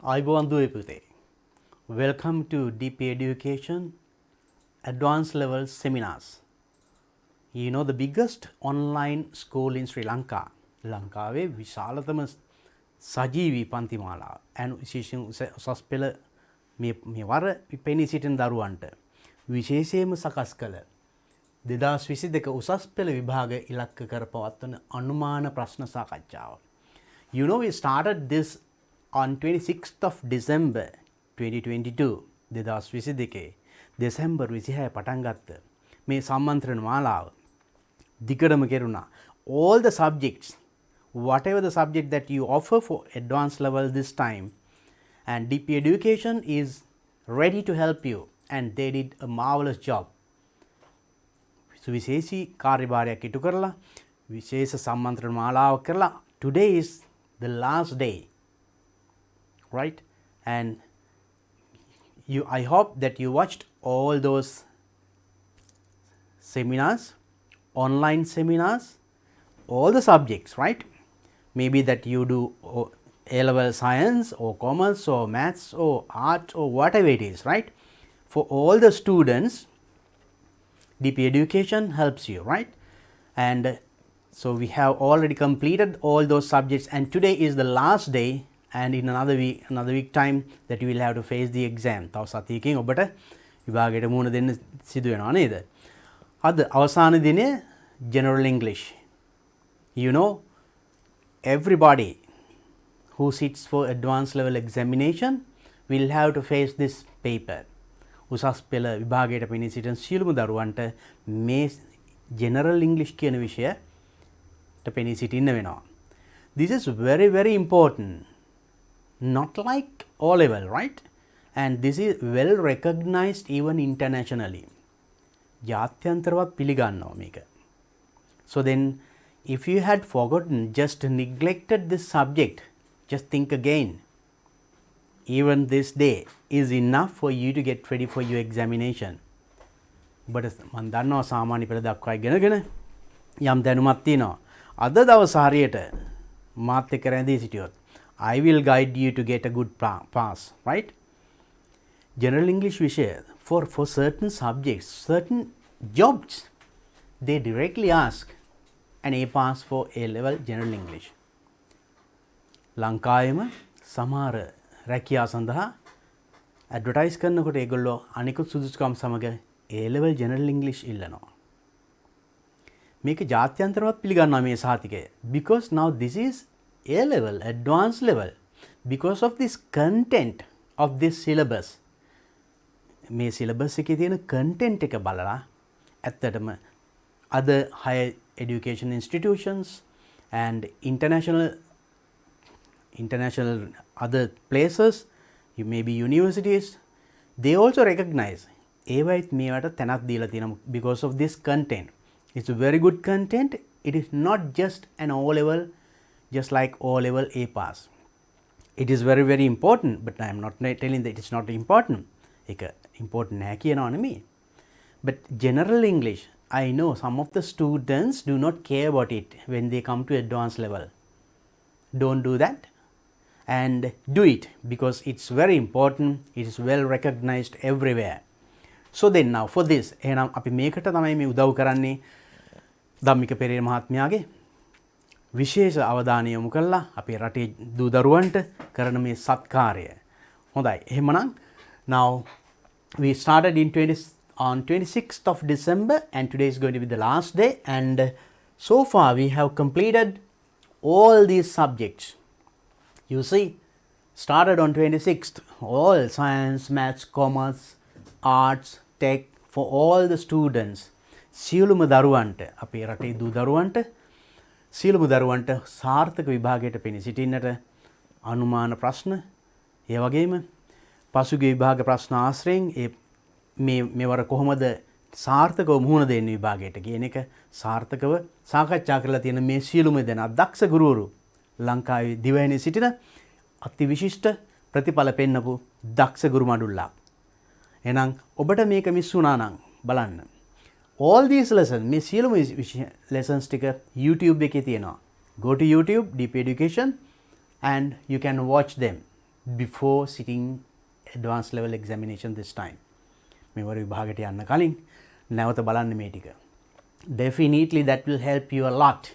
ආයුබෝවන් දුවේ පුතේ. Welcome to DP Education Advanced Level Seminars. You know the biggest online school in Sri Lanka. ලංකාවේ විශාලතම සජීවී පන්තිමාලා and විශේෂයෙන් උසස් පෙළ මේ වර පෙනී සිටින දරුවන්ට විශේෂයෙන්ම සකස් කළ 2022 උසස් පෙළ විභාග ඉලක්ක කර පවත්වන අනුමාන ප්‍රශ්න සාකච්ඡාව. You know we started this on 26th of December 2022 2022 December 26 පටන් ගත්ත මේ සම්මන්ත්‍රණ මාලාව දිගටම කෙරුණා. All the subjects, whatever the subject that you offer for advanced level this time, and DP Education is ready to help you, and they did a marvelous job. සුවිශේෂී කාර්යභාරයක් ඉටු කරලා විශේෂ සම්මන්ත්‍රණ මාලාවක් කරලා today is the last day, right? And I hope that you watched all those seminars, online seminars, all the subjects, right? Maybe that you do A-level science or commerce or maths or art or whatever it is, right? For all the students, DP Education helps you, right? And so we have already completed all those subjects, and today is the last day, and in another week time that you will have to face the exam. තව සතියකින් ඔබට විභාගයට මුහුණ දෙන්න සිදු වෙනවා නේද? අද අවසාන දිනය general English. You know, everybody who sits for advanced level examination will have to face this paper. උසස් පෙළ විභාගයට පෙනී සිටින සියලුම දරුවන්ට මේ general English කියන විෂයට පෙනී සිටින්න වෙනවා. This is very very important. Not like O level, right? And this is well recognized even internationally. ජාත්‍යන්තරවත් පිළිගන්නවා මේක. So then, if you had forgotten, just neglected this subject, just think again. Even this day is enough for you to get ready for your examination. But මන් දන්නවා සාමාන්‍ය පෙළ දක්වා ඉගෙනගෙන යම් දැනුමක් තියෙනවා. අද දවස් හරියට මාත් එක්ක රැඳී සිටියොත් I will guide you to get a good pass, right? General English විෂය for certain subjects, certain jobs, they directly ask an A pass for A-level General English. ලංකාවේම සමහර රැකියා සඳහා ඇඩ්වර්ටයිස් කරනකොට ඒගොල්ලෝ අනිකුත් සුදුසුකම් සමග A-level General English ඉල්ලනවා. මේක ජාත්‍යන්තරවත් පිළිගන්නවා මේ සහතිකය. Because now this is A-level, advanced level. Because of this content of this syllabus. මේ syllabus එකේ තියෙන content එක බලලා ඇත්තටම other higher education institutions and international other places, you may be universities, they also recognize ඒවයිත් මේවට තැනක් දීලා තියෙනවා because of this content. It's a very good content. It is not just an O level, just like O level A pass. It is very very important, but I am not telling that it is not important. ඒක important නෑ කියනවා නෙමෙයි. But general English, I know some of the students do not care about it when they come to advanced level. Don't do that, and do it because it's very important. It is well recognized everywhere. So then now for this, එහෙනම් අපි මේකට තමයි මේ උදව් කරන්නේ ධම්මික පෙරේර මහත්මයාගේ විශේෂ අවධානය යොමු කළා අපේ රටේ දූ දරුවන්ට කරන මේ සත්කාරය. හොඳයි. එහෙමනම් now we started on 26th of December, and today is going to be the last day, and so far we have completed all these subjects. You see, started on 26th, all science, maths, commerce, arts, tech, for all the students. සියලුම දරුවන්ට අපේ රටේ දූ දරුවන්ට සියලුම දරුවන්ට සාර්ථක විභාගයට පෙනී සිටින්නට අනුමාන ප්‍රශ්න ඒ වගේම පසුගිය විභාග ප්‍රශ්න ආශ්‍රයෙන් මේවර කොහොමද සාර්ථකව මුහුණ දෙන්නේ විභාගයට කියන එක සාර්ථකව සාකච්ඡා කරලා තියෙන මේ සියලුම දෙනා දක්ෂ ගුරුවරු ලංකාවේ දිවයිනේ සිටින අතිවිශිෂ්ට ප්‍රතිඵල පෙන්නපු දක්ෂ ගුරු මඩුල්ලා. එහෙනම් ඔබට මේක මිස් වුණා නම් බලන්න. All these lessons, මේ සියලුම lessons ටික YouTube එකේ තියෙනවා. Go to YouTube, DP Education, and you can watch them. before sitting advanced level examination this time. මෙවර විභාගයට යන්න කලින් නැවත බලන්න මේ ටික. Definitely that will help you a lot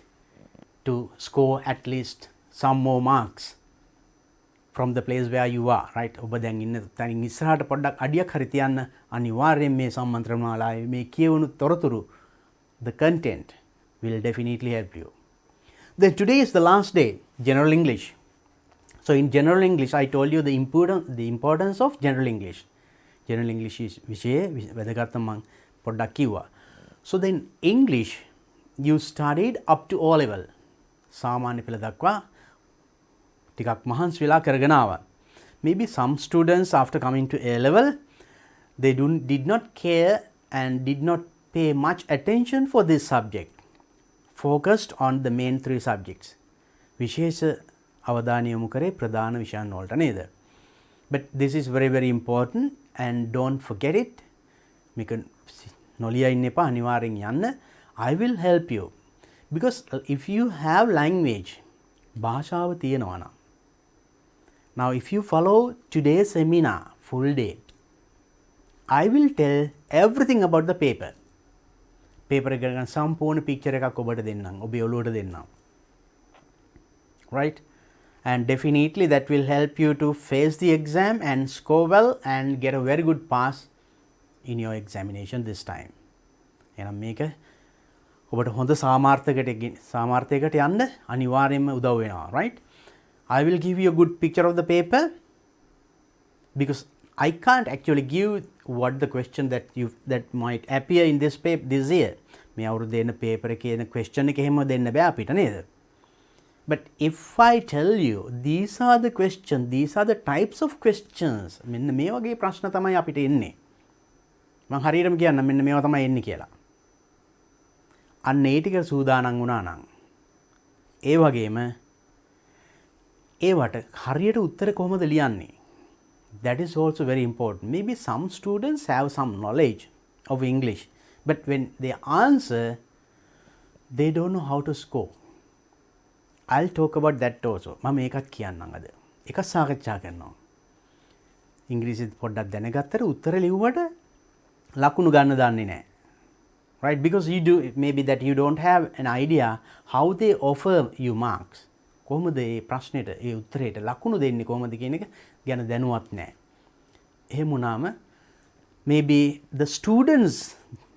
to score at least some more marks from the place where you are, right? ඔබ දැන් ඉන්න තැනින් ඉස්සරහට පොඩ්ඩක් අඩියක් හරි තියන්න අනිවාර්යෙන් මේ සම්මන්ත්‍රණ මාලාවේ මේ කියවුණු තොරතුරු the content will definitely help you. Then today is the last day, general English. So in general English I told you the importance of general English. General English is විෂය වැදගත්කම මම පොඩ්ඩක් කිව්වා. So then English you studied up to O level. සාමාන්‍ය පෙළ දක්වා ටිකක් මහන්සි වෙලා කරගෙන ආවා. Maybe some students after coming to A level they did not care and did not pay much attention for this subject. Focused on the main 3 subjects. විශේෂ අවධානය යොමු කරේ ප්‍රධාන විෂයන් වලට නේද? But this is very very important and don't forget it. මේක නොලියා ඉන්න එපා අනිවාර්යෙන් යන්න. I will help you because if you have language භාෂාව තියෙනවා නම් now if you follow today's seminar full day I will tell everything about the paper. paper එක ගන්න සම්පූර්ණ picture එකක් ඔබට දෙන්නම් ඔබේ ඔළුවට දෙන්නම්. Right? And definitely that will help you to face the exam and score well and get a very good pass in your examination this time. එහෙනම් මේක ඔබට හොඳ සාමාර්ථයකට යන්න අනිවාර්යයෙන්ම උදව් වෙනවා, right? I will give you a good picture of the paper because I can't actually give what the question that might appear in this paper this year. මේ අවුරුද්දේ එන paper එකේ එන question එක එහෙම දෙන්න බෑ අපිට නේද? But if I tell you these are the questions, these are the types of questions, මෙන්න මේ වගේ ප්‍රශ්න තමයි අපිට එන්නේ. මම හරියටම කියන්නම් මෙන්න මේවා තමයි එන්නේ කියලා. අන්න ඒ ටික සූදානම් වුණා නම් ඒ වගේම ඒවට හරියට උත්තර කොහොමද ලියන්නේ? That is also very important. Maybe some students have some knowledge of English, but when they answer, they don't know how to score. I'll talk about that also. මම ඒකත් කියන්නම් අද. එකක් සාකච්ඡා කරනවා. ඉංග්‍රීසි පොඩ්ඩක් දැනගත්තට උත්තර ලිව්වට ලකුණු ගන්න දන්නේ නැහැ. Right? Because maybe that you don't have an idea how they offer you marks. කොහොමද මේ ප්‍රශ්නෙට ඒ උත්තරයට ලකුණු දෙන්නේ කොහොමද කියන එක ගැන දැනුවත් නැහැ. එහෙම වුණාම maybe the students,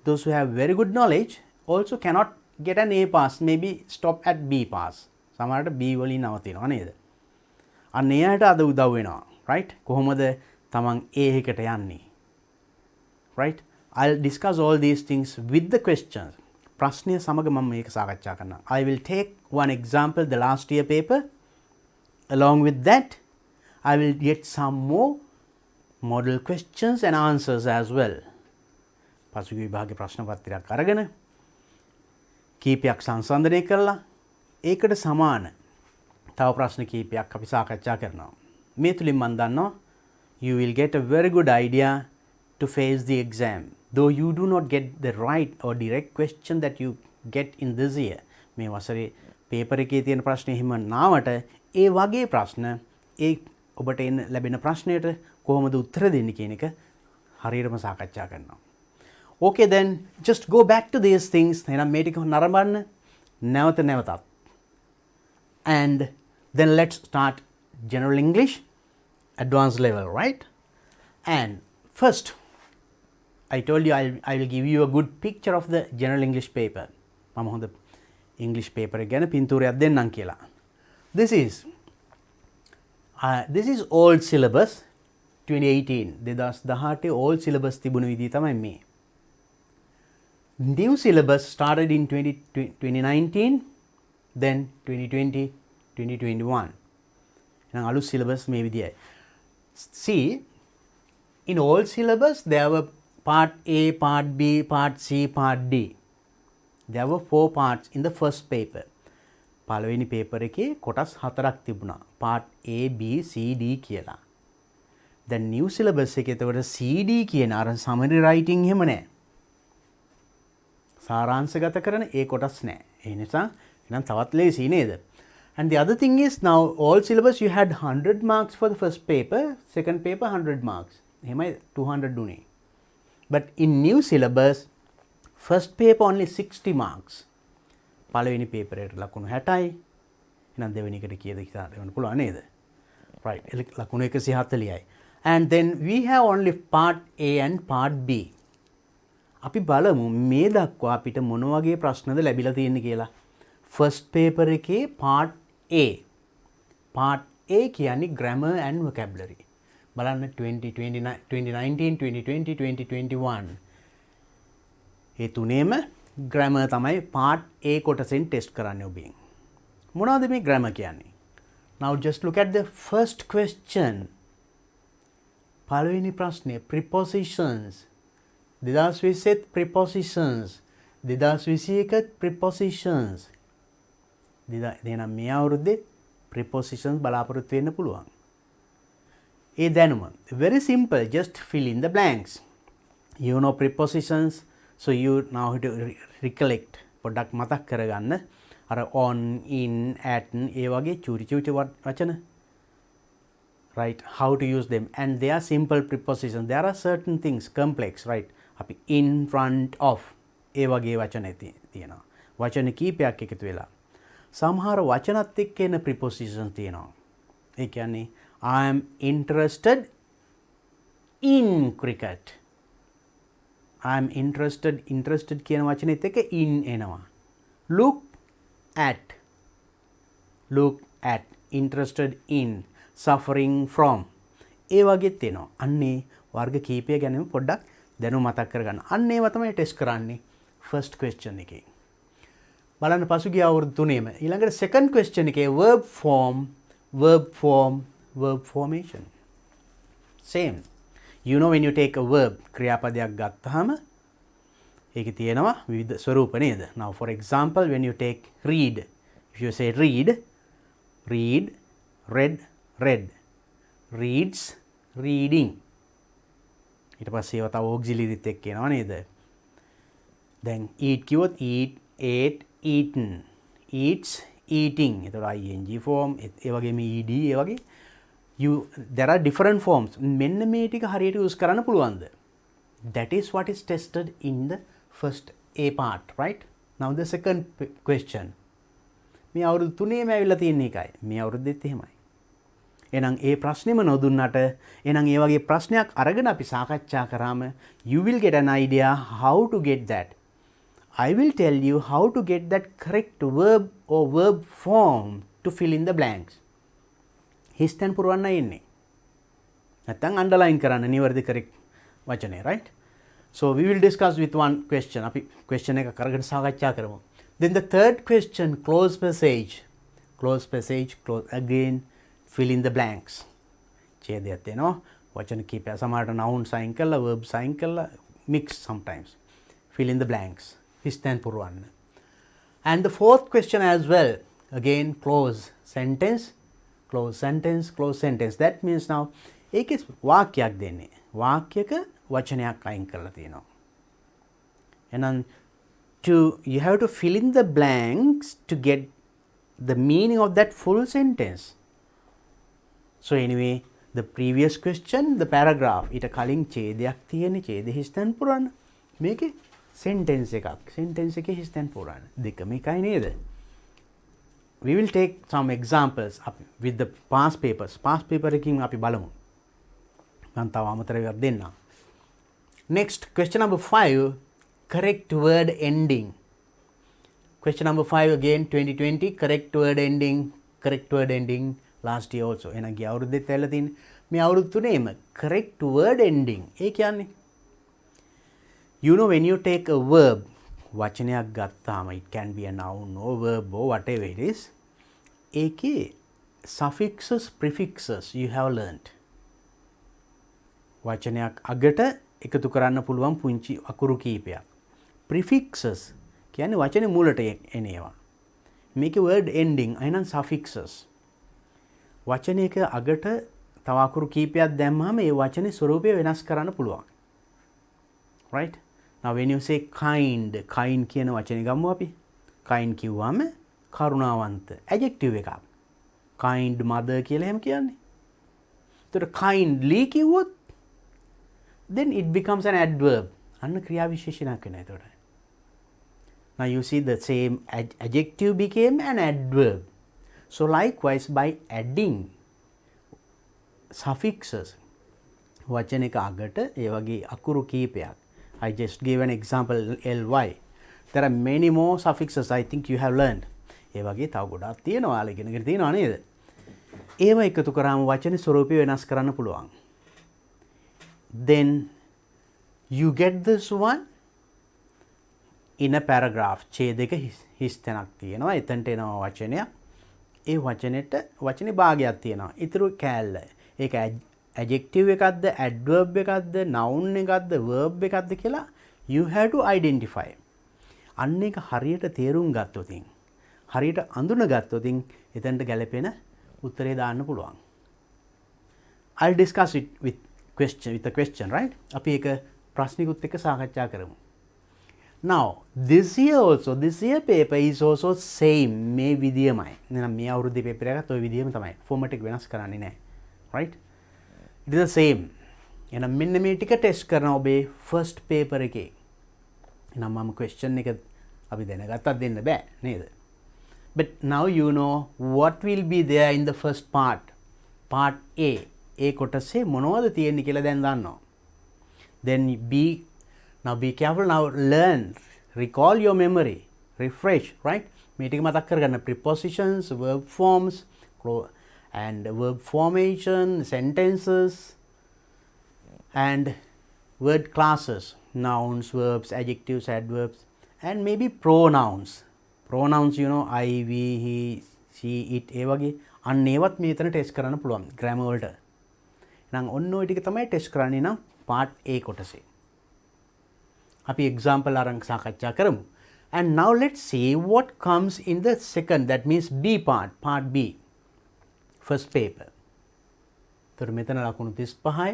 those who have very good knowledge, also cannot get an A pass, maybe stop at B pass. සමහරට B වලින් නවතිනවා නේද? අන්න එයාට අද උදව් වෙනවා. Right? කොහොමද තමන් A එකට යන්නේ? Right? I'll discuss all these things with the questions. ප්‍රශ්නය සමග මම මේක සාකච්ඡා කරනවා. I will take one example, the last year paper. Along with that, I will get some more model questions and answers as well. පසුගිය විභාගයේ ප්‍රශ්න පත්‍රයක් අරගෙන කීපයක් සංසන්දනය කරලා ඒකට සමාන තව ප්‍රශ්න කීපයක් අපි සාකච්ඡා කරනවා. මේ තුලින් මම දන්නවා you will get a very good idea to face the exam. Though you do not get the right or direct question that you get in this year. මේ වසරේ paper එකේ තියෙන ප්‍රශ්න එහෙම නාවට ඒ වගේ ප්‍රශ්න ඒ ඔබට එන ලැබෙන ප්‍රශ්නයට කොහොමද උත්තර දෙන්නේ කියන එක හරියටම සාකච්ඡා කරනවා. Okay then just go back to these things. එහෙනම් මේ ටික නරඹන්න නැවතත්. And then let's start general English advanced level, right? And first I told you I will give you a good picture of the general English paper. මම හොඳ English paper එක ගැන පින්තූරයක් දෙන්නම් කියලා. This is old syllabus 2018. 2018 old syllabus තිබුණු විදිහ තමයි මේ. New syllabus started in 2019, then 2020, 2021. එහෙනම් අලුත් syllabus මේ විදිහයි. See, in old syllabus there were part A, part B, part C, part D. There were 4 parts in the first paper. පළවෙනි paper එකේ කොටස් 4ක් තිබුණා. part A, B, C, D කියලා. The new syllabus එකේ එතකොට C, D කියන අර summary writing එහෙම නැහැ. සාරාංශගත කරන ඒ කොටස් නැහැ. ඒ නිසා නම් තවත් ලේසි නේද? And the other thing is, now all syllabus you had 100 marks for the first paper, second paper 100 marks. එහෙමයි 200 දුනේ. But in new syllabus, first paper only 60 marks. පළවෙනි paper එකට ලකුණු 60යි. එහෙනම් දෙවෙනි එකට කීයද කියලා ගන්න පුළුවන් නේද? Right. ලකුණු 140යි. And then we have only part A and part B. අපි බලමු මේ දක්වා අපිට මොන වගේ ප්‍රශ්නද ලැබිලා තියෙන්නේ කියලා. First paper එකේ part A. Part A කියන්නේ grammar and vocabulary. බලන්න 2019, 2020, 2021. ඒ තුනේම grammar තමයි part A කොටසෙන් ටෙස්ට් කරන්නේ ඔබෙන්. මොනවද මේ grammar කියන්නේ? Now just look at the first question. පළවෙනි ප්‍රශ්නේ prepositions. 2020 prepositions. 2021 prepositions. එහෙනම් මේ අවුරුද්දේ prepositions බලාපොරොත්තු වෙන්න පුළුවන්. ඒ දැනුම very simple, just fill in the blanks. You know prepositions, so you now have to recollect. පොඩ්ඩක් මතක් කරගන්න. අර on, in, at ඒ වගේ චූටි වචන. Right, how to use them, and they are simple prepositions. There are certain things complex, right? අපි in, front of ඒ වගේ වචන තියෙනවා. වචන කීපයක් එකතු වෙලා සමහර වචනත් එක්ක එන prepositions තියෙනවා. ඒ කියන්නේ I am interested in cricket. I am interested කියන වචනේත් එක්ක in එනවා. look at interested in, suffering from ඒ වගේත් එනවා. අන්නේ වර්ග කීපය ගැනම පොඩ්ඩක් දැනුම මතක් කරගන්න. අන්න ඒවා තමයි ටෙස්ට් කරන්නේ first question එකේ. බලන්න පසුගිය අවුරුදු තුනේම ඊළඟට second question එකේ verb formation. Same. You know when you take a verb, ක්‍රියාපදයක් ගත්තාම ඒකේ තියෙනවා විවිධ ස්වරූප නේද? Now for example, when you take read, if you say read, read, read, reads, reading. ඊට පස්සේ ඒවා තව auxiliaryත් එක්ක එනවා නේද? දැන් eat කිව්වොත් eat, ate, eaten, eats, eating. එතකොට ing form ඒ වගේම ed ඒ වගේ there are different forms. මෙන්න මේ ටික හරියට use කරන්න පුළුවන්ද? That is what is tested in the first A part, right? Now the second question. මේ අවුරුදු තුනේම ඇවිල්ලා තියෙන එකයි. මේ අවුරුද්දෙත් එහෙමයි. එහෙනම් ඒ ප්‍රශ්නේම නොදුන්නට එහෙනම් ඒ වගේ ප්‍රශ්නයක් අරගෙන අපි සාකච්ඡා කරාම you will get an idea how to get that. I will tell you how to get that correct verb or verb form to fill in the blanks. හිස්තැන් පුරවන්න ඉන්නේ. නැත්තම් underline කරන්න නිවැරදි correct වචනේ, right? So we will discuss with one question. අපි question එක කරගෙන සාකච්ඡා කරමු. Then the third question, close passage. Close again, fill in the blanks. ඡේදයක් තියෙනවා. වචන කීපය සමහරට noun sign කරලා verb sign කරලා mix sometimes. Fill in the blanks. හිස්තැන් පුරවන්න. And the fourth question as well, again close sentence. That means now ඒකේ වාක්‍යයක් දෙන්නේ. වාක්‍යයක වචනයක් අයින් කරලා තියෙනවා. එහෙනම් you have to fill in the blanks to get the meaning of that full sentence. So anyway, the previous question, the paragraph, ඊට කලින් ඡේදයක් තියෙන්නේ. ඡේද හිස්තැන් පුරවන්න. මේකේ sentence එකේ හිස්තැන් පුරවන්න. දෙකම එකයි නේද? We will take some examples with the past papers. Past paper එකකින් අපි බලමු. මම තව අමතර එකක් දෙන්නම්. Next, question number 5, correct word ending. Question number 5 again, 2020, correct word ending last year also. එහෙනම් ගිය අවුරුද්දෙත් ඇවිල්ලා තියෙන්නේ. මේ අවුරුදු තුනේම correct word ending. ඒ කියන්නේ you know when you take a verb, වචනයක් ගත්තාම it can be a noun or verb or whatever it is. ඒකේ suffixes, prefixes you have learnt. වචනයක් අගට එකතු කරන්න පුළුවන් පුංචි අකුරු කීපයක්. Prefixes කියන්නේ වචනේ මුලට එන ඒවා. මේකේ word ending අයනම් suffixes. වචනයක අගට තව අකුරු කීපයක් දැම්මම ඒ වචනේ ස්වරූපය වෙනස් කරන්න පුළුවන්. Right? Now when you say kind කියන වචනේ ගමු අපි. kind කිව්වම කරුණාවන්ත adjective එකක්. kind mother කියලා එහෙම කියන්නේ. එතකොට kindly කිව්වොත් then it becomes an adverb. අන්න ක්‍රියා විශේෂණයක් වෙනවා එතකොට. Now you see the same adjective became an adverb. So likewise by adding suffixes වචන එක අගට ඒ වගේ අකුරු කීපයක්. I just gave an example ly. There are many more suffixes I think you have learned. ඒ වගේ තව ගොඩාක් තියෙනවා ඔයාලා ඉගෙනගෙන තියෙනවා නේද? ඒව එකතු කරාම වචනේ ස්වරූපය වෙනස් කරන්න පුළුවන්. Then you get this one in a paragraph. ඡේදයක හිස් තැනක් තියෙනවා. එතනට එනවා වචනයක්. ඒ වචනෙට වචනේ භාගයක් තියෙනවා. ඊටු කෑල්ල. ඒක adjective එකක්ද, adverb එකක්ද, noun එකක්ද, verb එකක්ද කියලා you have to identify. අන්න එක හරියට තේරුම් ගත්තොතින්, හරියට අඳුන ගත්තොතින් එතනට ගැලපෙන උත්තරේ දාන්න පුළුවන්. I'll discuss it with a question, right? අපි ඒක ප්‍රශ්නිකුත් එක්ක සාකච්ඡා කරමු. Now this year paper is also same මේ විදියමයි. එහෙනම් මේ අවුරුද්දේ පේපර් එකත් ওই විදියම තමයි. ෆෝමැට් එක වෙනස් කරන්නේ නැහැ. right? It is the same. එහෙනම් මෙන්න මේ ටික ටෙස්ට් කරනවා ඔබේ first paper එකේ. එහෙනම් මම question එක අපි දැනගත්තත් දෙන්න බෑ නේද? But now you know what will be there in the first part. Part A. ඒ කොටසේ මොනවද තියෙන්නේ කියලා දැන් දන්නවා. Then now be careful, now learn, recall your memory, refresh, right? මේ ටික මතක් කරගන්න. Prepositions, verb forms, and verb formation, sentences, and word classes, nouns, verbs, adjectives, adverbs, and maybe pronouns. Pronouns, you know, I, we, he, she, it, ඒ වගේ අන්න ඒවත් මේතන test කරන්න පුළුවන් grammar වලට. එහෙනම් ඔන්න ඔය ටික තමයි ටෙස්ට් කරන්නේ නම් part A කොටසේ. අපි example අරන් සාකච්ඡා කරමු. And now let's see what comes in the second, that means B part, part B. First paper. So මෙතන ලකුණු 35යි.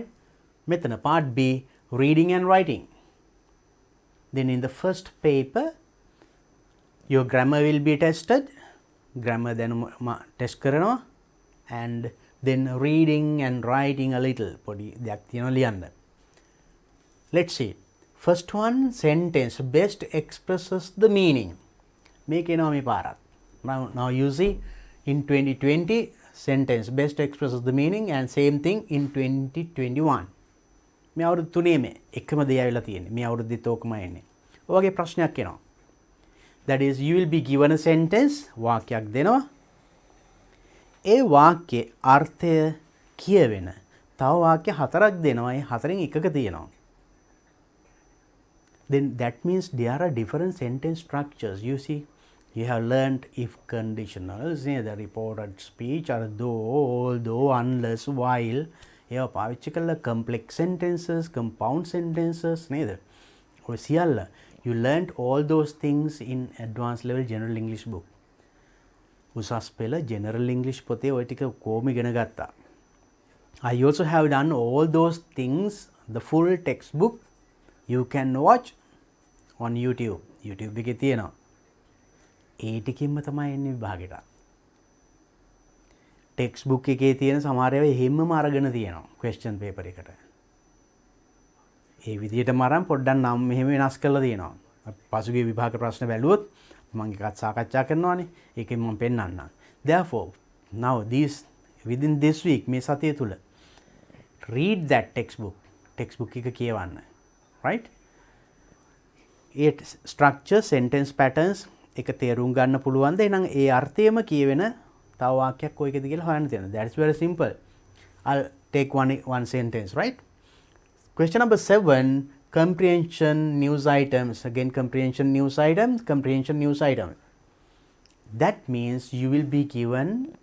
මෙතන part B, reading and writing. Then in the first paper your grammar will be tested. Grammar දැනුම test කරනවා. And then reading and writing a little. පොඩි දෙයක් තියෙනවා ලියන්න. Let's see. First one, sentence best expresses the meaning. මේක එනවා මේ පාරත්. Now you see in 2020 sentence best expresses the meaning and same thing in 2021. මේ අවුරුදු තුනේම එකම දේ ආවිලා තියෙන්නේ. මේ අවුරුද්දෙත් ඕකමයි එන්නේ. ඔය වගේ ප්‍රශ්නයක් එනවා. That is you will be given a sentence, වාක්‍යයක් දෙනවා. ඒ වාක්‍යයේ අර්ථය කියවෙන තව වාක්‍ය හතරක් දෙනවා. ඒ හතරෙන් එකක තියෙනවා. Then that means there are different sentence structures. You see, you have learned if conditionals, the reported speech, or though, although, unless, while. ඒවා පාවිච්චි කරලා complex sentences, compound sentences නේද? ඔය සියල්ල you learned all those things in advanced level general English book. උසස් පෙළ general English පොතේ ඔය ටික කොහොම ඉගෙන ගත්තා. I also have done all those things, the full textbook you can watch on YouTube. YouTube එකේ තියෙනවා. ඒ ටිකින්ම තමයි එන්නේ විභාගෙට. ටෙක්ස්ට් බුක් එකේ තියෙන සමහර ඒවා එහෙම්මම අරගෙන තියෙනවා question paper එකට. ඒ විදිහටම අරන් පොඩ්ඩක් නම් මෙහෙම වෙනස් කරලා තියෙනවා. පසුගිය විභාග ප්‍රශ්න බැලුවොත් මම එකත් සාකච්ඡා කරනවානේ. ඒකෙන් මම පෙන්නන්නම්. Therefore, now within this week මේ සතිය තුල read that textbook. textbook එක කියවන්න. Right? ඒ structure, sentence patterns එක තේරුම් ගන්න පුළුවන්ද? එහෙනම් ඒ අර්ථයම කියවෙන තව වාක්‍යයක් කොයිකද කියලා හොයන්න තියෙනවා. That's very simple. I'll take one sentence, right? Question number 7, comprehension news items. Again, comprehension news items, comprehension news items. That means you will be given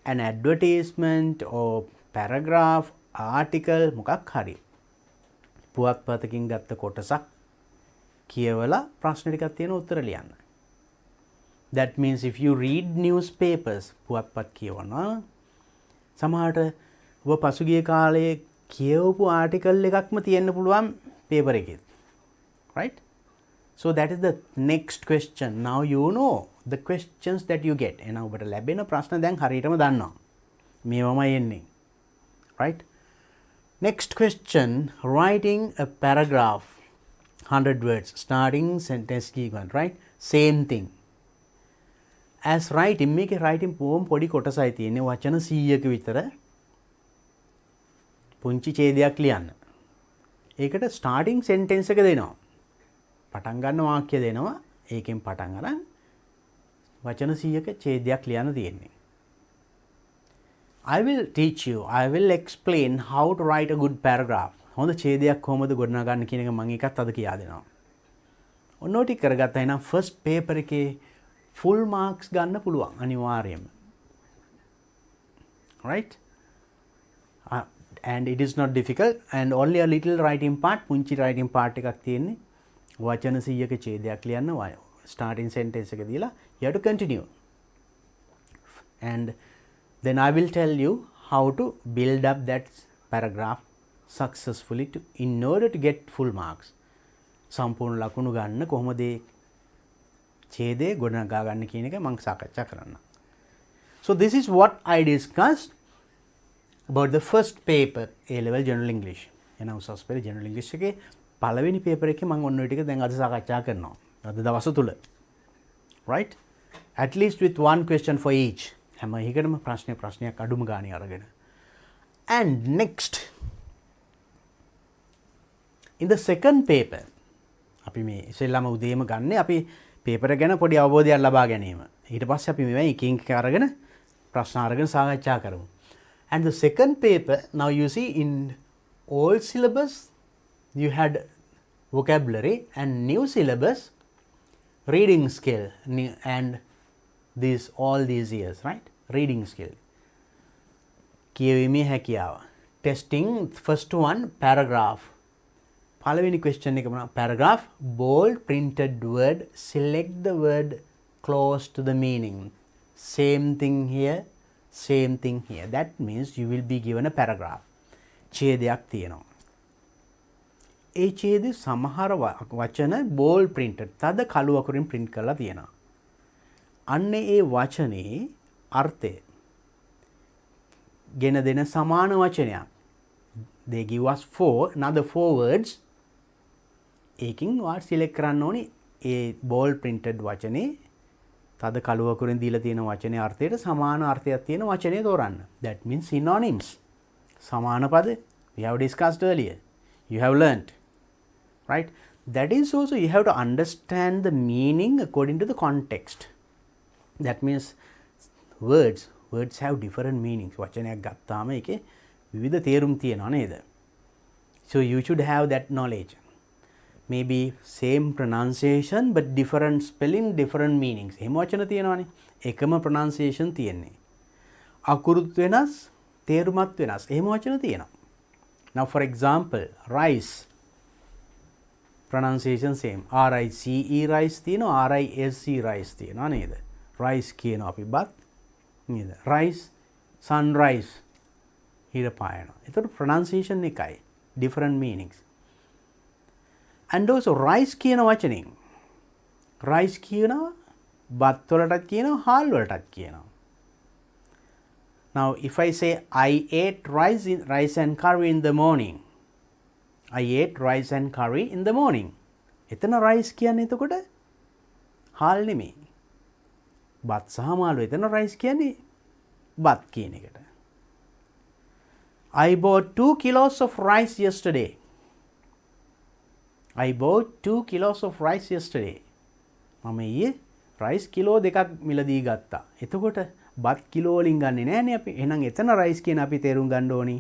an advertisement or paragraph, article, මොකක් හරි. පුවත්පතකින් ගත්ත කොටසක් කියවලා ප්‍රශ්න ටිකක් තියෙන උත්තර ලියන්න. That means if you read newspapers, පුවත්පත් කියවනවා සමහරට ඔබ පසුගිය කාලයේ කියවපු ආටිකල් එකක්ම තියෙන්න පුළුවන් පේපර් එකේ. Right? So that is the next question. Now you know the questions that you get. එන ඔබට ලැබෙන ප්‍රශ්න දැන් හරියටම දන්නවා. මේවමයි එන්නේ. Right? Next question, writing a paragraph, 100 words, starting sentence key one, right? Same thing. As writing, මේකේ writing poem පොඩි කොටසයි තියෙන්නේ වචන 100ක විතර. පුංචි ඡේදයක් ලියන්න. ඒකට starting sentence එක දෙනවා. පටන් ගන්න වාක්‍ය දෙනවා. ඒකෙන් පටන් අරන් වචන 100ක ඡේදයක් ලියන්න තියෙන්නේ. I will teach you, I will explain how to write a good paragraph. හොඳ ඡේදයක් කොහොමද ගොඩනගා ගන්න කියන එක මම එකත් අද කියා දෙනවා. ඔන්න ඔය ටික කරගත්තා නම් first paper එකේ full marks ගන්න පුළුවන් අනිවාර්යයෙන්ම. Right? And it is not difficult and only a little writing part, පුංචි writing part එකක් තියෙන්නේ. වචන 100ක ඡේදයක් ලියන්න starting sentence එක දීලා you have to continue. And then I will tell you how to build up that paragraph successfully in order to get full marks. සම්පූර්ණ ලකුණු ගන්න කොහොමද ඒ ඡේදය ගොඩනගා ගන්න කියන එක මම සාකච්ඡා කරන්න. So this is what I discussed about the first paper A level general English. එන උසස් පෙළ general English එකේ පළවෙනි paper එකේ මම ඔන්න ඔය ටික දැන් අද සාකච්ඡා කරනවා. අද දවස් තුල. Right? At least with one question for each. හැම එකකටම ප්‍රශ්නයක් අඩුම ගානේ අරගෙන. And next, in the second paper, අපි මේ ඉස්සෙල්ලාම උදේම ගන්න අපි paper එක ගැන පොඩි අවබෝධයක් ලබා ගැනීම. ඊට පස්සේ අපි මේවා එකින් එක අරගෙන ප්‍රශ්න අරගෙන සාකච්ඡා කරමු. And the second paper, now you see in old syllabus you had vocabulary and new syllabus reading skill and all these years, right? Reading skill. කියවීමේ හැකියාව. Testing, first one, paragraph. පළවෙනි question එක මොනවා? Paragraph, bold printed word, select the word close to the meaning. Same thing here, same thing here. That means you will be given a paragraph. ඡේදයක් තියෙනවා. ඒ ඡේදේ සමහර වචන bold printed, තද කළු අකුරින් print කරලා තියෙනවා. අන්නේ ඒ වචනේ අර්ථය ගෙන දෙන සමාන වචනයක්. They give us another four words. ඒකින් වාට select කරන්න ඕනි ඒ bold printed වචනේ තද කළු අකුරින් දීලා තියෙන වචනේ අර්ථයට සමාන අර්ථයක් තියෙන වචනේ තෝරන්න. That means synonyms. සමාන පද we have discussed earlier. You have learnt. Right? That is also you have to understand the meaning according to the context. That means words have different meanings. වචනයක් ගත්තාම ඒකේ විවිධ තේරුම් තියෙනවා නේද? So you should have that knowledge. Maybe same pronunciation but different spelling, different meanings. එහෙම වචන තියෙනවානේ. එකම pronunciation තියෙන්නේ. අකුරුත් වෙනස්, තේරුමත් වෙනස්. එහෙම වචන තියෙනවා. Now for example, rice. Pronunciation same. R-I-C-E rice තියෙනවා, R-I-S-C rice තියෙනවා නේද? Rice කියනවා අපි බත් නේද? Rice, sunrise. හිර පායනවා. ඒතකොට pronunciation එකයි. Different meanings. And also rice කියන වචනෙන් rice කියනවා බත් වලටත් කියනවා හාල් වලටත් කියනවා. Now if I say I ate rice and curry in the morning. I ate rice and curry in the morning. එතන rice කියන්නේ එතකොට හාල් නෙමෙයි. බත් සහ මාළු. එතන rice කියන්නේ බත් කියන එකට. I bought 2 kilos of rice yesterday. I bought 2 kilos of rice yesterday. මම ඊයේ rice කිලෝ දෙකක් මිලදී ගත්තා. එතකොට බත් කිලෝ වලින් ගන්නෙ නෑනේ අපි. එහෙනම් එතන rice කියන අපි තේරුම් ගන්න ඕනි.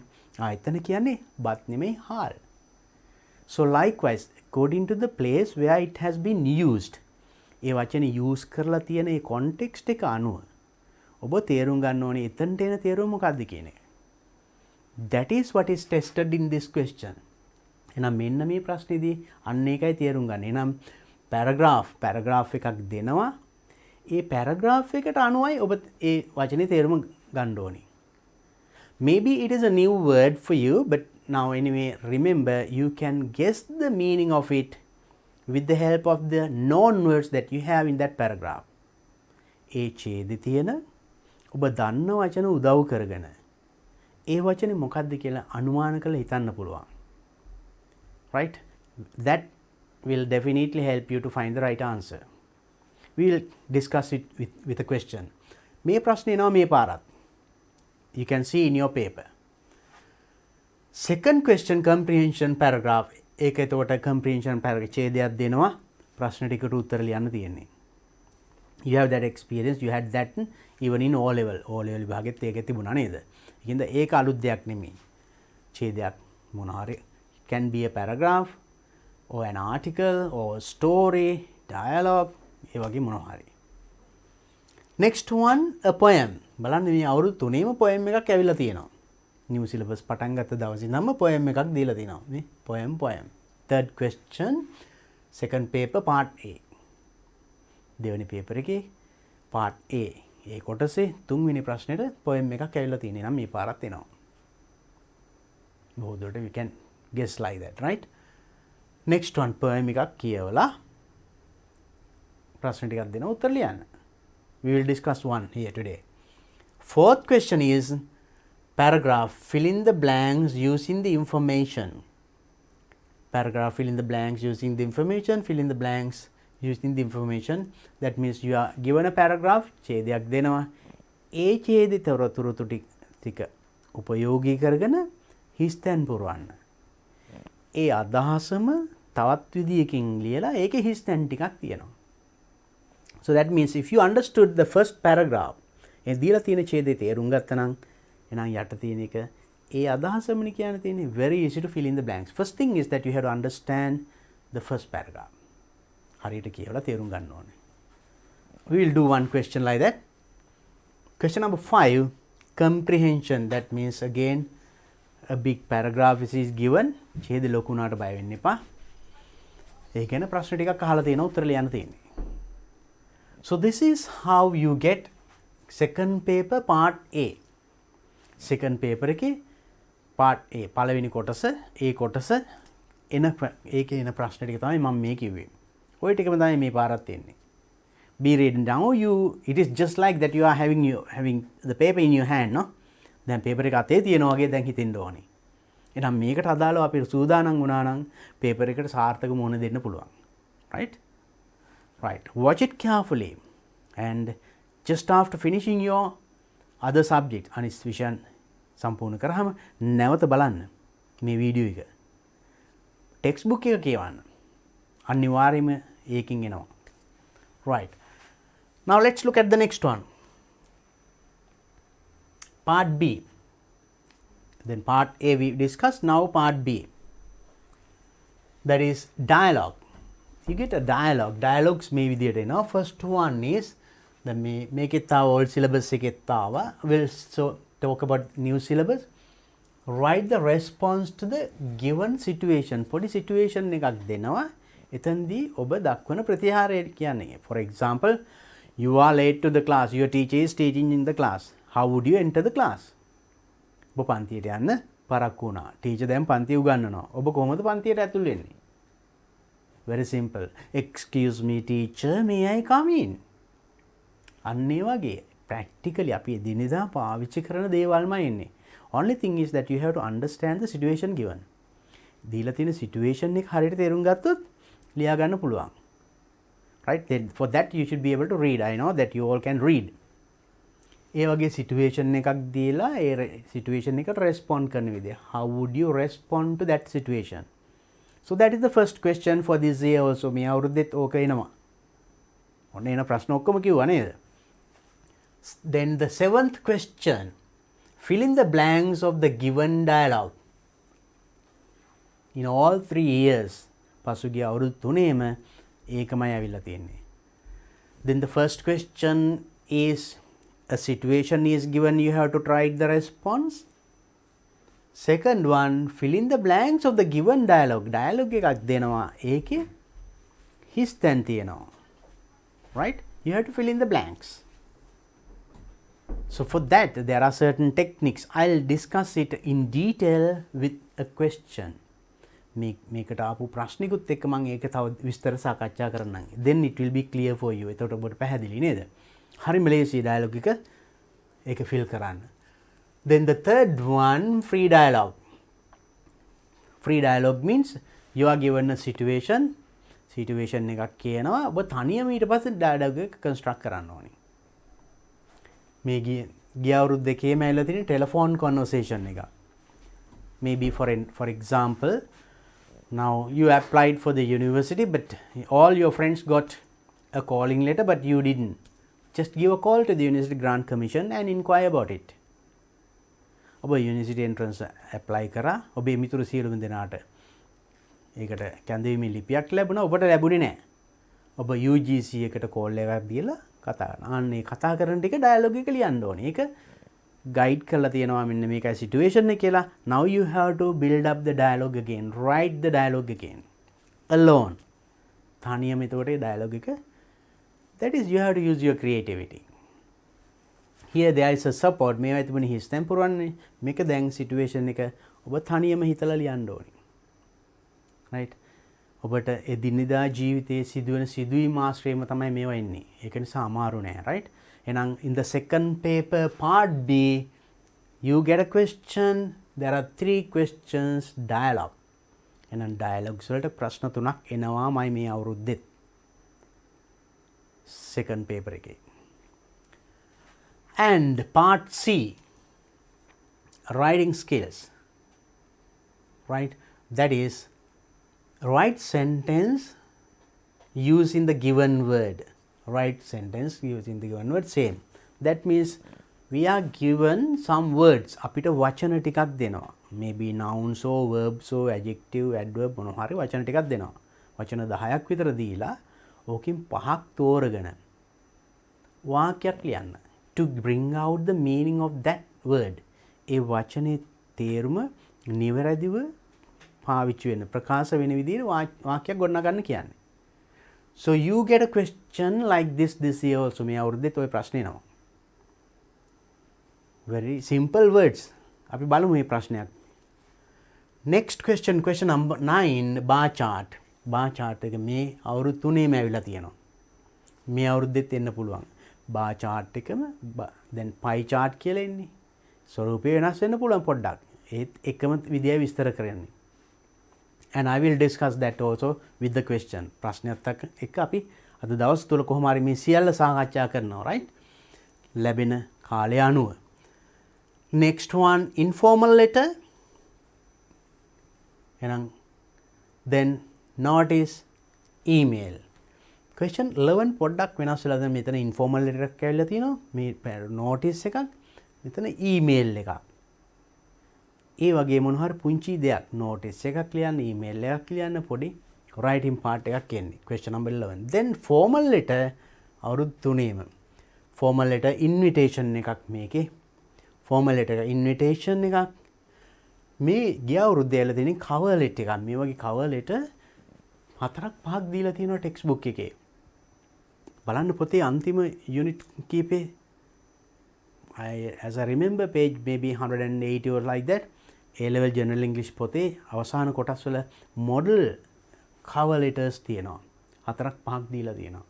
එතන කියන්නේ බත් නෙමෙයි හාල්. So likewise, according to the place where it has been used, ඒ වචනේ use කරලා තියෙන ඒ context එක අනුව ඔබ තේරුම් ගන්න ඕනේ එතනට එන තේරුම මොකක්ද කියන එක. That is what is tested in this question. එහෙනම් මෙන්න මේ ප්‍රශ්නේදී අන්න ඒකයි තේරුම් ගන්න. එහෙනම් paragraph එකක් දෙනවා. ඒ paragraph එකට අනුවයි ඔබ ඒ වචනේ තේරුම ගන්න ඕනේ. Maybe it is a new word for you, but now anyway, remember you can guess the meaning of it with the help of the known words that you have in that paragraph. ඒ ඡේදෙ තියෙන ඔබ දන්න වචන උදව් කරගෙන ඒ වචනේ මොකක්ද කියලා අනුමාන කරලා හිතන්න පුළුවන්. Right? That will definitely help you to find the right answer. We will discuss it with a question. මේ ප්‍රශ්නේ එනවා මේ පාරත්. You can see in your paper. Second question, comprehension paragraph. ඒක එතකොට comprehension paragraph ඡේදයක් දෙනවා. ප්‍රශ්න ටිකට උත්තර ලියන්න තියෙන්නේ. You have that experience. You had that even in O level. O level විභාගෙත් ඒක තිබුණා නේද? ඒකින්ද ඒක අලුත් දෙයක් නෙමෙයි. ඡේදයක් මොන හරි can be a paragraph or an article or a story, dialogue, ඒ වගේ මොනවා හරි. Next one, a poem. බලන්න මේ අවුරුදු 3ේම poem එකක් ඇවිල්ලා තියෙනවා. new syllabus පටන් ගත්ත දවසේ නම් poem එකක් දීලා තිනවා. මේ poem. Third question, second paper part A. දෙවෙනි paper එකේ part A. ඒ කොටසේ තුන්වෙනි ප්‍රශ්නෙට poem එකක් ඇවිල්ලා තියෙනවා. නම් මේ පාරත් එනවා. බොහෝ දුරට we can guess like that, right? Next one, poem එකක් කියවලා ප්‍රශ්න ටිකක් දෙනවා උත්තර ලියන්න. We will discuss one here today. Fourth question is paragraph. Fill in the blanks using the information. Paragraph, fill in the blanks using the information. Fill in the blanks using the information. That means you are given a paragraph. ඡේදයක් දෙනවා. ඒ ඡේදෙ තොරතුරු ටික උපයෝගී කරගෙන හිස්තැන් පුරවන්න. ඒ අදහසම තවත් විදියකින් ලියලා ඒකේ හිස්තැන් ටිකක් තියෙනවා. So that means if you understood the first paragraph, ඒ දීලා තියෙන ඡේදේ තේරුම් ගත්තා නම් එහෙනම් යට තියෙන එක ඒ අදහසමනේ කියන්න තියෙන්නේ. Very easy to fill in the blanks. First thing is that you have to understand the first paragraph. හරියට කියවලා තේරුම් ගන්න ඕනේ. We will do one question like that. Question number 5, comprehension. That means again a big paragraph is given. ඡේදෙ ලොකු උනාට බය වෙන්න එපා. ඒ කියන්නේ ප්‍රශ්න ටිකක් අහලා තියෙනවා උත්තර ලියන්න තියෙන්නේ. So this is how you get second paper part A. Second paper එකේ part A පළවෙනි කොටස ඒ කොටස ඒකේ එන ප්‍රශ්න ටික තමයි මම මේ කිව්වේ. ඔය ටිකම තමයි මේ පාරත් තියෙන්නේ. Be reading now. It is just like that you are having the paper in your hand, no? දැන් paper එක අතේ තියෙනවා වගේ දැන් හිතෙන්න ඕනේ. එහෙනම් මේකට අදාළව අපි සූදානම් වුණා නම් paper එකට සාර්ථක මුහුණ දෙන්න පුළුවන්. Right? Right. Watch it carefully and just after finishing your other subject අනිත් විෂයන් සම්පූර්ණ කරාම නැවත බලන්න මේ වීඩියෝ එක. ටෙක්ස්ට් බුක් එක කියවන්න. අනිවාර්යයෙන්ම ඒකින් එනවා. Right. Now let's look at the next one. Part B. Then part A we discussed. Now part B. That is dialogue. You get a dialogue. Dialogues මේ විදියට එනවා. First one is the මේකෙත් ආව old syllabus එකෙත් ආවා. We'll talk about new syllabus. Write the response to the given situation. පොඩි situation එකක් දෙනවා. එතෙන්දී ඔබ දක්වන ප්‍රතිහාරය කියන්නේ. For example, you are late to the class. Your teacher is teaching in the class. How would you enter the class? ඔබ පන්තියට යන්න පරක්කු වුණා. ටීචර් දැන් පන්තිය උගන්වනවා. ඔබ කොහොමද පන්තියට ඇතුල් වෙන්නේ? Very simple. Excuse me teacher, may I come in? අන්න ඒ වගේ practically අපි එදිනෙදා පාවිච්චි කරන දේවල්මයි එන්නේ. Only thing is that you have to understand the situation given. දීලා තියෙන situation එක හරියට තේරුම් ගත්තොත් ලියා ගන්න පුළුවන්. Right? Then for that you should be able to read. I know that you all can read. ඒ වගේ situation එකක් දීලා ඒ situation එකට respond කරන විදිය. How would you respond to that situation? So that is the first question for this year also. මේ අවුරුද්දෙත් ඕක එනවා. ඔන්න එන ප්‍රශ්න ඔක්කොම කිව්වා නේද? Then the 7th question. Fill in the blanks of the given dialogue. In all 3 years. පසුගිය අවුරුදු 3ේම ඒකමයි ඇවිල්ලා තියෙන්නේ. Then the first question is a situation is given, you have to write the response. Second one, fill in the blanks of the given dialogue. Dialogue එකක් දෙනවා. ඒකේ හිස් තැන් තියෙනවා. Right? You have to fill in the blanks. So for that there are certain techniques. I'll discuss it in detail with a question. මේකට ආපු ප්‍රශ්නිකුත් එක්ක මම ඒක තව විස්තර සාකච්ඡා කරන්නම්. Then it will be clear for you. එතකොට ඔබට පැහැදිලි නේද? හරිම ලේසි ඩයලොග් එක ඒක ෆිල් කරන්න. Then the third one, free dialogue. Free dialogue means you are given a situation එකක් කියනවා ඔබ තනියම ඊට පස්සේ dialogue එක construct කරන්න ඕනේ. මේ ගිය අවුරුදු දෙකේම ඇවිල්ලා තියෙන telephone conversation එක. Maybe for example, now you applied for the university but all your friends got a calling letter but you didn't. Just give a call to the University Grant Commission and inquire about it. ඔබ university entrance apply කරා ඔබේ මිතුරු සියලුම දෙනාට ඒකට කැඳවීමේ ලිපියක් ලැබුණා ඔබට ලැබුණේ නැහැ. ඔබ UGC එකට call එකක් දීලා කතා කරනවා. අනේ කතා කරන ටික dialogue එක ලියන්න ඕනේ. ඒක guide කරලා තියෙනවා මෙන්න මේකයි situation එක කියලා. Now you have to build up the dialogue again. Write the dialogue again. Alone. තනියම එතකොට dialogue එක. That is, you have to use your creativity. Here there is a support. මේවා තිබුණේ හිස්තැන් පුරවන්නේ. මේක දැන් situation එක ඔබ තනියම හිතලා ලියන්න ඕනේ. Right? ඔබට එදිනෙදා ජීවිතයේ සිදුවෙන සිදුවීම් ආශ්‍රයම තමයි මේවා එන්නේ. ඒක නිසා අමාරු නෑ. Right? එහෙනම් in the second paper part B you get a question. There are 3 questions dialogue. එහෙනම් dialogues වලට ප්‍රශ්න 3ක් එනවාමයි මේ අවුරුද්දෙත්. Second paper එකේ. And part C, writing skills. Right? That is, write sentence using the given word. Write sentence using the given word. Same. That means we are given some words. අපිට වචන ටිකක් දෙනවා. Maybe nouns or verbs or adjective, adverb මොනවා හරි වචන ටිකක් දෙනවා. වචන 10ක් විතර දීලා ඕකෙන් 5ක් තෝරගෙන වාක්‍යයක් ලියන්න. To bring out the meaning of that word. ඒ වචනේ තේරුම නිවැරදිව පාවිච්චි වෙන ප්‍රකාශ වෙන විදිහට වාක්‍යයක් ගොඩනගන්න කියන්නේ. So you get a question like this year also. මේ අවුරුද්දේත් ඔය ප්‍රශ්නේ එනවා. Very simple words. අපි බලමු මේ ප්‍රශ්නයක්. Next question number 9, bar chart. bar chart එක මේ අවුරුදු 3ේම ඇවිල්ලා තියෙනවා. මේ අවුරුද්දෙත් එන්න පුළුවන්. bar chart එකම then pie chart කියලා ඉන්නේ. ස්වරූපය වෙනස් වෙන්න පුළුවන් පොඩ්ඩක්. ඒත් එකම විදියයි විස්තර කරන්නේ. And I will discuss that also with the question. ප්‍රශ්නයත් එක්ක අපි අද දවස් තුල කොහොම හරි මේ සියල්ල සාකච්ඡා කරනවා, right? ලැබෙන කාලය අනුව. Next one, informal letter. එහෙනම් then notice, email. Question 11 පොඩ්ඩක් වෙනස් වෙලා දැන් මෙතන informal letter එකක් ඇවිල්ලා තියෙනවා. මේ notice එකක්, මෙතන email එකක්. ඒ වගේ මොන හරි පුංචි දෙයක් notice එකක් ලියන්න, email එකක් ලියන්න පොඩි writing part එකක් එන්නේ. Question number 11. Then formal letter අවුරුදු 3ේම. Formal letter invitation එකක් මේකේ. Formal letter invitation එකක්. මේ ගිය අවුරුද්දේ ඇවිල්ලා තියෙන cover letter එකක්. මේ වගේ cover letter 4ක් දීලා තියෙනවා text book එකේ. බලන්න පොතේ අන්තිම unit කීපේ as I remember page maybe 180 or like that. A-level general English පොතේ අවසාන කොටස් වල model cover letters තියෙනවා. 4ක් දීලා තියෙනවා.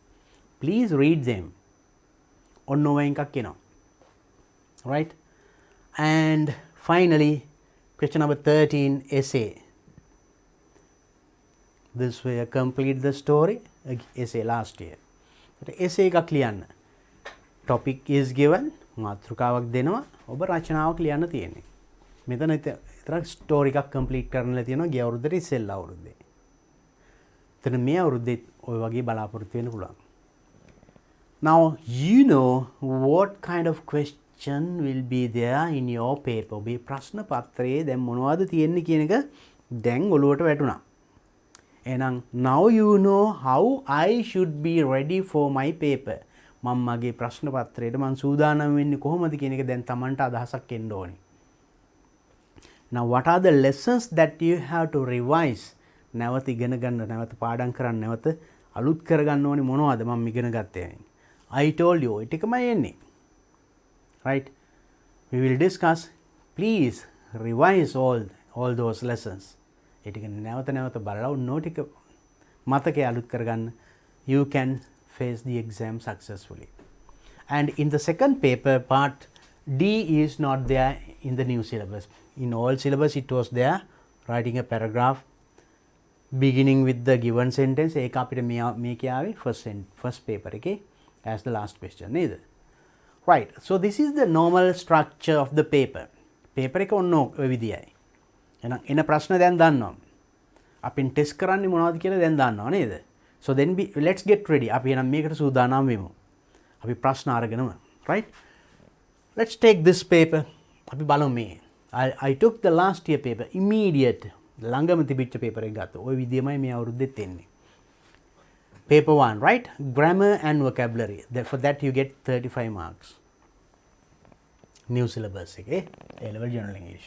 Please read them. ඔන්න ඔය එකක් එනවා. Right? And finally question number 13, essay. This way I complete the story. Essay last year. essay එකක් ලියන්න. Topic is given. මාතෘකාවක් දෙනවා. ඔබ රචනාවක් ලියන්න තියෙන්නේ. මෙතන විතරක් ස්ටෝරි එකක් කම්ප්ලීට් කරන්නලා තියෙනවා ගිය අවුරුද්දේ ඉස්සෙල්ලා අවුරුද්දේ. එතන මේ අවුරුද්දේ ඔය වගේ බලාපොරොත්තු වෙන්න පුළුවන්. Now you know what kind of question will be there in your paper. ඔබේ ප්‍රශ්න පත්‍රයේ දැන් මොනවද තියෙන්නේ කියන එක දැන් ඔළුවට වැටුණා. එහෙනම් now you know how I should be ready for my paper. මම මගේ ප්‍රශ්න පත්‍රයට මම සූදානම් වෙන්නේ කොහොමද කියන එක දැන් Tamanට අදහසක් එන්න ඕනේ. Now what are the lessons that you have to revise? නැවත ඉගෙන ගන්න, නැවත පාඩම් කරන්න, නැවත අලුත් කරගන්න ඕනේ මොනවද මම ඉගෙන ගත්තේ. I told you it එකමයි එන්නේ. Right? We will discuss. Please revise all those lessons. ඒ ටික නැවත බලලා ඔන්නෝ ටික මතකේ අලුත් කරගන්න. You can face the exam successfully. And in the second paper, part D is not there in the new syllabus. In old syllabus, it was there, writing a paragraph beginning with the given sentence. ඒක අපිට මේක ආවේ first paper එකේ as the last question නේද? Right. So this is the normal structure of the paper. paper එක ඔන්න ඔය විදියයි. එහෙනම් එන ප්‍රශ්න දැන් දන්නවා. අපින් ටෙස්ට් කරන්නේ මොනවද කියලා දැන් දන්නවා නේද? So then let's get ready. අපි එහෙනම් මේකට සූදානම් වෙමු. අපි ප්‍රශ්න අරගෙනම. Right? Let's take this paper. අපි බලමු මේ. I took the last year paper immediate. ළඟම තිබිච්ච paper එක ගත්තා. ওই විදියමයි මේ අවුරුද්දෙත් එන්නේ. Paper 1, right? Grammar and vocabulary. For that you get 35 marks. New syllabus, okay? A-level General English.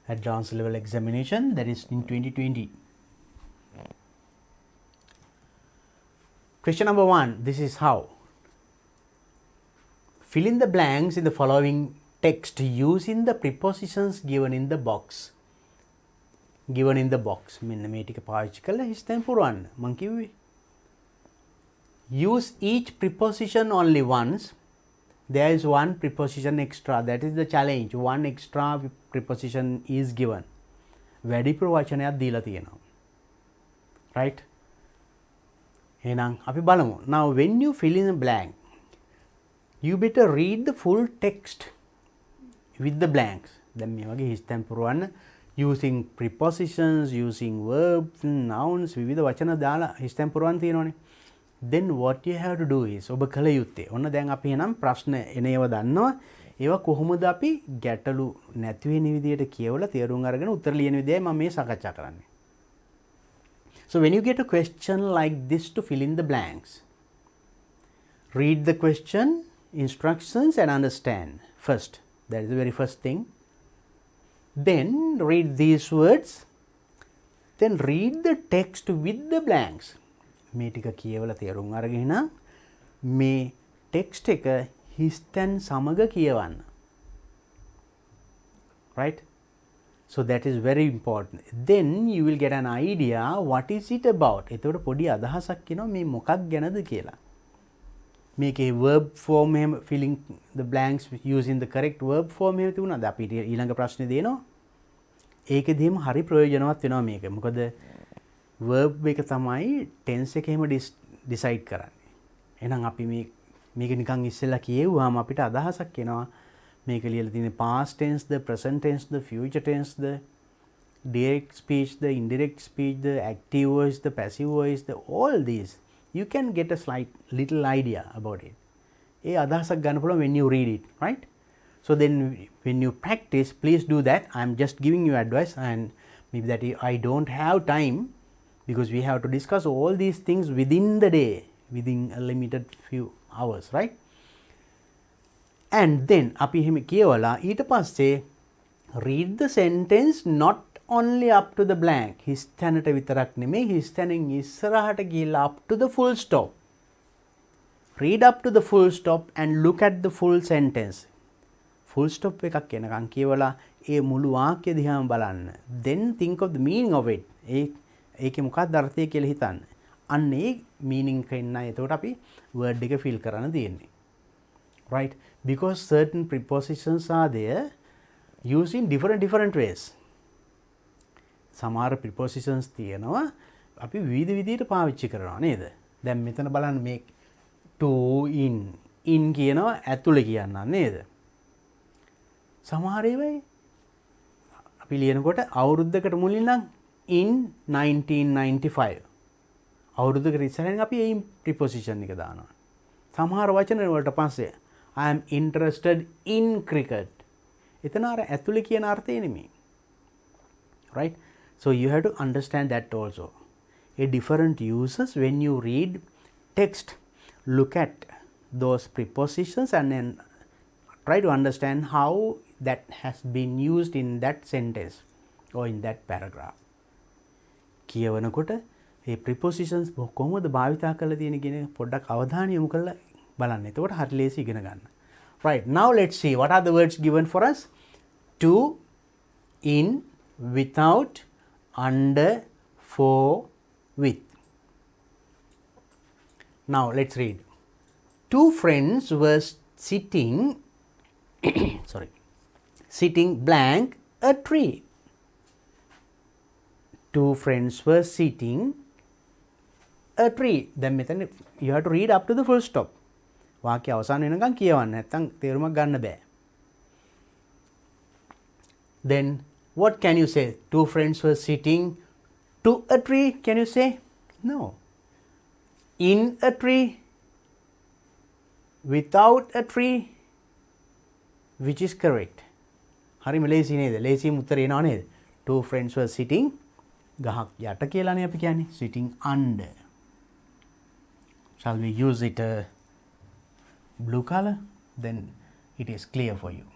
Advanced level examination, that is in 2020. Question number 1, this is how. Fill in the blanks in the following text using the prepositions given in the box. Given in the box. මෙන්න මේ ටික පාවිච්චි කරලා හිස්තැන් පුරවන්න. මං කිව්වේ. Use each preposition only once. There is one preposition extra. That is the challenge. One extra preposition is given. වැඩිපුර වචනයක් දීලා තියෙනවා. Right? එහෙනම් අපි බලමු. Now when you fill in a blank, you better read the full text with the blanks. දැන් මේ වගේ හිස්තැන් පුරවන්න using prepositions, using verbs, nouns, විවිධ වචන දාලා හිස්තැන් පුරවන්න තියෙනවනේ. Then what you have to do is ඔබ කළ යුත්තේ. ඔන්න දැන් අපි එනම් ප්‍රශ්න එන ඒවා දන්නවා. ඒවා කොහොමද අපි ගැටලු නැති වෙන විදියට කියවලා තේරුම් අරගෙන උත්තර ලියන විදියයි මම මේ සාකච්ඡා කරන්නේ. So when you get a question like this to fill in the blanks, read the question, instructions and understand first. That is the very first thing. Then read these words. Then read the text with the blanks. මේ ටික කියවලා තේරුම් අරගෙන මේ text එක හිස්තැන් සමග කියවන්න. Right? So that is very important. Then you will get an idea what is it about. එතකොට පොඩි අදහසක් එනවා මේ මොකක් ගැනද කියලා. මේකේ verb form එහෙම filling the blanks using the correct verb form එහෙම තිබුණාද? අපි ඊළඟ ප්‍රශ්නේ දෙනවා. ඒකෙදීම හරි ප්‍රයෝජනවත් වෙනවා මේක. මොකද verb එක තමයි tense එක එහෙම decide කරන්නේ. එහෙනම් අපි මේක නිකන් ඉස්සෙල්ලා කියෙව්වම අපිට අදහසක් එනවා. මේක ලියලා තියෙන්නේ past tense the, present tense the, future tense the, direct speech the, indirect speech the, active voice the, passive voice the, all these you can get a slight little idea about it. ඒ අදහසක් ගන්න පුළුවන් when you read it, right? So then when you practice, please do that. I am just giving you advice, and maybe that I don't have time because we have to discuss all these things within the day, within a limited few hours, right? And then අපි එහෙම කියවලා ඊට පස්සේ read the sentence not only up to the blank. හිස්තැනට විතරක් නෙමෙයි, හිස්තැනෙන් ඉස්සරහට ගිහිල්ලා up to the full stop. Read up to the full stop and look at the full sentence. Full stop එකක් එනකන් කියවලා ඒ මුළු වාක්‍ය දිහාම බලන්න. Then think of the meaning of it. ඒකේ මොකක්ද අර්ථය කියලා හිතන්න. අන්න ඒ meaning එක එන්න එතකොට අපි word එක fill කරන්න තියෙන්නේ. Right? Because certain prepositions are there used in different ways. සමහර prepositions තියෙනවා අපි විවිධ විදිහට පාවිච්චි කරනවා නේද? දැන් මෙතන බලන්න මේ to in කියනවා ඇතුළේ කියන්න නේද? සමහර ඒවායි අපි ලියනකොට අවුරුද්දකට මුලින් නම් in 1995 අවුරුද්දකට ඉස්සරහින් අපි ඒ preposition එක දානවා. සමහර වචන වලට පස්සේ I am interested in cricket. එතන අර ඇතුළේ කියන අර්ථය නෙමෙයි. Right? So you have to understand that also. A different uses when you read text, look at those prepositions and then try to understand how that has been used in that sentence or in that paragraph. කියවනකොට මේ prepositions කොහොමද භාවිතා කරලා තියෙන කියන පොඩ්ඩක් අවධානය යොමු කරලා බලන්න. එතකොට හරි ලේසි ඉගෙන ගන්න. Right, now let's see what are the words given for us. To, in, without, under, for, with. Now let's read. two friends were sitting sorry, sitting blank a tree. Two friends were sitting a tree. දැන් මෙතන you have to read up to the full stop. වාක්‍ය අවසන් වෙනකන් කියවන්න. නැත්නම් තේරුමක් ගන්න බෑ. Then what can you say? Two friends were sitting to a tree. Can you say? No. In a tree. Without a tree. Which is correct? හරිම ලේසි නේද? ලේසිම උත්තරේ එනවා නේද? Two friends were sitting ගහක් යට කියලානේ අපි කියන්නේ. Sitting under. Shall we use it blue color? Then it is clear for you.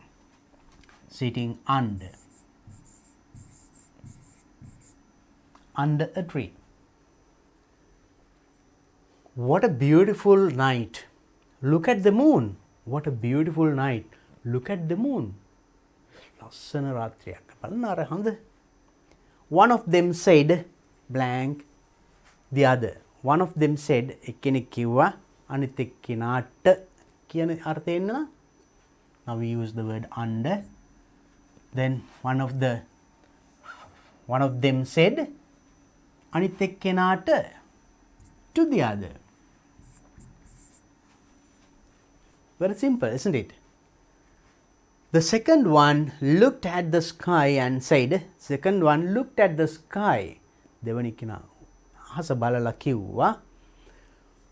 Sitting under. Under a tree. What a beautiful night. Look at the moon. What a beautiful night. Look at the moon. ලස්සන රාත්‍රියක්. බලන්න අර හඳ. One of them said blank the other. One of them said එක්කෙනෙක් කිව්වා අනිත් එක්කෙනාට කියන අර්ථය එන්න. Now we use the word under. Then one of them said අනිත් එක්කෙනාට to the other. Very simple, isn't it? The second one looked at the sky and said, second one looked at the sky. දෙවනි කෙනා අහස බලලා කිව්වා,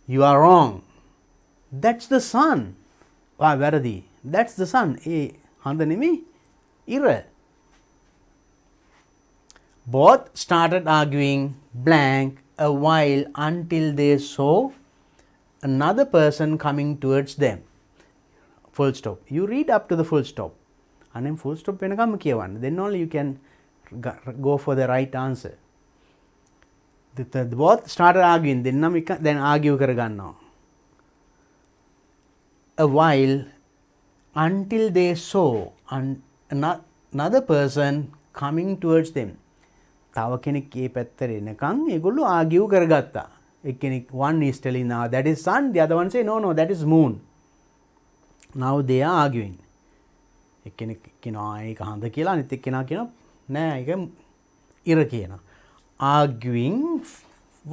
you are wrong. That's the sun. වැරදි. That's the sun. ඒ හඳ නෙමෙයි ඉර. Both started arguing blank a while until they saw another person coming towards them. Full stop. You read up to the full stop. And then full stop වෙනකම් කියවන්න. Then only you can go for the right answer. The both started arguing. Then argue කරගන්නවා. A while until they saw another person coming towards them. තව කෙනෙක් ඒ පැත්තට එනකන් ඒගොල්ලෝ argue කරගත්තා. එක්කෙනෙක් one is telling now that is sun, the other one say no that is moon. Now they are arguing. එක්කෙනෙක් කියනවා ඒක හඳ කියලා, අනිත් එක්කෙනා කියනවා නෑ ඒක ඉර කියනවා. Arguing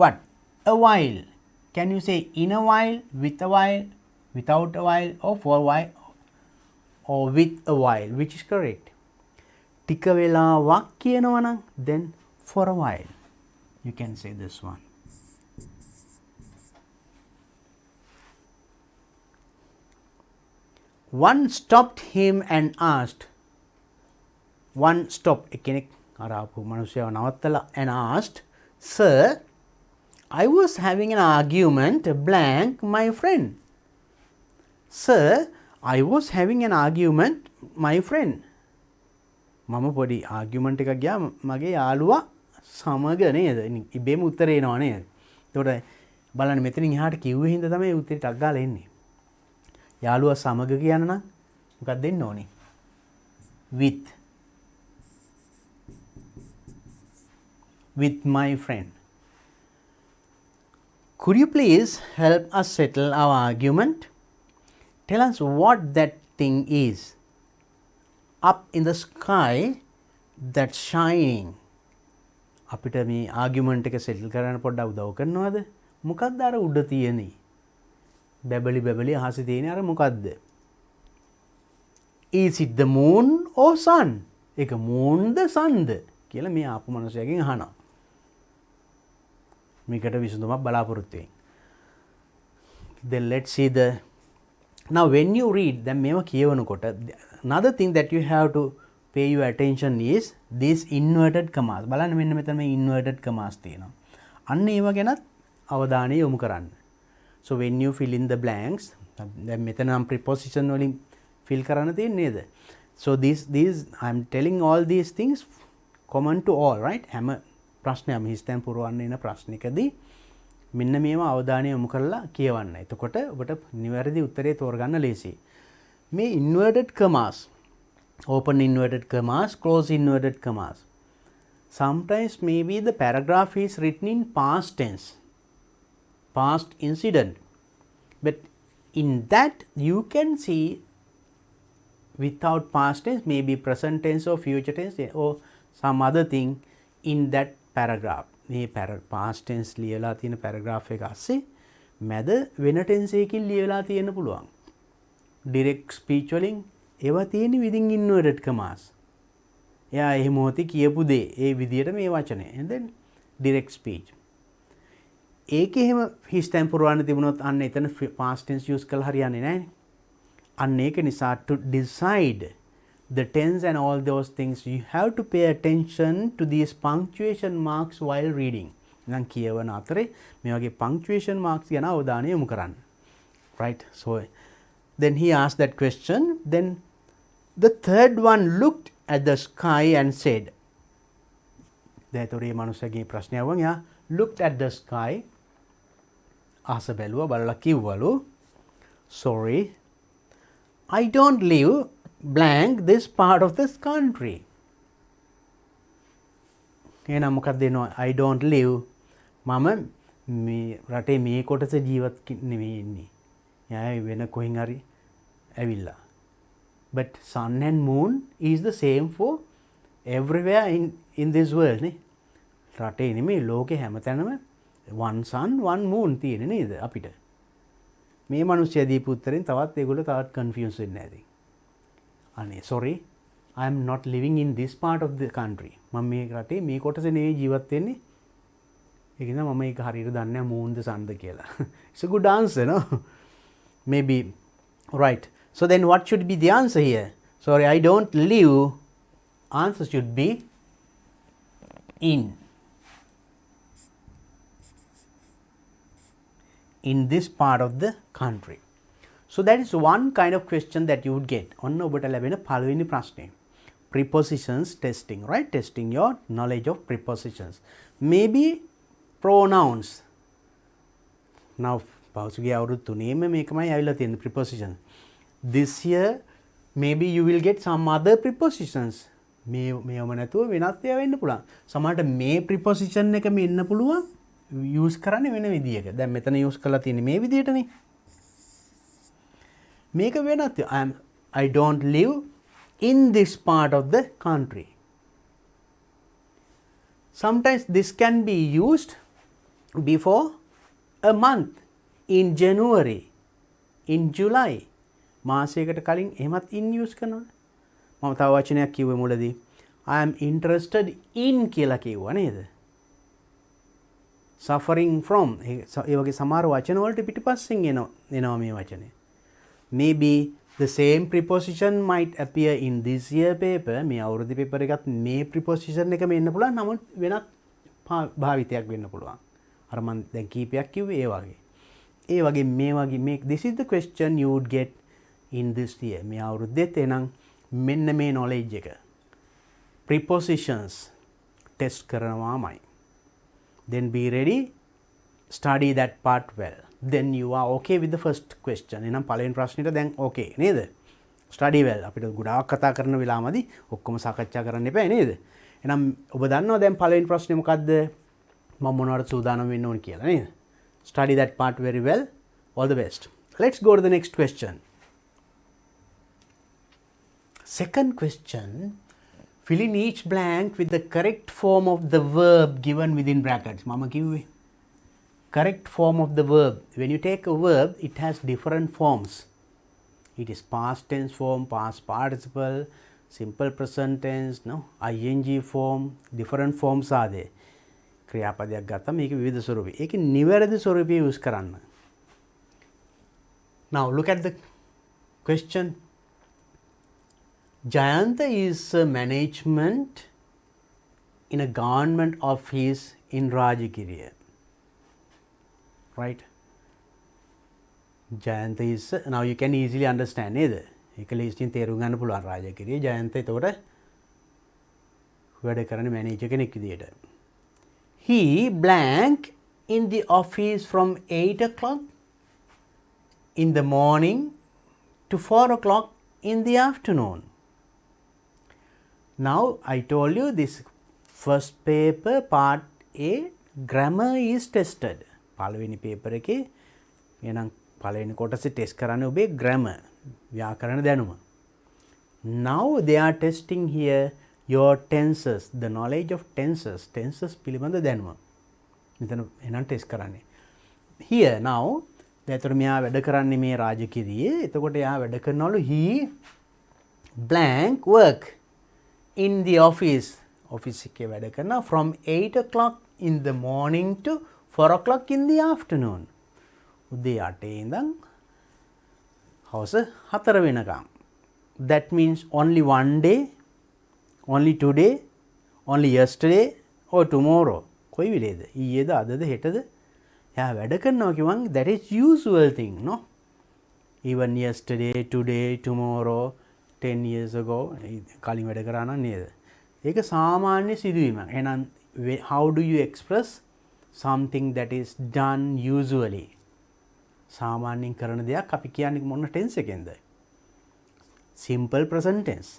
what? A while. Can you say in a while, with a while, without a while, or for a while, or with a while? Which is correct? ටික වෙලාවක් කියනවා නම් then for a while. You can say this one. One stopped him and asked. One stopped. එකෙනෙක් අර ආපු මිනිහයව නවත්තලා and asked, Sir, I was having an argument blank my friend. Sir, I was having an argument my friend. මම පොඩි argument එකක් ගියා මගේ යාළුවා සමග නේද? ඉබේම උත්තරේ එනවා නේද? එතකොට බලන්න මෙතනින් එහාට කිව්වේ හින්දා තමයි උත්තරේ ටක් ගාලා එන්නේ. යාළුවා සමග කියන නම් මොකක්ද දෙන්න ඕනේ? with my friend. Could you please help us settle our argument? Tell us what that thing is. Up in the sky that's shining. අපිට මේ ආගියුමන්ට් එක සෙටල් කරන්න පොඩ්ඩක් උදව් කරනවද? මොකක්ද අර උඩ තියෙන්නේ? බැබලි අහසේ තියෙන අර මොකක්ද? Is it the moon or sun? ඒක moonද sunද කියලා මේ ආපු මනුස්සයගෙන් අහනවා. මේකට විසඳුමක් බලාපොරොත්තු වෙන්න. Then let's see the now when you read දැන් මේව කියවනකොට another thing that you have to pay your attention is these inverted commas. බලන්න මෙන්න මෙතන මේ inverted commas තියෙනවා. අන්න ඒව ගැනත් අවධානය යොමු කරන්න. So when you fill in the blanks, දැන් මෙතන නම් preposition වලින් fill කරන්න තියෙන්නේ නේද? So these I am telling all these things common to all, right? හැම ප්‍රශ්නයක්ම හිස්තැන් පුරවන්න එන ප්‍රශ්නිකදී මෙන්න මේවා අවධානය යොමු කරලා කියවන්න. එතකොට ඔබට නිවැරදි උත්තරේ තෝරගන්න ලේසියි. මේ inverted commas, open inverted commas, close inverted commas. Sometimes maybe the paragraph is written in past tense, past incident, but in that you can see without past tense, maybe present tense or future tense or some other thing in that paragraph. මේ past tense ලියලා තියෙන paragraph එක ASCII මැද වෙන tense එකකින් ලියලා තියෙන්න පුළුවන්. direct speech වලින් ඒවා තියෙන්නේ within inverted commas. එයා ඒ මොහොතේ කියපු දේ ඒ විදියට මේ වචනේ. and then direct speech. ඒකේ එහෙම his time පුරවන්න තිබුණොත් අන්න එතන past tense use කළා හරියන්නේ නැහැ. අන්න ඒක නිසා to decide the tense and all those things you have to pay attention to these punctuation marks while reading. නම් කියවන අතරේ මේ වගේ punctuation marks ගැන අවධානය යොමු කරන්න. right? So then he asked that question. Then the third one looked at the sky and said, දැතොරේ මනුස්සගේ ප්‍රශ්නය වුණා. යා looked at the sky. ආස බැලුවා බලලා කිව්වලු, sorry, I don't live blank this part of this country. එහෙනම් මොකක්ද දෙනවා? I don't live මම මේ රටේ මේ කොටස ජීවත් නෙවෙයි ඉන්නේ. යා වෙන කොහෙන් හරි ඇවිල්ලා. But sun and moon is the same for everywhere in this world නේ. රටේ නෙමෙයි ලෝකේ හැමතැනම one sun one moon තියෙන නේද අපිට. මේ මිනිස්සයා දීපු උත්තරෙන් තවත් ඒගොල්ලෝ තවත් කන්ෆියුස් වෙන්නේ නැති. අනේ sorry, I am not living in this part of the country. මම මේ රටේ මේ කොටසේ නෙවෙයි ජීවත් වෙන්නේ. ඒක නිසා මම ඒක හරියට දන්නේ නැහැ moon ද sun ද කියලා. It's a good answer, no? Maybe right. So then what should be the answer here? Sorry, I don't live. Answer should be in this part of the country. So that is one kind of question that you would get. ඔන්න ඔබට ලැබෙන පළවෙනි ප්‍රශ්නේ. Prepositions testing, right? Testing your knowledge of prepositions. Maybe pronouns. Now පෞසුගේ අවුරුදු තුනේම මේකමයි ඇවිල්ලා තියෙන prepositions. This year maybe you will get some other prepositions. මේවම නැතුව වෙනත් ඒවා වෙන්න පුළුවන්. සමහරට මේ preposition එකම එන්න පුළුවන් use කරන්නේ වෙන විදියක. දැන් මෙතන use කරලා තියෙන්නේ මේ විදියටනේ. මේක වෙනත් I don't live in this part of the country. Sometimes this can be used before a month, in January, in July. මාසයකට කලින් එහෙමත් in use කරනවා. මම තව වචනයක් කිව්වේ මුලදී I am interested in කියලා කිව්වා නේද? suffering from ඒ වගේ සමහර වචන වලට පිටිපස්සෙන් එනවා මේ වචනේ. Maybe the same preposition might appear in this year paper. මේ අවුරුදු පේපර් එකත් මේ preposition එකම එන්න පුළුවන්. නමුත් වෙනත් භාවිතයක් වෙන්න පුළුවන්. අර මම දැන් කීපයක් කිව්වේ ඒ වගේ. ඒ වගේ මේ වගේ this is the question you would get in this year. මේ අවුරුද්දෙත් එනං මෙන්න මේ knowledge එක. Prepositions test කරනවාමයි. Then be ready, study that part well. Then you are okay with the first question. එහෙනම් පළවෙනි ප්‍රශ්නෙට දැන් okay නේද? Study well. අපිට ගොඩාක් කතා කරන වෙලාවමදී ඔක්කොම සාකච්ඡා කරන්න එපා නේද? එහෙනම් ඔබ දන්නවා දැන් පළවෙනි ප්‍රශ්නේ මොකද්ද? මම මොනවද සූදානම් වෙන්න ඕන කියලා නේද? Study that part very well. All the best. Let's go to the next question. Second question. Fill in each blank with the correct form of the verb given within brackets. Mama kiwwe. Correct form of the verb. When you take a verb, it has different forms. It is past tense form, past participle, simple present tense, no, ing form, different forms are there. ක්‍රියාපදයක් ගත්තම මේක විවිධ ස්වරූපي. ඒකේ නිවැරදි ස්වරූපය use කරන්න. Now look at the question. Jayanta is management in a government office in Rajagiriya. Right? Jayanta is, now you can easily understand either. ඒක ලීස්ටින් තේරුම් ගන්න පුළුවන් රාජගිරියේ ජයන්ත එතකොට වැඩ කරන මැනේජර් කෙනෙක් විදියට. He blank in the office from 8 o'clock in the morning to 4 o'clock in the afternoon. Now I told you this first paper part A grammar is tested. පළවෙනි paper එකේ එහෙනම් පළවෙනි කොටසේ ටෙස්ට් කරන්නේ ඔබේ grammar ව්‍යාකරණ දැනුම. Now they are testing here your tenses, the knowledge of tenses පිළිබඳ දැනුම. මෙතන එහෙනම් ටෙස්ට් කරන්නේ. Here now දැන් මෙයා වැඩ කරන්නේ මේ රාජකිරියේ. එතකොට එයා වැඩ කරනවලු he blank work in the office. office එකේ වැඩ කරනවා from 8 o'clock in the morning to 4 o'clock in the afternoon. උදේ 8 ඉඳන් හවස 4 වෙනකම්. That means only one day, only today, only yesterday or tomorrow. කොයි වෙලේද? ඊයේද අදද හෙටද? එයා වැඩ කරනවා කිව්වන් that is usual thing, no? Even yesterday, today, tomorrow, 10 years ago කලින් වැඩ කරා නම් නේද? ඒක සාමාන්‍ය සිදුවීමක්. එහෙනම් how do you express something that is done usually? සාමාන්‍යයෙන් කරන දෙයක් අපි කියන්නේ මොන tense එකෙන්ද? Simple present tense.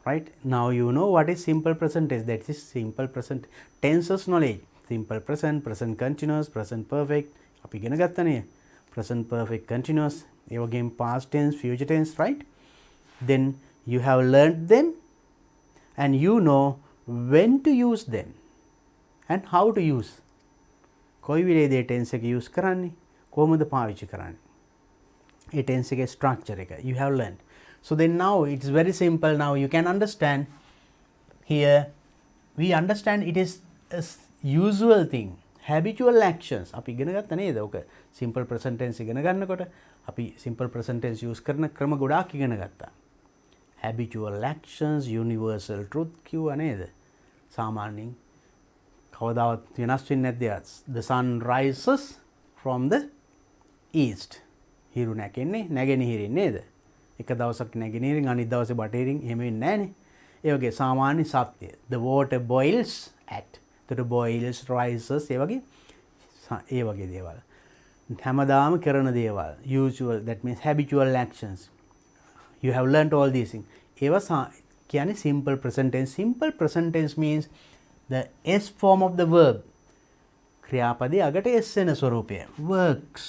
Right? Now you know what is simple present tense. That is simple present tenses knowledge. Simple present, present continuous, present perfect. අපි ඉගෙන ගත්තනේ. Present perfect continuous. ඒ වගේම past tense, future tense, right? Then you have learned them and you know when to use them and how to use. කොයි විදිහේ tense එක use කරන්නේ? කොහොමද පාවිච්චි කරන්නේ? ඒ tense එකේ structure එක you have learned. So then now it's very simple. Now you can understand here. We understand it is a usual thing, habitual actions. අපි ඉගෙන ගත්ත නේද? ඔක simple present tense ඉගෙන ගන්නකොට අපි simple present tense use කරන ක්‍රම ගොඩාක් ඉගෙන ගත්තා. Habitual actions, universal truth කිව්වා නේද? සාමාන්‍යයෙන් කවදාවත් වෙනස් වෙන්නේ නැද්ද? The sun rises from the east. හිරු නැගෙන්නේ නැගෙනහිරින් නේද? එක දවසක් නැගෙනහිරින් අනිත් දවසේ බටහිරින් එහෙම වෙන්නේ නැහනේ. ඒ වගේ සාමාන්‍ය සත්‍ය. The water boils at. The boils rises ඒ වගේ දේවල්. හැමදාම කරන දේවල්. Usual, that means habitual actions. You have learnt all these things. ඒවා කියන්නේ simple present tense. Simple present tense means the S form of the verb. ක්‍රියාපදයේ අගට S වෙන ස්වරූපය. Works.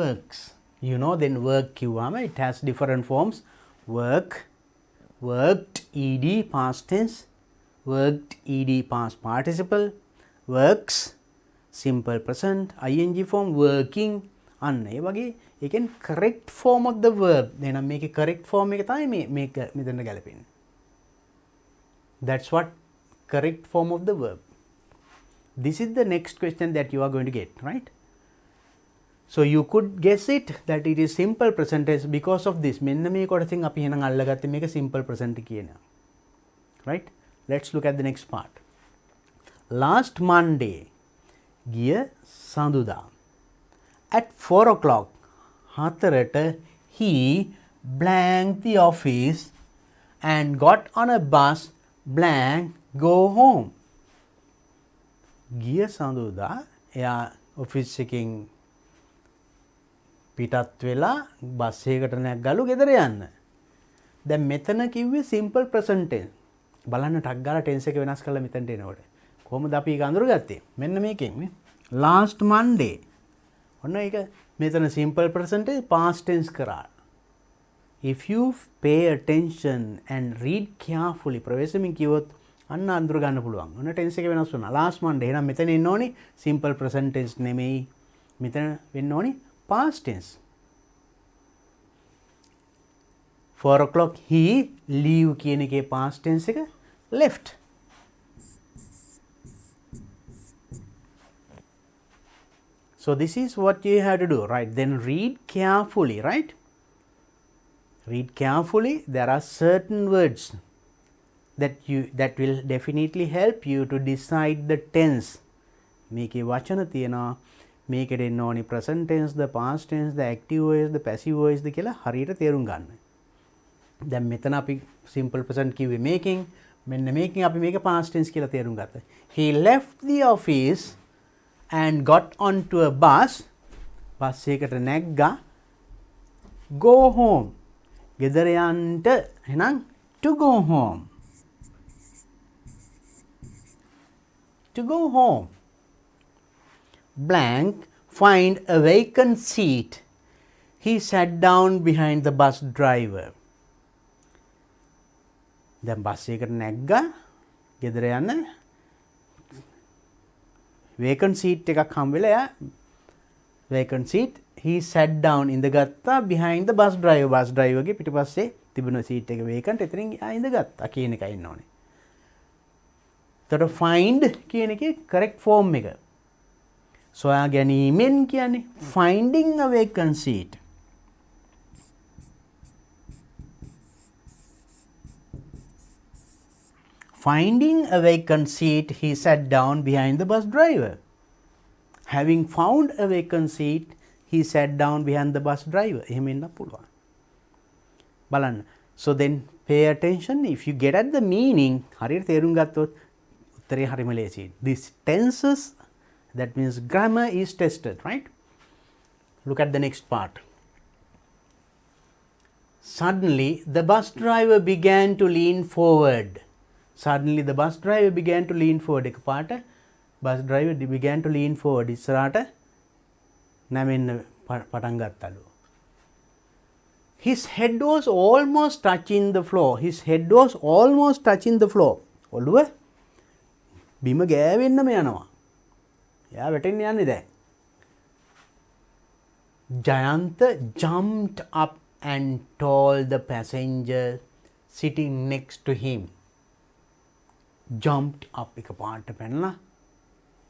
Works. You know, then work කිව්වම it has different forms. Work, worked, ed past tense, worked ed past participle, works simple present, ing form, working. අන්න ඒ වගේ ඒකෙන් correct form of the verb. එහෙනම් මේකේ correct form එක තමයි මේක මෙතන ගැලපෙන්නේ. That's what correct form of the verb. This is the next question that you are going to get, right? So you could guess it that it is simple present tense because of this. මෙන්න මේ කොටසින් අපි එහෙනම් අල්ලගත්තේ මේක simple present කියනවා. Right? Let's look at the next part. Last Monday, ගිය සඳුදා at 4 o'clock, හතරට he blanked the office and got on a bus blank go home. ගිය සඳුදා එයා ඔෆිස් එකකින් පිටත් වෙලා බස් එකකට නැග්ගලු ගෙදර යන්න. දැන් මෙතන කිව්වේ simple present tense. බලන්න ටක් ගාලා tense එක වෙනස් කරලා මෙතනට එනකොට. කොහොමද අපි ඒක අඳුරගත්තේ? මෙන්න මේකෙන් මේ last Monday. ඔන්න ඒක මෙතන simple present tense past tense කරා. If you pay attention and read carefully, ප්‍රවේශමින් කිව්වොත් අන්න අඳුර ගන්න පුළුවන්. ඔන්න tense එක වෙනස් වුණා. last Monday. එහෙනම් මෙතන එන්න ඕනි simple present tense නෙමෙයි. මෙතන වෙන්න ඕනි past tense. 4 o'clock he leave කියන එකේ past tense එක left. So this is what you have to do, right? Then read carefully, right? Read carefully. There are certain words that will definitely help you to decide the tense. මේකේ වචන තියෙනවා. මේකට එන්න ඕනි present tense, the past tense, the active voice, the passive voice ද කියලා හරියට තේරුම් ගන්න. දැන් මෙතන අපි simple present කිව්වේ මේකෙන්. මෙන්න මේකෙන් අපි මේක past tense කියලා තේරුම් ගත්තා. He left the office and got onto a bus. Bus එකකට නැග්ගා. Go home. ගෙදර යන්න. එහෙනම් to go home. To go home. blank find a vacant seat. He sat down behind the bus driver. දැන් bus එකකට නැග්ගා ගෙදර යන්න vacant seat එකක් හම් වෙලා එයා vacant seat he sat down ඉඳගත්තා behind the bus driver ගේ පිටිපස්සේ තිබුණ seat එක vacant එතනින් එයා ඉඳගත්තා කියන එකයි ඉන්න ඕනේ. එතකොට find කියන එකේ correct form එක සොයා ගැනීමෙන් කියන්නේ finding a vacant seat. Finding a vacant seat, he sat down behind the bus driver. Having found a vacant seat, he sat down behind the bus driver. එහෙම එන්න පුළුවන්. බලන්න. So then pay attention. If you get at the meaning, හරියට තේරුම් ගත්තොත් උත්තරේ හරිම ලේසියි. This tenses, that means grammar is tested, right? Look at the next part. Suddenly, the bus driver began to lean forward. Suddenly the bus driver began to lean forward. එකපාරට bus driver began to lean forward. ඉස්සරහට නැමෙන්න පටන් ගත්තලු. His head was almost touching the floor. His head was almost touching the floor. ඔළුව බිම ගෑවෙන්නම යනවා. එයා වැටෙන්න යන්නේ දැන්. Jayanta jumped up and told the passenger sitting next to him. Jumped up එකපාරට පැනලා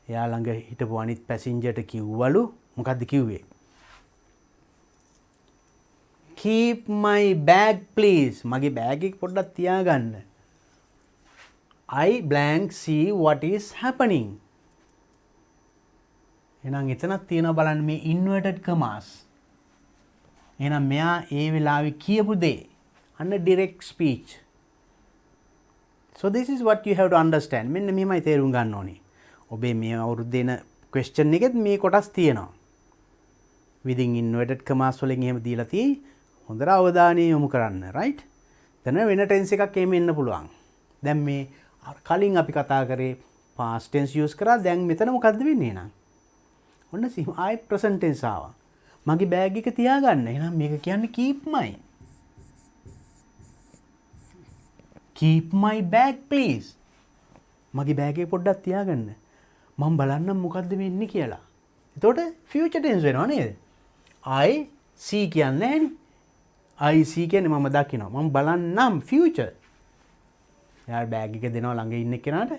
එයා ළඟ හිටපු අනිත් පැසෙන්ජර්ට කිව්වලු මොකද්ද කිව්වේ? Keep my bag please. මගේ බෑග් එක පොඩ්ඩක් තියාගන්න. I blank see what is happening. එහෙනම් එතනක් තියෙනවා බලන්න මේ inverted commas. එහෙනම් මෙයා ඒ වෙලාවේ කියපු දේ අන්න direct speech. So this is what you have to understand. මෙන්න මෙහෙමයි තේරුම් ගන්න ඕනේ. ඔබේ මේ අවුරුද්ද දෙන question එකෙත් මේ කොටස් තියෙනවා. within inverted commas වලින් එහෙම දීලා තියෙයි. හොඳට අවධානය යොමු කරන්න, right? දැන් වෙන tense එකක් එහෙම එන්න පුළුවන්. දැන් මේ කලින් අපි කතා කරේ past tense use කරා. දැන් මෙතන මොකද්ද වෙන්නේ එහෙනම්? ඔන්න ආයි present tense ආවා. මගේ බෑග් එක තියාගන්න. එහෙනම් මේක කියන්නේ keep my. Keep my bag please. මගේ බෑග් එක පොඩ්ඩක් තියාගන්න. මම බලන්නම් මොකද්ද වෙන්නේ කියලා. එතකොට future tense වෙනවා නේද? I see කියන්නේ නැහැනේ. I see කියන්නේ මම දකිනවා. මම බලන්නම් future. එයා බෑග් එක දෙනවා ළඟ ඉන්න කෙනාට.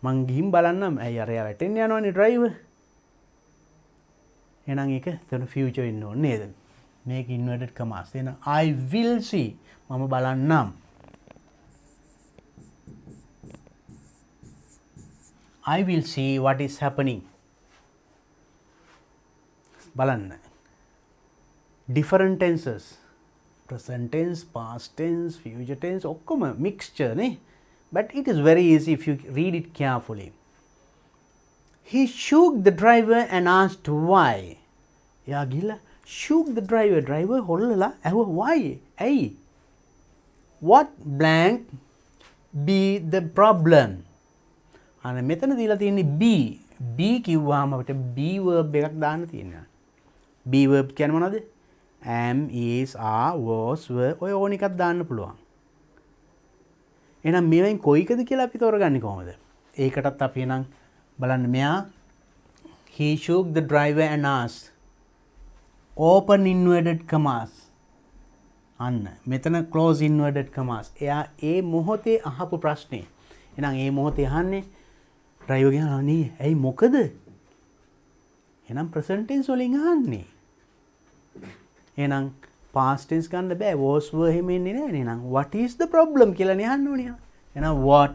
මං ගිහින් බලන්නම්. ඇයි අරයා වැටෙන්න යනවනේ driver. එහෙනම් ඒක එතන future වෙන්න ඕනේ නේද? මේක inverted commas. එහෙනම් I will see. මම බලන්නම්. I will see what is happening. බලන්න. Different tenses. Present tense, past tense, future tense, ඔක්කොම mixture නේ. But it is very easy if you read it carefully. He shook the driver and asked why. එයා ගිහලා shook the driver. driver හොල්ලලා ඇහුවා why? ඇයි? What blank be the problem? අනේ මෙතන දීලා තියෙන්නේ be. be කිව්වහම අපිට be verb එකක් දාන්න තියෙනවා. be verb කියන්නේ මොනවද? am, is, are, was, were ඔය ඕන එකක් දාන්න පුළුවන්. එහෙනම් මේවෙන් කොයිකද කියලා අපි තෝරගන්නේ කොහොමද? ඒකටත් අපි එහෙනම් බලන්න මෙයා he shook the driver and asked. open inverted commas. අන්න මෙතන close inverted commas. එයා ඒ මොහොතේ අහපු ප්‍රශ්නේ. එහෙනම් ඒ මොහොතේ අහන්නේ driver ගෙන් අනේ ඇයි මොකද? එහෙනම් present tense වලින් අහන්නේ. එහෙනම් past tense ගන්න බෑ. was were එහෙම එන්නේ නැහැ. එහෙනම් what is the problem කියලා නේ අහන්න ඕනේ. එහෙනම් what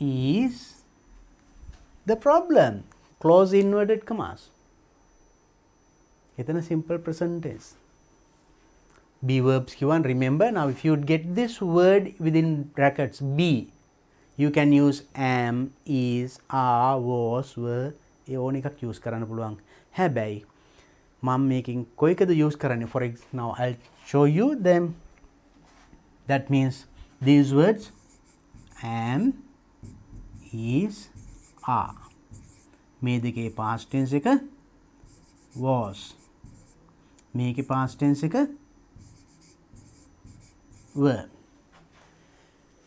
is the problem? Close inverted commas. එතන simple present tense. be verbs කිව්වන් remember. Now if you get this word within brackets be, you can use am, is, are, was, were ඒ ඕන එකක් use කරන්න පුළුවන්. හැබැයි මම මේකෙන් කොයිකද use කරන්නේ? For example, now I'll show you them. That means these words am, is, are. මේ දෙකේ past tense එක was. මේකේ past tense එක were.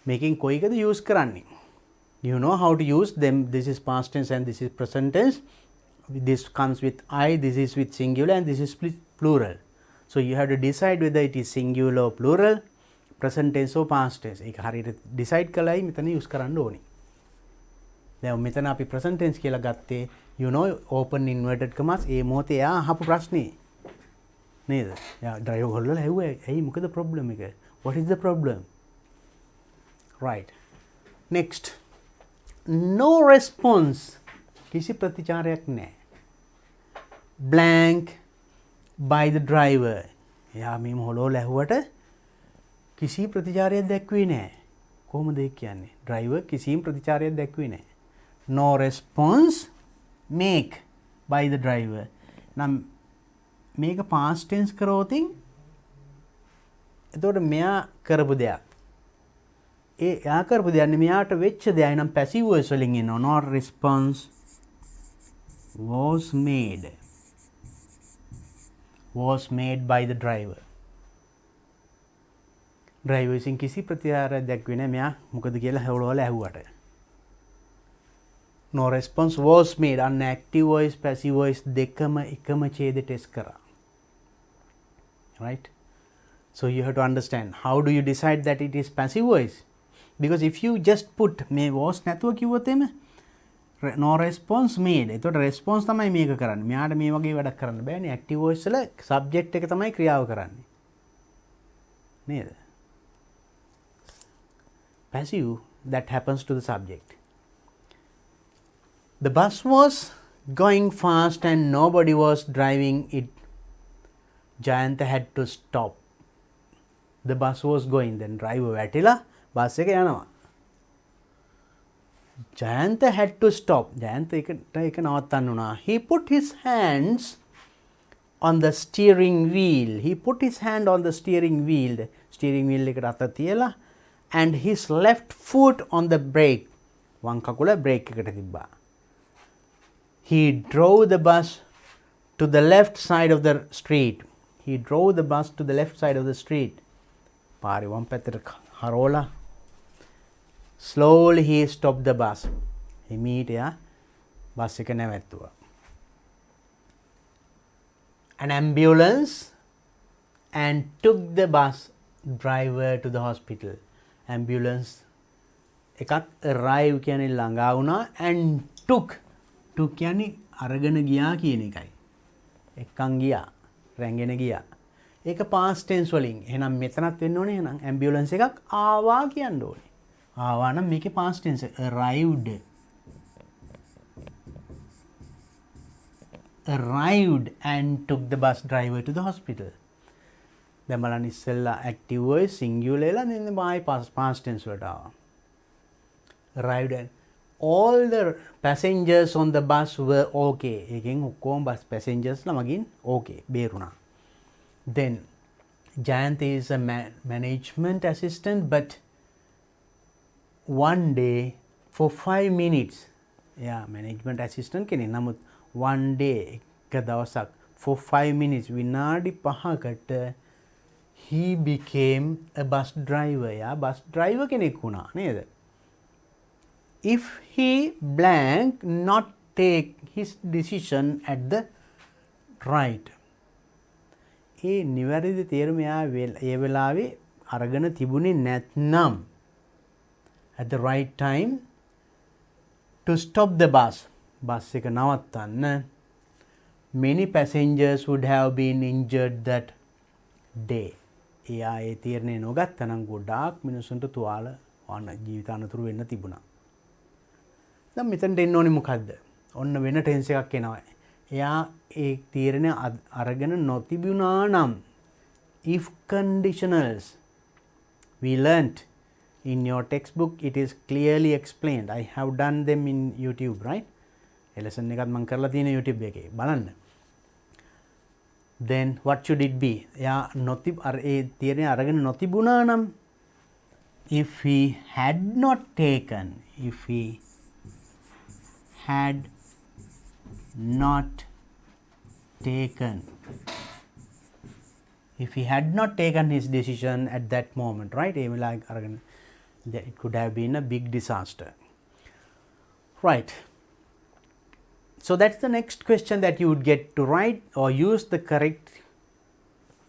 මේකෙන් කොයි එකද use කරන්නේ? You know how to use them. This is past tense and this is present tense. This comes with I, this is with singular and this is plural. So you have to decide whether it is singular or plural, present tense or past tense. ඒක හරියට decide කළයි මෙතන use කරන්න ඕනේ. දැන් මෙතන අපි present tense කියලා ගත්තේ you know open inverted commas ඒ මොහොතේ එයා අහපු ප්‍රශ්නේ නේද? එයා drive කරලා ඇහුවා ඇයි මොකද problem එක? What is the problem? Right. Next. No response. කිසි ප්‍රතිචාරයක් නැහැ. Blank by the driver. එයා මේ මොහොලෝල ඇහුවට කිසි ප්‍රතිචාරයක් දැක්ුවේ නැහැ. කොහොමද ඒක කියන්නේ? driver කිසිම ප්‍රතිචාරයක් දැක්ුවේ නැහැ. No response make by the driver. නම් මේක past tense කරෝතින් එතකොට මෙයා කරපු දෙයක්. එයා කරපු දෙයක් නෙමෙයි මෙයාට වෙච්ච දෙයක්. නම් passive voice වලින් එනවා. No response was made by the driver. driver විසින් කිසි ප්‍රතිචාරයක් දැක්ුවේ නැහැ. මෙයා මොකද කියලා හවලවල ඇහුවට. No response was made. අන්න active voice passive voice දෙකම එකම ඡේද ටෙස්ට් කරා. Right? So you have to understand how do you decide that it is passive voice? Because if you just put මේ was නැතුව කිව්වොත් එමේ no response made. එතකොට response තමයි මේක කරන්නේ. මෙයාට මේ වගේ වැඩක් කරන්න බෑනේ. active voice වල subject එක තමයි ක්‍රියාව කරන්නේ. නේද? Passive that happens to the subject. The bus was going fast and nobody was driving it. Jayanta had to stop. The bus was going. Then driver වැටිලා බස් එක යනවා. Jayanta had to stop. Jayanta එක නවත්තන්න උනා. He put his hands on the steering wheel. He put his hand on the steering wheel. Steering wheel එකට අත තියලා and his left foot on the brake. වම් කකුල brake එකට තිබ්බා. He drove the bus to the left side of the street. He drove the bus to the left side of the street. පාරේ වම් පැත්තට හරවලා slowly he stopped the bus. හිමීට එයා bus එක නැවැත්තුවා. An ambulance and took the bus driver to the hospital. Ambulance එකක් arrive කියන්නේ ළඟා වුණා and took කියන්නේ අරගෙන ගියා කියන එකයි. එක්කන් ගියා, රැංගෙන ගියා. ඒක past tense වලින්. එහෙනම් මෙතනත් වෙන්න ඕනේ එහෙනම් ambulance එකක් ආවා කියන්න ඕනේ. ආවා නම් මේකේ past tense arrived. Arrived and took the bus driver to the hospital. දැන් බලන්න ඉස්සෙල්ලා active voice singular එලා then by past tense වලට ආවා. Arrived and all the passengers on the bus were okay. එකෙන් ඔක්කොම bus passengers ලා මගින් okay බේරුණා. Then Jayanta is a management assistant but one day for 5 minutes. Yeah, management assistant කෙනෙක්. නමුත් one day එක දවසක් for 5 minutes විනාඩි 5කට he became a bus driver. Yeah, bus driver කෙනෙක් වුණා නේද? If he blank not take his decision at the right. ඒ නිවැරදි තීරණ එයා ඒ වෙලාවේ අරගෙන තිබුණේ නැත්නම් at the right time to stop the bus. Bus එක නවත්තන්න. Many passengers would have been injured that day. එයා ඒ තීරණය නොගත්තනම් ගොඩාක් මිනිසුන්ට තුවාල වන්න ජීවිත අනතුරු වෙන්න තිබුණා. දැන් මෙතනට එන්න ඕනේ මොකද්ද? ඔන්න වෙන ටෙන්ස් එකක් එනවා. එයා ඒ තීරණය අරගෙන නොතිබුණා නම් if conditionals we learnt in your textbook it is clearly explained. I have done them in YouTube, right? A lesson එකත් මම කරලා තියෙන YouTube එකේ බලන්න. Then what should it be? එයා ඒ තීරණය අරගෙන නොතිබුණා නම් if he had not taken, if he had not taken. If he had not taken his decision at that moment, right? It could have been a big disaster. Right. So that's the next question that you would get to write or use the correct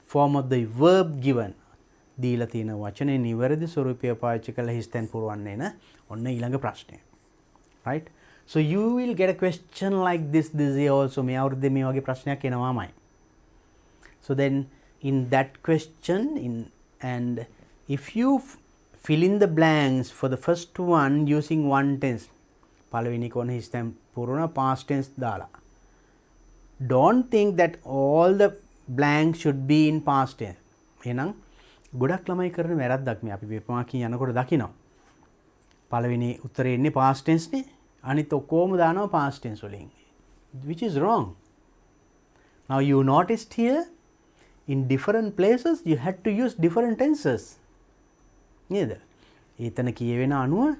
form of the verb given. දීලා තියෙන වචනේ නිවැරදි ස්වරූපය පාවිච්චි කරලා හිස් තැන් පුරවන්න එන ඔන්න ඊළඟ ප්‍රශ්නය. Right? So you will get a question like this year also. මේ අවුරුද්දේ මේ වගේ ප්‍රශ්නයක් එනවාමයි. So then in that question and if you fill in the blanks for the first one using one tense, පළවෙනි කොන හිස් තැන් පුරවන past tense දාලා. Don't think that all the blanks should be in past tense. එහෙනම් ගොඩක් ළමයි කරන වැරද්දක් මේ අපි විපමාකින් යනකොට දකිනවා. පළවෙනි උත්තරේ එන්නේ past tense නේ. අනිත් ඔක්කොම දානවා past tense වලින්. Which is wrong. Now you noticed here in different places you had to use different tenses. නේද? එතන කියවෙන අනුව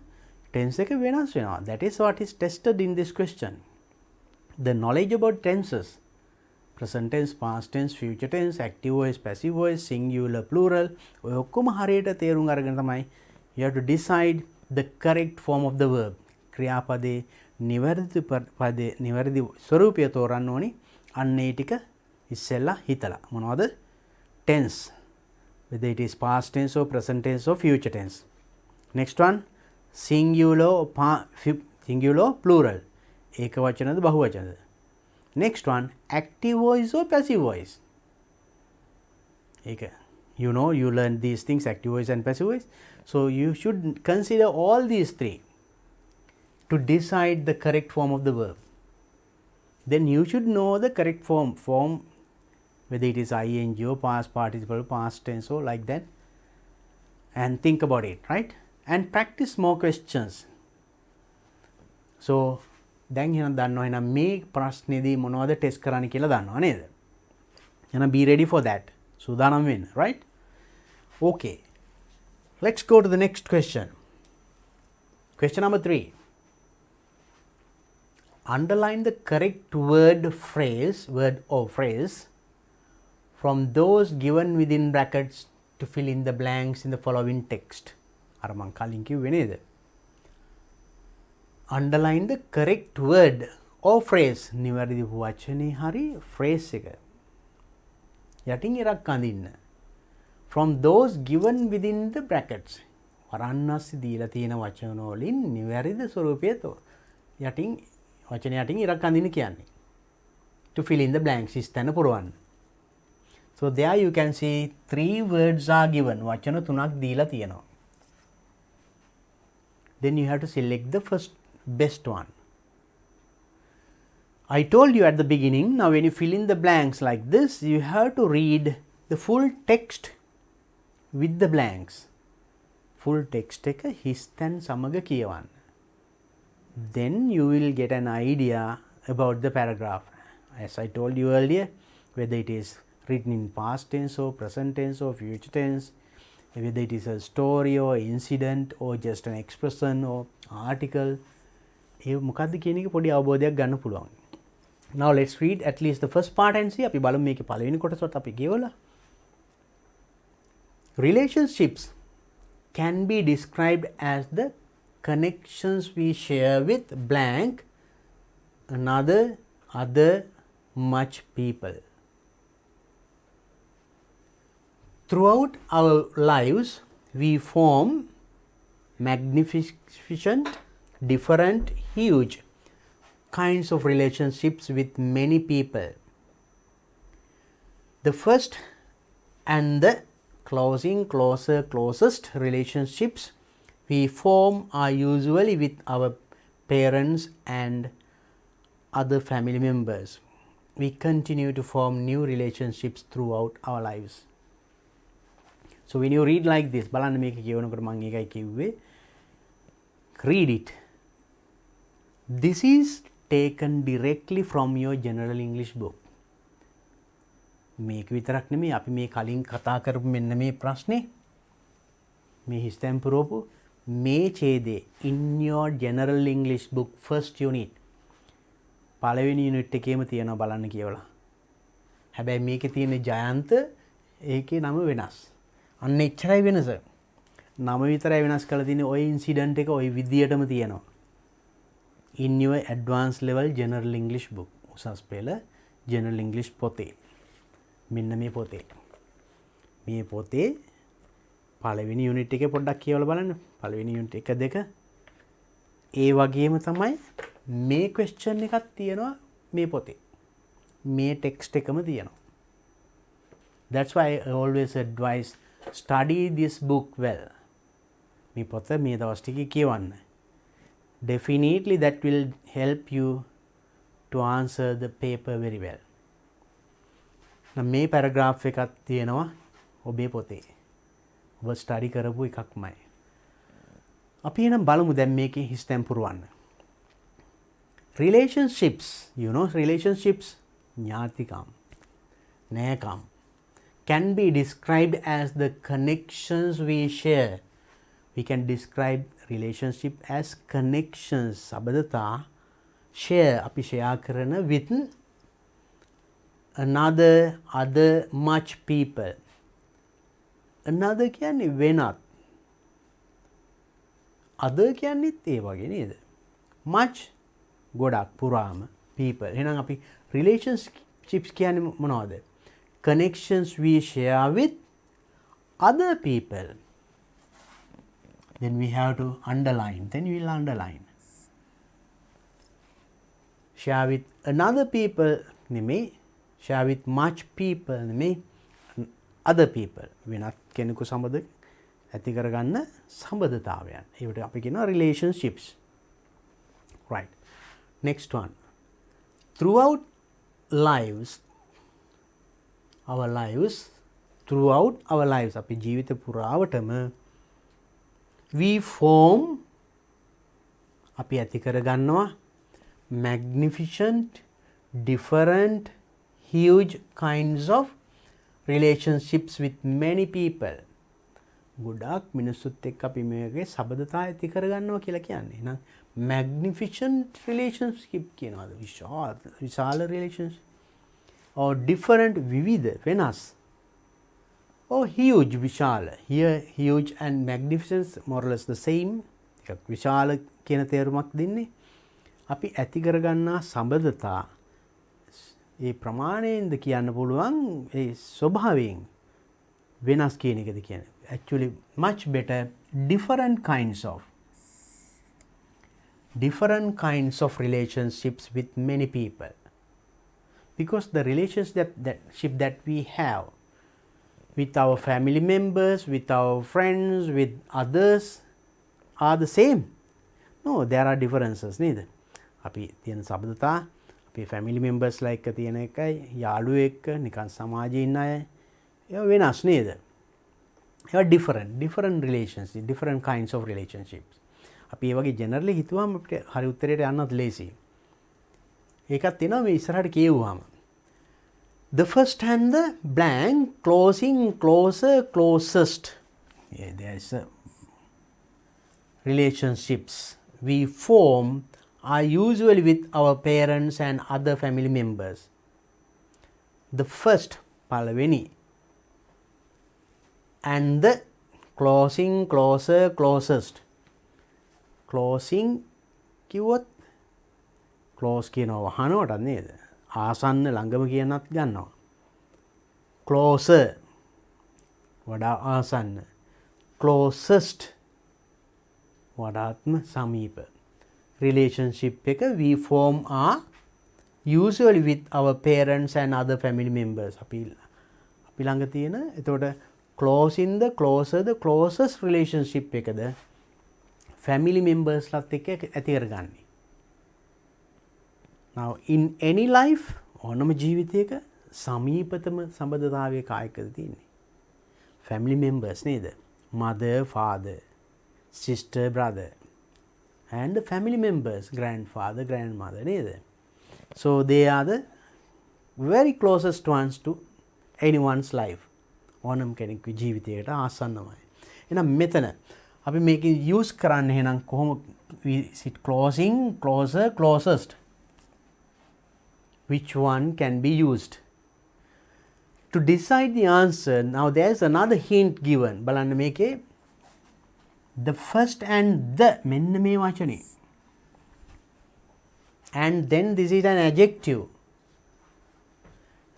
tense එක වෙනස් වෙනවා. That is what is tested in this question. The knowledge about tenses, present tense, past tense, future tense, active voice, passive voice, singular, plural, ඔය ඔක්කොම හරියට තේරුම් අරගෙන තමයි you have to decide the correct form of the verb. ක්‍රියාපදේ නිවැරදි ස්වරූපය තෝරන්න ඕනි. අන්න ඒ ටික ඉස්සෙල්ලා හිතලා. මොනවද? tense. Whether it is past tense or present tense or future tense. Next one, singular or plural. ඒක වචනද බහු වචනද? Next one, active voice or passive voice. You know, you learn these things, active voice and passive voice. So you should consider all these three to decide the correct form of the verb. Then you should know the correct form, whether it is ing or past participle, past tense or like that, and think about it, right? And practice more questions. So දැන් එහෙනම් දන්නවා එහෙනම් මේ ප්‍රශ්නේදී මොනවද test කරන්න කියලා දන්නවා නේද? එහෙනම් be ready for that. සූදානම් වෙන්න, right? Okay. Let's go to the next question. Question number 3. Underline the correct word or phrase from those given within brackets to fill in the blanks in the following text. අර මං කලින් කිව්වේ නේද? Underline the correct word or phrase. නිවැරදි වචනේ හරි phrase එක. යටින් ඉරක් අඳින්න. From those given within the brackets. වරන්නස්සි දීලා තියෙන වචන වලින් නිවැරදි ස්වරූපය යටින් වචනේ යටින් ඉරක් අඳින්න කියන්නේ. To fill in the blanks ඉස්තැන පුරවන්න. So there you can see 3 words are given. වචන 3ක් දීලා තියෙනවා. Then you have to select the best one. I told you at the beginning, now when you fill in the blanks like this, you have to read the full text with the blanks. Full text එක හිස්තැන් සමග කියවන්න. Then you will get an idea about the paragraph. As I told you earlier, whether it is written in past tense or present tense or future tense, whether it is a story or incident or just an expression or article, ඒ මොකද්ද කියන එක පොඩි අවබෝධයක් ගන්න පුළුවන්. Now let's read at least the first part and see. අපි බලමු මේකේ පළවෙනි කොටසත් අපි කියවලා. Relationships can be described as the connections we share with blank, another, other, much people. Throughout our lives, we form magnificent, different, huge kinds of relationships with many people. The first and the closest relationships we form are usually with our parents and other family members. We continue to form new relationships throughout our lives. So when you read like this, බලන්න මේක කියවනකොට මම ඒකයි කිව්වේ. Read it. This is taken directly from your general English book. මේක විතරක් නෙමෙයි අපි මේ කලින් කතා කරපු මෙන්න මේ ප්‍රශ්නේ මේ හිස්තැන් පුරවපු මේ ඡේදේ in your general English book first unit පළවෙනි යුනිට් එකේම තියෙනවා බලන්න කියවලා. හැබැයි මේකේ තියෙන ජයන්ත ඒකේ නම වෙනස්. අන්න එච්චරයි වෙනස. නම විතරයි වෙනස් කරලා තියෙන්නේ. ওই ඉන්සිඩන්ට් එක ওই විදියටම තියෙනවා. In your advanced level general English book. උසස් පෙළ general English පොතේ. මෙන්න මේ පොතේ. මේ පොතේ පළවෙනි යුනිට් එකේ පොඩ්ඩක් කියවලා බලන්න. පළවෙනි යුනිට් 1 2 ඒ වගේම තමයි මේ question එකක් තියෙනවා මේ පොතේ. මේ ටෙක්ස්ට් එකම තියෙනවා. That's why I always advise study this book well. මේ පොත මේ දවස් ටිකේ කියවන්න. Definitely that will help you to answer the paper very well. මේ paragraph එකක් තියෙනවා ඔබේ පොතේ. ඔබ study කරපු එකක්මයි. අපි එනම් බලමු දැන් මේකේ හිස්තැන් පුරවන්න. Relationships, you know relationships, ඥාතිකම්, නෑකම්, can be described as the connections we share. We can describe relationship as connections, සබඳතා, share, අපි share කරන with another, other, much people. Another කියන්නේ වෙනත්. other කියන්නේත් ඒ වගේ නේද? much ගොඩක් පුරාම people. එහෙනම් අපි relationships කියන්නේ මොනවද? Connections we share with other people. Then we have to underline. Then we will underline. Share with another people නෙමෙයි. Share with much people නෙමෙයි. Other people. වෙනත් කෙනෙකු සමග ඇති කරගන්න සම්බන්ධතාවයන්. ඒකට අපි කියනවා relationships. Right. Next one. Throughout our lives, අපි ජීවිත පුරාවටම we form, අපි ඇති කරගන්නවා magnificent, different, huge kinds of relationships with many people. ගොඩක් මිනිස්සුත් එක්ක අපි මේකේ සබඳතා ඇති කරගන්නවා කියලා කියන්නේ. එහෙනම් magnificent relationship කියනවාද? විශාල relationship. Or different, විවිධ, වෙනස්. Or huge, විශාල. Here huge and magnificent more or less the same. එකක් විශාල කියන තේරුමක් දෙන්නේ. අපි ඇති කරගන්නා සම්බන්ධතා ඒ ප්‍රමාණයෙන්ද කියන්න පුළුවන් ඒ ස්වභාවයෙන් වෙනස් කියන එකද කියන්නේ. Actually much better different kinds of relationships with many people. Because the relationship that we have with our family members, with our friends, with others are the same. No, there are differences නේද? අපි තියෙන සබඳතා අපේ family members like තියෙන එකයි යාළුවෝ එක්ක නිකන් සමාජයේ ඉන්න අය ඒවා වෙනස් නේද? ඒවා different relationships, different kinds of relationships. අපි ඒ වගේ generally හිතුවාම අපිට හරි උත්තරයට යන්නත් ලේසියි. ඒකත් එනවා මේ ඉස්සරහට කියවුවාම. The first and the blank, closing, closer, closest. Yeah, there is a relationships we form are usually with our parents and other family members. The first, පළවෙනි, and the closing, closer, closest. Closing කිව්වොත් close කියනවා වහනවට නේද? ආසන්න ළඟම කියනත් ගන්නවා. Closer වඩා ආසන්න. Closest වඩාත්ම සමීප. Relationship එක we form are usually with our parents and other family members. අපි ළඟ තියෙන එතකොට close in the closer, the closest relationship එකද family members ලත් එක්ක ඇති කරගන්නේ. Now in any life, ඕනම ජීවිතයක සමීපතම සම්බන්ධතාවය කායකද තියෙන්නේ? Family members නේද? Mother, father, sister, brother. And the family members, grandfather, grandmother නේද? So they are the very closest ones to anyone's life. ඕනම කෙනෙකුගේ ජීවිතයට ආසන්නමයි. එහෙනම් මෙතන අපි මේක use කරන්නේ එහෙනම් කොහොම closing, closer, closest. which one can be used. To decide the answer, now there is another hint given. බලන්න මේකේ the first and the මෙන්න මේ වචනේ. And then this is an adjective.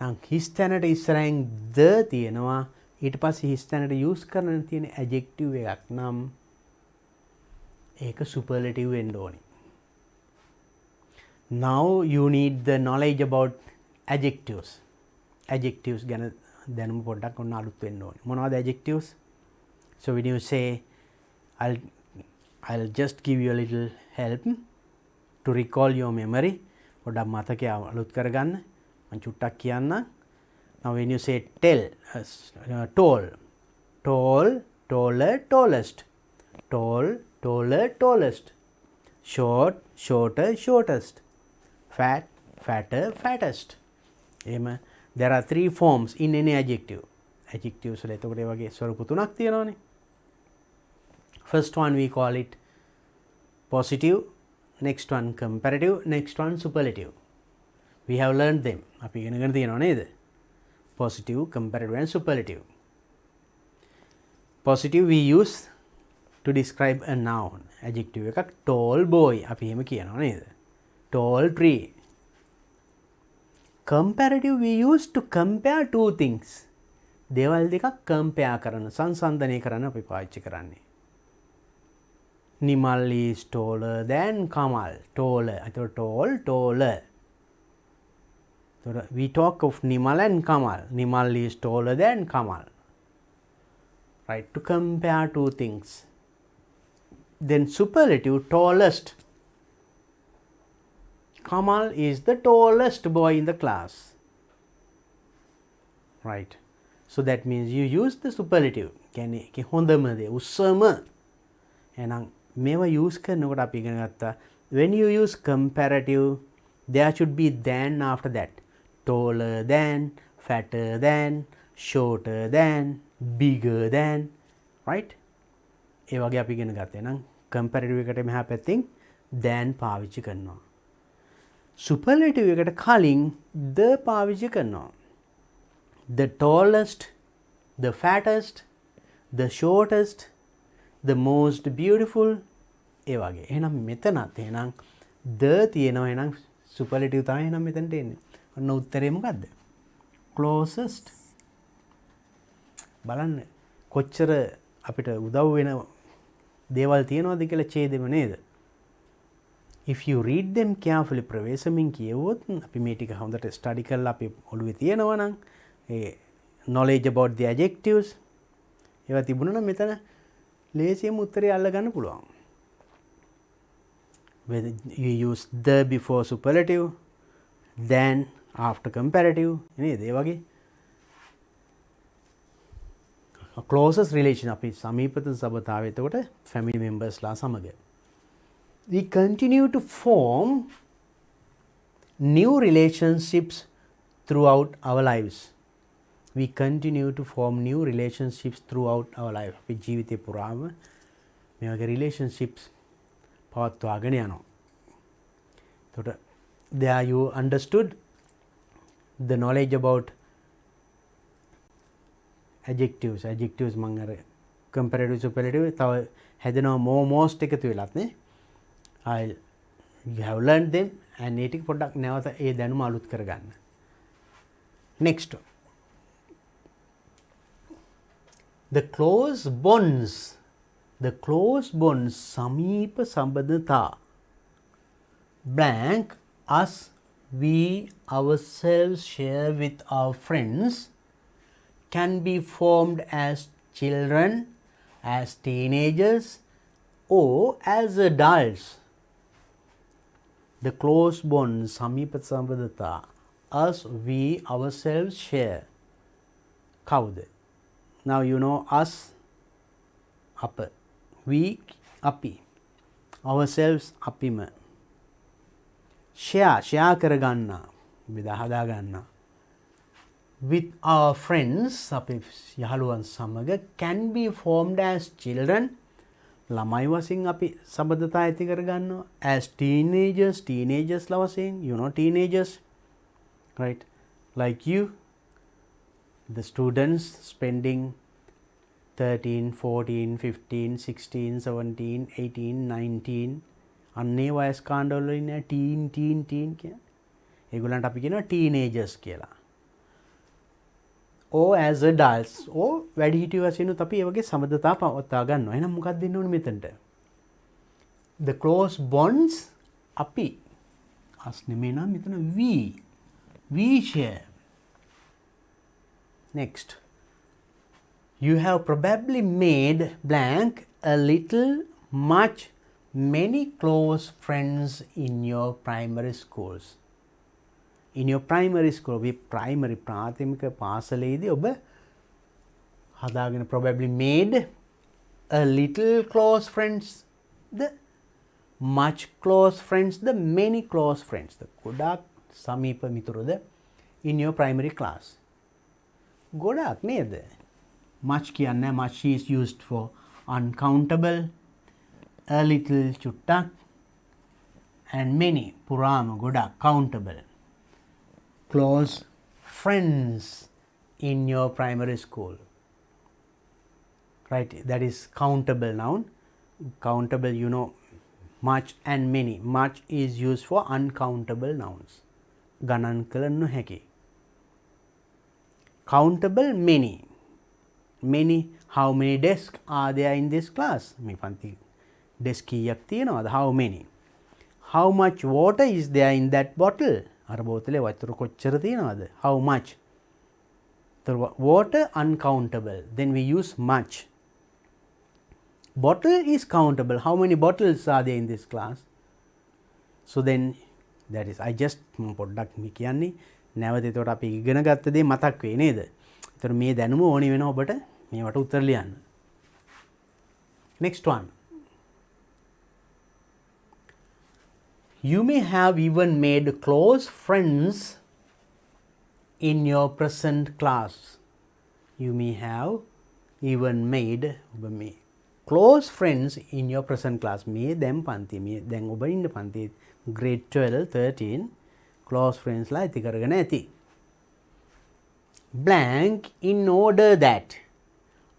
නම් හිස් තැනට ඉස්සරහින් the තියෙනවා. ඊට පස්සේ හිස් තැනට use කරන්න තියෙන adjective එකක් නම් ඒක superlative වෙන්න ඕනේ. Now you need the knowledge about adjectives. Adjectives ගැන දැනුම පොඩ්ඩක් ඔන්න අලුත් වෙන්න ඕනේ. මොනවද adjectives? So when you say I'll just give you a little help to recall your memory. පොඩ්ඩක් මතකය අලුත් කරගන්න. මම චුට්ටක් කියන්නම්. Now when you say tell, tall, taller, tallest. Tall, taller, tallest. Short, shorter, shortest. Fat, fatter, fattest. There are 3 forms in any adjective. Adjectives වල එතකොට ඒ වගේ ස්වරූප තුනක් තියෙනවානේ. First one we call it positive, next one comparative, next one superlative. We have learned them. අපි ඉගෙනගෙන තියෙනවා නේද? Positive, comparative and superlative. Positive we use to describe a noun. Adjective එකක් tall boy අපි එහෙම කියනවා නේද? Tall tree. Comparative we use to compare two things. දේවල් දෙකක් compare කරන සංසන්දනය කරන්න අපි පාවිච්චි කරන්නේ. Nimal is taller than Kamal. Taller. I thought tall, taller. So we talk of Nimal and Kamal. Nimal is taller than Kamal. Right, to compare two things. Then superlative, tallest. Kamal is the tallest boy in the class. Right. So that means you use the superlative. කියන්නේ හොඳම දේ උස්සම. එහෙනම් මේවා use කරනකොට අපි ඉගෙන ගත්තා when you use comparative there should be than after that. Taller than, fatter than, shorter than, bigger than, right? ඒ වගේ අපි ඉගෙන ගත්තා. එහෙනම් comparative එකට මෙහා පැත්තෙන් than පාවිච්චි කරනවා. Superlative එකට කලින් the පාවිච්චි කරනවා. The tallest, the fattest, the shortest, the most beautiful ඒ වගේ. එහෙනම් මෙතනත් එහෙනම් the තියෙනවා. එහෙනම් superlative තමයි එහෙනම් මෙතනට එන්නේ. ඔන්න උත්තරේ මොකද්ද? Closest. බලන්න කොච්චර අපිට උදව් වෙන දේවල් තියෙනවද කියලා ඡේදෙම නේද? If you read them carefully ප්‍රවේශමින් කියවුවොත් අපි මේ ටික හොඳට ස්ටඩි කරලා අපි ඔළුවේ තියෙනවා නම් ඒ knowledge about the adjectives ඒවා තිබුණා නම් මෙතන ලේසියෙන්ම උත්තරේ අල්ල ගන්න පුළුවන්. Whether you use the before superlative, then after comparative නේද? ඒ වගේ closest relation අපි සමීපතම සබතාවය එතකොට family members ලා සමග. We continue to form new relationships throughout our lives. We continue to form new relationships throughout our life. අපි ජීවිතේ පුරාම මේ වගේ relationships පවත්වාගෙන යනවා. එතකොට there you understood the knowledge about adjectives. Adjectives මම අර comparative superlative තව හැදෙනවා most එකතු වෙලත් නේ. You have learned them and ඒ ටික පොඩ්ඩක් නැවත ඒ දැනුම අලුත් කරගන්න. Next. The close bonds. The close bonds සමීප සම්බන්ධතා. Blank us we ourselves share with our friends can be formed as children, as teenagers or as adults. The close bonds සමීප සම්බන්ධතා us we ourselves share. කවුද? Now you know us අප, we අපි, ourselves අපිම. share කරගන්න, බෙදා හදා ගන්න. With our friends අපි යහළුවන් සමග can be formed as children ළමයි වශයෙන් අපි සම්බන්ධතා ඇති කරගන්නවා. as teenagers ලා වශයෙන් you know teenagers right? Like you, the students spending 13, 14, 15, 16, 17, 18, 19 අන්නේ වයස් කාණ්ඩවල ඉන්න ටීන් කියන්නේ ඒගොල්ලන්ට අපි කියනවා teenagers කියලා. or as adults or වැඩිහිටියෝ වශයෙන් අපි ඒ වගේ සම්බන්ධතා පවත්වා ගන්නවා. එහෙනම් මොකක්ද දෙන්න ඕනේ මෙතනට? the close bonds අපි as නෙමෙයි නම් මෙතන we share. Next, you have probably made blank a little much many close friends in your primary schools. In your primary school, we primary ප්‍රාථමික පාසලේදී ඔබ හදාගෙන probably made a little close friends, the much close friends, the many close friends, the ගොඩාක් සමීප මිතුරුද in your primary class. ගොඩාක් නේද? much කියන්නේ much is used for uncountable, a little චුට්ටක්, and many පුරාම ගොඩාක් countable. Close friends in your primary school, right? That is countable noun. Countable, you know, much and many. Much is used for uncountable nouns. ගණන් කළ නොහැකි. Countable, many. Many, how many desks are there in this class? මේ පන්ති desk කීයක් තියෙනවද? How many? How much water is there in that bottle? අර බෝතලේ වතුර කොච්චර තියෙනවද? How much? The water uncountable. Then we use much. Bottle is countable. How many bottles are there in this class? So then that is I just පොඩ්ඩක් මේ කියන්නේ නැවත එතකොට අපි ඉගෙන ගත්ත දේ මතක් වෙයි නේද? ඒතර මේ දැනුම ඕනි වෙනවා ඔබට මේවට උත්තර ලියන්න. Next one. You may have even made close friends in your present class. You may have even made close friends in your present class. මේ දැන් පන්ති මේ දැන් ඔබ ඉන්න පන්ති grade 12 13 close friends ලා ඇති කරගෙන ඇති. Blank in order that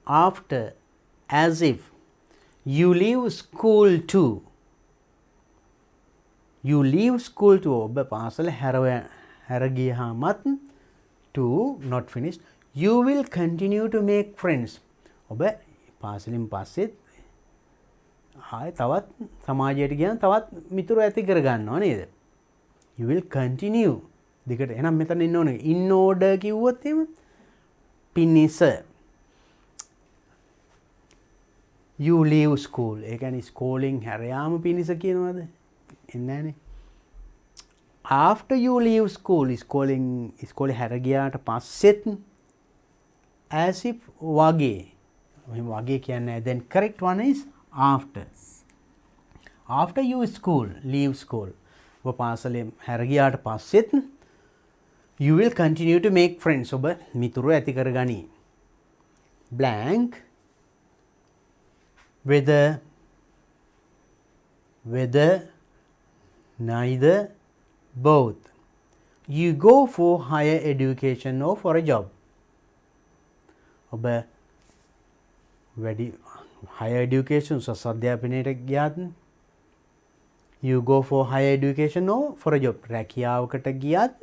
after as if you leave school too. You leave school to ඔබ පාසල හැර ගියහමත් to not finished you will continue to make friends. ඔබ පාසලින් පස්සෙත් ආයෙ තවත් සමාජයට ගියන් තවත් මිතුරු ඇති කර ගන්නවා නේද? You will continue. දෙකට එහෙනම් මෙතන ඉන්න ඕනේ in order කිව්වොත් එහෙම පිනිස. You leave school. ඒ කියන්නේ ස්කෝලින් හැර යාම පිනිස කියනවාද? එන්නේ after you leave school ඉස්කෝලේ හැර ගියාට පස්සෙත් as if වගේ වගේ කියන්නේ then correct one is after you leave school ඔබ පාසලේ හැර ගියාට පස්සෙත් you will continue to make friends. ඔබ මිතුරු ඇති කරගනි. blank whether neither both you go for higher education or for a job. ඔබ වැඩි higher education උසස් අධ්‍යාපනයට ගියාත් you go for higher education or for a job. රැකියාවකට ගියත්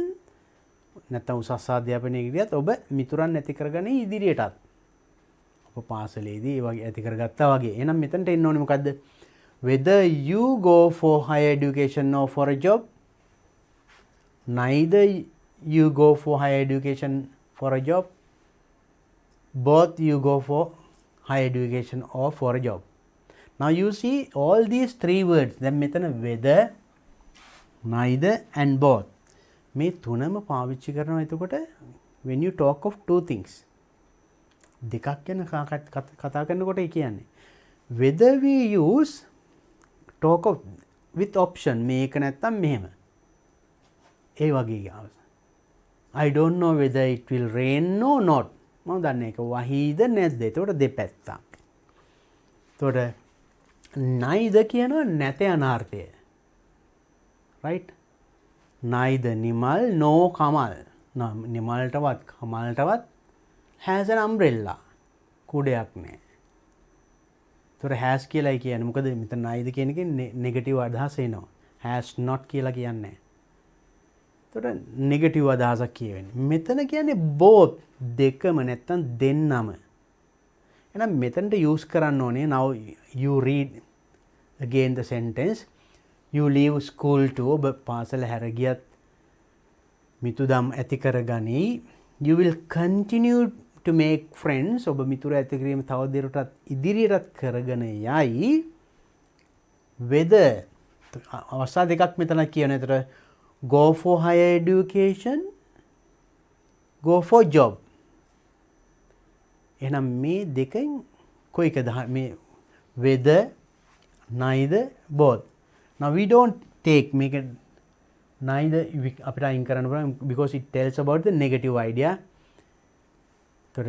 නැත්නම් උසස් අධ්‍යාපනයකට ගියත් ඔබ මිතුරන් ඇති කරගන්නේ ඉදිරියටත්. ඔබ පාසලේදී ඒ වගේ ඇති කරගත්තා වගේ. එහෙනම් මෙතනට එන්න ඕනේ මොකද්ද? Whether you go for higher education or for a job, neither you go for higher education for a job, both you go for higher education or for a job. Now you see all these three words. Then මෙතන whether, neither and both. මේ තුනම පාවිච්චි කරනවා එතකොට when you talk of two things. දෙකක් ගැන කතා කරනකොට ඒ කියන්නේ whether we use talk of with option මේක නැත්තම් මෙහෙම ඒ වගේ ගාව. I don't know whether it will rain or not. මම දන්නේ ඒක වහීද නැද්ද? ඒතකොට දෙපැත්තක්. ඒතකොට neither කියනවා නැත අනාර්ථය. right? neither Nimal nor Kamal. නිමල්ටවත් කමල්ටවත් has an umbrella. කුඩයක් නැහැ. ඒතර has කියලායි කියන්නේ. මොකද මෙතන neither කියන එකේ නෙගටිව් අදහස එනවා. has not කියලා කියන්නේ නැහැ. ඒතර නෙගටිව් අදහසක් කියවෙන්නේ. මෙතන කියන්නේ both දෙකම නැත්තම් දෙන්නම. එහෙනම් මෙතනට use කරන්න ඕනේ now you read again the sentence. You leave school to ඔබ පාසල හැර ගියත් මිතුදම් ඇති කරගනි. You will continue to make friends. ඔබ මිතුරු ඇති කිරීම තවදුරටත් ඉදිරියටත් කරගෙන යයි. whether අවස්ථා දෙකක් මෙතන කියන. ඒතර go for higher education, go for job. එහෙනම් මේ දෙකෙන් කොයිකද මේ whether, neither, both. Now we don't take make it neither අපිට අයින් කරන්න පුළුවන් because it tells about the negative idea. තොර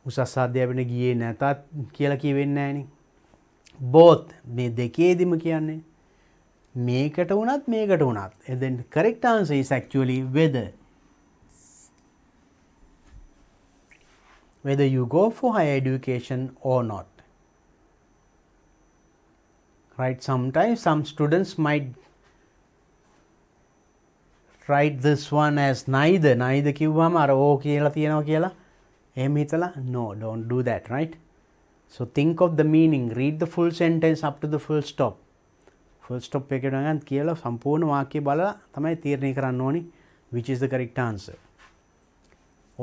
උසස් අධ්‍යාපනය ගියේ නැතත් කියලා කියවෙන්නේ නැහනේ. both මේ දෙකේදීම කියන්නේ මේකට වුණත් මේකට වුණත්. And then correct answer is actually whether. Whether you go for higher education or not. Right, sometimes some students might write this one as neither. Neither කිව්වම අර ඕ කියලා තියනවා කියලා එහෙම හිතලා no, don't do that, right? So think of the meaning, read the full sentence up to the full stop. Full stop එකට ගන්න කියලා සම්පූර්ණ වාක්‍යය බලලා තමයි තීරණය කරන්න ඕනි which is the correct answer.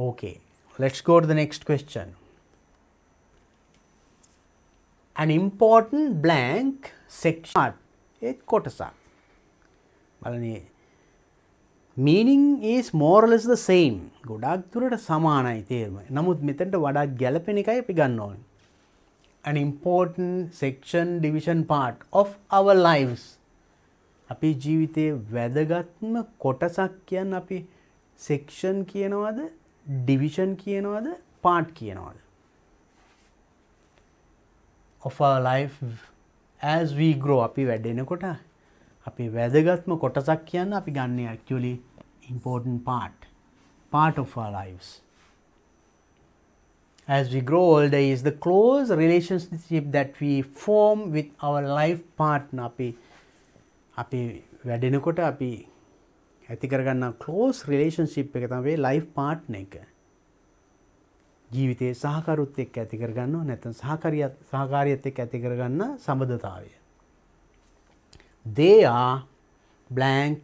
Okay, let's go to the next question. An important blank section एक කොටසක් බලන්නේ meaning is more or less the same. ගොඩක් දුරට සමානයි තේරුම. නමුත් මෙතනට වඩා ගැළපෙන එකයි අපි ගන්න ඕනේ. An important section division part of our lives. අපි ජීවිතයේ වැදගත්ම කොටසක් කියන්නේ අපි section කියනවද, division කියනවද, part කියනවද? Of our life as we grow. අපි වැඩෙනකොට අපි වැදගත්ම කොටසක් කියන්න අපි ගන්න actually important part of our lives. As we grow older is the close relationship that we form with our life partner. අපි වැඩෙනකොට අපි ඇති කරගන්න close relationship එක තමයි life partner එක. ජීවිතයේ සහකරුත් එක්ක ඇති කරගන්නව නැත්නම් සහකාරියත් එක්ක ඇති කරගන්න සම්බන්ධතාවය. They are blank,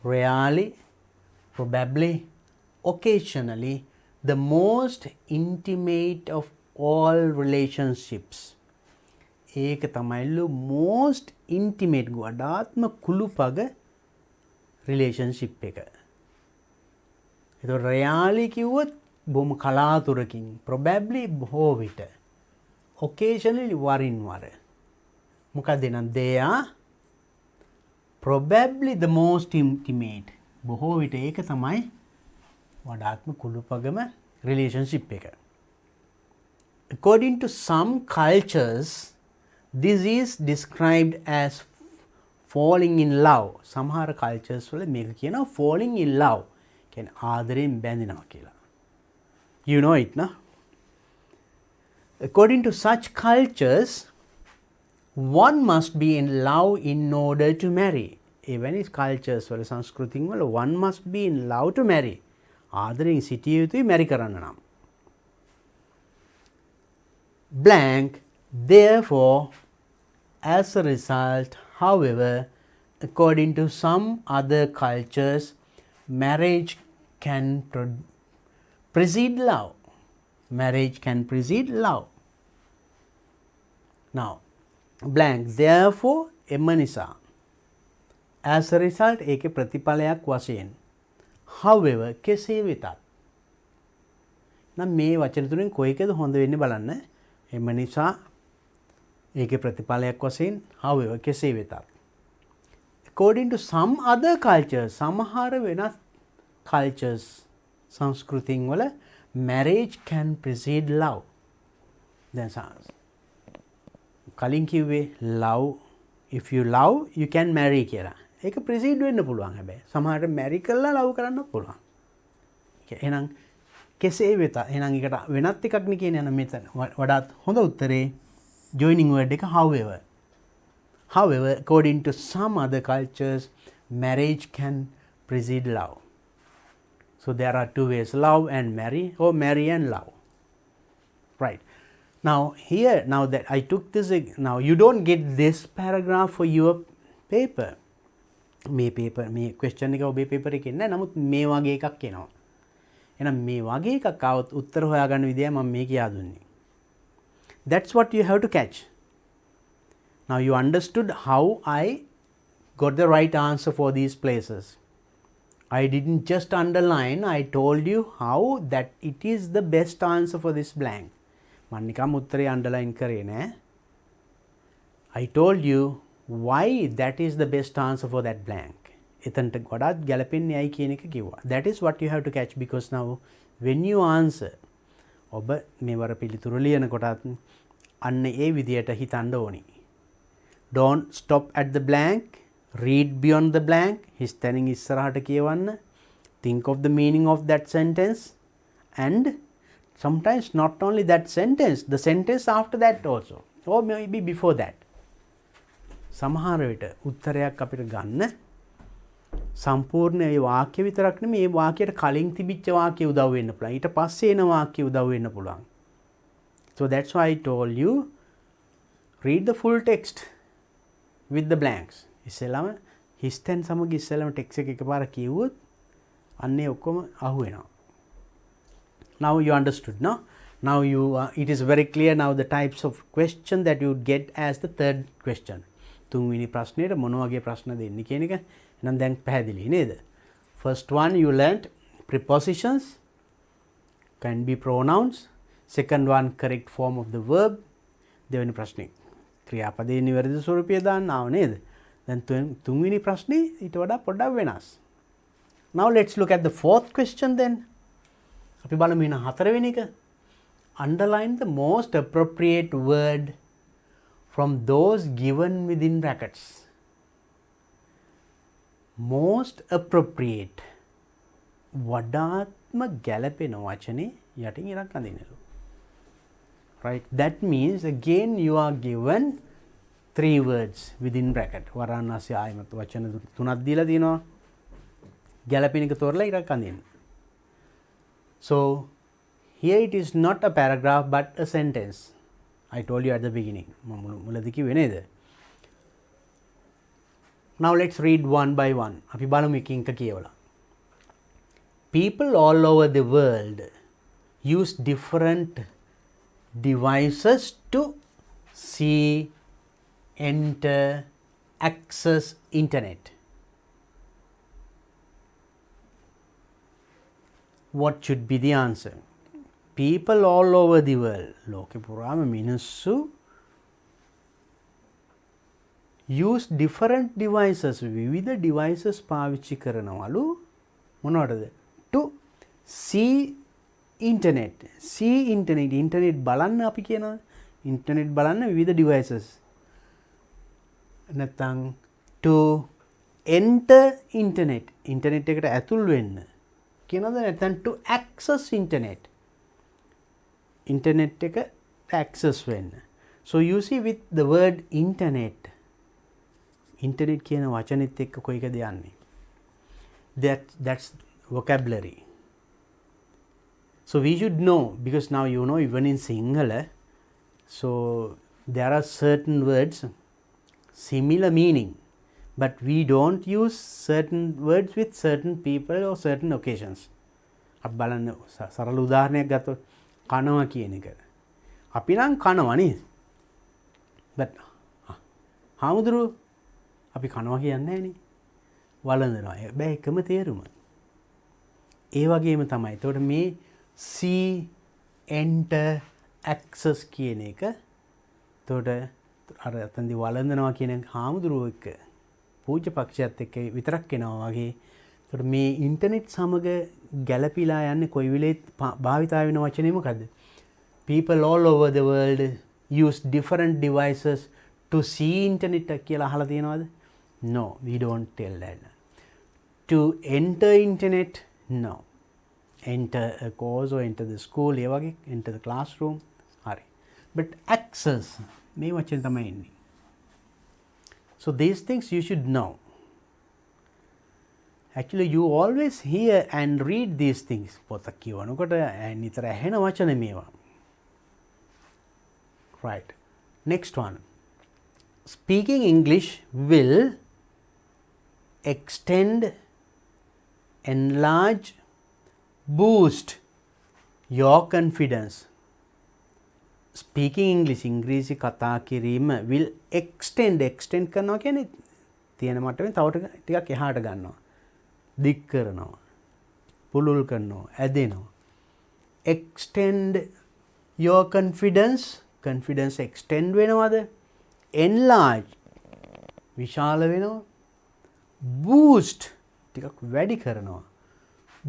rarely, probably, occasionally the most intimate of all relationships. ඒක තමයිලු most intimate වඩාත්ම කුළුපග relationship එක. ඒතකොට rarely කිව්වොත් බොහොම කලාතුරකින්, probably බොහෝ විට, occasionally වරින් වර. මොකක්ද නම් they are probably the most intimate. බොහෝ විට ඒක තමයි වඩාත්ම කුළුපගම relationship එක. According to some cultures, this is described as falling in love. සමහර cultures වල මේක කියනවා falling in love. කියන්නේ ආදරයෙන් බැඳෙනවා කියලා. You know it, no? According to such cultures, one must be in love in order to marry. Even if cultures වල සංස්කෘතින් වල one must be in love to marry. ආදරයෙන් සිටිය යුතුයි marry කරන්න නම්. Blank, therefore, as a result, however, according to some other cultures, marriage can precede love. Marriage can precede love. Now, blank, therefore, එම නිසා. As a result, ඒකේ ප්‍රතිඵලයක් වශයෙන්. However, කෙසේ වෙතත්. නම් මේ වචන තුනෙන් කොයිකද හොඳ වෙන්නේ බලන්න. එම නිසා ඒකේ ප්‍රතිඵලයක් වශයෙන් however කෙසේ වෙතත්. According to some other cultures, සමහර වෙනත් cultures සංස්කෘතින් වල marriage can precede love. දැන් කලින් කිව්වේ love, if you love you can marry කියලා. ඒක ප්‍රොසීඩ් වෙන්න පුළුවන් හැබැයි. සමහරට මැරි කරලා ලව් කරන්නත් පුළුවන්. එහෙනම් කෙසේ වෙත එහෙනම් ඒකට වෙනත් එකක් නේ කියන්නේ. එහෙනම් මෙතන වඩාත් හොඳ උත්තරේ joining word එක however. However, according to some other cultures, marriage can precede love. So there are two ways, love and marry, or marry and love. Right. Now here, now that I took this, now you don't get this paragraph for your paper. මේ question එක ඔබේ paper එකේ නෑ. නමුත් මේ වගේ එකක් එනවා. එහෙනම් මේ වගේ එකක් આવොත් උත්තර හොයාගන්න විදිය මම මේ කියා දුන්නේ. That's what you have to catch. Now you understood how I got the right answer for these places. I didn't just underline, I told you how that it is the best answer for this blank. මම නිකම් උත්තරේ underline කරේ නෑ. I told you why that is the best answer for that blank. එතනට වඩාත් ගැලපෙන්නේ ඇයි කියන එක කිව්වා. That is what you have to catch because now when you answer ඔබ මේවර පිළිතුරු ලියන කොටත් අන්න ඒ විදියට හිතන්න ඕනි. Don't stop at the blank. Read beyond the blank. හිස්තැනින් ඉස්සරහට කියවන්න. Think of the meaning of that sentence. And sometimes not only that sentence, the sentence after that also. Or maybe before that. සමහර විට උත්තරයක් අපිට ගන්න සම්පූර්ණ ඒ වාක්‍ය විතරක් නෙමෙයි මේ වාක්‍යයට කලින් තිබිච්ච වාක්‍ය උදව් වෙන්න පුළුවන්. ඊට පස්සේ එන වාක්‍ය උදව් වෙන්න පුළුවන්. So that's why I told you read the full text with the blanks. ඉස්සෙල්ලාම හිස්තැන් සමග ඉස්සෙල්ලාම ටෙක්ස්ට් එක එකපාර කියවුවොත් අන්නේ ඔක්කොම අහු වෙනවා. Now you understood, no? Now it is very clear now the types of question that you would get as the third question. තුන්වෙනි ප්‍රශ්නෙට මොන වගේ ප්‍රශ්න දෙන්නේ කියන එක එහෙනම් දැන් පැහැදිලි නේද? First one you learnt prepositions, can be pronouns. Second one correct form of the verb. දෙවෙනි ප්‍රශ්නේ ක්‍රියාපදයේ නිවැරදි ස්වරූපය දාන්නව නේද? දැන් තුන්වෙනි ප්‍රශ්නේ ඊට වඩා පොඩ්ඩක් වෙනස්. Now let's look at the fourth question then. අපි බලමු වෙන හතරවෙනි එක. Underline the most appropriate word from those given within brackets. Most appropriate. වඩාත්ම ගැලපෙන වචනේ යටින් ඉරක් අඳින්නලු. Right? That means again you are given 3 words within bracket. වරාණාසි ආයමත් වචන තුනක් දීලා තියෙනවා. ගැලපෙන එක තෝරලා ඉරක් අඳින්න. So here it is not a paragraph but a sentence. I told you at the beginning. මුලදී කිව්වේ නේද? Now let's read one by one. අපි බලමු එකින් එක කියවලා. People all over the world use different devices to see, enter, access internet. What should be the answer? People all over the world. ලෝකෙ පුරාම මිනිස්සු use different devices. විවිධ devices පාවිච්චි කරනවලු මොනවටද? To see internet. See internet. internet බලන්න අපි කියනවා. internet බලන්න විවිධ devices. නැත්නම් to enter internet. internet එකට ඇතුල් වෙන්න. කියනවද නැත්නම් to access internet. internet එක access වෙන්න. So you see with the word internet කියන වචනෙත් එක්ක කොයිකද යන්නේ? That's vocabulary. So we should know because now you know even in Sinhala, so there are certain words similar meaning, but we don't use certain words with certain people or certain occasions. අපි බලන්න සරල උදාහරණයක් ගත්තොත් කනවා කියන එක. අපි නම් කනවා නේද? but හාමුදුරුවෝ අපි කනවා කියන්නේ නැහැ නේ. වළඳනවා. හැබැයි එකම තේරුම. ඒ වගේම තමයි. එතකොට මේ see, enter, access කියන එක එතකොට අර අතන්දි වළඳනවා කියන හාමුදුරුවෝ එක්ක පූජ්‍ය පක්ෂයත් එක්ක විතරක් එනවා වගේ. එතකොට මේ ඉන්ටර්නෙට් සමග ගැළපීලා යන්නේ කොයි වෙලේත් භාවිතා වෙන වචනේ මොකද්ද? People all over the world use different devices to see internet කියලා අහලා තියෙනවද? No, we don't tell that. To enter internet, no. Enter a course or enter the school, ඒ වගේ enter the classroom, හරි. But access, මේ වචන තමයි එන්නේ. So these things you should know. Actually you always hear and read these things. පොතක් කියවනකොට නිතර ඇහෙන වචන මේවා. Right. Next one. Speaking English will extend, enlarge, boost your confidence. Speaking English, ඉංග්‍රීසි කතා කිරීම will extend කරනවා කියන්නේ තියෙන මට්ටමෙන් තව ටිකක් එහාට ගන්නවා. දික් කරනවා. පුළුල් කරනවා. ඇදෙනවා. Extend your confidence extend වෙනවද? Enlarge විශාල වෙනවා. Boost ටිකක් වැඩි කරනවා.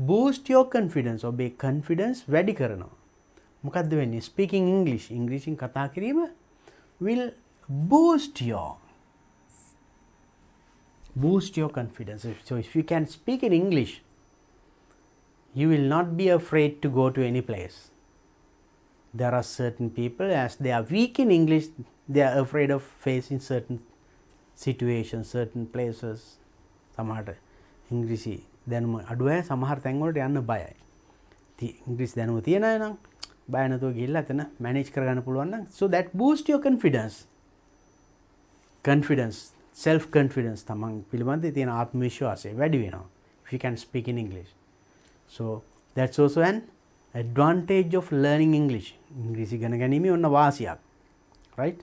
Boost your confidence, ඔබේ confidence වැඩි කරනවා. මොකද්ද වෙන්නේ? Speaking English, ඉංග්‍රීසියෙන් කතා කිරීම will boost your confidence. So if you can speak in English, you will not be afraid to go to any place. There are certain people, as they are weak in English, they are afraid of facing certain situations, certain places. සමහරට ඉංග්‍රීසි දැනුම අඩු අය සමහර තැන් වලට යන්න බයයි. ඉංග්‍රීසි දැනුම තියෙන අය නම් බය නැතුව ගිහිල්ලා එතන මැනේජ් කරගන්න පුළුවන් නම්, so that boost your confidence. Self confidence තමන් පිළිබඳ තියෙන ආත්ම විශ්වාසය වැඩි වෙනවා if you can speak in English. So that's also an advantage of learning English. ඉංග්‍රීසි ඉගෙන ගැනීමේ ඔන්න වාසියක්. right?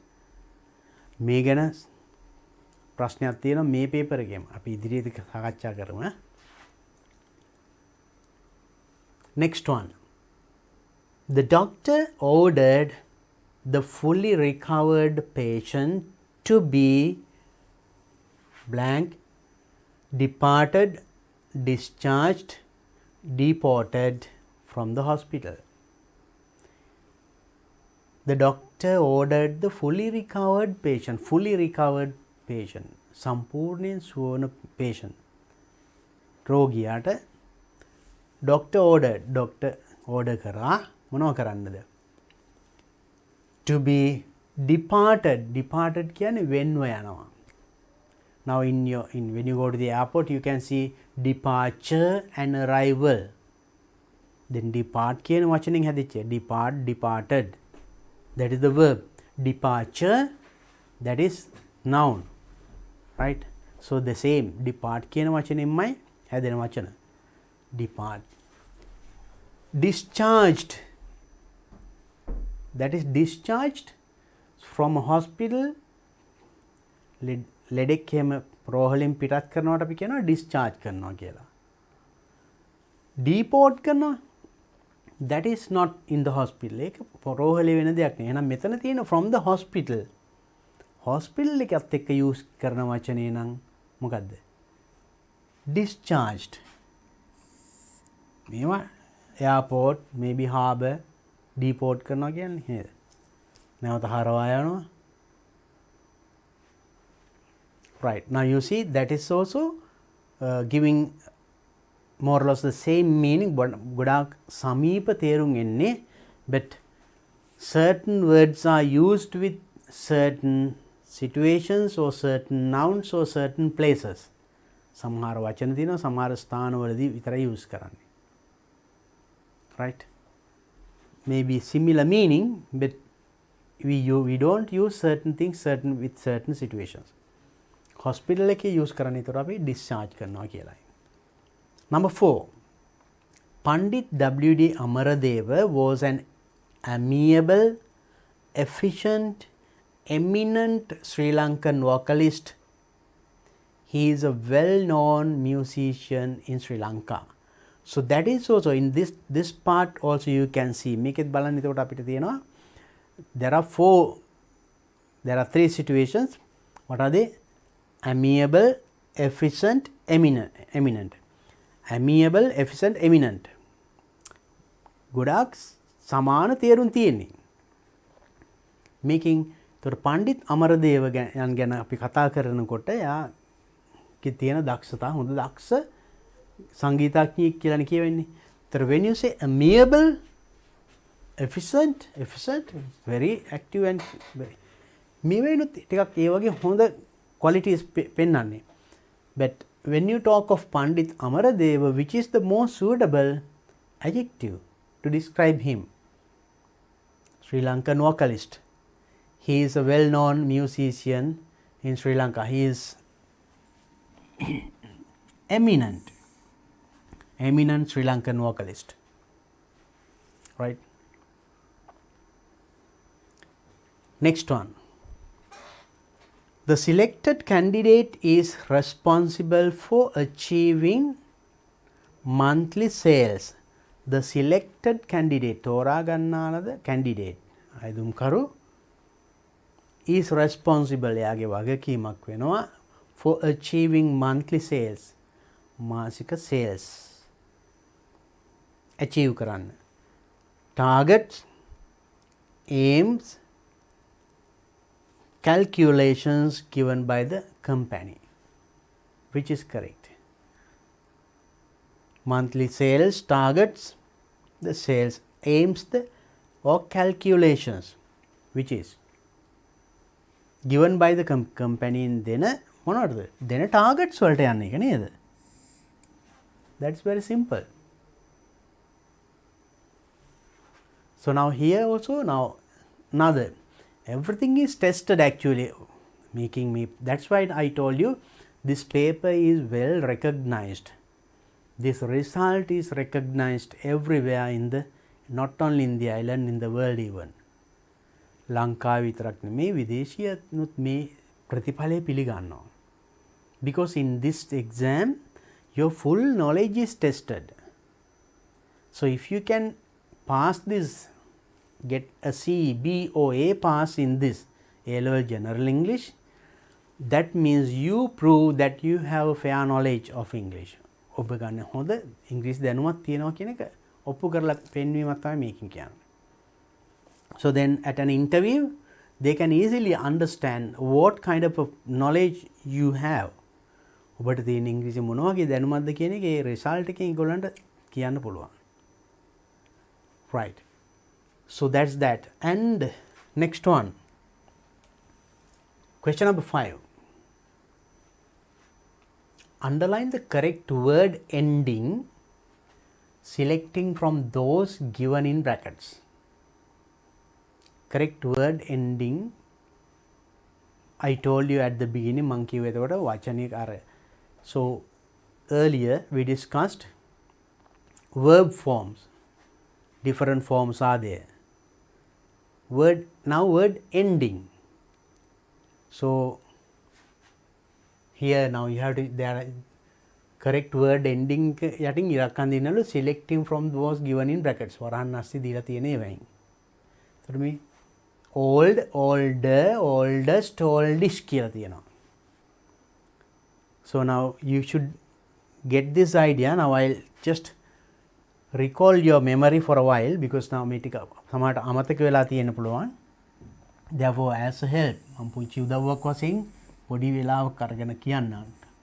මේ ගැන ප්‍රශ්නයක් තියෙනවා මේ පේපර් එකේම. අපි ඉදිරියේදී සාකච්ඡා කරමු. Next one. The doctor ordered the fully recovered patient to be blank, departed, discharged, deported from the hospital. The doctor ordered the fully recovered patient, සම්පූර්ණයෙන් සුව වන patient, රෝගියාට doctor order කරා මොනව කරන්නද? To be departed කියන්නේ වෙන්ව යනවා. Now when you go to the airport, you can see departure and arrival. Then depart කියන වචනෙන් හැදිච්ච departed, that is the verb. Departure, that is noun, right? So the same depart කියන වචනෙන්මයි හැදෙන වචන. Depart. Discharged, that is discharged from a hospital. ලෙඩෙක් එහෙම රෝහලෙන් පිටත් කරනවට අපි කියනවා discharge කරනවා කියලා. Deport කරනවා, that is not in the hospital. ඒක රෝහලේ වෙන දෙයක් නේ. එහෙනම් මෙතන තියෙන from the hospital එකත් එක්ක use කරන වචනේ නම් මොකද්ද? Discharged. මේවා airport, maybe harbour, deport කරනවා කියන්නේ නේද? නැවත හරවා යනවා. Right. Now you see that is also giving more or less the same meaning, but ගොඩාක් සමීප තේරුම් එන්නේ, but certain words are used with certain situations or certain nouns or certain places. සමහර වචන තියෙනවා සමහර ස්ථානවලදී විතරයි use කරන්නේ. Right? Maybe similar meaning, but we don't use certain things with certain situations. Hospital එකේ use කරන්නේ ඒතර අපි discharge කරනවා කියලායි. Number 4. Pandit W.D. Amaradeva was an amiable, efficient, eminent Sri Lankan vocalist. He is a well-known musician in Sri Lanka. So that is also in this part also you can see. මේකෙත් බලන්න එතකොට අපිට තියෙනවා there are 3 situations. What are they? Amiable, efficient, eminent. Amiable, efficient, eminent. ගොඩාක් සමාන තේරුම් තියෙන්නේ. මේකෙන් තොර පණ්ඩිත් අමරදේව ගැන අපි කතා කරනකොට යා තියෙන දක්ෂතා හොඳ දක්ෂ සංගීතඥයෙක් කියලානේ කියවෙන්නේ. ඒතර when you say amiable, efficient, very active and very මේ වෙනුත් ටිකක් ඒ වගේ හොඳ qualities පෙන්වන්නේ. But when you talk of Pandit Amaradeva, which is the most suitable adjective to describe him? Sri Lankan vocalist. He is a well-known musician in Sri Lanka. He is eminent Sri Lankan vocalist. Right? Next one. The selected candidate is responsible for achieving monthly sales. The selected candidate, තෝරා ගන්නාලද candidate, අයදුම්කරු is responsible, එයාගේ වගකීමක් වෙනවා for achieving monthly sales, මාසික sales achieve කරන්න. Targets, aims, calculations given by the company. Which is correct? Monthly sales, targets, the sales, aims, the or calculations, which is given by the company in දෙන මොනවද? දෙන targets වලට යන්නේ එක නේද? That's very simple. So now here also, now another, everything is tested actually, making me, that's why I told you this paper is well recognized. This result is recognized everywhere in the, not only in the island, in the world even. ලංකාව විතරක් නෙමේ විදේශීයනුත් මේ ප්‍රතිඵලය පිළිගන්නවා. Because in this exam your full knowledge is tested. So if you can pass this, get a C, B or A pass in this A-level General English, that means you prove that you have a fair knowledge of English. ඔබ ගන්න හොඳ ඉංග්‍රීසි දැනුමක් තියෙනවා කියන එක ඔප්පු කරලා පෙන්වීමක් තමයි මේකෙන් කියන්නේ. So then at an interview they can easily understand what kind of knowledge you have. ඔබට තියෙන ඉංග්‍රීසි මොන වගේ දැනුමක්ද කියන එක ඒ result එකෙන් ඒගොල්ලන්ට කියන්න පුළුවන්. Right. So that's that. And next one. Question number 5. Underline the correct word ending selecting from those given in brackets. Correct word ending, I told you at the beginning, monkey without a වචනික අර. So earlier we discussed verb forms. Different forms are there. Now word ending. So here now you have to, there are correct word ending යටින් ඉලක්කම් දෙන්නලු selecting from those given in brackets. වරහන් අස්සේ දීලා තියෙන ඒවායින්. එතකොට මේ old, older, oldest, oldish කියලා තියෙනවා. So now you should get this idea. Now I'll just recall your memory for a while because now මේ ටික සමහරට අමතක වෙලා තියෙන්න පුළුවන්. Therefore as a help මම පුංචි උදව්වක් වශයෙන් පොඩි වෙලාවක් අරගෙන කියන්න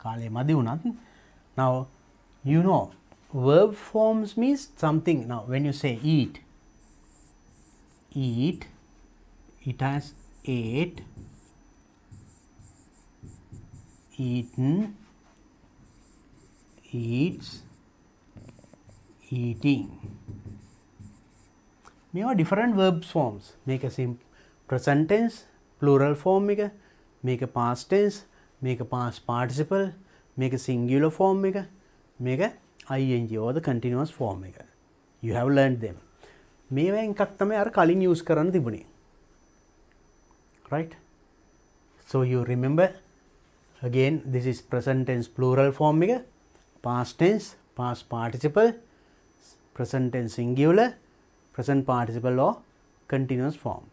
කාලේ මදි වුණත්. Now you know verb forms means something. Now when you say eat, it has ate, eaten, eats, eating. මේවා different verb forms. මේක present tense plural form එක, මේක past tense, මේක past participle, මේක singular form එක, මේක ing or the continuous form එක. You have learned them. මේවා එකක් තමයි අර කලින් use කරන්න තිබුණේ. Right? So you remember again, this is present tense plural form එක, past tense, past participle, present tense singular, present participle or continuous form.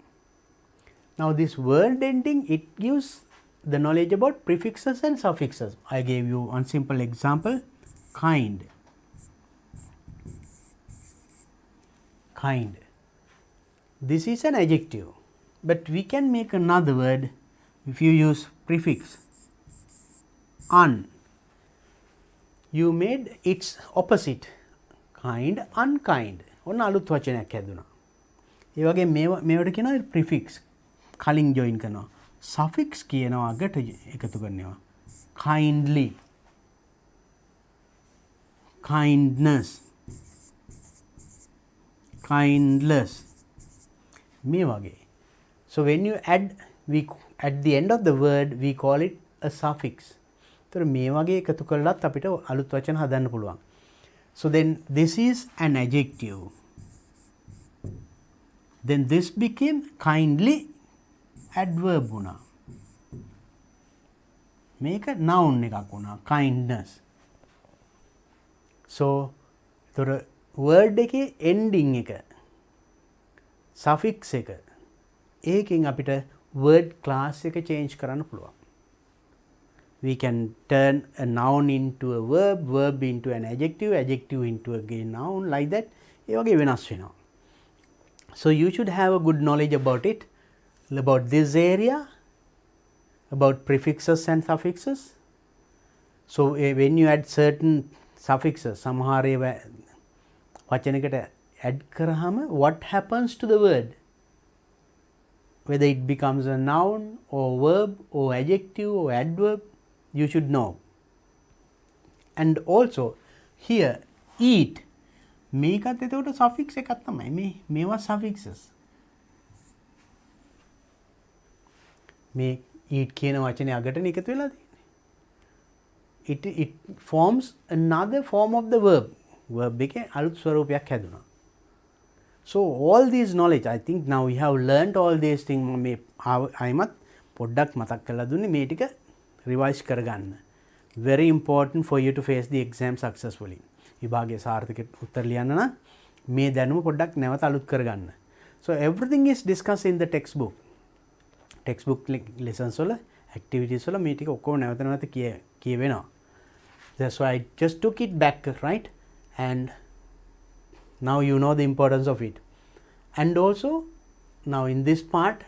Now this word ending, it gives the knowledge about prefixes and suffixes. I gave you one simple example, kind. Kind. This is an adjective, but we can make another word if you use prefix un. you made its opposite, kind, unkind. ඔන්න අලුත් වචනයක් හැදුනා. ඒ වගේ මේවට කියනවා prefix. කලින් join කරනවා. suffix කියනවා අගට එකතු කරනවා. kindly, kindness, kindless. මේ වගේ. So when you add, at the end of the word we call it a suffix. තොර මේ වගේ එකතු කරලත් අපිට අලුත් වචන හදන්න පුළුවන්. So then this is an adjective. Then this became kindly adverb වුණා. මේක noun එකක් වුණා, kindness. So තොර word එකේ ending එක, suffix එක, ඒකෙන් අපිට word class එක change කරන්න පුළුවන්. We can turn a noun into a verb, verb into an adjective, adjective into a noun, like that. ඒ වගේ වෙනස් වෙනවා. So you should have a good knowledge about it, about this area, about prefixes and suffixes. So when you add certain suffixes, සමහර ඒවා වචනයකට add කරාම what happens to the word? Whether it becomes a noun or verb or adjective or adverb, you should know. And also here eat, මේකත් එතකොට suffix එකක් තමයි. මේවා suffixes. මේ eat කියන වචනේ අගටනේ එකතු වෙලා තියෙන්නේ. It forms another form of the verb. Verb එකේ අලුත් ස්වරූපයක් හැදුනා. So all these knowledge, I think now we have learnt all these things. මේ අයමත් පොඩ්ඩක් මතක් කරලා දුන්නේ මේ ටික revise කරගන්න. Very important for you to face the exam successfully. විභාගයේ සාර්ථක උත්තර ලියන්න නම් මේ දැනුම පොඩ්ඩක් නැවත අලුත් කරගන්න. So everything is discussed in the textbook. Textbook lessons වල activities වල මේ ටික ඔක්කොම නැවත නැවත කියවෙනවා. That's why I just took it back, right? And now you know the importance of it. And also now in this part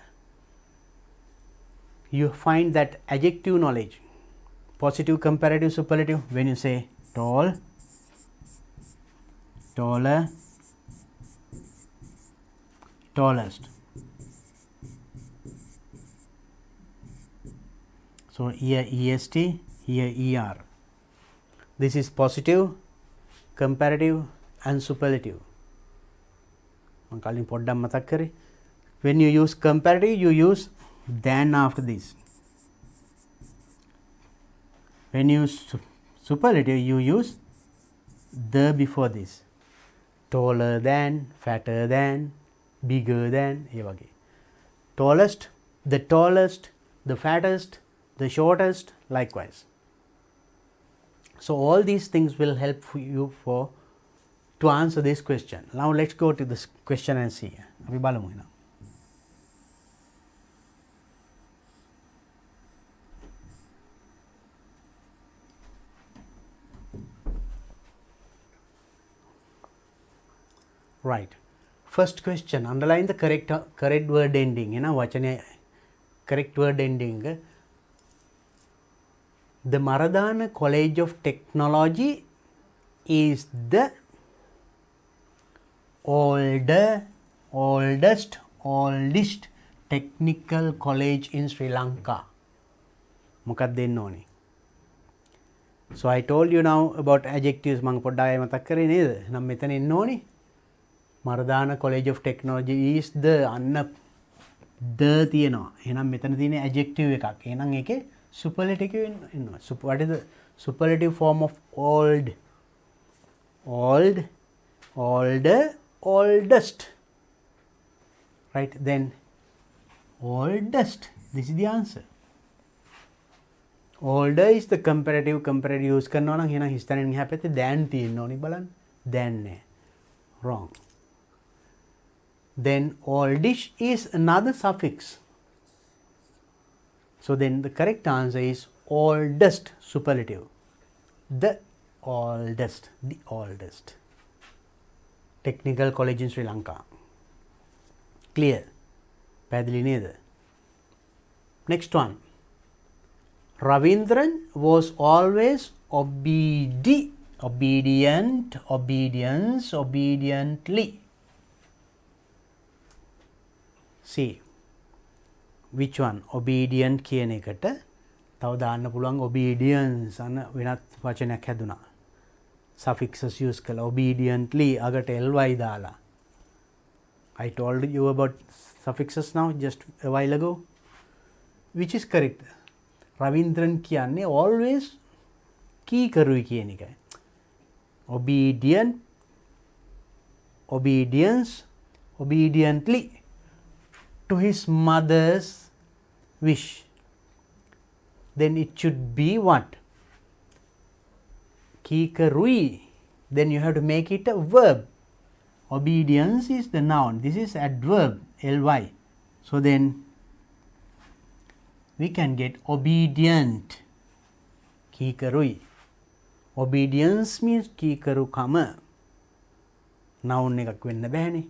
you find that adjective knowledge, positive, comparative, superlative. When you say tall, taller, tallest. So here est, here er. This is positive, comparative and superlative. මම කලින් පොඩ්ඩක් මතක් කරේ. When you use comparative, you use than after this. When you use superlative, you use the before this. Taller than, fatter than, bigger than, ඒ වගේ. Tallest, the tallest, the fattest, the shortest, likewise. So all these things will help you to answer this question. Now let's go to this question and see. අපි බලමු එහෙනම්. Right. First question, underline the correct word ending. You know, වචනේ correct word ending. The Maradana College of Technology is the oldest technical college in Sri Lanka. මොකක්ද දෙන්න ඕනේ? So I told you now about adjectives. මම පොඩ්ඩක් මතක් කරේ නේද? නම් මෙතන එන්න ඕනේ. Maradana College of Technology is the අන්න the තියෙනවා. එහෙනම් මෙතන තියෙන adjective එකක්. එහෙනම් ඒකේ superlative එනවා. What is the superlative form of old? Old, older, oldest. Right, then oldest. This is the answer. Older is the comparative use කරනවා නම් එහෙනම් හිස්තැනින් එහා පැත්තේ than තියෙන්න ඕනි බලන්න. than නෑ. Wrong. Then oldish is another suffix. So then the correct answer is oldest, superlative. The oldest. Technical college in Sri Lanka. Clear? පැහැදිලි නේද? Next one. Ravindran was always obedient. obedient, obedience, obediently. See, which one? Obedient කියන එකට තව දාන්න පුළුවන් obedience අන වෙනත් වචනයක් හැදුනා. suffixes use කළා. obediently අගට ly දාලා. I told you about suffixes now just a while ago. Which is correct? රවීන්ද්‍රන් කියන්නේ always කීකරුයි කියන එකයි. obedient, obedience, obediently to his mother's wish. Then it should be what? Kīkarui. Then you have to make it a verb. Obedience is the noun. This is adverb, ly. So then we can get obedient. Kīkarui. Obedience means kīkarukama. Noun එකක් වෙන්න බෑනේ.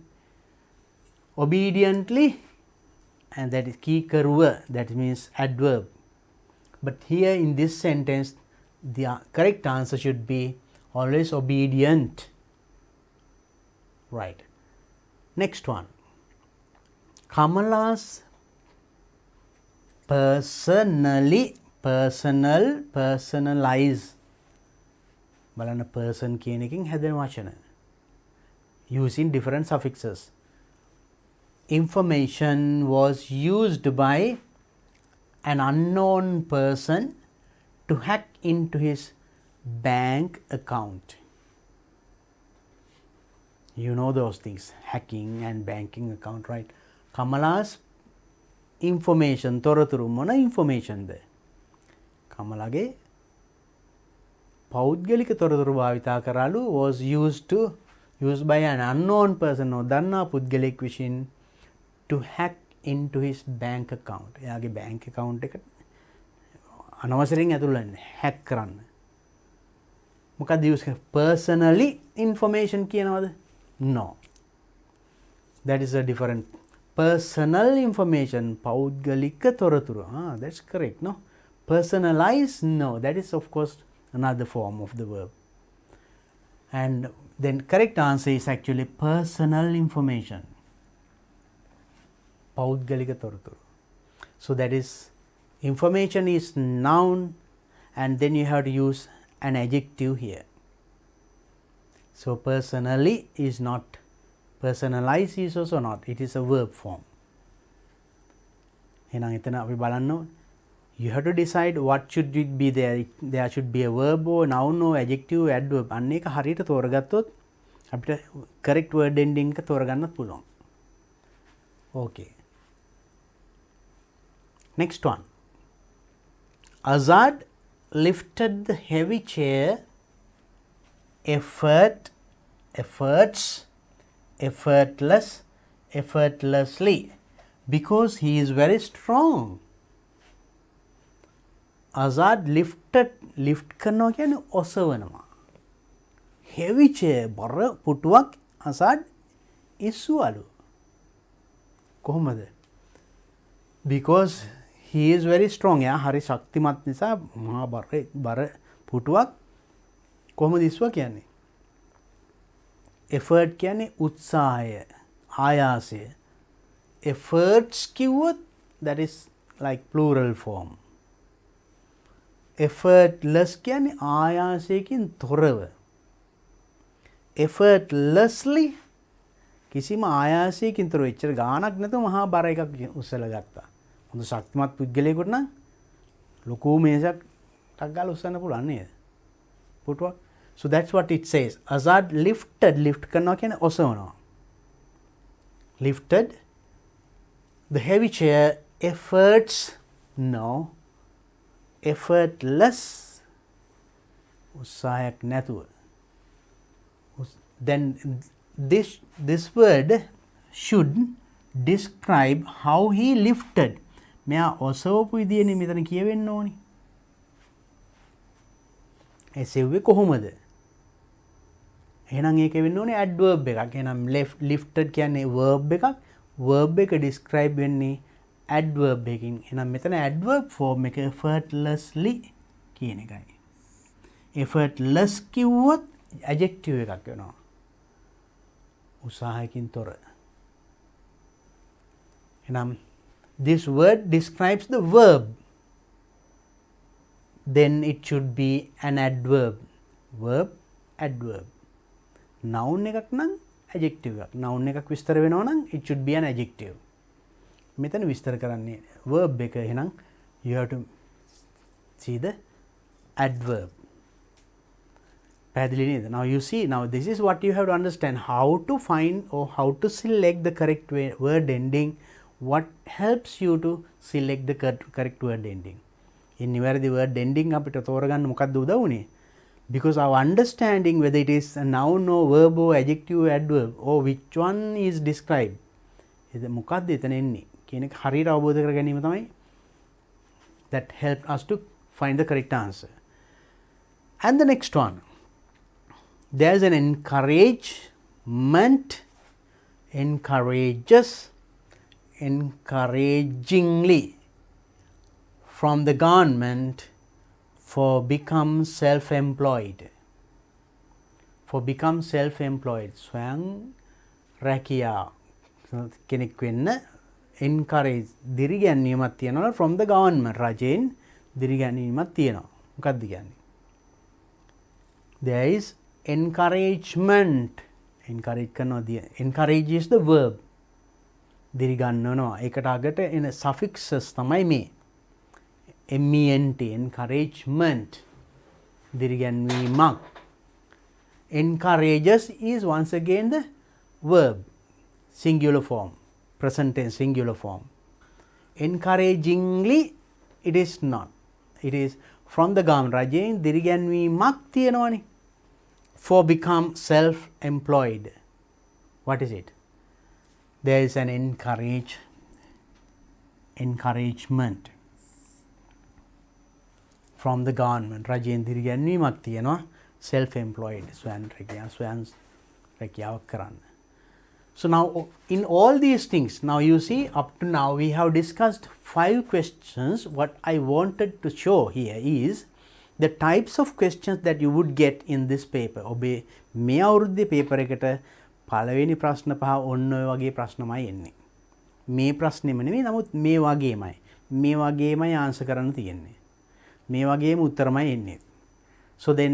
Obediently, and that is kīkaruva, that means adverb. But here in this sentence, the correct answer should be always obedient. Right. Next one. Kamala's personally, personal, personalize. බලන්න person කියන එකෙන් හැදෙන වචන. Using different suffixes. Information was used by an unknown person to hack into his bank account. You know those things, hacking and banking account, right? Kamala's information, තොරතුරු මොන information ද? කමලාගේ පෞද්ගලික තොරතුරු භාවිතා කරලු was used by an unknown person, නොදන්නා පුද්ගලෙක් විසින් to hack into his bank account. එයාගේ bank account එකට අනවසරයෙන් ඇතුල් වෙන්න hack කරන්න. මොකක්ද use කරන්නේ? Personally information කියනවද? No. That is a different. Personal information, පෞද්ගලික තොරතුරු. That's correct, no? Personalize, no. That is of course another form of the verb. And then correct answer is actually personal information. පෞද්ගලික තොරතුරු. So that is, information is noun, and then you have to use an adjective here. So personally is not, personalize is also not, it is a verb form. එහෙනම් එතන අපි බලන්න, you have to decide what should it be there. There should be a verb or noun or adjective, adverb. අන්න ඒක හරියට තෝරගත්තොත් අපිට correct word ending එක තෝරගන්නත් පුළුවන්. Okay. Next one. Azad lifted the heavy chair effortlessly because he is very strong. Azad lift කරනවා කියන්නේ ඔසවනවා. heavy chair බර පුටුවක් Azad ඉස්සුවලු. කොහොමද? Because he is very strong. එයා හරි ශක්තිමත් නිසා මහා බර පුටුවක් කොහොමද ඉස්සුවා කියන්නේ? effort කියන්නේ උත්සාහය, ආයාසය. efforts කිව්වොත් that is like plural form. effortless කියන්නේ ආයාසයකින් තොරව. effortlessly කිසිම ආයාසයකින් තොරව එච්චර ගාණක් නැතුව මහා බර එකක් උස්සලා ගත්තා. හොඳ ශක්තිමත් පුද්ගලයෙකුට නම් ලොකු මේසයක් ටක් ගාලා උස්සන්න පුළුවන් නේද? පුටුවක්. So that's what it says. Azad lifted, lift කරනවා කියන්නේ ඔසවනවා. Lifted the heavy chair effortless උත්සාහයක් නැතුව. Then this word should describe how he lifted. මෙයා ඔසවපු විදියනේ මෙතන කියවෙන්න ඕනි. එසෙව්වේ කොහොමද? එහෙනම් ඒක වෙන්න ඕනේ adverb එකක්. එහෙනම් lifted කියන්නේ verb එකක්. verb එක describe වෙන්නේ adverb එකකින්. එහෙනම් මෙතන adverb form එක effortlessly කියන එකයි. effortless කිව්වොත් adjective එකක් වෙනවා. උත්සාහයකින් තොර. එහෙනම් this word describes the verb. Then it should be an adverb. Verb, adverb. Noun එකක් නම් adjective එකක්. noun එකක් විස්තර වෙනවා නම් it should be an adjective. මෙතන විස්තර කරන්නේ verb එක. එහෙනම් you have to see the adverb. පැහැදිලි නේද? Now you see, now this is what you have to understand, how to find or how to select the correct word ending. What helps you to select the correct word ending? In නිවැරදි word ending අපිට තෝරගන්න මොකක්ද උදව් වුනේ? Because our understanding whether it is a noun or verb or adjective or adverb or which one is described, එද මොකක්ද එතන එන්නේ කියන එක හරියට අවබෝධ කර ගැනීම තමයි that helped us to find the correct answer. And the next one, there is an encouragement, encourages, encouragingly from the government for become self-employed. For become self-employed. ස්වයං රැකියා කෙනෙක් වෙන්න encourage දිරිගැන්වීමක් තියෙනවා from the government. රජයෙන් දිරිගැන්වීමක් තියෙනවා. මොකක්ද කියන්නේ? There is encouragement. encourage කරනවා. encourage is the verb. දිරිගන්වනවා. ඒකට අගට එන suffixes තමයි මේ. ment, encouragement, දිරිගැන්වීමක්. encourages is once again the verb, singular form, present tense singular form. encouragingly it is not. It is from the government. රජයෙන් දිරිගැන්වීමක් තියෙනවනේ. for become self-employed. What is it? There is an encouragement from the government. රජයෙන් දිරිගැන්වීමක් තියෙනවා self-employed. ස්වයං රැකියාවක් කරන්න. So now in all these things, now you see up to now we have discussed 5 questions. What I wanted to show here is the types of questions that you would get in this paper. ඔබේ මේ අවුරුද්දේ paper එකට පළවෙනි ප්‍රශ්න පහ ඔන්න ඔය වගේ ප්‍රශ්නමයි එන්නේ. මේ ප්‍රශ්නෙම නෙමෙයි, නමුත් මේ වගේමයි answer කරන්න තියෙන්නේ. මේ වගේම උත්තරමයි එන්නේ. So then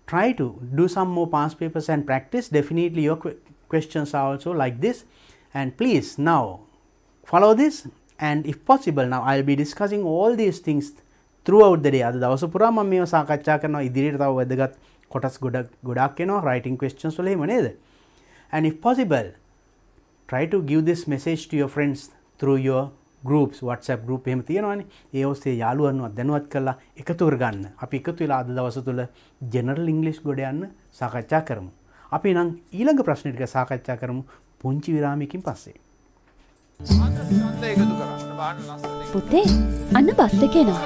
try to do some more past papers and practice. Definitely your questions are also like this. And please now follow this, and if possible now I will be discussing all these things throughout the day. අද දවස පුරා මම මේව සාකච්ඡා කරනවා. ඉදිරියට තව වැදගත් කොටස් ගොඩක් එනවා writing questions වල එහෙම නේද? And if possible, try to give this message to your friends through your groups. WhatsApp group එහෙම තියෙනවානේ. ඒ ඔස්සේ යාළුවන්වත් දැනුවත් කරලා එකතු කරගන්න. අපි එකතු වෙලා අද දවස තුල general English ගොඩ යන්න සාකච්ඡා කරමු. අපි නම් ඊළඟ ප්‍රශ්න ටික සාකච්ඡා කරමු පුංචි විරාමයකින් පස්සේ. පුතේ අන්න බස් එක එනවා.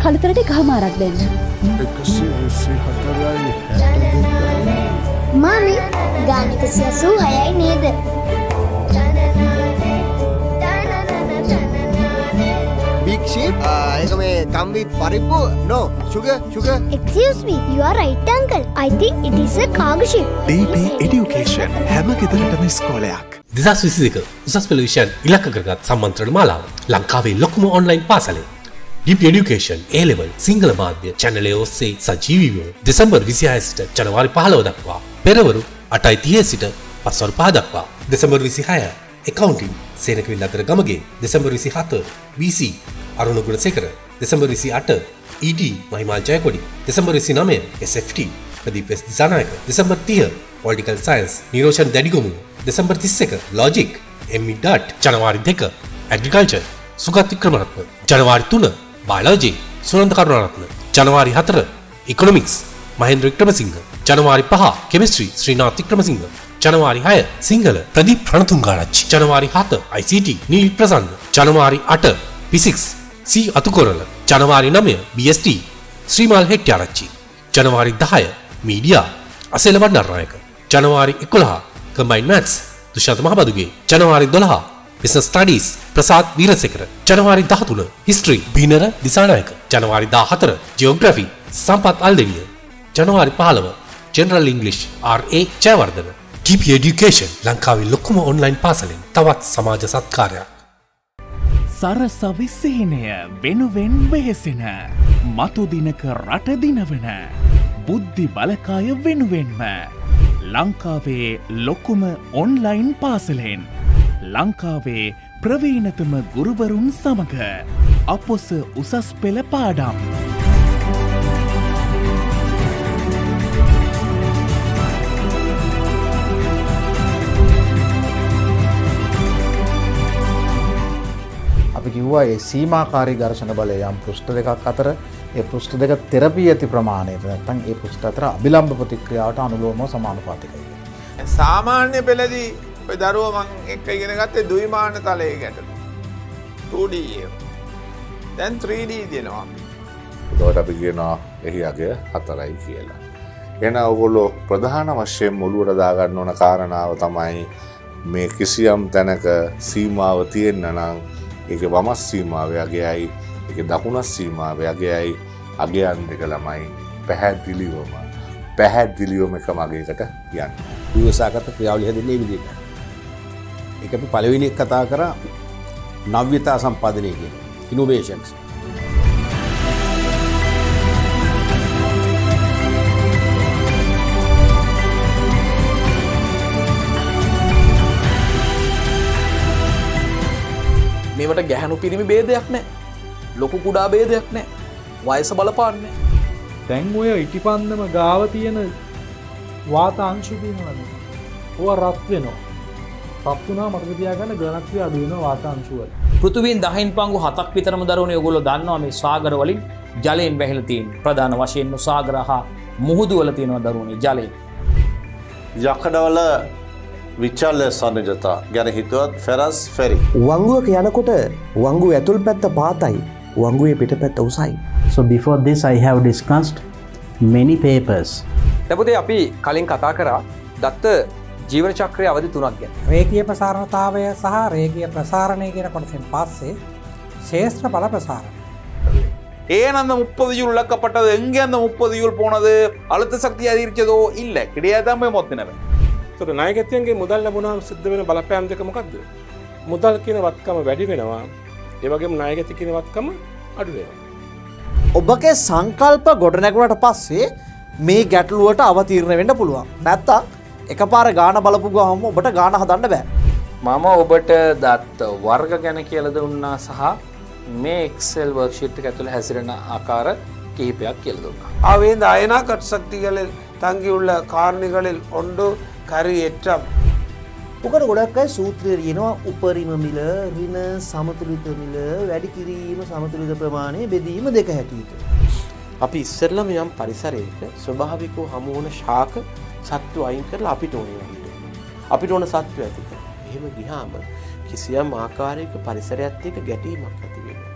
කලතරට ගහමාරක් දෙන්න. 184යි. මාමි ගාන 186යි නේද? Big sheep? ඒක මේ කම්බි පරිප්පු? No, sugar. Excuse me, you are right uncle. I think it is a cargo ship. DP Education හැම ගෙදරටම ඉස්කෝලයක්. 2022 උසස් පෙළ විෂයන් ඉලක්ක කරගත් සම්මන්ත්‍රණ මාලාව ලංකාවේ ලොකුම ඔන්ලයින් පාසලේ DP Education A level Sinhala මාධ්‍ය channel එක ඔස්සේ සජීවීව දෙසැම්බර් 26 සිට ජනවාරි 15 දක්වා පෙරවරු 8:30 සිට පස්වරු 5 දක්වා දෙසැම්බර් 26 accounting සේනකවිල අතර Gamage December 27 BC Aruna Gunasekara December 28 ET මහිමාල් Jayakody December 29 SFT Pradeep S Dissanayake December 30 political science Niroshan දැඩිගොමු දෙසැම්බර් 31 logic ME dot ජනවාරි 2 agriculture සුගත් වික්‍රමරත්න ජනවාරි 3 biology සුනන්ද කරුණාරත්න ජනවාරි 4 economics මහේන්ද්‍ර වික්‍රමසිංහ ජනවාරි 5 chemistry ශ්‍රීනාත් වික්‍රමසිංහ ජනවාරි 6 සිංහල ප්‍රදීප් රණතුංගාරච්චි ජනවාරි 7 ICT නීල් ප්‍රසන්න ජනවාරි 8 physics C අතුකොරල ජනවාරි 9 BST ශ්‍රීමාල් හෙට්ටිආරච්චි ජනවාරි 10 media අසේල වණ්ඩාරනායක ජනවාරි 11 combined maths දුෂාන්ත මහබදුගේ ජනවාරි 12 Business Studies ප්‍රසාද් වීරසේකර. ජනවාරි 13 History බීනර දිසානායක. ජනවාරි 14 Geography සම්පත් අල්දෙවිය. ජනවාරි 15 General English RA Jayawardena. GP Education ලංකාවේ ලොකුම ඔන්ලයින් පාසලෙන් තවත් සමාජ සත්කාරයක්. සරසවි සිහිනය වෙනුවෙන් වෙහෙසෙන මතු දිනක රට දිනවන බුද්ධි බලකාය වෙනුවෙන්ම ලංකාවේ ලොකුම ඔන්ලයින් පාසලෙන් ලංකාවේ ප්‍රවීණතම ගුරුවරුන් සමග අපොස උසස් පෙළ පාඩම් අපි කිව්වා ඒ සීමාකාරී ඝර්ෂණ බලය යම් පෘෂ්ඨ දෙකක් අතර ඒ පෘෂ්ඨ දෙක තෙරපී ඇති ප්‍රමාණයට නැත්නම් ඒ පෘෂ්ඨ අතර අභිලම්බ ප්‍රතික්‍රියාවට අනුලෝමව සමානුපාතිකයි. සාමාන්‍ය පෙළදී ඔය දරුවා මං එක්ක ඉගෙන ගත්තේ ද්විමාන තලයේ ගැටලු 2D එක. දැන් 3D දෙනවා. ඒකට අපි කියනවා එහි අගය 4යි කියලා. එහෙනම් ඔයගොල්ලෝ ප්‍රධාන වශයෙන් මුලුවට දාගන්න ඕන කාරණාව තමයි මේ කිසියම් තැනක සීමාව තියෙන්න නම් ඒකේ වමස් සීමාවේ අගයයි ඒකේ දකුණස් සීමාවේ අගයයි අගයන් දෙක ළමයි පැහැදිලිවම එකම අගයකට යන්නේ. විවසාගත ක්‍රියාවලිය හැදෙන්නේ මේ විදිහට. ඒක අපි පළවෙනි එක කතා කරා නව්‍යතා සම්පාදනය කියන ඉනෝවේෂන්ස්. මේවට ගැහැණු පිරිමි ભેදයක් නැහැ. ලොකු කුඩා ભેදයක් නැහැ. වයස බලපාන්නේ නැහැ. දැන් ඔය ඉටිපන්දම ගාව තියෙන වාත අංශු තියෙනවනේ. ඕවා රත් වෙනවා. රත් වුණා මතක තියාගන්න ඝනත්වය අඩු වෙනවා වාත අංශු වල. පෘථිවියෙන් 10න් පංගු 7ක් විතරම දරුවනේ ඔයගොල්ලෝ දන්නවා මේ සාගර වලින් ජලයෙන් බැහැලා තියෙන. ප්‍රධාන වශයෙන්ම සාගර හා මුහුදු වල තියෙනවා දරුවනේ ජලය. යකඩවල විචල්්‍ය සන්නජතා ගැන හිතුවත් ෆෙරස් ෆෙරි. වංගුවක යනකොට වංගුව ඇතුල් පැත්ත පාතයි වංගුවේ පිට පැත්ත උසයි. So before this I have discussed many papers. දැන් අපි කලින් කතා කරා දත්ත ජීවන චක්‍රයේ අවධි 3ක් ගැන. රේඛීය ප්‍රසාරණතාවය සහ රේඛීය ප්‍රසාරණය කියන කොටසෙන් පස්සේ ශේෂ්ත්‍ර බල ප්‍රසාරණය. ஏன் அந்த 30 ஜூல் இழக்கப்பட்டது, எங்கே அந்த 30 ஜூல் போனது, அழுத்த சக்தி அதிகரிச்சதோ இல்லை, கிடையாதான் போய் மொத்தினவன். ඒතකොට නායකත්වයන්ගේ මුදල් ලැබුණාම සිද්ධ වෙන බලපෑම් දෙක මොකක්ද? මුදල් කියන වත්කම වැඩි වෙනවා. ඒ වගේම නායකත්ව කියන වත්කම අඩු වෙනවා. ඔබගේ සංකල්ප ගොඩනැගුණට පස්සේ මේ ගැටලුවට අවතීර්ණ වෙන්න පුළුවන්. නැත්තම් එකපාර ගාන බලපු ගමන් ඔබට ගාන හදන්න බෑ. මම ඔබට දත්ත වර්ග ගැන කියලා දුන්නා සහ මේ Excel worksheet එක ඇතුළේ හැසිරෙන ආකාර කිහිපයක් කියලා දුන්නා. அவை இந்த அயனா கற்சக்திகளில் தங்கியுள்ள காரணிகளில் ஒன்று கரியேற்றம். උකට ගොඩක් අය සූත්‍රය කියනවා උපරිම මිල, ඍණ සමතුලිත මිල, වැඩි කිරීම සමතුලිත ප්‍රමාණය බෙදීම දෙක හැටියට. අපි ඉස්සෙල්ලම යම් පරිසරයක ස්වභාවිකව හමු වන ශාක සත්තු අයින් කරලා අපිට ඕනේ අපිට ඕන සත්තු ඇති කරලා. එහෙම ගියාම කිසියම් ආකාරයක පරිසරයත් එක්ක ගැටීමක් ඇති වෙනවා.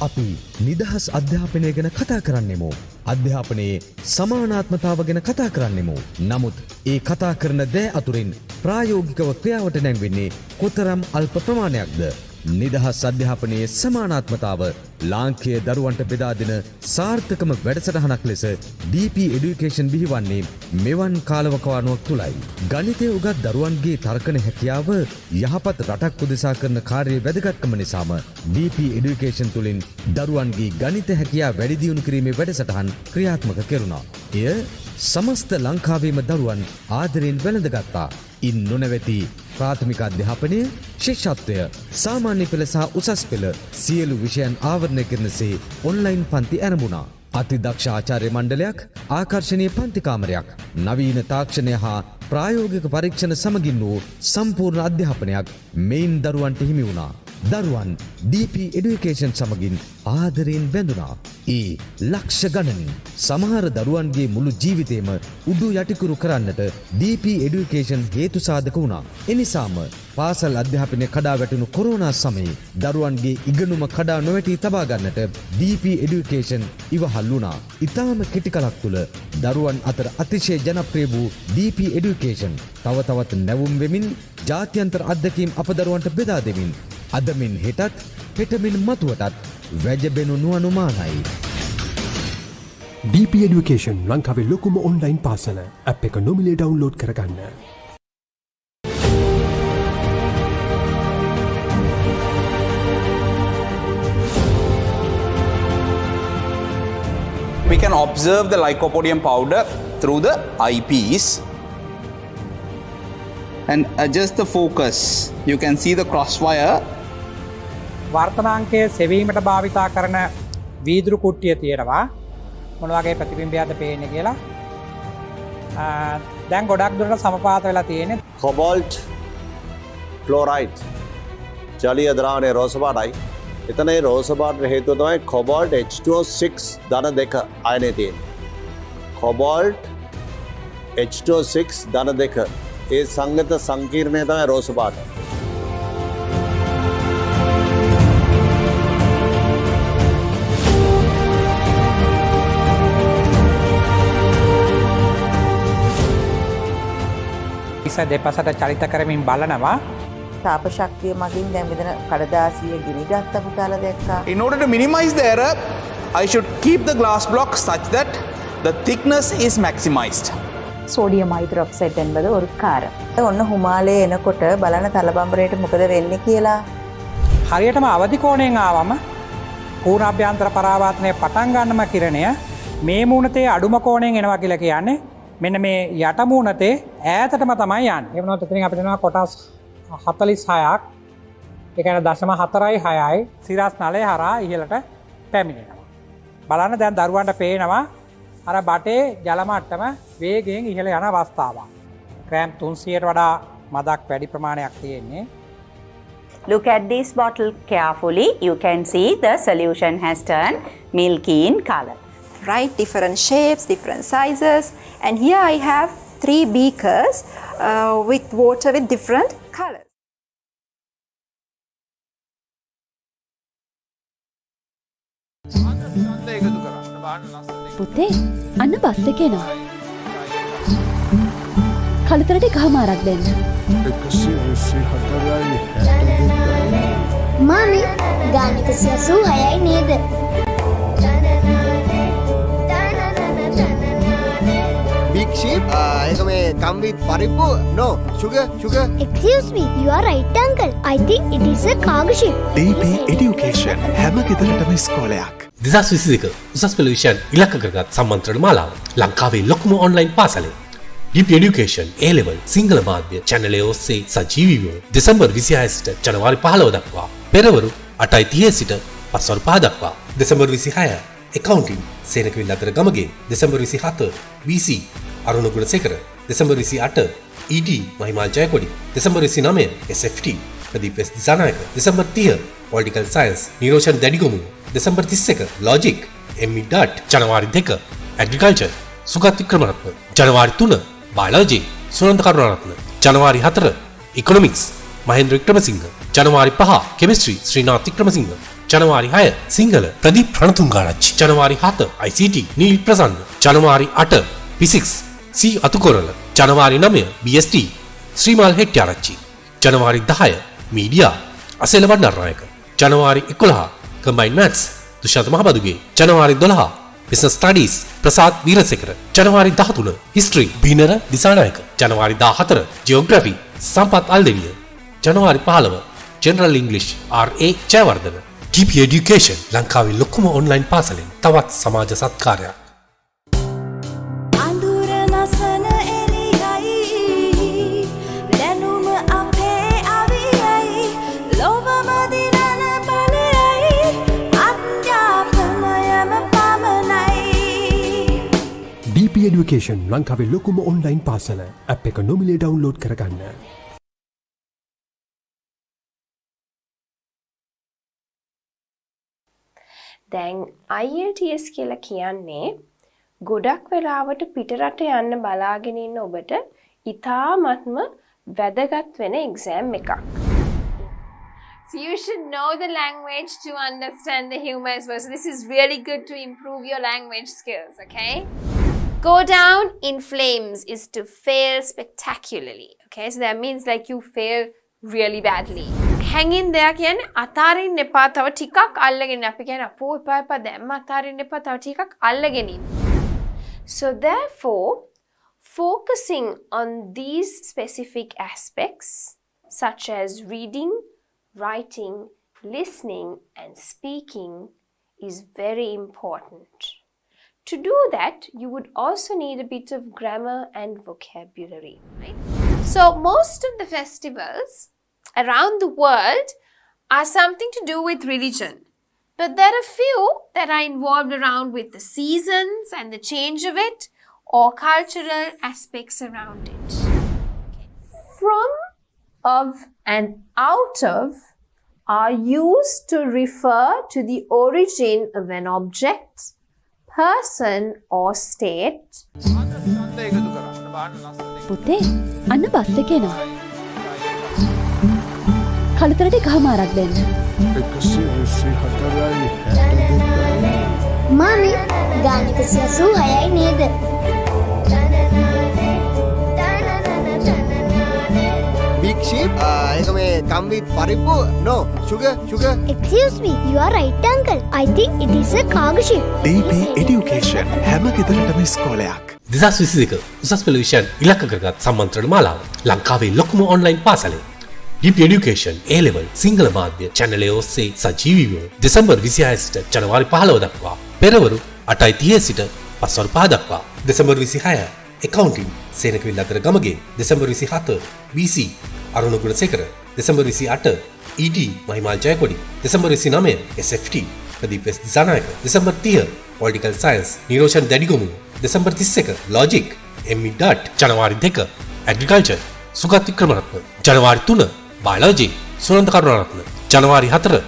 අපි නිදහස් අධ්‍යාපනය ගැන කතා කරන්නෙමු. අධ්‍යාපනයේ සමානාත්මතාව ගැන කතා කරන්නෙමු. නමුත් ඒ කතා කරන දෑ අතුරින් ප්‍රායෝගිකව ක්‍රියාවට නැංවෙන්නේ කොතරම් අල්ප ප්‍රමාණයක්ද? නිදහස් අධ්‍යාපනයේ සමානාත්මතාව ලාංකීය දරුවන්ට බෙදා දෙන සාර්ථකම වැඩසටහනක් ලෙස DP Education බිහිවන්නේ මෙවන් කාලවකවානුවක් තුලයි. ගණිතය උගත් දරුවන්ගේ තර්කන හැකියාව යහපත් රටක් උදෙසා කරන කාර්යයේ වැදගත්කම නිසාම DP Education තුලින් දරුවන්ගේ ගණිත හැකියාව වැඩි දියුණු කිරීමේ වැඩසටහන් ක්‍රියාත්මක කෙරුණා. එය සමස්ත ලංකාවේම දරුවන් ආදරයෙන් වැළඳගත්තා. ඉන් නොනැවති ප්‍රාථමික අධ්‍යාපනය, ශිෂ්‍යත්වය, සාමාන්‍ය පෙළ සහ උසස් පෙළ සියලු විෂයන් ආවරණය කරනසේ ඔන්ලයින් පන්ති ආරම්භුණා. අතිදක්ෂ ආචාර්ය මණ්ඩලයක්, ආකර්ශනීය පන්ති කාමරයක්, නවීන තාක්ෂණය හා ප්‍රායෝගික පරීක්ෂණ සමගින් වූ සම්පූර්ණ අධ්‍යාපනයක් මෙයින් දරුවන්ට හිමි වුණා. දරුවන් DP Education සමගින් ආදරයෙන් බැඳුනා. ඒ ලක්ෂ ගණනින් සමහර දරුවන්ගේ මුළු ජීවිතේම උඩු යටිකුරු කරන්නට DP Education හේතු සාධක වුණා. එනිසාම පාසල් අධ්‍යාපනය කඩා වැටුණු කොරෝනා සමයේ දරුවන්ගේ ඉගෙනුම කඩා නොවැටී තබා ගන්නට DP Education ඉවහල් වුණා. ඊටාම කෙටි කලක් තුල දරුවන් අතර අතිශය ජනප්‍රිය වූ DP Education තව තවත් නැවුම් වෙමින් ජාත්‍යන්තර අත්දැකීම් අප දරුවන්ට බෙදා දෙමින් අදමින් හෙටත් හෙටමින් මතුවටත් වැජබෙනු නුවනුමානයි. DP Education ලංකාවේ ලොකුම ඔන්ලයින් පාසල ඇප් එක නොමිලේ ඩවුන්ලෝඩ් කරගන්න. We can observe the lycopodium powder through the eyepiece and adjust the focus. You can see the crosswire. වර්තමාංකයේ සෙවීමට භාවිතා කරන වීදුරු කුට්ටිය තියෙනවා. මොන වගේ ප්‍රතිබිම්බයක්ද පේන්නේ කියලා. දැන් ගොඩක් දුරට සමපාත වෙලා තියෙන්නේ. කොබෝල්ට් ක්ලෝරයිඩ් ජලීය ද්‍රාවණයේ රෝස පාටයි. එතන ඒ රෝස පාටට හේතුව තමයි කොබෝල්ට් H2O6 ධන 2 අයනය තියෙන්නේ. කොබෝල්ට් H2O6 ධන 2 ඒ සංගත සංකීර්ණය තමයි රෝස පාට. දෙපසට චලිත කරමින් බලනවා. තාප ශක්තිය මගින් දැන් මෙතන කඩදාසිය ගිනිගත්ත පුතාලා දැක්කා. In order to minimize the error, I should keep the glass block such that the thickness is maximized. Sodium hydroxide என்பது ஒரு කාරක. ඔන්න හිමාලයේ එනකොට බලන තලබම්බරේට මොකද වෙන්නේ කියලා. හරියටම අවදි කෝණයෙන් ආවම පූර්ණාභ්‍යන්තර පරාවර්තනයේ පටන් ගන්නම කිරණය මේ මූණතේ අඩුම කෝණයෙන් එනවා කියලා කියන්නේ මෙන්න මේ යට මූණතේ ඈතටම තමයි යන්නේ. ඒ වුණාට එතනින් අපිට එනවා කොටස් 46ක්. ඒ කියන්නේ 0.46යි සිරස් නලය හරහා ඉහළට පැමිණෙනවා. බලන්න දැන් දරුවන්ට පේනවා අර බටේ ජල මට්ටම වේගයෙන් ඉහළ යන අවස්ථාවක්. ග්‍රෑම් 300ට වඩා මදක් වැඩි ප්‍රමාණයක් තියෙන්නේ. Look at this bottle carefully. You can see the solution has turned milky in color. Right, different shapes, different sizes, and here I have 3 beakers with water with different colors. පුතේ අන්න bus එකේ නා. කලතරට එකමාරක් දෙන්න. 184යි. මමි ගාන 186යි නේද? Big sheep? ඒක මේ come with පරිප්පු? No, sugar. Excuse me, you are right uncle. I think it is a cargo ship. DP Education හැම ගෙදරටම ඉස්කෝලයක්. 2022 උසස් පෙළ විෂයන් ඉලක්ක කරගත් සම්මන්ත්‍රණ මාලාව ලංකාවේ ලොකුම ඔන්ලයින් පාසලේ DP Education A level Sinhala මාධ්‍ය channel එක ඔස්සේ සජීවීව දෙසැම්බර් 26 සිට ජනවාරි 15 දක්වා පෙරවරු 8:30 සිට පස්වරු 5 දක්වා දෙසැම්බර් 26 accounting සේනකවිල් අතර Gamage December 27 BC Aruna Gunasekara December 28 ET මහිමාල් Jayakody December 29 SFT Pradeep S Dissanayake December 30 political science Niroshan දැඩිගොමුව දෙසැම්බර් 31 logic ME dot ජනවාරි 2 agriculture සුගත් වික්‍රමරත්න ජනවාරි 3 biology සුනන්ද කරුණාරත්න ජනවාරි 4 economics මහේන්ද්‍ර වික්‍රමසිංහ ජනවාරි 5 chemistry ශ්‍රීනාත් වික්‍රමසිංහ ජනවාරි 6 සිංහල ප්‍රදීප් රණතුංගාරච්චි ජනවාරි 7 ICT නීල් ප්‍රසන්න ජනවාරි 8 physics C අතුකොරල ජනවාරි 9 BST ශ්‍රීමාල් හෙට්ටිආරච්චි ජනවාරි 10 media අසේල වණ්ඩාරනායක ජනවාරි 11 combined maths දුෂාන්ත මහබදුගේ ජනවාරි 12 business studies ප්‍රසාද් වීරසේකර ජනවාරි 13 history බීනර දිසානායක ජනවාරි 14 geography සම්පත් අල්දෙවිය ජනවාරි 15 general english RA Jayawardena DP Education ලංකාවේ ලොකුම ඔන්ලයින් පාසලෙන් තවත් සමාජ සත්කාරයක්. DP Education ලංකාවේ ලොකුම ඔන්ලයින් පාසල ඇප් එක නොමිලේ ඩවුන්ලෝඩ් කරගන්න. දැන් IELTS කියලා කියන්නේ ගොඩක් වෙලාවට පිටරට යන්න බලාගෙන ඉන්න ඔබට ඉතාමත්ම වැදගත් වෙන එක්සෑම් එකක්. So you should know the language to understand the humor as well. So this is really good to improve your language skills, okay? Go down in flames is to fail spectacularly. Okay, so that means like you fail really badly. Hang in there කියන්නේ අතාරින්න එපා තව ටිකක් අල්ලගෙන අපි කියන්නේ අපෝ එපා දැම්ම අතාරින්න එපා තව ටිකක් අල්ලගෙන ඉන්න. So therefore focusing on these specific aspects such as reading, writing, listening and speaking is very important. To do that, you would also need a bit of grammar and vocabulary, right? So most of the festivals around the world are something to do with religion. But there are few that are involved around with the seasons and the change of it or cultural aspects around it. Okay. From, of and out of are used to refer to the origin of an object, person or state. පුතේ අන්න bus එකේ නා. කලුතරට ගහමාරක් දෙන්න. මමි ගාන 186යි නේද? Big sheep? ඒක මේ කම්බි පරිප්පු? No, sugar. Excuse me, you are right uncle. I think it is a cargo ship. DP Education හැම ගෙදරටම ඉස්කෝලයක්. 2022 උසස් පෙළ විෂයන් ඉලක්ක කරගත් සම්මන්ත්‍රණ මාලාව ලංකාවේ ලොකුම ඔන්ලයින් පාසලේ DP Education A-level සිංහල මාධ්‍ය channel එක ඔස්සේ සජීවීව දෙසැම්බර් 26 සිට ජනවාරි 15 දක්වා පෙරවරු 8:30 සිට පස්වරු 5 දක්වා දෙසැම්බර් 26 accounting සේනකවිල් අතර Gamage December 27 BC Aruna Gunasekara December 28 ET මහිමාල් Jayakody December 29 SFT Pradeep S Dissanayake December 30 political science Niroshan දැඩිගොමු දෙසැම්බර් 31 logic ME dot ජනවාරි 2 agriculture සුගත් වික්‍රමරත්න ජනවාරි 3 biology සුනන්ද කරුණාරත්න ජනවාරි 4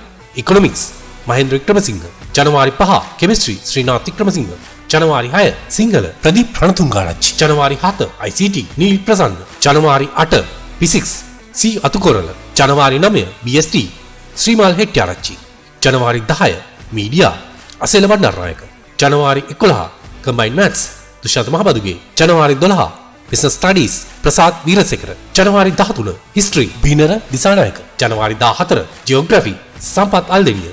economics මහේන්ද්‍ර වික්‍රමසිංහ ජනවාරි 5 chemistry ශ්‍රීනාත් වික්‍රමසිංහ ජනවාරි 6 සිංහල ප්‍රදීප් රණතුංගාරච්චි ජනවාරි 7 ICT නීල් ප්‍රසන්න ජනවාරි 8 physics C අතුකොරල ජනවාරි 9 BST ශ්‍රීමාල් හෙට්ටිආරච්චි ජනවාරි 10 media අසේල වඩනරනායක ජනවාරි 11 combined maths දුෂාන්ත මහබදුගේ ජනවාරි 12 business studies ප්‍රසාද් වීරසේකර ජනවාරි 13 history බීනර දිසානායක ජනවාරි 14 geography සම්පත් අල්දෙවිය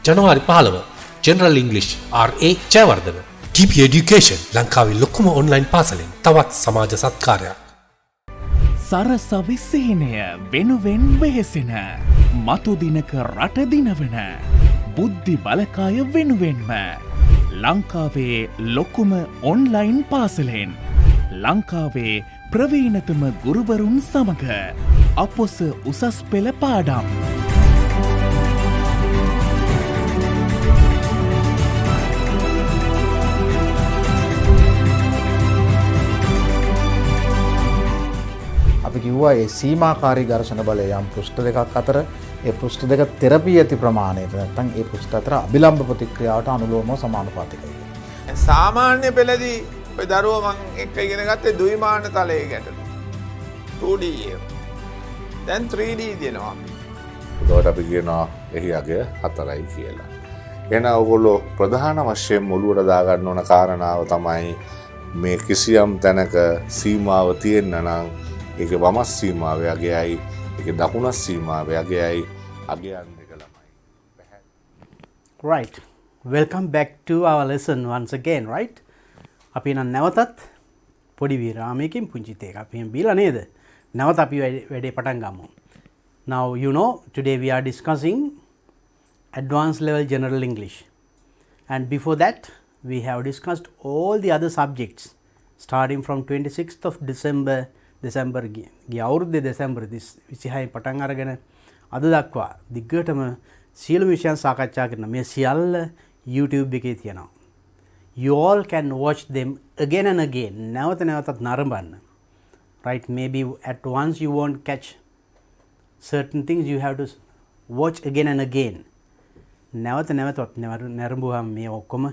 ජනවාරි 15 general english RA Jayawardena DP Education ලංකාවේ ලොකුම ඔන්ලයින් පාසලෙන් තවත් සමාජ සත්කාරයක් සරසවි සිහිනය වෙනුවෙන් වෙහෙසෙන මතු දිනක රට දිනවන බුද්ධි බලකාය වෙනුවෙන්ම ලංකාවේ ලොකුම ඔන්ලයින් පාසලෙන් ලංකාවේ ප්‍රවීණතම ගුරුවරුන් සමග අපොස උසස් පෙළ පාඩම් අපි කිව්වා ඒ සීමාකාරී ඝර්ෂණ බලය යම් පෘෂ්ඨ දෙකක් අතර ඒ පෘෂ්ඨ දෙක තෙරපී ඇති ප්‍රමාණයට නැත්නම් ඒ පෘෂ්ඨ අතර අභිලම්බ ප්‍රතික්‍රියාවට අනුලෝමව සමානුපාතිකයි. සාමාන්‍ය පෙළදී ඔය දරුවෝ මං එක්ක ඉගෙන ගත්තේ ද්විමාන තලයේ ගැටලු 2D එක. දැන් 3D දෙනවා. ඒකට අපි කියනවා එහි අගය 4යි කියලා. එහෙනම් ඔයගොල්ලෝ ප්‍රධාන වශයෙන් මුලුවට දාගන්න ඕන කාරණාව තමයි මේ කිසියම් තැනක සීමාව තියෙන්න නම් ඒකේ වමස් සීමාවේ අගයයි ඒකේ දකුණස් සීමාවේ අගයයි අගයන් දෙක ළමයි. Right. Welcome back to our lesson once again, right? අපි නම් නැවතත් පොඩි විරාමයකින් පුංචි තේක අපි බීලා නේද? නැවත අපි වැඩේ පටන් ගමු. Now you know today we are discussing advanced level general English. And before that we have discussed all the other subjects starting from 26th of December ගිය අවුරුද්දේ දෙසැම්බර් 26 පටන් අරගෙන අද දක්වා දිග්ගටම සියලු විෂයන් සාකච්ඡා කරන මේ සියල්ල YouTube එකේ තියෙනවා. You all can watch them again and again. නැවත නැවතත් නරඹන්න. Right, maybe at once you won't catch certain things, you have to watch again and again. නැවත නැවතත් නැරඹුවම මේ ඔක්කොම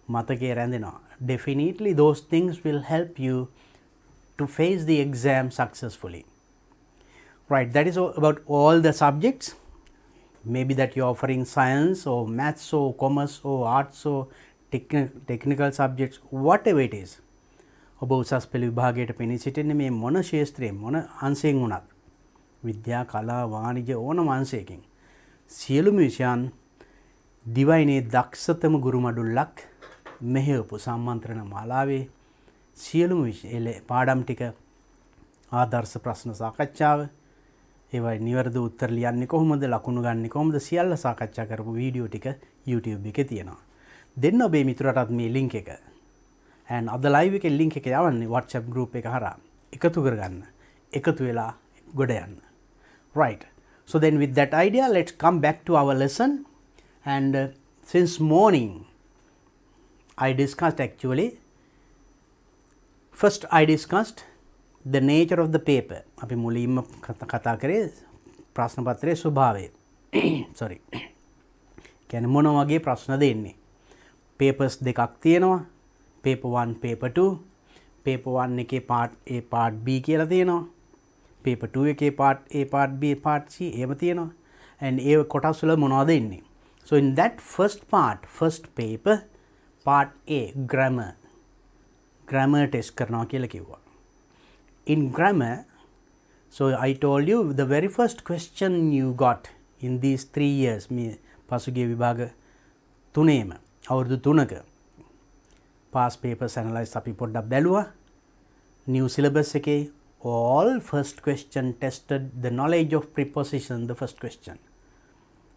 මතකයේ රැඳෙනවා. Definitely those things will help you to face the exam successfully. Right, that is about all the subjects. Maybe that you are offering science or maths or commerce or arts or technical subjects, whatever it is. ඔබ උසස් පෙළ විභාගයට පෙනී සිටින්නේ මේ මොන ශාස්ත්‍රයෙන් මොන අංශයෙන් වුණත් විද්‍යා කලා වාණිජ්‍ය ඕනම අංශයකින් සියලුම විෂයන් දිවයිනේ දක්ෂතම ගුරු මඩුල්ලක් මෙහෙයපු සම්මන්ත්‍රණ මාලාවේ සියලුම පාඩම් ටික ආදර්ශ ප්‍රශ්න සාකච්ඡාව ඒවයි නිවැරදි උත්තර ලියන්නේ කොහොමද ලකුණු ගන්නේ කොහොමද සියල්ල සාකච්ඡා කරපු වීඩියෝ ටික YouTube එකේ තියෙනවා. දෙන්න ඔබේ මිතුරටත් මේ link එක and අද live එකේ link එක යවන්නේ WhatsApp group එක හරහා එකතු කරගන්න. එකතු වෙලා ගොඩ යන්න. Right. So then with that idea, let's come back to our lesson. And since morning, I discussed actually, first I discussed the nature of the paper. අපි මුලින්ම කතා කරේ ප්‍රශ්න පත්‍රයේ ස්වභාවය. Sorry. කියන්නේ මොන වගේ ප්‍රශ්න දෙන්නේ. Papers දෙකක් තියෙනවා. Paper 1, paper 2. Paper 1 එකේ part A, part B කියලා තියෙනවා. Paper 2 එකේ part A, part B, part C එහෙම තියෙනවා. And ඒ කොටස් වල මොනවද ඉන්නේ? So in that first part, first paper, part A, grammar. Grammar test කරනවා කියලා කිව්වා. In grammar, so I told you the very first question you got in these 3 years, මේ පසුගිය විභාග තුනේම අවුරුදු 3ක past papers analyze අපි පොඩ්ඩක් බැලුවා. New syllabus එකේ all first question tested the knowledge of preposition, the first question.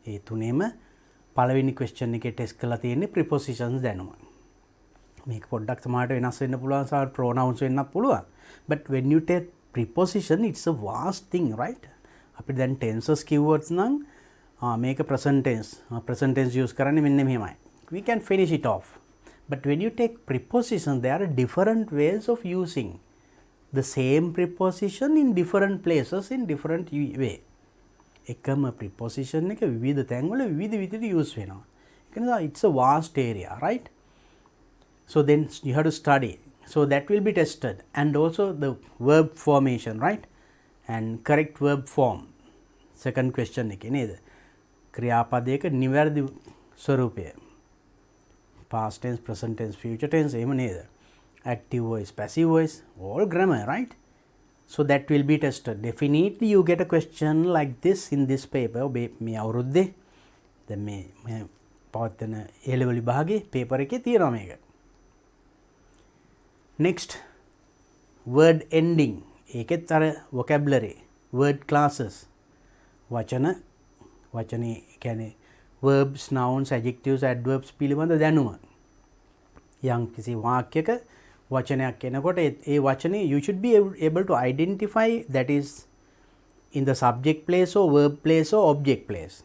ඒ තුනේම පළවෙනි question එකේ test කරලා තියෙන්නේ prepositions දැනුම. මේක පොඩ්ඩක් සමහරට වෙනස් වෙන්න පුළුවන් සමහර pronouns වෙන්නත් පුළුවන්. But when you take preposition, it's a vast thing, right? අපි දැන් tenses keywords නම් මේක present tense use කරන්නේ මෙන්න මෙහෙමයි. We can finish it off. But when you take preposition, there are different ways of using the same preposition in different places in different way. එකම preposition එක විවිධ තැන්වල විවිධ විදිහට use වෙනවා. ඒ කියන්නේ it's a vast area, right? So then you have to study. So that will be tested, and also the verb formation, right? And correct verb form. Second question එකේ නේද? ක්‍රියාපදයක නිවැරදි ස්වරූපය. Past tense, present tense, future tense එහෙම නේද? Active voice, passive voice, all grammar, right? So that will be tested. Definitely you get a question like this in this paper. මේ අවුරුද්දේ දැන් මේ පවත්වන A level විභාගේ paper එකේ තියෙනවා මේක. Next, word ending. ඒකෙත් අර vocabulary, word classes. වචනේ කියන්නේ verbs, nouns, adjectives, adverbs පිළිබඳ දැනුම. යම් කිසි වාක්‍යයක වචනයක් එනකොට ඒ වචනේ you should be able to identify that is in the subject place or verb place or object place.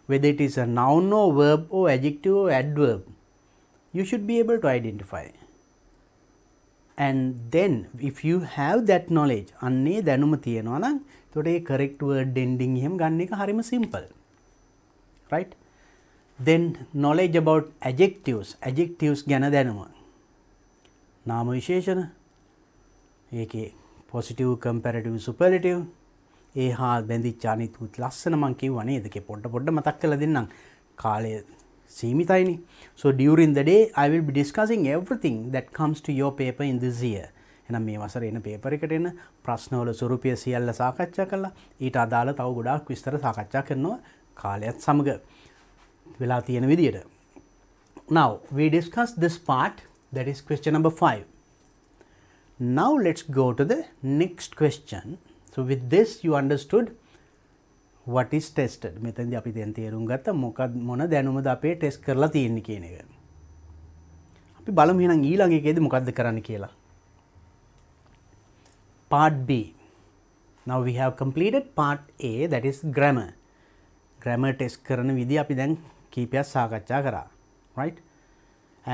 Whether it is a noun or verb or adjective or adverb, you should be able to identify. And then if you have that knowledge, අන්නේ දැනුම තියෙනවා නම් එතකොට ඒ correct word ending එහෙම ගන්න එක හරිම simple. Right? Then knowledge about adjectives ගැන දැනුම. නාම විශේෂණ ඒකේ positive, comparative, superlative ඒ හා බැඳිච්ච අනිත් ලස්සන මං කිව්වා නේද? ඒකේ පොඩ්ඩ මතක් කරලා දෙන්නම්. කාලය සීමිතයිනේ. So during the day I will be discussing everything that comes to your paper in this year. එහෙනම් මේ වසරේ එන paper එකට එන ප්‍රශ්නවල ස්වරූපය සියල්ල සාකච්ඡා කළා. ඊට අදාළ තව ගොඩාක් විස්තර සාකච්ඡා කරනවා කාලයත් සමග වෙලා තියෙන විදියට. Now we discussed this part, that is question number 5. Now let's go to the next question. So with this you understood what is tested. මෙතනදී අපි දැන් තේරුම් ගත්තා මොන දැනුමද අපේ ටෙස්ට් කරලා තියෙන්නේ කියන එක. අපි බලමු එහෙනම් ඊළඟ එකේදී මොකද්ද කරන්න කියලා. Part B. Now we have completed part A, that is grammar. Grammar test කරන විදිහ අපි දැන් කීපයක් සාකච්ඡා කරා. Right?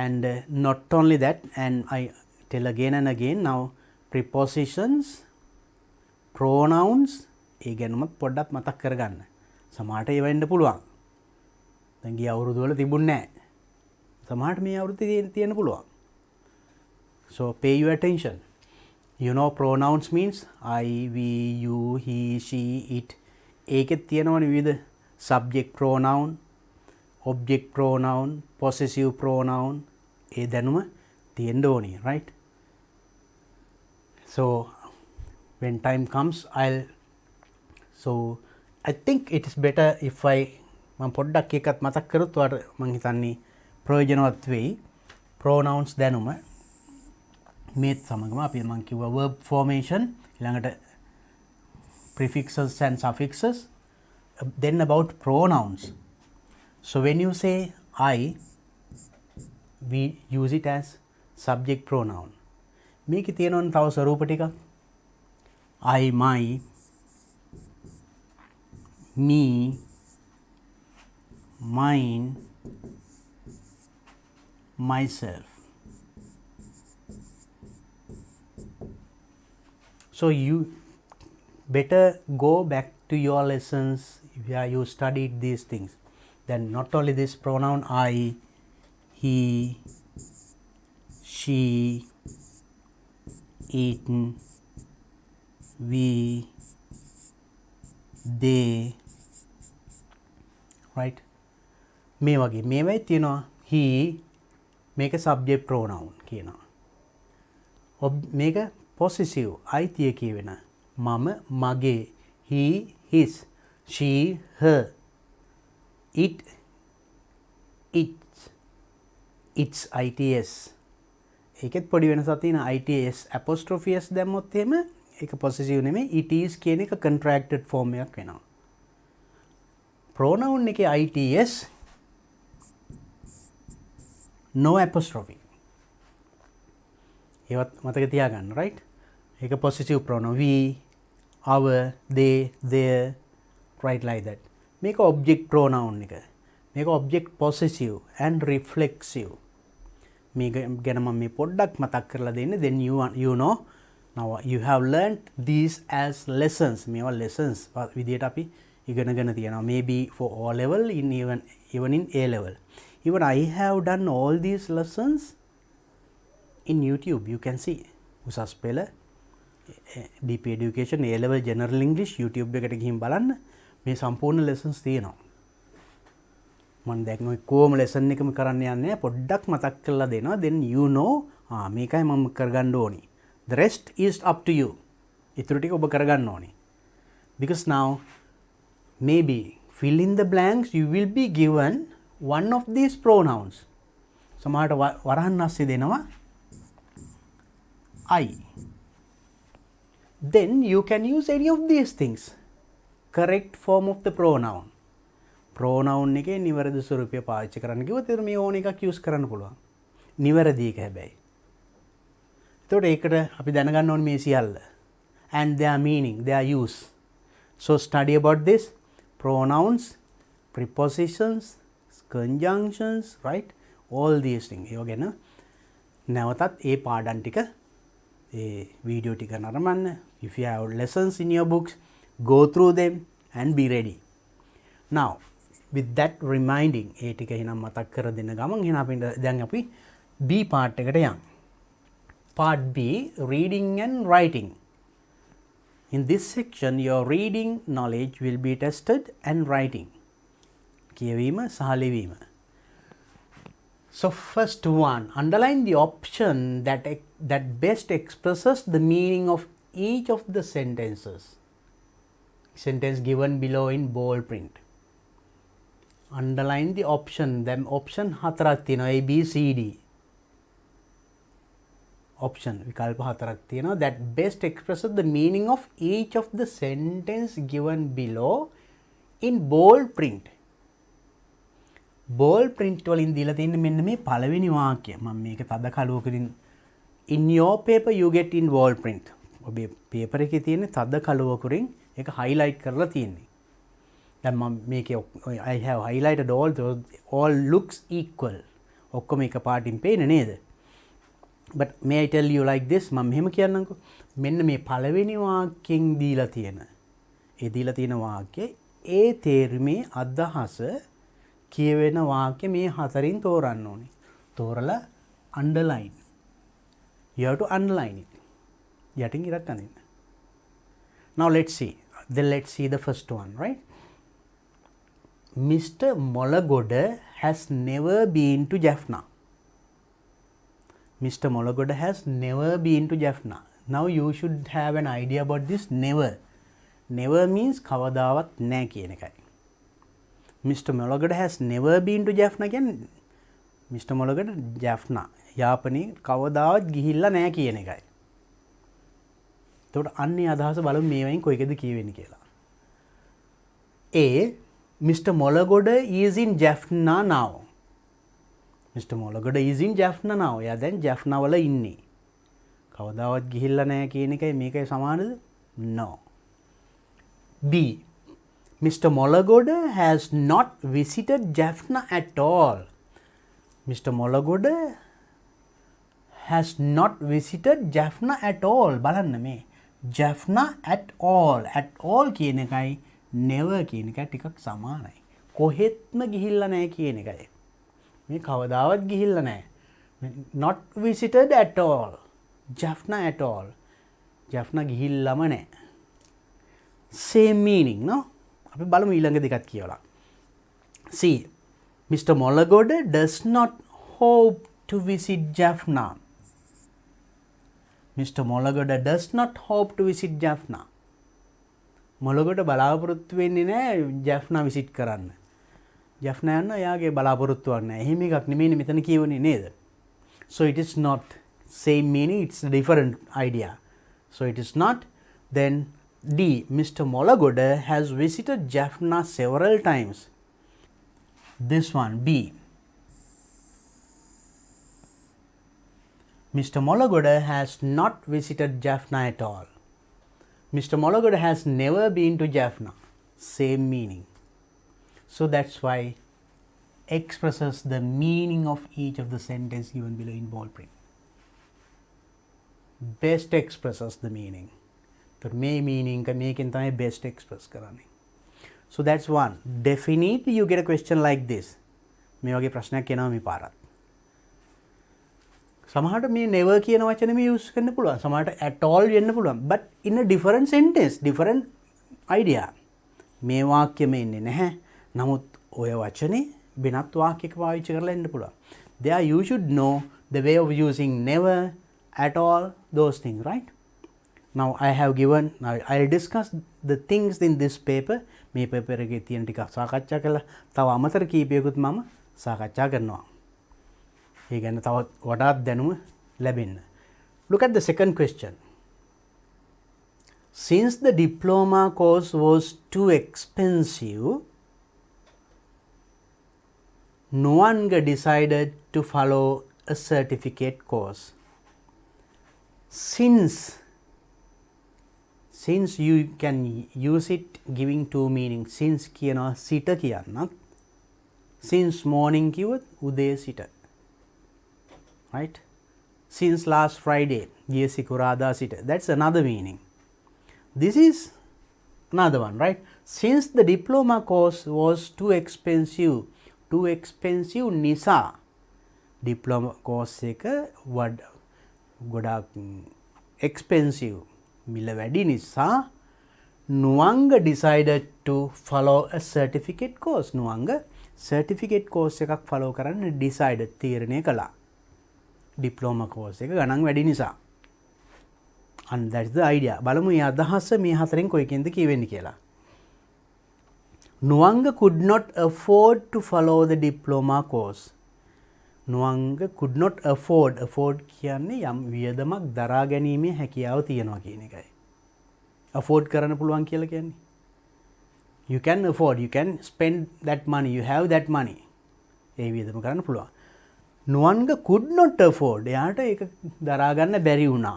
And not only that, and I tell again and again, now prepositions, pronouns ඒ ගැනමත් පොඩ්ඩක් මතක් කරගන්න. සමහරට ඒව වෙන්න පුළුවන්. දැන් ගිය අවුරුදු වල තිබුණේ නැහැ. සමහරට මේ අවුරුද්දේ තියෙන්න පුළුවන්. So pay your attention. You know pronouns means I, we, you, he, she, it. ඒකෙත් තියෙනවනේ විවිධ subject pronoun, object pronoun, possessive pronoun. ඒ දැනුම තියෙන්න ඕනේ, right? So when time comes I think it is better if මම පොඩ්ඩක් එකත් මතක් කරොත් ඔයාලට මම හිතන්නේ ප්‍රයෝජනවත් වෙයි. pronouns දැනුම මේත් සමගම අපි මම කිව්වා verb formation ඊළඟට prefixes and suffixes, then about pronouns. So when you say I, we use it as subject pronoun. මේකේ තියෙනවනේ තව ස්වරූප ටිකක්. I, my, me, mine, myself. So you better go back to your lessons where you studied these things. Then not only this pronoun I, he, she, it, we, they, right? මේ වගේ මේවයි තියෙනවා. he මේක subject pronoun කියනවා. මේක possessive අයිතිය කියවෙන මම මගේ, he his, she her, it its, its its. ඒකෙත් පොඩි වෙනසක් තියෙනවා. its apostrophe s දැම්මොත් එහෙම ඒක possessive නෙමෙයි, it is කියන එක contracted form එකක් වෙනවා. pronoun එකේ its no apostrophe. ඒවත් මතක තියාගන්න, right? ඒක possessive pronoun. we, our, they, their, right, like that. මේක object pronoun එක. මේක object possessive and reflexive. මේක ගැන මම මේ පොඩ්ඩක් මතක් කරලා දෙන්න. then you know now you have learnt these as lessons. මේවා lessons විදියට අපි ඉගෙනගෙන තියෙනවා. maybe for O level, in even in A level. Even I have done all these lessons in YouTube. You can see උසස් පෙළ DP education A level general English YouTube එකට ගිහින් බලන්න මේ සම්පූර්ණ lessons තියෙනවා. මම දැන් ඔය කොහොම lesson එකම කරන්න යන්නේ පොඩ්ඩක් මතක් කරලා දෙනවා. then you know මේකයි මම කරගන්න ඕනි. the rest is up to you. ඊටු ටික ඔබ කරගන්න ඕනි. because now maybe fill in the blanks, you will be given one of these pronouns. සමහරට වරහන් නැස්සේ දෙනවා I. Then you can use any of these things. Correct form of the pronoun. Pronoun එකේ නිවැරදි ස්වරූපය පාවිච්චි කරන්න කිව්වොත් එතන මේ ඕන එකක් use කරන්න පුළුවන්. නිවැරදි එක හැබැයි. එතකොට ඒකට අපි දැනගන්න ඕනේ මේ සියල්ල. And their meaning, their use. So study about this. Pronouns, prepositions, conjunctions, right? All these things. ඒ වගේන නැවතත් ඒ පාඩම් ටික video ටික නරඹන්න. If you have lessons in your books, go through them and be ready. Now with that reminding ඒ ටික එහෙනම් මතක් කර දෙන්න ගමන් එහෙනම් අපි දැන් අපි B part එකට යමු. Part B, reading and writing. In this section your reading knowledge will be tested and writing. කියවීම සහ ලිවීම. So first one, underline the option that best expresses the meaning of each of the sentences. Sentence given below in bold print. Underline the option. Them option හතරක් තියෙනවා. A, B, C, D. Option විකල්ප හතරක් තියෙනවා. That best expresses the meaning of each of the sentence given below in bold print. bold print වලින් දීලා තියෙන්නේ මෙන්න මේ පළවෙනි වාක්‍යය. මම මේක තද කළුවකින් in your paper you get in bold print. ඔබේ paper එකේ තියෙන තද කළුවකින් ඒක highlight කරලා තියෙන්නේ. දැන් මම මේකේ I have highlighted all looks equal. ඔක්කොම එක පාටින් පේන්නේ නේද? But may I tell you like this, මම මෙහෙම කියන්නම්කෝ. මෙන්න මේ පළවෙනි වාක්‍යයෙන් දීලා තියෙන. ඒ දීලා තියෙන වාක්‍යයේ ඒ තේරුමේ අදහස කියවෙන වාක්‍ය මේ හතරින් තෝරන්න ඕනේ. තෝරලා underline. You have to underline it. යටින් ඉරක් අඳින්න. Now let's see. Then let's see the first one, right? Mr. Molagoda has never been to Jaffna. Mr. Molagoda has never been to Jaffna. Now you should have an idea about this never. Never means කවදාවත් නැහැ කියන එකයි. Mr. Molagoda has never been to Jaffna කියන්නේ Mr. Molagoda Jaffna යාපනයේ කවදාවත් ගිහිල්ලා නැහැ කියන එකයි. එතකොට අන්නේ අදහස බලමු මේවෙන් කොයිකද කියවෙන්නේ කියලා. A. Mr. Molagoda is in Jaffna now. Mr. Molagoda is in Jaffna now. එයා දැන් Jaffna වල ඉන්නේ. කවදාවත් ගිහිල්ලා නැහැ කියන එකයි මේකයි සමානද? No. B. Mr. Molagoda has not visited Jaffna at all. Mr. Molagoda has not visited Jaffna at all. බලන්න මේ Jaffna at all. At all කියන එකයි never කියන එකයි ටිකක් සමානයි. කොහෙත්ම ගිහිල්ලා නැහැ කියන එකයි. මේ කවදාවත් ගිහිල්ලා නැහැ. Not visited at all. Jaffna at all. Jaffna ගිහිල්ලාම නැහැ. Same meaning, no? අපි බලමු ඊළඟ දෙකත් කියවලා. See, Mr. Molagoda does not hope to visit Jaffna. Mr. Molagoda does not hope to visit Jaffna. Molagoda බලාපොරොත්තු වෙන්නේ නැහැ Jaffna visit කරන්න. Jaffna යන්න එයාගේ බලාපොරොත්තුවක් නැහැ. එහෙම එකක් නෙමෙයිනේ මෙතන කියවන්නේ නේද? So it is not same meaning, it's a different idea. So it is not. Then D. Mr. Molagoda has visited Jaffna several times. This one, B. Mr. Molagoda has not visited Jaffna at all. Mr. Molagoda has never been to Jaffna. Same meaning. So that's why expresses the meaning of each of the sentence given below in bold print. Best expresses the meaning. The may meaning ka මේකෙන් තමයි best express කරන්නේ. So that's one. Definitely you get a question like this. මේ වගේ ප්‍රශ්නයක් එනවා මේ පාරත්. සමහරට මේ never කියන වචනේ මේ use කරන්න පුළුවන්. සමහරට at all වෙන්න පුළුවන්. But in a different sentence, different idea. මේ වාක්‍යෙම ඉන්නේ නැහැ. නමුත් ඔය වචනේ වෙනත් වාක්‍යයක පාවිච්චි කරලා එන්න පුළුවන්. There you should know the way of using never, at all, those things, right? Now I have given, now I'll discuss the things in this paper. මේ paper එකේ තියෙන ටික සාකච්ඡා කළා. තව අමතර කීපයකුත් මම සාකච්ඡා කරනවා. ඒ ගැන තව වඩාත් දැනුම ලැබෙන්න. Look at the second question. Since the diploma course was too expensive, Nuanga decided to follow a certificate course. Since you can use it giving two meanings. Since කියනවා සිට කියන්නත්. Since morning කිව්වොත් උදේ සිට. Right? Since last Friday. ගිය සිකුරාදා සිට. That's another meaning. This is another one, right? Since the diploma course was too expensive. Too expensive නිසා diploma course එක ගොඩාක් expensive මිල වැඩි නිසා Nuanga decided to follow a certificate course. Nuanga certificate course එකක් follow කරන්න decided තීරණය කළා. diploma course එක ගණන් වැඩි නිසා. And that's the idea. බලමු මේ අදහස මේ හතරෙන් කොයිකෙන්ද කියවෙන්නේ කියලා. Nuanga could not afford to follow the diploma course. Nuanga could not afford. Afford කියන්නේ යම් වියදමක් දරා ගැනීමේ හැකියාව තියනවා කියන එකයි. Afford කරන්න පුළුවන් කියලා කියන්නේ. You can afford. You can spend that money. You have that money. ඒ වියදම කරන්න පුළුවන්. Nuanga could not afford. එයාට ඒක දරා ගන්න බැරි වුණා.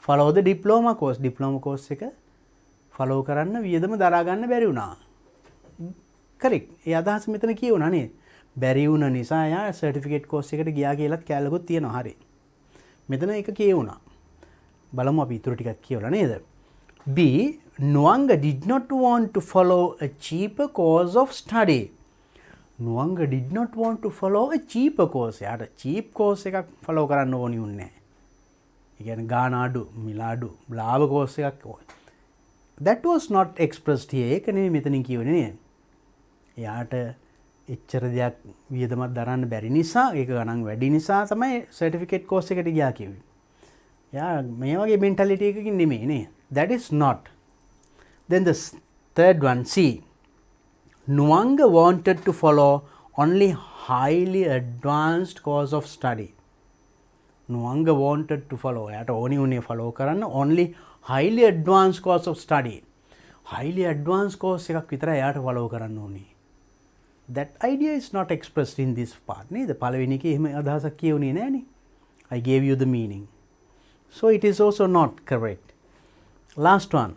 Follow the diploma course. Diploma course එක follow කරන්න වියදම දරා ගන්න බැරි වුණා. Correct. ඒ අදහස මෙතන කියවුණා නේද? බැරි වුණ නිසා යා සර්ටිෆිකේට් කෝස් එකට ගියා කියලාත් කැලකුත් තියෙනවා. හරි. මෙතන ඒක කියවුණා. බලමු අපි ඊටු ටිකක් කියවලා නේද? B. Nuanga did not want to follow a cheaper course of study. Nuanga did not want to follow a cheaper course. යාට cheap course එකක් follow කරන්න ඕනි උන්නේ. ඒ කියන්නේ ගාන අඩු, මිල අඩු, ලාභ course එකක් ඕන. That was not expressed here. ඒක නෙමෙයි මෙතනින් කියවෙන්නේ නේද? යාට එච්චර දෙයක් වියදමක් දරන්න බැරි නිසා, ඒක ගණන් වැඩි නිසා තමයි certificate course එකට ගියා කිව්වේ. යා මේ වගේ mentality එකකින් නෙමෙයි නේ. That is not. Then the third one, C. Nuanga wanted to follow only highly advanced course of study. Nuanga wanted to follow. යාට ඕනි උනේ follow කරන්න only highly advanced course of study. Highly advanced course එකක් විතරයි යාට follow කරන්න ඕනි. That idea is not expressed in this part. නේද? පළවෙනි එකේ එහෙම අදහසක් කියුනේ නෑනේ. I gave you the meaning. So it is also not correct. Last one.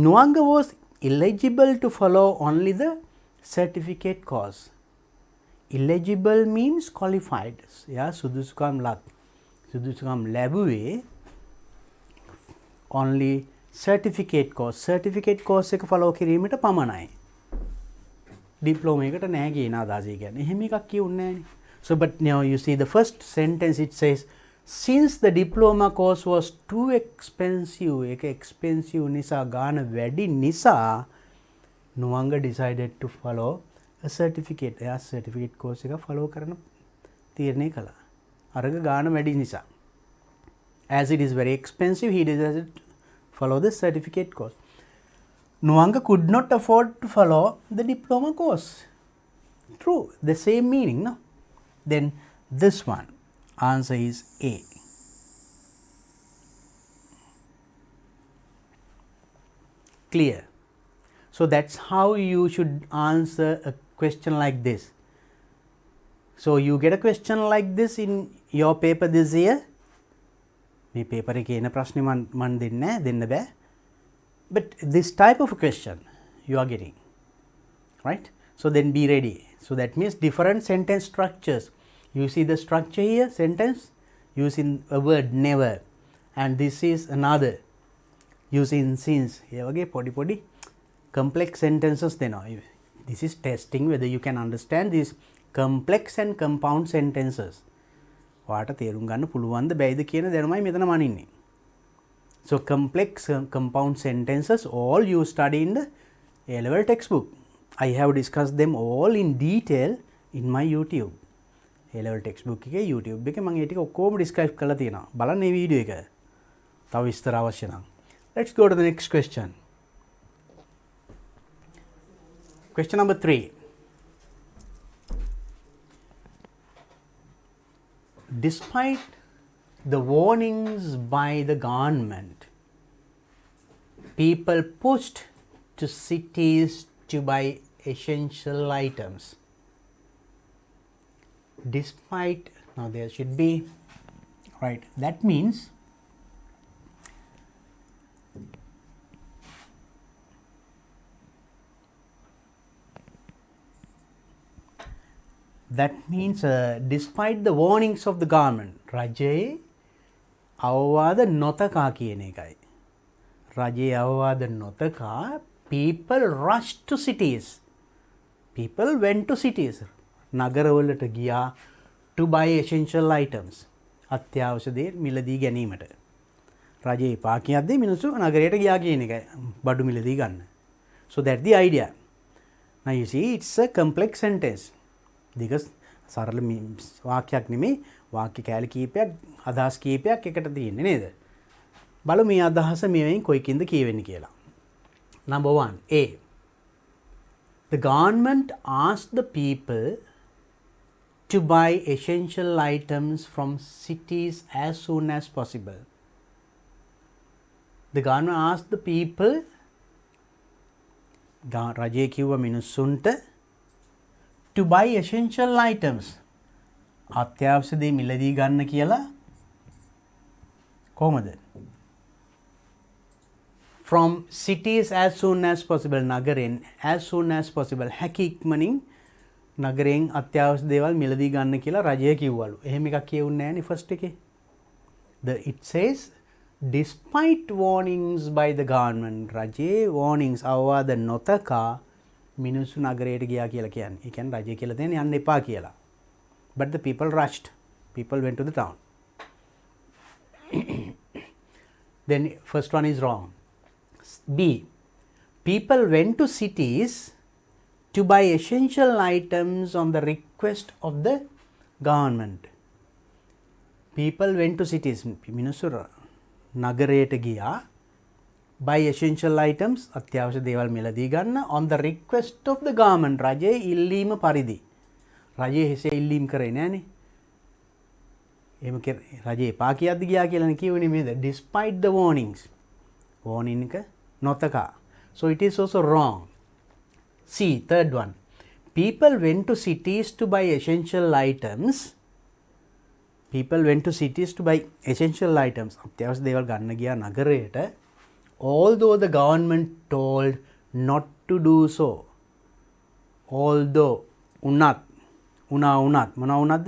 Nuanga was eligible to follow only the certificate course. Eligible means qualified. Yeah, සුදුසුකම් ලැබුවේ only certificate course. Certificate course එක follow කිරීමට පමණයි. Diploma එකට නෑ කියන අදහස කියන්නේ. එහෙම එකක් කියුන්නේ නෑනේ. So but now you see the first sentence, it says, since the diploma course was too expensive, එක expensive නිසා ගාන වැඩි නිසා Nuanga decided to follow a certificate. එයා certificate course එක follow කරන තීරණය කළා. අරග ගාන වැඩි නිසා. As it is very expensive, he decided to follow the certificate course. Nuanga could not afford to follow the diploma course. True, the same meaning, no? Then this one, answer is A. Clear? So that's how you should answer a question like this. So you get a question like this in your paper this year. මේ paper එකේ එන ප්‍රශ්නේ මන් දෙන්න බෑ. But this type of a question you are getting, right? So then be ready. So that means different sentence structures. You see the structure here, sentence using a word never, and this is another using since. Here again, podi complex sentences. Then this is testing whether you can understand these complex and compound sentences. වාට තේරුම් ගන්න පුළුවන්ද බැයිද කියන දැනුමයි මෙතන මනින්නේ. So complex compound sentences all you study in the A-level textbook. I have discussed them all in detail in my YouTube. A-level textbook එකේ YouTube එකේ මම ඒ ටික ඔක්කොම describe කරලා තියෙනවා. බලන්න මේ වීඩියෝ එක. තව විස්තර අවශ්‍ය නම්. Let's go to the next question. Question number 3. Despite the warnings by the government, people pushed to cities to buy essential items. Despite, now there should be, right, that means despite the warnings of the government, රජයේ අවවාද නොතකා කියන එකයි. රජයේ අවවාද නොතකා people rushed to cities. People went to cities. නගරවලට ගියා to buy essential items. අත්‍යවශ්‍ය දේ මිලදී ගැනීමට. රජයේ එපා කියද්දී මිනිස්සු නගරයට ගියා කියන එකයි. බඩු මිලදී ගන්න. So that's the idea. Now you see it's a complex sentence. because සරල වාක්‍යයක් නෙමෙයි වාක්‍ය කෑලි කීපයක් අදහස් කීපයක් එකට තියෙන්නේ නේද? බලමු මේ අදහස මේවෙන් කොයිකින්ද කියවෙන්නේ කියලා. Number 1 A. The government asked the people to buy essential items from cities as soon as possible. The government asked the people රජය කිව්ව මිනිස්සුන්ට to buy essential items අත්‍යවශ්‍ය දේ මිලදී ගන්න කියලා කොහොමද? From cities as soon as possible නගරෙන් as soon as possible හැකි ඉක්මනින් නගරෙන් අත්‍යවශ්‍ය දේවල් මිලදී ගන්න කියලා රජය කිව්වලු. එහෙම එකක් කියුන්නේ නැහැ නේ ෆස්ට් එකේ. It says despite warnings by the government රජයේ warnings අවවාද නොතකා මිනිස්සු නගරයට ගියා කියලා කියන්නේ. ඒ කියන්නේ රජය කියලා දෙන්නේ යන්න එපා කියලා. But the people rushed. People went to the town. Then first one is wrong. B. People went to cities to buy essential items on the request of the government. People went to cities. මිනිස්සු නගරයට ගියා buy essential items අත්‍යවශ්‍ය දේවල් මිලදී ගන්න on the request of the government. රජයේ ඉල්ලීම පරිදි. රජයේ හිසේ ඉල්ලීම් කරේ නෑනේ. එහෙම රජයේ එපා කියද්දි ගියා කියලානේ කියුනේ මේද despite the warnings. warning එක නොතකා. So it is also wrong. C, third one. People went to cities to buy essential items. People went to cities to buy essential items. අත්‍යවශ්‍ය දේවල් ගන්න ගියා නගරයට. Although the government told not to do so. Although උනත් මොනවා වුණාද?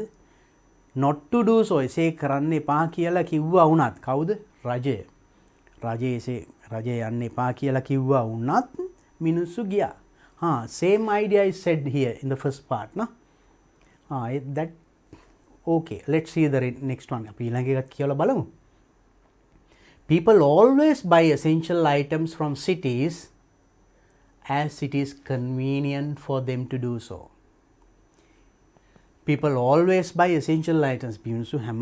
not to do so එසේ කරන්න එපා කියලා කිව්වා වුණත් කවුද? රජය. රජය යන්න එපා කියලා කිව්වා වුණත් මිනිස්සු ගියා. Same idea is said here in the first part, no? That okay. Let's see the next one. අපි ඊළඟ එකත් කියලා බලමු. People always buy essential items from cities as it is convenient for them to do so. People always buy essential items. මිනිස්සු හැම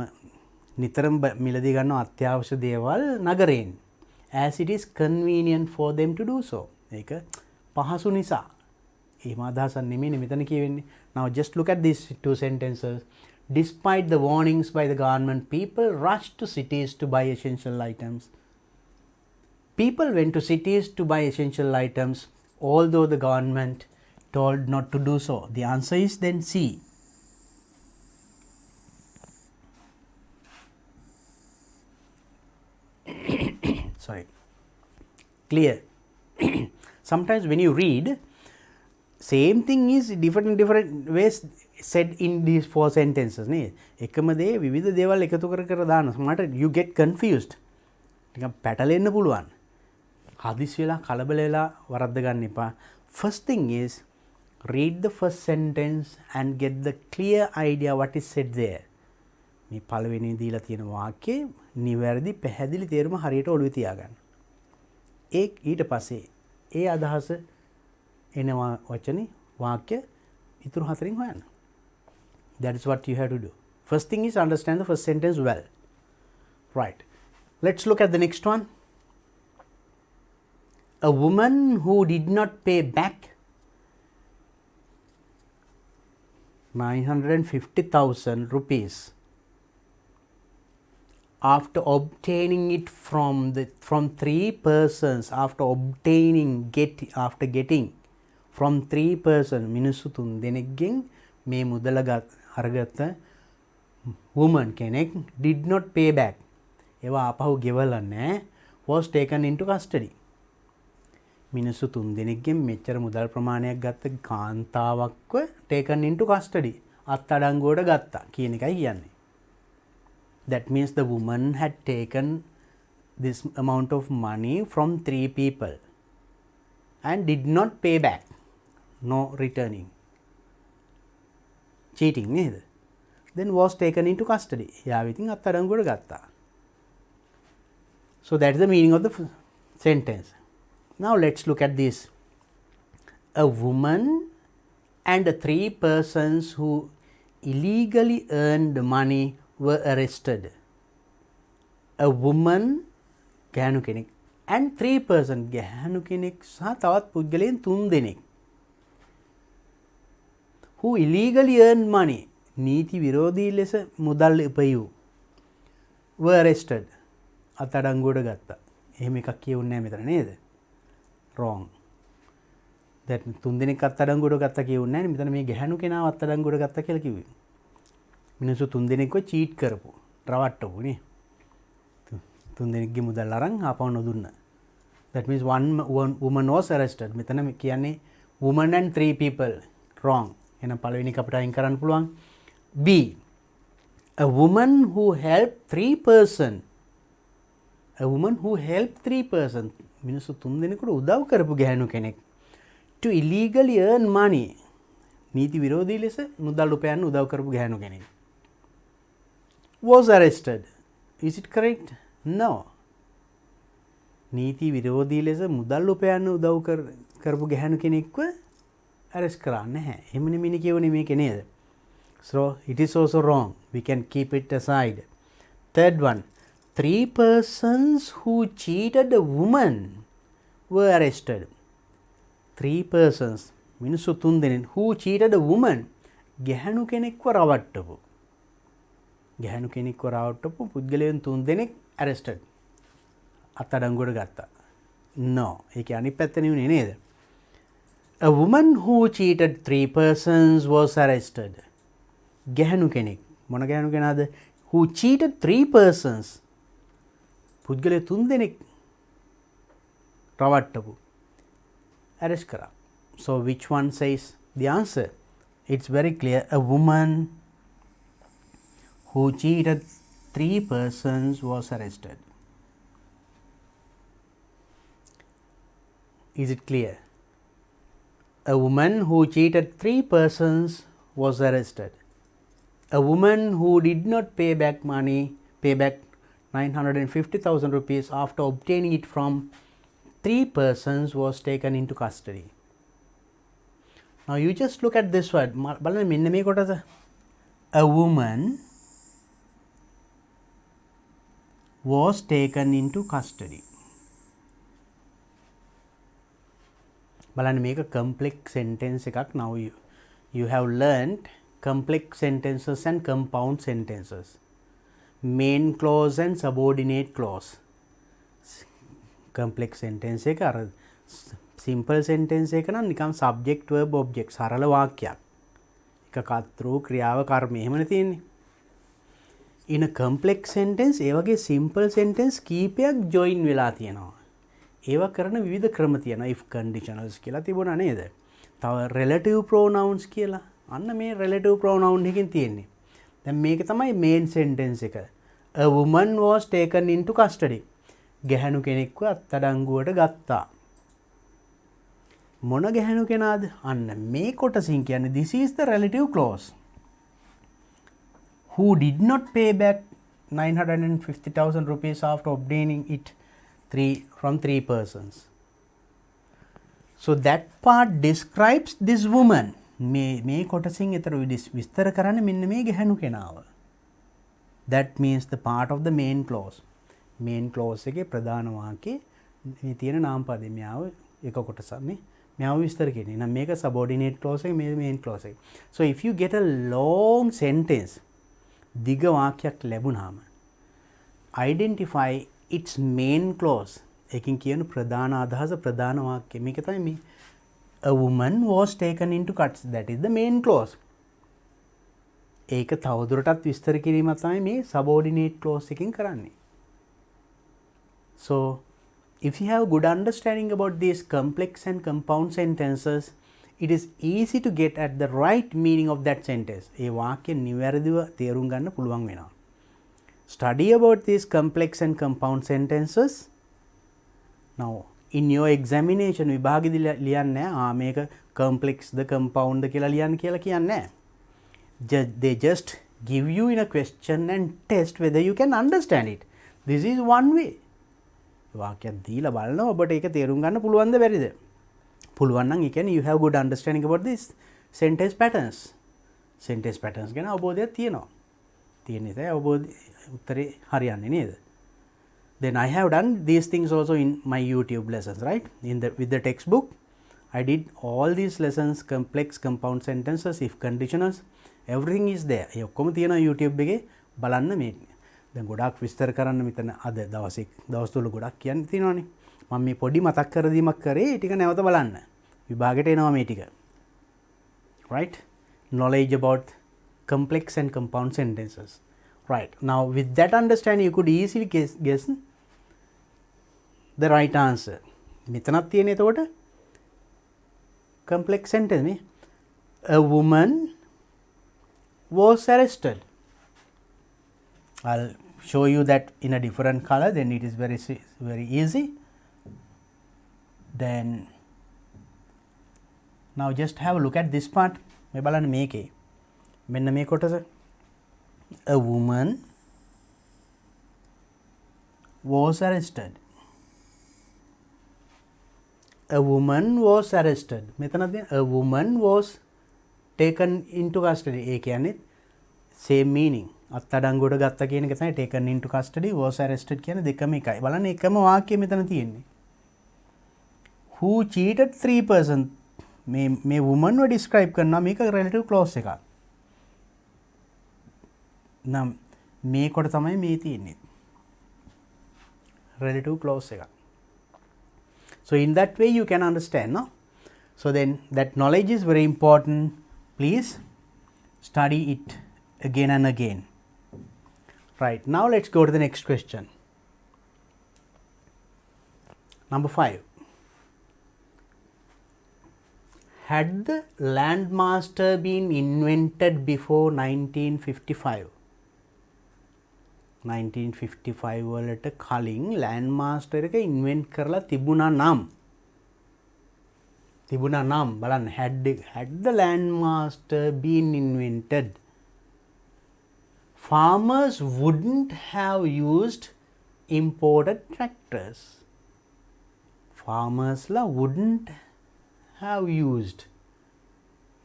නිතරම මිලදී ගන්න අත්‍යවශ්‍ය දේවල් නගරයෙන්. As it is convenient for them to do so. ඒක පහසු නිසා. එහෙම අදහසක් නෙමෙයි මෙතන කියවෙන්නේ. Now just look at these two sentences. Despite the warnings by the government, people rushed to cities to buy essential items. People went to cities to buy essential items, although the government told not to do so. The answer is then C. Sorry. Clear. Sometimes when you read, same thing is different ways said in these four sentences. නේ එකම දේ විවිධ දේවල් එකතු කර දාන සමහරට you get confused. නිකන් පැටලෙන්න පුළුවන්. හදිසි වෙලා කලබල වෙලා වරද්ද ගන්න එපා. First thing is read the first sentence and get the clear idea what is said there. මේ පළවෙනි දීලා තියෙන වාක්‍යයේ නිවැරදි පැහැදිලි තේරුම හරියට ඔළුවේ තියාගන්න. ඊට පස්සේ ඒ අදහස එනවා වචනේ වාක්‍ය ඉතුරු හතරෙන් හොයන්න. That is what you have to do. First thing is understand the first sentence well. Right. Let's look at the next one. A woman who did not pay back 950,000 rupees after obtaining it from three persons, after getting from three persons, මිනිස්සු තුන් දෙනෙක්ගෙන් මේ මුදල අරගත්ත woman කෙනෙක් did not pay back. ඒවා ආපහු ගෙවලා නැහැ. was taken into custody. මිනිස්සු තුන් දෙනෙක්ගෙන් මෙච්චර මුදල් ප්‍රමාණයක් ගත්ත කාන්තාවක්ව taken into custody. අත්අඩංගුවට ගත්තා කියන එකයි කියන්නේ. That means the woman had taken this amount of money from three people and did not pay back. No returning. Cheating neither. Then was taken into custody. යාවිතින් අත්අඩංගුවට ගත්තා. So that is the meaning of the sentence. Now let's look at this. A woman and three persons who illegally earned money were arrested. A woman, ගැහණු කෙනෙක්, and three persons, ගැහණු කෙනෙක් සහ තවත් පුද්ගලයන් තුන් දෙනෙක්, who illegally earned money, නීති විරෝධී ලෙස මුදල් ඉපයූ, were arrested, අත්අඩංගුවට ගත්තා. එහෙම එකක් කියුන්නේ නැහැ මෙතන නේද? Wrong. That තුන් දෙනෙක් අත්අඩංගුවට ගත්තා කියුන්නේ නැහැ. මෙතන මේ ගැහණු කෙනාව අත්අඩංගුවට ගත්තා කියලා කිව්වේ. මිනිස්සු තුන් දෙනෙක්ව චීට් කරපු, රවට්ටපු නේ. තුන් දෙනෙක්ගේ මුදල් අරන් ආපහු නොදුන්න. That means one woman was arrested. මෙතන කියන්නේ woman and three people. Wrong. එහෙනම් පළවෙනි එක අපිට අයින් කරන්න පුළුවන්. B. A woman who helped three person. A woman who helped three person. මිනිස්සු තුන් දෙනෙකුට උදව් කරපු ගැහණු කෙනෙක් to illegally earn money. නීති විරෝධී ලෙස මුදල් උපයන්න උදව් කරපු ගැහැණු කෙනෙක් was arrested. Is it correct? No. නීති විරෝධී ලෙස මුදල් උපයන්න උදව් කරපු ගැහැණු කෙනෙක්ව arrest කරන්නේ නැහැ. එහෙම නෙමෙයි කියවනේ මේකේ නේද? So it is also wrong. We can keep it aside. Third one, 3 persons who cheated a woman were arrested. 3 persons, මිනිස්සු 3 දෙනෙක් who cheated a woman, ගැහැණු කෙනෙක්ව රවට්ටපු. ගැහැණු කෙනෙක්ව රවට්ටපු පුද්ගලයන් 3 දෙනෙක් arrested. අත්අඩංගුවට ගත්තා. No, ඒක අනිත් පැත්ත නෙවෙයි නේද? A woman who cheated 3 persons was arrested. ගැහැණු කෙනෙක්. මොන ගැහැණු කෙනාද? Who cheated 3 persons. පුද්ගලයන් 3 දෙනෙක් රවට්ටපු. arrest කරා. So which one says the answer? It's very clear. A woman who cheated 3 persons was arrested. Is it clear? A woman who cheated 3 persons was arrested. A woman who did not pay back 950,000 rupees after obtaining it from 3 persons was taken into custody. Now you just look at this word. බලන්න මෙන්න මේ කොටස. A woman was taken into custody. බලන්න මේක complex sentence එකක්. Now you have learned complex sentences and compound sentences. Main clause and subordinate clause. complex sentence එක අර simple sentence එක නම් නිකන් subject verb object සරල වාක්‍යයක්. එක කර්තෘ ක්‍රියාව කර්ම එහෙමනේ තියෙන්නේ. in a complex sentence ඒ වගේ simple sentence කීපයක් join වෙලා තියෙනවා. ඒවා කරන විවිධ ක්‍රම තියෙනවා. if conditionals කියලා තිබුණා නේද? තව relative pronouns කියලා. අන්න මේ relative pronoun එකකින් තියෙන්නේ. දැන් මේක තමයි main sentence එක. A woman was taken into custody. ගැහැණු කෙනෙක්ව අත්අඩංගුවට ගත්තා. මොන ගැහැණු කෙනාද? අන්න මේ කොටසින් කියන්නේ this is the relative clause. Who did not pay back 950,000 rupees after obtaining it from 3 persons. So that part describes this woman. මේ කොටසින් ඊතර විස්තර කරන්නේ මෙන්න මේ ගැහැණු කෙනාව. That means the part of the main clause. main clause එකේ ප්‍රධාන වාක්‍යයේ මේ තියෙන නාමපදේ මෙයාව එක කොටසක් නේ. මෙයාව විස්තර කියන්නේ. එහෙනම් මේක subordinate clause එක මේ main clause එක. So if you get a long sentence දිග වාක්‍යයක් ලැබුණාම identify its main clause. එකකින් කියන ප්‍රධාන අදහස ප්‍රධාන වාක්‍යය. මේක තමයි මේ a woman was taken into custody. That is the main clause. ඒක තවදුරටත් විස්තර කිරීම තමයි මේ subordinate clause එකකින් කරන්නේ. So if you have good understanding about these complex and compound sentences, it is easy to get at the right meaning of that sentence. ඒ වාක්‍ය නිවැරදිව තේරුම් ගන්න පුළුවන් වෙනවා. Study about these complex and compound sentences. Now in your examination විභාගෙදි ලියන්නේ මේක complex ද compound ද කියලා ලියන්න කියලා කියන්නේ නැහැ. They just give you in a question and test whether you can understand it. This is one way. වාක්‍යයක් දීලා බලනවා ඔබට ඒක තේරුම් ගන්න පුළුවන්ද බැරිද? පුළුවන් නම් ඒ කියන්නේ you have good understanding about this sentence patterns. sentence patterns ගැන අවබෝධයක් තියෙනවා. තියෙන නිසා අවබෝධ උත්තරේ හරියන්නේ නේද? Then I have done these things also in my YouTube lessons, right? With the textbook, I did all these lessons, complex compound sentences, if conditionals, everything is there. ඒ ඔක්කොම තියෙනවා YouTube එකේ බලන්න මේ. දැන් ගොඩාක් විස්තර කරන්න මෙතන අද දවස් තුල ගොඩක් කියන්න තියෙනවානේ. මම මේ පොඩි මතක් කර දීමක් කරේ ඒ ටික නැවත බලන්න. විභාගෙට එනවා මේ ටික. Right? Knowledge about complex and compound sentences. Right. Now with that understanding you could easily guess the right answer. මෙතනක් තියෙන එතකොට complex sentence නේ. A woman was arrested. I'll show you that in a different color, then it is very easy. Then Now just have a look at this part. මේ බලන්න මේකේ. මෙන්න මේ කොටස. A woman was arrested. A woman was arrested. මෙතනදී a woman was taken into custody. ඒ කියන්නේ same meaning. අත්අඩංගුවට ගත්ත කියන එක තමයි taken into custody, was arrested කියන දෙකම එකයි. බලන්න එකම වාක්‍යය මෙතන තියෙන්නේ. Who cheated 3%. මේ woman ව describe කරනවා මේක relative clause එකක්. නම් මේ කොට තමයි මේ තියෙන්නේ. Relative clause එකක්. So in that way you can understand, no? So then that knowledge is very important. Please study it again and again. Right, now let's go to the next question. Number 5. Had the landmaster been invented before 1955? 1955 වලට කලින් landmaster එක invent කරලා තිබුණා නම් බලන්න had the landmaster been invented, farmers wouldn't have used imported tractors. Farmers la wouldn't have used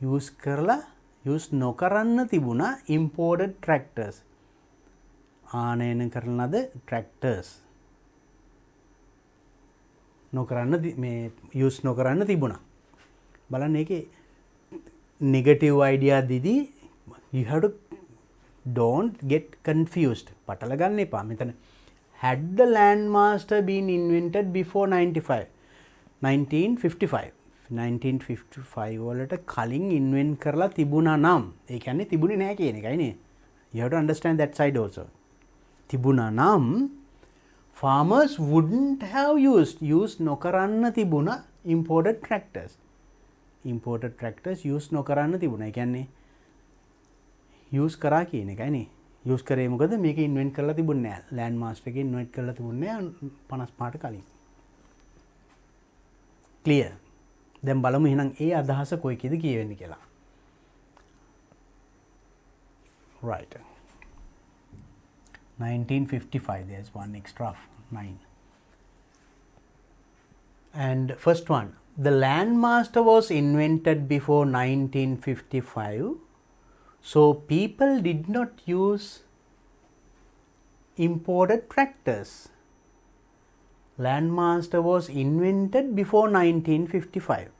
use නොකරන්න තිබුණා imported tractors. ආනයන කරන ලද tractors නොකරන්න use නොකරන්න තිබුණා. බලන්න ඒකේ negative idea දීදී you have to don't get confused. පටල ගන්න එපා. මෙතන had the landmaster been invented before 1955 වලට කලින් invent කරලා තිබුණා නම් ඒ කියන්නේ තිබුණේ නැහැ කියන එකයි නේ. You have to understand that side also. තිබුණා නම් farmers wouldn't have used නොකරන්න තිබුණා imported tractors. Imported tractors use නොකරන්න තිබුණා. ඒ කියන්නේ use කරා කියන එකයි නේ. use කරේ මොකද මේක invent කරලා තිබුණේ නැහැ. landmaster එක invent කරලා තිබුණේ නැහැ 55ට කලින්. clear? දැන් බලමු එහෙනම් ඒ අදහස කොයි කීයද කියවෙන්නේ කියලා. right. 1955, there's one extra 9. And first one, the landmaster was invented before 1955, so people did not use imported tractors. Landmaster was invented before 1955.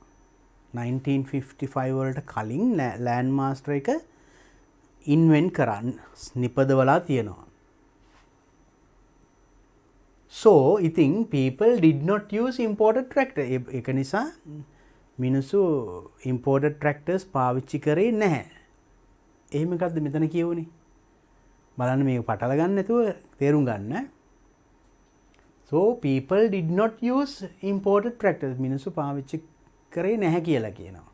1955 වලට කලින් landmaster එක invent කරන්න නිපදවලා තියෙනවා. So, ඉතින් people did not use imported tractor. ඒක නිසා මිනිස්සු imported tractors පාවිච්චි කරේ නැහැ. එහෙම එකක්ද මෙතන කියවුනේ? බලන්න මේක පටල ගන්න නැතුව තේරුම් ගන්න. So, people did not use imported tractors. මිනිස්සු පාවිච්චි කරේ නැහැ කියලා කියනවා.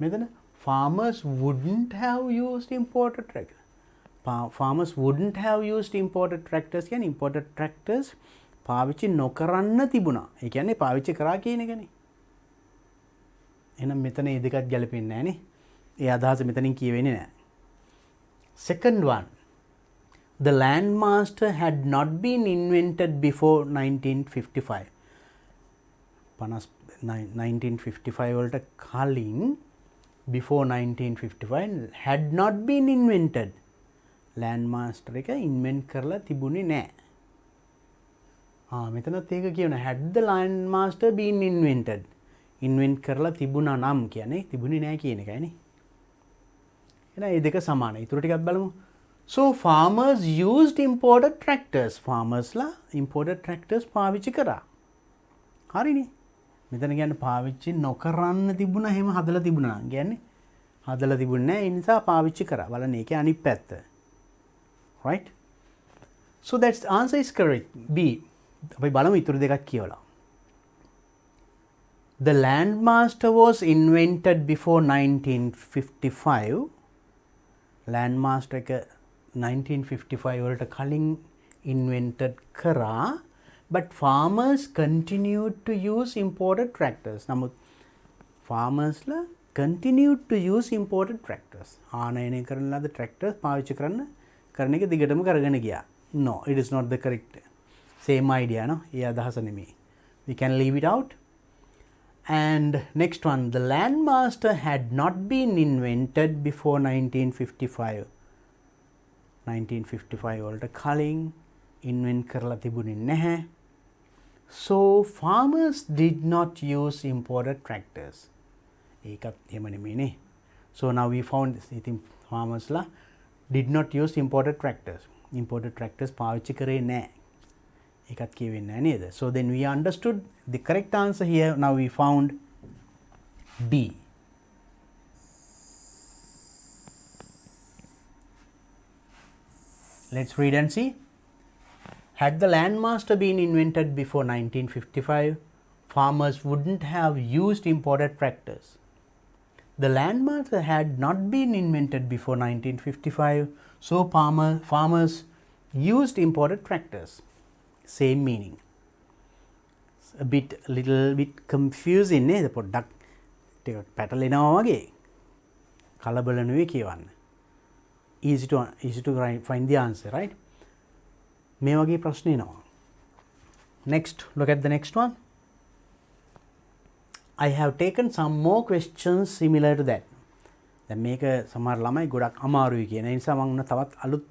මෙතන farmers wouldn't have used imported tractors. Farmers wouldn't have used imported tractors. කියන්නේ imported tractors පාවිච්චි නොකරන්න තිබුණා. ඒ කියන්නේ පාවිච්චි කරා කියන එකනේ. එහෙනම් මෙතන මේ දෙකත් ගැලපෙන්නේ නැහැ නේ. ඒ අදහස මෙතනින් කියවෙන්නේ නැහැ. Second one. The landmaster had not been invented before 1955. 1955 වලට කලින් before 1955 had not been invented. landmaster එක invent කරලා තිබුණේ නැහැ. මෙතනත් ඒක කියන had the landmaster been invented. invent කරලා තිබුණා නම් කියන්නේ තිබුණේ නැහැ කියන එකයිනේ. එහෙනම් මේ දෙක සමානයි. ඊටු ටිකක් බලමු. So farmers used imported tractors. farmers ලා imported tractors පාවිච්චි කරා. හරිනේ. මෙතන කියන්නේ පාවිච්චි නොකරන්න තිබුණා එහෙම හදලා තිබුණා නම් කියන්නේ හදලා තිබුණේ නැහැ. ඒ නිසා පාවිච්චි කරා. බලන්න ඒකේ අනිත් පැත්ත. Right? So that's the answer is correct. B. අපි බලමු ඊටු දෙකක් කියවලා. The landmaster was invented before 1955. Landmaster එක 1955 වලට කලින් invented කරා, but farmers continued to use imported tractors. නමුත් farmersලා continued to use imported tractors. ආනයනය කරන ලද tractors පාවිච්චි කරන එක දිගටම කරගෙන ගියා. No, it is not the correct same idea, no? ඒ අදහස නෙමෙයි. We can leave it out. And next one, the landmaster had not been invented before 1955. 1955 වලට කලින් invent කරලා තිබුණේ නැහැ. So farmers did not use imported tractors. ඒකත් එහෙම නෙමෙයිනේ. So now we found this. I think farmers la did not use imported tractors. Imported tractors පාවිච්චි කරේ නැහැ. ඒකත් කියවෙන්නේ නැහැ නේද? So then we understood the correct answer here. Now we found B. Let's read and see. Had the landmaster been invented before 1955, farmers wouldn't have used imported tractors. The landmaster had not been invented before 1955, so farmers used imported tractors. Same meaning. Little bit confusing නේද පොඩ්ඩක් ටිකක් පැටලෙනවා වගේ. කලබල නෙවෙයි කියවන්න. Easy to find the answer, right? මේ වගේ ප්‍රශ්න එනවා. Next, look at the next one. I have taken some more questions similar to that. දැන් මේක සමහර ළමයි ගොඩක් අමාරුයි කියන නිසා මම තවත් අලුත්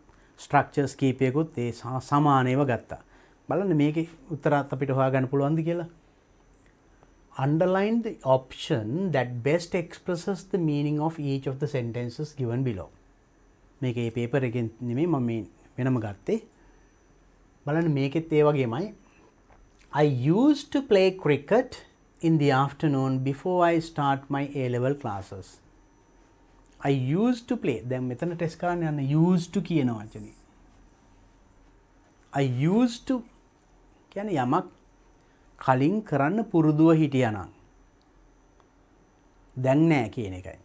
structures කීපයකුත් ඒ සමානේව ගත්තා. බලන්න මේකේ උත්තරات අපිට හොයාගන්න පුළුවන්ද කියලා. Underline the option that best expresses the meaning of each of the sentences given below. මේකේ paper එකෙන් නෙමෙයි මම මේ වෙනම ගත්තේ. බලන්න මේකෙත් ඒ වගේමයි. I used to play cricket in the afternoon before I start my A-level classes. I used to play. දැන් මෙතන ටෙස්ට් කරන්න යන්න used to කියන වචනේ. I used to කියන්නේ යමක් කලින් කරන්න පුරුදුව හිටියානම් දැන් නෑ කියන එකයි.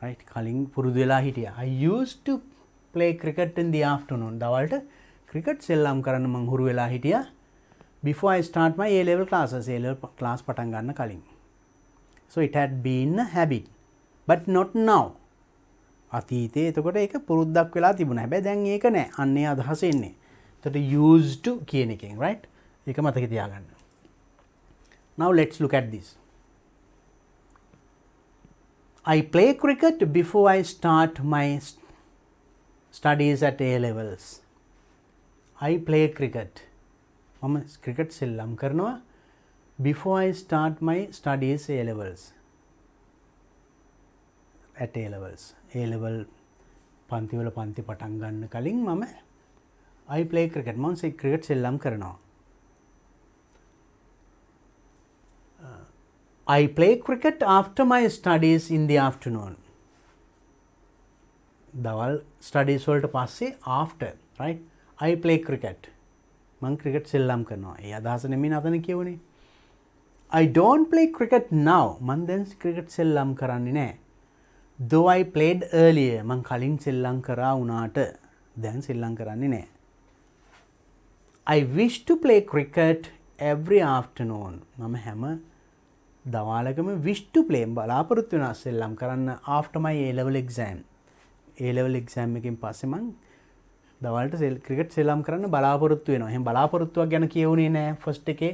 right කලින් පුරුදු වෙලා හිටියා. I used to play cricket in the afternoon. දවල්ට cricket සෙල්ලම් කරන්න මං හුරු වෙලා හිටියා. Before I start my A-level classes. A-level class පටන් ගන්න කලින්. So it had been a habit. But not now. අතීතයේ එතකොට ඒක පුරුද්දක් වෙලා තිබුණා. හැබැයි දැන් ඒක නෑ. අන්නේ අදහස එන්නේ. එතකොට used to කියන එකෙන්, right? ඒක මතක තියාගන්න. Now let's look at this. I play cricket before I start my studies at A levels. I play cricket. මම cricket සෙල්ලම් කරනවා before I start my studies A levels. At A levels. A level පන්ති වල පන්ති පටන් ගන්න කලින් මම I play cricket. මම cricket සෙල්ලම් කරනවා. I play cricket after my studies in the afternoon. දවල් studies වලට පස්සේ after, right? I play cricket. මං cricket සෙල්ලම් කරනවා. ඒ අදහස නෙමෙයි අතන කියවනේ. I don't play cricket now. මං දැන් cricket සෙල්ලම් කරන්නේ නැහැ. Though I played earlier. මං කලින් සෙල්ලම් කරා වුණාට දැන් සෙල්ලම් කරන්නේ නැහැ. I wish to play cricket every afternoon. මම හැම දවාලකම wish to play බලාපොරොත්තු වෙනවා සෙල්ලම් කරන්න after my A level exam. A level exam එකෙන් පස්සේ මං දවල්ට cricket සෙල්ලම් කරන්න බලාපොරොත්තු වෙනවා. එහෙනම් බලාපොරොත්තුවක් ගැන කියවුනේ නැහැ first එකේ.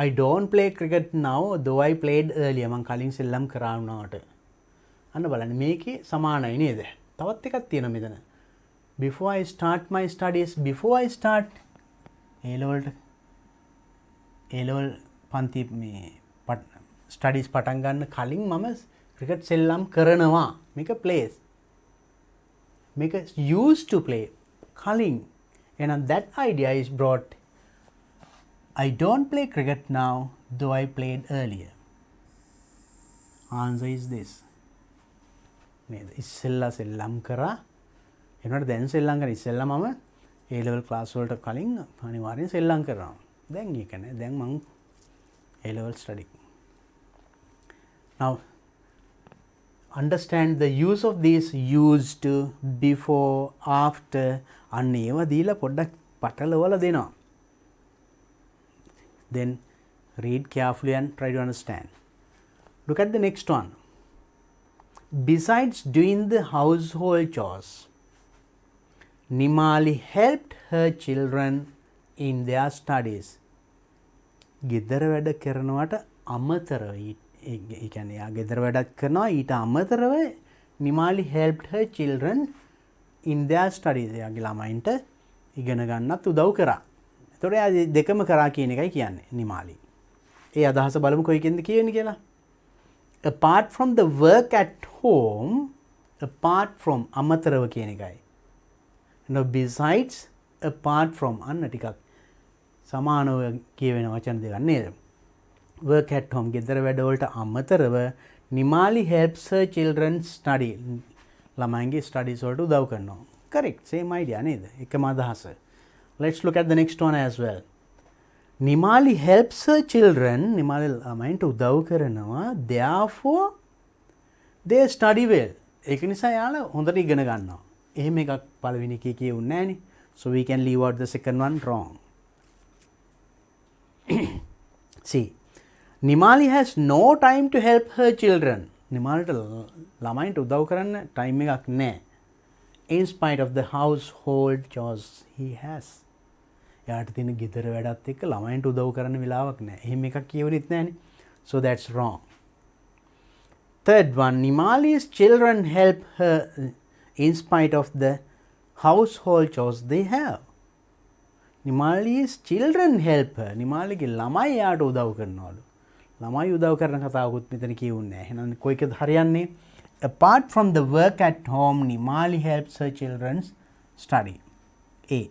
I don't play cricket now though I played earlier. මං කලින් සෙල්ලම් කරා වුණාට. අන්න බලන්න මේකේ සමානයි නේද? තවත් එකක් තියෙනවා මෙතන. Before I start my studies, before I start A level පන්ති මේ studies පටන් ගන්න කලින් මම cricket සෙල්ලම් කරනවා. මේක plays. මේක used to play කලින්. එහෙනම් that idea is brought. I don't play cricket now though I played earlier. Answer is this. නේද? ඉස්සෙල්ලා සෙල්ලම් කරා. එනකොට දැන් සෙල්ලම් කරා. ඉස්සෙල්ලා මම A level class වලට කලින් අනිවාර්යෙන් සෙල්ලම් කරනවා. දැන් ඒක නෑ. දැන් මම A level study. Now understand the use of these used to, before, after. අන්න ඒවා දීලා පොඩ්ඩක් පටලවලා දෙනවා. Then Read carefully and try to understand. Look at the next one. Besides doing the household chores, Nimali helped her children in their studies. ගෙදර වැඩ කරනවට අමතරව ඒ කියන්නේ යා ගෙදර වැඩක් කරනවා ඊට අමතරව Nimali helped her children in their studies. එයාගේ ළමයින්ට ඉගෙන ගන්නත් උදව් කරා. ඒතකොට එයා දෙකම කරා කියන එකයි කියන්නේ නිමාලි. ඒ අදහස බලමු කොයිකෙන්ද කියවෙන්නේ කියලා. Apart from the work at home, apart from අමතරව කියන එකයි. No, besides, apart from අන්න ටිකක් සමානව කියවෙන වචන දෙකක් නේද? Work at home ගෙදර වැඩවලට අමතරව Nimali helps her children study. ළමයින්ගේ studies වලට උදව් කරනවා. Correct, same idea නේද? එකම අදහස. Let's look at the next one as well. Nimali helps her children. Nimali ළමයින්ට උදව් කරනවා. Therefore, they study well. ඒක නිසා යාලා හොඳට ඉගෙන ගන්නවා. එහෙම එකක් පළවෙනි එකේ කියුන්නේ නැහනේ. So we can leave out the second one wrong. See, Nimali has no time to help her children. Nimalට ළමයින්ට උදව් කරන්න time එකක් නැහැ. In spite of the household chores he has. යාට තියෙන ගෙදර වැඩත් එක්ක ළමයින්ට උදව් කරන්න වෙලාවක් නැහැ. එහෙම එකක් කියවෙන්නේ නැහනේ. So that's wrong. Third one, Nimali's children help her in spite of the household chores they have. Nimali's children help her. නිමාලිගේ ළමයි යාට උදව් කරනවලු. ළමයි උදව් කරන කතාවකුත් මෙතන කියුන්නේ නැහැ. එහෙනම් කොයිකද හරියන්නේ? Apart from the work at home, Nimali helps her children study. A.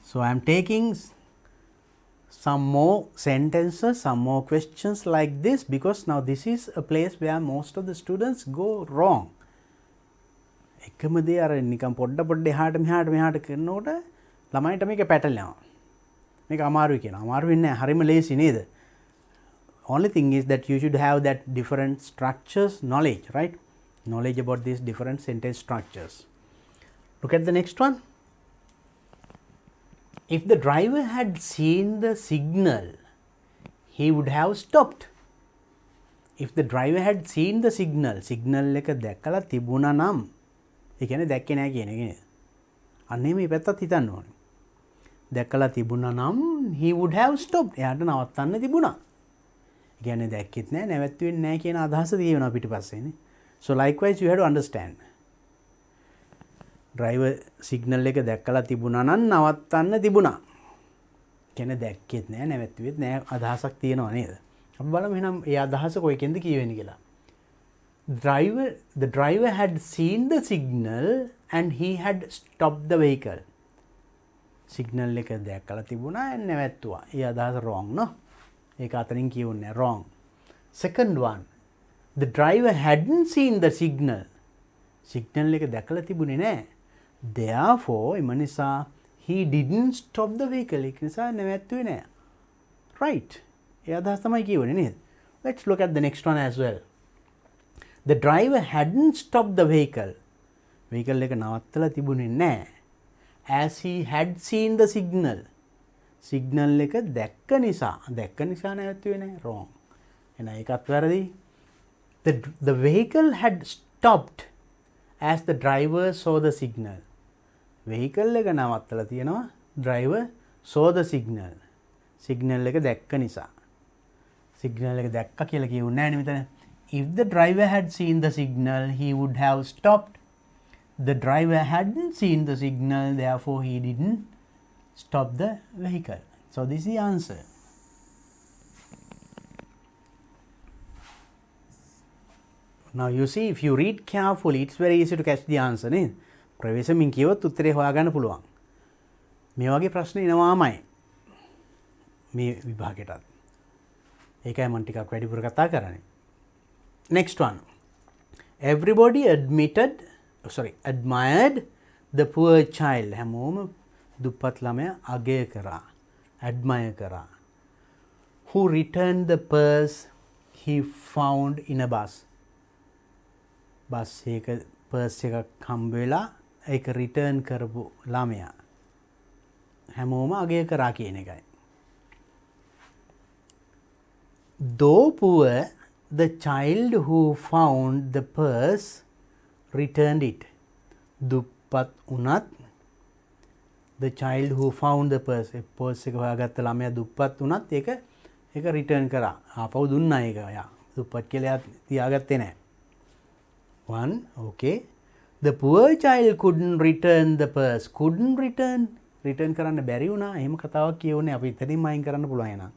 So I am taking some more sentences, some more questions like this, because now this is a place where most of the students go wrong. එකම දේ අර නිකන් පොඩ එහාට මෙහාට කරනකොට ළමයින්ට මේක පැටලෙනවා. මේක අමාරුයි කියනවා. අමාරු වෙන්නේ නැහැ. හරිම ලේසි නේද? Only thing is that you should have that different structures knowledge, right? Knowledge about these different sentence structures. Look at the next one. If the driver had seen the signal, he would have stopped. If the driver had seen the signal එක දැකලා තිබුණා නම්, ඒ කියන්නේ දැක්කේ නැහැ කියන එක නේද? අන්නේ මේ පැත්තත් හිතන්න ඕනේ. දැකලා තිබුණා නම් he would have stopped. එයාට නවත්තන්න තිබුණා. ඒ කියන්නේ දැක්කෙත් නැහැ, නැවැත්තුවෙන්නේ නැහැ කියන අදහස තියෙනවා පිටිපස්සේනේ. So likewise you have to understand. driver signal එක දැක්කලා තිබුණා නම් නවත්තන්න තිබුණා. කියන්නේ දැක්කෙත් නැහැ, නැවැත්තුවෙත් නැහැ අදහසක් තියෙනවා නේද? අපි බලමු එහෙනම් ඒ අදහස කොයිකෙන්ද කියවෙන්නේ කියලා. The driver had seen the signal and he had stopped the vehicle. Signal එක දැක්කලා තිබුණා and නැවැත්තුවා. ඒ අදහස wrong no? ඒක අතරින් කියවන්නේ wrong. Second one, the driver hadn't seen the signal. Signal එක දැකලා තිබුණේ නැහැ. Therefore, එම නිසා he didn't stop the vehicle. ඒක නිසා නැවැත්තුවේ නැහැ. Right. ඒ අදහස තමයි කියවන්නේ නේද? Let's look at the next one as well. The driver hadn't stopped the vehicle. Vehicle එක නවත්තලා තිබුණේ නැහැ. As he had seen the signal. Signal එක දැක්ක නිසා නැවැත්තුවේ නැහැ. Wrong. එහෙනම් ඒකත් වැරදි. The vehicle had stopped as the driver saw the signal. Vehicle එක නවත්තලා තියෙනවා. Driver saw the signal. Signal එක දැක්ක නිසා. Signal එක දැක්ක කියලා කියුන්නේ නැහැ නේ මෙතන. If the driver had seen the signal, he would have stopped. The driver hadn't seen the signal, therefore he didn't stop the vehicle. So this is the answer. Now you see, if you read carefully, it's very easy to catch the answer නේද? ප්‍රවේශමින් කියවොත් උත්තරේ හොයාගන්න පුළුවන්. මේ වගේ ප්‍රශ්න එනවාමයි මේ විභාගයටත්. ඒකයි මම ටිකක් වැඩිපුර කතා කරන්නේ. Next one. Everybody admired the poor child. හැමෝම දුප්පත් ළමයා අගය කරා. admire කරා. Who returned the purse he found in a bus. Bus එක පර්ස් එකක් හම්බ වෙලා ඒක රිටර්න් කරපු ළමයා. හැමෝම අගය කරා කියන එකයි. Though poor, the child who found the purse returned it. දුප්පත් වුණත් the child who found the purse, purse එක හොයාගත්ත ළමයා දුප්පත් වුණත් ඒක රිටර්න් කරා. ආපහු දුන්නා ඒක. යා දුප්පත් කියලා තියාගත්තේ නැහැ. One, okay. The poor child couldn't return the purse. Couldn't return කරන්න බැරි වුණා. එහෙම කතාවක් කියවන්නේ අපි ඉතින් මයින් කරන්න පුළුවන් එහෙනම්.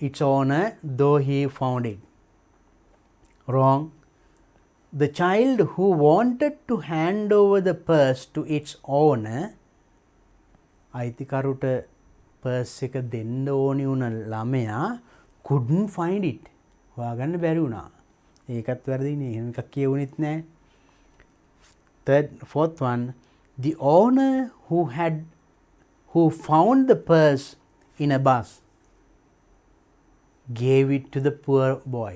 Its owner, though he found it. Wrong. The child who wanted to hand over the purse to its owner, අයිතිකරුට පර්ස් එක දෙන්න ඕනි වුණ ළමයා couldn't find it. හොයාගන්න බැරි වුණා. ඒකත් වැරදිනේ. එහෙම එකක් කියවුනෙත් නැහැ. Fourth one, the owner who found the purse in a bus gave it to the poor boy.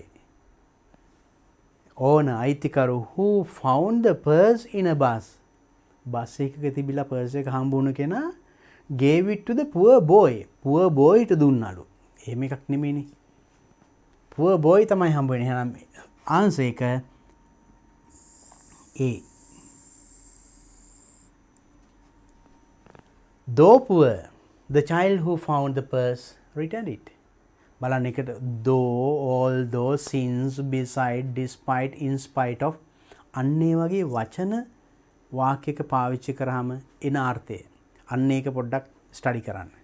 Owner, අයිතිකරු who found the purse in a bus. Bus එකක තිබිලා පර්ස් එක හම්බුන කෙනා gave it to the poor boy. poor boy ට දුන්නලු. එහෙම එකක් නෙමෙයිනේ. poor boy තමයි හම්බ වෙන්නේ. එහෙනම් answer එක A. Though poor, the child who found the purse returned it. බලන්න එකට though, although, since, beside, despite, in spite of අන්න ඒ වගේ වචන වාක්‍යයක පාවිච්චි කරාම එන අර්ථය. අන්න ඒක පොඩ්ඩක් ස්ටඩි කරන්න.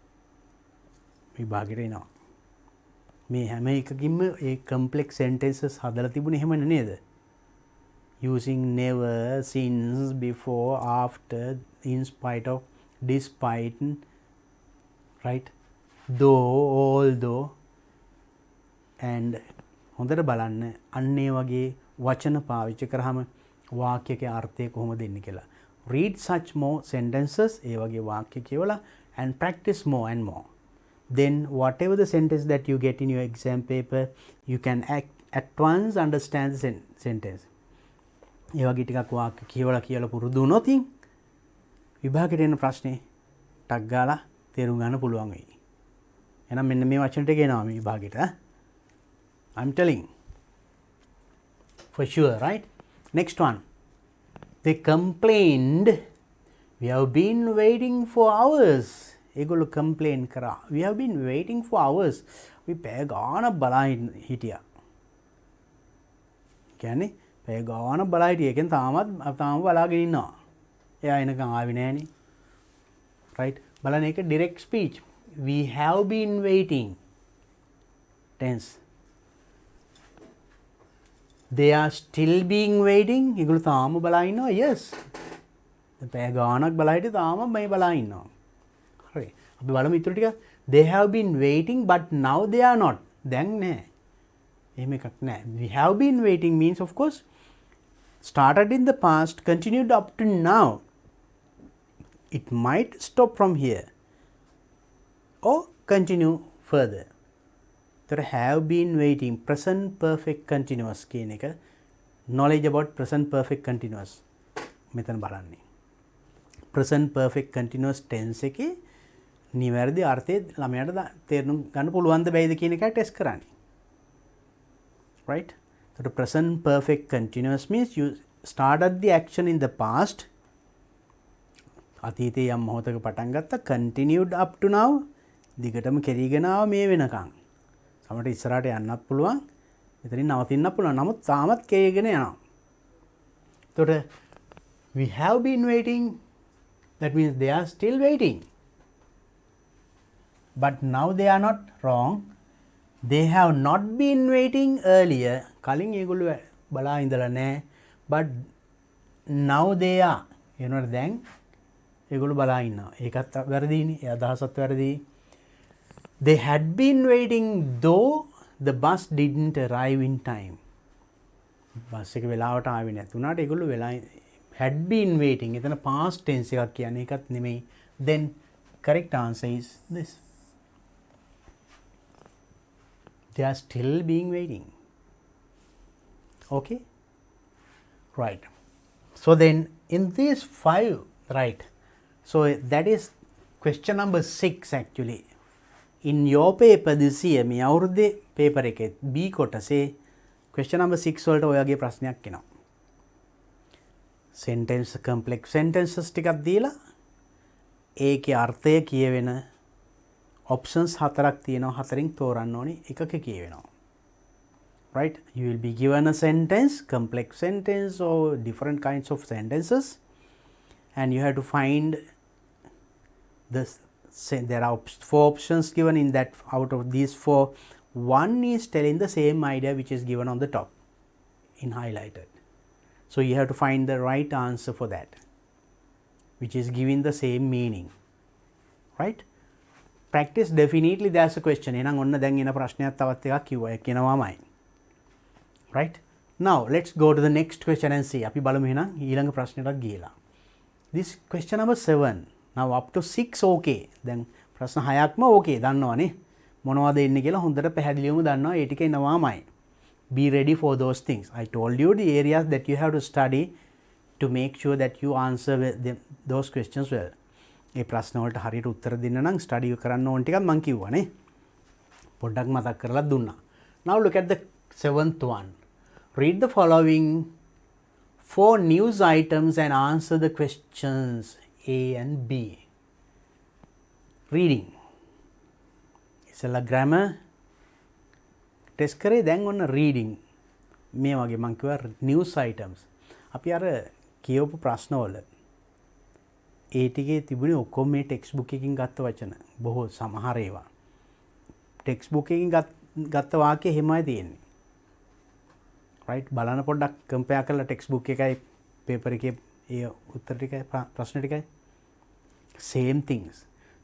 විභාගෙට එනවා. මේ හැම එකකින්ම ඒ complex sentences හදලා තිබුණේ එහෙම නේද? Using never, since, before, after, in spite of, despite, right? Though, although, and හොඳට බලන්න අන්න ඒ වගේ වචන පාවිච්චි කරාම වාක්‍යයේ අර්ථය කොහොමද දෙන්නේ කියලා. Read such more sentences, ඒ වගේ වාක්‍ය කියවලා and practice more and more. Then whatever the sentence that you get in your exam paper, you can at once understand the sentence. ඒ වගේ ටිකක් වාක්‍ය කියලා පුරුදු වුණොත් විභාගයට එන ප්‍රශ්නේ ටක් ගාලා තේරුම් ගන්න පුළුවන් වෙයි. එහෙනම් මෙන්න මේ වචන ටික එනවා මේ විභාගයට. I'm telling for sure, right? Next one. They complained, we have been waiting for hours. ඒගොල්ලෝ complain කරා. We have been waiting for hours. අපි පැය ගාණක් බලා හිටියා. කියන්නේ පැය ගාණක් බලා හිටියා. ඒකෙන් තාම බලාගෙන ඉන්නවා. එයා එනකන් ආවේ නෑනේ. right? බලන්න ඒක direct speech. We have been waiting. Tense. They are still being waiting. ඒගොල්ලෝ තාම බලා ඉන්නවා. Yes. පැය ගාණක් බලා හිටියේ තාම මේ බලා ඉන්නවා. හරි. අපි බලමු ඊටු ටික. They have been waiting but now they are not. දැන් නෑ. එහෙම එකක් නෑ. We have been waiting means of course started in the past, continued up to now. It might stop from here or continue further. There have been waiting. Present perfect continuous කියන එක. Knowledge about present perfect continuous. මෙතන බලන්නේ. Present perfect continuous tense එකේ නිවැරදි අර්ථය ළමයාට තේරුම් ගන්න පුළුවන්ද බැයිද කියන එකයි ටෙස්ට් කරන්නේ. Right? So the present perfect continuous means you started the action in the past. අතීතයේ යම් මොහොතක පටන් ගත්තා. Continued up to now. දිගටම කෙරීගෙන ආව මේ වෙනකන්. සමහරට ඉස්සරහට යන්නත් පුළුවන්. මෙතනින් නවතින්නත් පුළුවන්. නමුත් තාමත් කෙරීගෙන යනවා. එතකොට we have been waiting. That means they are still waiting. But now they are not. Wrong. They have not been waiting earlier. කලින් ඒගොල්ලෝ බලා ඉඳලා නැහැ. But now they are. එනවද දැන් ඒගොල්ලෝ බලා ඉන්නවා. ඒකත් වැරදිනේ. ඒ අදහසත් වැරදි. They had been waiting though the bus didn't arrive in time. Bus එක වෙලාවට ආවේ නැතුණාට ඒගොල්ලෝ වෙලා had been waiting. එතන past tense එකක් කියන්නේ ඒකත් නෙමෙයි. Then correct answer is this. They are still being waiting. Okay? Right. So then in these 5, right? So that is question number 6 actually. In your paper this year, මේ අවුරුද්දේ paper එකේ B කොටසේ question number 6 වලට ඔයගේ ප්‍රශ්නයක් එනවා. sentence complex sentences ටිකක් දීලා ඒකේ අර්ථය කියවෙන options 4ක් තියෙනවා. 4න් තෝරන්න ඕනේ එකක කියවෙනවා. Right? You will be given a sentence, complex sentence or different kinds of sentences, and you have to find this. There are 4 options given in that. Out of these 4, one is telling the same idea which is given on the top in highlighted. So you have to find the right answer for that, which is giving the same meaning. Right? Practice definitely there's a question. එහෙනම් ඔන්න දැන් එන ප්‍රශ්නයක් තවත් එකක් කිව්වා. ඒක කියනවාමයි. Right? Now let's go to the next question and see. අපි බලමු එහෙනම් ඊළඟ ප්‍රශ්නෙට ගියලා. This question number 7. Now up to 6 okay. දැන් ප්‍රශ්න 6ක්ම okay දන්නවනේ. මොනවද එන්නේ කියලා හොඳට පැහැදිලිවම දන්නවා. ඒ ටික එනවාමයි. Be ready for those things. I told you the areas that you have to study to make sure that you answer those questions well. ඒ ප්‍රශ්න වලට හරියට උත්තර දෙන්න නම් study කරන්න ඕන ටිකක් මම කිව්වනේ. පොඩ්ඩක් මතක් කරලා දුන්නා. Now look at the 7th one. Read the following 4 news items and answer the questions A and B. Reading. ඉස්සෙල්ලා grammar test කරේ. දැන් ඔන්න reading. මේ වගේ මම කිව්වා news items. අපි අර කියවපු ප්‍රශ්නවල ඒ ටිකේ තිබුණේ ඔක්කොම මේ ටෙක්ස්ට් බුක් එකකින් ගත්ත වචන. බොහෝ සමහර ඒවා. ටෙක්ස්ට් බුක් එකකින් ගත්ත වාක්‍ය එහෙමයි තියෙන්නේ. right? බලන්න පොඩ්ඩක් compare කරලා ටෙක්ස්ට් බුක් එකයි paper එකේ ඒ උත්තර ටිකයි ප්‍රශ්න ටිකයි same things.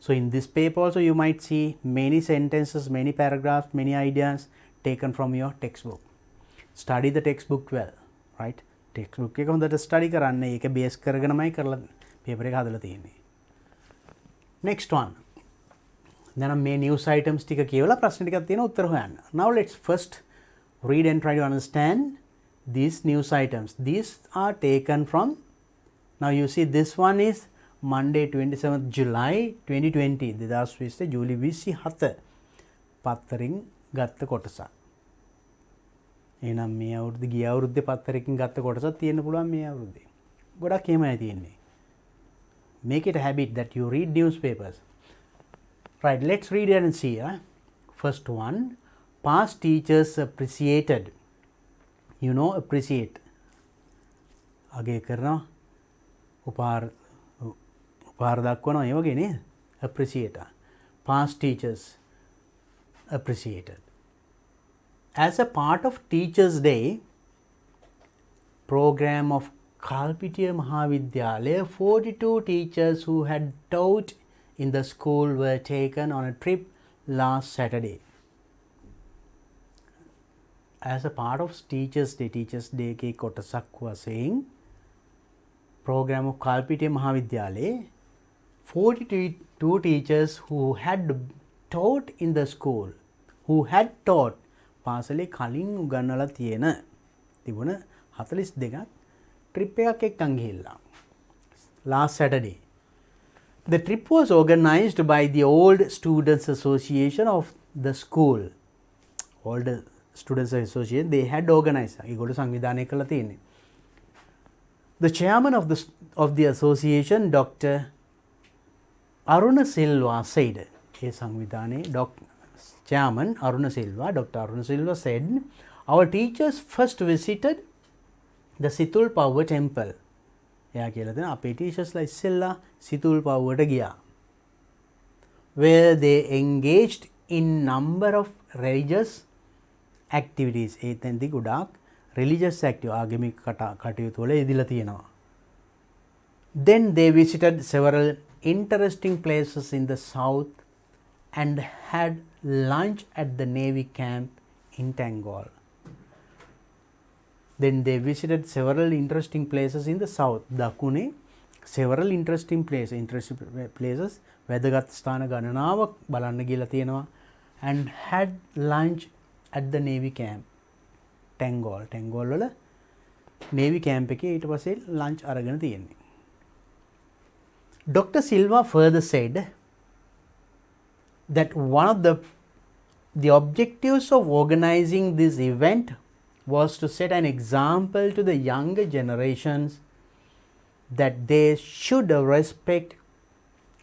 So in this paper also you might see many sentences, many paragraphs, many ideas taken from your textbook. Study the textbook well, right? Textbook එක හොඳට study කරන්න. ඒක base කරගෙනමයි කරලා paper එක හදලා තියෙන්නේ. Next one. දැන් මේ news items ටික කියවලා ප්‍රශ්න ටිකක් තියෙනවා උත්තර හොයන්න. Now let's first read and try to understand these news items. These are taken from, now you see this one is Monday 27th July 2020. 2020 ජූලි 27 පත්තරෙන් ගත්ත කොටසක්. එහෙනම් මේ අවුරුද්ද ගිය අවුරුද්දේ පත්තරකින් ගත්ත කොටසක් තියෙන්න පුළුවන් මේ අවුරුද්දේ. ගොඩක් එහෙමයි තියෙන්නේ. Make it a habit that you read newspapers. Right, let's read it and see. First one, past teachers appreciated. You know, appreciate. අගය කරනවා. උපහාර දක්වනවා ඒ වගේ නේද? Appreciate. Past teachers appreciated. As a part of Teachers' Day program of Kalpitiya Mahavidyalaya, 42 teachers who had taught in the school were taken on a trip last Saturday. As a part of Teachers' Day ke kotasak වශයෙන් program of Kalpitiya Mahavidyalaya, 42 teachers who had taught in the school, who had taught පාසලේ කලින් උගන්වලා තියෙන තිබුණ 42ක් trip එකක් එක්කන් ගිහිල්ලා last Saturday. The trip was organized by the Old Students Association of the school. Old Students Association, they had organized. ඒගොල්ලෝ සංවිධානය කළා තියෙන්නේ. The chairman of the association, Dr. Aruna Silva said, ඒ සංවිධානයේ Chairman Aruna Silva, Dr. Aruna Silva said, our teachers first visited the Situl Power temple. එයා කියලා දෙන අපේ teachersලා ඉස්සෙල්ලා සිතුල් පව්වට ගියා. Where they engaged in number of religious activities. ඒතෙන්දී ගොඩාක් religious activity ආගමික කටයුතු වල යෙදিলা තියෙනවා. Then they visited several interesting places in the south and had lunch at the Navy camp in Tangol. Then they visited several interesting places in the south. Dakune, several interesting places, වැදගත් ස්ථාන ගණනාවක් බලන්න ගිහලා තියෙනවා. And had lunch at the Navy camp. Tangol වල Navy camp එකේ ඊට පස්සේ lunch අරගෙන තියෙන්නේ. Dr. Silva further said, that one of the objectives of organizing this event was to set an example to the younger generations that they should respect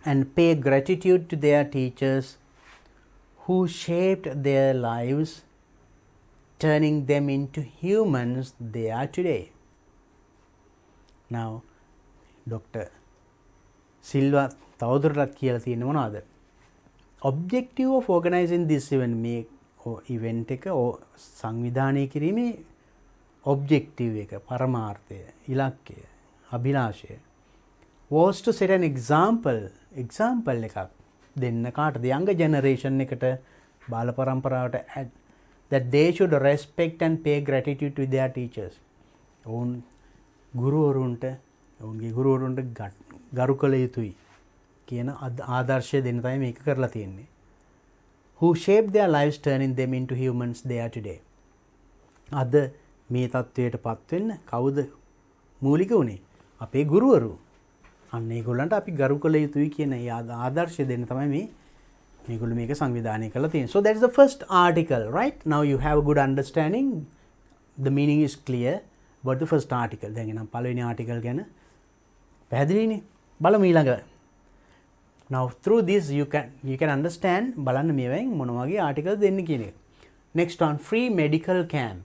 and pay gratitude to their teachers who shaped their lives, turning them into humans they are today. Now, Dr. Silva තවදුරටත් කියලා තියෙන්නේ මොනවද? Objective of organizing this event, මේ event එක සංවිධානය කිරීමේ objective එක, පරමාර්ථය, ඉලක්කය, අභිලාෂය was to set an example එකක් දෙන්න කාටද? younger generation එකට, බාල පරම්පරාවට that they should respect and pay gratitude to their teachers. ඔවුන් ගුරුවරුන්ට ඔවුන්ගේ ගුරුවරුන්ට ගරු කළ යුතුයි කියන ආදර්ශය දෙන්න තමයි මේක කරලා තියෙන්නේ. Who shaped their lives, turning them into humans they are today. අද මේ තත්වයට පත් වෙන්න කවුද මූලික වුණේ? අපේ ගුරුවරු. අන්න ඒගොල්ලන්ට අපි ගරු කළ යුතුයි කියන ආදර්ශය දෙන්න තමයි මේගොල්ලෝ මේක සංවිධානය කරලා තියෙන්නේ. So that is the first article, right? Now you have a good understanding. The meaning is clear about the first article. දැන් එනම් පළවෙනි article ගැන පැහැදිලිනේ. බලමු ඊළඟ. Now through this you can understand බලන්න මේවෙන් මොන වගේ article දෙන්නේ කියන එක. Next one, free medical camp.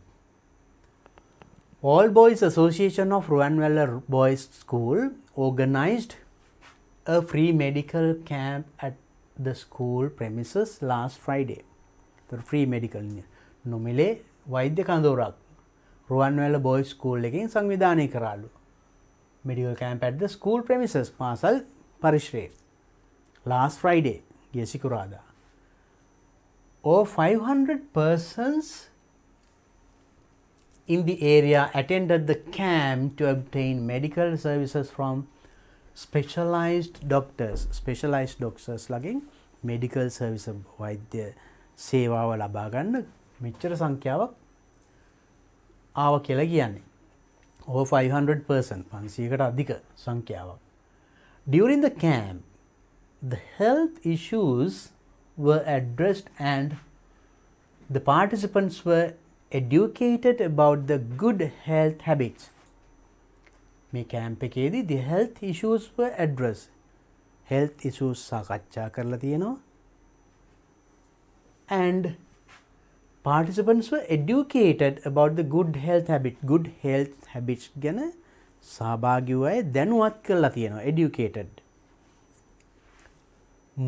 All Boys Association of Ruanwala Boys School organized a free medical camp at the school premises last Friday. The free medical නොමිලේ වෛද්‍ය කඳවුරක් Ruanwala Boys School එකෙන් සංවිධානය කරාලු. Medical camp at the school premises, පාසල් පරිශ්‍රයේ. Last Friday, Yesikurada. Over 500 persons in the area attended the camp to obtain medical services from specialized doctors ලගින් medical service වෛද්‍ය සේවාව ලබා ගන්න මෙච්චර සංඛ්‍යාවක් ආව කියලා කියන්නේ. Over 500 person, 500කට අධික සංඛ්‍යාවක්. During the camp, the health issues were addressed and the participants were educated about the good health habits. මේ කැම්ප් එකේදී the health issues were addressed. health issues සාකච්ඡා කරලා තියෙනවා. And participants were educated about the good health habits ගැන සහභාගී වූ අය දැනුවත් කරලා තියෙනවා. educated.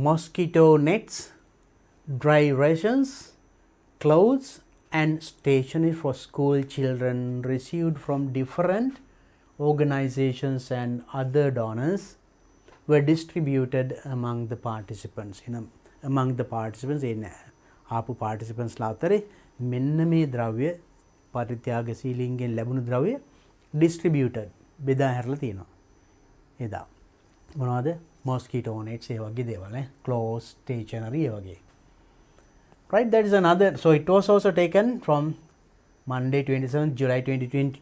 Mosquito nets, dry rations, clothes and stationery for school children received from different organizations and other donors were distributed among the participants. Among the participants ආපු participants ලා අතරේ මෙන්න මේ ද්‍රව්‍ය පරිත්‍යාගශීලීන්ගෙන් ලැබුණු ද්‍රව්‍ය distributed බෙදා හැරලා තියෙනවා. එදා මොනවද? mosquito nets ඒ වගේ දේවල් clothes, stationery ඒ වගේ. Right, that is another. So it was also taken from Monday 27 July 2020.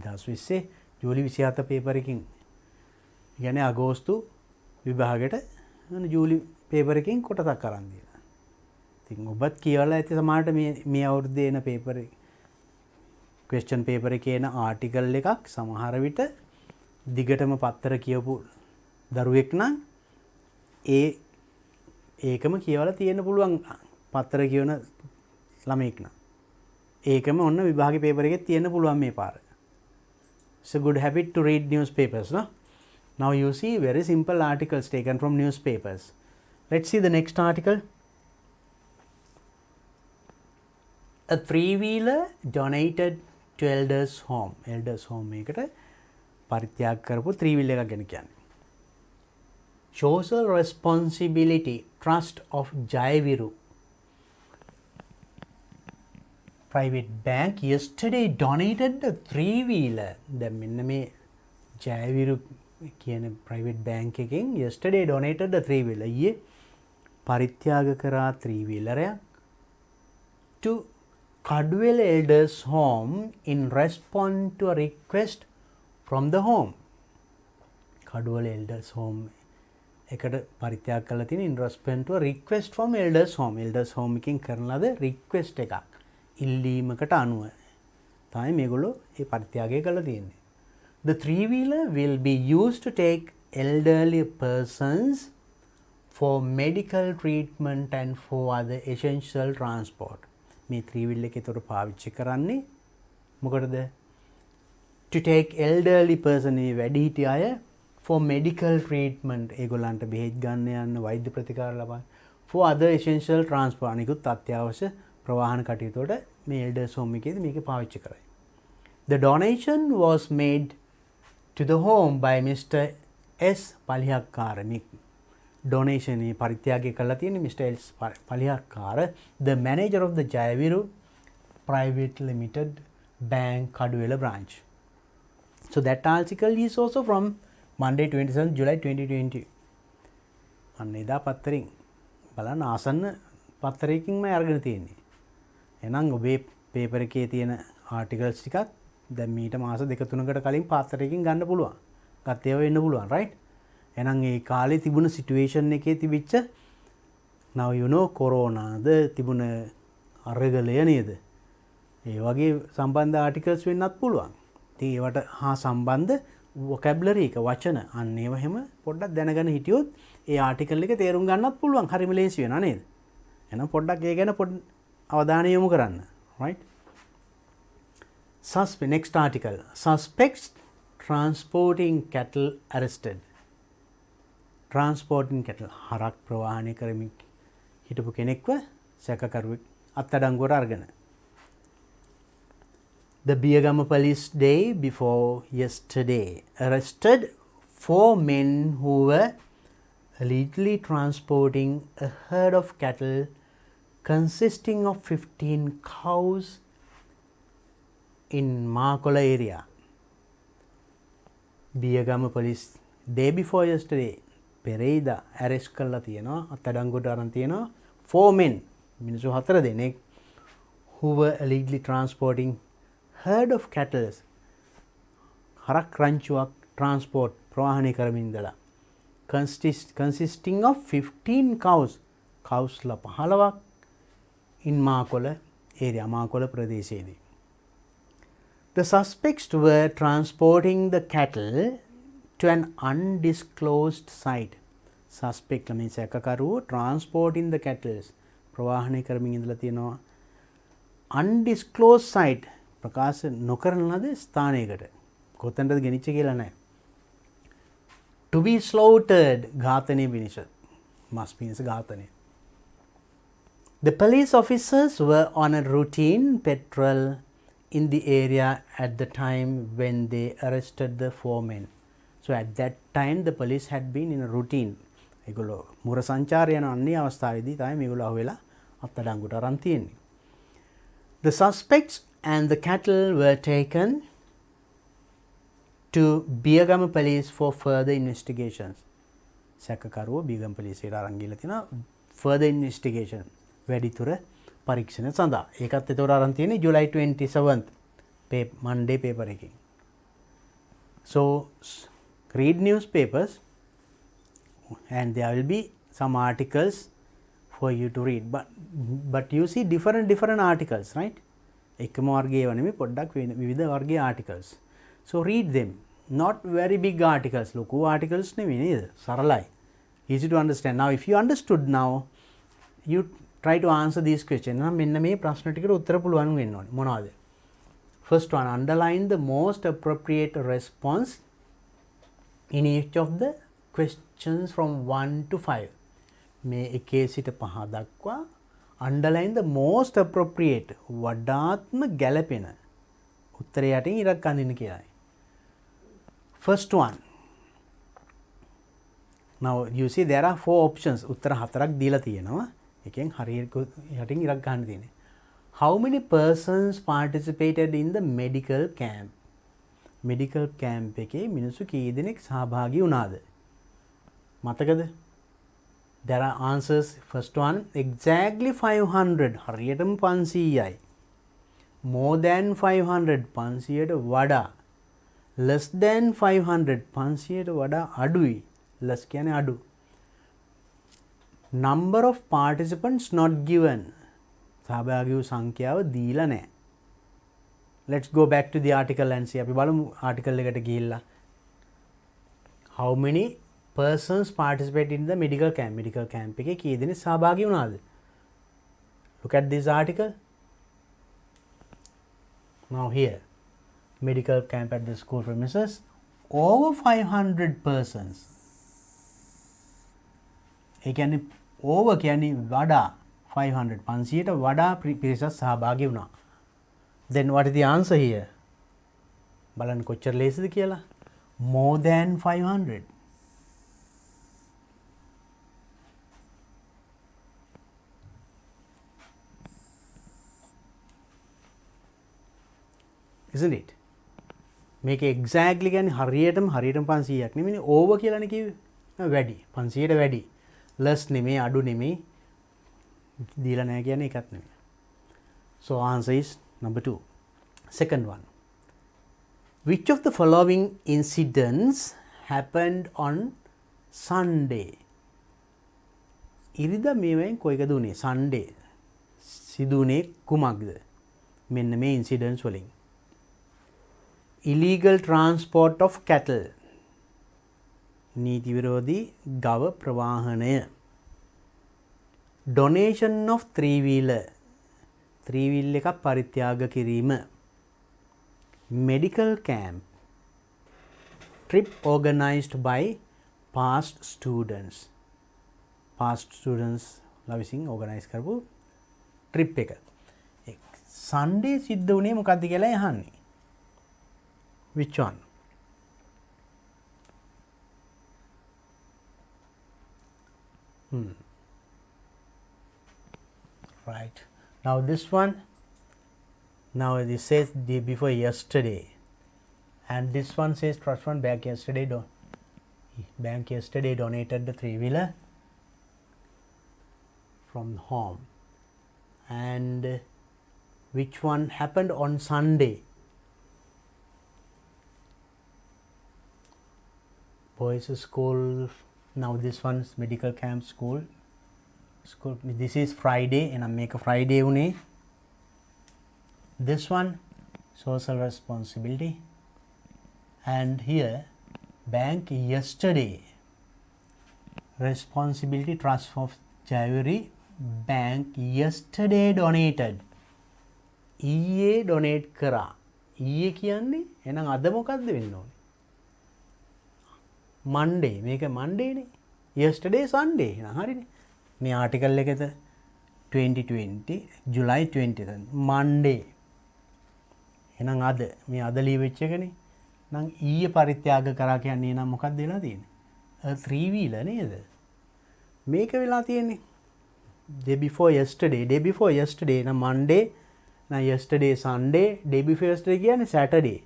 That's we say July 27 paper එකකින් කියන්නේ අගෝස්තු විභාගයට ජූලි පේපර් එකකින් කොටසක් අරන් දීලා. ඉතින් ඔබත් කියවලා ඇති සමහරට මේ අවුරුද්දේ එන පේපර් question paper එකේ එන ආටිකල් එකක් සමහර විට දිගටම පත්තර කියවපු දරුවෙක් නම් ඒකම කියවලා තියෙන්න පුළුවන් පත්තර කියවන ළමෙක් නම් ඒකම ඔන්න විභාගේ පේපර් එකේ තියෙන්න පුළුවන් මේ පාර. It's a good habit to read newspapers, no? Now you see very simple articles taken from newspapers. Let's see the next article. A three-wheeler donated to elders home. Elders home එකට පරිත්‍යාග කරපු three-wheeler එකක් ගැන කියන්නේ. Social responsibility trust of Jayvara private bank yesterday donated the three-wheeler. දැන් මෙන්න මේ Jayvara කියන private bank එකෙන් yesterday donated the three-wheeler. ඊයේ පරිත්‍යාග කරා three-wheeler එකක් to Kadwell Elders Home in response to a request from the home. Kadwell Elders Home එකට පරිත්‍යාග කරලා තියෙන in response to a request from elders home. elders home එකෙන් කරන ලද request එකක්. ඉල්ලීමකට අනුව තමයි මේගොල්ලෝ මේ පරිත්‍යාගය කරලා තියෙන්නේ. The three-wheeler will be used to take elderly persons for medical treatment and for other essential transport. මේ three-wheeler එක ඒතර පාවිච්චි කරන්නේ මොකටද? To take elderly person වැඩිහිටි අය for medical treatment ඒගොල්ලන්ට බෙහෙත් ගන්න යන්න වෛද්‍ය ප්‍රතිකාර ලබන්න for other essential transport අනිකුත් අත්‍යවශ්‍ය ප්‍රවාහන කටයුතු වලට මේ elders home එකේදී මේක පාවිච්චි කරයි. The donation was made to the home by Mr. S. පලිහක්කාර. මේ donation මේ පරිත්‍යාගය කරලා තියෙන්නේ Mr. S. පලිහක්කාර, the manager of the ජයවර private limited bank Kaduwela branch. So that article is also from Monday 27 July 2020. අන්න එදා පත්තරෙන් බලන්න ආසන්න පත්තරයකින් මම අරගෙන තියෙන්නේ. එහෙනම් ඔබේ පේපර් එකේ තියෙන ආටිකල්ස් ටිකක් දැන් මීට මාස 2-3කට කලින් පත්තරයකින් ගන්න පුළුවන්. ගත්තේ ඒවා වෙන්න පුළුවන්, right? එහෙනම් ඒ කාලේ තිබුණ සිටුේෂන් එකේ තිබිච්ච now you know කොරෝනාද තිබුණ අරගලය නේද? ඒ වගේ සම්බන්ධ ආටිකල්ස් වෙන්නත් පුළුවන්. ඉතින් ඒවට හා සම්බන්ධ vocabulary එක වචන අන්න ඒවා හැම පොඩ්ඩක් දැනගෙන හිටියොත් ඒ ආටිකල් එක තේරුම් ගන්නත් පුළුවන්. හරිම ලේසි වෙනවා නේද? එහෙනම් පොඩ්ඩක් ඒ ගැන අවධානය යොමු කරන්න. right? Next article. Suspects transporting cattle arrested. Transporting cattle. හරක් ප්‍රවාහනය කරමින් හිටපු කෙනෙක්ව සැකකරුවෙක් අත්අඩංගුවට අරගෙන. The Biyagama police day before yesterday arrested 4 men who were illegally transporting a herd of cattle consisting of 15 cows in Makola area. Biyagama police day before yesterday පෙරේදා arrest කරලා තියෙනවා, අත්අඩංගුවට අරන් තියෙනවා 4 men මිනිස්සු 4 දෙනෙක් who were illegally transporting herd of cattle හරක් රංචුවක් transport ප්‍රවාහනය කරමින් ඉඳලා consisting of 15 cows ලා 15ක් in Makola area Makola ප්‍රදේශයේදී. The suspects were transporting the cattle to an undisclosed site. Suspect ලා මේ සැකකරුවෝ transporting the cattle ප්‍රවාහනය කරමින් ඉඳලා තියෙනවා undisclosed site ප්‍රකාශ නොකරන ලද ස්ථානයකට. කොතැනද ගෙනිච්ච කියලා නැහැ. To be slaughtered ඝාතනය පිණිස. must means ඝාතනය. The police officers were on a routine patrol in the area at the time when they arrested the 4 men. So at that time the police had been in a routine. ඒගොල්ලෝ මුර සංචාරය යන අන්නේ අවස්ථාවේදී තමයි මේගොල්ලෝ අහුවෙලා අත්අඩංගුවට අරන් තියෙන්නේ. The suspects and the cattle were taken to Biyagama police for further investigations. සැකකරුවෝ Biyagama පොලිසියට අරන් ගිහලා තිනා further investigation වැඩිතුර පරීක්ෂණ සඳහා. ඒකත් ඒතොර අරන් තියෙන්නේ July 27th Monday paper එකකින්. So read newspapers and there will be some articles for you to read, but you see different articles, right? එකම වර්ගයේ වනෙමි පොඩ්ඩක් විවිධ වර්ගයේ articles. So read them. Not very big articles. ලොකු articles නෙවෙයි නේද? සරලයි. Easy to understand. Now if you understood now, you try to answer these questions. නම් මෙන්න මේ ප්‍රශ්න ටිකට උත්තර පුළුවන් වෙන්න ඕනේ. මොනවද? First one, underline the most appropriate response in each of the questions from 1 to 5. මේ එකේ සිට 5 දක්වා underline the most appropriate වඩාත්ම ගැළපෙන උත්තරය යටින් ඉරක් අඳින්න කියලායි. First one. Now you see there are 4 options. උත්තර 4ක් දීලා තියෙනවා. එකෙන් හරියට යටින් ඉරක් ගන්න තියෙන්නේ. How many persons participated in the medical camp? Medical camp එකේ මිනිස්සු කී දෙනෙක් සහභාගී වුණාද? මතකද? There are answers. First one, exactly 500. හරියටම 500යි. More than 500. 500ට වඩා. Less than 500. 500ට වඩා අඩුයි. Less කියන්නේ අඩු. number of participants not given. සහභාගී වූ සංඛ්‍යාව දීලා නැහැ. Let's go back to the article and see. අපි බලමු article එකට ගිහිල්ලා. How many persons participate in the medical camp? Medical camp එකේ කී දෙනෙක් සහභාගී වුණාද? Look at this article. Now here, medical camp at the school premises, over 500 persons. ඒ කියන්නේ over කියන්නේ වඩා 500 500ට වඩා පිරිසක් සහභාගී වුණා. Then what is the answer here? බලන්න කොච්චර ලේසිද කියලා. More than 500. Isn't it? මේක exactly කියන්නේ හරියටම 500ක් නෙමෙයි over කියලානේ කිව්වේ. වැඩි 500ට වැඩි. less නෙමෙයි අඩු නෙමෙයි. දීලා නැහැ කියන්නේ ඒකත් නෙමෙයි. So answer is number 2. Second one. Which of the following incidents happened on Sunday? ඉරිදා මේවෙන් කොයිකද උනේ? Sunday. සිදුුනේ කුමක්ද? මෙන්න මේ incidents වලින්. Illegal transport of cattle. නීති විරෝධී ගව ප්‍රවාහනය. Donation of three-wheeler. three-wheel එක පරිත්‍යාග කිරීම. Medical camp. Trip organized by past students. Past students ලවිසින් organize කරපු trip එක. Sunday සිද්ධ වුණේ මොකක්ද කියලා අහන්නේ. Which one? Right. Now this one. Now this says day before yesterday, and this one says trust fund bank yesterday. Bank yesterday donated the three-wheeler from home. And which one happened on Sunday? Boys school. Now this one's medical camp school. This is Friday, and I make a Friday une. This one social responsibility, and here bank yesterday responsibility trust of Jayvara bank yesterday donated. ඊයේ donate කරා. ඊයේ කියන්නේ එහෙනම් අද මොකක්ද වෙන්න ඕනේ? Monday. මේක Monday නේ. Yesterday Sunday. එහෙනම් හරිනේ. මේ ආටිකල් එකද 2020 July 20th Monday. එහෙනම් අද මේ අද ලියවිච්ච එකනේ. නම් ඊයේ පරිත්‍යාග කරා කියන්නේ නම් මොකක්ද වෙලා තියෙන්නේ? three wheeler නේද? මේක වෙලා තියෙන්නේ day before yesterday නම් Monday නම් yesterday Sunday day before yesterday කියන්නේ Saturday.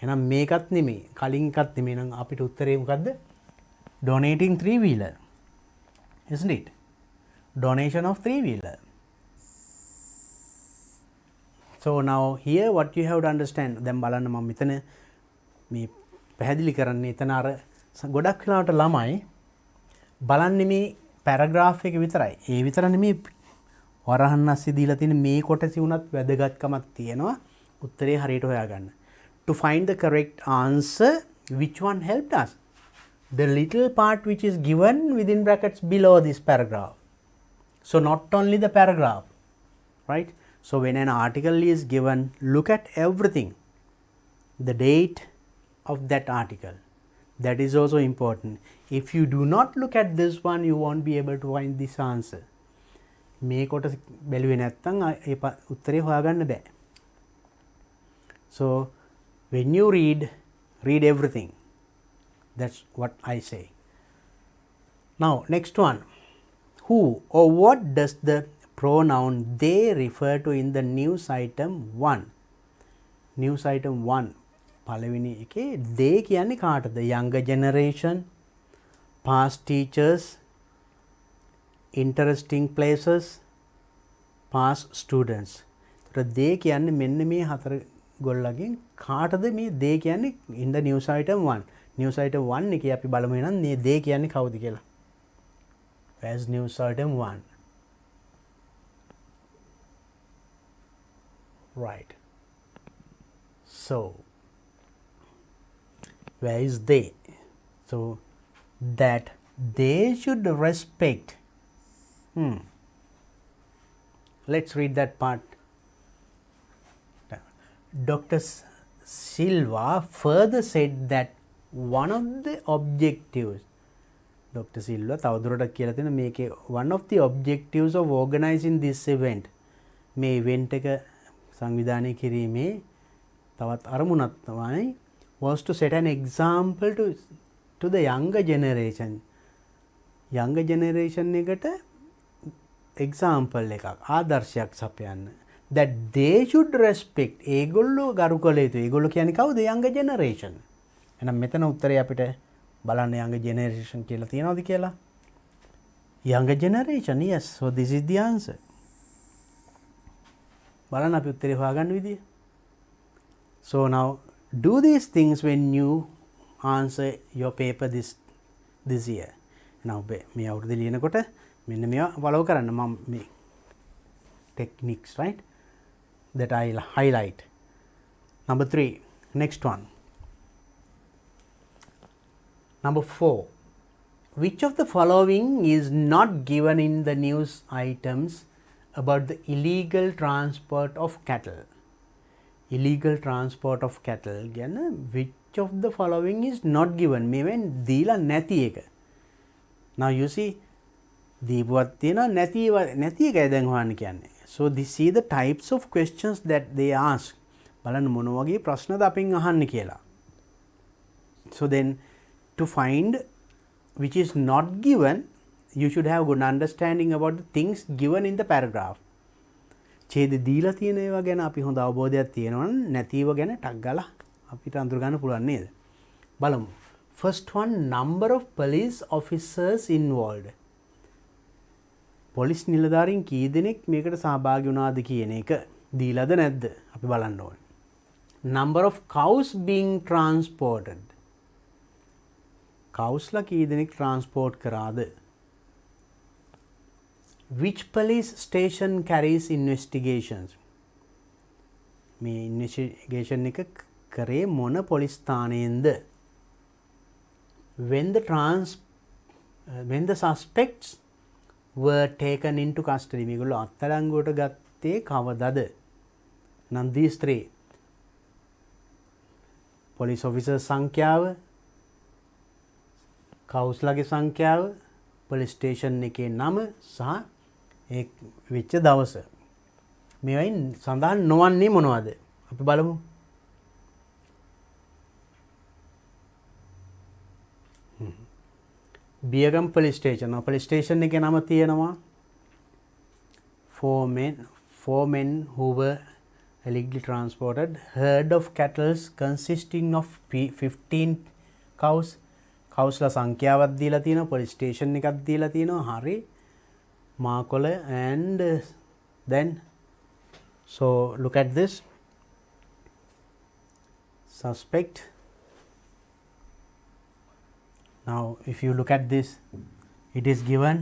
එහෙනම් මේකත් නෙමෙයි කලින් එකත් නෙමෙයි නම් අපිට උත්තරේ මොකද්ද? Donating three wheeler. Isn't it? Donation of three-wheeler. So now here what you have to understand. දැන් බලන්න මම මෙතන මේ පැහැදිලි කරන්නේ එතන අර ගොඩක් වෙලාවට ළමයි බලන්නේ මේ පැරග්‍රාෆ් එක විතරයි. ඒ විතර නෙමේ වරහන් ASCII දීලා තියෙන මේ කොටසි උනත් වැදගත්කමක් තියෙනවා උත්තරේ හරියට හොයාගන්න. To find the correct answer, which one helped us? The little part which is given within brackets below this paragraph. So not only the paragraph, right? So when an article is given, look at everything. The date of that article. That is also important. If you do not look at this one, you won't be able to find this answer. මේ කොටස බැලුවේ නැත්නම් ඒ උත්තරේ හොයාගන්න බෑ. So when you read everything. That's what I say. Now next one. Who or what does the pronoun they refer to in the news item 1? News item 1. පළවෙනි එකේ they කියන්නේ කාටද? Younger generation, past teachers, interesting places, past students. ඒතර they කියන්නේ මෙන්න මේ හතර ගොල්ලගෙන් කාටද මේ they කියන්නේ in the news item 1. News item 1 එකේ අපි බලමු එහෙනම් මේ they කියන්නේ කවුද කියලා. Where's news item 1? Right. So, where is they? So, that they should respect. Let's read that part. Dr. Silva further said that one of the objectives, Dr. Silva තවදුරටත් කියලා තියෙන මේකේ one of the objectives of organizing this event, මේ event එක සංවිධානය කිරීමේ තවත් අරමුණක් තමයි was to set an example to the younger generation. Younger generation එකට example එකක් ආදර්ශයක් සපයන්න. That they should respect. ඒගොල්ලෝ ගරු කළ යුතුයි. ඒගොල්ලෝ කියන්නේ කවුද? younger generation. එහෙනම් මෙතන උත්තරේ අපිට බලන්න younger generation කියලා තියෙනවද කියලා. Younger generation, yes. So this is the answer. බලන්න අපි උත්තරේ හොයාගන්න විදිය. So now do these things when you answer your paper this year. Now මේ අවුරුද්දේ ලියනකොට මෙන්න මේවා follow කරන්න මම මේ techniques, right, that I highlight. Number 3, next one. Number 4, which of the following is not given in the news items about the illegal transport of cattle? Illegal transport of cattle ගැන which of the following is not given? මෙවෙන් දීලා නැති එක. Now you see දීපුවත් තියෙනවා නැති එකයි දැන් හොයන්න කියන්නේ. So this see the types of questions that they ask. බලන්න මොන වගේ ප්‍රශ්නද අපෙන් අහන්න කියලා. So then to find which is not given, you should have good understanding about the things given in the paragraph. ඡේද දීලා තියෙන ඒවා ගැන අපි හොඳ අවබෝධයක් තියෙනවා නම් නැතිව ගැන ටක් ගාලා අපිට අඳුර ගන්න පුළුවන් නේද? බලමු. First one, number of police officers involved. Police නිලධාරීන් කී දෙනෙක් මේකට සහභාගී වුණාද කියන එක දීලාද නැද්ද අපි බලන්න ඕනේ. Number of cows being transported. cows ලා කී දෙනෙක් transport කරාද? Which police station carries investigations? මේ investigation එක කරේ මොන police ස්ථානයෙන්ද? When the suspects were taken into custody, මේගොල්ලෝ අත්අඩංගුවට ගත්තේ කවදද? නම් these 3, police officer සංඛ්‍යාව, cows ලාගේ සංඛ්‍යාව, police station එකේ නම සහ ඒ වෙච්ච දවස. මේවයින් සඳහන් නොවන්නේ මොනවද? අපි බලමු. බියගම් police station. police station එකේ නම තියෙනවා. Four men who were illegally transported herd of cattle consisting of 15 cows. cows ලා සංඛ්‍යාවක් දීලා තියෙනවා. police station එකක් දීලා තියෙනවා. හරි. මාකොල and then so look at this. Suspect. Now if you look at this, it is given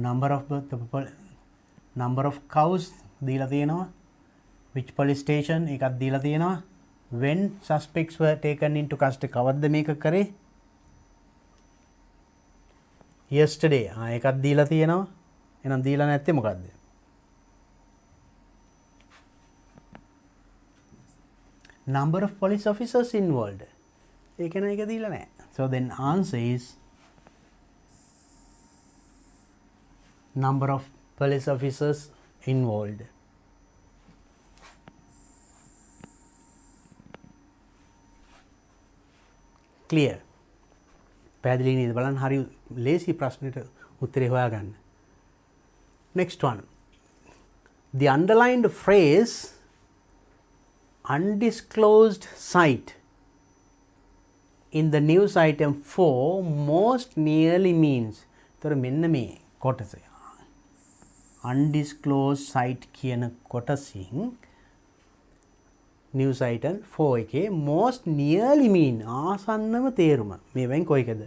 number of cows දීලා තියෙනවා. which police station එකක් දීලා තියෙනවා. when suspects were taken into custody කවද්ද මේක කරේ? yesterday. එකක් දීලා තියෙනවා. එහෙනම් දීලා නැත්තේ මොකද්ද? number of police officers involved. ඒක නේක දීලා නැහැ. So then answer is number of police officers involved. Clear? පැහැදිලි නේද? බලන්න හරි ලේසි ප්‍රශ්නෙට උත්තරේ හොයාගන්න. Next one. The underlined phrase undisclosed site in the news item 4 most nearly means. තොර මෙන්න මේ කොටස. undisclosed site කියන කොටසින් news item 4 එකේ most nearly mean ආසන්නම තේරුම. මේවෙන් කොයිකද?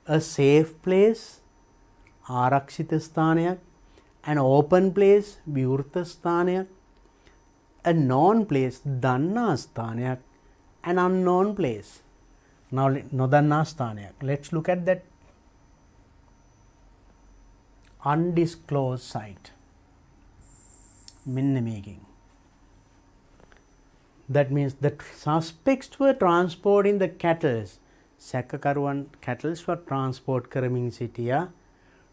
A safe place, ආරක්ෂිත ස්ථානයක්, an open place විවෘත ස්ථානයක්, a known place දන්නා ස්ථානයක්, an unknown place නොදන්නා ස්ථානයක්. Let's look at that. Undisclosed site. මෙන්න මේකෙන්. That means the suspects were transporting the cattle. සැකකරුවන් cattle were transport කරමින් සිටියා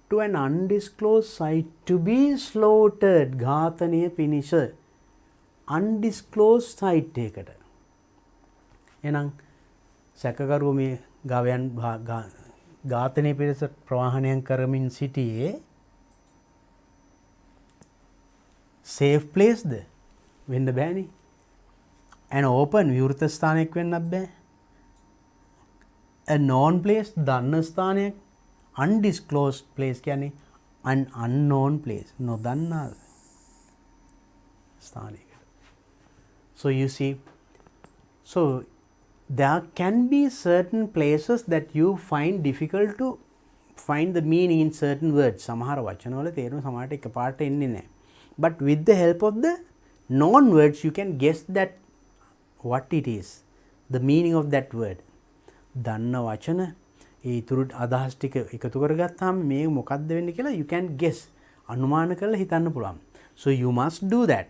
to an undisclosed site to be slaughtered. ඝාතනය පිණිස undisclosed site එකකට. එහෙනම් සැකකරුවෝ මේ ගවයන් ඝාතනය පිණිස ප්‍රවාහනය කරමින් සිටියේ safe place ද වෙන්න බෑනේ. an open විවෘත ස්ථානයක් වෙන්නත් බෑ. a known place දන්න ස්ථානයක්. undisclosed place කියන්නේ an unknown place නොදන්නා ස්ථානයකට. So you see, so there can be certain places that you find difficult to find the meaning in certain words. සමහර වචනවල තේරුම සමහරට එකපාරට එන්නේ නැහැ. But with the help of the known words you can guess that what it is, the meaning of that word. දන්න වචන ඒ ඉතුරු අදහස් ටික එකතු කරගත්තාම මේ මොකක්ද වෙන්නේ කියලා you can guess, අනුමාන කරලා හිතන්න පුළුවන්. So you must do that.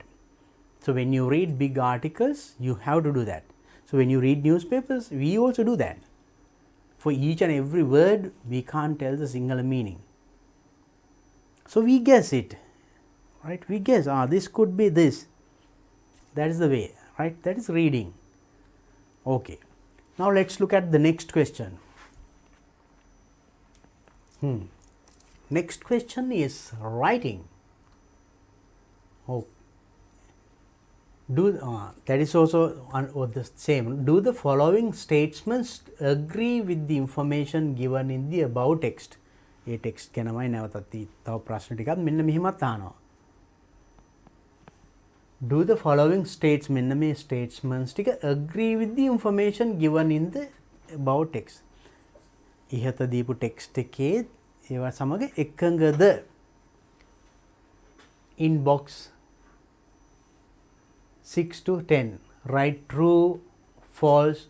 So when you read big articles you have to do that. So when you read newspapers we also do that. For each and every word we can't tell the single meaning. So we guess it. Right, we guess this could be this. That is the way, right? That is reading. Okay, now let's look at the next question. Next question is writing. Oh, that is also the same. Do the following statements agree with the information given in the above text? A text ගැනමයි නැවතත් තව ප්‍රශ්න ටිකක් මෙන්න මෙහෙමත් අහනවා. Do the following states මෙන්න මේ statements ටික agree with the information given in the above text. ඉහත දීපු text එකේ ඒවා සමග එකඟද? In box 6 to 10 write true, false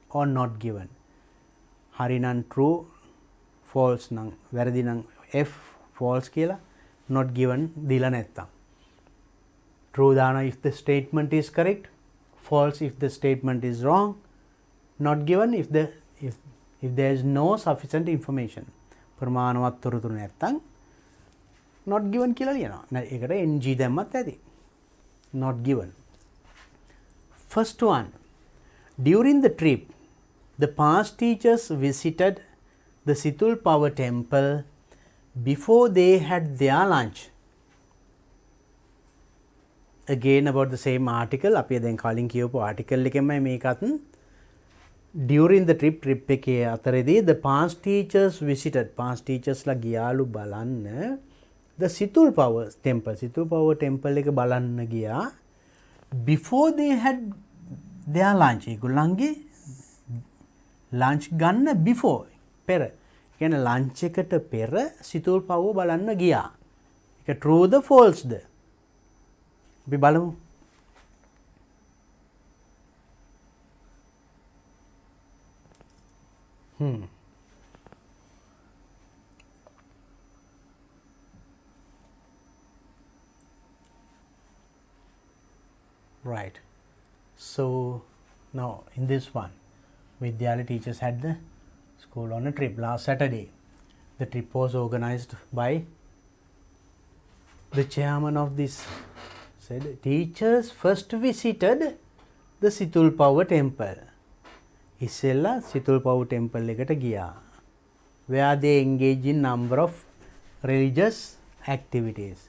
or not given. හරි නම් true, false නම් වැරදි නම් F false කියලා, not given දීලා නැත්තම්. True දාන if the statement is correct, false if the statement is wrong, not given if there is no sufficient information. ප්‍රමාණවත් තොරතුරු නැත්තම් not given කියලා ලියනවා. ඒකට ng දැම්මත් ඇති. not given. First one, during the trip the past teachers visited the Situl Power Temple before they had their lunch. Again about the same article. අපි දැන් කලින් කියවපු article එකෙන්මයි මේකත්. During the trip එකේ අතරේදී the past teachers visited, past teachers ලා ගියාලු බලන්න the Situl Power Temple. Situl Power Temple එක බලන්න ගියා before they had their lunch. ඒගොල්ලන්ගේ lunch ගන්න before පෙර. කියන්නේ lunch එකට පෙර Situl Power බලන්න ගියා. ඒක true ද false ද? අපි බලමු. Right. So now in this one, Vidyalaya teachers had the school on a trip last Saturday. The trip was organized by the chairman of this. Said teachers first visited the Situl Power Temple. ඉස්සෙල්ලා Situl Power Temple එකට ගියා. Where they engage in number of religious activities.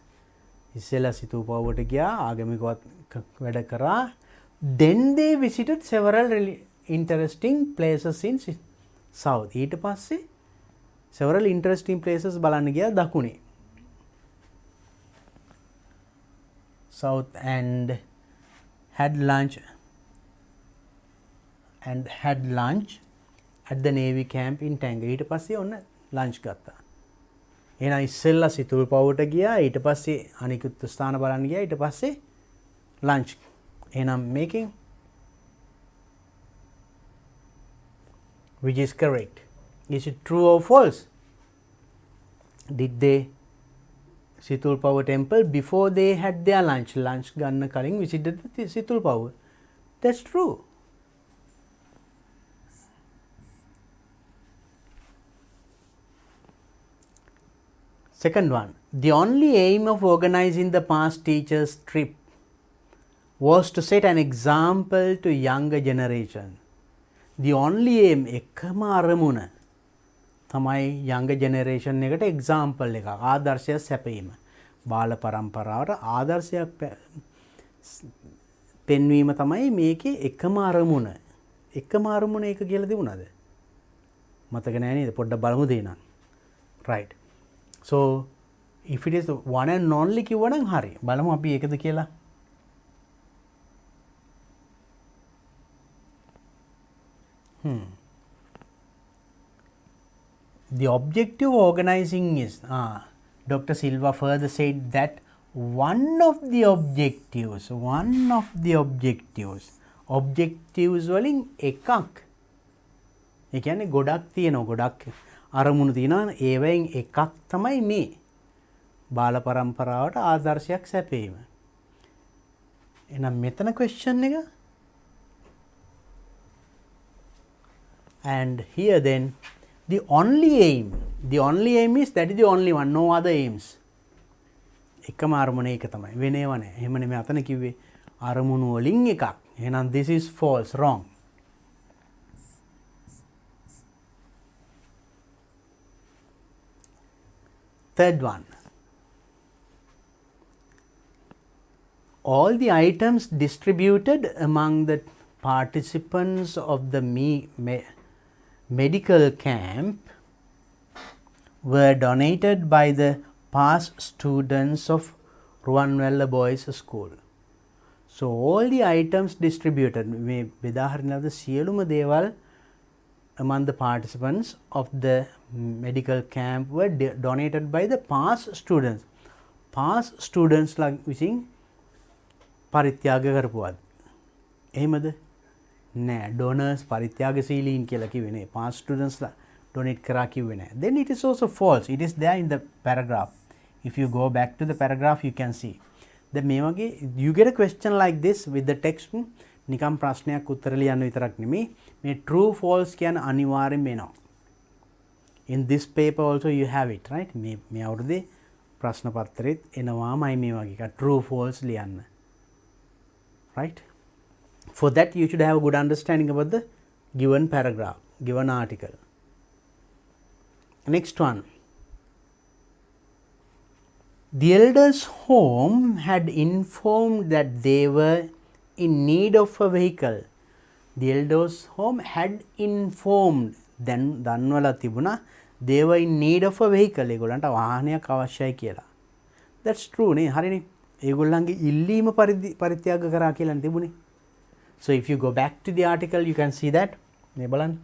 ඉස්සෙල්ලා Situl Power ට ගියා, ආගමික වැඩ කරා. Then they visited several interesting places in south. ඊට පස්සේ several interesting places බලන්න ගියා දකුණේ. South and had lunch at the Navy camp in Tanga. ඊට පස්සේ ඔන්න lunch ගත්තා. එහෙනම් ඉස්සෙල්ලා සිතුල් පවුට ගියා ඊට පස්සේ අනිකුත් ස්ථාන බලන්න ගියා ඊට පස්සේ ලන්ච්. එහෙනම් මේකෙන් which is correct? Is it true or false? Did they Situl Power temple before they had their lunch? Lunch ganna kaling visited the Situl Power. That's true. Second one, the only aim of organizing the past teachers trip was to set an example to younger generation. The only aim එකම අරමුණ තමයි younger generation එකට example එකක් ආදර්ශයක් සැපීම. බාල පරම්පරාවට ආදර්ශයක් පෙන්වීම තමයි මේකේ එකම අරමුණ. එකම අරමුණ ඒක කියලා තිබුණාද? මතක නැහැ නේද? පොඩ්ඩක් බලමු දෙන්නම්. right. So if it is the one and only කිව්වනම් හරි. බලමු අපි ඒකද කියලා. The objective organizing is Dr. Silva further said that one of the objectives වලින් එකක් ඒ කියන්නේ ගොඩක් තියෙනවා ගොඩක් අරමුණු තියෙනවා ඒවෙන් එකක් තමයි මේ බාල පරම්පරාවට ආදර්ශයක් සැපීම. එහෙනම් මෙතන question එක and here then the only aim is that is the only one, no other aims. එකම අරමුණ ඒක තමයි වෙනේව නැහැ. එහෙම නෙමෙයි අතන කිව්වේ අරමුණු වලින් එකක්. එහෙනම් this is false, wrong. Third one, all the items distributed among the participants of the medical camp were donated by the past students of Ruwanwella Boys School. So all the items distributed මේ බෙදාහරිනවද සියලුම දේවල් among the participants of the medical camp were donated by the past students. Past students ලා විසින් පරිත්‍යාග කරපුවාද? එහෙමද? නෑ, donors පරිත්‍යාගශීලීන් කියලා කිව්වේ නේ. past students ලා donate කරා කිව්වේ නෑ. Then it is also false. It is there in the paragraph. If you go back to the paragraph you can see. දැන් මේ වගේ you get a question like this with the text නිකම් ප්‍රශ්නයක් උත්තර ලියන්න විතරක් නෙමෙයි මේ true false කියන අනිවාර්යෙන්ම එනවා. In this paper also you have it, right? මේ අවුරුද්දේ ප්‍රශ්න පත්‍රෙත් එනවාමයි මේ වගේ එක true false ලියන්න. Right? For that you should have a good understanding about the given paragraph, given article. Next one. The elders' home had informed that they were in need of a vehicle. The elders' home had informed දන්වලා තිබුණා they were in need of a vehicle. ඒගොල්ලන්ට වාහනයක් අවශ්‍යයි කියලා. That's true නේ. හරිනේ. ඒගොල්ලන්ගේ ඉල්ලීම පරිත්‍යාග කරා කියලා තිබුණේ. So if you go back to the article you can see that. මේ බලන්න.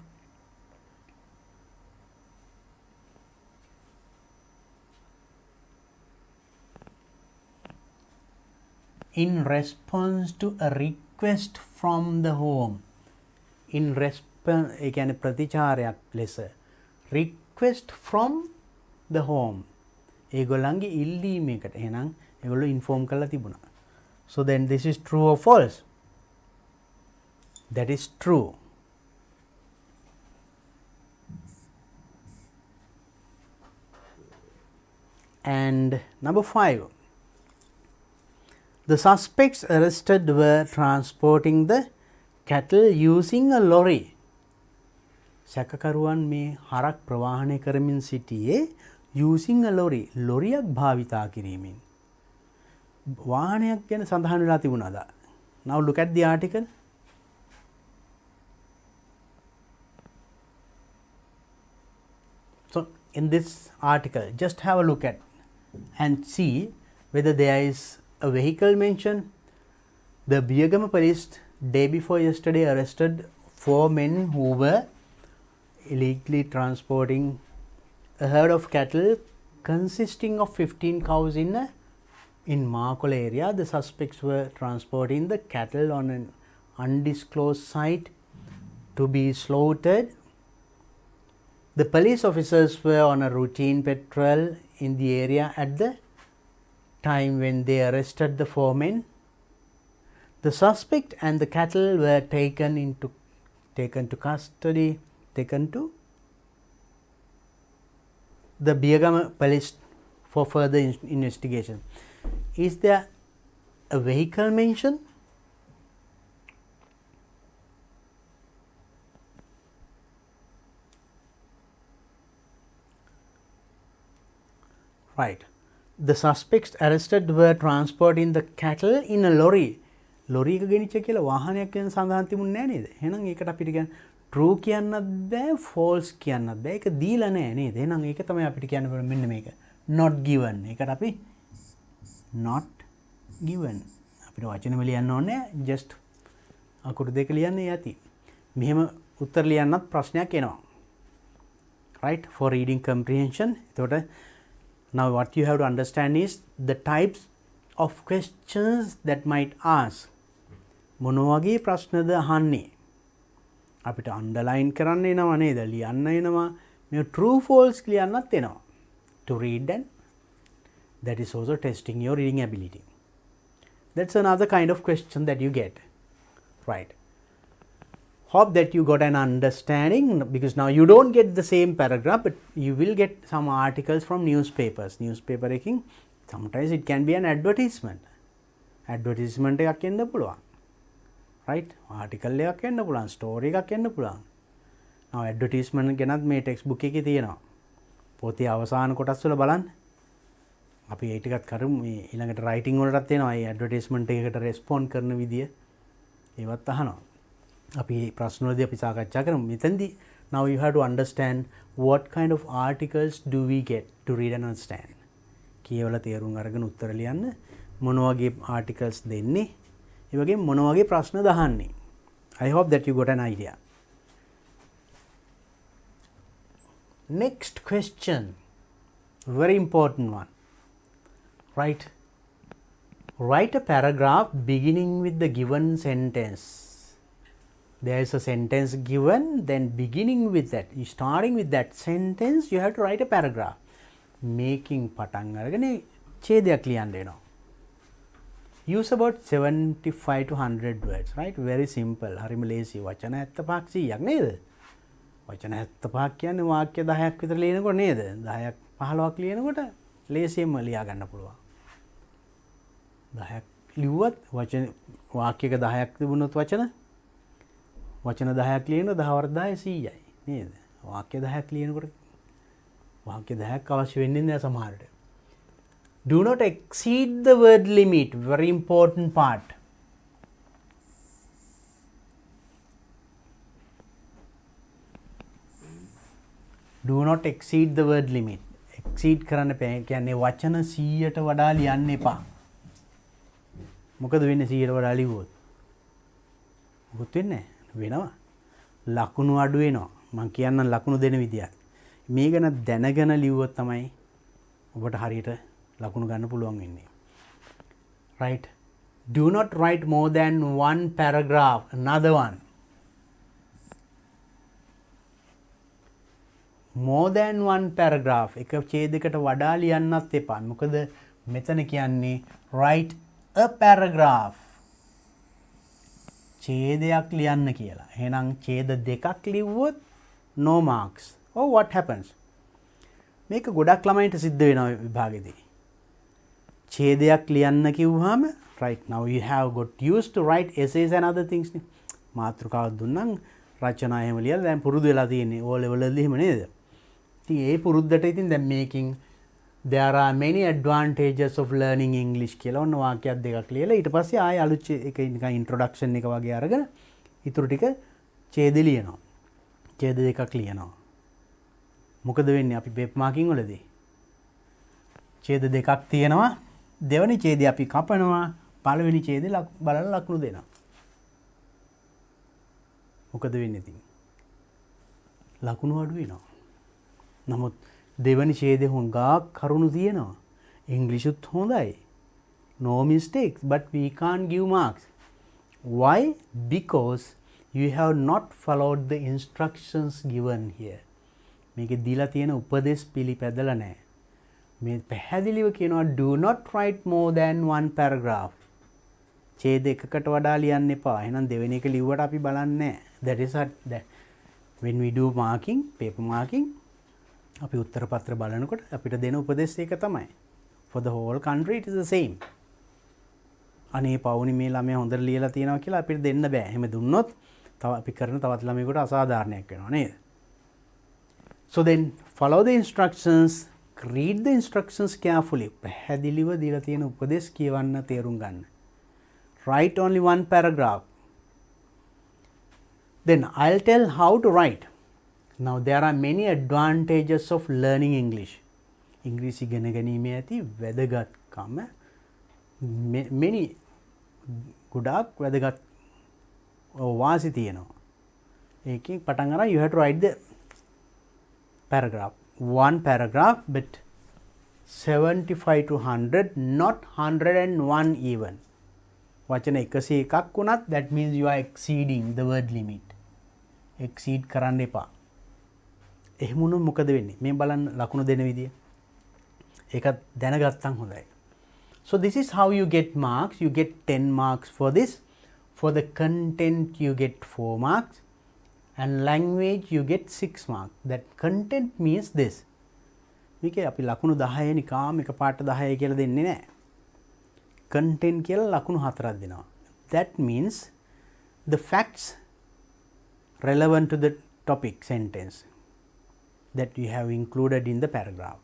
In response to a request from the home. In response ඒ කියන්නේ ප්‍රතිචාරයක් ලෙස. Request from the home. ඒගොල්ලන්ගේ ඉල්ලීමකට. එහෙනම් ඒගොල්ලෝ inform කරලා තිබුණා. So then this is true or false? That is true. And number 5. The suspects arrested were transporting the cattle using a lorry. සැකකරුවන් මේ හරක් ප්‍රවාහනය කරමින් සිටියේ using a lorry. ලොරියක් භාවිතා කිරීමෙන්. වාහනයක් ගැන සඳහන් වෙලා තිබුණාද? Now look at the article. So in this article just have a look at and see whether there is a vehicle mentioned. The Biyagama police day before yesterday arrested 4 men who were illegally transporting a herd of cattle consisting of 15 cows in Markola area. The suspects were transporting the cattle on an undisclosed site to be slaughtered. The police officers were on a routine patrol in the area at the time when they arrested the four men. The suspect and the cattle were taken to custody, taken to the Biyagama police for further investigation. Is there a vehicle mentioned? Right. The suspects arrested were transporting the cattle in a lorry. Lorry එක ගෙනිච්ච කියලා වාහනයක් ගැන සඳහන් තිබුණේ නැහැ නේද? එහෙනම් ඒකට අපිට කියන්නේ true කියන්නත් බෑ false කියන්නත් බෑ. ඒක දීලා නැහැ නේද? එහෙනම් ඒක තමයි අපිට කියන්න පුළුවන් මෙන්න මේක. not given. ඒකට අපි not given. අපිට වචන ලියන්න ඕනේ just අකුරු දෙක ලියන්න යති. මෙහෙම උත්තර ලියන්නත් ප්‍රශ්නයක් එනවා. Right? For reading comprehension. එතකොට now what you have to understand is the types of questions that might ask. මොන වගේ ප්‍රශ්නද අහන්නේ? අපිට අන්ඩර්ලයින් කරන්න එනවා නේද? ලියන්න එනවා. මේ true false ලියන්නත් එනවා. To read and that is also testing your reading ability. That's another kind of question that you get. Right. Hope that you got an understanding, because now you don't get the same paragraph, but you will get some articles from newspapers. Newspaper එකකින් sometimes it can be an advertisement. Advertisement එකක් එන්න පුළුවන්. Right? Article එකක් එන්න පුළුවන්, story එකක් එන්න පුළුවන්. now advertisement ගැනත් මේ text book එකේ තියෙනවා. පොතේ අවසාන කොටස් වල බලන්න. අපි ඒ ටිකත් කරමු. මේ ඊළඟට writing වලටත් තියෙනවා. මේ advertisement එකකට respond කරන විදිය ඒවත් අහනවා. අපි ප්‍රශ්න වලදී අපි සාකච්ඡා කරමු. මෙතෙන්දී now you have to understand what kind of articles do we get to read and understand. කියවලා තේරුම් අරගෙන උත්තර ලියන්න. මොන වගේ articles දෙන්නේ? ඒ වගේ මොන වගේ ප්‍රශ්න දහන්නේ? I hope that you got an idea. Next question, very important one. Right? Write a paragraph beginning with the given sentence. There is a sentence given, then beginning with that, starting with that sentence, you have to write a paragraph. Making පටන් අරගෙන ඡේදයක් ලියන්න වෙනවා. Use about 75 to 100 words, right? Very simple. හරිම ලේසි. වචන 75ක් 100ක් නේද? වචන 75ක් කියන්නේ වාක්‍ය 10ක් විතර ලියනකොට නේද? 10ක් 15ක් ලියනකොට ලේසියෙන්ම ලියා ගන්න පුළුවන්. 10ක් ලිව්වත් වචන වාක්‍යයක 10ක් තිබුණොත් වචන 10ක් ලියන 10 වර්ග 10 100යි නේද? වාක්‍ය 10ක් ලියනකොට වාක්‍ය 10ක් අවශ්‍ය වෙන්නේ නැහැ සමහරට. Do not exceed the word limit. Very important part. Do not exceed the word limit. Exceed කරන්න බෑ. කියන්නේ වචන 100ට වඩා ලියන්න එපා. මොකද වෙන්නේ 100ට වඩා ලිව්වොත්? මොකද වෙන්නේ? වෙනවා. ලකුණු අඩු වෙනවා. මම කියන්නම් ලකුණු දෙන විදියක්. මේ ගැන දැනගෙන ලිව්වොත් තමයි ඔබට හරියට ලකුණු ගන්න පුළුවන් වෙන්නේ. Right? Do not write more than one paragraph. Another one. More than one paragraph. එක ඡේදයකට වඩා ලියන්නත් එපා. මොකද මෙතන කියන්නේ write a paragraph. ඡේදයක් ලියන්න කියලා. එහෙනම් ඡේද දෙකක් ලිව්වොත් no marks. Oh, what happens? මේක ගොඩක් ළමයින්ට සිද්ධ වෙනවා විභාගෙදී. ඡේදයක් ලියන්න කිව්වහම right now you have got used to write essays and other things. මාතෘකාවක් දුන්නම් රචනා එහෙම ලියලා දැන් පුරුදු වෙලා තියෙන්නේ O level වලදී එහෙම නේද? ඉතින් ඒ පුරුද්දට ඉතින් දැන් මේකින් there are many advantages of learning English කියලා ඔන්න වාක්‍යයක් දෙකක් ලියලා ඊට පස්සේ ආයෙ අලුත් එක නිකන් introduction එක වගේ අරගෙන ඊටු ටික ඡේද ලියනවා. ඡේද දෙකක් ලියනවා. මොකද වෙන්නේ අපි බෙප් මාකින් වලදී? ඡේද දෙකක් තියෙනවා. දෙවෙනි ඡේදය අපි කපනවා. පළවෙනි ඡේදය බලලා ලකුණු දෙනවා. මොකද වෙන්නේ ඉතින්? ලකුණු අඩු වෙනවා. නමුත් දෙවනි ඡේදෙ හුඟක් කරුණු තියෙනවා. ඉංග්‍රීසිත් හොඳයි. No mistakes, but we can't give marks. Why? Because you have not followed the instructions given here. මේකේ දීලා තියෙන උපදේශ පිළිපැදලා නැහැ. මේ පැහැදිලිව කියනවා do not write more than one paragraph. ඡේද එකකට වඩා ලියන්න එපා. එහෙනම් දෙවෙනි එක ලිව්වට අපි බලන්නේ නැහැ. That is that when we do marking, paper marking, අපි උත්තර පත්‍ර බලනකොට අපිට දෙන උපදේශ ඒක තමයි. For the whole country it is the same. අනේ පවුනි මේ ළමයා හොඳට ලියලා තියෙනවා කියලා අපිට දෙන්න බෑ. එහෙම දුන්නොත් තව අපි කරන තවත් ළමයෙකුට අසාධාරණයක් වෙනවා නේද? So then follow the instructions, read the instructions carefully. පැහැදිලිව දීලා තියෙන උපදේශ කියවන්න තේරුම් ගන්න. Write only one paragraph. Then I'll tell how to write. Now there are many advantages of learning English. ඉංග්‍රීසි ඉගෙන ගැනීමේ ඇති වැදගත්කම many ගොඩාක් වැදගත් වාසි තියෙනවා. ඒකෙන් පටන් අරන් you have to write the paragraph. One paragraph, but 75 to 100, not 101 even. වචන 101ක් වුණත් that means you are exceeding the word limit. exceed කරන්න එපා. එහෙම වුණොත් මොකද වෙන්නේ? මේ බලන්න ලකුණු දෙන විදිය. ඒකත් දැනගත්තම් හොඳයි. So this is how you get marks. You get 10 marks for this. For the content you get 4 marks. And language you get 6 marks. That content means this. මේකේ අපි ලකුණු 10 නිකාම එකපාරට 10 කියලා දෙන්නේ නැහැ. content කියලා ලකුණු 4ක් දෙනවා. That means the facts relevant to the topic sentence that you have included in the paragraph.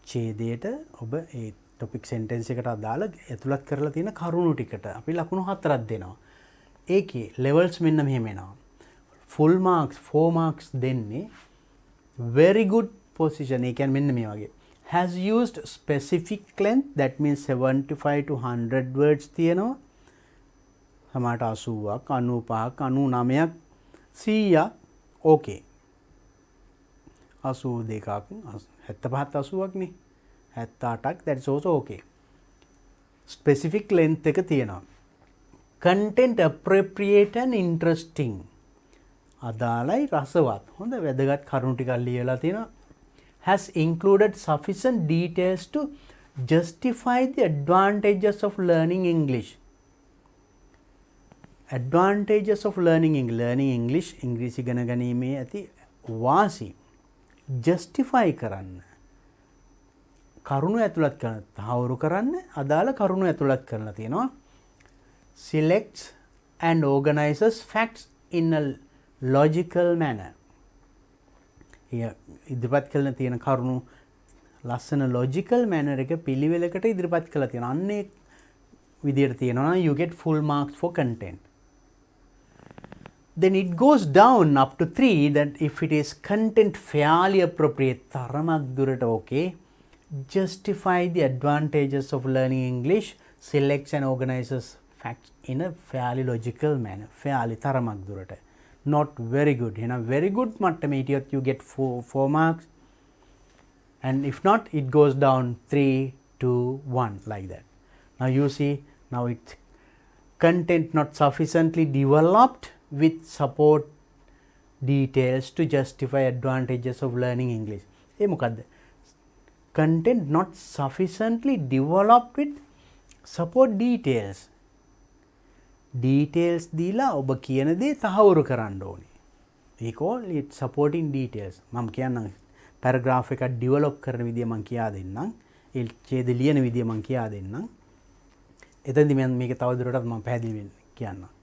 ඡේදයට ඔබ ඒ topic sentence එකට අදාළ ඇතුළත් කරලා තියෙන කරුණු ටිකට අපි ලකුණු 4ක් දෙනවා. ඒකේ levels මෙන්න මෙහෙම එනවා. full marks 4 marks දෙන්නේ very good position. ඒ කියන්නේ මෙන්න මේ වගේ. has used specific length, that means 75 to 100 words තියෙනවා. සමහරට 80ක් 95ක් 99ක් 100ක් okay. 82ක් 75ත් 80ක් නේ 78ක් that is also okay. specific length එක තියෙනවා. content appropriate and interesting, අදාළයි රසවත් හොඳ වැදගත් කරුණු ටිකක් ලියලා තියෙනවා. has included sufficient details to justify the advantages of learning English. advantages of learning English ඉංග්‍රීසි ඉගෙන ගැනීමේ ඇති වාසි justify කරන්න, කරුණු ඇතුළත් කරන්න, තහවුරු කරන්න, අදාළ කරුණු ඇතුළත් කරලා තියෙනවා. selects and organizes facts in a logical manner. ඉදිරිපත් කරන තියෙන කරුණු ලස්සන logical manner එක පිළිවෙලකට ඉදිරිපත් කරලා තියෙනවා. අන්නේ විදියට තියෙනවා you get full marks for content. Then it goes down up to 3 that if it is content fairly appropriate, තරමක් දුරට okay, justify the advantages of learning English, selects and organizes facts in a fairly logical manner. fairly තරමක් දුරට. not very good. very good මට්ටමේ හිටියොත් you get 4 marks, and if not it goes down 3 2 1 like that. Now you see, now it's content not sufficiently developed with support details to justify advantages of learning English. ඒ මොකද්ද? content not sufficiently developed with support details. details දීලා ඔබ කියන දේ තහවුරු කරන්න ඕනේ. we call it supporting details. මම කියන්නම් paragraph එකක් develop කරන විදිය මම කියා දෙන්නම්. ඒ ඡේද ලියන විදිය මම කියා දෙන්නම්. එතෙන්දි මම මේක තවදුරටත් මම පැහැදිලි කියන්නම්.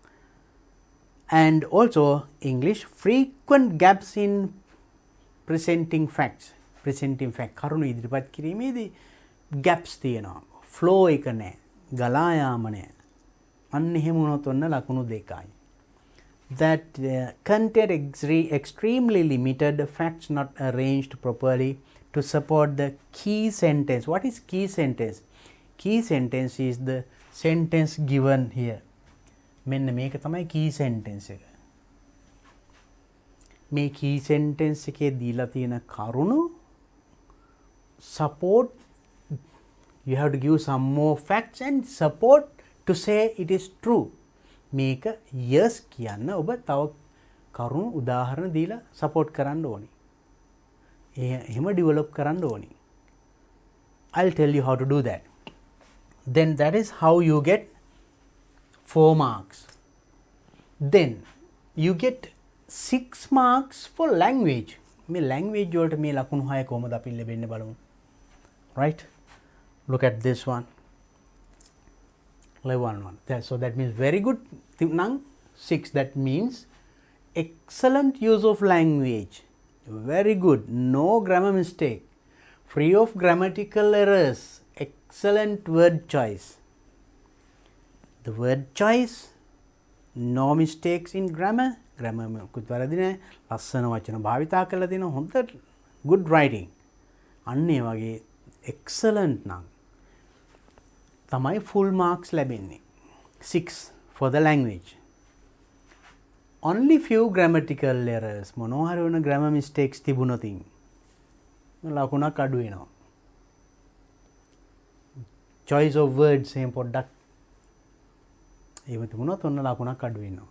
And also English frequent gaps in presenting facts. presenting fact කරුණු ඉදිරිපත් කිරීමේදී gaps තියෙනවා. flow එක නැහැ. ගලා යාම නැහැ. අන්න එහෙම වුණොත් ඔන්න ලකුණු 2යි. that content extremely limited, facts not arranged properly to support the key sentence. What is key sentence? Key sentence is the sentence given here. මෙන්න මේක තමයි key sentence එක. මේ key sentence එකේ දීලා තියෙන කරුණු support, you have to give some more facts and support to say it is true. මේක yes කියන්න ඔබ තව කරුණු උදාහරණ දීලා support කරන්න ඕනි. එහෙම develop කරන්න ඕනි. I'll tell you how to do that. Then that is how you get 4 marks. Then you get 6 marks for language. මේ language වලට මේ ලකුණු 6 කොහොමද අපි ලැබෙන්නේ බලමු. Right? Look at this one. Level 1. So that means very good. Nang 6. That means excellent use of language. Very good. No grammar mistake. Free of grammatical errors. Excellent word choice. The word choice. No mistakes in grammar. Grammar කුත් වැරදි නැහැ. ලස්සන වචන භාවිතා කරලා දෙනවා. හොඳ good writing. අන්න ඒ වගේ excellent නම් තමයි full marks ලැබෙන්නේ. 6 for the language. Only few grammatical errors. මොනවා හරි වෙන grammar mistakes තිබුණොත් ලකුණක් අඩු වෙනවා. choice of words එහෙම පොඩ්ඩක් එහෙම තිබුණොත් ඔන්න ලකුණක් අඩු වෙනවා.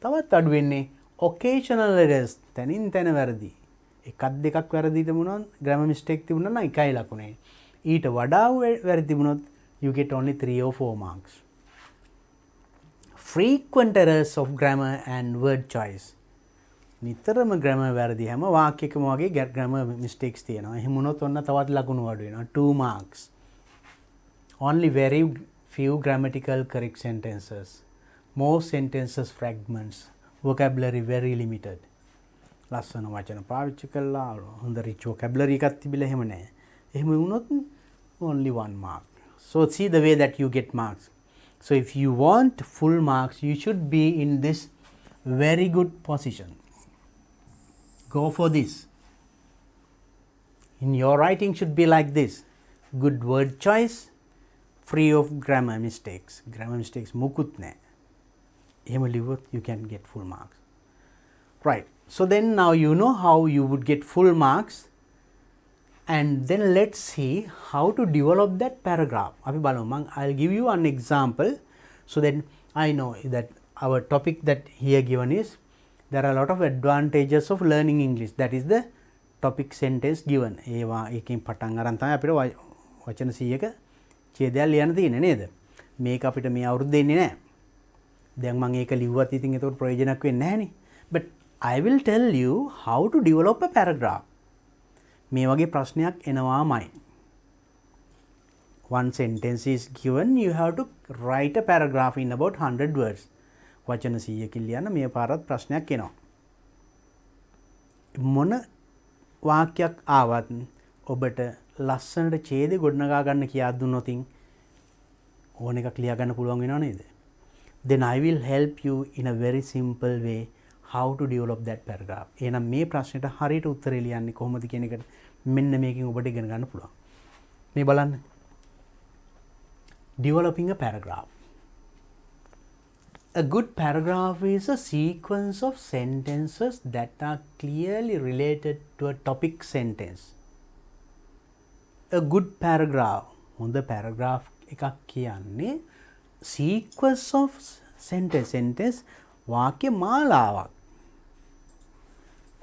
තවත් අඩු වෙන්නේ occasional errors. තනින් තන වැරදි. එකක් දෙකක් වැරදි තිබුණොත් grammar mistake තිබුණා නම් එකයි ලකුණේ. ඊට වඩා වැරදි තිබුණොත් you get only 3 or 4 marks. Frequent errors of grammar and word choice. නිතරම grammar වැරදි හැම වාක්‍යයකම වගේ grammar mistakes තියෙනවා. එහෙම වුණොත් ඔන්න තවත් ලකුණු අඩු වෙනවා. 2 marks. Only very few grammatical correct sentences. Most sentences fragments. Vocabulary very limited. ලස්සන වචන පාවිච්චි කළා හොඳ rich vocabulary එකක් තිබිලා එහෙම නැහැ. එහෙම වුණොත් only 1 mark. So see the way that you get marks. So if you want full marks, you should be in this very good position. Go for this. In your writing should be like this. Good word choice, free of grammar mistakes. Grammar mistakes mukut naha. Ehema liwuth you can get full marks. Right. So then now you know how you would get full marks. And then let's see how to develop that paragraph. I'll give you an example so that I know that our topic that here given is there are a lot of advantages of learning English. That is the topic sentence given. ඒවා එකකින් පටන් අරන් තමයි අපිට වචන 100ක ඡේදයක් ලියන්න තියෙන්නේ නේද? මේක අපිට මේ අවුරුද්ද දෙන්නේ නැහැ. දැන් මම ඒක ලිව්වත් ඉතින් ඒකට ප්‍රයෝජනක් වෙන්නේ නැහනේ. But I will tell you how to develop a paragraph. මේ වගේ ප්‍රශ්නයක් එනවාමයි. One sentence is given, you have to write a paragraph in about 100 words. වචන 100කින් ලියන්න මේ පාරත් ප්‍රශ්නයක් එනවා. මොන වාක්‍යයක් ආවත් ඔබට ලස්සනට ඡේදෙ ගොඩනගා ගන්න කියා දුන්නොත් ඕන එකක් ලියා ගන්න පුළුවන් වෙනව නේද? Then I will help you in a very simple way how to develop that paragraph. එහෙනම් මේ ප්‍රශ්නෙට හරියට උත්තරේ ලියන්නේ කොහොමද කියන එකට මෙන්න මේකෙන් ඔබට ඉගෙන ගන්න පුළුවන්. මේ බලන්න. Developing a paragraph. A good paragraph is a sequence of sentences that are clearly related to a topic sentence. A good paragraph. හොඳ paragraph එකක් කියන්නේ sequence of sentence වාක්‍ය මාලාවක්.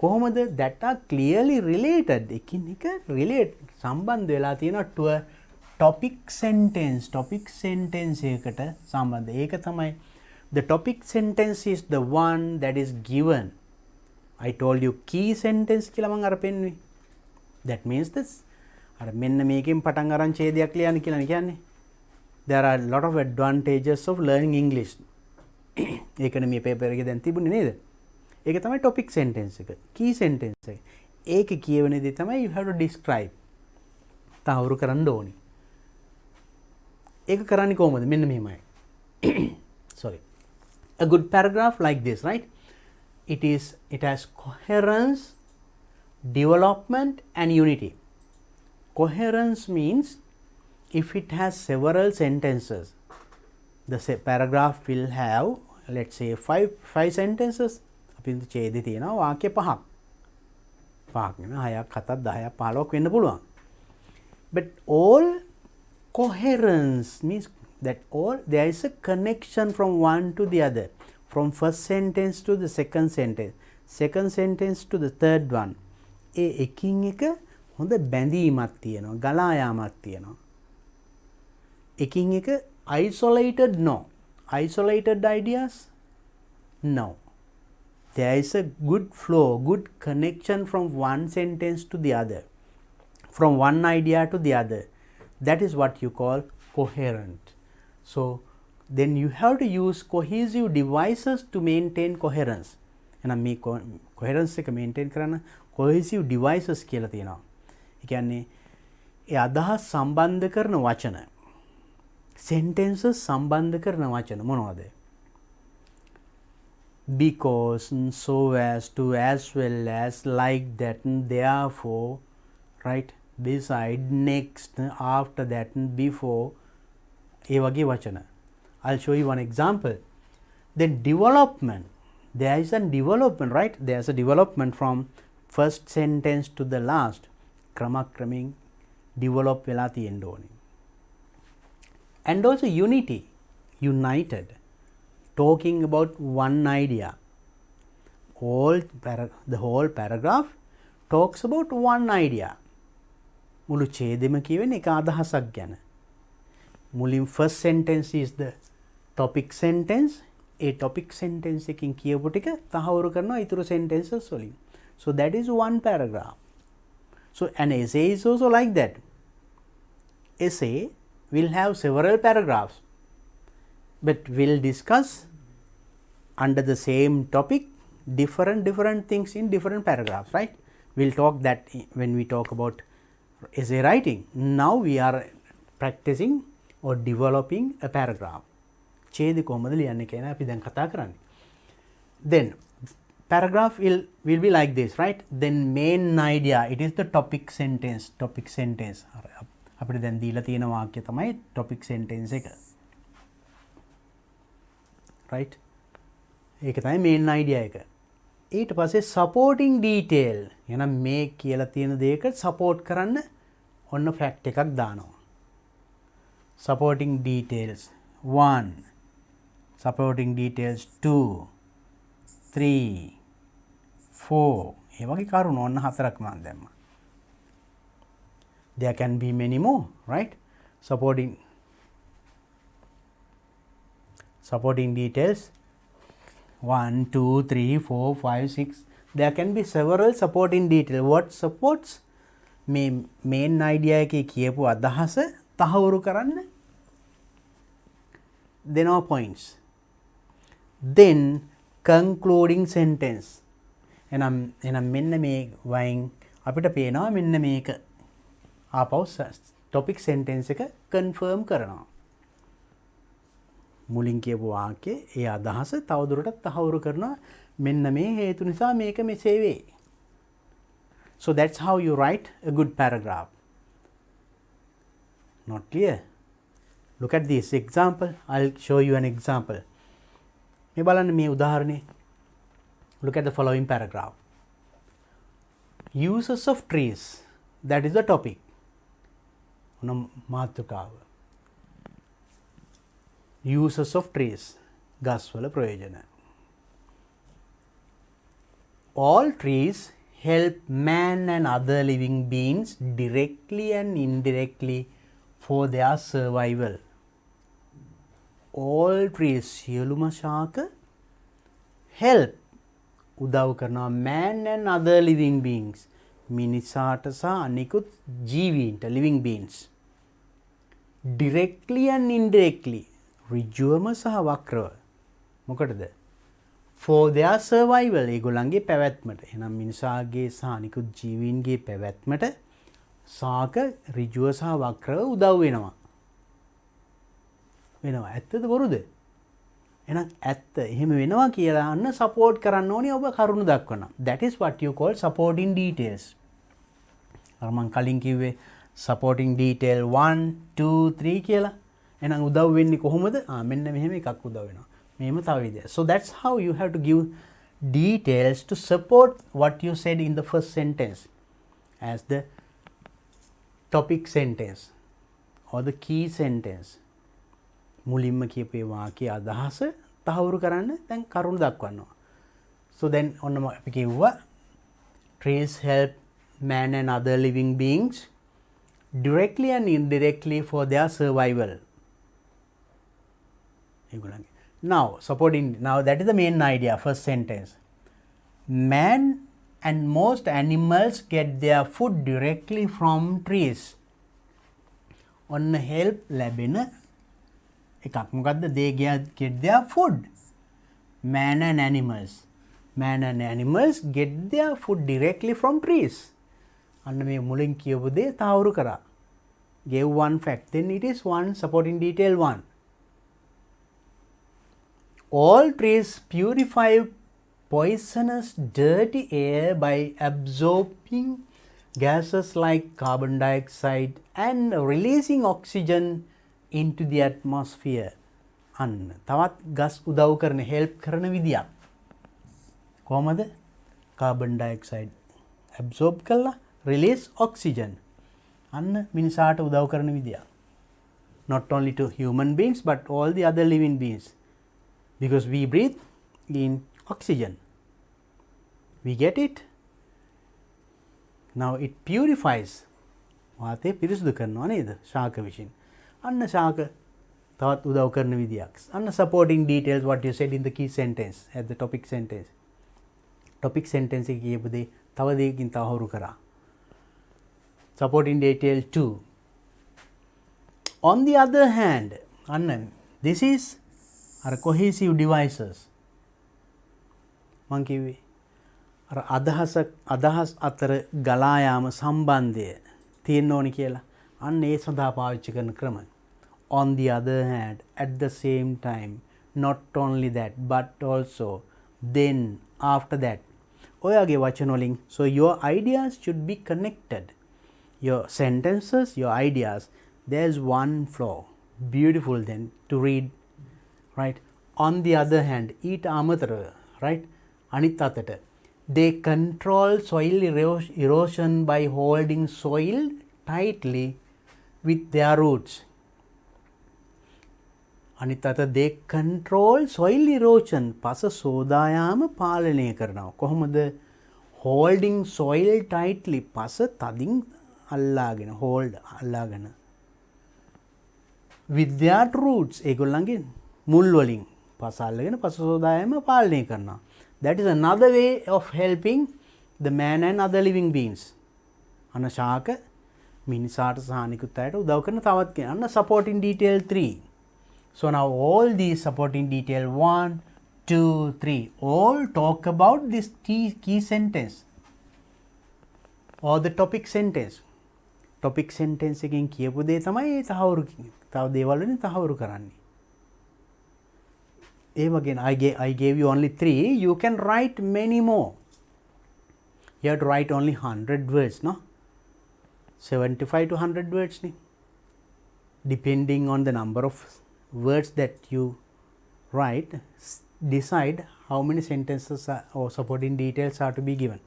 කොහොමද that are clearly related එකින් එක relate සම්බන්ධ වෙලා තියෙනවා to a topic sentence එකකට සම්බන්ධ. ඒක තමයි the topic sentence is the one that is given. I told you key sentence කියලා මම අර පෙන්නුවේ. That means this අර මෙන්න මේකෙන් පටන් අරන් ඡේදයක් ලියන්න කියලා කියන්නේ. There are a lot of advantages of learning English. ඒකනේ මේ පේපර් එකේ දැන් තිබුණේ නේද? ඒක තමයි topic sentence එක. key sentence එක. ඒක කියවෙන දේ තමයි you have to describe. තහවුරු කරන්න ඕනි. ඒක කරන්නේ කොහොමද? මෙන්න මෙහෙමයි. Sorry. A good paragraph like this, right? It has coherence, development and unity. Coherence means if it has several sentences, the paragraph will have, let's say, five sentences. අපි ඡේදෙ තියෙනවා වාක්‍ය පහක්. පහක් නෙමෙයි 6ක් 7ක් 10ක් 15ක් වෙන්න පුළුවන්. But all coherence means that all there is a connection from one to the other, from first sentence to the second sentence to the third one. ඒ එකින් එක හොඳ බැඳීමක් තියෙනවා, ගලා යාමක් තියෙනවා. එකින් එක isolated no. Isolated ideas no. There is a good flow, good connection from one sentence to the other, from one idea to the other. That is what you call coherent. So then you have to use cohesive devices to maintain coherence. එහෙනම් මේ coherence එක maintain කරන්න cohesive devices කියලා තියෙනවා. ඒ කියන්නේ ඒ අදහස් සම්බන්ධ කරන වචන, sentences සම්බන්ධ කරන වචන මොනවද? Because, so as to, as well as, like that, therefore, right, beside, next, after that, before, ඒ වගේ වචන. I'll show you one example. Then development, there is a development, right? There is a development from first sentence to the last. ක්‍රමක්‍රමයෙන් develop වෙලා තියෙන්න ඕනේ. And also unity, united, talking about one idea. The whole paragraph talks about one idea. මුළු ඡේදෙම කියවෙන්නේ එක අදහසක් ගැන. මුලින් first sentence is the topic sentence. A topic sentence එකකින් කියපු ටික තහවුරු කරනවා ඊතුරු sentences වලින්. So that is one paragraph. So an essay is also like that. Essay will have several paragraphs, but we'll discuss under the same topic different things in different paragraphs, right? We'll talk that when we talk about essay writing. Now we are practicing or developing a paragraph. ඡේද කොහොමද ලියන්නේ කියන අපි දැන් කතා කරන්නේ. Then paragraph will be like this, right? Then main idea, it is the topic sentence. අපිට දැන් දීලා තියෙන වාක්‍ය තමයි topic sentence එක. right? ඒක තමයි main idea එක. ඊට පස්සේ supporting detail. එහෙනම් මේ කියලා තියෙන දෙයක support කරන්න ඔන්න fact එකක් දානවා. supporting details 1, supporting details 2, 3, 4. ඒ වගේ කරුණු ඔන්න 4ක් මම දැම්මා. There can be many more, right? Supporting details 1, 2, 3, 4, 5, 6. There can be several supporting details. What supports? main idea එකේ කියපු අදහස තහවුරු කරන්න. Then our points. Then concluding sentence. එනම් මෙන්න මේ වයින් අපිට පේනවා මෙන්න මේක ආපහු topic sentence එක confirm කරනවා. මුලින් කියපු වාක්‍යයේ ඒ අදහස තවදුරටත් තහවුරු කරනවා මෙන්න මේ හේතු නිසා මේක මෙසේ වේ. So that's how you write a good paragraph. Not clear? Look at this example. I'll show you an example. මේ බලන්න මේ උදාහරණේ. Look at the following paragraph. Uses of trees. That is the topic. මාතෘකාව. Uses of trees. ගස්වල ප්‍රයෝජන. All trees help man and other living beings directly and indirectly for their survival. All trees සියලුම ශාක help උදව් කරනවා man and other living beings මිනිසාට සහ අනිකුත් ජීවීන්ට living beings directly and indirectly ඍජුවම සහ වක්‍රව මොකටද for their survival ඒගොල්ලන්ගේ පැවැත්මට එහෙනම් මිනිසාගේ සහ අනිකුත් ජීවීන්ගේ පැවැත්මට ශාක ඍජුව සහ වක්‍රව උදව් වෙනවා ඇත්තද බොරුද එහෙනම් ඇත්ත එහෙම වෙනවා කියලා අන්න සපෝට් කරන්න ඕනේ ඔබ කරුණු දක්වනවා. That is what you call supporting details. අර මම කලින් කිව්වේ supporting detail 1, 2, 3 කියලා. එහෙනම් උදව් වෙන්නේ කොහොමද? මෙන්න මෙහෙම එකක් උදව් වෙනවා. මෙහෙම තව විදියක්. So that's how you have to give details to support what you said in the first sentence as the topic sentence or the key sentence මුලින්ම කියපු ඒ වාක්‍යයේ අදහස තහවුරු කරන්න දැන් කරුණු දක්වනවා. So then ඔන්න අපි කිව්වා trees help man and other living beings directly and indirectly for their survival. Now supporting, now that is the main idea, first sentence. Man and most animals get their food directly from trees. On help ලැබෙන එකක් මොකද්ද? They get their food. Man and animals get their food directly from trees. අන්න මේ මුලින් කියපු දේ තහවුරු කරා. Gave one fact, then it is one supporting detail 1. All trees purify poisonous dirty air by absorbing gases like carbon dioxide and releasing oxygen into the atmosphere. අන්න තවත් ගස් උදව් කරන help කරන විදියක්. කොහමද? carbon dioxide absorb කළා release oxygen. අන්න මිනිසාට උදව් කරන විදියක්. Not only to human beings but all the other living beings. Because we breathe in oxygen. We get it? Now it purifies. වාතය පිරිසුදු කරනවා නේද? ශාක විසින්. අන්න ශාක තවත් උදව් කරන විදියක්. අන්න supporting details what you said in the key sentence at the topic sentence. Topic sentence එක කියපු දේ තව දෙයකින් තහවුරු කරා. Supporting detail 2. On the other hand, අන්න this is අර cohesive devices. මං කිව්වේ අර අදහස් අතර ගලා යාම සම්බන්ධය තියෙන්න ඕනි කියලා. අන්න ඒ සඳහා පාවිච්චි කරන ක්‍රම. On the other hand, at the same time, not only that, but also, then, after that. ඔයගේ වචන වලින්, so your ideas should be connected. Your sentences, your ideas, there's one flow. Beautiful then to read, right? On the other hand, ඊට අමතරව, right? අනිත් අතට, they control soil erosion by holding soil tightly with their roots. අනිත් අත they control soil erosion පස සෝදායාම පාලනය කරනවා. කොහොමද? holding soil tightly පස තදින් අල්ලාගෙන hold අල්ලාගෙන with their roots ඒගොල්ලන්ගේ මුල් වලින් පස අල්ලගෙන පස සෝදායාම පාලනය කරනවා. That is another way of helping the man and other living beings. අන්න ශාක මිනිසාට සහ අනිකුත් අයට උදව් කරන තවත් කෙනෙක්. අන්න supporting detail 3. So now all these supporting detail 1, 2, 3 all talk about this key sentence or the topic sentence. Topic sentence එකෙන් කියපු දේ තමයි තහවුරු තව දේවල් වලින් තහවුරු කරන්නේ. ඒ වගේ I gave you only 3. You can write many more. You have to write only 100 words, no? 75 to 100 words ni. Depending on the number of words that you write, decide how many sentences or supporting details are to be given.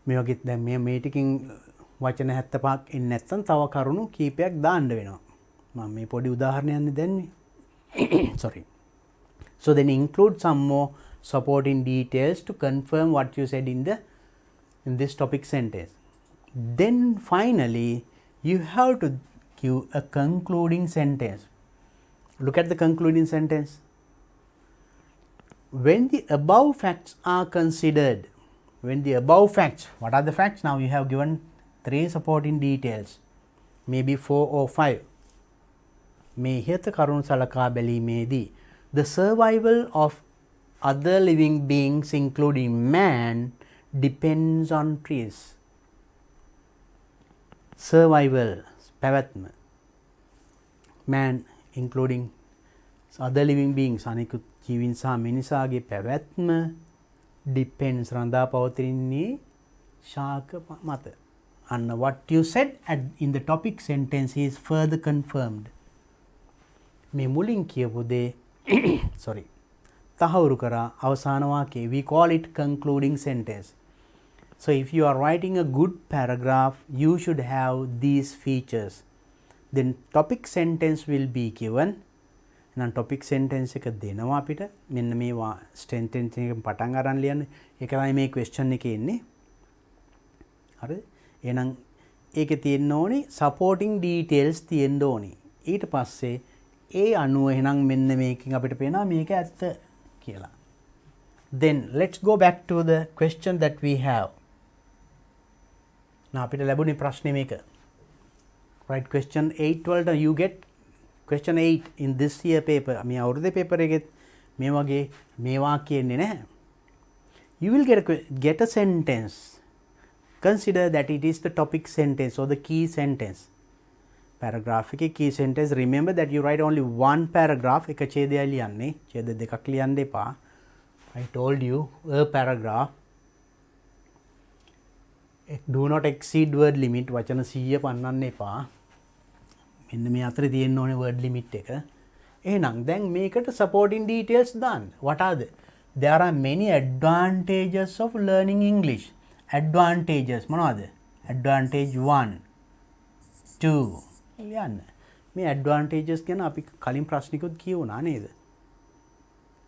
මේ වගේ දැන් මේ ටිකකින් වචන 75ක් එන්නේ නැත්නම් තව කරුණු කීපයක් දාන්න වෙනවා. මම මේ පොඩි උදාහරණයක් දෙන්නේ. Sorry. So then include some more supporting details to confirm what you said in this topic sentence. Then finally you have to give a concluding sentence. Look at the concluding sentence. When the above facts are considered, what are the facts? Now you have given 3 supporting details, maybe 4 or 5. මේ ඉහත කරුණු සලකා බැලීමේදී the survival of other living beings including man depends on trees. Survival පැවැත්ම man including other living beings අනිකුත් ජීවීන් සහ මිනිසාගේ පැවැත්ම depends රඳා පවතින්නේ ශාක මත. And what you said in the topic sentence is further confirmed. මේ මුලින් කියපු දේ තහවුරු කරා අවසාන වාක්‍යයේ we call it concluding sentence. So if you are writing a good paragraph, you should have these features. Then topic sentence will be given. And topic sentence එක දෙනවා අපිට. මෙන්න මේ sentence එකෙන් පටන් අරන් ලියන්න. ඒක තමයි මේ question එකේ ඉන්නේ. හරිද? එහෙනම් ඒකේ තියෙන්න ඕනි supporting details තියෙන්න ඕනි. ඊට පස්සේ ඒ අනුව එහෙනම් මෙන්න මේකෙන් අපිට පේනවා මේක ඇත්ත කියලා. Then let's go back to the question that we have. Now අපිට ලැබුණේ ප්‍රශ්නේ මේක. Right, question 8 වලට you get question 8 in this year paper. මේ අවුරුද්දේ paper එකෙත් මේ වගේ මේ වාක්‍ය එන්නේ නැහැ. You will get a sentence. Consider that it is the topic sentence or the key sentence. Paragraph එකේ key sentence. Remember that you write only one paragraph. එක ඡේදයක් ලියන්නේ. ඡේද දෙකක් ලියන්න එපා. I told you a paragraph. Do not exceed word limit. වචන 100 පන්නන්න එපා. මෙන්න මේ අතරේ තියෙන්න ඕනේ word limit එක. එහෙනම් දැන් මේකට supporting details දාන්න. What are they? There are many advantages of learning English. Advantages මොනවද? Advantage 1 2 ලියන්න. මේ advantages ගැන අපි කලින් ප්‍රශ්නිකුත් කියුණා නේද?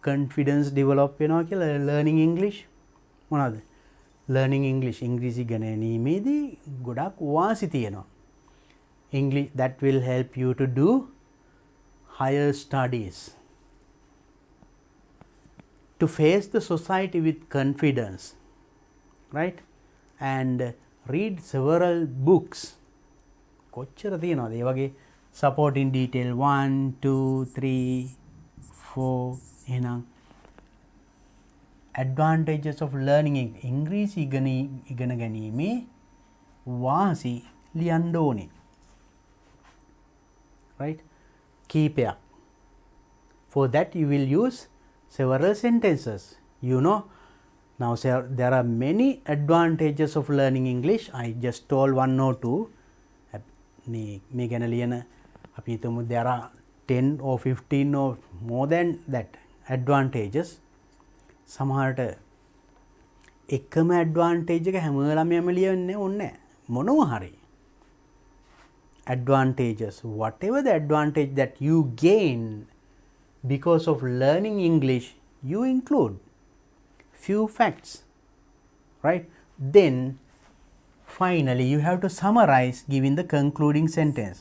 Confidence develop වෙනවා කියලා learning English මොනවද? Learning English ඉංග්‍රීසි ඉගෙන ගැනීමේදී ගොඩක් වාසි තියෙනවා. English that will help you to do higher studies. To face the society with confidence, right? And read several books. කොච්චර තියෙනවද? ඒ වගේ supporting detail 1 2 3 4 එහෙනම් advantages of learning ඉංග්‍රීසි ඉගෙන ගැනීමේ වාසි ලියන්න ඕනේ. Right? කීපයක්. For that you will use several sentences. You know, now there are many advantages of learning English. I just told one or two. මේ ගැන ලියන අපි හිතමු there are 10 or 15 or more than that advantages. සමහරට එකම advantage එක හැම ළමයාම ලියන්නේ ඕනේ මොනවා හරි. Advantages, whatever the advantage that you gain because of learning English, you include few facts, right? Then finally you have to summarize giving the concluding sentence.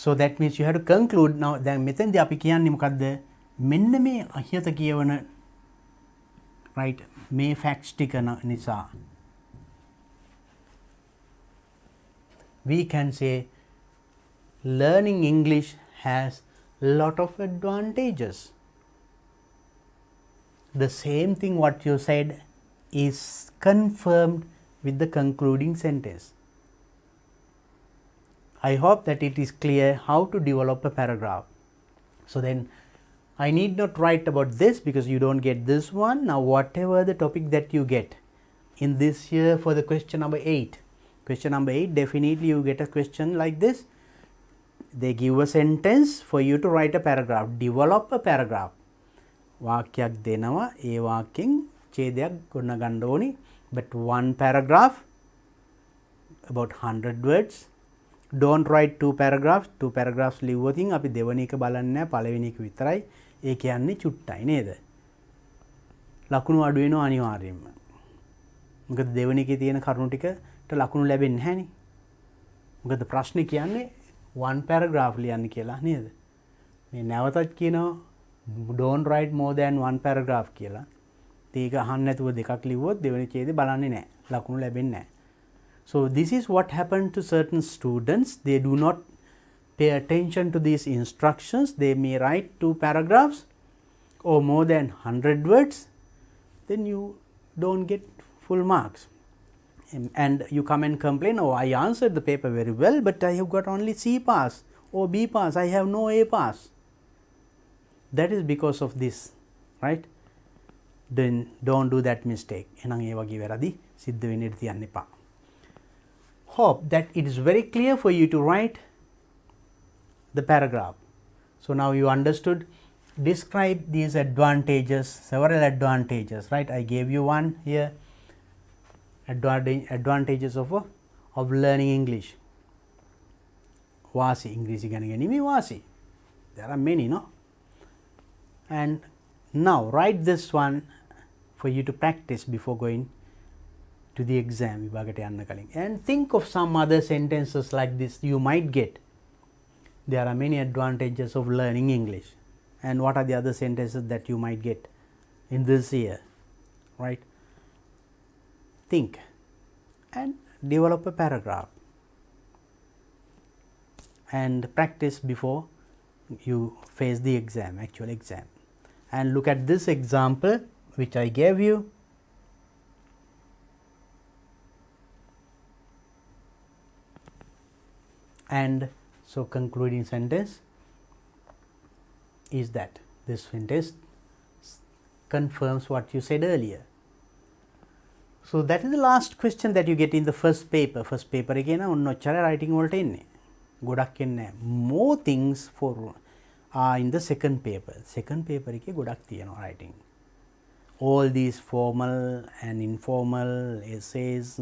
So that means you have to conclude. Now දැන් මෙතෙන්දී අපි කියන්නේ මොකද්ද? මෙන්න මේ අහිත කියවන right මේ facts ටික නිසා we can say learning English has lot of advantages. The same thing what you said is confirmed with the concluding sentence. I hope that it is clear how to develop a paragraph. So then I need not write about this because you don't get this one. Now whatever the topic that you get in this year for the question number 8. Question number 8, definitely you get a question like this. They give a sentence for you to write a paragraph. Develop a paragraph. වාක්‍යයක් දෙනවා. ඒ වාක්‍යෙන් ඡේදයක් ගොඩනගන්න ඕනි. But one paragraph about 100 words. Don't write two paragraphs. Two paragraphs ලිව්වොතින් අපි දෙවෙනි එක බලන්නේ නැහැ, පළවෙනි එක විතරයි. ඒ කියන්නේ චුට්ටයි නේද? ලකුණු අඩු වෙනවා අනිවාර්යයෙන්ම. මොකද දෙවෙනි එකේ තියෙන කරුණු ටිකට ලකුණු ලැබෙන්නේ නැහනේ. මොකද ප්‍රශ්නේ කියන්නේ one paragraph ලියන්න කියලා නේද? මේ නැවතත් කියනවා don't write more than one paragraph කියලා. ඒක අහන්න නැතුව දෙකක් ලිව්වොත් දෙවෙනි ඡේදේ බලන්නේ නැහැ. ලකුණු ලැබෙන්නේ නැහැ. So this is what happened to certain students. They do not pay attention to these instructions. They may write two paragraphs or more than 100 words. Then you don't get full marks. And you come and complain, oh, I answered the paper very well, but I have got only C pass or B pass. I have no A pass. That is because of this, right? Then don't do that mistake. එහෙනම් ඒ වගේ වැරදි සිද්ධ වෙන්න ඉඩ තියන්න එපා. Hope that it is very clear for you to write the paragraph. So now you understood. Describe these advantages, several advantages, right? I gave you one here. Advantages of learning English. Wasi English ganimi wasi. There are many, no? And now write this one for you to practice before going to the exam. And think of some other sentences like this you might get. There are many advantages of learning English. And what are the other sentences that you might get in this year, right? Think and develop a paragraph and practice before you face the exam, actual exam. And look at this example which I gave you. And so concluding sentence is that this sentence confirms what you said earlier. So that is the last question that you get in the first paper. First paper again onnochara writing වලට එන්නේ. ගොඩක් එන්නේ. More things for in the second paper. Second paper එකේ ගොඩක් තියෙනවා writing. All these formal and informal essays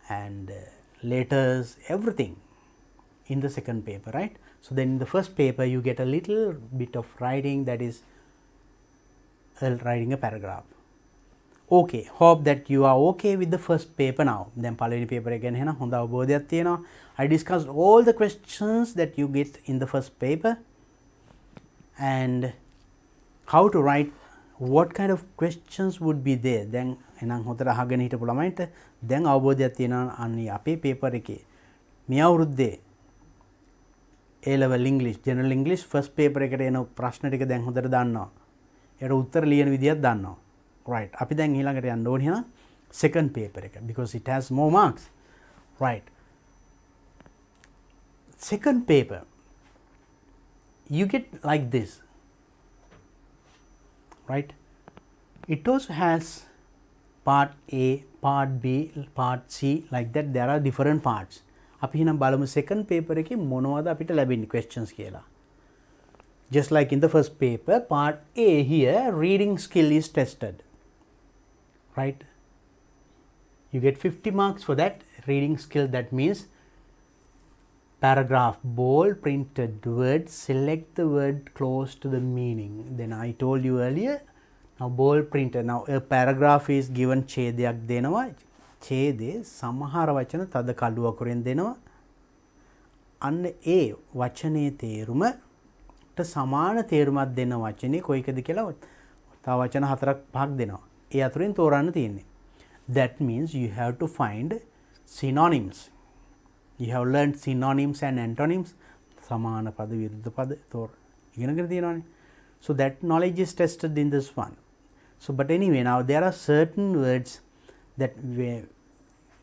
and letters, everything in the second paper, right? So then in the first paper you get a little bit of writing, that is writing a paragraph. Okay, hope that you are okay with the first paper now. Then පළවෙනි paper එක ගැන එහෙනම් හොඳ අවබෝධයක් තියෙනවා. I discussed all the questions that you get in the first paper and how to write, what kind of questions would be there. දැන් එහෙනම් හොඳට අහගෙන හිටපු ළමයින්ට දැන් අවබෝධයක් තියෙනවා අන්නේ අපේ paper එකේ මේ අවුරුද්දේ A level English, general English first paper එකට එන ප්‍රශ්න ටික දැන් හොඳට දන්නවා. ඒකට උත්තර ලියන විදියක් දන්නවා. Right. අපි දැන් ඊළඟට යන්න ඕනේ එහෙනම් second paper එක because it has more marks. Right. Second paper you get like this. Right. It also has part A, part B, part C, like that. There are different parts. අපි එහෙනම් බලමු second paper එකේ මොනවද අපිට ලැබෙන්නේ questions කියලා. Just like in the first paper, part A here, reading skill is tested. Right? You get 50 marks for that reading skill. That means paragraph, bold printed word, select the word close to the meaning. Then I told you earlier, now bold printed. Now a paragraph is given ඡේදයක් දෙනවා. ඡේදේ සමහර වචන තද කළු අකුරෙන් දෙනවා. අන්න ඒ වචනේ තේරුමට සමාන තේරුමක් දෙන වචනේ කොයිකද කියලා තව වචන 4ක් 5ක් දෙනවා. ඒ අතුරින් තෝරන්න තියෙන්නේ. That means you have to find synonyms. You have learned synonyms and antonyms. සමාන පද විරුද්ධ පද ඉගෙනගෙන තියෙනවානේ. So that knowledge is tested in this one. So but anyway, now there are certain words that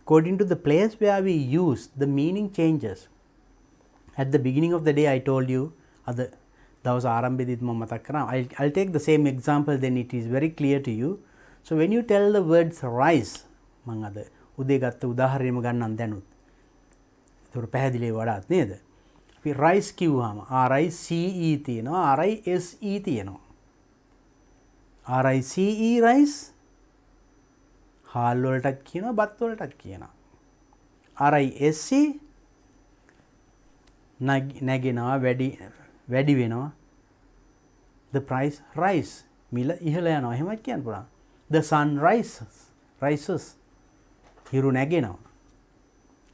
according to the place where we use, the meaning changes. At the beginning of the day I told you, දවස් ආරම්භයේදීත් මම මතක් කරා. I'll take the same example, then it is very clear to you. So when you tell the words rice, මම අද උදේ ගත්ත උදාහරණයම ගන්නම් දැනුත්. ඒක පැහැදිලි වඩාත් නේද? අපි rice කිව්වම RICE තියෙනවා, RISE තියෙනවා. RICE rice හාල් වලටත් කියනවා, බත් වලටත් කියනවා. RISE නැගෙනවා, වැඩි වෙනවා. The price rise, මිල ඉහළ යනවා. එහෙමත් කියන්න පුළුවන්. The sun rises. Hiru නැගෙනවා.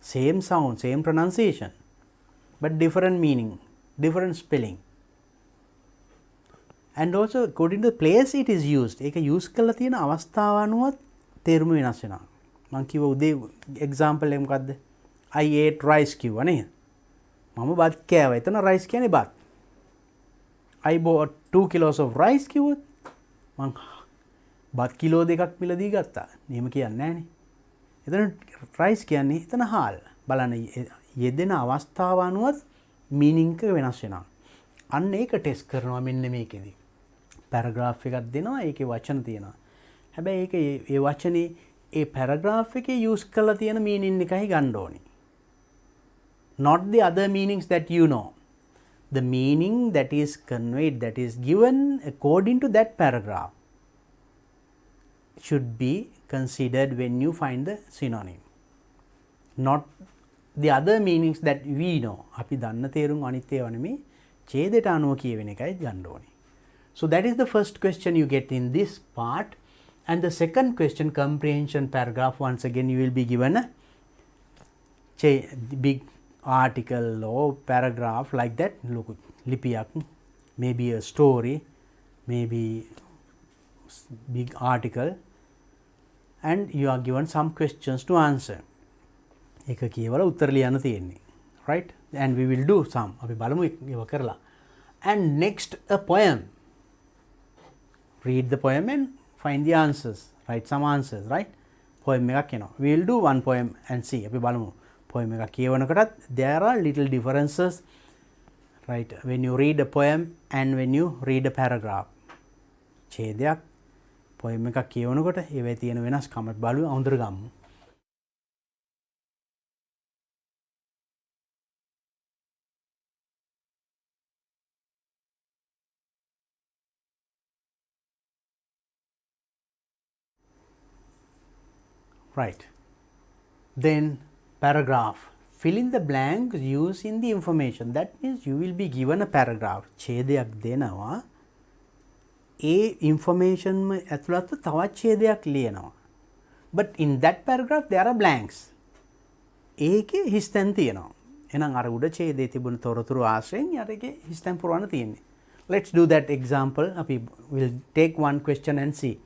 Same sound, same pronunciation, but different meaning, different spelling. And also according to the place it is used, ඒක use කරලා තියෙන අවස්ථාව අනුව තේරුම වෙනස් වෙනවා. මම කිව්ව උදේ example එක මොකද්ද? I ate rice කිව්වා නේද? මම බත් කෑවා. එතන rice කියන්නේ බත්. I bought 2 kilos of rice කිව්වොත් මං බත් කිලෝ 2ක් මිලදී ගත්තා. එහෙම කියන්නේ නැහනේ. එතන rice කියන්නේ එතන හාල්. බලන්න යෙදෙන අවස්ථාව අනුව meaning එක වෙනස් වෙනවා. අන්න ඒක ටෙස්ට් කරනවා මෙන්න මේකෙදි. paragraph එකක් දෙනවා, ඒකේ වචන තියෙනවා. හැබැයි ඒක ඒ වචනේ ඒ පැරග්‍රාෆ් එකේ යූස් කරලා තියෙන මීනින් එකයි ගන්න ඕනේ. Not the other meanings that you know. The meaning that is conveyed, that is given according to that paragraph should be considered when you find the synonym. Not the other meanings that we know. අපි දන්න තේරුම් අනිත් ඒවා නෙමෙයි ඡේදයට අනුව කියවෙන එකයි ගන්න ඕනේ. So that is the first question you get in this part. And the second question, comprehension paragraph, once again you will be given a big article or paragraph like that. Look, lipiyak, maybe a story, maybe big article, and you are given some questions to answer. එක කියවල උත්තර ලියන්න තියෙන්නේ. Right? And we will do some. අපි බලමු ඒව කරලා. And next a poem. Read the poem and find the answers. Write some answers. Right? Poem එකක් එනවා. We will do one poem and see. අපි බලමු. Poem එකක් කියවනකොටත් there are little differences. Right? When you read a poem and when you read a paragraph. ඡේදයක් poem එකක් කියවනකොට ඒවැ තියෙන වෙනස්කම් අපි බලමු අඳුර ගමු. Right. Then paragraph. Fill in the blanks using the information. That means you will be given a paragraph. ඡේදයක් දෙනවා. ඒ information ඇතුළත තවත් ඡේදයක් ලියනවා. But in that paragraph there are blanks. ඒකේ හිස්තැන් තියෙනවා. එහෙනම් අර උඩ ඡේදයේ තිබුණු තොරතුරු ආශ්‍රයෙන් යට හිස්තැන් පුරවන්න තියෙන්නේ. Let's do that example. අපි will take one question and see.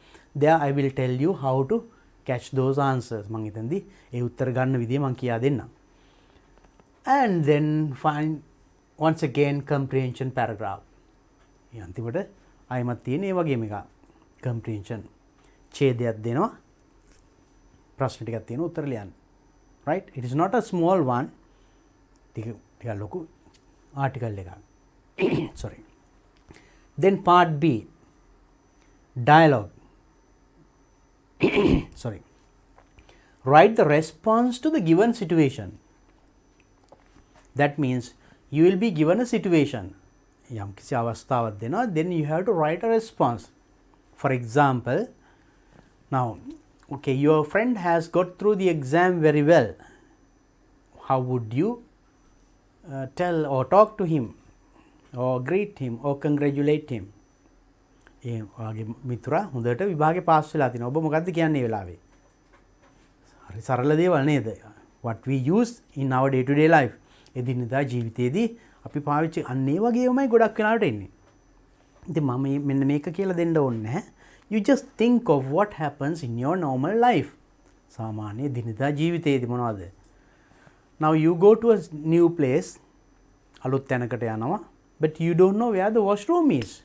There I will tell you how to catch those answers. මං හිතන්දි ඒ උත්තර ගන්න විදිය මං කියා දෙන්නම්. And then find once again comprehension paragraph. මේ අන්තිමට ආයමත් තියෙන ඒ වගේම එකක්. comprehension ඡේදයක් දෙනවා. ප්‍රශ්න ටිකක් තියෙන උත්තර ලියන්න. Right? It is not a small one. ටික ලොකු article එකක්. Sorry. Then part B. Dialogue. Sorry. Write the response to the given situation. That means you will be given a situation. යම් කිසි අවස්ථාවක් දෙනවා, then you have to write a response. For example, now, okay, your friend has got through the exam very well. How would you tell or talk to him or greet him or congratulate him? ඒ ඔයාගේ මිතුරා හොඳට විභාගේ pass වෙලා තිනවා. ඔබ මොකද්ද කියන්නේ මේ වෙලාවේ? හරි සරල දේවල් නේද? What we use in our day to day life. එදිනෙදා ජීවිතයේදී අපි පාවිච්චි අන්න ඒ වගේමයි ගොඩක් වෙලාවට එන්නේ. ඉතින් මම මෙන්න මේක කියලා දෙන්න ඕනේ නැහැ. You just think of what happens in your normal life. සාමාන්‍ය දිනදා ජීවිතයේදී මොනවද? Now you go to a new place. අලුත් තැනකට යනවා. But you don't know where the washroom is.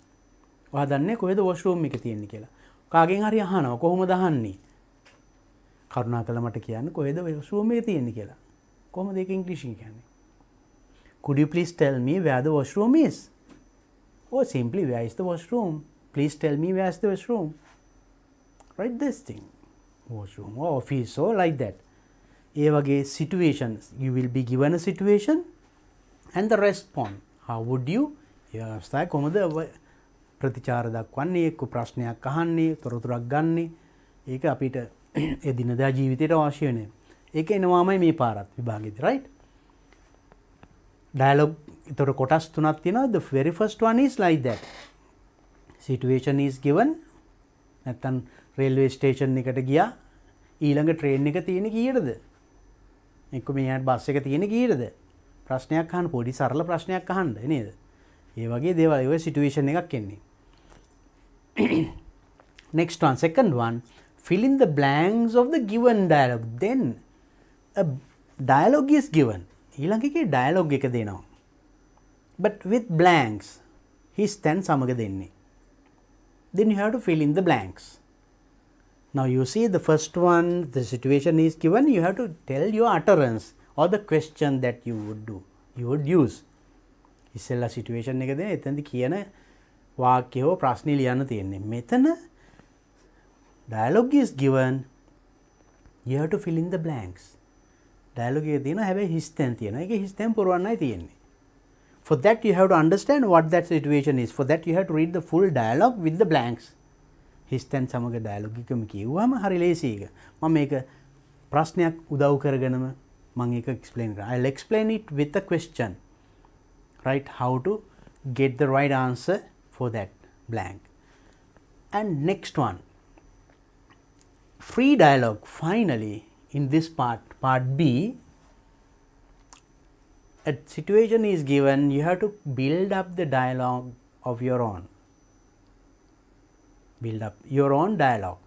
ඔයා දන්නේ කොහෙද washroom එක තියෙන්නේ කියලා. කාගෙන් හරි අහනවා කොහොමද අහන්නේ? කරුණාකර මට කියන්න කොහෙද washroom එක තියෙන්නේ කියලා. කොහොමද ඒක ඉංග්‍රීසියෙන් කියන්නේ? Could you please tell me where the washroom is? Or simply, where is the washroom? Please tell me where is the washroom. Write this thing. Washroom or office or like that. ඒ වගේ situations. You will be given a situation and the response. How would you? ඒ අවස්ථාවේ කොහොමද ප්‍රතිචාර දක්වන්නේ? එක්ක ප්‍රශ්නයක් අහන්නේ, තොරතුරක් ගන්නේ. ඒක අපිට එදිනදා ජීවිතේට අවශ්‍ය වෙන්නේ. ඒක එනවාමයි මේ පාරත් විභාගෙදී, right? Dialogue ඊතර කොටස් තුනක් තියෙනවා. The very first one is like that. Situation is given. නැත්තම් railway station එකට ගියා. ඊළඟ train එක තියෙන්නේ කීයටද? එක්ක මෙයාට බස් එක තියෙන්නේ කීයටද? ප්‍රශ්නයක් අහන්න පොඩි සරල ප්‍රශ්නයක් අහන්න නේද? ඒ වගේ දේවල් ඒ situation එකක් එන්නේ. Next one, second one, fill in the blanks of the given dialogue. Then a dialogue is given. ඊළඟ එකේ dialogue එක දෙනවා. But with blanks. His then සමග දෙන්නේ. Then you have to fill in the blanks. Now you see the first one, the situation is given, you have to tell your utterance or the question that you would do. You would use. ඉස්සෙල්ලා situation එක දෙන එතනදි කියන වාක්‍ය හෝ ප්‍රශ්නේ ලියන්න තියෙන්නේ. මෙතන dialogue is given You have to fill in the blanks. Dialogue එකේ තියෙන හැබැයි හිස් තැන් තියෙනවා. ඒකේ හිස් තැන් පුරවන්නයි තියෙන්නේ. For that you have to understand what that situation is. For that you have to read the full dialogue with the blanks. හිස් තැන් සමග dialogue එකම කියුවාම හරි ලේසි එක. මම මේක ප්‍රශ්නයක් උදව් කරගෙනම මම ඒක explain කරනවා. I'll explain it with a question. Right, how to get the right answer for that blank. And next one, free dialogue. Finally, in this part B, a situation is given, you have to build up the dialogue of your own. Build up your own dialogue.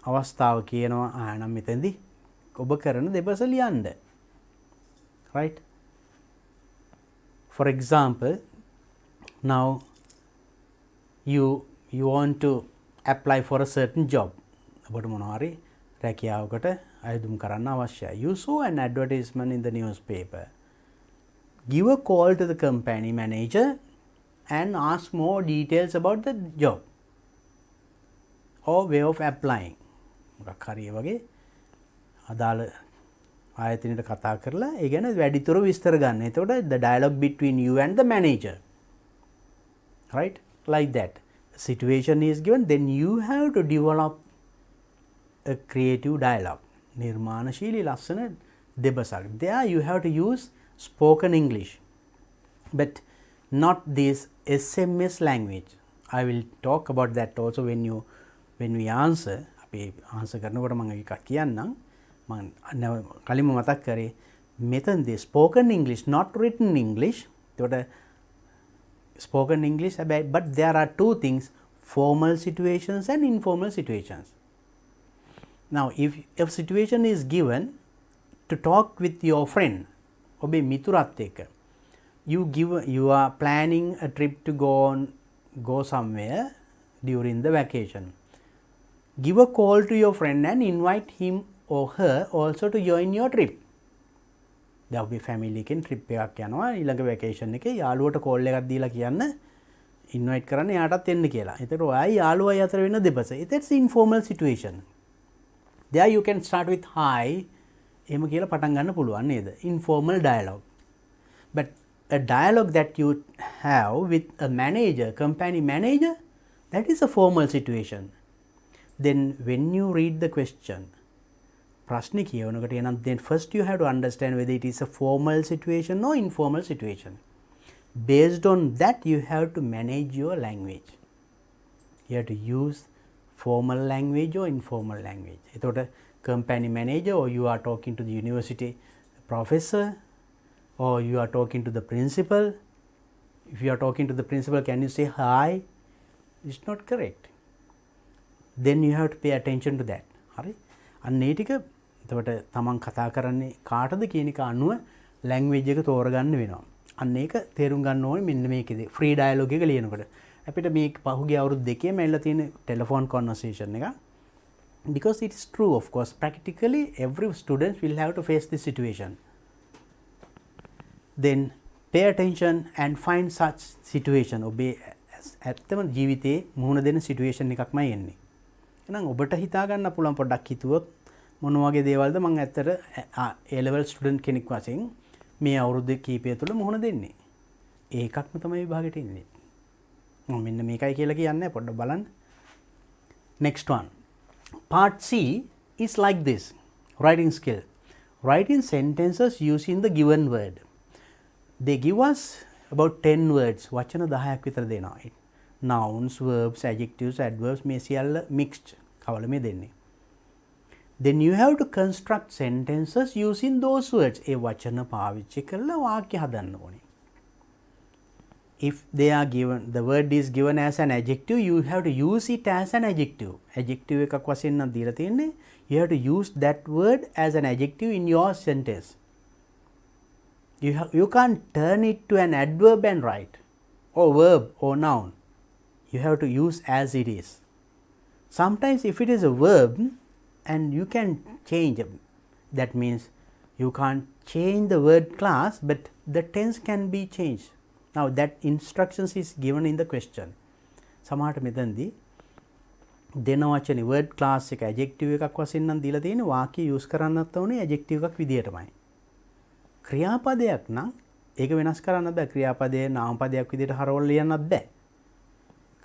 අවස්ථාව කියනවා ආනම් මෙතෙන්දී ඔබ කරන දෙබස ලියන්න. Right? For example, now you want to apply for a certain job. ඔබට මොනවා හරි රැකියාවකට අයදුම් කරන්න අවශ්‍යයි. You saw an advertisement in the newspaper. Give a call to the company manager and ask more details about the job or way of applying. මොකක් හරි වගේ අදාළ ආයතනයට කතා කරලා ඒ ගැන වැඩිතුර විස්තර ගන්න. එතකොට the dialogue between you and the manager. Right? Like that. Situation is given, then you have to develop a creative dialogue. නිර්මාණශීලී ලස්සන දෙබසක්. There you have to use spoken English, but not this SMS language. I will talk about that also when we answer. අපි answer කරනකොට මම එකක් කියන්නම්. මම කලින්ම මතක් කරේ මෙතනදී spoken English, not written English. එතකොට spoken English about, but there are two things, formal situations and informal situations. Now if a situation is given to talk with your friend, ඔබේ මිතුරත් එක්ක, you are planning a trip to go somewhere during the vacation. Give a call to your friend and invite him or her also to join your trip. දැන් ඔබේ family එකෙන් trip එකක් යනවා ඊළඟ vacation එකේ යාළුවට call එකක් දීලා කියන්න invite කරන්න එයාටත් එන්න කියලා. එතකොට ඔයයි යාළුවයි අතර වෙන දෙබස. It's informal situation. There you can start with hi එහෙම කියලා පටන් ගන්න පුළුවන් නේද? Informal dialogue. But a dialogue that you have with a manager, company manager, that is a formal situation. Then when you read the question, ප්‍රශ්න කියවනකොට එනම් then first you have to understand whether it is a formal situation or informal situation. Based on that you have to manage your language. You have to use formal language or informal language. එතකොට company manager, or you are talking to the university professor, or you are talking to the principal. If you are talking to the principal, can you say hi? It's not correct. Then you have to pay attention to that. හරි? අන්න ඒ ටික එතකොට තමන් කතා කරන්නේ කාටද කියන එක අනුව ලැන්ග්වේජ් එක තෝරගන්න වෙනවා. අන්න ඒක තේරුම් ගන්න ඕනේ මෙන්න මේකේදී ෆ්‍රී ඩයලොග් එක ලියනකොට. අපිට මේ පහුගිය අවුරුදු දෙකේම ඇවිල්ලා තියෙන ටෙලිෆෝන් කන්වර්සේෂන් එක. Because it is true, of course, practically every student will have to face this situation. Then pay attention and find such situation. ඔබේ ඇත්තම ජීවිතේ මුහුණ දෙන සිටුේෂන් එකක්මයි එන්නේ. එහෙනම් ඔබට හිතා ගන්න පුළුවන් පොඩ්ඩක් හිතුවොත් මොන වගේ දේවල්ද මම ඇත්තට A level student කෙනෙක් වශයෙන් මේ අවුරුදු කීපය තුළ මුහුණ දෙන්නේ. ඒකක්ම තමයි විභාගෙට ඉන්නේ. මම මෙන්න මේකයි කියලා කියන්නේ පොඩ්ඩක් බලන්න. Next one. Part C is like this. Writing skill. Writing sentences using the given word. They give us about 10 words. වචන 10ක් විතර දෙනවා. Nouns, verbs, adjectives, adverbs මේ සියල්ල mixed කවලමේ දෙන්නේ. Then you have to construct sentences using those words. ඒ වචන පාවිච්චි කරලා වාක්‍ය හදන්න ඕනේ. If they are given, the word is given as an adjective, you have to use it as an adjective. Adjective එකක් වශයෙන් නම් දීලා තියෙන්නේ. You have to use that word as an adjective in your sentence. You can't turn it to an adverb and write, or verb or noun. You have to use as it is. Sometimes if it is a verb and you can change it, that means you can't change the word class, but the tense can be changed. Now that instructions is given in the question. සමහරට මෙතනදී දෙන වචනේ word class එක adjective එකක් වශයෙන් නම් දීලා තියෙන්නේ වාක්‍ය use කරන්නත් ඕනේ adjective එකක් විදියටමයි. ක්‍රියාපදයක් නම් ඒක වෙනස් කරන්න බෑ. ක්‍රියාපදයේ නාමපදයක් විදියට හරවලා ලියන්නත් බෑ.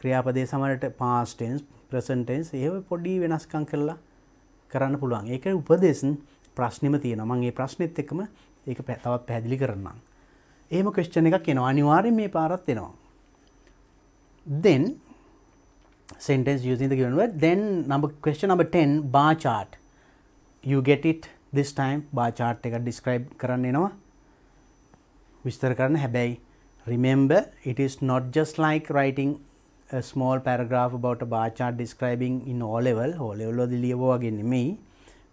ක්‍රියාපදයේ සමහරට past tense, present tense ඒව පොඩි වෙනස්කම් කරලා කරන්න පුළුවන්. ඒක උපදේශ ප්‍රශ්නෙම තියෙනවා. මම මේ ප්‍රශ්නෙත් එක්කම ඒක තවත් පැහැදිලි කරන්නම්. එහෙම question එකක් එනවා. අනිවාර්යෙන් මේ පාරත් එනවා. Then sentence using the given word. Then question number 10 bar chart. You get it this time. bar chart එක describe කරන්න එනවා. විස්තර කරන්න. හැබැයි remember it is not just like writing a small paragraph about a bar chart describing in O level. O level වලදී ලියවුවා වගේ නෙමෙයි.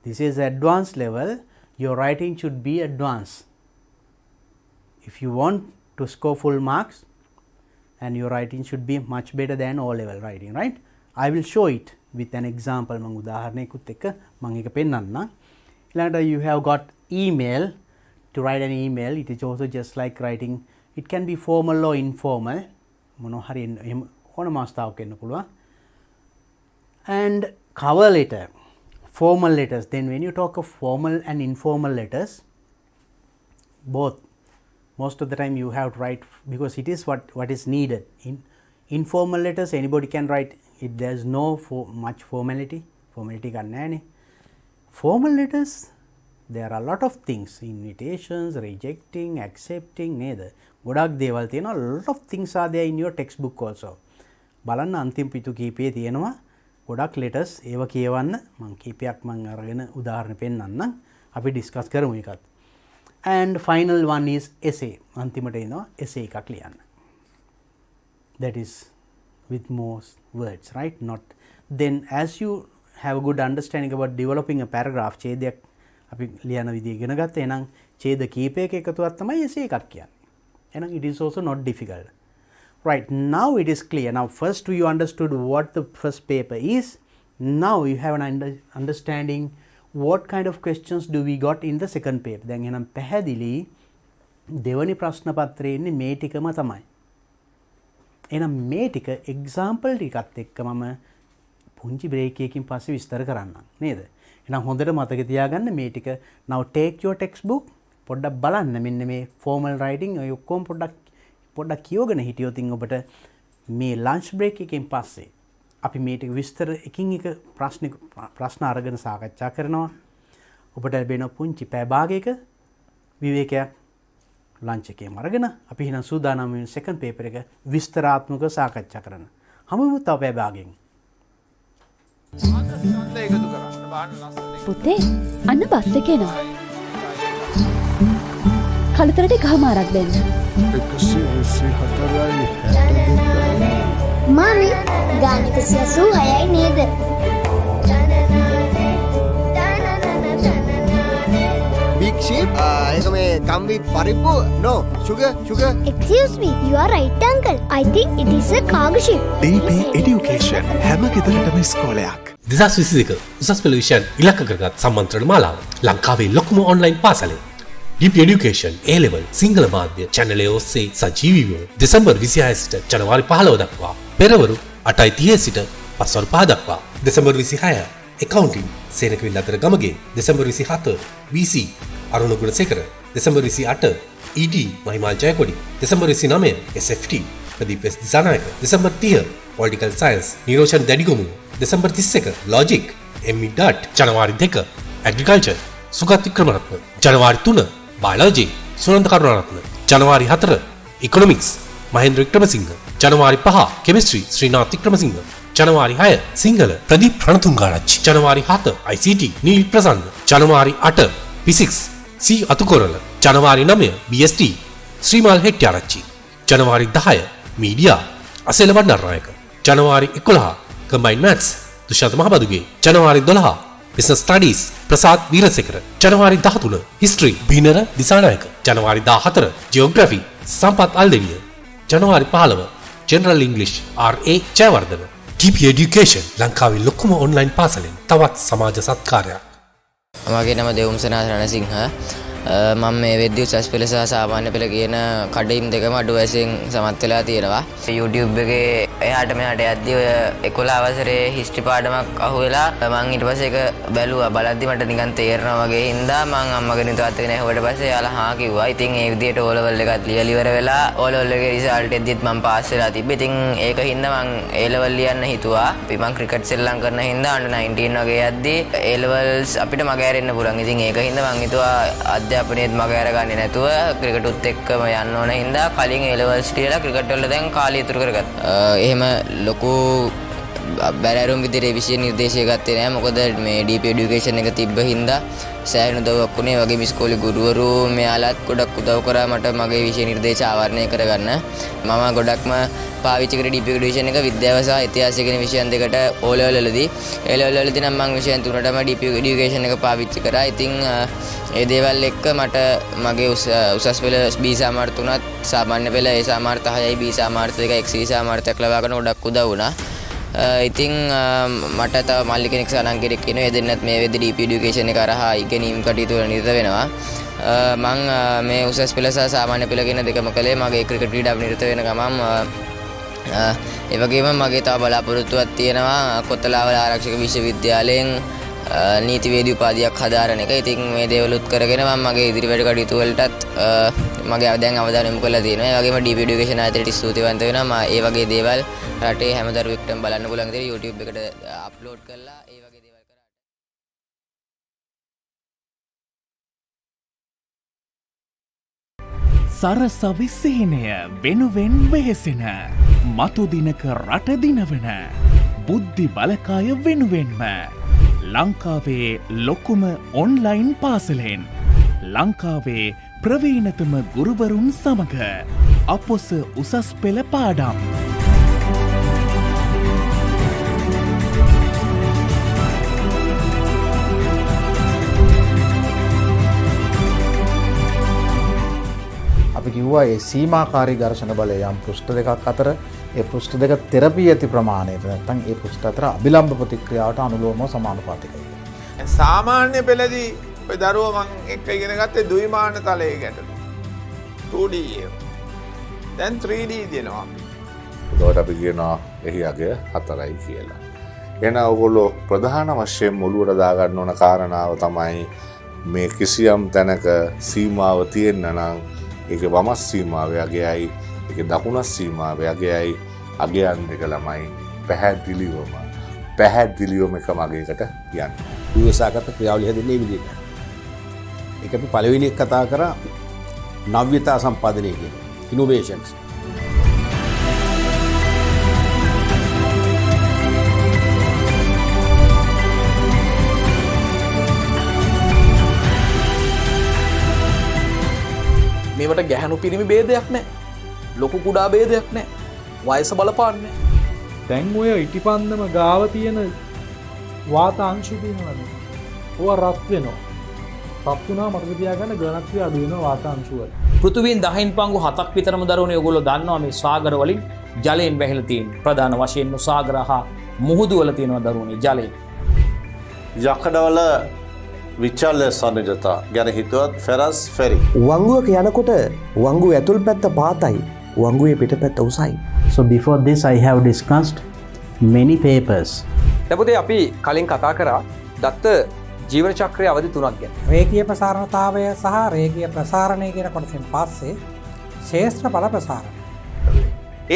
This is advanced level. Your writing should be advanced. If you want to score full marks, and your writing should be much better than O level writing, right? I will show it with an example. මම උදාහරණයකුත් එක්ක මම ඒක පෙන්නන්නම්. ඊළඟට you have got email. To write an email, it is also just like writing. It can be formal or informal. මොනවා හරි ඕනම අවස්ථාවක වෙන්න පුළුවන්. And cover letter, formal letters. Then when you talk of formal and informal letters, both, most of the time you have to write, because it is what is needed. In informal letters anybody can write it. There is no much formality ගන්න. Formal letters, there are a lot of things, invitations, rejecting, accepting, නේද? ගොඩක් දේවල් තියෙනවා. A lot of things are there in your textbook also. බලන්න අන්තිම පිටු කීපයේ තියෙනවා ගොඩක් letters. ඒව කියවන්න. මම කීපයක් මම අරගෙන උදාහරණ පෙන්නන්නම්. අපි discuss කරමු ඒකත්. And final one is essay. අන්තිමට එනවා essay එකක් ලියන්න. That is with most words, right? Not then as you have a good understanding about developing a paragraph, ඡේදයක් අපි ලියන විදිය ඉගෙන ගත්තා. එහෙනම් ඡේද කීපයක එකතුවක් තමයි essay එකක් කියන්නේ. එහෙනම් it is also not difficult. Right, now it is clear. Now first you understood what the first paper is. Now you have an understanding what kind of questions do we got in the second paper. දැන් එහෙනම් පැහැදිලි දෙවනි ප්‍රශ්න පත්‍රයේ ඉන්නේ මේ ටිකම තමයි. එහෙනම් මේ ටික example ටිකත් එක්ක මම පුංචි break එකකින් පස්සේ විස්තර කරන්නම් නේද? එහෙනම් හොඳට මතක තියාගන්න මේ ටික. Now take your textbook පොඩ්ඩක් බලන්න මෙන්න මේ formal writing ඔය ඔක්කොම පොඩ්ඩක් කියවගෙන හිටියොත් ඔබට මේ lunch break එකෙන් පස්සේ අපි මේ ටික විස්තර එකින් එක ප්‍රශ්න අරගෙන සාකච්ඡා කරනවා. ඔබට ලැබෙන පුංචි පැය භාගයක විවේකයක් lunch එකේම අරගෙන අපි එහෙනම් සූදානම් වෙන second paper එක විස්තරාත්මකව සාකච්ඡා කරන්න. හමුවෙමු තව පැය භාගයකින්. පුතේ අන්න බස් එක එනවා. කලතරට ගහමාරක් දෙන්න. 184යි මමි ගාන 186යි නේද? Big sheep? ඒක මේ come with පරිප්පු? No, sugar. Excuse me, you are right uncle. I think it is a cargo ship. DP education හැම ගෙදරටම ඉස්කෝලයක්. 2022 උසස් පෙළ විෂයන් ඉලක්ක කරගත් සම්මන්ත්‍රණ මාලාව ලංකාවේ ලොකුම ඔන්ලයින් පාසලේ DP Education A Level Sinhala මාධ්‍ය channel ඔස්සේ සජීවීව දෙසැම්බර් 26 සිට ජනවාරි 15 දක්වා පෙරවරු 8:30 සිට පස්වරු 5 දක්වා දෙසැම්බර් 26 accounting සේනකවිල් අතර Gamage December 27 BC Aruna Gunasekara December 28 ET මහිමාල් Jayakody December 29 SFT Pradeep S Dissanayake December 30 Political Science Niroshan දැඩිගොමු දෙසැම්බර් 31 Logic ME Dot ජනවාරි 2 Agriculture සුගත් වික්‍රමරත්න ජනවාරි 3 Biology සුනන්ද කරුණාරත්න ජනවාරි 4 Economics මහේන්ද්‍ර වික්‍රමසිංහ ජනවාරි 5 Chemistry ශ්‍රීනාත් වික්‍රමසිංහ ජනවාරි 6 සිංහල ප්‍රදීප් රණතුංගාරච්චි ජනවාරි 7 ICT නීල් ප්‍රසන්න ජනවාරි 8 Physics C අතුකොරල ජනවාරි 9 BST ශ්‍රීමාල් හෙට්ටිආරච්චි ජනවාරි 10 Media අසේල වඩනාරනායක ජනවාරි 11 Combined Maths දුෂාන්ත මහබදුගේ ජනවාරි 12 Business Studies ප්‍රසාද් වීරසේකර ජනවාරි 13 History බීනර දිසානායක ජනවාරි 14 Geography සම්පත් අල්දෙවිය ජනවාරි 15 General English RA Jayawardena DP Education ලංකාවේ ලොකුම ඔන්ලයින් පාසලෙන් තවත් සමාජ සත්කාරයක්. මගේ නම දෙවුම්සනාථ රණසිංහ. මම මේ වෙද්දි උසස් පෙළ සහ සාමාන්‍ය පෙළ කියන කඩින් දෙකම අඩු වශයෙන් සමත් වෙලා තියෙනවා. YouTube එකේ එහාට මෙහාට යද්දී ඔය 11 අවසරේ හිස්ටරි පාඩමක් අහුවෙලා මම ඊට පස්සේ ඒක බැලුවා. බලද්දි මට නිකන් තේරෙනවා වගේ හින්දා මම අම්මගෙන් තාත්තගෙන් ඇහුවට පස්සේ යාලා හා කිව්වා. ඉතින් ඒ විදිහට O level එකත් ලියලා ඉවර වෙලා O level එකේ රිසල්ට් එද්දිත් මම පාස් වෙලා තිබ්බේ. ඉතින් ඒක හින්දා මම A level ලියන්න හිතුවා. අපි මම ක්‍රිකට් සෙල්ලම් කරන හින්දා under 19 වගේ යද්දී A levels අපිට මග ඇරෙන්න පුළුවන්. ඉතින් ඒක හින්දා මම හිතුවා අධ්‍යාපනයේත් මග අරගන්නේ නැතුව ක්‍රිකටුත් එක්කම යන්න ඕන හින්දා කලින් A levels ලියලා ක්‍රිකට් වල දැන් කාලය ඉතුරු කරගත්තා. එහෙම ලොකු බැලරුම් විදිහට විෂය නිර්දේශය ගත්තේ නැහැ. මොකද මේ DP education එක තිබ්බ හින්දා සෑහෙන උදව්වක් වුණේ. වගේම ඉස්කෝලේ ගුරුවරු මෙයාලත් ගොඩක් උදව් කරා මට මගේ විෂය නිර්දේශ ආවරණය කරගන්න. මම ගොඩක්ම පාවිච්චි කරේ DP education එක විද්‍යාව සහ ඉතිහාසය කියන විෂයන් දෙකට O level වලදී. A level වලදී නම් මම විෂයන් තුනටම DP education එක පාවිච්චි කරා. ඉතින් ඒ දේවල් එක්ක මට මගේ උසස් පෙළ B සාමාර්ථ උනත් සාමාන්‍ය පෙළ A සාමාර්ථ 6යි B සාමාර්ථ 2යි XC සාමාර්ථයක් ලබා ගන්න ගොඩක් උදව් වුණා. ඉතින් මට තව මල්ලි කෙනෙක් සානං කෙනෙක් ඉන්නවා. ඒ දෙන්නත් මේ වෙද්දි DP education එක කරහා ඉගෙනීම් කටයුතු වල නිරත වෙනවා. මම මේ උසස් පෙළ සහ සාමාන්‍ය පෙළ කියන දෙකම කළේ මගේ ක්‍රිකට් ක්‍රීඩාව නිරත වෙන ගමන්. ඒ වගේම මගේ තව බලාපොරොත්තුවක් තියෙනවා කොත්තලාවල ආරක්ෂක විශ්වවිද්‍යාලයෙන් නීතිවේදී උපාධියක් හදාරන එක. ඉතින් මේ දේවලුත් කරගෙන මම මගේ ඉදිරි වැඩ කටයුතු වලටත් මගේ දැන් අවධානය යොමු කරලා තියෙනවා. ඒ වගේම DP education ආයතනයට ස්තුතිවන්ත වෙනවා. ඒ වගේ දේවල් රටේ හැම දරුවෙක්ටම බලන්න පුළුවන් විදිහට YouTube එකට අප්ලෝඩ් කරලා ඒ වගේ දේවල් කරා. සරසවි සිහිනය වෙනුවෙන් වෙහෙසෙන මතු දිනක රට දිනවන බුද්ධි බලකාය වෙනුවෙන්ම ලංකාවේ ලොකුම ඔන්ලයින් පාසලෙන් ලංකාවේ ප්‍රවීණතම ගුරුවරුන් සමග අපොස උසස් පෙළ පාඩම් අපි කිව්වා ඒ සීමාකාරී ඝර්ෂණ බලය යම් පෘෂ්ඨ දෙකක් අතර ඒ පෘෂ්ඨ දෙක තෙරපී ඇති ප්‍රමාණයට නැත්නම් ඒ පෘෂ්ඨ අතර අභිලම්බ ප්‍රතික්‍රියාවට අනුලෝමව සමානුපාතිකයි. සාමාන්‍ය පෙළදී ඔය දරුවෝ මං එක්ක ඉගෙන ගත්තේ ද්විමාන තලයේ ගැටලු 2D ඒවා. දැන් 3D දෙනවා. එතකොට අපි කියනවා එහි අගය 4යි කියලා. එහෙනම් ඔයගොල්ලෝ ප්‍රධාන වශයෙන් ඔළුවට දාගන්න ඕන කාරණාව තමයි මේ කිසියම් තැනක සීමාව තියෙන්න නම් ඒකේ වමස් සීමාවේ අගයයි ඒකේ දකුණස් සීමාවේ අගයයි අගයන් දෙක ළමයි පැහැදිලිවම එක මගයකට කියන්නේ. විවසාගත ක්‍රියාවලිය හැදෙන්නේ මේ විදිහට. ඒක අපි පළවෙනි එක කතා කරා නව්‍යතා සම්පාදනය කියන ඉනෝවේෂන්ස්. මේවට ගැහැණු පිරිමි ભેදයක් නැහැ. ලොකු කුඩා ભેදයක් නැහැ. වයස බලපාන්නේ නැහැ. දැන් ඔය ඉටිපන්දම ගාව තියෙන වාතාංශු තියෙනවනේ. ඕවා රත් වෙනවා. රත් වුණා මතක තියාගන්න ඝනත්වය අඩු වෙනවා වාතාංශු වල. පෘථිවියෙන් 10න් පංගු 7ක් විතරම දරුවනේ ඔයගොල්ලෝ දන්නවා මේ සාගර වලින් ජලයෙන් වැහිලා තියෙන. ප්‍රධාන වශයෙන්ම සාගර හා මුහුදු වල තියෙනවා දරුවනේ ජලයෙන්. යකඩවල විචල්්‍ය සනිජතා ගැන හිතුවත් ෆෙරස් ෆෙරි. වංගුවක යනකොට වංගුව ඇතුල් පැත්ත පාතයි වංගුවේ පිට පැත්ත උසයි. So before this I have discussed many papers. දැපුතේ අපි කලින් කතා කරා දත්ත ජීවන චක්‍රයේ අවධි 3ක් ගැන. රේඛීය ප්‍රසාරණතාවය සහ රේඛීය ප්‍රසාරණය කියන කොටසෙන් පස්සේ ශේෂ්ත්‍රඵල ප්‍රසාරණය.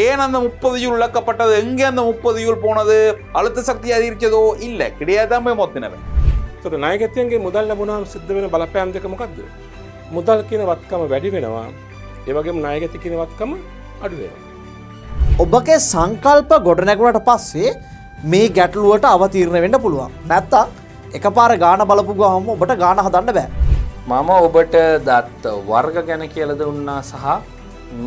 ஏன் அந்த 30 ஜூல் இழக்கப்பட்டது, எங்கே அந்த 30 ஜூல் போனது, அழுத்த சக்தி அதிகரிச்சதோ இல்லை, கிடையாது போய் மொத்தினவன். තොට නායකත්වයන්ගේ මුදල් ලැබුණාම සිද්ධ වෙන බලපෑම් දෙක මොකක්ද? මුදල් කියන වත්කම වැඩි වෙනවා. ඒ වගේම නායකත්ව කියන වත්කම අඩු වෙනවා. ඔබගේ සංකල්ප ගොඩනැගුණට පස්සේ මේ ගැටලුවට අවතීර්ණ වෙන්න පුළුවන්. නැත්තම් එකපාර ගාන බලපු ගමන් ඔබට ගාන හදන්න බෑ. මම ඔබට දත්ත වර්ග ගැන කියලා දුන්නා සහ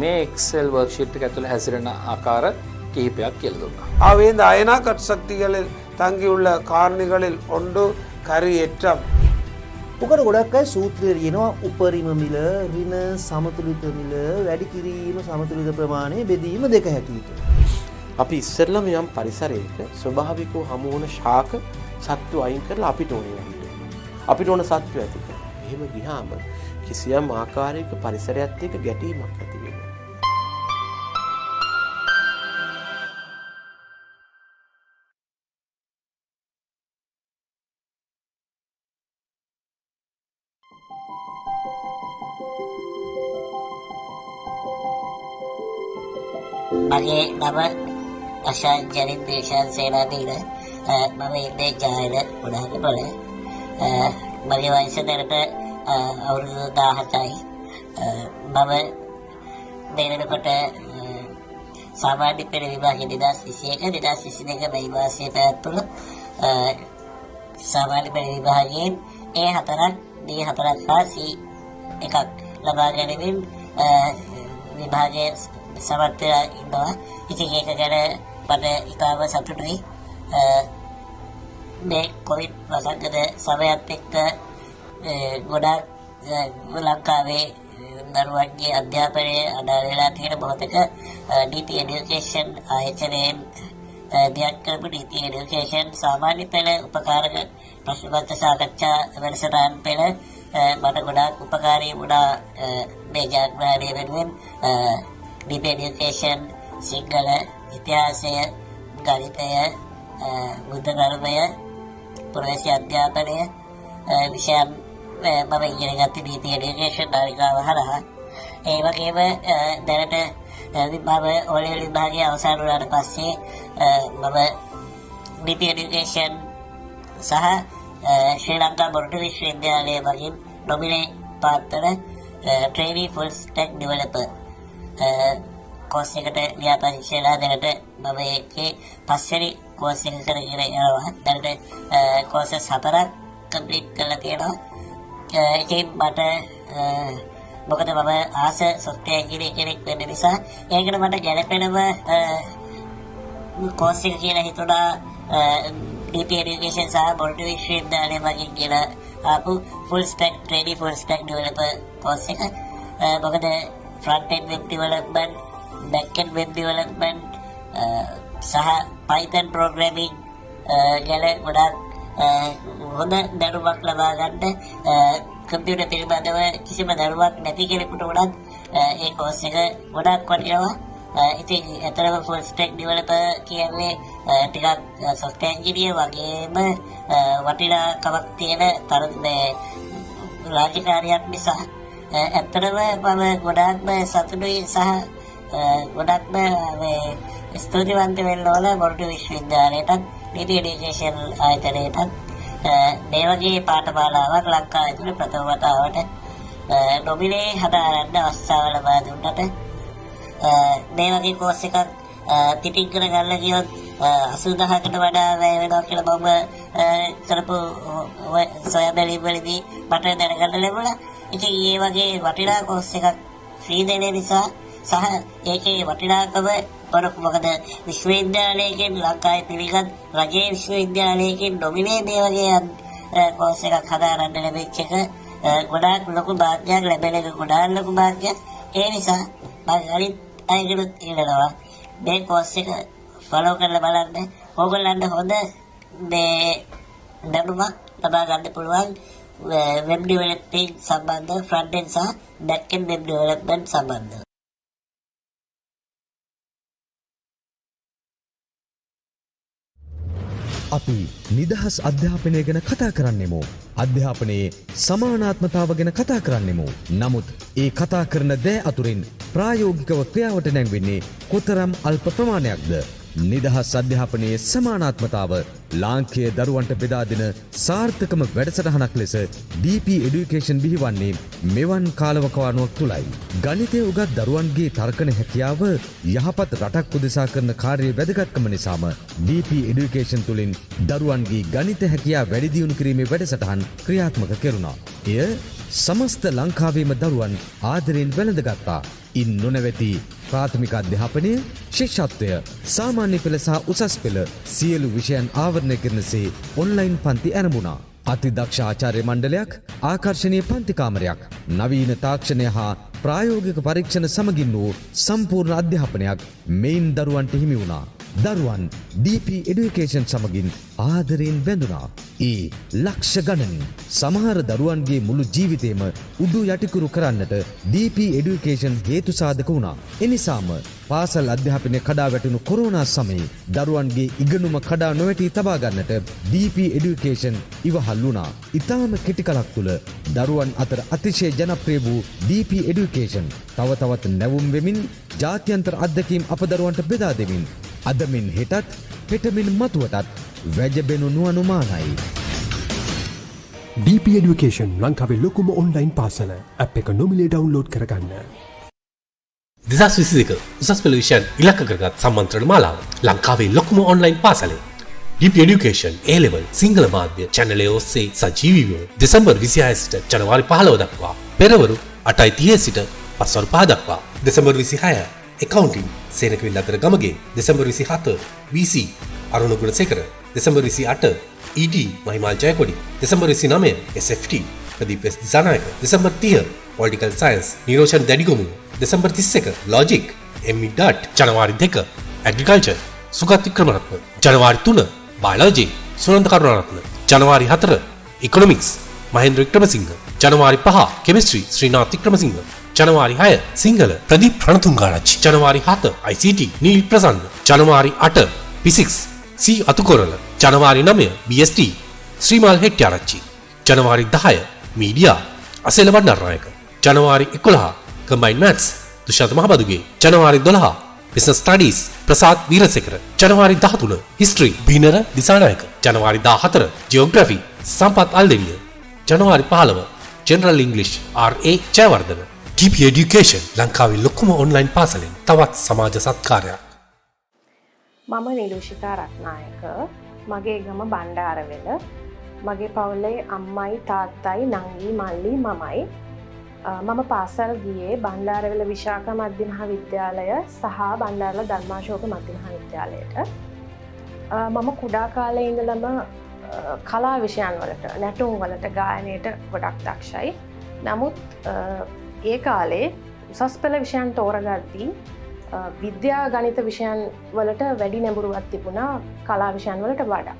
මේ Excel worksheet එක ඇතුළේ හැසිරෙන ආකාර කිහිපයක් කියලා දුන්නා. அவைந்த அயனா கற்சக்திகளில் தங்கியுள்ள காரணிகளில் ஒன்று கரியேற்றம். උකට ගොඩක් අය සූත්‍රය කියනවා උපරිම මිල, ඍණ සමතුලිත මිල, වැඩි කිරීම සමතුලිත ප්‍රමාණය බෙදීම දෙක හැටියට. අපි ඉස්සෙල්ලාම යම් පරිසරයක ස්වභාවිකව හමු වන ශාක සත්තු අයින් කරලා අපිට ඕනේ වගේ. අපිට ඕන සත්තු ඇති කරලා. එහෙම ගියාම කිසියම් ආකාරයක පරිසරයත් එක්ක ගැටීමක් ඇති වෙනවා. මගේ නම අශාන් ජනිත් දේශාන් සේනාධීන. මම ඉන්නේ ජයවර උඩහකපොළ. මගේ වයස දැනට අවුරුදු 17යි. මම මේ වෙනකොට සාමාන්‍ය පෙළ විභාගයේ 2021 2022 මේ මාසයේ පැවැත්වුණු සාමාන්‍ය පෙළ විභාගයෙන් A4ක් D4ක් හා C1ක් ලබා ගැනීමෙන් විභාගයේ සමත් වෙලා ඉන්නවා. ඉතින් ඒක ගැන මට ඉතාම සතුටුයි. මේ කොවිඩ් වසංගත සමයත් එක්ක ගොඩාක් ලංකාවේ දරුවන්ගේ අධ්‍යාපනය අඩාල වෙලා තියෙන මොහොතක DP Education ආයතනයෙන් දියත් කරපු DP Education සාමාන්‍ය පෙළ උපකාරක ප්‍රශ්නපත්‍ර සාකච්ඡා වැඩසටහන් පෙළ මට ගොඩාක් උපකාරී වුණා. මේ ජයග්‍රහණය වෙනුවෙන් DP Education සිංහල ඉතිහාසය, ගණිතය, බුද්ධ ධර්මය, ප්‍රවේශ අධ්‍යාපනය විෂයන් මම ඉගෙන ගත්තේ DP Education නාලිකාව හරහා. ඒ වගේම දැනට මම O-level විභාගයේ අවසන් වුණාට පස්සේ මම DP Education සහ ශ්‍රී ලංකා මොරටු විශ්වවිද්‍යාලය මගින් නොමිනේ පාත්තර trainee full stack developer course එකට ලියාපදිංචිලා දැනට මම ඒකේ පස්වෙනි කෝස් එක කරගෙන යනවා. දැනට කෝසස් 4ක් කම්ප්ලීට් කරලා තියෙනවා. ඒකෙන් මට මොකද මම ආස software engineer කෙනෙක් වෙන්න නිසා ඒකට මට ගැළපෙනම කෝස් එක කියලා හිතුණා DP Education සහ මොරටු විශ්වවිද්‍යාලය මගින් කියලා ආපු full stack trainee full stack developer course එක. මොකද front end web development, back end web development සහ Python programming ගැන ගොඩාක් හොඳ දැනුමක් ලබා ගන්න කම්පියුටර් පිළිබඳව කිසිම දැනුමක් නැති කෙනෙකුට උනත් ඒ කෝස් එක ගොඩාක් වටිනවා. ඉතින් ඇත්තටම full stack developer කියන්නේ ටිකක් software engineer වගේම වටිනාකමක් තියෙන රාජකාරියක් නිසා ඇත්තටම මම ගොඩාක්ම සතුටුයි සහ ගොඩක්ම ස්තුතිවන්ත වෙන්න ඕන මොරටු විශ්වවිද්‍යාලයටත් DP Education ආයතනයටත් මේ වගේ පාඨමාලාවක් ලංකාව ඇතුළේ ප්‍රථම වතාවට නොමිනේ හදාරන්න අවස්ථාව ලබා දුන්නට මේ වගේ කෝස් එකක් පිටින් කරගන්න ගියොත් 80000කට වඩා වැය වෙනවා කියලා මම කරපු සොයා බැලීම් වලදී මට දැනගන්න ලැබුණා. ඉතින් මේ වගේ වටිනා කෝස් එකක් ෆ්‍රී දෙන නිසා සහ ඒකේ වටිනාකම මොකද විශ්වවිද්‍යාලයකින් ලංකාවේ පිළිගත් රජයේ විශ්වවිද්‍යාලයකින් නොමිනේ මේ වගේ කෝස් එකක් හදාරන්න ලැබෙච්ච එක ගොඩාක් ලොකු භාග්‍යයක් ලැබෙන එක ගොඩාක් ලොකු භාග්‍යයක්. ඒ නිසා මම අනිත් අයගෙනුත් ඉල්ලනවා මේ කෝස් එක ෆලෝ කරලා බලන්න. ඕගොල්ලන්ට හොඳ මේ දැනුමක් ලබා ගන්න පුළුවන් web developing සම්බන්ධ front end සහ back end web development සම්බන්ධ. අපි නිදහස් අධ්‍යාපනය ගැන කතා කරන්නෙමු. අධ්‍යාපනයේ සමානාත්මතාව ගැන කතා කරන්නෙමු. නමුත් ඒ කතා කරන දෑ අතුරින් ප්‍රායෝගිකව ක්‍රියාවට නැංවෙන්නේ කොතරම් අල්ප ප්‍රමාණයක්ද? නිදහස් අධ්‍යාපනයේ සමානාත්මතාව ලාංකීය දරුවන්ට බෙදා දෙන සාර්ථකම වැඩසටහනක් ලෙස DP Education බිහිවන්නේ මෙවන් කාලවකවානුවක් තුලයි. ගණිතය උගත් දරුවන්ගේ තර්කන හැකියාව යහපත් රටක් උදෙසා කරන කාර්යයේ වැදගත්කම නිසාම DP Education තුලින් දරුවන්ගේ ගණිත හැකියාව වැඩි දියුණු කිරීමේ වැඩසටහන් ක්‍රියාත්මක කෙරුණා. එය සමස්ත ලංකාවේම දරුවන් ආදරයෙන් වැළඳගත්තා. ඉන් නොනැවති ප්‍රාථමික අධ්‍යාපනය, ශිෂ්‍යත්වය, සාමාන්‍ය පෙළ සහ උසස් පෙළ සියලු විෂයන් ආවරණය කරනසේ ඔන්ලයින් පන්ති ආරම්භුණා. අතිදක්ෂ ආචාර්ය මණ්ඩලයක්, ආකර්ශනීය පන්ති කාමරයක්, නවීන තාක්ෂණය හා ප්‍රායෝගික පරීක්ෂණ සමගින් වූ සම්පූර්ණ අධ්‍යාපනයක් මෙයින් දරුවන්ට හිමි වුණා. දරුවන් DP Education සමගින් ආදරයෙන් බැඳුනා. ඒ ලක්ෂ ගණනින් සමහර දරුවන්ගේ මුළු ජීවිතේම උඩු යටිකුරු කරන්නට DP Education හේතු සාධක වුණා. එනිසාම පාසල් අධ්‍යාපනය කඩා වැටුණු කොරෝනා සමයේ දරුවන්ගේ ඉගෙනුම කඩා නොවැටී තබා ගන්නට DP Education ඉවහල් වුණා. ඊටාම කෙටි කලක් තුල දරුවන් අතර අතිශය ජනප්‍රිය වූ DP Education තව තවත් නැවුම් වෙමින් ජාත්‍යන්තර අත්දැකීම් අප දරුවන්ට බෙදා දෙමින් අදමින් හෙටත් හෙටමින් මතුවටත් වැජබෙනු නුවනුමානයි. DP Education ලංකාවේ ලොකුම ඔන්ලයින් පාසල ඇප් එක නොමිලේ ඩවුන්ලෝඩ් කරගන්න. 2022 උසස් පෙළ විෂයන් ඉලක්ක කරගත් සම්මන්ත්‍රණ මාලාව ලංකාවේ ලොකුම ඔන්ලයින් පාසලේ DP Education A-level සිංහල මාධ්‍ය channel ඔස්සේ සජීවීව දෙසැම්බර් 26 සිට ජනවාරි 15 දක්වා පෙරවරු 8:30 සිට පස්වරු 5 දක්වා දෙසැම්බර් 26 accounting සේනකවිල් අතර Gamage December 27 BC Aruna Gunasekara December 28 ED Mahimal Jayakody December 29 SFT Pradeep S Dissanayake December 30 political science Niroshan දැඩිගොමුව දෙසැම්බර් 31 logic ME dot ජනවාරි 2 agriculture සුගත් වික්‍රමරත්න ජනවාරි 3 biology සුනන්ද කරුණාරත්න ජනවාරි 4 economics මහේන්ද්‍ර වික්‍රමසිංහ ජනවාරි 5 chemistry ශ්‍රීනාත් වික්‍රමසිංහ ජනවාරි 6 සිංහල ප්‍රදීප් රණතුංගාරච්චි ජනවාරි 7 ICT නීල් ප්‍රසන්න ජනවාරි 8 physics C අතුකොරල ජනවාරි 9 BST ශ්‍රීමාල් හෙට්ටිආරච්චි ජනවාරි 10 මීඩියා අසේල වඩනරනායක ජනවාරි 11 combined maths දුෂාන්ත මහබදුගේ ජනවාරි 12 business studies ප්‍රසාද් වීරසේකර ජනවාරි 13 history බිනර දිසානායක ජනවාරි 14 geography සම්පත් අල්දෙවිය ජනවාරි 15 general english RA Jayawardena DP Education ලංකාවේ ලොකුම ඔන්ලයින් පාසලෙන් තවත් සමාජ සත්කාරයක්. මම නිලුෂිකා රත්නායක. මගේ ගම බණ්ඩාරවෙල. මගේ පවුලේ අම්මයි තාත්තයි නංගි මල්ලි මමයි. මම පාසල් ගියේ බණ්ඩාරවෙල විශාක මධ්‍ය මහාවිද්‍යාලය සහ බණ්ඩාරල ධර්මාශෝක මධ්‍ය මහාවිද්‍යාලයට. මම කුඩා කාලේ ඉඳලම කලා විෂයන් වලට නැටුම් වලට ගායනයට ගොඩක් දක්ෂයි. නමුත් ඒ කාලේ උසස් පෙළ විෂයන් තෝරගද්දී විද්‍යා ගණිත විෂයන් වලට වැඩි නැඹුරුවක් තිබුණා කලා විෂයන් වලට වඩා.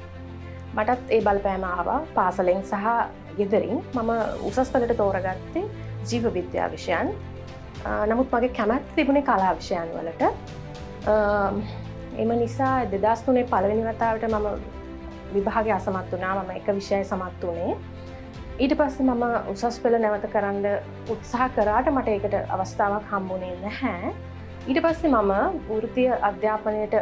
මටත් ඒ බලපෑම ආවා පාසලෙන් සහ ගෙදරින්. මම උසස් පෙළට තෝරගත්තේ ජීව විද්‍යා විෂයන්. නමුත් මගේ කැමැත්ත තිබුණේ කලා විෂයන් වලට. එම නිසා 2003 පළවෙනි වතාවට මම විභාගය අසමත් වුණා. මම එක විෂය සමත් වුණේ. ඊට පස්සේ මම උසස් පෙළ නැවත කරන්න උත්සාහ කරාට මට ඒකට අවස්ථාවක් හම්බුනේ නැහැ. ඊට පස්සේ මම වෘත්තීය අධ්‍යාපනයට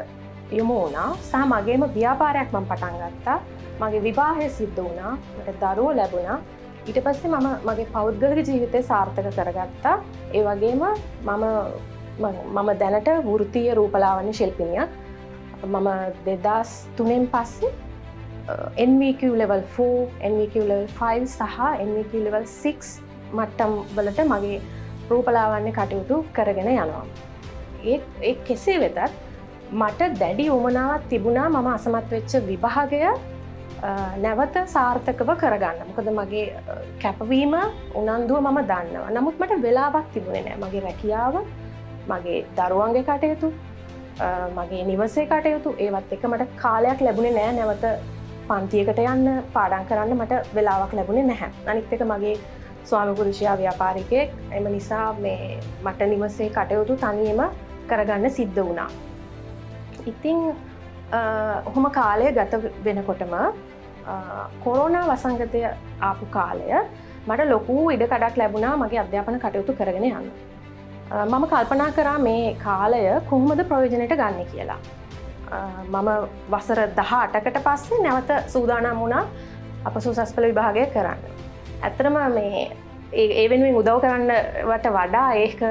යොමු වුණා සහ මගේම ව්‍යාපාරයක් මම පටන් ගත්තා. මගේ විවාහය සිද්ධ වුණා. මට දරුවෝ ලැබුණා. ඊට පස්සේ මම මගේ පෞද්ගලික ජීවිතය සාර්ථක කරගත්තා. ඒ වගේම මම දැනට වෘත්තීය රූපලාවන්‍ය ශිල්පිනියක්. මම 2003න් පස්සේ NVQ level 4, NVQ level 5 සහ NVQ level 6 මට්ටම් වලට මගේ රූපලාවන්‍ය කටයුතු කරගෙන යනවා. ඒ කෙසේ වෙතත් මට දැඩි උවමනාවක් තිබුණා මම අසමත් වෙච්ච විභාගය නැවත සාර්ථකව කරගන්න. මොකද මගේ කැපවීම උනන්දුව මම දන්නවා. නමුත් මට වෙලාවක් තිබුණේ නැහැ. මගේ රැකියාව, මගේ දරුවන්ගේ කටයුතු, මගේ නිවසේ කටයුතු ඒවත් එක මට කාලයක් ලැබුණේ නැහැ නැවත පන්තියකට යන්න පාඩම් කරන්න මට වෙලාවක් ලැබුණේ නැහැ. අනිත් එක මගේ ස්වාමි පුරුෂයා ව්‍යාපාරිකයෙක්. එම නිසා මට නිවසේ කටයුතු තනියම කරගන්න සිද්ධ වුණා. ඉතින් ඔහොම කාලය ගත වෙනකොටම කොරෝනා වසංගතය ආපු කාලය මට ලොකු ඉඩකඩක් ලැබුණා මගේ අධ්‍යාපන කටයුතු කරගෙන යන්න. මම කල්පනා කරා මේ කාලය කොහොමද ප්‍රයෝජනයට ගන්න කියලා. මම වසර 18කට පස්සේ නැවත සූදානම් වුණා අප සුසස් පෙළ විභාගය කරන්න. ඇත්තටම ඒ වෙනුවෙන් උදව් කරන්නවට වඩා ඒක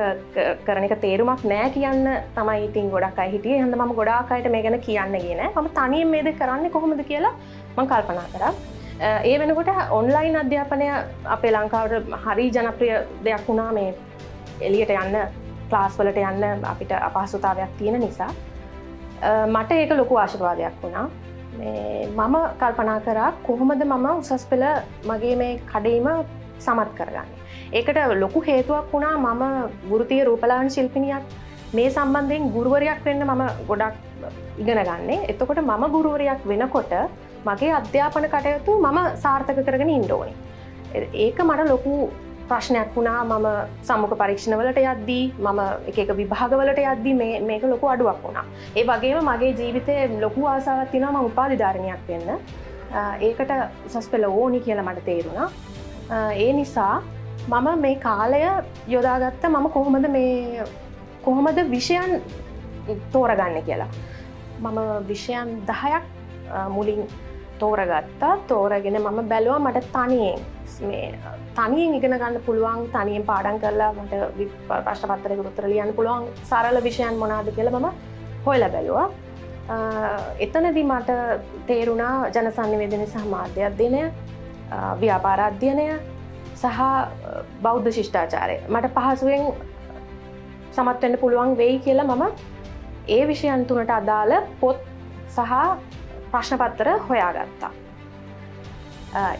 කරන එක තේරුමක් නෑ කියන්න තමයි ඉතින් ගොඩක් අය හිටියේ. එහෙනම් මම ගොඩාක් අයට මේ ගැන කියන්න ගියේ නෑ. මම තනියෙන් මේ දේ කරන්නේ කොහොමද කියලා මම කල්පනා කරා. ඒ වෙනකොට ඔන්ලයින් අධ්‍යාපනය අපේ ලංකාවට හරි ජනප්‍රිය දෙයක් වුණා. මේ එළියට යන්න ක්ලාස් වලට යන්න අපිට අපහසුතාවයක් තියෙන නිසා මට ඒක ලොකු ආශිර්වාදයක් වුණා. මම කල්පනා කරා කොහොමද මම උසස් පෙළ මගේ මේ කඩේම සමත් කරගන්නේ. ඒකට ලොකු හේතුවක් වුණා මම වෘත්තීය රූපලාවන්‍ය ශිල්පිනියක් මේ සම්බන්ධයෙන් ගුරුවරයක් වෙන්න මම ගොඩක් ඉගෙන ගන්නේ. එතකොට මම ගුරුවරයක් වෙනකොට මගේ අධ්‍යාපන කටයුතු මම සාර්ථක කරගෙන ඉන්න ඕනේ. ඒක මට ලොකු ප්‍රශ්නයක් වුණා. මම සම්මුඛ පරීක්ෂණවලට යද්දී මම එක විභාගවලට යද්දී මේක ලොකු අඩුවක් වුණා. ඒ වගේම මගේ ජීවිතේ ලොකු ආසාවක් තියෙනවා මම උපාධිධාරිණියක් වෙන්න. ඒකට උසස් පෙළ ඕනි කියලා මට තේරුණා. ඒ නිසා මම මේ කාලය යොදාගත්ත මම කොහොමද විෂයන් තෝරගන්න කියලා. මම විෂයන් 10ක් මුලින් තෝරගත්තා. තෝරගෙන මම බැලුවා මට තනියෙන් ඉගෙන ගන්න පුළුවන්, තනියෙන් පාඩම් කරලා මට ප්‍රශ්න පත්‍රයකට උත්තර ලියන්න පුළුවන් සරල විෂයන් මොනවාද කියලා මම හොයලා බැලුවා. එතනදී මට තේරුණා ජනසන්නිවේදනය සහ මාධ්‍ය අධ්‍යයනය, ව්‍යාපාර අධ්‍යයනය සහ බෞද්ධ ශිෂ්ටාචාරය මට පහසුවෙන් සමත් වෙන්න පුළුවන් වෙයි කියලා මම ඒ විෂයන් තුනට අදාළ පොත් සහ ප්‍රශ්න පත්‍ර හොයාගත්තා.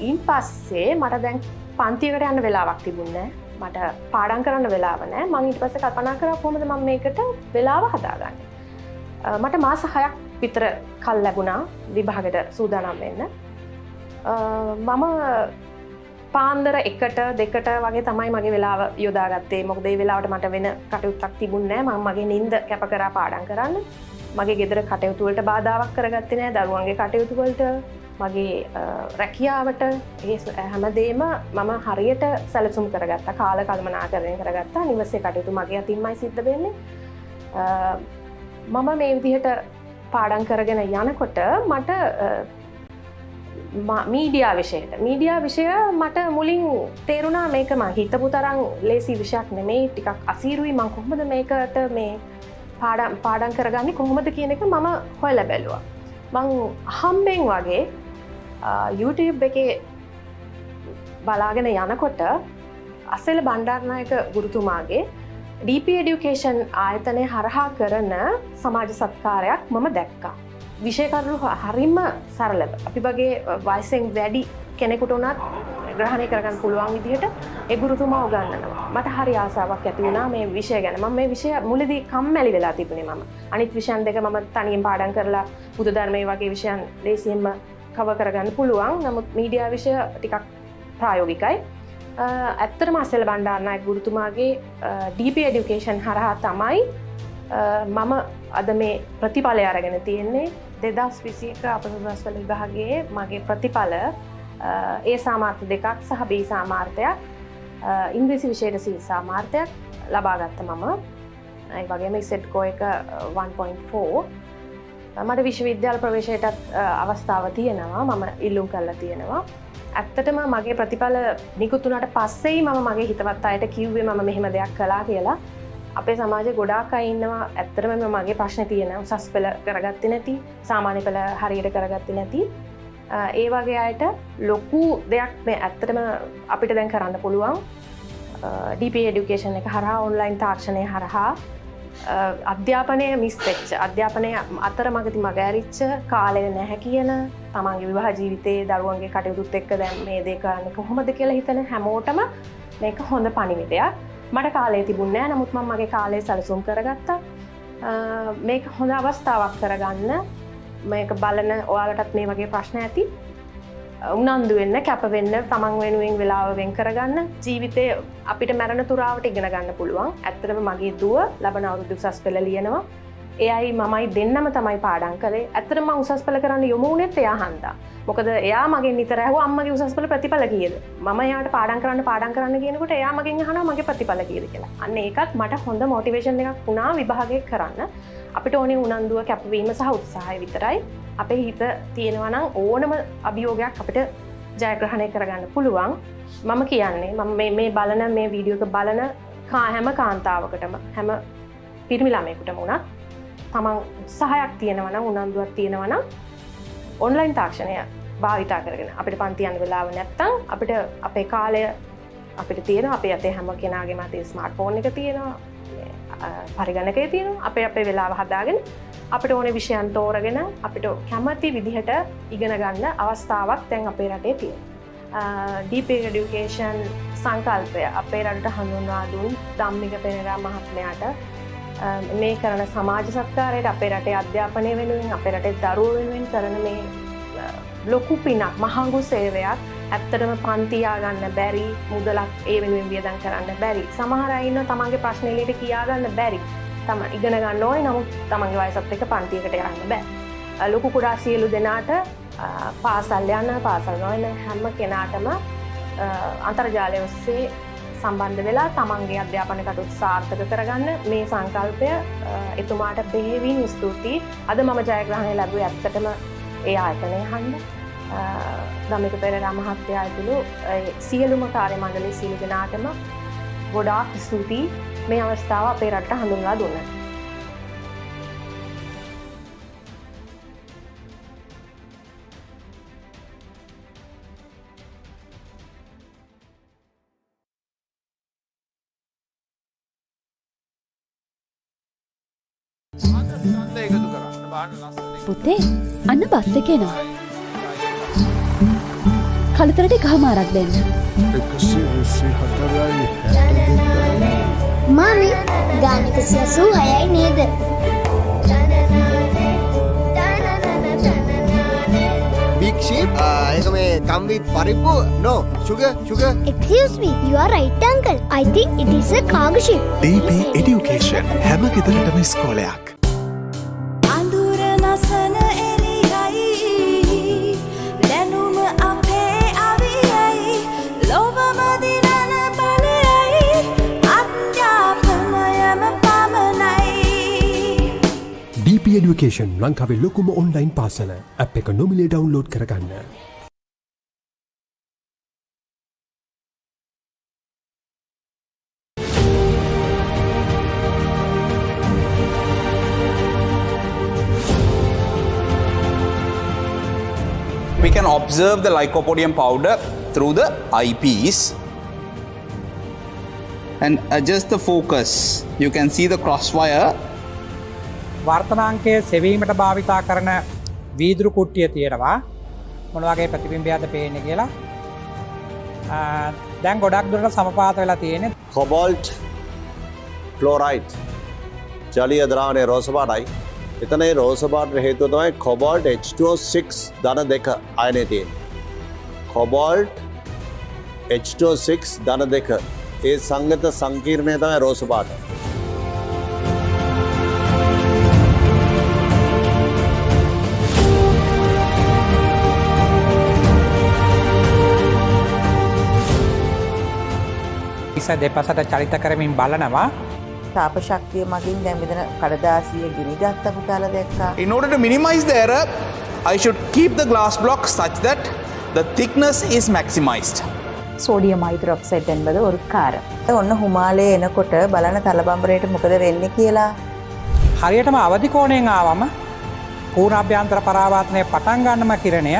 ඉන් පස්සේ මට දැන් පන්තියකට යන්න වෙලාවක් තිබුණේ නැහැ. මට පාඩම් කරන්න වෙලාව නැහැ. මම ඊට පස්සේ කල්පනා කරා කොහොමද මම මේකට වෙලාව හදාගන්නේ. මට මාස 6ක් විතර කල් ලැබුණා විභාගෙට සූදානම් වෙන්න. මම පාන්දර 1ට 2ට වගේ තමයි මගේ වෙලාව යොදාගත්තේ. මොකද ඒ වෙලාවට මට වෙන කටයුත්තක් තිබුණේ නැහැ. මම මගේ නිින්ද කැප කරා පාඩම් කරන්න. මගේ ගෙදර කටයුතු වලට බාධාවක් කරගත්තේ නැහැ. දරුවන්ගේ කටයුතු වලට, මගේ රැකියාවට, ඒ හැමදේම මම හරියට සැලසුම් කරගත්තා. කාල කළමනාකරණය කරගත්තා. නිවසේ කටයුතු මගේ අතින්මයි සිද්ධ වෙන්නේ. මම මේ විදිහට පාඩම් කරගෙන යනකොට මට මීඩියා විෂය මට මුලින් තේරුණා මේක මම හිතපු තරම් ලේසි විෂයක් නෙමෙයි, ටිකක් අසීරුයි. මම කොහොමද මේකට මේ පාඩම් කරගන්නේ කොහොමද කියන එක මම හොයලා බැලුවා. මං හම්බෙන් වගේ YouTube එකේ බලාගෙන යනකොට අසෙල බණ්ඩාරනායක ගුරුතුමාගේ DP Education ආයතනය හරහා කරන සමාජ සත්කාරයක් මම දැක්කා. විෂය කරුණු හරිම සරලව. අපි වගේ වයසෙන් වැඩි කෙනෙකුට උනත් ග්‍රහණය කරගන්න පුළුවන් විදිහට ඒ ගුරුතුමා උගන්වනවා. මට හරි ආසාවක් ඇති වුණා මේ විෂය ගැන. මම මේ විෂය මුලදී කම්මැලි වෙලා තිබුණේ මම. අනිත් විෂයන් දෙක මම තනියෙන් පාඩම් කරලා බුදු ධර්මයේ වගේ විෂයන් ලේසියෙන්ම කවර් කරගන්න පුළුවන්. නමුත් මීඩියා විෂය ටිකක් ප්‍රායෝගිකයි. ඇත්තටම අසෙල බණ්ඩාරනායක ගුරුතුමාගේ DP Education හරහා තමයි මම අද මේ ප්‍රතිඵලය අරගෙන තියෙන්නේ. 2021 අපසුබස් වල විභාගයේ මගේ ප්‍රතිඵල A සාමාර්ථ 2ක් සහ B සාමාර්ථයක්, ඉංග්‍රීසි විෂයට C සාමාර්ථයක් ලබා ගත්තා මම. ඒ වගේම ඉසෙට්කෝ එක 1.4. මට විශ්වවිද්‍යාල ප්‍රවේශයටත් අවස්ථාව තියෙනවා. මම ඉල්ලුම් කරලා තියෙනවා. ඇත්තටම මගේ ප්‍රතිඵල නිකුත් වුණාට පස්සෙයි මම මගේ හිතවත් අයට කිව්වේ මම මෙහෙම දෙයක් කළා කියලා. අපේ සමාජයේ ගොඩාක් අය ඉන්නවා ඇත්තටම මගේ ප්‍රශ්නේ තියෙනවා. උසස් පෙළ කරගත්තේ නැති, සාමාන්‍ය පෙළ හරියට කරගත්තේ නැති. ඒ වගේ අයට ලොකු දෙයක් මේ ඇත්තටම අපිට දැන් කරන්න පුළුවන්. DP Education එක හරහා, ඔන්ලයින් තාක්ෂණය හරහා අධ්‍යාපනය මිස් වෙච්ච, අධ්‍යාපනය අතරමඟදී මගහැරිච්ච, කාලය නැහැ කියන, තමන්ගේ විවාහ ජීවිතයේ දරුවන්ගේ කටයුතුත් එක්ක දැන් මේ දේ කරන්නේ කොහොමද කියලා හිතන හැමෝටම මේක හොඳ පණිවිඩයක්. මට කාලය තිබුණේ නැහැ. නමුත් මම මගේ කාලය සැලසුම් කරගත්තා. මේක හොඳ අවස්ථාවක් කරගන්න. මේක බලන ඔයාලටත් මේ වගේ ප්‍රශ්න ඇති. උනන්දු වෙන්න, කැප වෙන්න, තමන් වෙනුවෙන් වෙලාව වෙන් කරගන්න. ජීවිතේ අපිට මරණ තුරාවට ඉගෙන ගන්න පුළුවන්. ඇත්තටම මගේ දුව ලබන අවුරුදු උසස් පෙළ ලියනවා. එයයි මමයි දෙන්නම තමයි පාඩම් කළේ. ඇත්තටම මම උසස් පෙළ කරන්න යොමු වුණෙත් එයා හන්දා. මොකද එයා මගෙන් නිතර ඇහුවා අම්මගේ උසස් පෙළ ප්‍රතිඵල කීයද? මම එයාට පාඩම් කරන්න කියනකොට එයා මගෙන් අහනවා මගේ ප්‍රතිඵල කීයද කියලා. අන්න ඒකත් මට හොඳ මොටිවේෂන් එකක් වුණා විභාගයක් කරන්න. අපිට ඕනේ උනන්දුව, කැපවීම සහ උත්සාහය විතරයි. අපේ හිත තියෙනවා නම් ඕනම අභියෝගයක් අපිට ජයග්‍රහණය කරගන්න පුළුවන්. මම කියන්නේ මම මේ බලන මේ වීඩියෝ එක බලන හැම කාන්තාවකටම, හැම පිරිමි ළමයෙකුටම උනත් තමන් උත්සාහයක් තියෙනවා නම්, උනන්දුවක් තියෙනවා නම් ඔන්ලයින් තාක්ෂණය භාවිතා කරගෙන අපිට පන්ති යන වෙලාව නැත්තම් අපිට අපේ කාලය අපිට තියෙනවා. අපේ අතේ හැම කෙනාගේම අතේ ස්මාර්ට්ෆෝන් එක තියෙනවා, පරිගණකය තියෙනවා. අපේ වෙලාව හදාගෙන අපිට ඕනේ විෂයන් තෝරගෙන අපිට කැමති විදිහට ඉගෙන ගන්න අවස්ථාවක් දැන් අපේ රටේ තියෙනවා. DP Education සංකල්පය අපේ රටට හඳුන්වා දුන් ධම්මික පෙරේරා මහත්මයාට මේ කරන සමාජ සත්කාරයට අපේ රටේ අධ්‍යාපනය වෙනුවෙන් අපේ රටේ දරුවෝ වෙනුවෙන් කරන මේ ලොකු පිනක් මහඟු සේවයක් ඇත්තටම පන්තියා ගන්න බැරි මුදලක් ඒ වෙනුවෙන් වියදම් කරන්න බැරි සමහර අය ඉන්නවා තමන්ගේ ප්‍රශ්න එළියට කියා ගන්න බැරි තම ඉගෙන ගන්න ඕනේ නමුත් තමන්ගේ වයසත් එක්ක පන්තියකට යන්න බෑ ලොකු කුඩා සියලු දෙනාට පාසල් යන පාසල් නොයන හැම කෙනාටම අන්තර්ජාලය ඔස්සේ සම්බන්ධ වෙලා තමන්ගේ අධ්‍යාපන කටයුතු සාර්ථක කරගන්න මේ සංකල්පය එතුමාට බෙහෙවින් ස්තුතියි අද මම ජයග්‍රහණය ලැබුවේ ඇත්තටම ඒ ආයතනය හන්ද ගමික පෙරේරා මහත්තයා ඇතුළු සියලුම කාර්ය මණ්ඩලයේ සියලු දෙනාටම ගොඩාක් ස්තුතියි මේ අවස්ථාව අපේ රටට හඳුන්වා දුන්නට. පුතේ අන්න බස් එක එනවා. කළුතරට එකහමාරක් දෙන්න. 184යි. මාමි ගාන 186යි නේද? Big sheep? ඒක මේ come with පරිප්පු? No, sugar. Excuse me, you are right uncle. I think it is a cargo ship. DP Education හැම ගෙදරටම ඉස්කෝලයක්. DP Education ලංකාවේ ලොකුම ඔන්ලයින් පාසල ඇප් එක නොමිලේ ඩවුන්ලෝඩ් කරගන්න. We can observe the lycopodium powder through the eyepiece and adjust the focus. You can see the crosswire. වර්තමානයේ සෙවීමට භාවිතා කරන වීදුරු කුට්ටිය තියෙනවා මොන වගේ ප්‍රතිබිම්බයක්ද පේන්නේ කියලා දැන් ගොඩක් දුරට සමපාත වෙලා තියෙන්නේ කොබෝල්ට් ක්ලෝරයිඩ් ජලීය ද්‍රාවණයේ රෝස පාටයි එතන ඒ රෝස පාටට හේතුව තමයි කොබෝල්ට් H2O6 ධන 2 අයනය තියෙන්නේ කොබෝල්ට් H2O6 ධන 2 ඒ සංගත සංකීර්ණය තමයි රෝස පාට දෙපසට චරිත කරමින් බලනවා තාප ශක්තිය මගින් දැන් මෙතන කඩදාසිය ගිනිගත්ත පුතාලා දැක්කා. In order to minimize the error, I should keep the glass block such that the thickness is maximized. Sodium hydroxide என்பது ஒரு කාරම්. ඔන්න හිමාලයේ එනකොට බලන තලබම්බරේට මොකද වෙන්නේ කියලා. හරියටම අවදි කෝණයෙන් ආවම පූර්ණාභ්‍යන්තර පරාවර්තනය පටන් ගන්නම කිරණය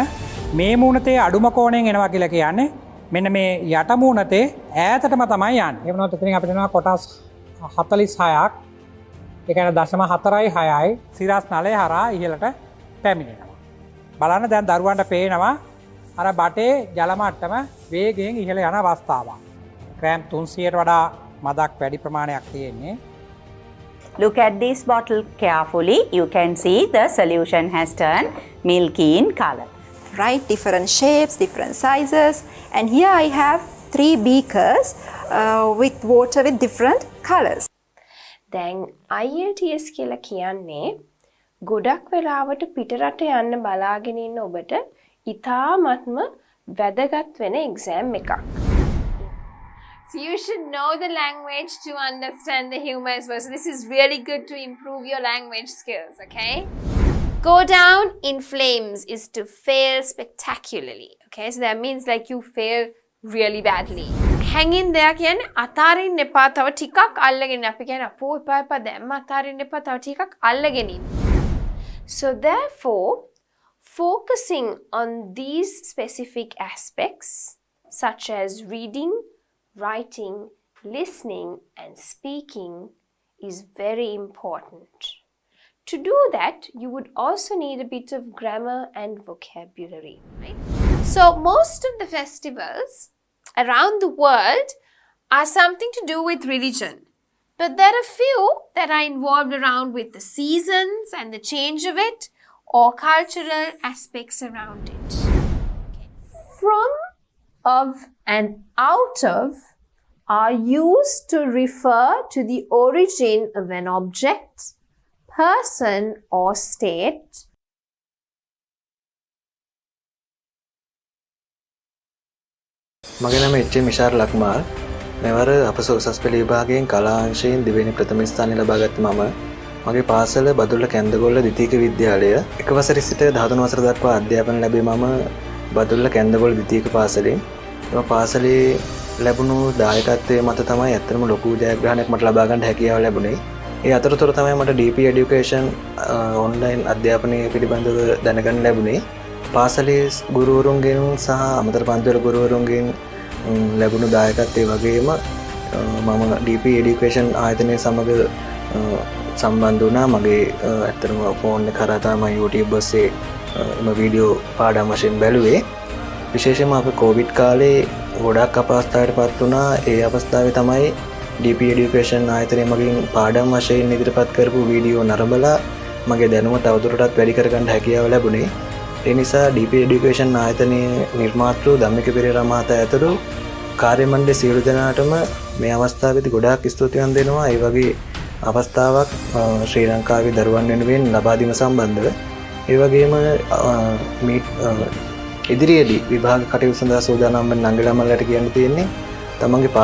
මේ මූණතේ අඩුම කෝණයෙන් එනවා කියලා කියන්නේ මෙන්න මේ යට මූණතේ ඈතටම තමයි යන්නේ. ඒ වුණාට එතනින් අපිට එනවා කොටස් 46ක්. ඒ කියන්නේ 0.46යි සිරස් නලය හරහා ඉහළට පැමිණෙනවා. බලන්න දැන් දරුවන්ට පේනවා අර බටේ ජල මට්ටම වේගයෙන් ඉහළ යන අවස්ථාවක්. ග්‍රෑම් 300ට වඩා මදක් වැඩි ප්‍රමාණයක් තියෙන්නේ. Look at this bottle carefully. You can see the solution has turned milky in color. Right, different shapes, different sizes, and here I have 3 beakers with water with different colors. දැන් IELTS කියලා කියන්නේ ගොඩක් වෙලාවට පිටරට යන්න බලාගෙන ඉන්න ඔබට ඉතාමත්ම වැදගත් වෙන එක්සෑම් එකක්. So you should know the language to understand the humor as well. So this is really good to improve your language skills, okay? Go down in flames is to fail spectacularly. Okay, so that means like you fail really badly. Hang in there කියන්නේ අතාරින්න එපා තව ටිකක් අල්ලගෙන අපි කියන්නේ අපෝ එපා දැම්ම අතාරින්න එපා තව ටිකක් අල්ලගෙන ඉන්න. So therefore focusing on these specific aspects such as reading, writing, listening and speaking is very important. To do that, you would also need a bit of grammar and vocabulary, right? So most of the festivals around the world are something to do with religion. But there are few that are involved around with the seasons and the change of it or cultural aspects around it. From, of and out of are used to refer to the origin of an object, person or state. මගේ නම H.M.. මිෂාර් Lakmal. මෙවර අප උසස් පෙළ විභාගයෙන් කලා අංශයෙන් දෙවෙනි ප්‍රථම ස්ථානය ලබාගත් මම මගේ පාසල බදුල්ල කැන්දගොල්ල ද්විතීක විද්‍යාලය එක වසරේ සිට 13 වසර දක්වා අධ්‍යාපන ලැබේ මම බදුල්ල කැන්දගොල්ල ද්විතීක පාසලෙන්. එම පාසලේ ලැබුණු දායකත්වයේ මත තමයි ඇත්තටම ලොකු ජයග්‍රහණයක් මට ලබා ගන්න හැකියාව ලැබුණේ. ඒ අතරතුර තමයි මට DP Education ඔන්ලයින් අධ්‍යාපනය පිළිබඳව දැනගන්න ලැබුණේ. පාසලේ ගුරුවරුන්ගෙන් සහ අමතර පන්තිවල ගුරුවරුන්ගෙන් ලැබුණු දායකත්වයේ වගේම මම DP Education ආයතනය සමග සම්බන්ධ වුණා. මගේ ඇත්තටම ෆෝන් එක කරා තමයි YouTube ඔස්සේ එම වීඩියෝ පාඩම් වශයෙන් බැලුවේ. විශේෂයෙන්ම අපේ කොවිඩ් කාලේ ගොඩක් අපහසුතාවයට පත් වුණා. ඒ අවස්ථාවේ තමයි DP Education ආයතනය මගින් පාඩම් වශයෙන් ඉදිරිපත් කරපු වීඩියෝ නරඹලා මගේ දැනුම තවදුරටත් වැඩි කරගන්න හැකියාව ලැබුණේ. ඒ නිසා DP Education ආයතනයේ නිර්මාතෘ ධම්මික පෙරේරා මහතා ඇතුළු කාර්ය මණ්ඩලයේ සියලු දෙනාටම මේ අවස්ථාවේදී ගොඩාක් ස්තුතිවන්ත වෙනවා. ඒ වගේ අවස්ථාවක් ශ්‍රී ලංකාවේ දරුවන් වෙනුවෙන් ලබා දීම සම්බන්ධව. ඒ වගේම ඉදිරියේදී විභාග කටයුතු සඳහා සූදානම් වන නංගිලාමල්ලට කියන්න තියෙන්නේ තමන්ගේ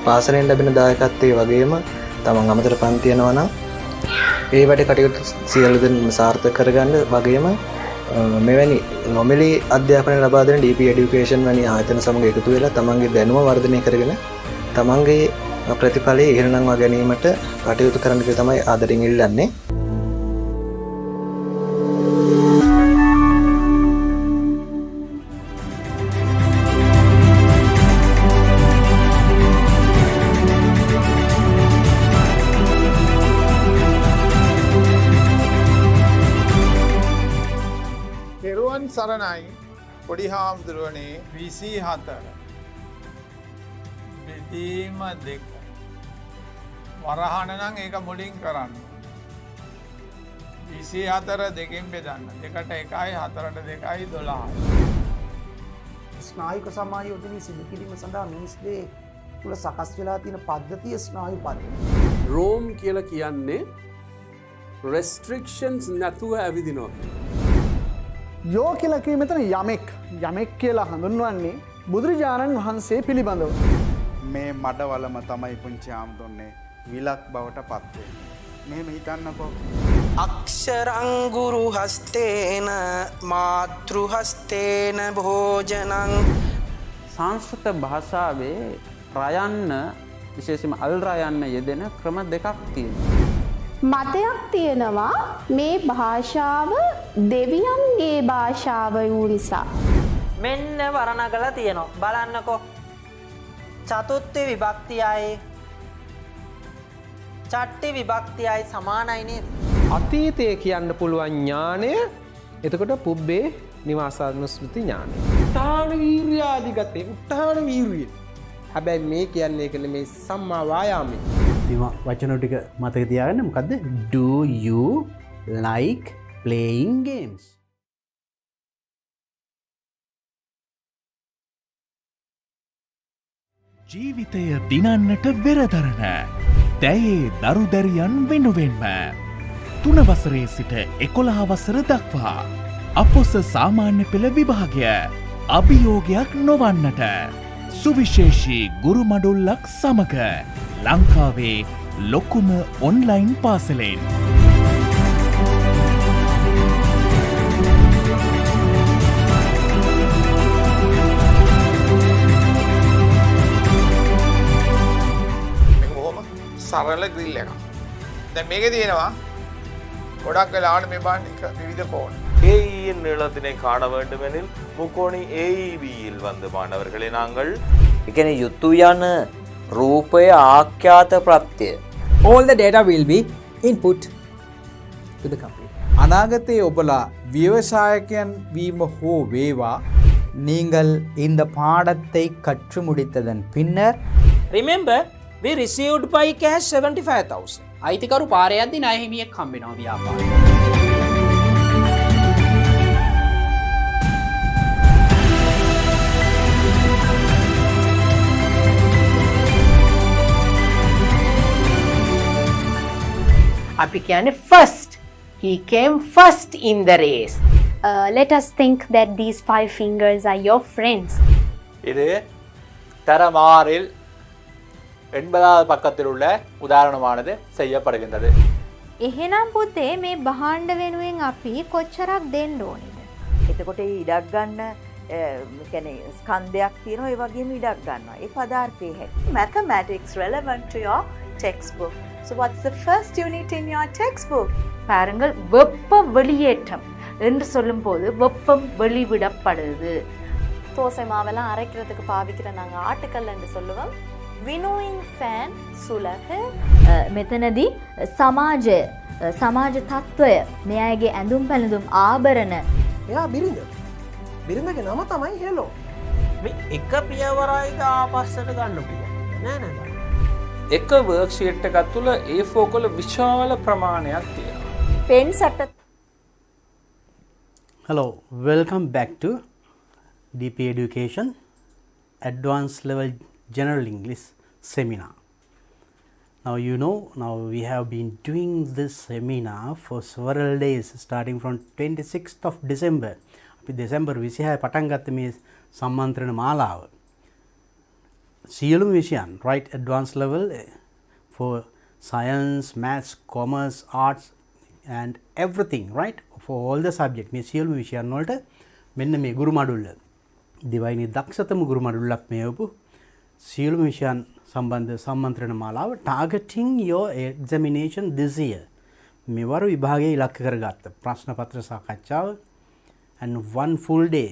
පාසලෙන් ලැබෙන දායකත්වයේ වගේම තමන් අමතර පන්ති යනවා නම් ඒ වැඩ කටයුතු සියලු දෙනාම සාර්ථක කරගන්න වගේම මෙවැනි නොමිලේ අධ්‍යාපනය ලබා දෙන DP Education වැනි ආයතන සමග එකතු වෙලා තමන්ගේ දැනුම වර්ධනය කරගෙන තමන්ගේ ප්‍රතිඵලයේ ඉහළ නංවා ගැනීමට කටයුතු කරන්න කියලා තමයි ආදරෙන් ඉල්ලන්නේ. සරණයි පොඩි හාමුදුරුවනේ 24 බෙදීම 2 වරහන නම් ඒක මුලින් කරන්න 24 දෙකෙන් බෙදන්න 2ට 1යි 4ට 2යි 12යි ස්නායුක සමායෝජනය සිදු කිරීම සඳහා මිනිස්ගේ තුළ සකස් වෙලා තියෙන පද්ධතිය ස්නායු පද්ධතිය. රෝම් කියලා කියන්නේ රෙස්ට්‍රික්ෂන්ස් නැතුව ඇවිදිනවා. යෝ කියලා කිව්වේ මෙතන යමෙක් කියලා හඳුන්වන්නේ බුදුරජාණන් වහන්සේ පිළිබඳව. මේ මඩවලම තමයි පුංචි ආම්දුන්නේ විලක් බවට පත් වෙන්නේ. මෙහෙම හිතන්නකෝ. අක්ෂරං ගුරු හස්තේන මාතෘ හස්තේන භෝජනං. සංස්කෘත භාෂාවේ රයන්න විශේෂයෙන්ම අල් රයන්න යෙදෙන ක්‍රම දෙකක් තියෙනවා. මතයක් තියෙනවා මේ භාෂාව දෙවියන්ගේ භාෂාව වූ නිසා. මෙන්න වරණගල තියෙනවා. බලන්නකෝ. චතුත්ථ විභක්තියයි චට්ටි විභක්තියයි සමානයි නේද? අතීතය කියන්න පුළුවන් ඥානය එතකොට පුබ්බේ නිවාසානුස්මෘති ඥානය. උත්තාන වීර්යාදිගතේ උත්තාන වීර්යය. හැබැයි මේ කියන්නේ කළ මේ සම්මා වායාමය. වචන ටික මතක තියාගන්න. මොකද්ද? Do you like playing games? ජීවිතය දිනන්නට වෙරදරන දැයේ දරුදැරියන් වෙනුවෙන්ම 3 වසරේ සිට 11 වසර දක්වා අපොස සාමාන්‍ය පෙළ විභාගය අභියෝගයක් නොවන්නට සුවිශේෂී ගුරු මඩුල්ලක් සමග ලංකාවේ ලොකුම ඔන්ලයින් පාසලෙන් සරල ග්‍රිල් එකක්. දැන් මේකේ තියෙනවා ගොඩක් වෙලාවට මේ බලන්න එක විවිධ කෝණ. AEயின் நீளத்தினை காண வேண்டுமெனில் முக்கோணி AEBயில் வந்து மாணவர்களே நாங்கள் එකනේ යුතු යන රූපය ආඛ්‍යාත ප්‍රත්‍යය. All the data will be input to the computer. අනාගතයේ ඔබලා விவசாயකයන් වීම හෝ වේවා. நீங்கள் இந்த பாடத்தை கற்று முடித்ததன் பின்னர் Remember, We received by cash 75,000. අයිතිකරු පාරේ යද්දි ණය හිමියෙක් හම්බෙනවා ව්‍යාපාරේ. අපි කියන්නේ first. He came first in the race. Let us think that these 5 fingers are your friends. இது தரமாறில் 80வது பக்கத்தில் உள்ள உதாரணமானது செய்யப்படுகின்றது. එහෙනම් පුතේ මේ බහාණ්ඩ වෙනුවෙන් අපි කොච්චරක් දෙන්න ඕනේද? එතකොට ඉඩක් ගන්න කියන්නේ ස්කන්ධයක් තියෙනවා ඒ වගේම ඉඩක් ගන්නවා. ඒ පදාර්ථයේ හැටි. Mathematics relevant to your textbook. So what's the first unit in your textbook? பாருங்கள் வெப்ப வெளியேற்றம் என்று சொல்லும்போது வெப்பம் வெளிவிடப்படுது. தோசை மாவெல்லாம் அரைக்கிறதுக்கு பாவிக்கிற நாங்கள் ஆட்டுக்கல் என்று சொல்லுவோம். විනෝයින් ෆෑන් සුලහ මෙතනදී සමාජය සමාජ තත්ත්වය මේ අයගේ ඇඳුම් පැළඳුම් ආභරණ එයා බිරිඳගේ නම තමයි හෙලෝ. මේ එක පියවරයික ආපස්සට ගන්න පුළුවන් නෑ නේද? එක වර්ක්ෂීට් එකක් තුල A4 වල විශාල ප්‍රමාණයක් තියෙනවා. පෙන් සට Hello, welcome back to DP Education Advanced Level General English Seminar. Now you know, now we have been doing this seminar for several days starting from 26th of December. අපි දෙසැම්බර් 26 පටන් ගත්ත මේ සම්මන්ත්‍රණ මාලාව. සියලුම විෂයන්, right, advanced level for science, maths, commerce, arts and everything, right, for all the subject. මේ සියලුම විෂයන් වලට මෙන්න මේ ගුරු මඩුල්ල. දිවයිනේ දක්ෂතම ගුරු මඩුල්ලක් මේවපු සියලුම විෂයන් සම්බන්ධ සම්මන්ත්‍රණ මාලාව targeting your examination this year. මෙවර විභාගයේ ඉලක්ක කරගත්ත ප්‍රශ්න පත්‍ර සාකච්ඡාව and one full day,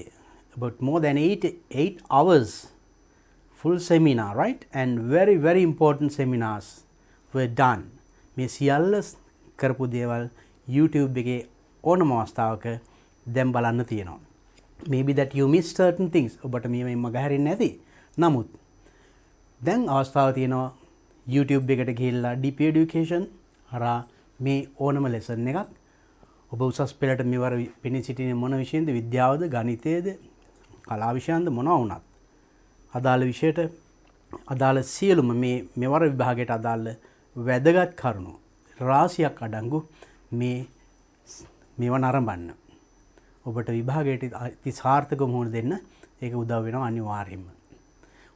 about more than 8 hours full seminar, right, and very very important seminars were done. මේ සියල්ල කරපු දේවල් YouTube එකේ ඕනම අවස්ථාවක දැන් බලන්න තියෙනවා. Maybe that you missed certain things. ඔබට මේ මගහැරින්නේ නැති. නමුත් දැන් අවස්ථාව තියෙනවා YouTube එකට ගිහිල්ලා DP Education හරහා මේ ඕනම lesson එකක් ඔබ උසස් පෙළට මෙවර පෙනී සිටින මොන විෂයෙන්ද, විද්‍යාවද, ගණිතයේද, කලා විෂයන්ද මොනවා වුණත් අදාළ විෂයට අදාළ සියලුම මේ මෙවර විභාගයට අදාළ වැදගත් කරුණු රාශියක් අඩංගු මේව නරඹන්න. ඔබට විභාගයට අති සාර්ථකව මුහුණ දෙන්න ඒක උදව් වෙනවා අනිවාර්යයෙන්ම.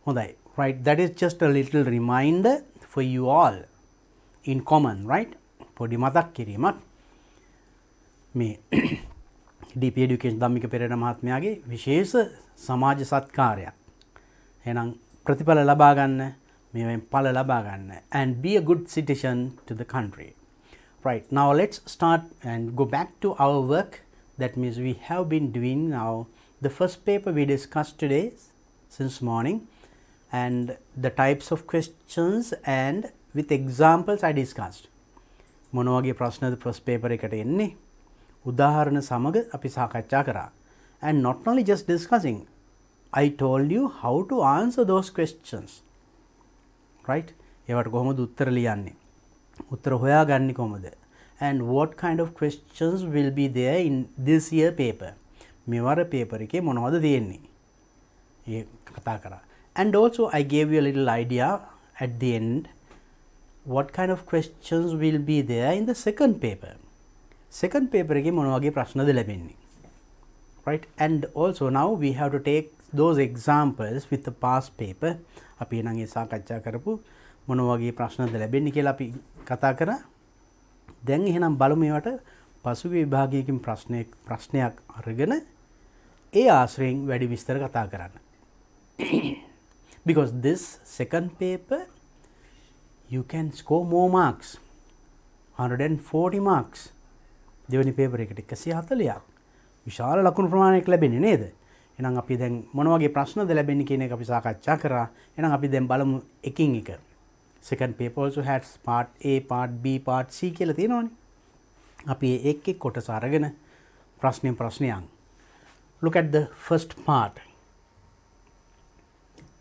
හොඳයි. Right, that is just a little reminder for you all in common, right? පොඩි මතක් කිරීමක් මේ DP Education ධම්මික පෙරේරා මහත්මයාගේ විශේෂ සමාජ සත්කාරයක්. එහෙනම් ප්‍රතිඵල ලබා ගන්න, මේවෙන් ඵල ලබා ගන්න and be a good citizen to the country. Right, now let's start and go back to our work. That means we have been doing now the first paper we discussed today since morning. And the types of questions and with examples I discussed. මොන වගේ ප්‍රශ්නද first paper එකට එන්නේ? උදාහරණ සමග අපි සාකච්ඡා කරා. And not only just discussing, I told you how to answer those questions. Right? ඒවට කොහොමද උත්තර ලියන්නේ? උත්තර හොයාගන්නේ කොහොමද? And what kind of questions will be there in this year paper? මෙවර paper එකේ මොනවද තියෙන්නේ? ඒ කතා කරා. And also I gave you a little idea at the end what kind of questions will be there in the second paper. Second paper එකේ මොන වගේ ප්‍රශ්නද ලැබෙන්නේ. Right? And also now we have to take those examples with the past paper. අපි නම් ඒ සාකච්ඡා කරපු මොන වගේ ප්‍රශ්නද ලැබෙන්නේ කියලා අපි කතා කරා. දැන් එහෙනම් බලමු මේවට පසුගිය විභාගයකින් ප්‍රශ්නයක් අරගෙන ඒ ආශ්‍රයෙන් වැඩි විස්තර කතා කරන්න. Because this second paper you can score more marks, 140 marks. දෙවැනි paper එකට 140ක් විශාල ලකුණු ප්‍රමාණයක් ලැබෙන්නේ නේද? එහෙනම් අපි දැන් මොන වගේ ප්‍රශ්නද ලැබෙන්නේ කියන එක අපි සාකච්ඡා කරා. එහෙනම් අපි දැන් බලමු එකින් එක. Second paper also has part A, part B, part C කියලා තියෙනවනේ. අපි එක් එක් කොටස අරගෙන ප්‍රශ්නයන්. Look at the first part.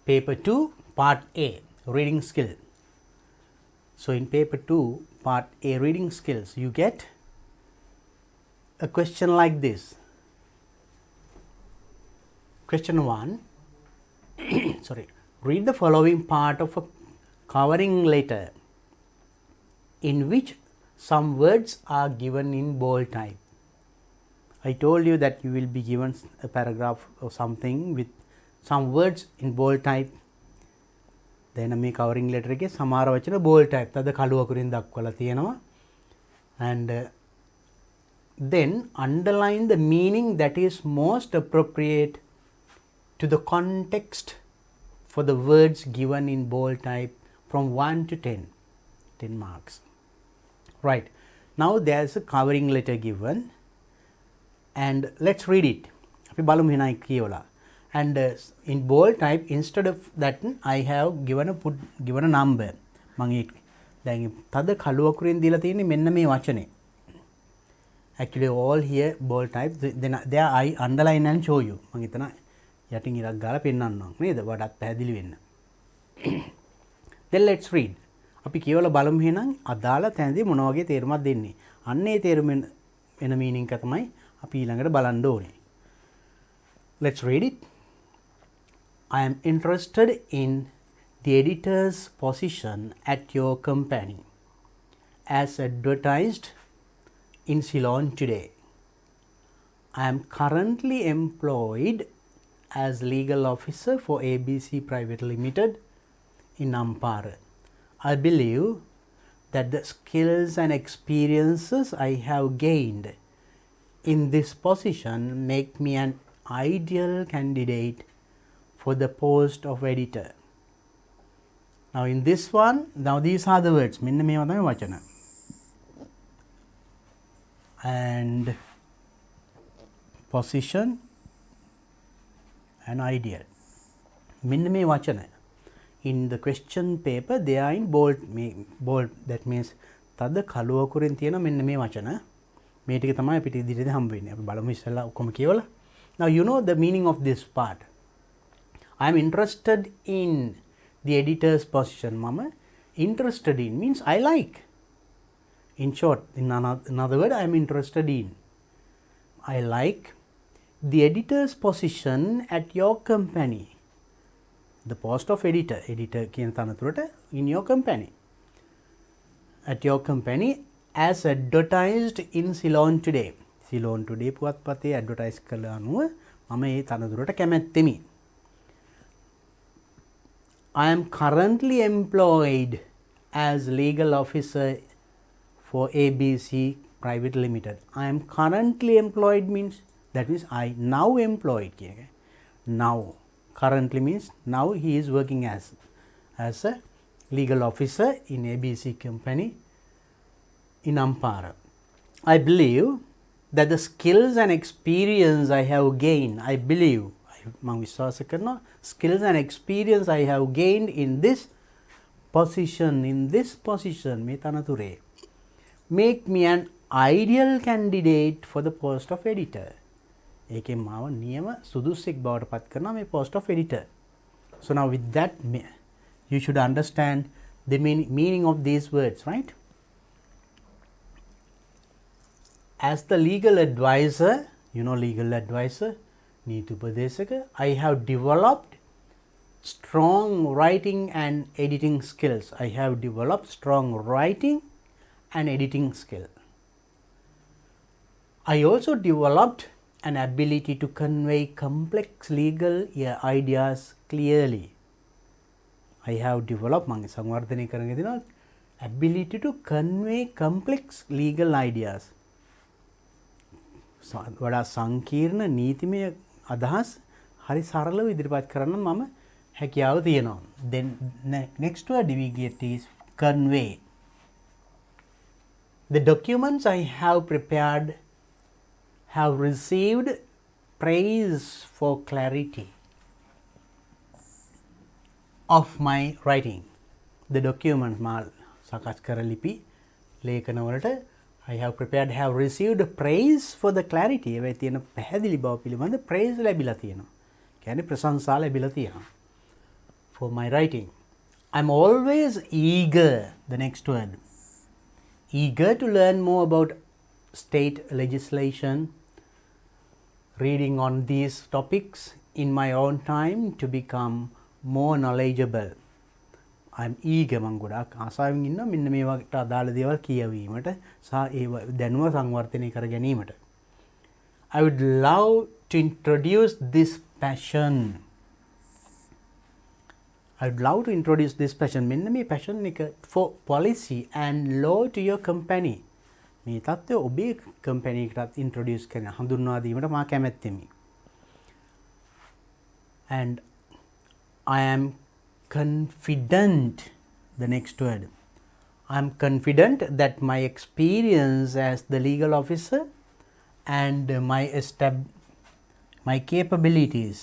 Paper 2, part A, reading skill. So in paper 2, part A, reading skills, you get a question like this. Question 1, sorry, read the following part of a covering letter in which some words are given in bold type. I told you that you will be given a paragraph or something with some words in bold type. Then මේ covering letter එකේ සමහර වචන bold type තද කළු අකුරින් දක්වලා තියෙනවා. And then underline the meaning that is most appropriate to the context for the words given in bold type from 1 to 10. 10 marks. Right. Now there is a covering letter given and let's read it. අපි බලමු එහෙනම් කියවලා. And in bold type, instead of that, I have given a number. දැන් තද කළු අකුරෙන් දීලා තියෙන්නේ මෙන්න මේ වචනේ. Actually all here bold type. Then there I underline and show you. මම හිතන යටින් ඉරක් ගාලා පෙන්නන්නම් නේද? වඩාත් පැහැදිලි වෙන්න. Then let's read. අපි කියවලා බලමු එහෙනම් අදාළ තැනදී මොන වගේ තේරුමක් දෙන්නේ. අන්න ඒ තේරුම වෙන meaning එක තමයි අපි ඊළඟට බලන්න ඕනේ. Let's read it. I am interested in the editor's position at your company as advertised in Ceylon today. I am currently employed as legal officer for ABC Private Limited in Ampara. I believe that the skills and experiences I have gained in this position make me an ideal candidate for the post of editor. Now in this one, now these are the words. මෙන්න මේවා තමයි වචන. And position and ideal. මෙන්න මේ වචන. In the question paper, they are in bold. That means තද කළු අකුරෙන් තියෙන මෙන්න මේ වචන. මේ ටික තමයි අපිට ඉදිරියට හම්බ වෙන්නේ. අපි බලමු ඉස්සෙල්ලා ඔක්කොම කියවලා. Now you know the meaning of this part. I am interested in the editor's position. Mama, interested in means I like. In short, in another word, I am interested in. I like the editor's position at your company. The post of editor. Editor කියන තනතුරට in your company. At your company as advertised in Ceylon today. Ceylon today පුවත්පතේ advertise කළ අනුව මම ඒ තනතුරට කැමැත්තෙමි. I am currently employed as legal officer for ABC Private Limited. I am currently employed means that means I now employed. Now currently means now he is working as a legal officer in ABC company in Ampara. I believe that the skills and experience I have gained, I believe මම විශ්වාස කරනවා skills and experience I have gained in this position මේ තනතුරේ make me an ideal candidate for the post of editor. ඒකෙන් මාව නියම සුදුස්සෙක් බවට පත් කරනවා මේ post of editor. So now with that you should understand the meaning of these words, right? As the legal advisor, you know legal advisor, නීතිපදේශක, I have developed strong writing and editing skills. I have developed strong writing and editing skill. I also developed an ability to convey complex legal ideas clearly. I have developed මම සංවර්ධනය කරගෙන දෙනවා ability to convey complex legal ideas. වඩා සංකීර්ණ නීතිමය අදහස් හරි සරලව ඉදිරිපත් කරන්න මම හැකියාව තියෙනවා. Then next word we get is convey. The documents I have prepared have received praise for clarity of my writing. The documents මා සකස් කර ලිපි ලේඛනවලට I have prepared have received praise for the clarity. ඒවයි තියෙන පැහැදිලි බව පිළිබඳ praise ලැබිලා තියෙනවා. කියන්නේ ප්‍රශංසා ලැබිලා තියෙනවා. For my writing. I'm always eager, the next word. Eager to learn more about state legislation, reading on these topics in my own time to become more knowledgeable. I'm eager මං ගොඩාක් ආසාවෙන් ඉන්නවා මෙන්න මේ වගේ අදාළ දේවල් කියවීමට සහ ඒ දැනුම සංවර්ධනය කර ගැනීමට. I would love to introduce this passion. I would love to introduce this passion. මෙන්න මේ passion එක for policy and law to your company. මේ තත්ත්වය ඔබේ company එකටත් introduce කරන හඳුන්වා දීමට මා කැමැත්තෙමි. And I am confident, the next word. I am confident that my experience as the legal officer and my capabilities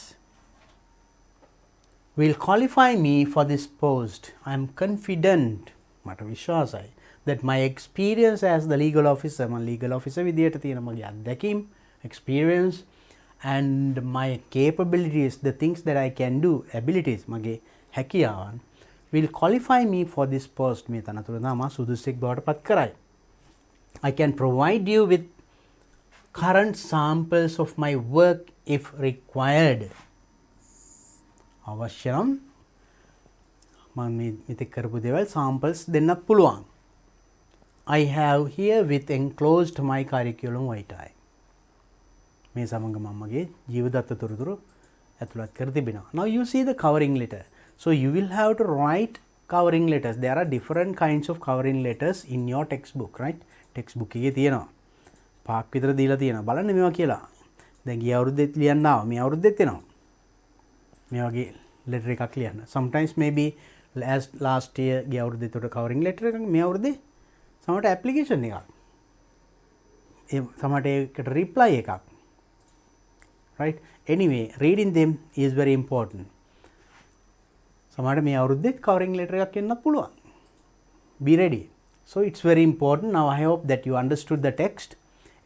will qualify me for this post. I am confident, මට විශ්වාසයි, that my experience as the legal officer, මම legal officer විදියට තියෙන මගේ අත්දැකීම්, experience and my capabilities, the things that I can do, abilities, මගේ හැකියාවන් will qualify me for this post. මේ තනතුර මා සුදුසෙක් බවට පත් කරයි. I can provide you with current samples of my work if required. අවශ්‍ය නම් මම මෙතෙක් කරපු දේවල් samples දෙන්නත් පුළුවන්. I have here with enclosed my curriculum vitae. මේ සමග මම මගේ ජීවදත්ත තොරතුරු ඇතුළත් කර තිබෙනවා. Now you see the covering letter. So you will have to write covering letters. There are different kinds of covering letters in your textbook, right? Textbook එකේ තියෙනවා. පාක් විතර දීලා තියෙනවා. බලන්න මේවා කියලා. දැන් ගිය අවුරුද්දෙත් ලියන්න ආවා. මේ අවුරුද්දෙත් එනවා. මේ වගේ letter එකක් ලියන්න. Sometimes maybe last year ගිය අවුරුද්දෙත් උඩ covering letter එකක්, මේ අවුරුද්දේ සමහරට application එකක්. ඒ සමහරට ඒකට reply එකක්. Right? Anyway, reading them is very important. සමහරට මේ අවුරුද්දෙත් covering letter එකක් එන්නත් පුළුවන්. Be ready. So it's very important. Now I hope that you understood the text.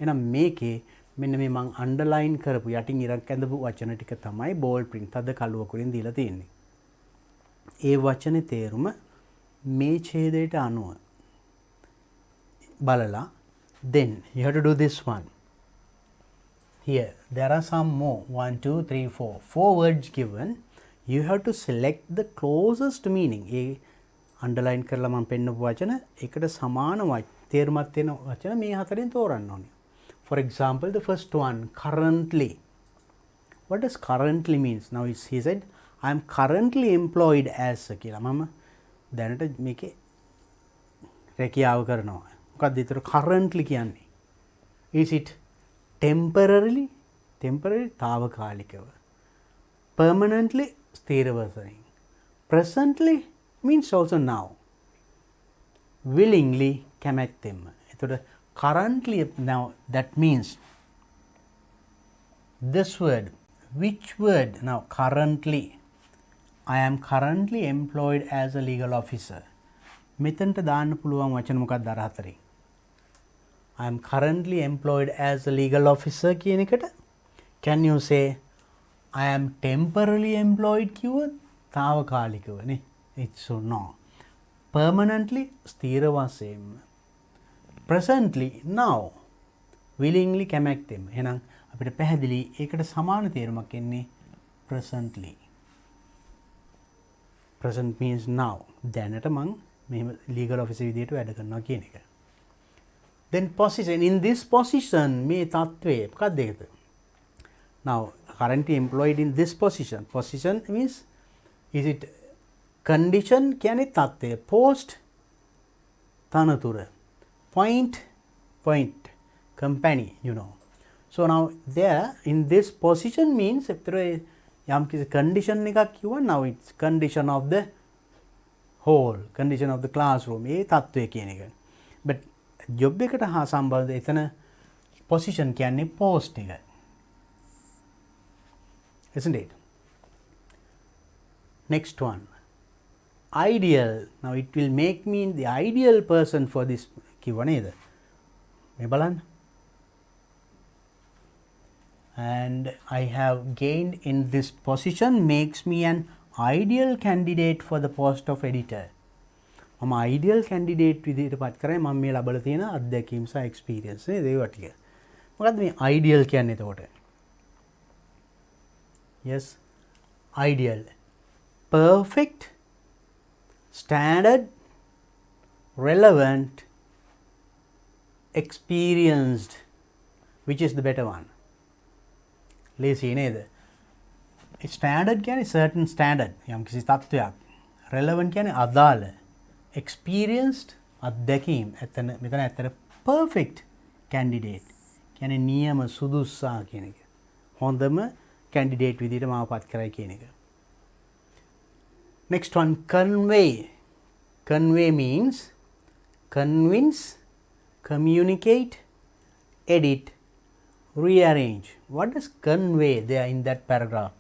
එහෙනම් මේකේ මෙන්න මේ මම underline කරපු යටින් ඉරක් ඇඳපු වචන ටික තමයි bold print තද කළුවකුරින් දීලා තියෙන්නේ. ඒ වචනේ තේරුම මේ ඡේදයට අනුව බලලා then you have to do this one. Here there are some more 1 2 3 4 4 words given. You have to select the closest meaning. A underline කරලා මම පෙන්නපු වචන එකට සමාන තේරුමක් තියෙන වචන මේ හතරෙන් තෝරන්න ඕනේ. For example, the first one, currently. What does currently means? Now he said, I am currently employed as කියලා. මම දැනට මේකේ රැකියාව කරනවා. මොකක්ද ඒතර currently කියන්නේ? Is it temporarily? Temporary తాවකාලිකව. Permanently ස්ථිර වශයෙන්. Presently means also now. Willingly කැමැත්තෙන්ම. ඒතර currently, now that means this word, which word? Now currently, I am currently employed as a legal officer. මෙතනට දාන්න පුළුවන් වචන මොකක්ද අර හතරේ? I am currently employed as a legal officer කියන එකට can you say I am temporarily employed කිව්වොත් తాවකාලිකවනේ. It's so no. Permanently ස්ථිර වශයෙන්ම. Presently now. Willingly කැමැත්තෙන්ම. එහෙනම් අපිට පැහැදිලි ඒකට සමාන තේරුමක් එන්නේ presently. Present means now. දැනට මං මෙහෙම legal officer විදියට වැඩ කරනවා කියන එක. Then position. In this position මේ තත්ත්වය මොකක්ද ඒකද? Now currently employed in this position. Position means is it condition කියන්නේ තත්ත්වය. Post තනතුර. Point company, you know. So now there in this position means යම් කිසි condition එකක් කිව්වා. Now it's condition of the whole, condition of the classroom. ඒ තත්ත්වය කියන එක. But job එකට හා සම්බන්ධ එතන position කියන්නේ post එක. Isn't it? Next one. Ideal. Now it will make me the ideal person for this කිව්ව නේද? මේ බලන්න. And I have gained in this position makes me an ideal candidate for the post of editor. මම ideal candidate විදිහට පත් කරන්නේ මම මේ ලබලා තියෙන අත්දැකීම් සහ experience නේද ඒවා ටික. මොකද්ද මේ ideal කියන්නේ එතකොට? Yes, ideal. Perfect, standard, relevant, experienced. Which is the better one? ලේසි නේද? ස්ටෑන්ඩඩ් කියන්නේ certain standard යම් කිසි තත්ත්වයක්. relevant කියන්නේ අදාළ. experienced අත්දැකීම්. මෙතන ඇත්තට perfect candidate කියන්නේ නියම සුදුස්සා කියන එක. හොඳම candidate විදිහට මාව පත් කරයි කියන එක. next one, convey. Convey means convince, communicate, edit, rearrange. What does convey there in that paragraph?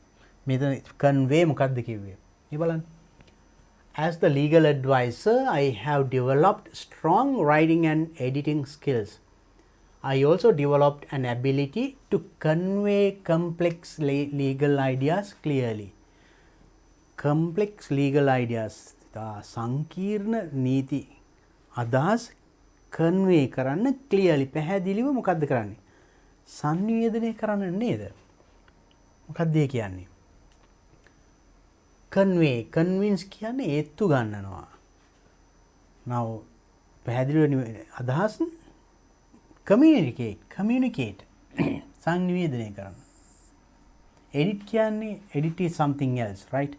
මෙතන convey මොකක්ද කිව්වේ? මේ බලන්න. As the legal advisor, I have developed strong writing and editing skills. I also developed an ability to convey complex legal ideas clearly. Complex legal ideas. සංකීර්ණ නීති අදහස් convey කරන්න clearly පැහැදිලිව මොකද්ද කරන්නේ? සංනිවේදනය කරන්න නේද? මොකක්ද ඒ කියන්නේ? convey, convince කියන්නේ ඒත්තු ගන්නනවා. now පැහැදිලිව අදහස් communicate සංනිවේදනය කරන්න. edit කියන්නේ edit is something else, right?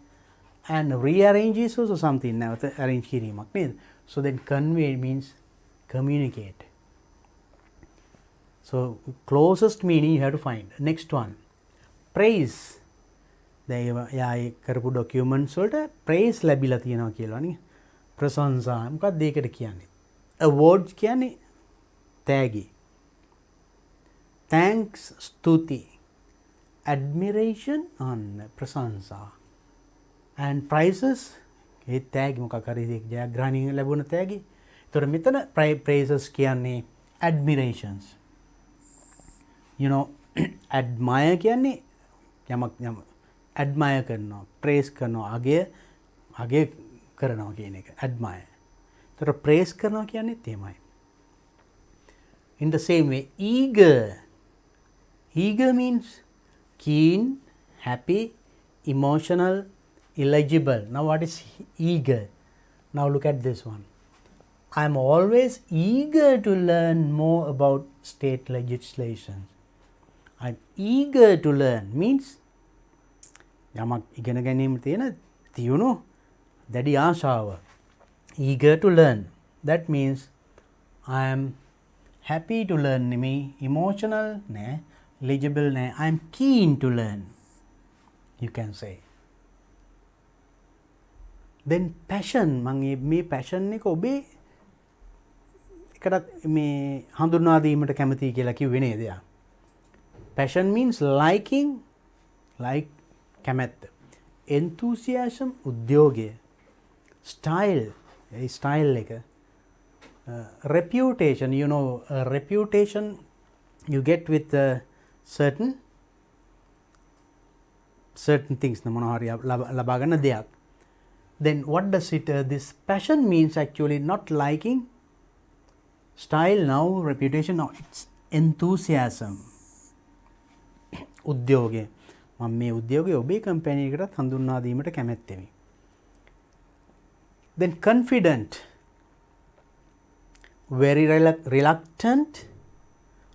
and rearrange is also something නැවත arrange කිරීමක් නේද? so then convey means communicate. So closest meaning you have to find. Next one, praise. යා කරපු documents වලට praise ලැබිලා තියෙනවා කියලා නේ. ප්‍රශංසා මොකක්ද ඒකට කියන්නේ? awards කියන්නේ තෑගි. thanks ස්තුති. admiration අන්න ප්‍රශංසා. and prizes ඒ තෑගි මොකක් හරි ජයග්‍රහණය ලැබුණ තෑගි. ඒතර මෙතන praises කියන්නේ admirations. you know admire කියන්නේ යමක් admire කරනවා, praise කරනවා, අගය කරනවා කියන එක admire. ඒතර praise කරනවා කියන්නේ තේමයි. in the same way, eager means keen, happy, emotional, eligible. Now what is eager? Now look at this one. I am always eager to learn more about state legislation. I am eager to learn means යමක් ඉගෙන ගැනීම තියෙන තියුණු දැඩි ආශාව. eager to learn. That means I am happy to learn නෙමෙයි, emotional නෑ, eligible නෑ, I am keen to learn. You can say. then passion. මම මේ passion එක ඔබේ එකටත් මේ හඳුන්වා දීමට කැමතියි කියලා කිව්වේ නේද? passion means liking, like කැමැත්ත. enthusiasm උද්‍යෝගය. style ඒ style එක. reputation, you know, reputation you get with certain things මොනවා හරි ලබා ගන්න දෙයක්. then what does it this passion means actually not liking, style now, reputation now, it's enthusiasm. උද්‍යෝගය. මම මේ උද්‍යෝගය ඔබේ කම්පැනි එකටත් හඳුන්වා දීමට කැමැත්තෙමි. then confident, very reluctant,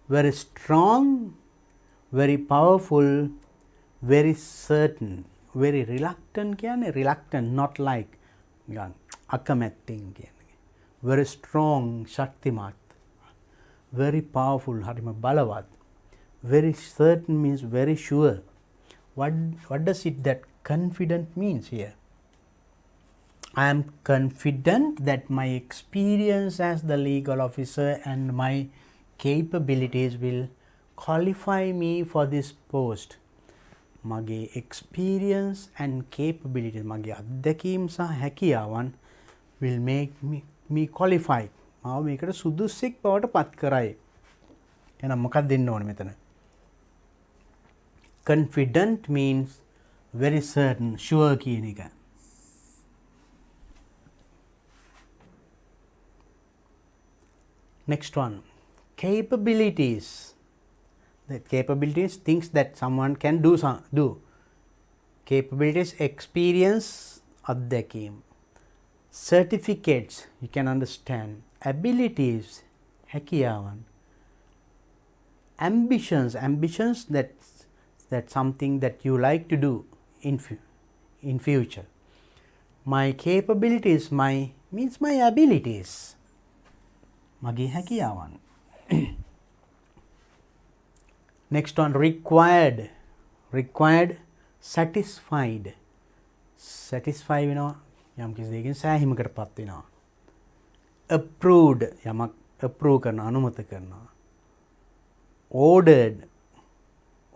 very strong, very powerful, very certain. very reluctant කියන්නේ reluctant, not like නිකන් අකමැත්තෙන් කියන්නේ. very strong, ශක්තිමත්. very powerful, හරිම බලවත්. very certain means very sure. What does it that confident means here? I am confident that my experience as the legal officer and my capabilities will qualify me for this post. මගේ experience and capabilities, මගේ අත්දැකීම් සහ හැකියාවන් will make me qualified. මාව මේකට සුදුස්සෙක් බවට පත් කරයි. එහෙනම් මොකක්ද දෙන්න ඕනේ මෙතන? confident means very certain, sure කියන එක. Next one, capabilities. The capabilities, things that someone can do. Capabilities, experience, අත්දැකීම්. Certificates, you can understand. Abilities, හැකියාවන්. Ambitions, that's something that you like to do in future. My capabilities, means my abilities. මගේ හැකියාවන්. Next one, required, satisfied. Satisfy වෙනවා යම් කිසි දෙයකින් සෑහීමකට පත් වෙනවා. Approved, යමක් approve කරනවා, අනුමත කරනවා. Ordered,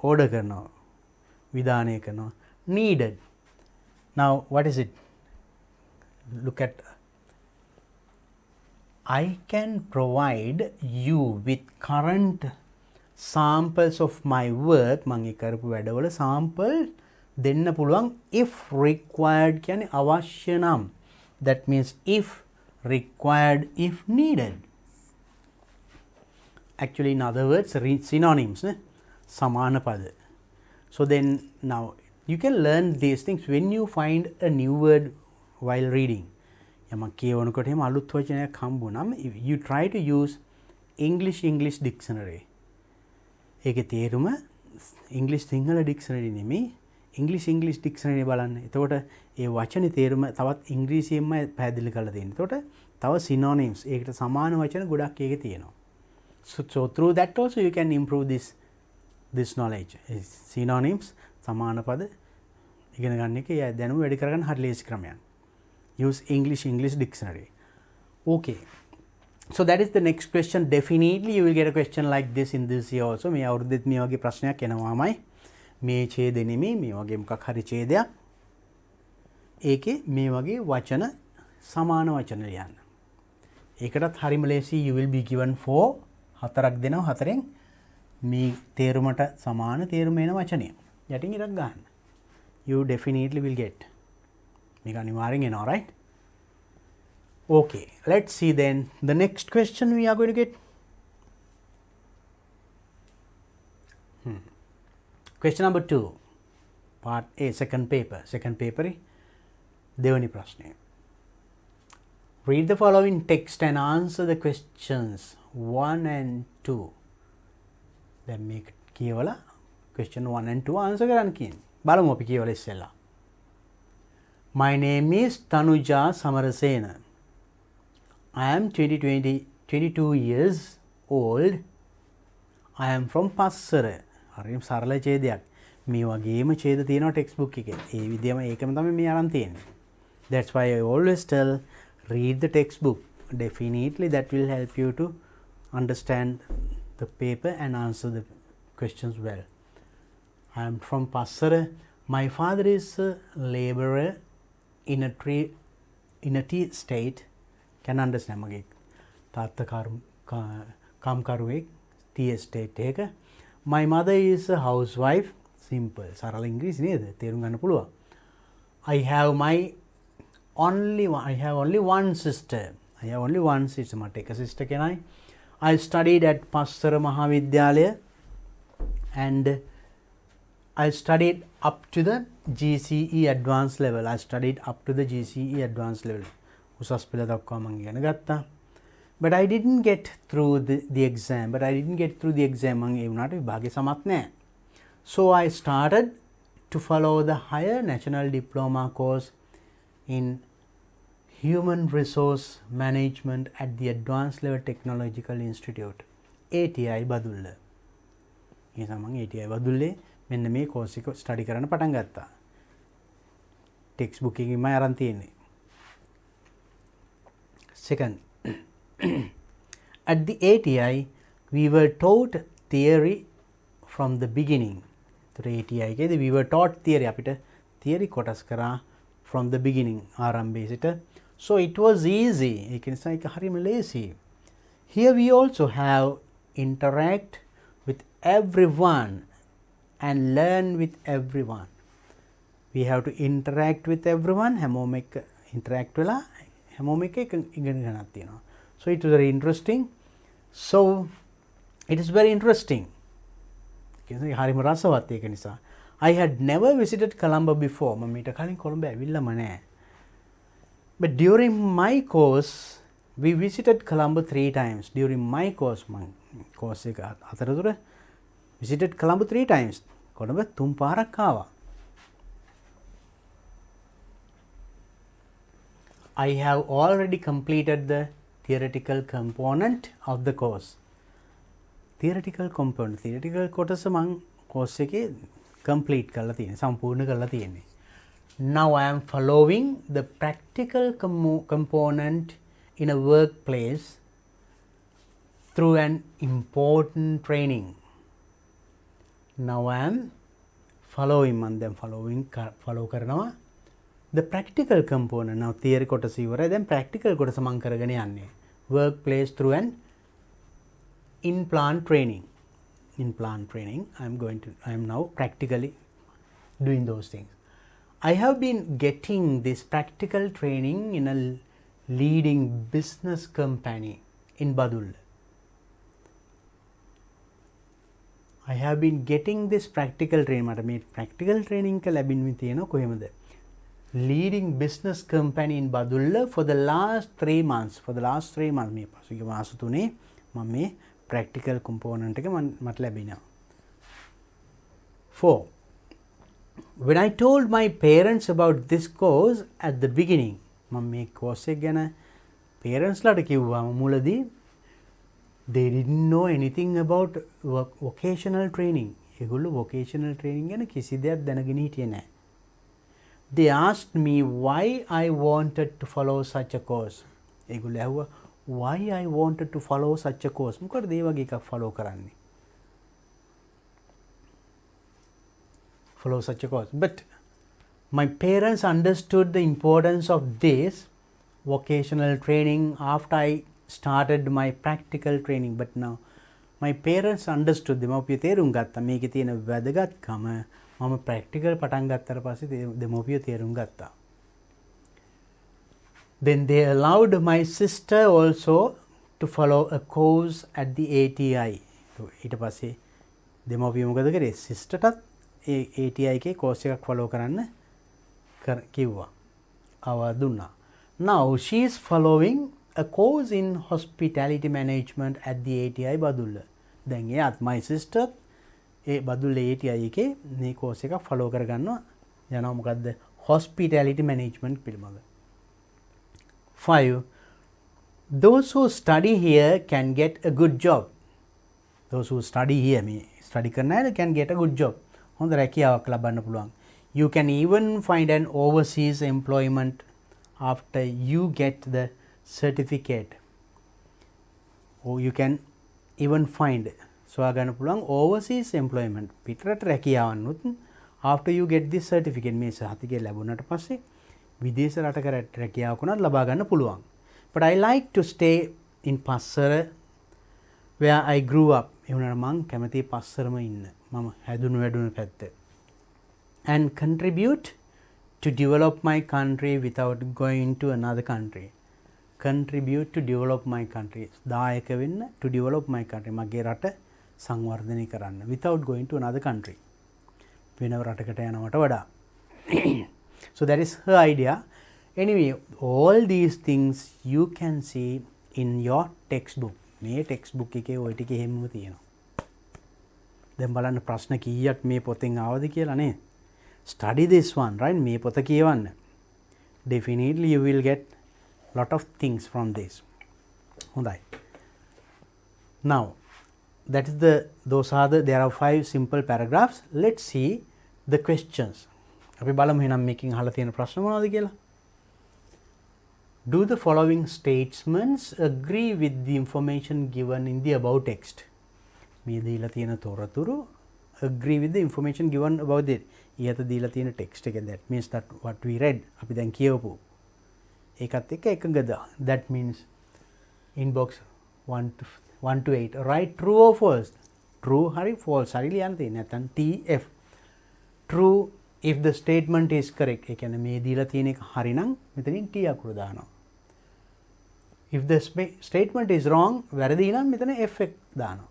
order කරනවා, විධානය කරනවා. Needed. Now what is it? Look at, I can provide you with current samples of my work. මම ඒ කරපු වැඩවල sample දෙන්න පුළුවන් if required කියන්නේ අවශ්‍ය නම්. That means if required, if needed. Actually, in other words, synonyms, සමාන පද. So then now you can learn these things when you find a new word while reading. යමක් කියවනකොට එහෙම අලුත් වචනයක් හම්බුනම you try to use English dictionary. ඒකේ තේරුම English Sinhala dictionary නෙමෙයි, English dictionary බලන්න. එතකොට ඒ වචනේ තේරුම තවත් ඉංග්‍රීසියෙන්ම පැහැදිලි කරලා තියෙනවා. එතකොට තව synonyms, ඒකට සමාන වචන ගොඩක් ඒකේ තියෙනවා. So through that also you can improve this knowledge. Synonyms, සමාන පද ඉගෙන ගන්න එක දැනුම වැඩි කරගන්න හරි ලේසි ක්‍රමයක්. Use English dictionary. Okay. So that is the next question. Definitely you will get a question like this in this year also. මේ අවුරුද්දෙත් මේ වගේ ප්‍රශ්නයක් එනවාමයි. මේ ඡේදෙ නෙමෙයි, මේ වගේ මොකක් හරි ඡේදයක්. ඒකේ මේ වගේ වචන සමාන වචන ලියන්න. ඒකටත් හරිම ලේසි. You will be given 4 හතරක් දෙනවා. හතරෙන් මේ තේරුමට සමාන තේරුම එන වචනය යටින් ඉරක් ගන්න. You definitely will get. මේක අනිවාර්යෙන් එනවා, right? Okay, let's see then the next question we are going to get. Question number 2, part A, second paper දෙවනි ප්‍රශ්නය. Read the following text and answer the questions 1 and 2. දැන් මේක කියවලා question 1 and 2 answer කරන්න කියන්නේ. බලමු අපි කියවලා ඉස්සෙල්ලා. My name is Tanuja Samarasena. I am 22 years old. I am from Passara. හරිම සරල ඡේදයක්. මේ වගේම ඡේද තියෙනවා ටෙක්ස්ට් බුක් එකේ. ඒ විදිහම ඒකම තමයි මේ අරන් තියෙන්නේ. That's why I always tell, read the textbook. Definitely that will help you to understand the paper and answer the questions well. I am from Passara. My father is a laborer in a tea state. Can understand මගේ තාත්තා කාම්කරුවෙක් tea estate එක. My mother is a housewife. Simple. සරල ඉංග්‍රීසි නේද? තේරුම් ගන්න පුළුවන්. I have only one sister. මට එක sister කෙනයි. I studied at Passara Mahavidyalaya and I studied up to the GCE advanced level. උසස් පෙළ දක්වා මම ඉගෙන ගත්තා. But I didn't get through the exam. මම ඒ වුණාට විභාගේ සමත් නැහැ. So I started to follow the higher national diploma course in Human Resource Management at the Advanced Level Technological Institute, ATI Badulla. ඒ තමයි ATI බදුල්ලේ මෙන්න මේ course එක study කරන්න පටන් ගත්තා. ටෙක්ස්ට් බුක් එකේම අරන් තියෙන්නේ. Second, at the ATI we were taught theory from the beginning. So ATI එකේදී we were taught theory, අපිට theory කොටස් කරා from the beginning, ආරම්භයේ සිට. So it was easy. ඒක නිසා ඒක හරිම ලේසි. Here we also have interact with everyone and learn with everyone. we have to interact with everyone හැමෝම එක්ක interact වෙලා හැමෝම එක්ක ඉගෙන ගන්නක් තියෙනවා. So it is very interesting. So it is very interesting. හරිම රසවත් ඒක නිසා. I had never visited Colombo before. මම ඊට කලින් කොළඹ ඇවිල්ලාම නැහැ. But during my course we visited Colombo 3 times. During my course course එක අතරතුර visited Colombo 3 times. කොළඹ 3 පාරක් ආවා. I have already completed the theoretical component of the course. Theoretical component theoretical කොටස මම course එකේ complete කරලා තියෙනවා. සම්පූර්ණ කරලා තියෙන්නේ. Now I am following the practical component in a workplace through an important training. Now I am following follow කරනවා the practical component. Now theory කොටස ඉවරයි. then practical කොටස මම කරගෙන යන්නේ. Workplace through an in-plant training. In-plant training. I am now practically doing those things. I have been getting this practical training in a leading business company in Badul. I have been getting this practical training. මට මේ practical training එක ලැබෙන්නේ තියෙනවා කොහෙමද? Leading business company in Badulla for the last 3 months. For the last 3 months මේ පසුගිය මාස 3 මම මේ practical component එක මට ලැබෙනවා. 4. When I told my parents about this course at the beginning, මම මේ course එක ගැන parents ලාට කිව්වම මුලදී they didn't know anything about vocational training. ඒගොල්ලෝ vocational training ගැන කිසි දෙයක් දැනගෙන හිටියේ නැහැ. They asked me why I wanted to follow such a course. ඒගොල්ලෝ ඇහුවා why I wanted to follow such a course. මොකටද ඒ වගේ එකක් follow කරන්නේ? Follow such a course. But my parents understood the importance of this vocational training after I started my practical training. But now my parents understood. දෙමව්පියෝ තේරුම් ගත්තා මේකේ තියෙන වැදගත්කම. මම practical පටන් ගත්තට පස්සේ දෙමව්පියෝ තේරුම් ගත්තා. Then they allowed my sister also to follow a course at the ATI. ඊට පස්සේ දෙමව්පියෝ මොකද කරේ? සිස්ටර්ටත් ඒ ATI එකේ course එකක් follow කරන්න කිව්වා. අවවාද දුන්නා. Now she is following a course in hospitality management at the ATI Badulla. දැන් එයාත් my sister A Badulla ATI එකේ මේ course එකක් follow කරගන්නවා. යනවා මොකද්ද? hospitality management පිළිබඳ. 5. Those who study here can get a good job. Those who study here මේ study කරන අය can get a good job. හොඳ රැකියාවක් ලබන්න පුළුවන්. You can even find an overseas employment after you get the certificate. Or you can even find සොයා ගන්න පුළුවන් overseas employment පිටරට රැකියාවන්නුත් after you get this certificate මේ සහතිකය ලැබුණාට පස්සේ විදේශ රටක රැකියාවක් උනත් ලබා ගන්න පුළුවන්. But I like to stay in Passara where I grew up. ඒ වුණාට මං කැමති පස්සරම ඉන්න. මම හැදුණු වැඩුණු පැත්ත. And contribute to develop my country without going to another country. Contribute to develop my country. දායක වෙන්න to develop my country. මගේ රට සංවර්ධනය කරන්න without going to another country. වෙන රටකට යනවට වඩා. So that is her idea. Anyway, all these things you can see in your textbook. මේ textbook එකේ ওই ටික හැමම තියෙනවා. දැන් බලන්න ප්‍රශ්න කීයක් මේ පොතෙන් ආවද කියලා නේ. Study this one, right? මේ පොත කියවන්න. Definitely you will get lot of things from this. හොඳයි. Now, that is there are 5 simple paragraphs. Let's see the questions. අපි බලමු එහෙනම් මේකෙන් අහලා තියෙන ප්‍රශ්න මොනවද කියලා. Do the following statements agree with the information given in the above text? මේ දීලා තියෙන තොරතුරු agree with the information given about it. ඊට දීලා තියෙන text එක. That means that what we read අපි දැන් කියවපු ඒකත් එක්ක එකඟද? That means in box 1 to 8 write true or false. True hari false hari ලියන්න තියෙන්නේ. නැත්නම් TF. True if the statement is correct, ඒ කියන්නේ මේ දීලා තියෙන එක හරි නම් මෙතනින් T අකුර දානවා. if the statement is wrong, වැරදි නම් මෙතන F එක දානවා.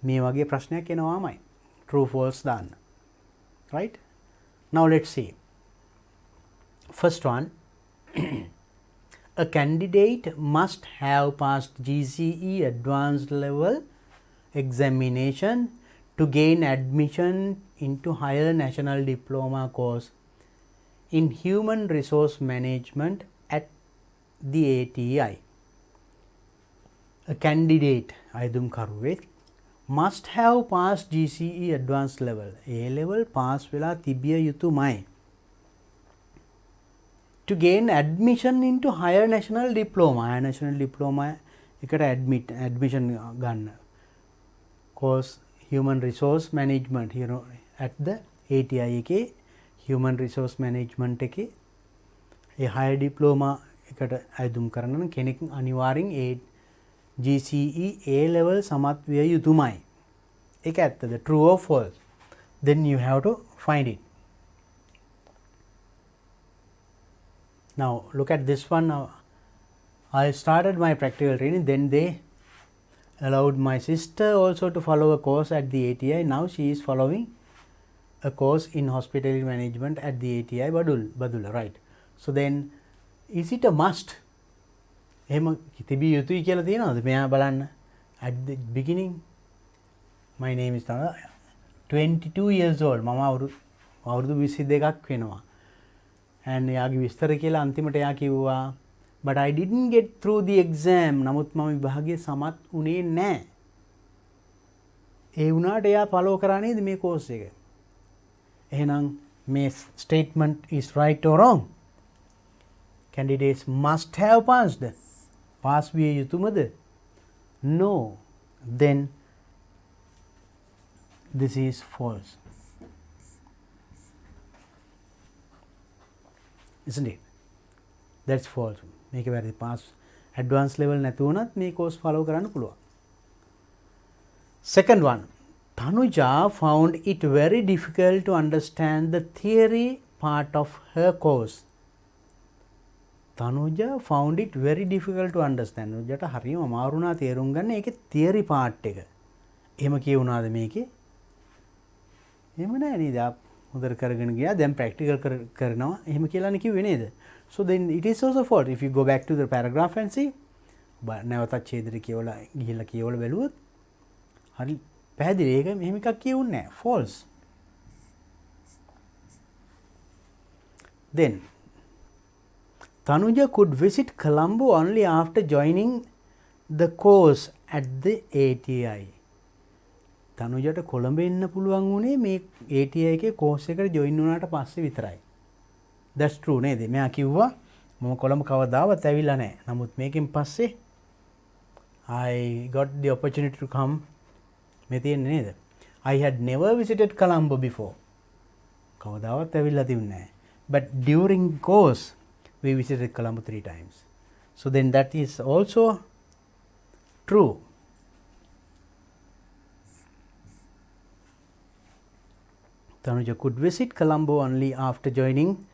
මේ වගේ ප්‍රශ්නයක් එනවාමයි. true false දාන්න. right? Now let's see. First one, a candidate must have passed GCE advanced level examination to gain admission into higher national diploma course in human resource management at the ATI. A candidate අයදුම් කරුවෙක් must have passed GCE advanced level. A level pass වෙලා තිබිය යුතුමයි. To gain admission into higher national diploma. Higher national diploma එකට admission ගන්න. Course human resource management, you know, at the ATI එකේ human resource management එකේ ඒ higher diploma එකට අයදුම් කරන නම් කෙනෙක් අනිවාර්යෙන් ඒ GCE A level සමත් විය යුතුමයි. ඒක ඇත්තද? True or false? Then you have to find it. Now look at this one. Now I started my practical training, then they allowed my sister also to follow a course at the ATI. Now she is following a course in hospitality management at the ATI Badula, right? So then is it a must? එහෙම තිබිය යුතුයි කියලා තියෙනවද? මෙයා බලන්න at the beginning my name is 22 years old. මම අවුරුදු 22ක් වෙනවා. and එයාගේ විස්තර කියලා අන්තිමට එයා කිව්වා but I didn't get through the exam. නමුත් මම විභාගයේ සමත් උනේ නැහැ. ඒ වුණාට එයා follow කරා නේද මේ course එක? එහෙනම් මේ statement is right or wrong? Candidates must have passed. Pass විය යුතුමද? No. Then this is false. Isn't it? That's false. මේක වැරදි. pass advanced level නැති වුණත් මේ course follow කරන්න පුළුවන්. Second one, Tanuja found it very difficult to understand the theory part of her course. Tanuja found it very difficult to understand. නුජට හරියම අමාරු වුණා තේරුම් ගන්න ඒකේ theory part එක. එහෙම කියුණාද මේකේ? එහෙම නෑ නේද? හොඳට කරගෙන ගියා. දැන් practical කරනවා. එහෙම කියලානේ කිව්වේ නේද? So then it is also false. If you go back to the paragraph and see, නැවතත් ඡේදෙට කියවලා ගිහිල්ලා කියවලා බැලුවොත් හරි පැහැදිලි. ඒක මෙහෙම එකක් කියුන්නේ නැහැ. False. Then Tanuja could visit Colombo only after joining the course at the ATI. තනුජට Colombo එන්න පුළුවන් වුණේ මේ ATI එකේ course එකට join වුණාට පස්සේ විතරයි. That's true නේද? මෙයා කිව්වා මම කොළඹ කවදාවත් ඇවිල්ලා නැහැ. නමුත් මේකෙන් පස්සේ I got the opportunity to come. මේ තියෙන්නේ නේද? I had never visited Colombo before. කවදාවත් ඇවිල්ලා තිබුණේ නැහැ. But during course we visited Colombo 3 times. So then that is also true. Tanuja could visit Colombo only after joining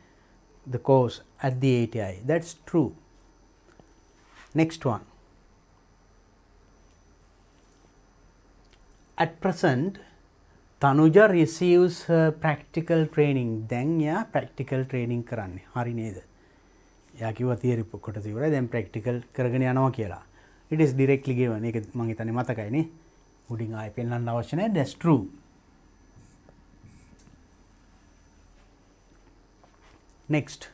the course at the ATI. That's true. Next one. At present, Tanuja receives her practical training. දැන් යා practical training කරන්නේ. හරි නේද? යා කිව්වා theory කොටස ඉවරයි. දැන් practical කරගෙන යනවා කියලා. It is directly given. ඒක මම හිතන්නේ මතකයි නේ. උඩින් ආයෙ පෙන්නන්න අවශ්‍ය නැහැ. That's true. Next,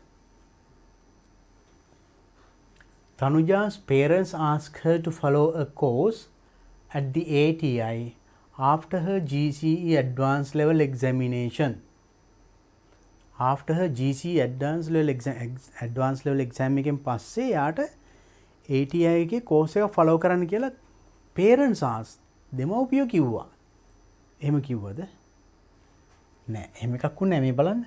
Tanuja's parents asked her to follow a course at the ATI after her GCE advanced level examination. After her GCE advanced level exam එකෙන් පස්සේ යාට ATI එකේ course එක follow කරන්න කියලා parents asked. දෙමව්පියෝ කිව්වා. එහෙම කිව්වද? නෑ. එහෙම එකක් උන්නේ නෑ මේ බලන්න.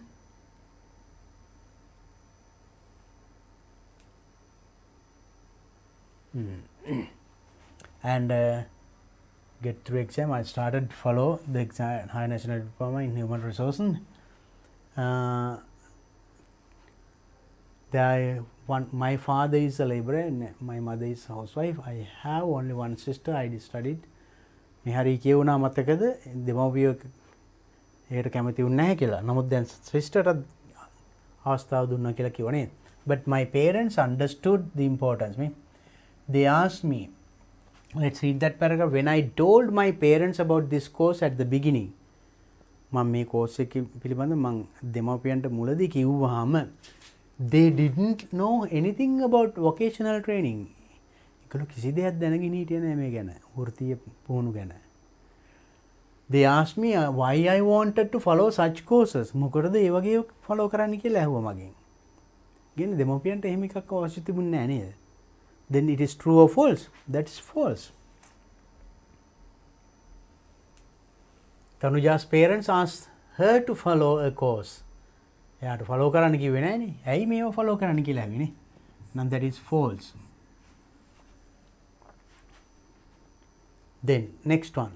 And get through exam. I started follow the exam, high national diploma in human resources My father is a labourer and my mother is a housewife. I have only one sister. I studied. මේ හරි කියුණා මතකද දෙමව්පියෝ ඒකට කැමති වුණ නැහැ කියලා. නමුත් දැන් සිස්ටර්ට අවස්ථාව දුන්නා කියලා කිව්වා නේද? But my parents understood the importance. They asked me, let's read that paragraph. When I told my parents about this course at the beginning, මම මේ course එක පිළිබඳව මම දෙමව්පියන්ට මුලදී කිව්වහම they didn't know anything about vocational training. ඒගොල්ලෝ කිසි දෙයක් දැනගෙන හිටියේ නැහැ මේ ගැන. වෘත්තීය පුහුණු ගැන. They asked me why I wanted to follow such courses. මොකටද ඒ වගේ follow කරන්න කියලා ඇහුවා මගෙන්. කියන්නේ දෙමව්පියන්ට එහෙම එකක් අවශ්‍ය තිබුණේ නැහැ නේද? Then it is true or false? That's false. Tanuja's parents asked her to follow a course. එයාට follow කරන්න කිව්වේ නෑනේ. ඇයි මේව follow කරන්න කියලා ඇවිනේ? Now that is false. Then next one.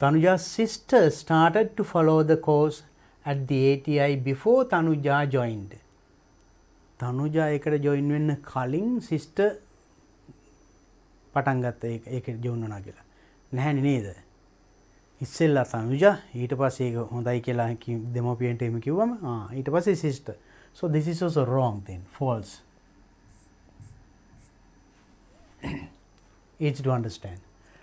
Tanuja's sister started to follow the course at the ATI before Tanuja joined. Tanuja එකට join වෙන්න කලින් sister පටන් ගත්තා ඒක join වුණා කියලා. නැහැනේ නේද? ඉස්සෙල්ලා තනුජා ඊට පස්සේ ඒක හොඳයි කියලා දෙමෝපියන්ට එහෙම කිව්වම ඊට පස්සේ sister. So this is also wrong then, false. Easy to understand.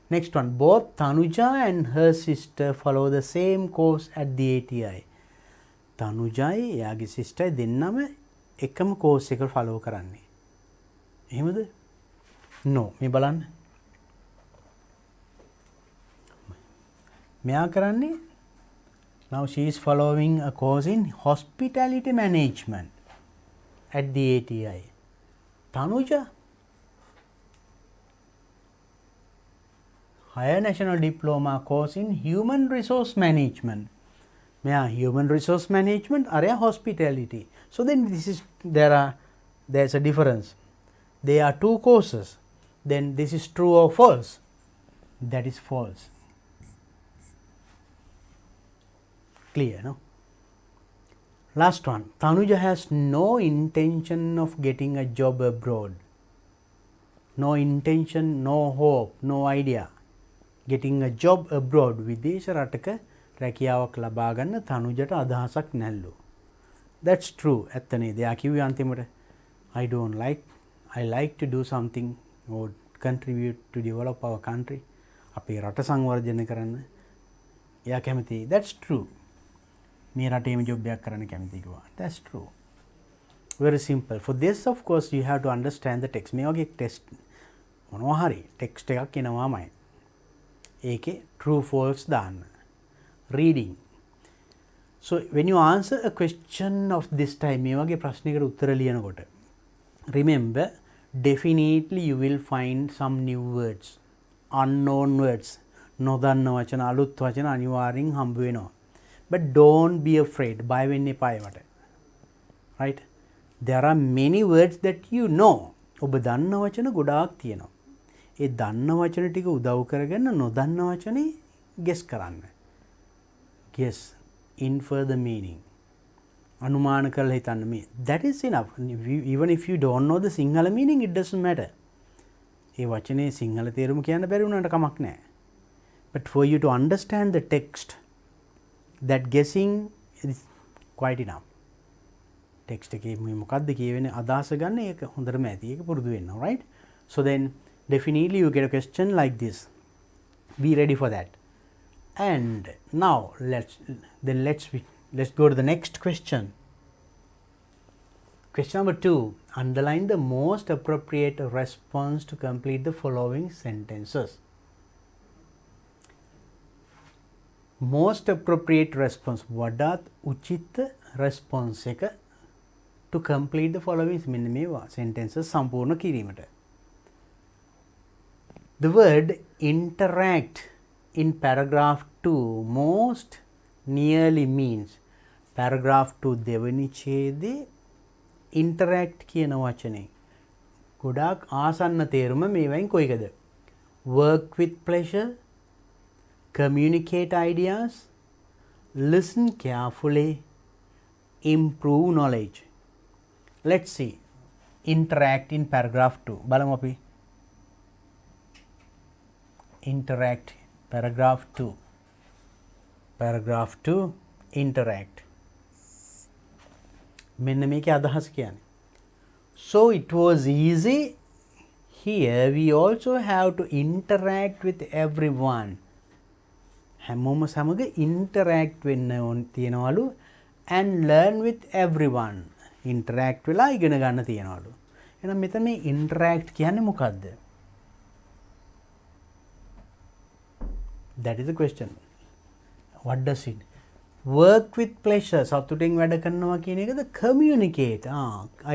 Next one, both Tanuja and her sister follow the same course at the ATI. Tanujai එයාගේ sister දෙන්නම එකම course එක follow කරන්නේ. එහෙමද? No. මේ බලන්න. මෙයා කරන්නේ now she is following a course in hospitality management at the ATI. Tanuja higher national diploma course in human resource management. Meya human resource management area hospitality. So then there's a difference. There are two courses. Then this is true or false? That is false. Clear, no? Last one. Tanuja has no intention of getting a job abroad. No intention, no hope, no idea. Getting a job abroad. විදේශ රටක රැකියාවක් ලබා ගන්න තනුජට අදහසක් නැල්ලු. That's true. ඇත්ත නේද? එයා කිව්වේ අන්තිමට I like to do something or contribute to develop our country. අපේ රට සංවර්ධනය කරන්න. එයා කැමතියි. That's true. මේ රටේම ජොබ් එකක් කරන්න කැමතියි කිව්වා. That's true. Very simple. For this of course you have to understand the text. මේ වගේ text මොනවා හරි text එකක් එනවාමයි. ඒකේ true false දාන්න. Reading. So when you answer a question of this type මේ වගේ ප්‍රශ්නයකට උත්තර ලියනකොට remember definitely you will find some new words, unknown words, නොදන්න වචන අලුත් වචන අනිවාර්යෙන් හම්බ වෙනවා. But don't be afraid. බය වෙන්න එපා ඒවට. Right? There are many words that you know. ඔබ දන්න වචන ගොඩාක් තියෙනවා. ඒ දන්න වචන ටික උදව් කරගෙන නොදන්න වචනේ guess කරන්න. Guess, infer the meaning. අනුමාන කරලා හිතන්න මේ. That is enough. Even if you don't know the Sinhala meaning, it doesn't matter. ඒ වචනේ සිංහල තේරුම කියන්න බැරි වුණාට කමක් නැහැ. But for you to understand the text, that guessing is quite enough. Text එකේ මොකක්ද කියවෙන්නේ අදහස ගන්න ඒක හොඳටම ඇති. ඒක පුරුදු වෙන්න, right? So then definitely you get a question like this. Be ready for that. And now let's go to the next question. Question number 2. Underline the most appropriate response to complete the following sentences. Most appropriate response. වඩාත් උචිත response එක to complete the following මෙන්න මේවා sentences සම්පූර්ණ කිරීමට. The word interact in paragraph 2 most nearly means paragraph 2 දෙවනි ඡේදේ interact කියන වචනේ ගොඩාක් ආසන්න තේරුම මේවෙන් කොයිකද? Work with pleasure, communicate ideas, listen carefully, improve knowledge. Let's see. Interact in paragraph 2. බලමු අපි. Interact, paragraph 2. Paragraph 2, interact. මෙන්න මේකේ අදහස කියන්නේ. So it was easy. Here we also have to interact with everyone. හැමෝම සමග interact වෙන්න ඕන තියනවලු and learn with everyone. interact වෙලා ඉගෙන ගන්න තියනවලු. එහෙනම් මෙතන මේ interact කියන්නේ මොකද්ද? That is the question. What does it? Work with pleasure. සතුටින් වැඩ කරනවා කියන එකද? Communicate.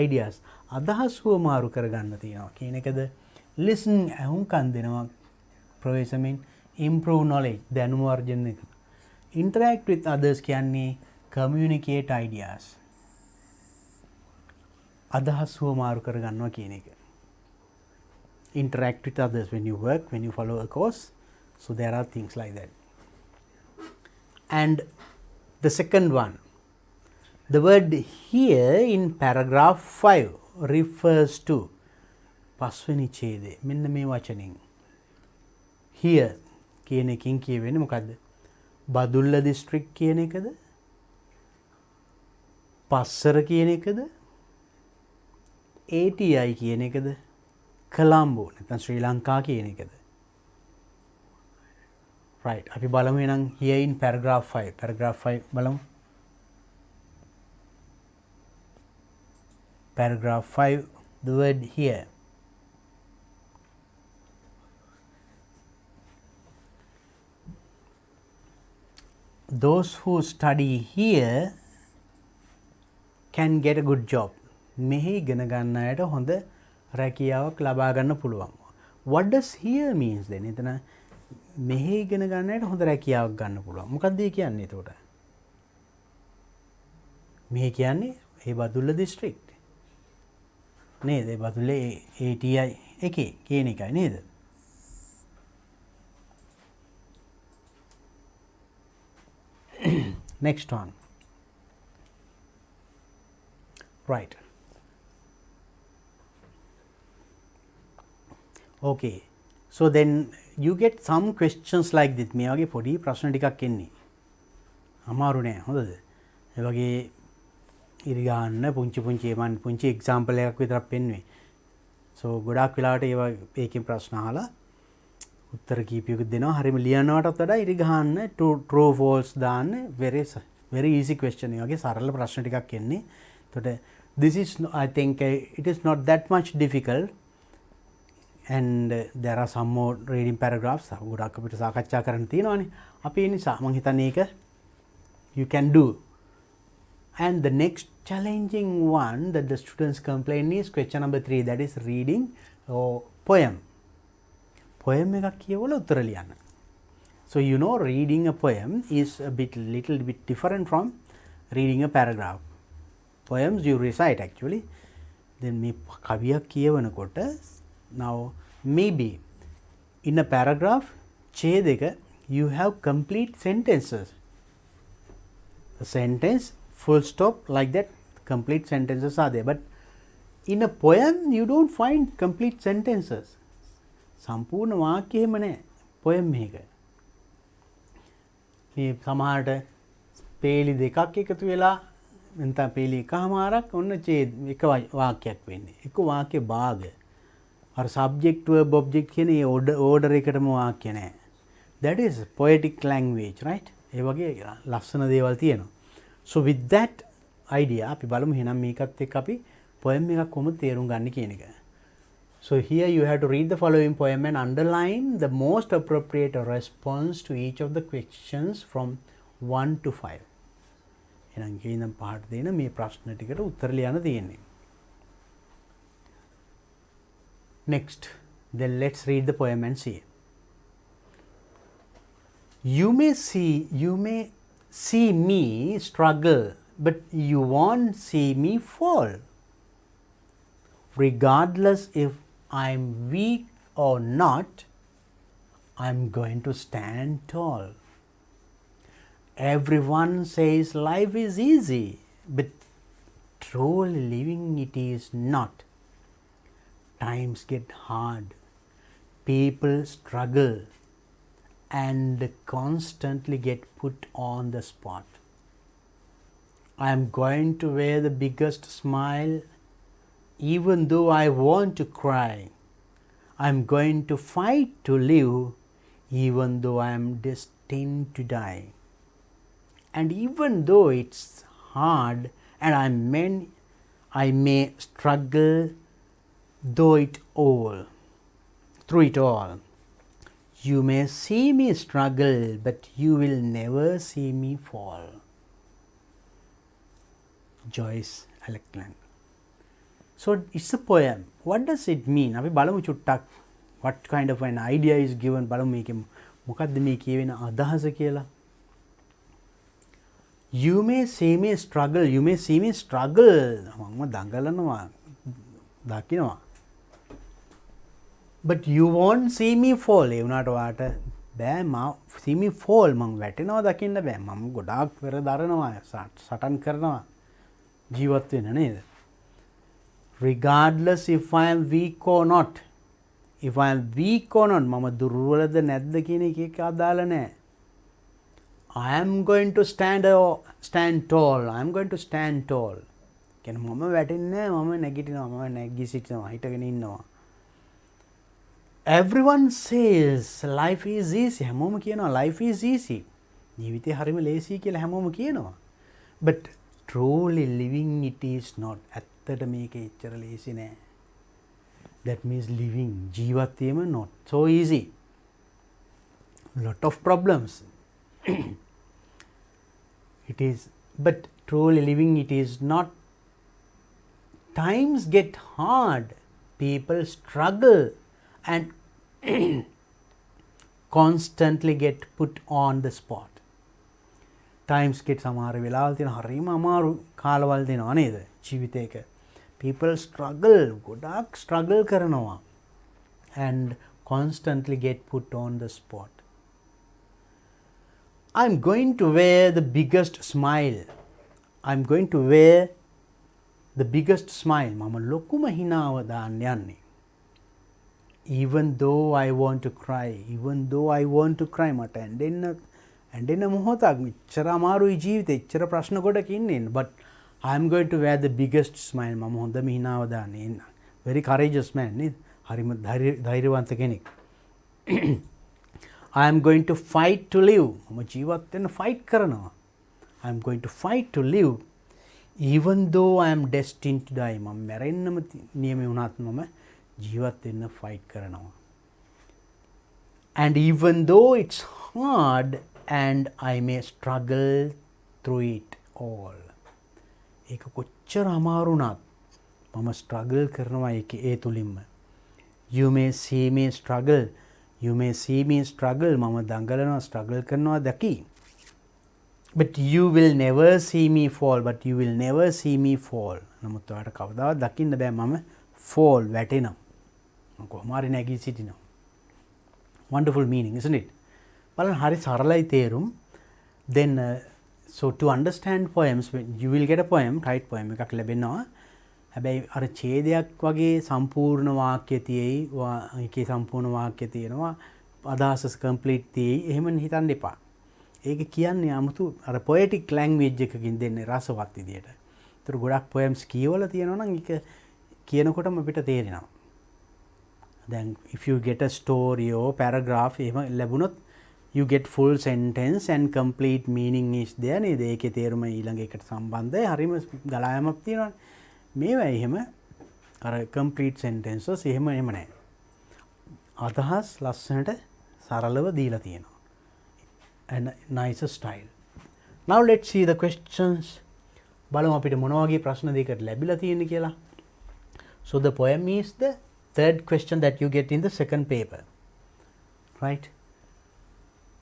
Ideas. අදහස් හුවමාරු කරගන්න තියෙනවා කියන එකද? Listen. අහුම්කන් දෙනවා. ප්‍රවේශමෙන් improve knowledge. දැනුම වර්ධනය කරන. Interact with others කියන්නේ communicate ideas. අදහස් හුවමාරු කරගන්නවා කියන එක. Interact with others when you work, when you follow a course. So there are things like that. And the second one, the word here in paragraph 5 refers to පස්වෙනි ඡේදය. මෙන්න මේ වචනෙන් here කියන එකකින් කියවෙන්නේ මොකද්ද? බදුල්ල දිස්ත්‍රික් කියන එකද? පස්සර කියන එකද? ATI කියන එකද? කොළඹ නැත්නම් ශ්‍රී ලංකා කියන එකද? Right. අපි බලමු එහෙනම් here in paragraph 5. Paragraph 5 බලමු. Paragraph 5, the word here. Those who study here can get a good job. මෙහි ඉගෙන ගන්න අයට හොඳ රැකියාවක් ලබා ගන්න පුළුවන්. What does here means then? එතන මෙහි ඉගෙන ගන්න අයට හොඳ රැකියාවක් ගන්න පුළුවන්. මොකක්ද ඒ කියන්නේ එතකොට? මෙහි කියන්නේ ඒ බදුල්ල දිස්ත්‍රික්ට්. නේද? ඒ බදුල්ලේ ATI එකේ කියන එකයි නේද? Next one. Right. Okay. So then you get some questions like this. මේ වගේ පොඩි ප්‍රශ්න ටිකක් එන්නේ. අමාරු නෑ හොඳද? ඒ වගේ ඉරි ගන්න පුංචි මන් පුංචි එක්සැම්පල් එකක් විතරක් පෙන්නුවේ. So ගොඩාක් වෙලාවට ඒවා ඒකෙන් ප්‍රශ්න අහලා උත්තර කීපයකට දෙනවා. හරියම ලියනවටත් වඩා ඉරි ගහන්න true false දාන්න very easy question. ඒ වගේ සරල ප්‍රශ්න ටිකක් එන්නේ. එතකොට this is I think it is not that much difficult. And there are some more reading paragraphs. ගොඩක් අපිට සාකච්ඡා කරන්න තියෙනවානේ. අපි ඒ නිසා මම හිතන්නේ ඒක you can do. And the next challenging one that the students complain is question number 3, that is reading or poem. Poem එකක් කියවලා උත්තර ලියන්න. So you know reading a poem is a little bit different from reading a paragraph. Poems you recite actually. Then මේ කවියක් කියවනකොට now maybe in a paragraph ඡේදයක you have complete sentences. A sentence, full stop, like that, complete sentences are there. But in a poem you don't find complete sentences. සම්පූර්ණ වාක්‍ය එහෙම නැහැ poem එකක. මේ සමහරට පේලි දෙකක් එකතු වෙලා නැත්නම් පේලි එකමාරක් ඔන්න එක වාක්‍යයක් වෙන්නේ. එක වාක්‍ය භාග. අර subject verb object කියන ඒ order එකටම වාක්‍ය නැහැ. That is poetic language, right? ඒ වගේ ලස්සන දේවල් තියෙනවා. So with that idea අපි බලමු එහෙනම් මේකත් එක්ක අපි poem එකක් කොහොමද තේරුම් ගන්න කියන එක. So here you have to read the following poem and underline the most appropriate response to each of the questions from 1 to 5. එහෙනම් කියනම් පාඩ දෙන මේ ප්‍රශ්න ටිකට උත්තර ලියන්න තියෙන්නේ. Next, then let's read the poem and see. You may see me struggle, but you won't see me fall. Regardless if I'm weak or not, I'm going to stand tall. Everyone says life is easy, but truly living it is not. Times get hard, people struggle and constantly get put on the spot. I am going to wear the biggest smile even though I want to cry. I am going to fight to live even though I am destined to die. And even though it's hard and I may struggle through it all. You may see me struggle, but you will never see me fall. Joyce Alexander. So it's a poem. What does it mean? අපි බලමු චුට්ටක් what kind of an idea is given. බලමු මේකේ මොකක්ද මේ කියවෙන අදහස කියලා. You may see me struggle. You may see me struggle. මම දඟලනවා දකින්නවා. But you won't see me fall. ඒ වුණාට වාට බෑ see me fall. මම වැටෙනවා දකින්න බෑ. මම ගොඩාක් පෙර දරනවා සටන් කරනවා ජීවත් වෙන්න නේද? Regardless if I am weak or not. If I am weak or not, මම දුර්වලද නැද්ද කියන එක අදාළ නැහැ. I am going to stand tall. I am going to stand tall. කියන්නේ මම වැටෙන්නේ නැහැ, මම නැගිටිනවා, මම නැගී සිටිනවා, හිටගෙන ඉන්නවා. Everyone says life is easy. හැමෝම කියනවා life is easy. ජීවිතේ හරිම ලේසි කියලා හැමෝම කියනවා. But truly living it is not. ඇත්තට මේක එච්චර ලේසි නෑ. That means living ජීවත් වීම not so easy. Lot of problems. It is, but truly living it is not. Times get hard, people struggle and constantly get put on the spot. Times get සමහර වෙලාවල් තියෙන හරිම අමාරු කාලවල් දෙනවා නේද ජීවිතේක. People struggle, ගොඩාක් struggle කරනවා and constantly get put on the spot. I'm going to wear the biggest smile. I'm going to wear the biggest smile. මම ලොකුම හිනාව දාන්න යන්නේ. Even though I want to cry. Even though I want to cry. මට ඇඬෙන්න මොහොතක් මෙච්චර අමාරුයි ජීවිතේ. එච්චර ප්‍රශ්න ගොඩක ඉන්නේ. But I am going to wear the biggest smile. මම හොඳම හිනාව දාන්නේ. Very courageous man නේද? හරිම ධෛර්යවන්ත කෙනෙක්. I am going to fight to live. මම ජීවත් වෙන්න fight කරනවා. I am going to fight to live even though I am destined to die. මම මැරෙන්නම නියමයි වුණත් මම ජීවත් වෙන්න fight කරනවා. And even though it's hard and I may struggle through it all. ඒක කොච්චර අමාරු වුණත් මම struggle කරනවා ඒ තුලින්ම. You may see me struggle. You may see me struggle. මම දඟලනවා struggle කරනවා දැකි. But you will never see me fall. But you will never see me fall. නමුත් ඔයාලට කවදාවත් දකින්න බෑ මම fall වැටෙනවා. මම කොහොම හරි නැගී සිටිනවා. Wonderful meaning, isn't it? බලන්න හරි සරලයි තේරුම්. Then so to understand poems, you will get a poem, right poem එකක් ලැබෙනවා. හැබැයි අර ඡේදයක් වගේ සම්පූර්ණ වාක්‍ය තියෙයි, ඒකේ සම්පූර්ණ වාක්‍ය තියෙනවා, අදහස complete තියෙයි. එහෙම හිතන්න එපා. ඒක කියන්නේ 아무තු අර poetic language එකකින් දෙන්නේ රසවත් විදියට. ඒතර ගොඩක් poems කියවලා තියෙනවා නම් ඒක කියනකොටම අපිට තේරෙනවා. Then if you get a story or paragraph එහෙම ලැබුණොත් you get full sentence and complete meaning is there නේද? ඒකේ තේරුම ඊළඟ එකට සම්බන්ධයි. හරිම ගලායමක් තියෙනවා. මේවා එහෙම අර complete sentences එහෙම නැහැ. අදහස් ලස්සනට සරලව දීලා තියෙනවා. And nicer style. Now let's see the questions. බලමු අපිට මොන වගේ ප්‍රශ්න දෙකකට ලැබිලා තියෙන්නේ කියලා. So the poem is the third question that you get in the second paper. Right?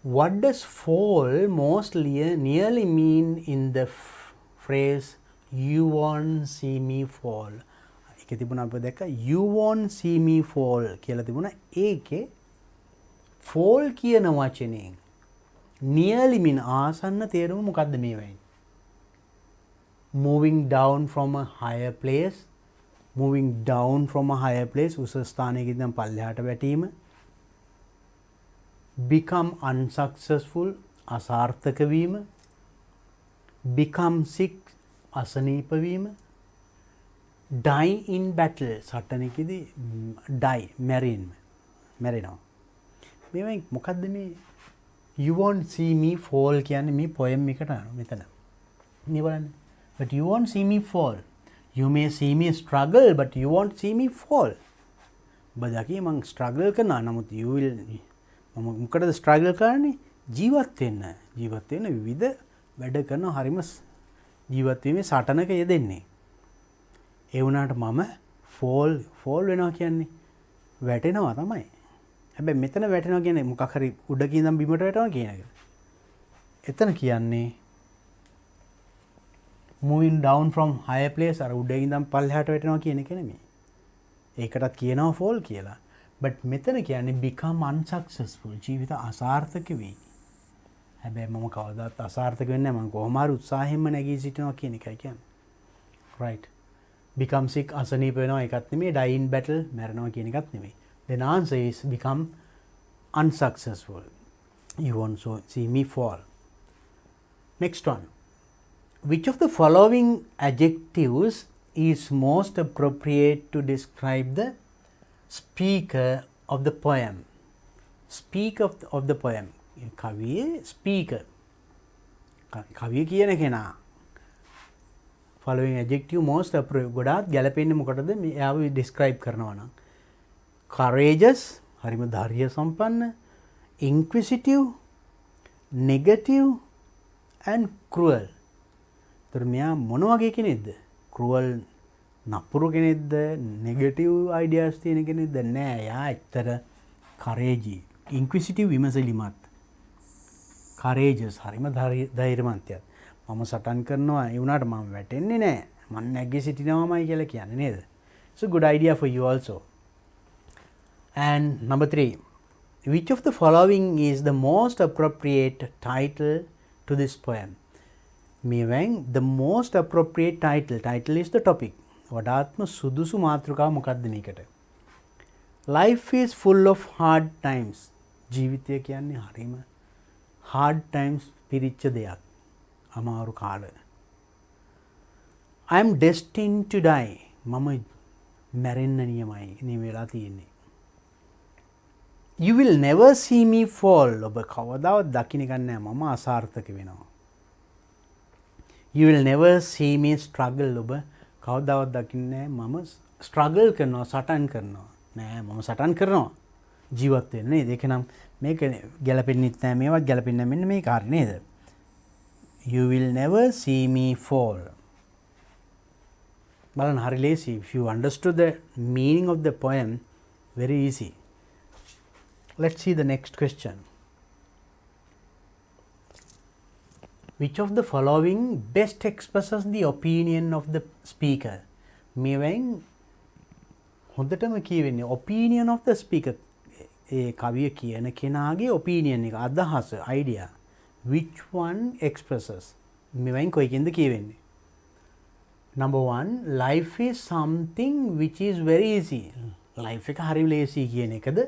What does fall most nearly mean in the phrase you won't see me fall? ඒකේ තිබුණා අපිට දැක්ක you won't see me fall කියලා තිබුණා. ඒකේ fall කියන වචනේ nearly mean ආසන්න තේරුම මොකද්ද මේ වෙන්නේ? Moving down from a higher place, moving down from a higher place, උස ස්ථානයක ඉඳන් පල්ලෙහාට වැටීම. Become unsuccessful, අසාර්ථක වීම. Become sick, අසනීප වීම. Die in battle, සටනකදී die, මැරෙනවා. මේ මොකද්ද මේ you won't see me fall කියන්නේ මේ poem එකට අනුව මෙතන. මේ බලන්න. But you won't see me fall. You may see me struggle, but you won't see me fall. බදකී මං struggle කරනවා නමුත් you will මම මොකටද struggle කරන්නේ? ජීවත් වෙන්න විවිධ වැඩ කරන හරිම ජීවත් වීමේ සටනක යෙදෙන්නේ. ඒ වුණාට මම fall වෙනවා කියන්නේ වැටෙනවා තමයි. හැබැයි මෙතන වැටෙනවා කියන්නේ මොකක් හරි උඩක ඉඳන් බිමට වැටෙනවා කියන එක. එතන කියන්නේ moving down from higher place අර උඩ ඉඳන් පල්ලෙහාට වැටෙනවා කියන එක නෙමෙයි. ඒකටත් කියනවා fall කියලා. but මෙතන කියන්නේ become unsuccessful, ජීවිත අසාර්ථක වෙයි. හැබැයි මම කවදාවත් අසාර්ථක වෙන්නේ නැහැ. මම කොහොම හරි උත්සාහයෙන්ම නැගී සිටිනවා කියන එකයි කියන්නේ. right. become sick, අසනීප වෙනවා එකත් නෙමෙයි. die in battle, මැරෙනවා කියන එකත් නෙමෙයි. then answer is become unsuccessful. You won't see me fall. Next one. Which of the following adjectives is most appropriate to describe the speaker of the poem? Speaker of the poem. කවියේ speaker. කවිය කියන කෙනා. Following adjective most appropriate. ගොඩාක් ගැලපෙන්නේ මොකටද? එයාව describe කරනවා නම්. Courageous, හරිම ධෛර්ය සම්පන්න. Inquisitive, negative and cruel. තර මෙයා මොන වගේ කෙනෙක්ද? cruel නපුරු කෙනෙක්ද? negative ideas තියෙන කෙනෙක්ද? නෑ, යා ඇත්තට courageous, inquisitive විමසලිමත්. courageous හරිම ධෛර්යමන්තයෙක්. මම සටන් කරනවා ඒ වුණාට මම වැටෙන්නේ නෑ. මම නැගී සිටිනවාමයි කියලා කියන්නේ නේද? It's a good idea for you also. And number 3. Which of the following is the most appropriate title to this poem? මෙවෙන් the most appropriate title is the topic. වඩාත්ම සුදුසු මාතෘකාව මොකක්ද මේකට? Life is full of hard times. ජීවිතය කියන්නේ හරිම hard times පිරිච්ච දෙයක්. අමාරු කාල. I am destined to die. මම මැරෙන්න නියමයි වෙලා තියෙන්නේ. You will never see me fall. ඔබ කවදාවත් දකින්න ගන්නෑ මම අසාර්ථක වෙනවා. You will never see me struggle. ඔබ කවදාවත් දකින්නේ මම struggle කරනවා, සටන් කරනවා. නෑ මම සටන් කරනවා. ජීවත් වෙන්න නේද? ඒක නම් මේක ගැලපෙන්නේ නැහැ. මේවත් ගැලපෙන්නේ නැහැ. මෙන්න මේ කාර්ය නේද? You will never see me fall. බලන්න හරි ලේසි. If you understood the meaning of the poem, very easy. Let's see the next question. Which of the following best expresses the opinion of the speaker? මෙවෙන් හොඳටම කියවෙන්නේ opinion of the speaker. ඒ කවිය කියන කෙනාගේ opinion එක, අදහස, idea. Which one expresses? මෙවෙන් කොයිකින්ද කියවෙන්නේ? Number 1, life is something which is very easy. Life එක හරි ලේසි කියන එකද?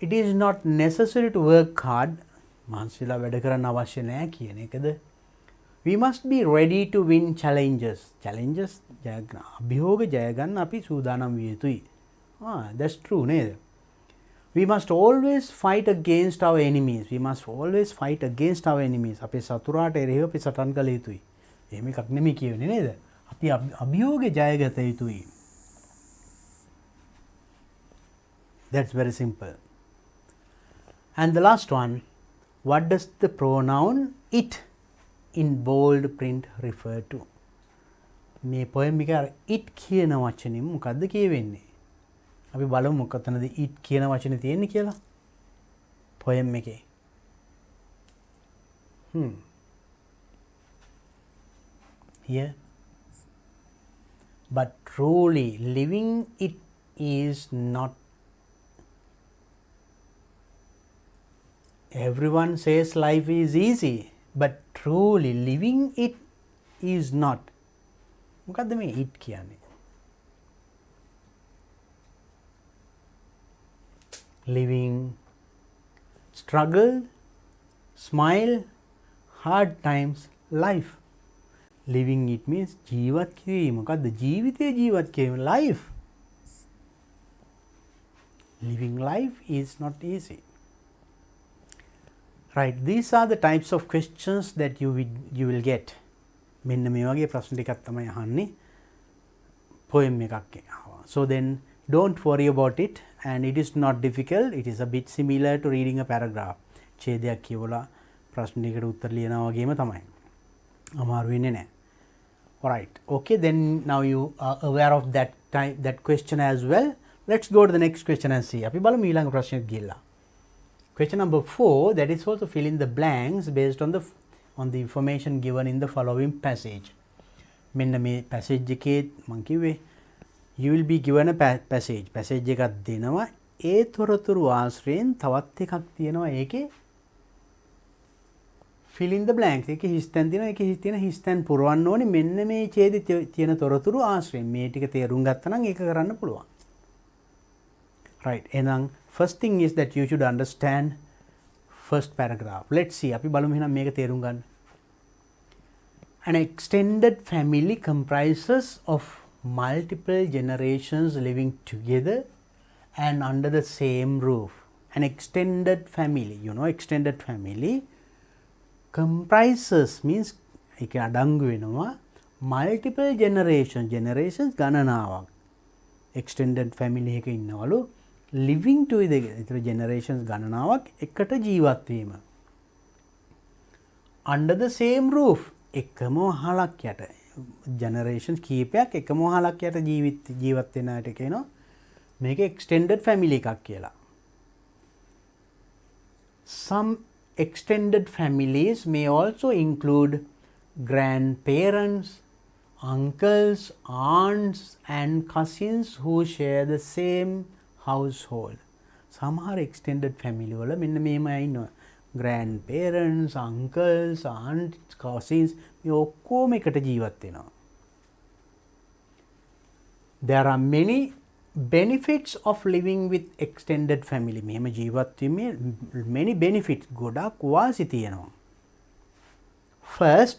It is not necessary to work hard. මහන්සිලා වැඩ කරන්න අවශ්‍ය නැහැ කියන එකද? We must be ready to win challenges. Challenges අභියෝග ජය ගන්න අපි සූදානම් විය යුතුයි. That's true නේද? We must always fight against our enemies. We must always fight against our enemies. අපේ සතුරාට එරෙහිව අපි සටන් කළ යුතුයි. එහෙම එකක් නෙමෙයි කියවෙන්නේ නේද? අපි අභියෝග ජය ගත යුතුයි. That's very simple. And the last one, what does the pronoun it in bold print refer to? මේ poem එක it කියන වචනේ මොකද්ද කියවෙන්නේ? අපි බලමු මොකක්ද it කියන වචනේ තියෙන්නේ කියලා. poem එකේ. Here. But truly living it is not Everyone says life is easy, but truly living it is not. මොකද්ද මේ it කියන්නේ? Living, struggle, smile, hard times, life. Living it means ජීවත් කිරීම. මොකද්ද ජීවිතය ජීවත් කිරීම? Life. Living life is not easy. Right, these are the types of questions that you will get. මෙන්න මේ වගේ ප්‍රශ්න ටිකක් තමයි අහන්නේ poem එකක් ආවා. So then don't worry about it, and it is not difficult. It is a bit similar to reading a paragraph. ඡේදයක් කියවලා ප්‍රශ්න ටිකට උත්තර ලියනවා වගේම තමයි. අමාරු වෙන්නේ නැහැ. Alright, okay, then now you are aware of that question as well. Let's go to the next question and see. අපි බලමු ඊළඟ ප්‍රශ්නෙට ගිහලා. Question number 4, that is also fill in the blanks based on the information given in the following passage. මෙන්න මේ passage එකේ මම කිව්වේ you will be given a passage. passage එකක් දෙනවා. ඒ තොරතුරු ආශ්‍රයෙන් තවත් එකක් තියෙනවා. ඒකේ fill in the blanks. ඒකේ හිස්තැන් තියෙනවා. ඒකේ තියෙන හිස්තැන් පුරවන්න ඕනේ. මෙන්න මේ ඡේදයේ තියෙන තොරතුරු ආශ්‍රයෙන් මේ ටික තේරුම් ගත්තා නම් ඒක කරන්න පුළුවන්. Right, එහෙනම් first thing is that you should understand first paragraph. Let's see. අපි බලමු එහෙනම් මේක තේරුම් ගන්න. An extended family comprises of multiple generations living together and under the same roof. An extended family, you know, extended family comprises means ඒක අඩංගු වෙනවා multiple generations ගණනාවක්. extended family එකක ඉන්නවලු living together generations ගණනාවක් එකට ජීවත් වීම. under the same roof එකම වහලක් යට generations කීපයක් එකම වහලක් යට ජීවත් වෙන අයට කියනවා මේක extended family එකක් කියලා. Some extended families may also include grandparents, uncles, aunts and cousins who share the same household. සමහර extended family වල මෙන්න මේම ඉන්නවා. grandparents, uncles, aunts, cousins මේ ඔක්කොම එකට ජීවත් වෙනවා. There are many benefits of living with extended family. මෙහෙම ජීවත් වීමේ many benefits ගොඩක් වාසි තියෙනවා. First,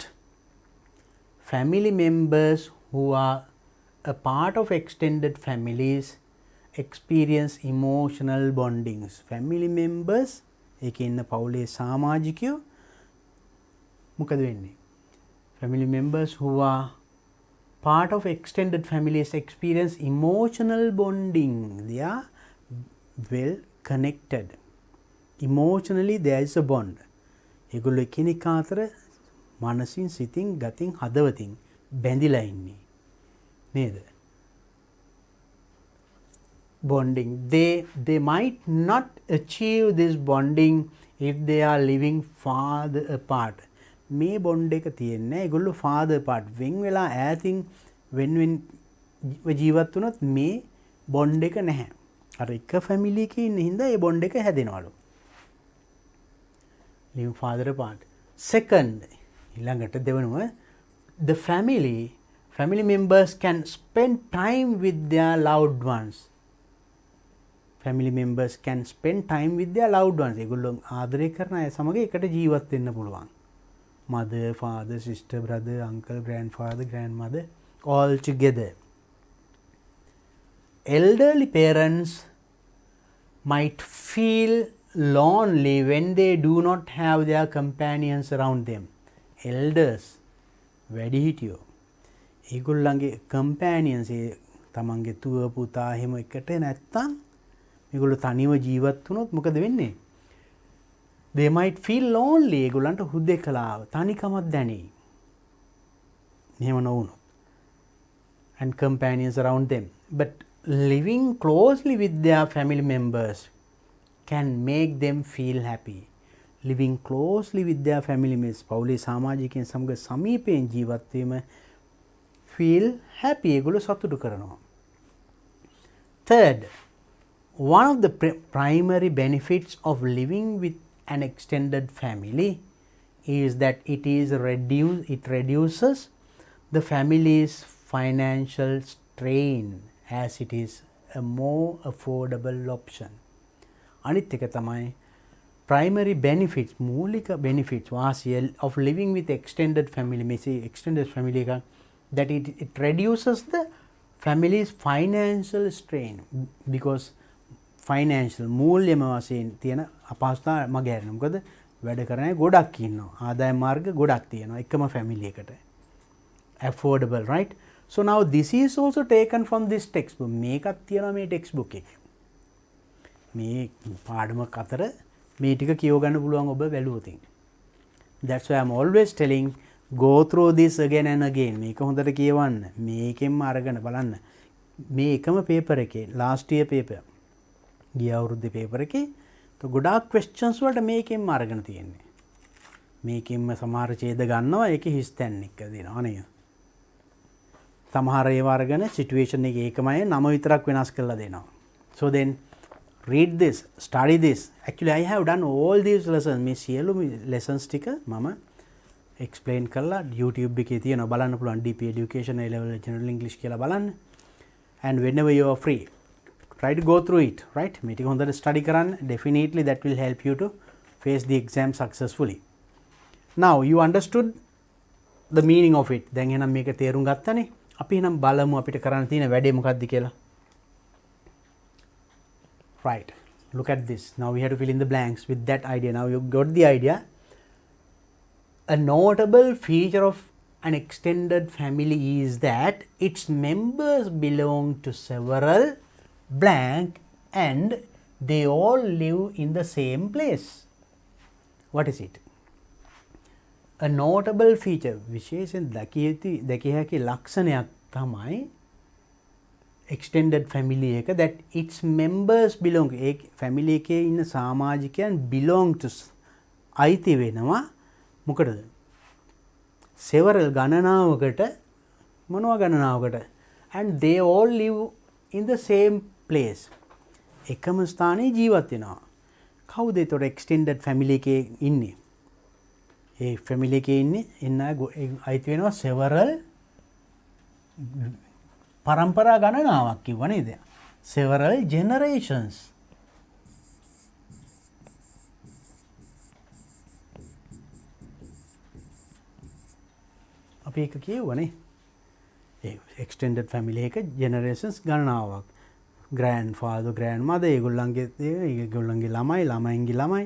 family members who are a part of extended families experience emotional bondings. Family members එකේ ඉන්න පවුලේ සමාජිකයෝ මොකද වෙන්නේ? Family members who are part of extended families experience emotional bonding. They are well connected. Emotionally there is a bond. ඒගොල්ලෝ එකිනෙක අතර මනසින් සිතින් ගතින් හදවතින් බැඳිලා ඉන්නේ. නේද? Bonding. They might not achieve this bonding if they are living farther apart. මේ bond එක තියෙන්නේ ඒගොල්ලෝ farther apart වෙන් වෙලා ඈතින් වෙන ජීවත් වුණොත් මේ බොන්ඩ් එක නැහැ. අර එක ෆැමිලි එකේ ඉන්න හින්දා ඒ බොන්ඩ් එක හැදෙනවලු. living farther apart. Second, ඊළඟට දෙවෙනුව the family members can spend time with their loved ones. Family members can spend time with their loved ones. ඒගොල්ලෝ ආදරය කරන අය සමග එකට ජීවත් වෙන්න පුළුවන්. Mother, father, sister, brother, uncle, grandfather, grandmother, all together. Elderly parents might feel lonely when they do not have their companions around them. Elders, වැඩිහිටියෝ ඒගොල්ලන්ගේ companions තමන්ගේ දුව පුතා එහෙම එකට නැත්තම් මේගොල්ලෝ තනියම ජීවත් වුණොත් මොකද වෙන්නේ? They might feel lonely. ඒගොල්ලන්ට හුදෙකලාව තනිකමක් දැනේ. එහෙම නොවුනොත්. And companions around them. But living closely with their family members can make them feel happy. Living closely with their family members පවුලේ සමාජිකයන් සමග සමීපයෙන් ජීවත් වීම feel happy. ඒගොල්ලෝ සතුටු කරනවා. Third, one of the primary benefits of living with an extended family is that it reduces the family's financial strain as it is a more affordable option. අනිත් එක තමයි primary benefits, මූලික benefits වාසිය of living with extended family. මේ extended family එක that it reduces the family's financial strain because financial මූල්‍යම වශයෙන් තියෙන අපහසුතා මගේ හැරෙනවා. මොකද වැඩ කරන අය ගොඩක් ඉන්නවා. ආදාය මාර්ග ගොඩක් තියෙනවා එකම family එකට. Affordable, right? So now this is also taken from this textbook. මේකත් තියෙනවා මේ textbook එකේ. මේ පාඩමක් අතර මේ ටික කියව ගන්න පුළුවන් ඔබ බැලුවොත්. That's why I'm always telling go through this again and again. මේක හොඳට කියවන්න. මේකෙන්ම අරගෙන බලන්න. මේ එකම paper එකේ last year paper ගිය අවුරුද්දේ paper එකේ તો ගොඩාක් questions වලට මේකෙන්ම අරගෙන තියෙන්නේ. මේකෙන්ම සමහර ඡේද ගන්නවා ඒකේ හිස් තැන් එක දෙනවා නේද? සමහර ඒවා අරගෙන situation එකේ ඒකමයි නම විතරක් වෙනස් කරලා දෙනවා. So then read this, study this. Actually I have done all these lessons. මේ සියලු lessons ටික මම explain කරලා YouTube එකේ තියෙනවා බලන්න පුළුවන්. DP Education A level General English කියලා බලන්න. And whenever you are free, try to go through it, right? මේ ටික හොඳට study කරන්න. Definitely that will help you to face the exam successfully. Now you understood the meaning of it. දැන් එහෙනම් මේක තේරුම් ගත්තනේ. අපි එහෙනම් බලමු අපිට කරන්න තියෙන වැඩේ මොකක්ද කියලා. Right, look at this. Now we have to fill in the blanks with that idea. Now you got the idea. A notable feature of an extended family is that its members belong to several blank and they all live in the same place. What is it? A notable feature, විශේෂයෙන් දැකිය හැකි ලක්ෂණයක් තමයි extended family එක that its members belong, A family එකේ ඉන්න සමාජිකයන් belong to අයිති වෙනවා මොකටද? several ගණනාවකට මොනවා ගණනාවකට and they all live in the same place. එකම ස්ථානයේ ජීවත් වෙනවා. කවුද ඒතොර extended family එකේ ඉන්නේ? ඒ family එකේ ඉන්න අයිති වෙනවා several පරම්පරා ගණනාවක් කිව්ව නේද? several generations. අපි එක කියවනේ ඒ extended family එක generations ගණනාවක්. grandfather grandmother ඒගොල්ලන්ගේ ළමයි ළමයින්ගේ ළමයි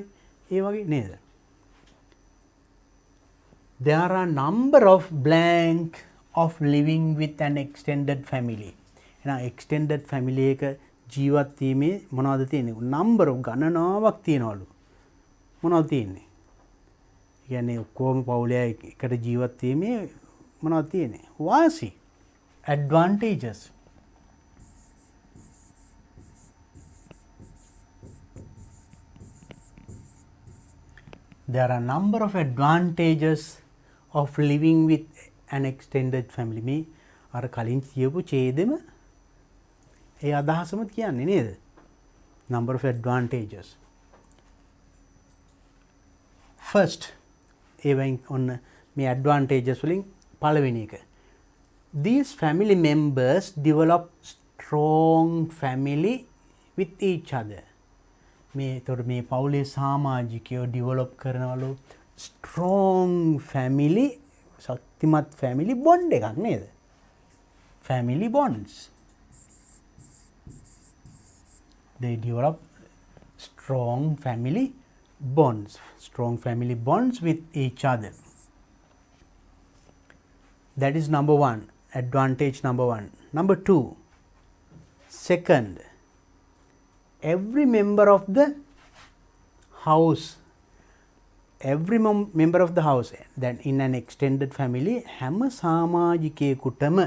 ඒ වගේ නේද? There are number of blank of living with an extended family. එහෙනම් extended family එක ජීවත් වීමේ මොනවද තියෙන්නේ? number of ගණනාවක් තියනවලු. මොනවද තියෙන්නේ? ඒ කියන්නේ ඔක්කොම පවුලේ එකට ජීවත් වීමේ මොනවද තියෙන්නේ? වාසි. advantages. There are number of advantages of living with an extended family. මේ අර කලින් කියපු ඡේදෙම ඒ අදහසම කියන්නේ නේද? number of advantages. First, even on මේ advantages වලින් පළවෙනි එක. These family members develop strong family with each other. මේ තොර මේ පවුලේ සමාජිකයෝ develop කරනවලු strong family, ශක්තිමත් family bond එකක් නේද? Family bonds. They develop strong family bonds. Strong family bonds with each other. That is number one. Advantage number one. Number two. Second. Every member of the house, member of the house, that in an extended family, හැම සමාජිකයෙකුටම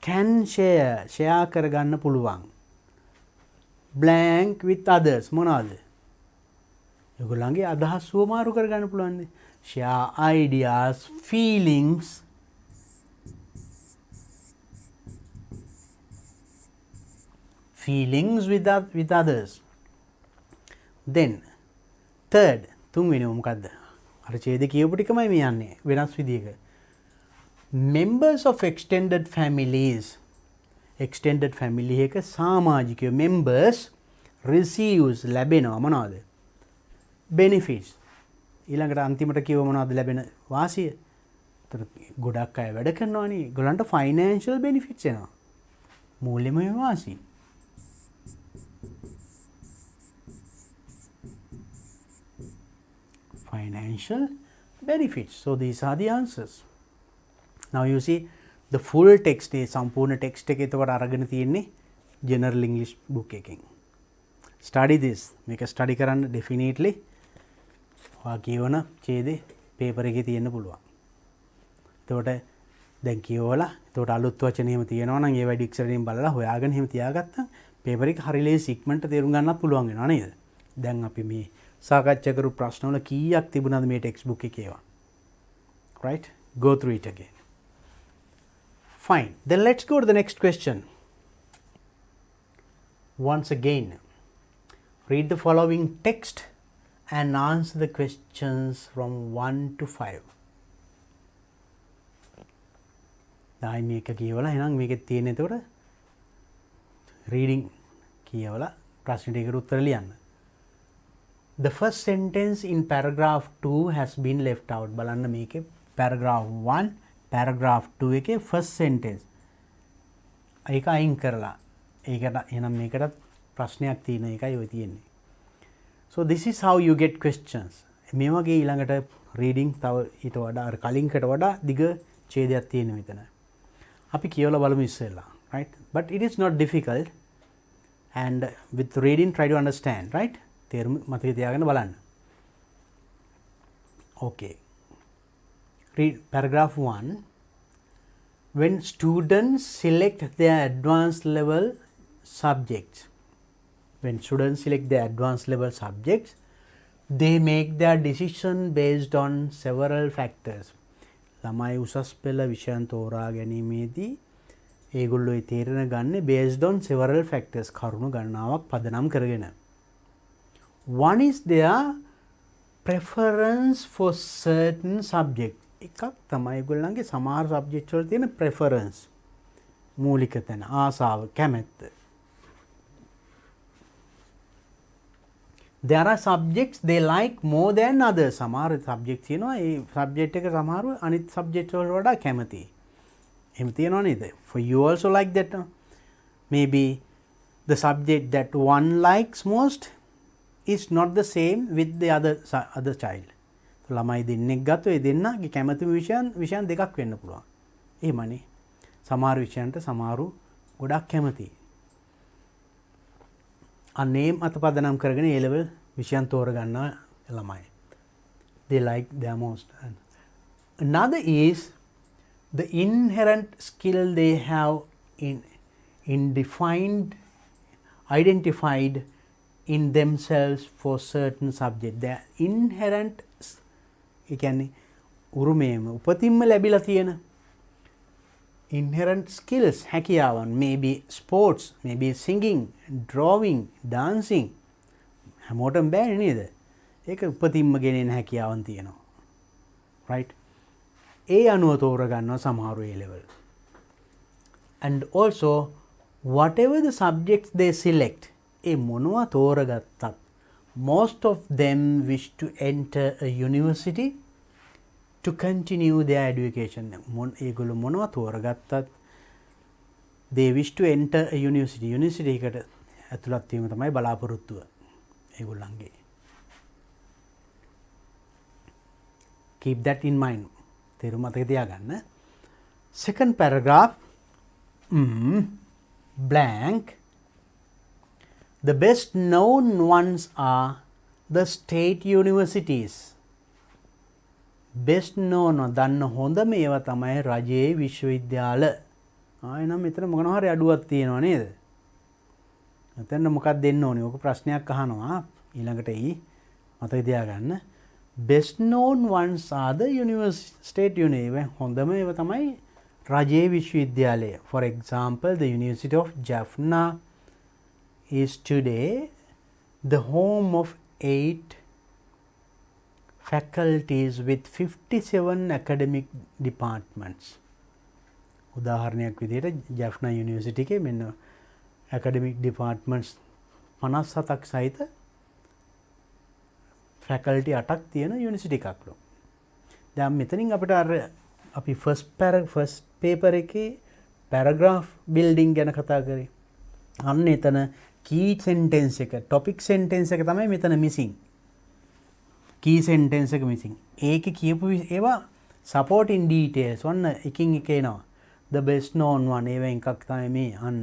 can share කරගන්න පුළුවන්. Blank with others මොනවාද? ඒගොල්ලන්ගේ අදහස් සුවමාරු කරගන්න පුළුවන්. Share ideas, feelings. Feelings with others. Then third තුන්වෙනි මොකද්ද? අර ඡේද කියපු ටිකමයි මේ යන්නේ වෙනස් විදියක. Members of extended families. Extended family එක සමාජිකයෝ members receives ලැබෙනවා මොනවද? benefits. ඊළඟට අන්තිමට කියව මොනවද ලැබෙන වාසිය? ඒතර ගොඩක් අය වැඩ කරනවානේ. ඒගොල්ලන්ට financial benefits එනවා. මූල්‍යමය වාසිය. Financial benefits. So these are the answers. Now you see the full text is සම්පූර්ණ text එක එතකොට අරගෙන තියෙන්නේ general English book එකෙන්. Study this. මේක study කරන්න definitely ඔයා කියවන ඡේදේ paper එකේ තියෙන්න පුළුවන්. එතකොට දැන් කියවලා එතකොට අලුත් වචන එහෙම තියෙනවා නම් ඒවා dictionary එකෙන් බලලා හොයාගෙන එහෙම තියාගත්තා paper එක හරි ලේසි ඉක්මනට තේරුම් ගන්නත් පුළුවන් වෙනවා නේද? දැන් අපි මේ සාකච්ඡා කරු ප්‍රශ්න වල කීයක් තිබුණාද මේ text book එකේ ඒවා? Right? Go through it again. Fine. Then let's go to the next question. Once again, read the following text and answer the questions from 1 to 5. දැන් මේක කියවලා එහෙනම් මේකේ තියෙන එතකොට reading කියවලා ප්‍රශ්න ටිකට උත්තර ලියන්න. The first sentence in paragraph 2 has been left out. බලන්න මේකේ paragraph 1 paragraph 2 එකේ first sentence ඒක අයින් කරලා ඒකට එහෙනම් මේකට ප්‍රශ්නයක් තියෙන එකයි ඔය තියෙන්නේ. So this is how you get questions. මේ වගේ ඊළඟට reading තව ඊට වඩා අර කලින්කට වඩා දිග ඡේදයක් තියෙන මෙතන. අපි කියවලා බලමු ඉස්සෙල්ලා. Right? But it is not difficult and with reading try to understand. Right? තේරුම මතක තියාගෙන බලන්න. Okay. Read paragraph 1. When students select their advanced level subjects, they make their decision based on several factors. ළමයි උසස් පෙළ විෂයන් තෝරා ගැනීමේදී ඒගොල්ලෝ ඒ තීරණ ගන්නේ based on several factors කරුණු ගණනාවක් පදනම් කරගෙන. One is their preference for certain subject. එකක් තමයි ඒගොල්ලන්ගේ සමහර සබ්ජෙක්ට් වල තියෙන preference. මූලික තැන ආසාව කැමැත්ත. There are subjects they like more than others. සමහර subject තියෙනවා ඒ subject එක සමහරව අනිත් subject වලට වඩා කැමතියි. එහෙම තියෙනව නේද? For you also like that. Maybe the subject that one likes most is not the same with the other child. ළමයි දෙන්නෙක් ගත්තොත් ඒ දෙන්නගේ කැමති විෂයන් දෙකක් වෙන්න පුළුවන්. එහෙමනේ. සමහර විෂයන්ට සමහරු ගොඩක් කැමතියි. අනේ මත පදනම් කරගෙන ඒ level විෂයන් තෝරගන්නවා ළමයි. They like their most. Another is the inherent skill they have identified in themselves for certain subject. Their inherent ඒ කියන්නේ උරුමයම උපතින්ම ලැබිලා තියෙන inherent skills හැකියාවන්, maybe sports, maybe singing, drawing, dancing. හැමෝටම බෑනේ නේද? ඒක උපතින්ම ගෙනෙන හැකියාවන් තියෙනවා. Right? ඒ අනුව තෝරගන්නවා සමහර ඒ level. And also whatever the subjects they select, ඒ මොනවා තෝරගත්තත් most of them wish to enter a university to continue their education. ඒගොල්ලෝ මොනවා තෝරගත්තත් they wish to enter a university. University එකට ඇතුළත් වීම තමයි බලාපොරොත්තුව ඒගොල්ලන්ගේ. Keep that in mind. තේරුම මතක තියාගන්න. Second paragraph blank. The best known ones are the state universities. Best known දන්න හොඳම ඒවා තමයි රජයේ විශ්වවිද්‍යාල. ආයෙනම් මෙතන මොනවා හරි අඩුවක් තියෙනවා නේද? මෙතන මොකක්ද දෙන්න ඕනේ? ඔක ප්‍රශ්නයක් අහනවා. ඊළඟට මතක තියාගන්න. Best known ones are the state universities. හොඳම ඒවා තමයි රජයේ විශ්වවිද්‍යාලය. For example, the University of Jaffna is today the home of 8 faculties with 57 academic departments. උදාහරණයක් විදිහට ජැෆ්නා යුනිවර්සිටි එකේ මෙන්න academic departments 57ක් සහිත faculty 8ක් තියෙන යුනිවර්සිටි එකක්ලු. දැන් මෙතනින් අපිට අර අපි first paper එකේ paragraph building ගැන කතා කරේ. අන්න එතන key sentence එක topic sentence එක තමයි මෙතන missing. key sentence එක missing. ඒකේ කියපු ඒවා supporting details ඔන්න එකින් එක එනවා. the best known one ඒවෙන් එකක් තමයි මේ අන්න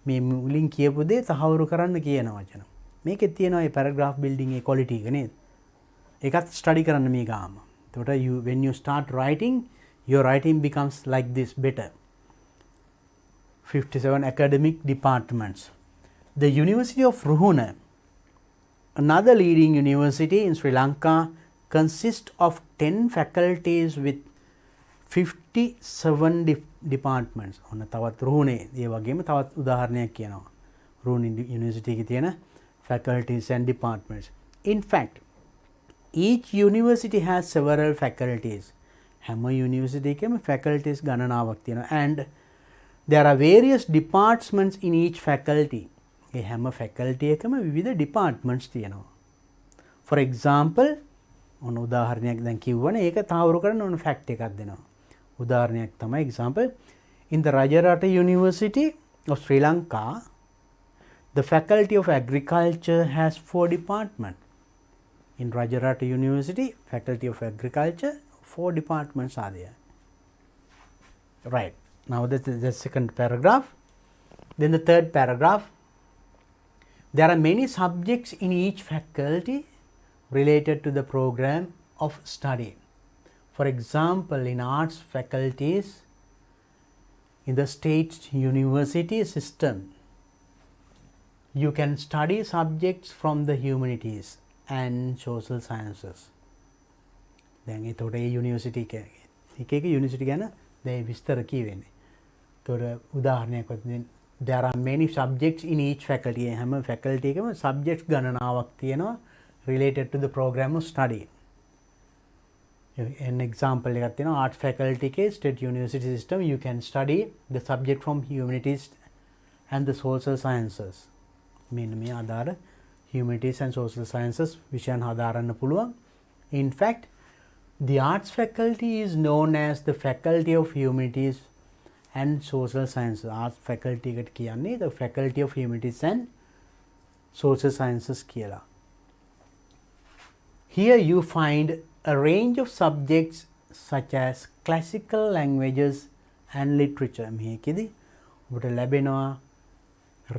මේ මුලින් කියපු දේ තහවුරු කරන්න කියන වචන. මේකේ තියෙනවා මේ paragraph building ඒ quality එක නේද? ඒකත් study කරන්න මේ ගාම. එතකොට when you start writing, your writing becomes like this better. 57 academic departments. The University of Ruhuna, another leading university in Sri Lanka, consists of 10 faculties with 57 departments. ඔන්න තවත් රුහුණේ ඒ වගේම තවත් උදාහරණයක් කියනවා. රුහුණ යුනිවර්සිටි එකේ තියෙන faculties and departments. In fact, each university has several faculties. හැම university එකේම faculties ගණනාවක් තියෙනවා. And there are various departments in each faculty. ඒ හැම faculty එකම විවිධ departments තියෙනවා. For example, ඔන්න උදාහරණයක් දැන් කිව්වනේ ඒක තහවුරු කරන්න ඕන fact එකක් දෙනවා. උදාහරණයක් තමයි example, in the Rajarata University of Sri Lanka, the Faculty of Agriculture has 4 departments. In Rajarata University, Faculty of Agriculture, 4 departments are there. Right. Now that's the second paragraph. Then the third paragraph. There are many subjects in each faculty related to the program of study. For example, in arts faculties, in the state university system, you can study subjects from the humanities and social sciences. දැන් ඒතකොට ඒ university එක university ගැන දැන් විස්තර කියවෙන්නේ. ඒතකොට උදාහරණයක් වශයෙන් there are many subjects in each faculty. හැම faculty එකම subjects ගණනාවක් තියෙනවා related to the program of study. An example එකක් තියෙනවා arts faculty එකේ state university system, you can study the subject from humanities and the social sciences. මෙන්න මේ ආදාර humanities and social sciences විෂයන් හදාරන්න පුළුවන්. In fact, the arts faculty is known as the faculty of humanities and social sciences. Arts faculty එකට කියන්නේ the faculty of humanities and social sciences කියලා. Here you find a range of subjects such as classical languages and literature. මේකෙදි ඔබට ලැබෙනවා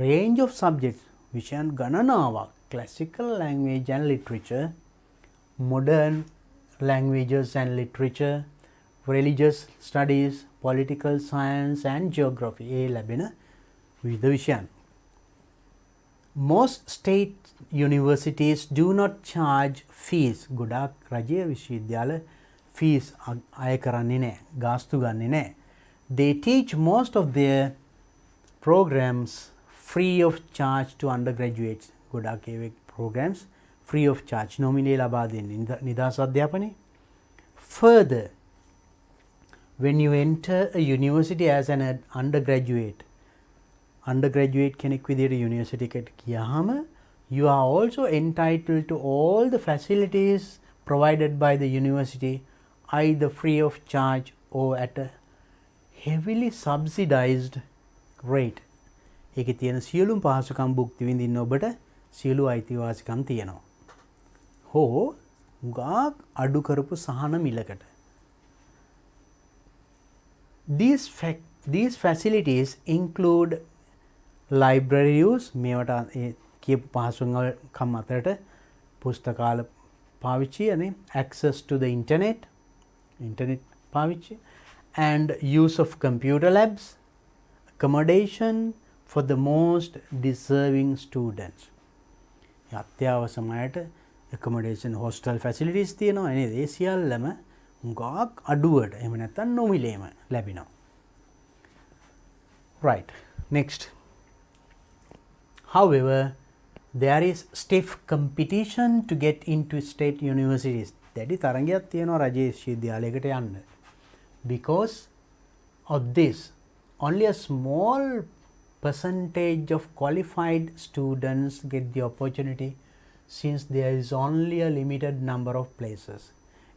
range of subjects විෂයන් ගණනාවක්, classical language and literature, modern languages and literature, religious studies, political science and geography. ඒ ලැබෙන විවිධ විෂයන්. Most state universities do not charge fees. ගොඩාක් රජයේ විශ්වවිද්‍යාල fees අය කරන්නේ නැහැ, ගාස්තු ගන්නේ නැහැ. They teach most of their programs free of charge to undergraduates. ගොඩාක් ඒ programs free of charge නොමිලේ ලබා දෙන්නේ නිදහස් අධ්‍යාපනයේ. Further, when you enter a university as an undergraduate කෙනෙක් විදිහට යුනිවර්සිටි එකට ගියාම you are also entitled to all the facilities provided by the university, either free of charge or at a heavily subsidized rate. ඒකේ තියෙන සියලුම පහසුකම් භුක්ති විඳින්න ඔබට සියලු අයිතිවාසිකම් තියෙනවා. හෝ ගාක් අඩු කරපු සහන මිලකට. These facilities include library use, මේවට කියපු පහසුකම් අතරට පුස්තකාල පාවිච්චි අනේ, access to the internet පාවිච්චි, and use of computer labs, accommodation for the most deserving students. අත්‍යවශ්‍යම අයට accommodation hostel facilities තියෙනවා නේද? ඒ සියල්ලම ගාක් අඩුවට එහෙම නැත්නම් නොමිලේම ලැබෙනවා. Right. Next. However, there is stiff competition to get into state universities. දැඩි තරගයක් තියෙනවා රජයේ විශ්වවිද්‍යාලයකට යන්න. Because of this, only a small percentage of qualified students get the opportunity since there is only a limited number of places.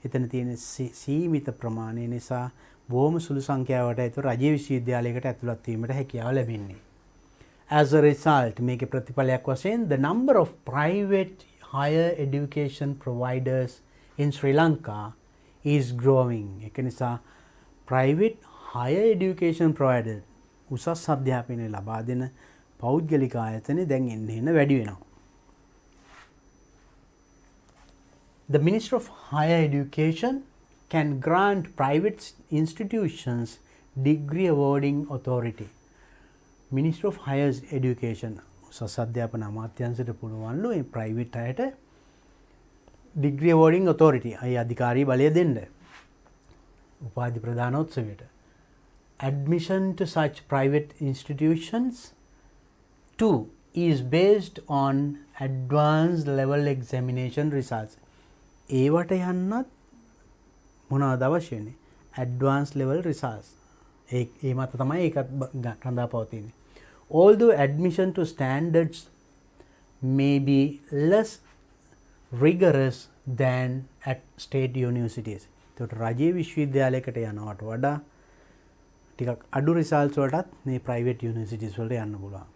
එතන තියෙන සීමිත ප්‍රමාණය නිසා බොහොම සුළු සංඛ්‍යාවට ඇතුළු රජයේ විශ්වවිද්‍යාලයකට ඇතුළත් වීමට හැකියාව ලැබෙන්නේ. As a result, මේකේ ප්‍රතිඵලයක් වශයෙන් the number of private higher education providers in Sri Lanka is growing. ඒක නිසා private higher education provider උසස් අධ්‍යාපනය ලබා දෙන පෞද්ගලික ආයතන දැන් එන්න වැඩි වෙනවා. The Minister of Higher Education can grant private institutions degree awarding authority. Minister of Higher Education උසස් අධ්‍යාපන අමාත්‍යාංශයට පුළුවන්ලු මේ private අයට degree awarding authority අය අධිකාරී බලය දෙන්න. උපාධි ප්‍රදානෝත්සවයට. Admission to such private institutions too is based on advanced level examination results. ඒවට යන්නත් මොනවද අවශ්‍ය වෙන්නේ? Advanced level results. ඒ මත තමයි ඒකත් රඳා පවතින්නේ. Although admission to standards may be less rigorous than at state universities. ඒකට රජයේ විශ්වවිද්‍යාලයකට යනවට වඩා ටිකක් අඩු රිසල්ට්ස් වලටත් මේ private universities වලට යන්න පුළුවන්.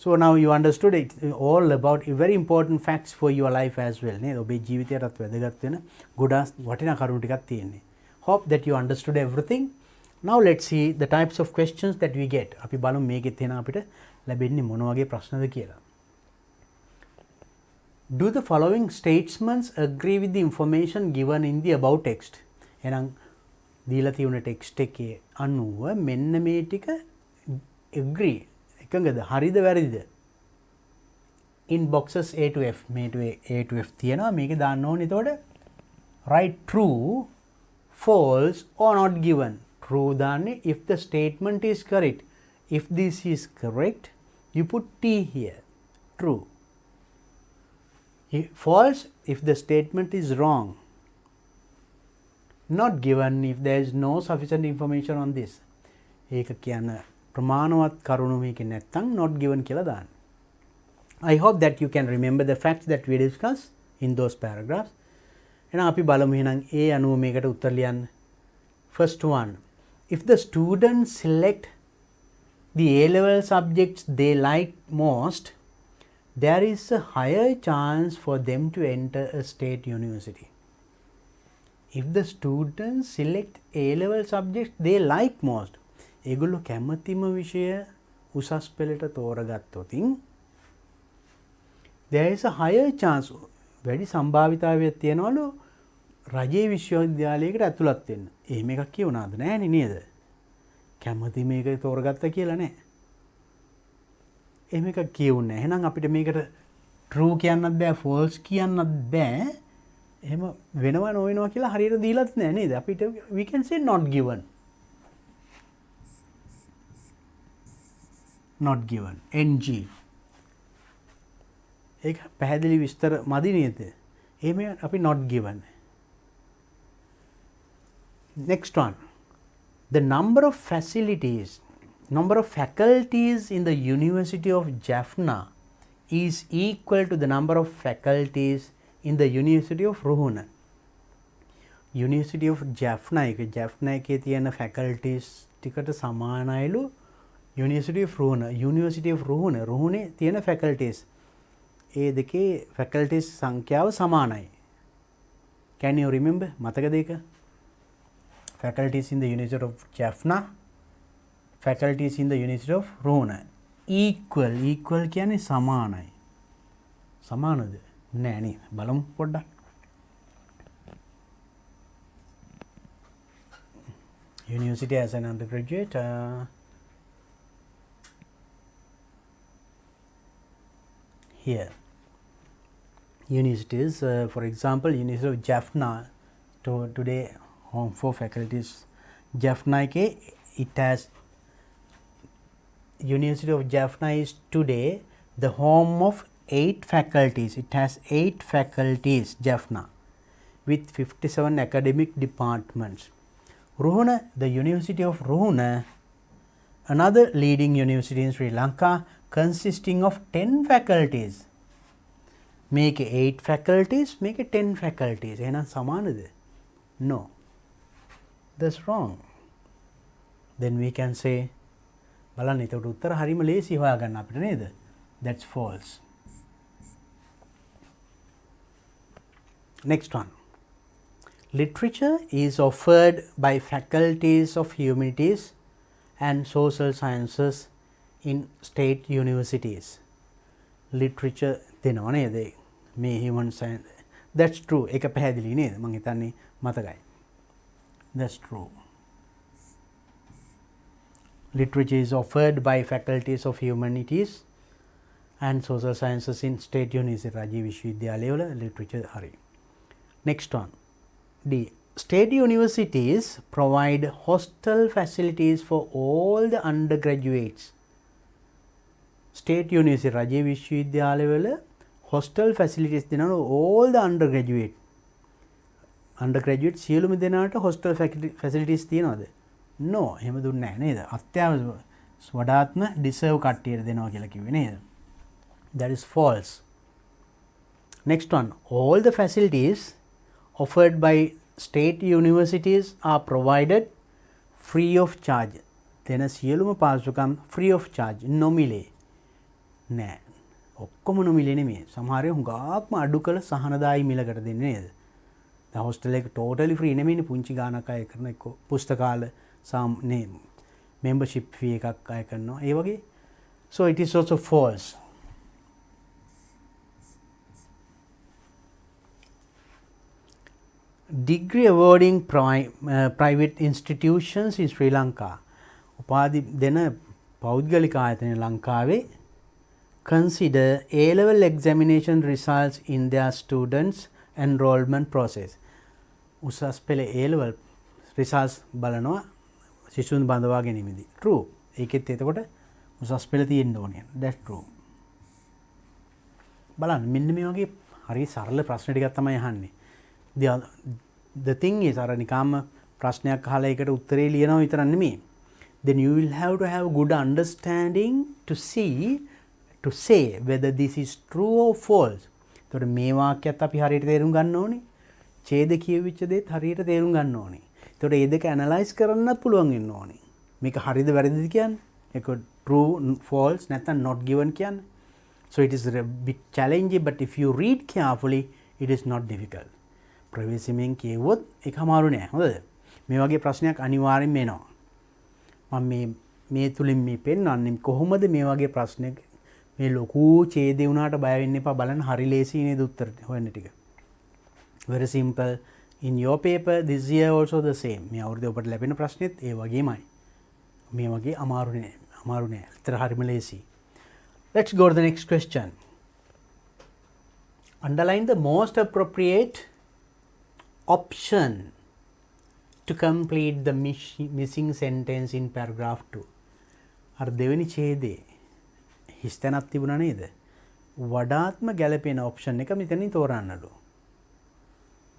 So now you understood it all about very important facts for your life as well. නේද? ඔබේ ජීවිතයටත් වැදගත් වෙන ගොඩාක් වටිනා කරුණු ටිකක් තියෙන්නේ. Hope that you understood everything. Now let's see the types of questions that we get. අපි බලමු මේකෙත් එන අපිට ලැබෙන්නේ මොන වගේ ප්‍රශ්නද කියලා. Do the following statements agree with the information given in the above text? එහෙනම් දීලා තියෙන ටෙක්ස්ට් එකේ අනුව මෙන්න මේ ටික agree එකඟද හරිද වැරදිද? In boxes A to F මේ A to F තියෙනවා මේක දාන්න ඕනේ. එතකොට write true, false or not given. True දාන්නේ if the statement is correct. If this is correct, you put T here. True. False if the statement is wrong. Not given if there is no sufficient information on this. ඒක කියන ප්‍රමාණවත් කරුණු මේකේ නැත්තම් not given කියලා දාන්න. I hope that you can remember the facts that we discussed in those paragraphs. එහෙනම් අපි බලමු එහෙනම් ඒ අනුව මේකට උත්තර ලියන්න. First one, if the students select the A-level subjects they like most, there is a higher chance for them to enter a state university. If the students select A-level subjects they like most, ඒගොල්ලෝ කැමතිම විෂය උසස් පෙළට තෝරගත්තොතින් there is a higher chance වැඩි සම්භාවිතාවයක් තියෙනවලු රජයේ විශ්වවිද්‍යාලයකට ඇතුළත් වෙන්න. එහෙම එකක් කියවනවද නැහැනේ නේද? කැමති මේක තෝරගත්තා කියලා නෑ. එහෙම එකක් කියවුන්නේ නැහැ. එහෙනම් අපිට මේකට true කියන්නත් බෑ false කියන්නත් බෑ. එහෙම වෙනව නොවෙනවා කියලා හරියට දීලත් නැහැ නේද? අපිට we can say not given. Not given. NG. ඒක පැහැදිලි විස්තර මදි නේද? එහෙම අපි not given. Next one. The number of faculties in the University of Jaffna is equal to the number of faculties in the University of Ruhuna. University of Jaffna එකේ තියෙන faculties ටිකට සමානයිලු University of Ruhuna. University of Ruhune තියෙන faculties ඒ දෙකේ faculties සංඛ්‍යාව සමානයි. Can you remember? මතකද ඒක? Faculties in the University of Jaffna, faculties in the University of Ruhuna. Equal කියන්නේ සමානයි. සමානද? නෑ නේ. බලමු පොඩ්ඩක්. University as an undergraduate. Here. Universities, for example, University of Jaffna, today home for faculties. Jaffna ke it has University of Jaffna is today the home of 8 faculties. It has 8 faculties, Jaffna. with 57 academic departments. Ruhuna, the University of Ruhuna, another leading university in Sri Lanka, consisting of 10 faculties. Make 8 faculties, make 10 faculties. එහෙනම් සමානද? No. That's wrong. Then we can say බලන්න එතකොට උත්තර හරිම ලේසි හොයාගන්න අපිට නේද? That's false. Next one. Literature is offered by faculties of humanities and social sciences in state universities. Literature දෙනවා නේද? මේ human science. That's true. ඒක පැහැදිලි නේද? මම හිතන්නේ මතකයි. That's true. Literature is offered by faculties of humanities and social sciences in state universities. රාජ්‍ය විශ්වවිද්‍යාලවල literature හරි. Next one. D. State universities provide hostel facilities for all the undergraduates. State university රාජ්‍ය විශ්වවිද්‍යාලවල hostel facilities දෙනවා all the undergraduate. Undergraduate සියලුම දෙනාට hostel facilities තියනවද? No, එහෙම දුන්නේ නැහැ නේද? අත්‍යවශ්‍ය වඩාත්ම deserve කට්ටියට දෙනවා කියලා කිව්වේ නේද? That is false. Next one. All the facilities offered by state universities are provided free of charge. දෙන සියලුම පාසුකම් free of charge, නොමිලේ. නෑ. ඔක්කොම නොමිලේ නෙමෙයි. සමහර ඒවා හුඟක්ම අඩු කළ සහනදායි මිලකට දෙන්නේ නේද? දැන් හොස්ටල් එක totally free නෙමෙයිනේ, පුංචි ගාණක් අය කරන එක්ක පුස්තකාල නේ membership fee එකක් අය කරනවා. ඒ වගේ. So it is also false. Degree awarding private institutions in Sri Lanka. උපාධි දෙන පෞද්ගලික ආයතන ලංකාවේ consider A-level examination results in their students enrollment process. උසස් පෙළ A-level results බලනවා සිසුන් බඳවා ගැනීමේදී. True. ඒකෙත් එතකොට උසස් පෙළ තියෙන්න ඕනේ. That's true. බලන්න මෙන්න මේ වගේ හරි සරල ප්‍රශ්න ටිකක් තමයි අහන්නේ. The thing is අර නිකම්ම ප්‍රශ්නයක් අහලා ඒකට උත්තරේ ලියනවා විතරක් නෙමෙයි. Then you will have to have good understanding to say whether this is true or false. එතකොට මේ වාක්‍යයත් අපි හරියට තේරුම් ගන්න ඕනේ. ඡේද කියවිච්ච දේත් හරියට තේරුම් ගන්න ඕනේ. එතකොට මේ දෙක ඇනලයිස් කරන්නත් පුළුවන් වෙන්න ඕනේ. මේක හරිද වැරදිද කියන්නේ? ඒක true false නැත්නම් not given කියන්නේ. So it is a bit challenging, but if you read carefully it is not difficult. ප්‍රවේශමෙන් කියවොත් ඒක අමාරු නෑ. හොඳද? මේ වගේ ප්‍රශ්නයක් අනිවාර්යෙන්ම එනවා. මම මේ තුලින් මේ පෙන්වන්නේ කොහොමද මේ වගේ ප්‍රශ්නයක් මේ ලොකු ඡේදේ වුණාට බය වෙන්න එපා. බලන්න හරි ලේසි නේද උත්තර හොයන්න ටික. Very simple. In your paper this year also the same. මේ අවුරුද්දේ ඔබට ලැබෙන ප්‍රශ්නෙත් ඒ වගේමයි. මේ වගේ අමාරු නෑ. අමාරු නෑ. උත්තර හරිම ලේසි. Let's go to the next question. Underline the most appropriate option to complete the missing sentence in paragraph 2. අර දෙවෙනි ඡේදේ හිස්තැනක් තිබුණා නේද? වඩාත්ම ගැළපෙන ඔප්ෂන් එක මෙතනින් තෝරන්නලු.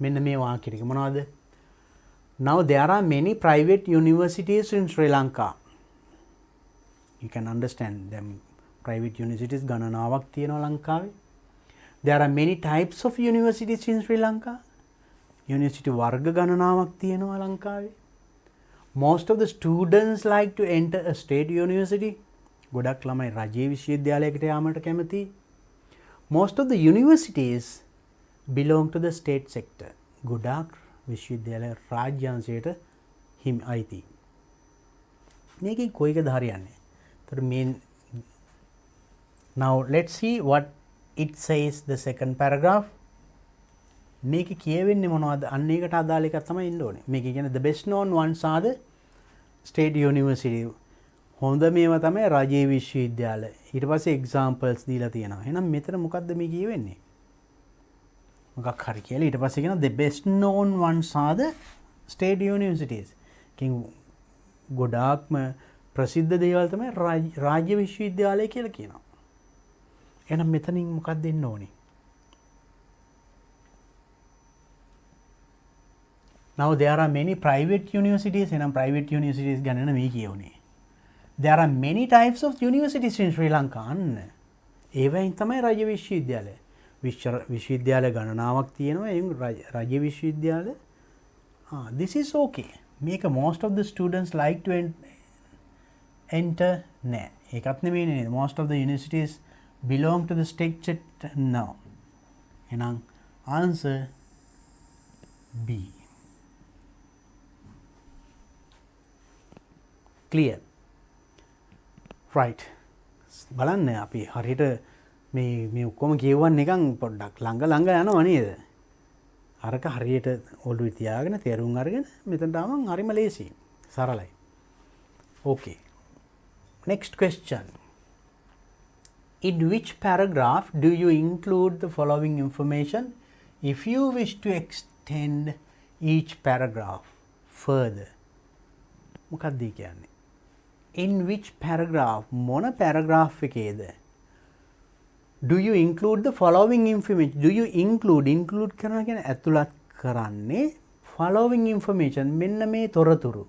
මෙන්න මේ වාක්‍ය ටික මොනවද? Now there are many private universities in Sri Lanka. You can understand them. Private universities ගණනාවක් තියෙනවා ලංකාවේ. There are many types of universities in Sri Lanka. University වර්ග ගණනාවක් තියෙනවා ලංකාවේ. Most of the students like to enter a state university. ගොඩක් ළමයි රජයේ විශ්වවිද්‍යාලයකට යාමට කැමති. Most of the universities belong to the state sector. ගොඩක් විශ්වවිද්‍යාල රාජ්‍යාංශයට අයිති. මේකෙන් කොයිකද හරියන්නේ? එතකොට මේ now let's see what it says the second paragraph. මේක කියවෙන්නේ මොනවද? අන්න ඒකට අදාළ එකක් තමයි ඉන්න ඕනේ. මේක කියන්නේ the best known ones are the state university. හොඳ මේවා තමයි රාජ්‍ය විශ්වවිද්‍යාල. ඊට පස්සේ examples දීලා තියෙනවා. එහෙනම් මෙතන මොකද්ද මේ කියවෙන්නේ? මොකක් හරි කියලා ඊට පස්සේ කියනවා the best known ones are the state universities. කින් ගොඩාක්ම ප්‍රසිද්ධ දේවල් තමයි රාජ්‍ය විශ්වවිද්‍යාලය කියලා කියනවා. එහෙනම් මෙතනින් මොකක්ද දෙන්න ඕනේ? Now there are many private universities and private universities ගැන මේ කියවනේ. There are many types of universities in Sri Lanka. ඒවයින් තමයි රාජ්‍ය විශ්වවිද්‍යාලය. විශ්වවිද්‍යාල ගණනාවක් තියෙනවා. ඒ රාජ්‍ය විශ්වවිද්‍යාල. This is okay. Make most of the students like to enter. නෑ. ඒකත් නෙමෙයිනේ. Most of the universities belong to the state set. No. එහෙනම් answer B. Clear. Right. බලන්න අපි හරියට මේ ඔක්කොම කියවන්න නිකන් පොඩ්ඩක් ළඟ යනවා නේද? අරක හරියට ඔළුවේ තියාගෙන තේරුම් අරගෙන මෙතනට ආවම හරිම ලේසි. සරලයි. Okay. Next question. In which paragraph do you include the following information if you wish to extend each paragraph further? මොකක්ද කියන්නේ? In which paragraph, මොන paragraph එකේද? Do you include the following information? Do you include කරනවා කියන්නේ ඇතුළත් කරන්නේ following information මෙන්න මේ තොරතුරු.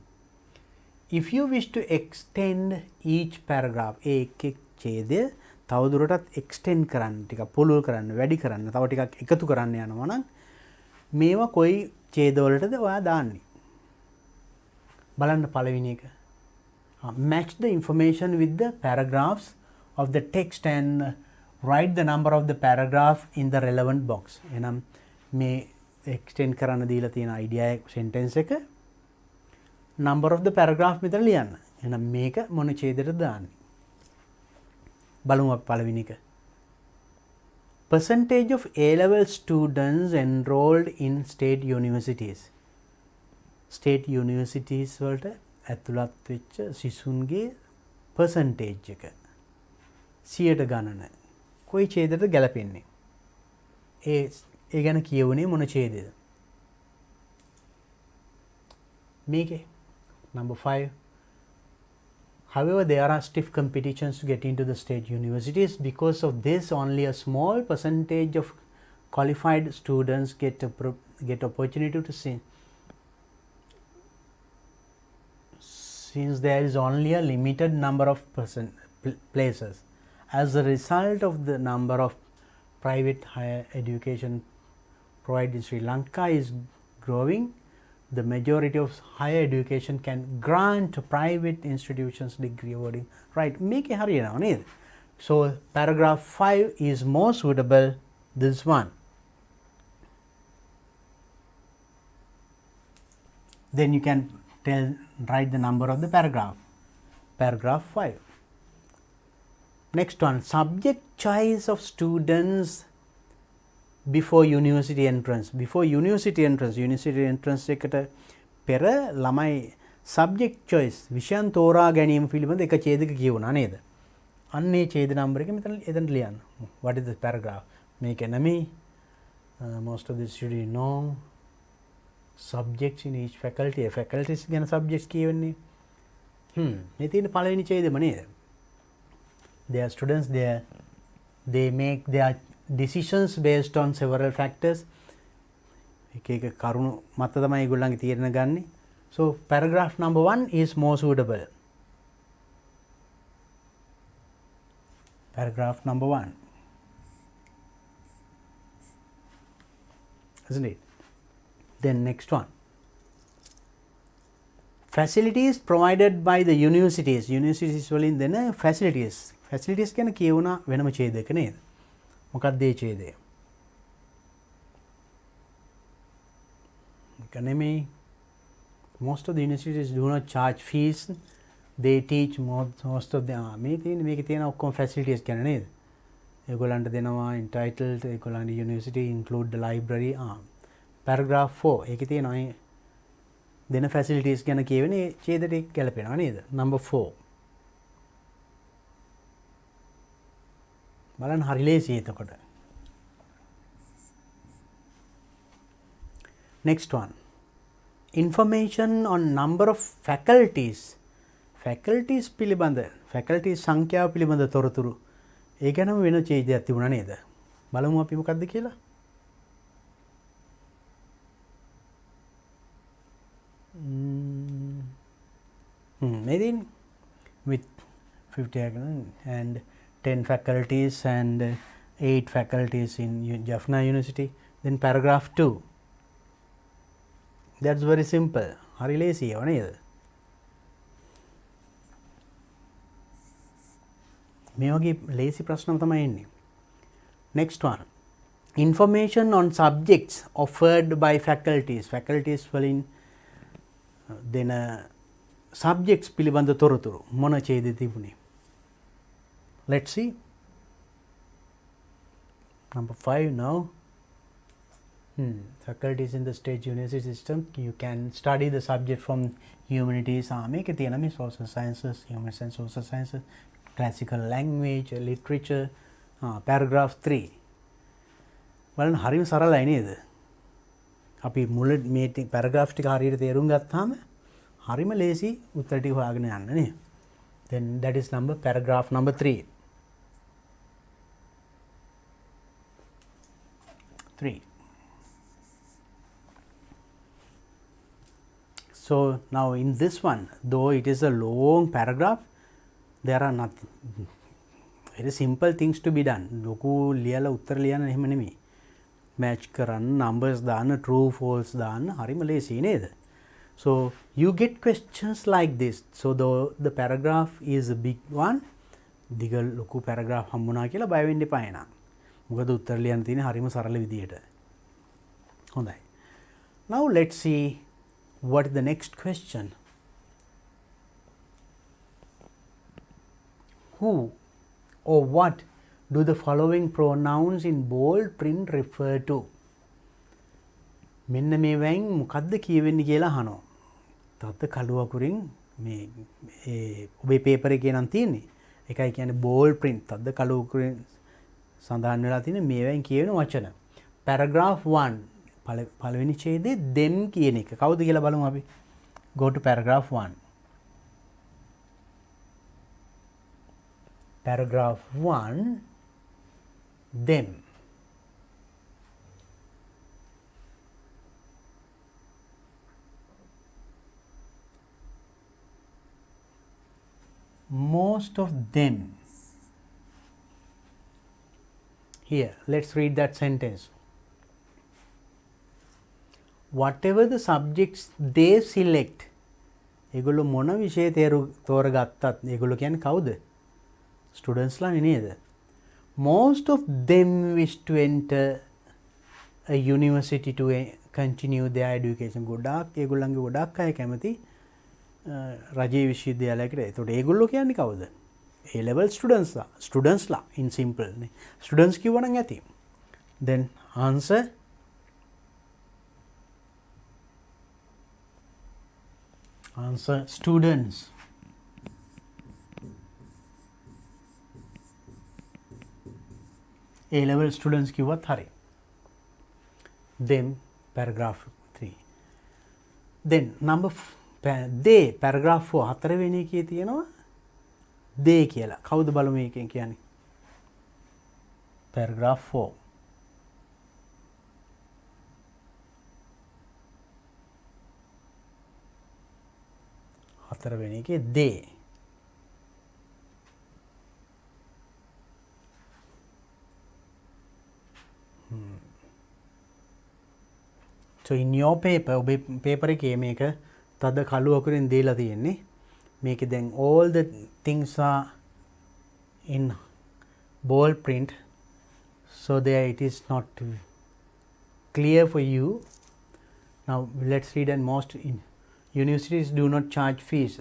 If you wish to extend each paragraph, ඒ එක් ඡේදය තවදුරටත් extend කරන්න, ටිකක් පුළුල් කරන්න, වැඩි කරන්න, තව ටිකක් එකතු කරන්න යනවා නම් මේවා කොයි ඡේදවලටද ඔයා දාන්නේ? බලන්න පළවෙනි එක. Match the information with the paragraphs of the text and write the number of the paragraph in the relevant box. එහෙනම් මේ extend කරන්න දීලා තියෙන idea sentence එක number of the paragraph මෙතන ලියන්න. එහෙනම් මේක මොන ඡේදයටද දාන්නේ? බලමු අපි පළවෙනි එක. Percentage of A-level students enrolled in state universities. State universities වලට ඇතුළත් වෙච්ච සිසුන්ගේ percentage එක 100ට ගණන කොයි ඡේදයටද ගැලපෙන්නේ? ඒ ගැන කියවුනේ මොන ඡේදයද? මේකේ number 5. However, there are stiff competitions to get into the state universities. Because of this, only a small percentage of qualified students get opportunity to see. Since there is only a limited number of places, as a result of the number of private higher education provided in Sri Lanka is growing, the majority of higher education can grant private institutions degree awarding. Right, make it hurry now. So paragraph 5 is more suitable, this one. Then you can write the number of the paragraph. Paragraph 5. Next one, subject choice of students before university entrance. Before university entrance එකට පෙර ළමයි subject choice විෂයන් තෝරා ගැනීම පිළිබඳ එක ඡේදක කියවුණා නේද? අන්න ඒ ඡේද නම්බර එක එතන ලියන්න. What is the paragraph? මේක නෙමෙයි. Most of the students know subjects in each faculty. Faculties ගැන subjects කියවන්නේ. මේ තියෙන පළවෙනි ඡේදෙම නේද? Their students they make their decisions based on several factors. එක කරුණු මත තමයි ඒගොල්ලන්ගේ තීරණ ගන්නෙ. So paragraph number 1 is more suitable. Paragraph number 1. Isn't it? Then next one. Facilities provided by the universities. Universities වලින් දෙන facilities. Facilities ගැන කියවුණා වෙනම ඡේදයක නේද? මොකක්ද ඒ ඡේදය? ඒක නෙමෙයි. Most of the universities do not charge fees. They teach most of the මේකේ තියෙන ඔක්කොම facilities ගැන නේද? ඒගොල්ලන්ට දෙනවා entitled ඒගොල්ලන්ගේ university include the library. Paragraph 4 ඒකේ තියෙනවා දෙන facilities ගැන කියවෙන්නේ ඡේදයට ගැලපෙනවා නේද? Number 4. බලන්න හරි ලේසි එතකොට. Next one. Information on number of faculties. Faculties පිළිබඳ faculties සංඛ්‍යාව පිළිබඳ තොරතුරු. ඒ ගැනම වෙන ඡේදයක් තිබුණා නේද? බලමු අපි මොකක්ද කියලා. Maybe with 50 and 10 faculties and 8 faculties in Jaffna University. Then paragraph 2. That's very simple. Hari lazy නේද? මේ වගේ lazy ප්‍රශ්න තමයි එන්නේ. Next one. Information on subjects offered by faculties. Faculties වලින් දෙන subjects පිළිබඳ තොරතුරු මොන ඡේදෙ තිබුණේ? Let's see. Number 5 now. Faculties in the state university system, you can study the subject from humanities. මේකේ තියෙන මේ social sciences, human and social sciences, classical language, literature. Paragraph 3. බලන්න හරිම සරලයි නේද? අපි මුල මේ paragraph ටික හරියට තේරුම් ගත්තාම හරිම ලේසි උත්තර ටික හොයාගෙන යන්න නේ. Then that is paragraph number 3. 3. So now in this one, though it is a long paragraph, there are nothing very simple things to be done. ලොකු ලියලා උත්තර ලියන්න එහෙම නෙමෙයි. match කරන්න, numbers දාන්න, true false දාන්න හරිම ලේසි නේද? So you get questions like this. So the paragraph is a big one. දිග ලොකු paragraph හම්බුණා කියලා බය වෙන්න එපා එනවා. මොකද උත්තර ලියන්න තියෙන්නේ හරිම සරල විදියට. හොඳයි. Now let's see what is the next question. Who or what do the following pronouns in bold print refer to? මෙන්න මේවෙන් මොකද්ද කියවෙන්නේ කියලා අහනවා. තත්ත කළු අකුරින් මේ ඔබේ පේපර් එකේ නම් තියෙන්නේ. ඒකයි කියන්නේ bold print. තත්ත කළු අකුරින් සඳහන් වෙලා තියෙන මේවෙන් කියවෙන වචන. Paragraph 1 පළවෙනි ඡේදයේ then කියන එක. කවුද කියලා බලමු අපි. Go to paragraph 1. Paragraph 1, them. Most of them. Here, let's read that sentence. Whatever the subjects they select, ඒගොල්ලෝ මොන විෂය තෝරගත්තත් ඒගොල්ලෝ කියන්නේ කවුද? Students ලා නේද? Most of them wish to enter a university to continue their education. ගොඩාක් ඒගොල්ලන්ගේ ගොඩාක් අය කැමති රජයේ විශ්වවිද්‍යාලයකට. ඒතකොට ඒගොල්ලෝ කියන්නේ කවුද? A level students ලා in simple නේ. Students කිව්වනම් ඇති. Then answer students. A level students කිව්වත් හරි. Them paragraph 3. Then they paragraph 4 හතරවෙනි එකේ තියෙනවා they කියලා. කවුද බලමු මේකෙන් කියන්නේ? paragraph 4. හතරවෙනි එකේ they. So in your paper, ඔබේ paper එකේ මේක තද කළු අකුරෙන් දීලා තියෙන්නේ. මේකේ දැන් all the things are in bold print, so there it is not clear for you. Now let's read. And most universities do not charge fees.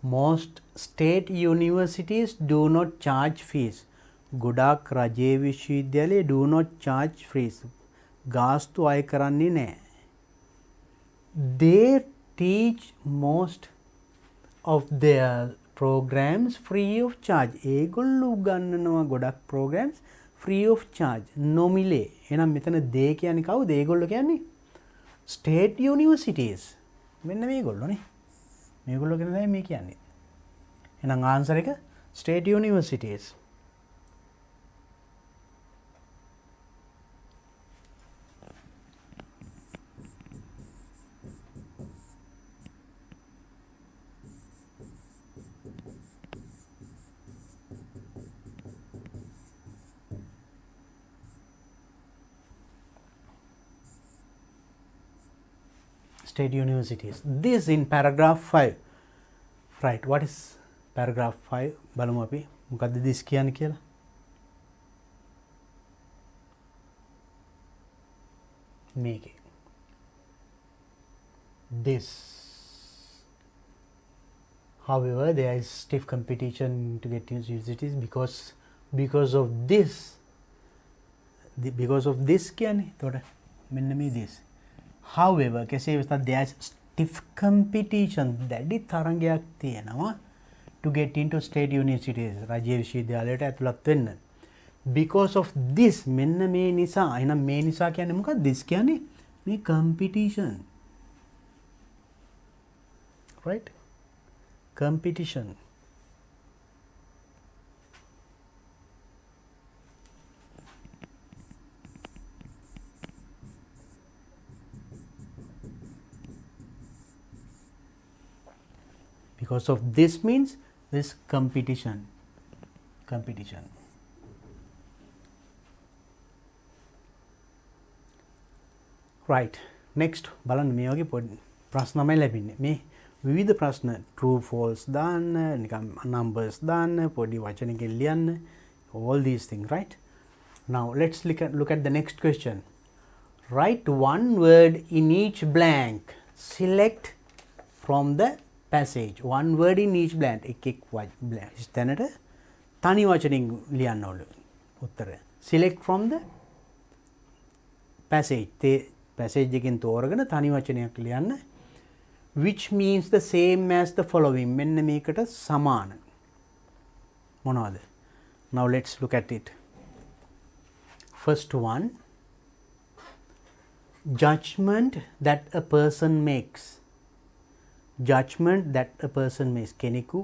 Most state universities do not charge fees. ගොඩාක් රජයේ විශ්වවිද්‍යාලයේ do not charge fees. ගාස්තු අය කරන්නේ නැහැ. They teach most of their programs free of charge. ඒගොල්ලෝ උගන්වනවා ගොඩක් programs free of charge. නොමිලේ. එහෙනම් මෙතන they කියන්නේ කවුද? ඒගොල්ලෝ කියන්නේ state universities. මෙන්න මේගොල්ලෝනේ. මේගොල්ලෝ කියන දේ මේ කියන්නේ. එහෙනම් ආන්සර් එක state universities. state universities. This in paragraph 5. Right, what is paragraph 5? බලමු අපි මොකද්ද this කියන්නේ කියලා. මේකේ this, however there is stiff competition to get into universities because of this කියන්නේ එතකොට මෙන්න මේ this. However කෙසේ වෙතත් there is stiff competition, දැඩි තරඟයක් තියෙනවා to get into state universities, රාජ්‍ය විශ්වවිද්‍යාලයට ඇතුළත් වෙන්න. Because of this, මෙන්න මේ නිසා. එහෙනම් මේ නිසා කියන්නේ මොකක්ද? this කියන්නේ මේ competition. Right? Competition. Because of this means this competition. Right. Next බලන්න මේ වගේ පොඩි ප්‍රශ්න තමයි ලැබෙන්නේ. මේ විවිධ ප්‍රශ්න true false දාන්න, නිකන් numbers දාන්න, පොඩි වචනකින් ලියන්න, all these things, right? Now let's look at the next question. Write one word in each blank. Select from the passage. One word in each blank. එක් blank. තැනට තනි වචනින් ලියන්න ඕන උත්තරය. Select from the passage. passage එකෙන් තෝරගෙන තනි වචනයක් ලියන්න. Which means the same as the following. මෙන්න මේකට සමාන. මොනවද? Now let's look at it. First one, judgment that a person makes. Judgment that a person makes. කෙනෙකු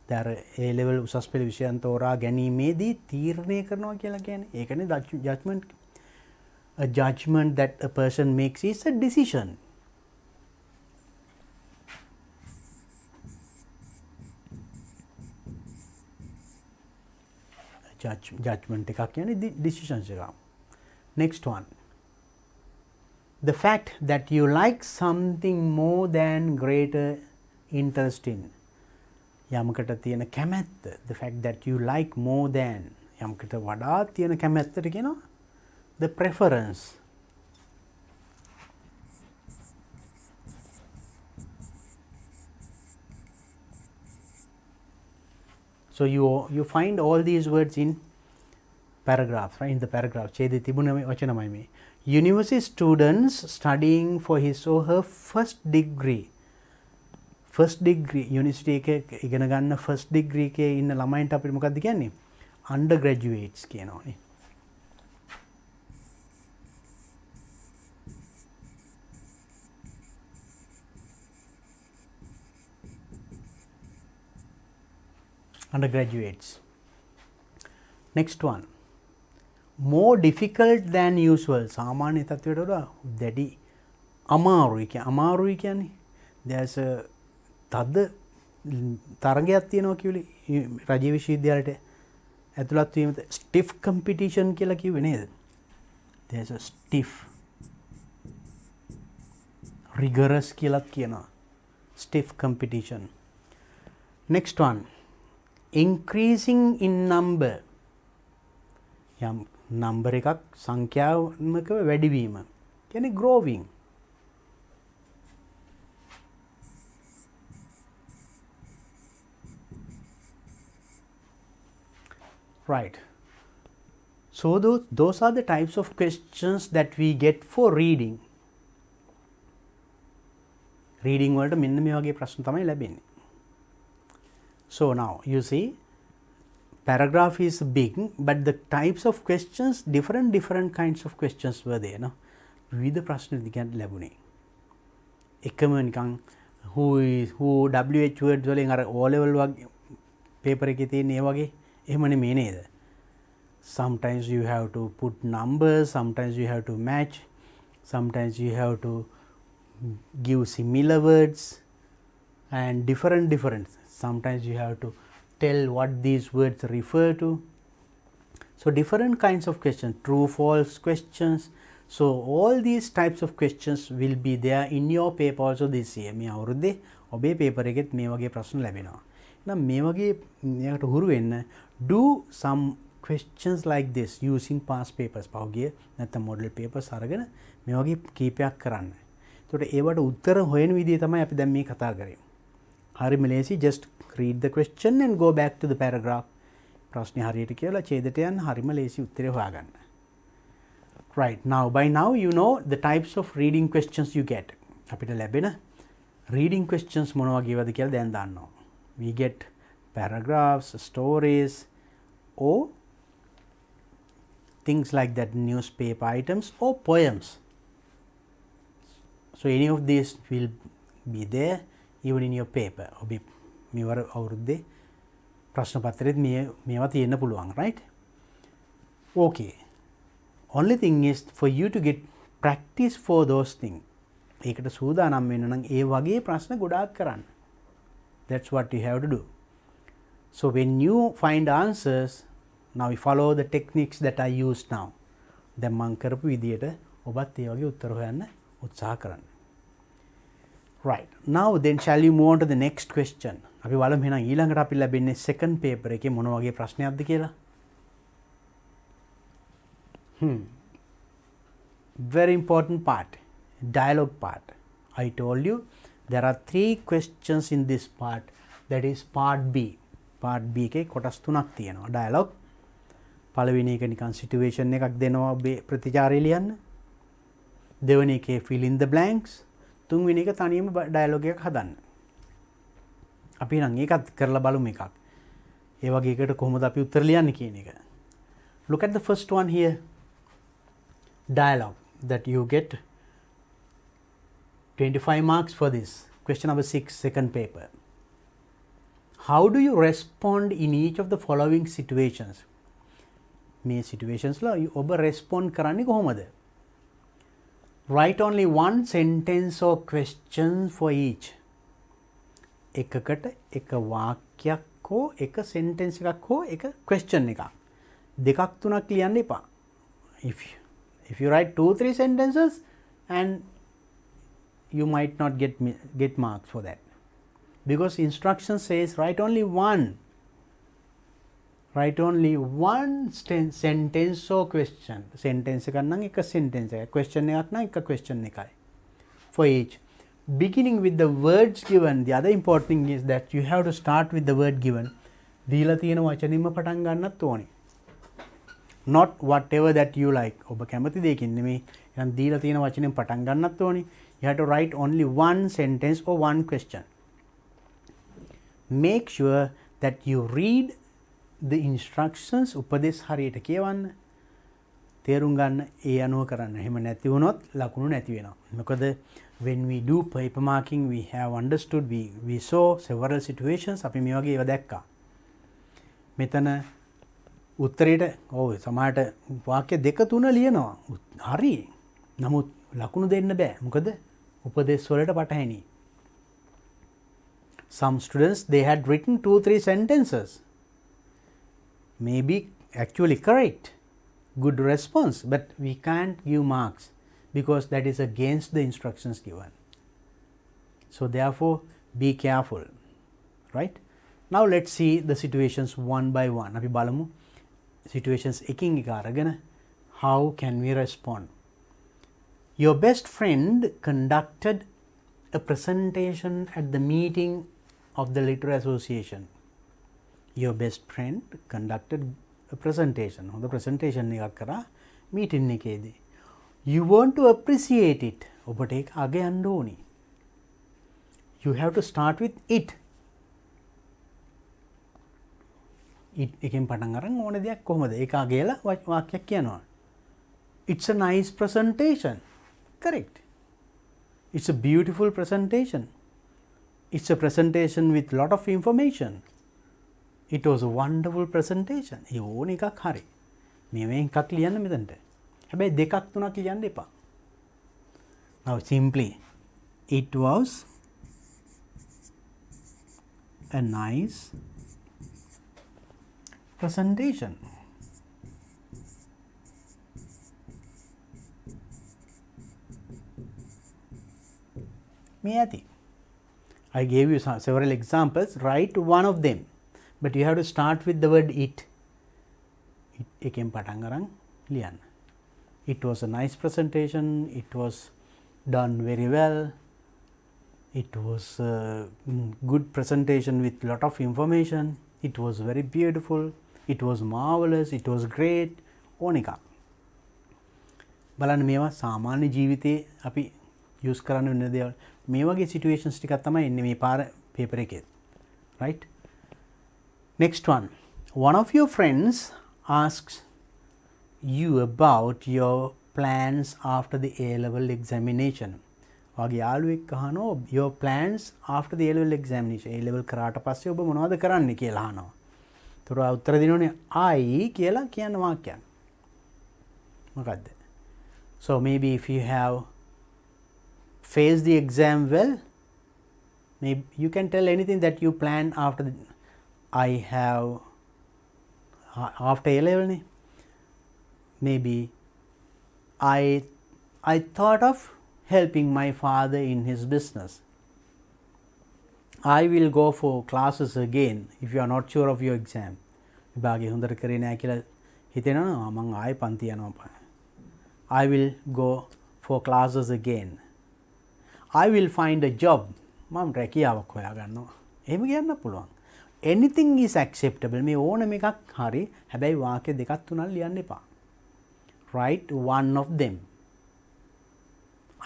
දර A level උසස් පෙළ විෂයන් තෝරා ගැනීමේදී තීරණය කරනවා කියලා කියන්නේ. ඒකනේ judgment. A judgment that a person makes is a decision. Judgment එකක් කියන්නේ decisions එකක්. Next one. The fact that you like something more than greater interest in. යමකට තියෙන කැමැත්ත. The fact that you like more than. යමකට වඩා තියෙන කැමැත්තට කියනවා the preference. So you find all these words in paragraphs, right? In the paragraph. ඡේදයේ තිබුණ වචනමයි මේ. University students studying for his or her first degree. First degree university එකේ ඉගෙන ගන්න first degree එකේ ඉන්න ළමයින්ට අපිට මොකක්ද කියන්නේ? undergraduates කියනවානේ. Undergraduates. Next one. More difficult than usual. සාමාන්‍ය තත්ත්වයට වඩා දැඩි අමාරුයි කියන්නේ there's a තද තරගයක් තියෙනවා කිව්වේ රාජ්‍ය විශ්වවිද්‍යාලයට ඇතුළත් වීම stiff competition කියලා කිව්වේ නේද? there's a stiff rigorous කියලාත් කියනවා. stiff competition. Next one. Increasing in number. යම් number එකක් සංඛ්‍යාත්මකව වැඩිවීම. කියන්නේ growing. Right. So those are the types of questions that we get for reading. Reading වලට මෙන්න මේ වගේ ප්‍රශ්න තමයි ලැබෙන්නේ. So now you see paragraph is big, but the types of questions, different kinds of questions were there. No? විවිධ ප්‍රශ්න දිගට ලැබුණේ. එකම නිකන් who WH words වලින් අර O level වගේ paper එකේ තියෙන ඒ වගේ එහෙම නෙමෙයි නේද? Sometimes you have to put numbers, sometimes you have to match, sometimes you have to give similar words and different. Sometimes you have to tell what these words refer to. So different kinds of questions, true false questions, So all these types of questions will be there in your paper also this year. මේ අවුරුද්දේ ඔබේ paper එකෙත් මේ වගේ ප්‍රශ්න ලැබෙනවා. එහෙනම් මේ වගේ මේකට හුරු වෙන්න do some questions like this using past papers. පහුගිය නැත්නම් model papers අරගෙන මේ වගේ කීපයක් කරන්න. එතකොට ඒවට උත්තර හොයන විදිය තමයි අපි දැන් මේ කතා කරේ. හරිම ලේසි, just read the question and go back to the paragraph. ප්‍රශ්නේ හරියට කියලා ඡේදයට යන්න හරිම ලේසි උත්තරේ හොයාගන්න. Right, now by now you know the types of reading questions you get. අපිට ලැබෙන reading questions මොන වගේවද කියලා දැන් දන්නවා. We get paragraphs, stories or things like that, newspaper items or poems. So any of these will be there even in your paper. ඔබේ මේවර අවුරුද්දේ ප්‍රශ්න පත්‍රෙත් මේවා තියෙන්න පුළුවන්, right? Okay. Only thing is for you to get practice for those things. ඒකට සූදානම් වෙන්න නම් ඒ වගේ ප්‍රශ්න ගොඩාක් කරන්න. That's what you have to do. So when you find answers, now you follow the techniques that I use now. දැන් මම කරපු විදියට ඔබත් ඒ වගේ උත්තර හොයන්න උත්සාහ කරන්න. Right. Now then shall you move on to the next question. අපි බලමු එහෙනම් ඊළඟට අපි ලැබෙන්නේ second paper එකේ මොන වගේ ප්‍රශ්නයක්ද කියලා. Very important part, dialogue part. I told you there are 3 questions in this part, that is part B. Part B එකේ කොටස් 3ක් තියෙනවා. dialogue පළවෙනි එක නිකන් situation එකක් දෙනවා ඔබේ ප්‍රතිචාරය ලියන්න. දෙවෙනි එකේ fill in the blanks. තුන්වෙනි එක තනියම dialogue එකක් හදන්න. අපි නම් ඒකත් කරලා බලමු එකක්. ඒ වගේ එකට කොහොමද අපි උත්තර ලියන්නේ කියන එක. Look at the first one here. Dialogue that you get 25 marks for this. Question number 6, second paper. How do you respond in each of the following situations? මේ situations ලා ඔබ respond කරන්නේ කොහොමද? Write only one sentence or question for each. එකකට එක වාක්‍යයක් හෝ එක sentence එකක් හෝ එක question එකක්. දෙකක් තුනක් ලියන්න එපා. If you write 2-3 sentences and you might not get marks for that, because instruction says write only one sentence or question. Sentence එකක් නම් එක sentence එකයි, question එකක් නම් එක question එකයි for each, beginning with the words given. The other important thing is that you have to start with the word given. දීලා තියෙන වචනින්ම පටන් ගන්නත් ඕනේ. Not whatever that you like. ඔබ කැමති දෙයකින් නෙමෙයි. එහෙනම් දීලා තියෙන වචනෙන් පටන් ගන්නත් ඕනේ. You have to write only one sentence or one question. Make sure that you read the instructions. උපදේශ හරියට කියවන්න. තේරුම් ගන්න ඒ අනුව කරන්න. එහෙම නැති වුණොත් ලකුණු නැති වෙනවා. මොකද when we do paper marking, we have understood, we saw several situations. අපි මේ වගේ ඒවා දැක්කා. මෙතන උත්තරේට සමහරට වාක්‍ය දෙක තුන ලියනවා. හරි. නමුත් ලකුණු දෙන්න බෑ. මොකද උපදේශ වලට පටහැනි. Some students, they had written 2-3 sentences. Maybe actually correct. Good response. But we can't give marks because that is against the instructions given. So therefore, be careful. Right? Now let's see the situations one by one. අපි බලමු situations එකින් එක අරගෙන how can we respond. Your best friend conducted a presentation at the meeting of the literary association. Your best friend conducted a presentation. The presentation එකක් කරා meeting එකේදී. You want to appreciate it. ඔබට ඒක අගයන්න ඕනි. You have to start with it. එකෙන් පටන් අරන් ඕන දෙයක් කොහොමද ඒක අගයලා වාක්‍යයක් කියනවා. It's a nice presentation. Correct. It's a beautiful presentation. It's a presentation with lot of information. It was a wonderful presentation. ඒ ඕන එකක් හරි. මේවෙන් එකක් ලියන්න මෙතනට. හැබැයි දෙකක් තුනක් ලියන්න එපා. Now simply it was a nice presentation. මේ ඇති. I gave you several examples. Write one of them, but you have to start with the word it. එකෙන් පටන් අරන් ලියන්න. It was a nice presentation. It was done very well. It was a good presentation with lot of information. It was very beautiful. It was marvelous. It was great. ඕන එකක්. බලන්න මේවා සාමාන්‍ය ජීවිතේ අපි use කරන්න වෙන දේවල්. මේ වගේ situations ටිකක් තමයි එන්නේ මේ පාර paper එකේ. Right? Next one. One of your friends asks you about your plans after the A-level examination. ඔයාගේ යාළුවෙක් අහනවා your plans after the A-level examination. A-level කරාට පස්සේ ඔබ මොනවද කරන්න කියලා අහනවා. ඒතර උත්තර දෙනෝනේ I කියලා කියන වාක්‍යයක්. මොකද්ද? So maybe if you have faced the exam well, maybe you can tell anything that you plan after the, I have after A-level. Maybe I thought of helping my father in his business. I will go for classes again if you are not sure of your exam. විභාගේ හොඳට කරේ නැහැ කියලා හිතෙනවා මම ආයෙ පන්ති යනවා. I will go for classes again. I will find a job. මම රැකියාවක් හොයාගන්නවා. එහෙම කියන්න පුළුවන්. Anything is acceptable. මේ ඕනම එකක් හරි. හැබැයි වාක්‍ය දෙකක් තුනක් ලියන්න එපා. Write one of them.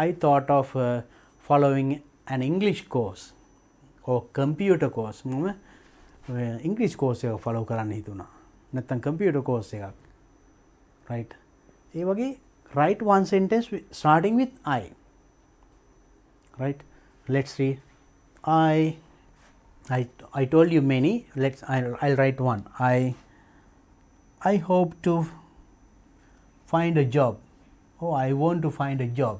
I thought of following an English course or computer course. මම English course එක follow කරන්න හිතුණා. නැත්නම් computer course එකක්. Right? ඒ වගේ write one sentence starting with I. Right? Let's read. I told you many. I'll write one. I hope to find a job. Oh, I want to find a job.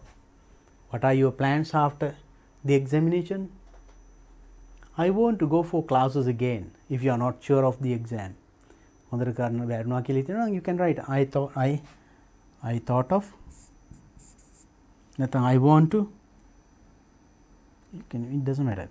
What are your plans after the examination? I want to go for classes again if you are not sure of the exam. හොඳට කරන්න බැරිනවා කියලා හිතනවා you can write I thought of නැත්නම් I want to, it doesn't matter.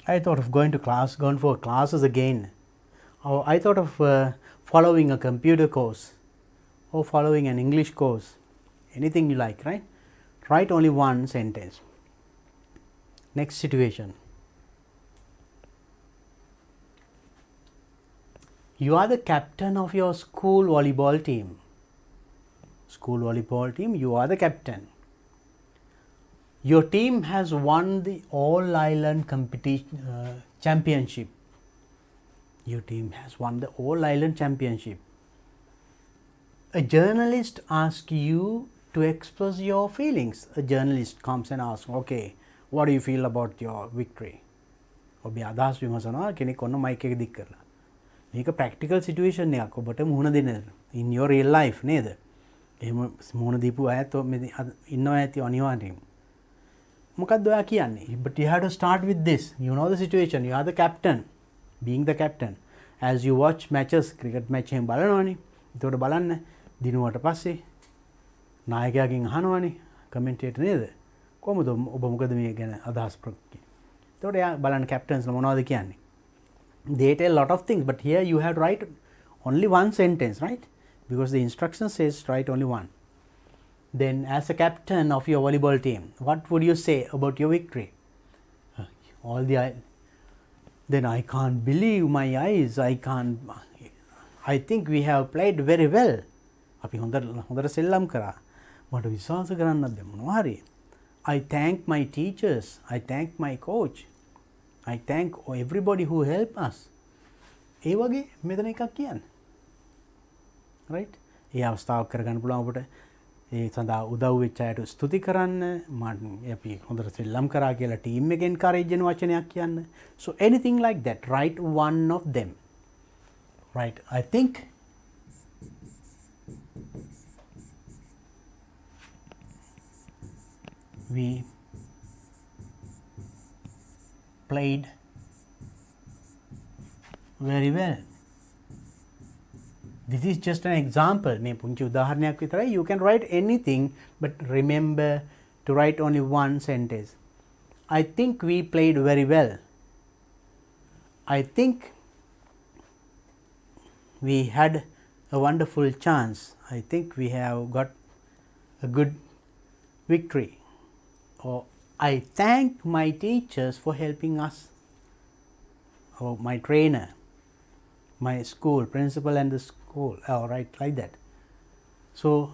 I thought of going for classes again. Or I thought of following a computer course or following an English course. Anything you like, right? Write only one sentence. Next situation. You are the captain of your school volleyball team. School volleyball team, you are the captain. Your team has won the All Ireland championship. Your team has won the All Ireland championship. A journalist asks you to express your feelings. A journalist comes and asks, okay, what do you feel about your victory? ඔබේ අදහස් විමසනවා කෙනෙක් ඔන්න mic එක දික් කරලා. මේක practical situation එකක් ඔබට මුහුණ දෙන්න in your real life නේද? එහෙම මුහුණ දීපු අයත් ඉන්නවා ඇති අනිවාර්යෙන්. මොකක්ද ඔයා කියන්නේ? But you have to start with this. You know the situation. You are the captain. Being the captain. As you watch matches, cricket match එහෙම බලනවනේ. ඒකට බලන්න දිනුවට පස්සේ නායකයාගෙන් අහනවනේ කමෙන්ටේටර් නේද? කොහොමද ඔබ මොකද මේ ගැන අදහස් ප්‍රකටයි? ඒකට එයා බලන්න captains මොනවද කියන්නේ? They tell a lot of things, but here you have to write only one sentence, right? Because the instruction says write only one. Then as a captain of your volleyball team, what would you say about your victory? Then I can't believe my eyes. I think we have played very well. අපි හොඳට සෙල්ලම් කරා. මට විශ්වාස කරන්නත් බැහැ මොනවා හරි. I thank my teachers. I thank my coach. I thank everybody who helped us. ඒ වගේ මෙතන එකක් කියන්න. Right? ඒ අවස්ථාව කරගන්න පුළුවන් ඔබට. ඒ සඳහා උදව් වෙච්ච අයට ස්තුති කරන්න. අපි හොඳට සෙල්ලම් කරා කියලා ටීම් එකෙන් encourage වෙන වචනයක් කියන්න. So anything like that. Write one of them. Right? I think we played very well. This is just an example. මේ පුංචි උදාහරණයක් විතරයි. You can write anything, but remember to write only one sentence. I think we played very well. I think we had a wonderful chance. I think we have got a good victory. Or I thank my teachers for helping us. Or my trainer, my school principal and the school. All right, like that. So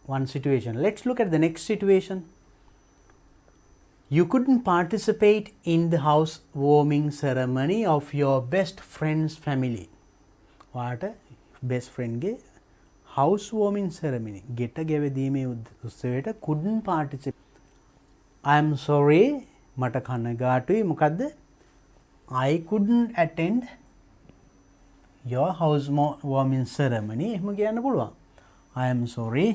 one situation. Let's look at the next situation. You couldn't participate in the housewarming ceremony of your best friend's family. What best friend ge housewarming ceremony. Geta ගෙවදීමේ උත්සවයට couldn't participate. I am sorry. මට කනගාටුයි. මොකද්ද? I couldn't attend your housewarming ceremony. එහෙම කියන්න පුළුවන්. I am sorry.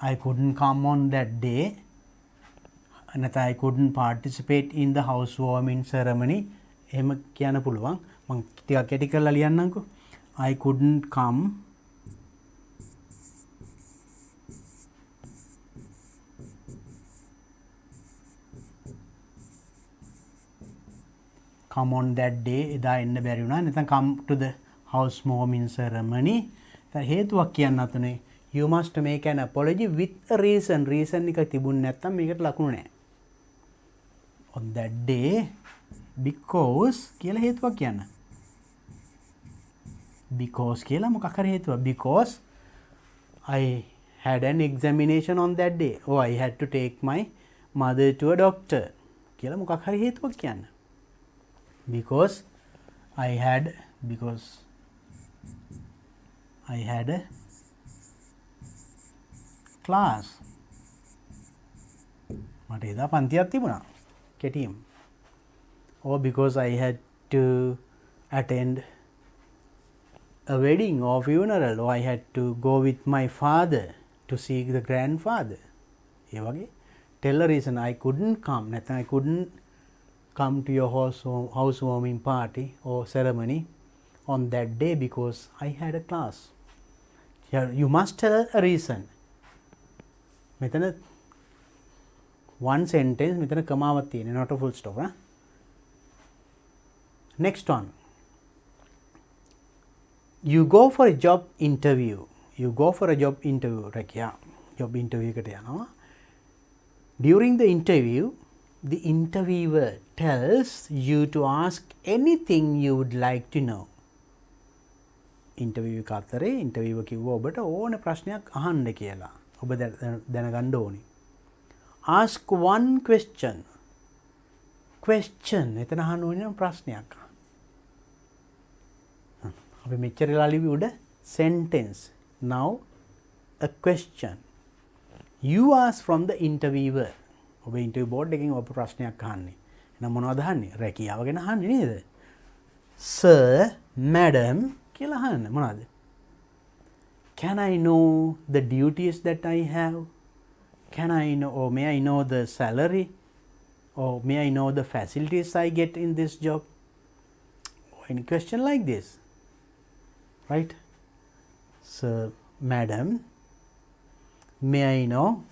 I couldn't come on that day. නැත්නම් I couldn't participate in the housewarming ceremony. එහෙම කියන්න පුළුවන්. මම ටිකක් කැටි කරලා ලියන්නම්කෝ. I couldn't come on that day. එදා එන්න බැරි වුණා. නැත්නම් come to the housewarming ceremony. දැන් හේතුවක් කියන්න අතනේ. You must make an apology with a reason. Reason එක තිබුණ නැත්නම් මේකට ලකුණු නැහැ. On that day because කියලා හේතුවක් කියන්න. Because කියලා මොකක් හරි හේතුවක්. Because I had an examination on that day. Oh, I had to take my mother to a doctor. කියලා මොකක් හරි හේතුවක් කියන්න. Because I had a class. මට එදා පන්තියක් තිබුණා. කෙටියෙන්. Or because I had to attend a wedding or funeral, or I had to go with my father to see the grandfather. ඒ වගේ tell a reason. I couldn't come. නැත්නම් I couldn't come to your housewarming party or ceremony on that day because I had a class. Here you must tell a reason. මෙතන one sentence, මෙතන කමාවක් තියෙනවා, not a full stop. Next one. You go for a job interview. රැකියා job interview එකට යනවා. During the interview, the interviewer tells you to ask anything you would like to know. Interview එක අතරේ interviewer කිව්වා ඔබට ඕන ප්‍රශ්නයක් අහන්න කියලා. ඔබ දැනගන්න ඕනේ. Ask one question. Question එතන අහන්න ඕනේ නම් ප්‍රශ්නයක්. අපි මෙච්චර ලාලිවි උඩ sentence. Now a question. You ask from the interviewer. ඔබ ඉන්ටර්විව් බෝඩ් එකකින් ඔබ ප්‍රශ්නයක් අහන්නේ. එහෙනම් මොනවද අහන්නේ? රැකියාව ගැන අහන්නේ නේද? Sir, madam කියලා අහන්න. මොනවද? Can I know the duties that I have? Can I know, or may I know the salary? Or may I know the facilities I get in this job? Or any question like this. Right? Sir, madam, may I know?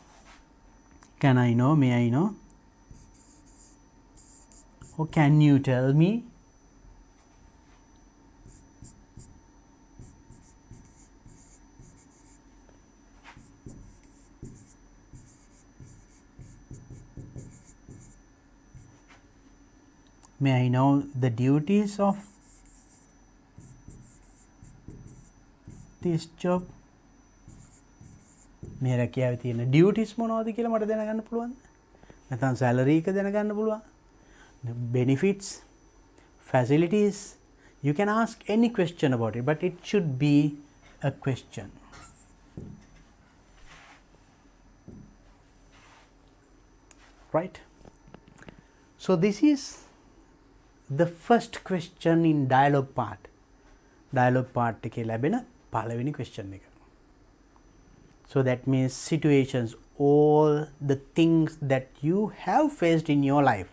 Can I know? May I know? Or can you tell me? May I know the duties of this job? මේ රැකියාවේ තියෙන ඩියුටිස් මොනවද කියලා මට දැනගන්න පුළුවන්ද? නැත්නම් salary එක දැනගන්න පුළුවන්? Benefits, facilities. You can ask any question about it, but it should be a question. Right? So this is the first question in dialogue part. Dialogue part එකේ ලැබෙන පළවෙනි question එක. So that means situations, all the things that you have faced in your life.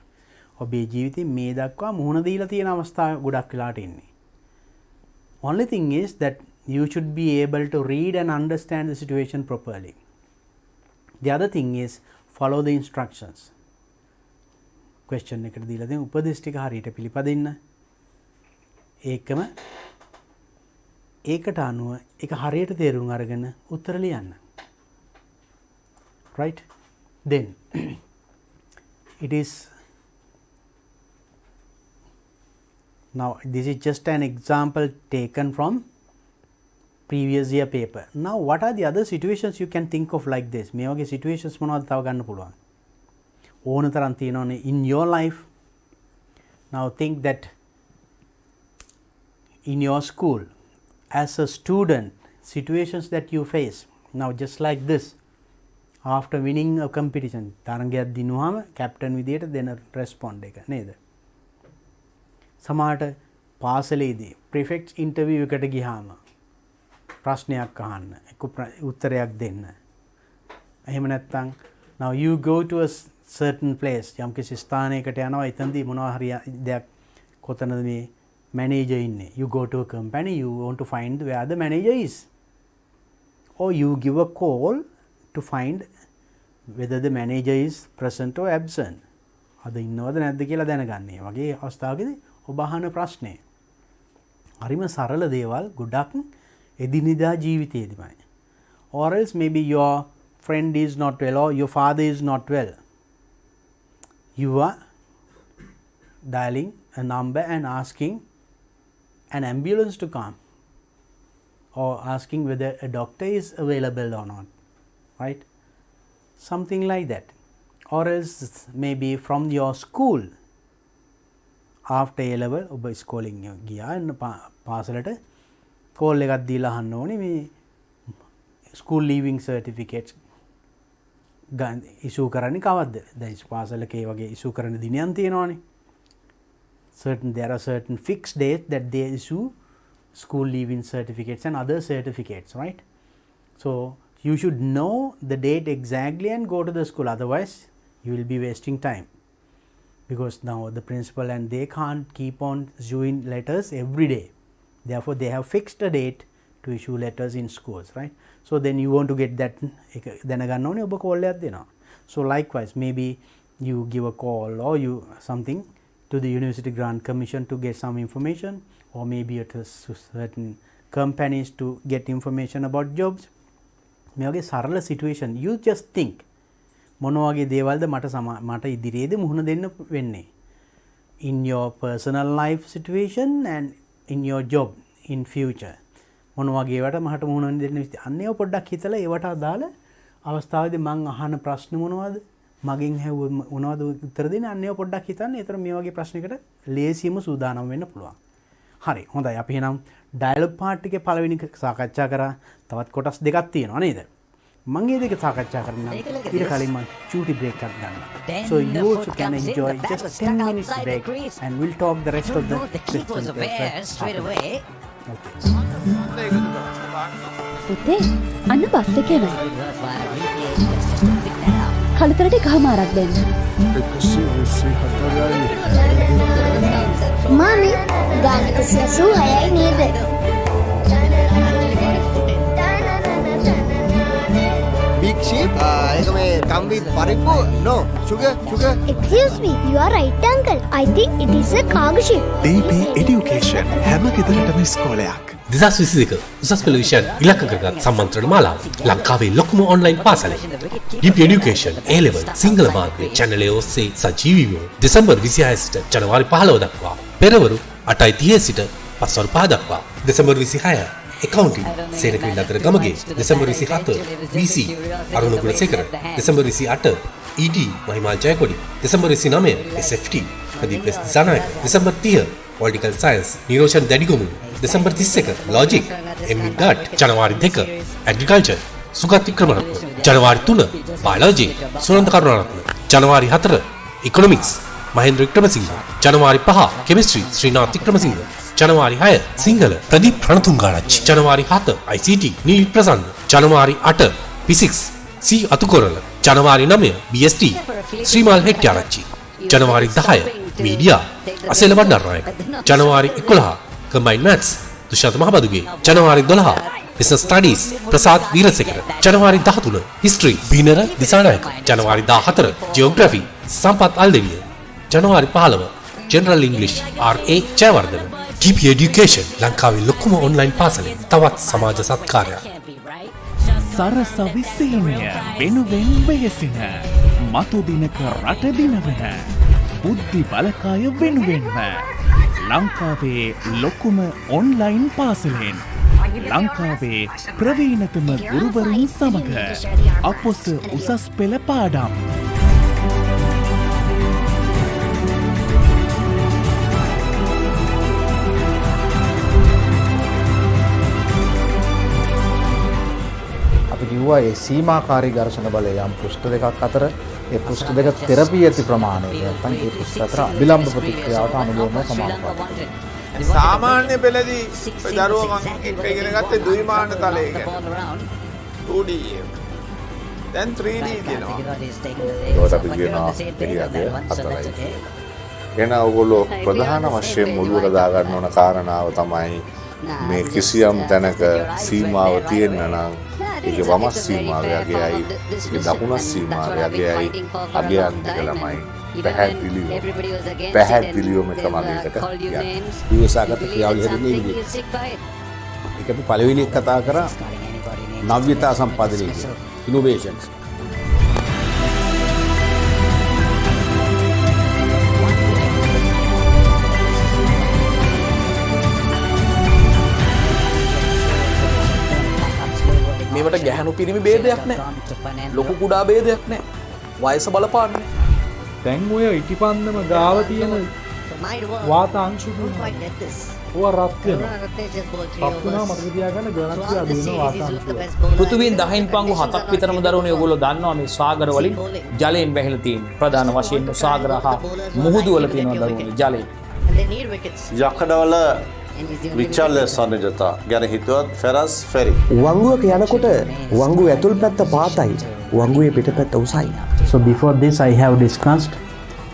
ඔබේ ජීවිතේ මේ දක්වා මුහුණ දීලා තියෙන අවස්ථා ගොඩක් වෙලාට ඉන්නේ. Only thing is that you should be able to read and understand the situation properly. The other thing is follow the instructions. Question එකට දීලා තියෙන උපදේශ ටික හරියට පිළිපදින්න. ඒකම ඒකට අනුව ඒක හරියට තේරුම් අරගෙන උත්තර ලියන්න. Right? Then it is now this is just an example taken from previous year paper. Now what are the other situations you can think of like this? මේ වගේ situations මොනවද තව ගන්න පුළුවන්? ඕන තරම් තියෙනවනේ in your life. Now think that in your school as a student, situations that you face. Now just like this, after winning a competition, තරගයක් දිනුවාම captain විදියට දෙන respond එක නේද? සමහරට පාසලේදී prefect interview එකට ගියාම ප්‍රශ්නයක් අහන්න, උත්තරයක් දෙන්න. එහෙම නැත්නම් now you go to a certain place, යම්කිසි ස්ථානයකට යනවා, එතනදී මොනවා හරි දෙයක් කොතනද මේ manager ඉන්නේ. You go to a company, you want to find where the manager is. Or you give a call to find whether the manager is present or absent. අද ඉන්නවද නැද්ද කියලා දැනගන්න. ඒ වගේ අවස්ථාවකදී ඔබ අහන ප්‍රශ්නේ හරිම සරල දේවල් ගොඩක් එදිනෙදා ජීවිතයේදීමයි. Or else maybe your friend is not well or your father is not well. You are dialing a number and asking an ambulance to come, or asking whether a doctor is available or not, right? Something like that. Or else maybe from your school, after A level ඔබ ස්කෝලින් ගියා and පාසලට call එකක් දීලා අහන්න ඕනේ මේ school leaving certificates issue කරන්නේ කවද්ද? දැන් පාසලක ඒ වගේ issue කරන දිනයන් තියෙනවානේ. There are certain fixed dates that they issue school leaving certificates and other certificates, right? So you should know the date exactly and go to the school, otherwise you will be wasting time, because now the principal and they can't keep on issuing letters every day. Therefore they have fixed a date to issue letters in schools, right? So then you want to get that දැනගන්න ඕනේ ඔබ call එකක් දෙනවා. So likewise maybe you give a call or you something to the University Grant Commission to get some information, or maybe at a certain companies to get information about jobs. මේ වගේ සරල situation, you just think මොන වගේ දේවල්ද මට ඉදිරියේදී මුහුණ දෙන්න වෙන්නේ in your personal life situation and in your job in future. මොන වගේ ඒවට මට මුහුණ දෙන්න විදිහ අන්නේ පොඩ්ඩක් හිතලා ඒවට අදාළ අවස්ථාවේදී මං අහන ප්‍රශ්න මොනවද, මගෙන් හැව මොනවද උත්තර දෙන්නේ, අන්නේ පොඩ්ඩක් හිතන්න. ඒතර මේ වගේ ප්‍රශ්නයකට ලේසියම සූදානම් වෙන්න පුළුවන්. හරි, හොඳයි. අපි එහෙනම් ඩයලොග් පාර්ට් එකේ පළවෙනි සාකච්ඡා කරා. තවත් කොටස් දෙකක් තියෙනවා නේද? මම මේ දෙක සාකච්ඡා කරන්න ඊට කලින් මම චූටි බ්‍රේක් එකක් ගන්නවා. So you also can enjoy just 10 minutes break and we'll talk the rest of the questions straight away. පුතේ අන්න බස් එකේ නෑ. කලතරට ගහමාරක් දෙන්න. මාමි ගානක 86යි නේද? Big sheep? ඒක මේ come with පරිප්පු? No, sugar. Excuse me, you are right uncle. I think it is a cargo ship. DP Education හැම ගෙදරටම ඉස්කෝලයක්. 2022 උසස් පෙළ විෂයන් ඉලක්ක කරගත් සම්මන්ත්‍රණ මාලාව ලංකාවේ ලොකුම ඔන්ලයින් පාසලයි. DP Education A level Sinhala මාධ්‍ය channel එක ඔස්සේ සජීවීව දෙසැම්බර් 26 සිට ජනවාරි 15 දක්වා පෙරවරු 8:30 සිට පස්වරු 5 දක්වා දෙසැම්බර් 26 accounting සේනකවිල අතර ගමගේ දෙසැම්බර් 27 VC අරුණ Gunasekara December 28 ED Mahimal Jayakody December 29 SFT Pradeep Dissanayake December 30 political science Niroshan දැඩිගොමු දෙසැම්බර් 31 logic ME ඩට් ජනවාරි 2 agriculture සුගත් වික්‍රමරත්න ජනවාරි 3 biology සුනන්ද කරුණාරත්න ජනවාරි 4 economics මහේන්ද්‍ර වික්‍රමසිංහ ජනවාරි 5 chemistry ශ්‍රීනාත් වික්‍රමසිංහ ජනවාරි 6 සිංහල ප්‍රදීප් රණතුංගාරච්චි. ජනවාරි 7 ICT නීල් ප්‍රසන්න. ජනවාරි 8 physics C අතුකොරල. ජනවාරි 9 BST ශ්‍රීමාල් හෙට්ටිආරච්චි. ජනවාරි 10 මීඩියා අසේල වඩනරනායක. ජනවාරි 11 combined maths දුෂාන්ත මහබදුගේ. ජනවාරි 12 business studies ප්‍රසාද් වීරසේකර. ජනවාරි 13 history බිනර දිසානායක. ජනවාරි 14 geography සම්පත් අල්දෙවිය. ජනවාරි 15 general english RA Jayawardena. GP education ලංකාවේ ලොකුම ඔන්ලයින් පාසලෙන් තවත් සමාජ සත්කාරයක්. සරස විසීමය වෙනුවෙන් වෙහෙසින මතු දිනක රට දිනවන බුද්ධි බලකාය වෙනුවෙන්ම ලංකාවේ ලොකුම ඔන්ලයින් පාසලෙන් ලංකාවේ ප්‍රවීණතම ගුරුවරුන් සමග අපොස උසස් පෙළ පාඩම් අපි කිව්වා ඒ සීමාකාරී ඝර්ෂණ බලය යම් පෘෂ්ඨ දෙකක් අතර ඒ පෘෂ්ඨ දෙක තෙරපි ඇති ප්‍රමාණය නැත්නම් ඒ පෘෂ්ඨ අතර අභිලම්බ ප්‍රතික්‍රියාවට අනුලෝම සමානුපාතිකයි. සාමාන්‍ය පෙළදී දරුවා මම එක ඉගෙන ගත්තේ ද්විමාන තලය ගැන 2D දැන් 3D දෙනවා. ඒකට අපි කියනවා එළියගේ අතරයි. එන ඔයගොල්ලෝ ප්‍රධාන වශයෙන් මුලවල දාගන්න ඕන කාරණාව තමයි මේ කිසියම් තැනක සීමාව තියෙන්න නම් ඒකේ වම සීමාව යගේයි ඒකේ දකුණ සීමාව යගේයි අගයන්ති ළමයි පැහැදිලිවම එකමගේකට යන්නේ. විවසාගත ක්‍රියාවලිය හැදෙන්නේ විදිහට. ඒක අපි පළවෙනි එක කතා කරා නව්‍යතා සම්පාදනය කියන ඉනෝවේෂන්ස්. මේවට ගැහැණු පිරිමි ભેදයක් නැහැ. ලොකු කුඩා ભેදයක් නැහැ. වයස බලපාන්නේ. දැන් ඔය ඉටිපන්දම ගාව තියෙන වාතාංශු ඕවා රත් වෙනවා. පපුනා මතක තියාගන්න ගණන්ති අඩු වෙන වාතාංශු. පෘථිවියෙන් 10න් පංගු 7ක් විතරම දරුවනේ ඔයගොල්ලෝ දන්නවා මේ සාගර වලින් ජලයෙන් වැහිලා තියෙන. ප්‍රධාන වශයෙන් සාගර හා මුහුදු වල තියෙනවා දරුවනේ ජලය. යකඩවල විචල්‍ය සන්නජතා ගැන හිතුවත් ෆෙරස් ෆෙරි. වංගුවක යනකොට වංගුව ඇතුල් පැත්ත පාතයි වංගුවේ පිටපැත්ත උසයි. So before this I have discussed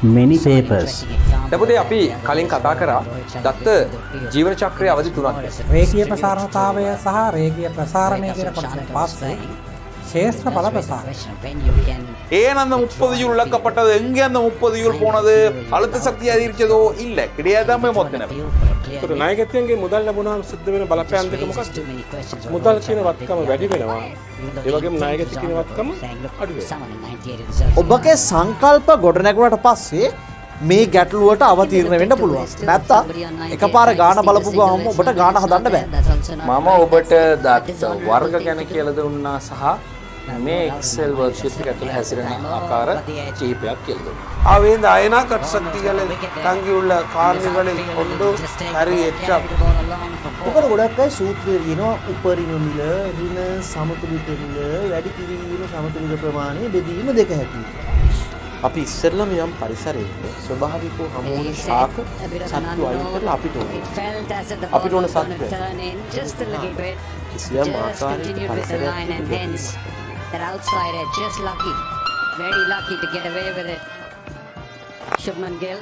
many papers. දැන් අපි කලින් කතා කරා දත්ත ජීවන චක්‍රයේ අවධි තුනක්. රේඛීය ප්‍රසාරණතාවය සහ රේඛීය ප්‍රසාරණය කියන කොටසෙන් පස්සේ க்ஷேත්‍ර பல பிரசாரம். ஏன் அந்த 30 ஜூல் இழக்கப்பட்டது, எங்கே அந்த 30 ஜூல் போனது, அழுத்த சக்தி அதிகரிச்சதோ இல்ல கிடையாதாமே මොකද ඒක නායකත්වයේ මුදල් ලැබුණාම සිද්ධ වෙන බලපෑම් දෙක මොකක්ද? මුදල් කියන වත්කම වැඩි වෙනවා. ඒ වගේම නායකත්ව කියන වත්කම අඩු වෙනවා. ඔබගේ සංකල්ප ගොඩනැගුණාට පස්සේ මේ ගැටලුවට අවතීර්ණ වෙන්න පුළුවන්. නැත්තම් එකපාර ගාන බලපු ගමන් ඔබට ගාන හදන්න බෑ. මම ඔබට දත්ත වර්ග ගැන කියලා දුන්නා සහ මේ Excel worksheet එක ඇතුළේ හැසිරෙන ආකාර කිහිපයක් කියලා දුන්නා. ආවෙන්ද ආයනා කට් ශක්තිගල තංගිඋள்ள කාර්යවලින් කොණ්ඩු හරි එච්චක්. ඔකට ගොඩක් අය සූත්‍රය කියනවා උපරිම මිල, ඍණ සමතුලිත මිල, වැඩි කිරීම සමතුලිත ප්‍රමාණය බෙදීම දෙක හැටියට. අපි ඉස්සෙල්ලම යම් පරිසරයක ස්වභාවිකව හමු වුණ ශාක සත්තු අයින් කරලා අපිට ඕන සත්ත්වය කිසියම් ආකාරයක පරිසරයක් that outsider just lucky, very lucky to get away with it. Shubman Gill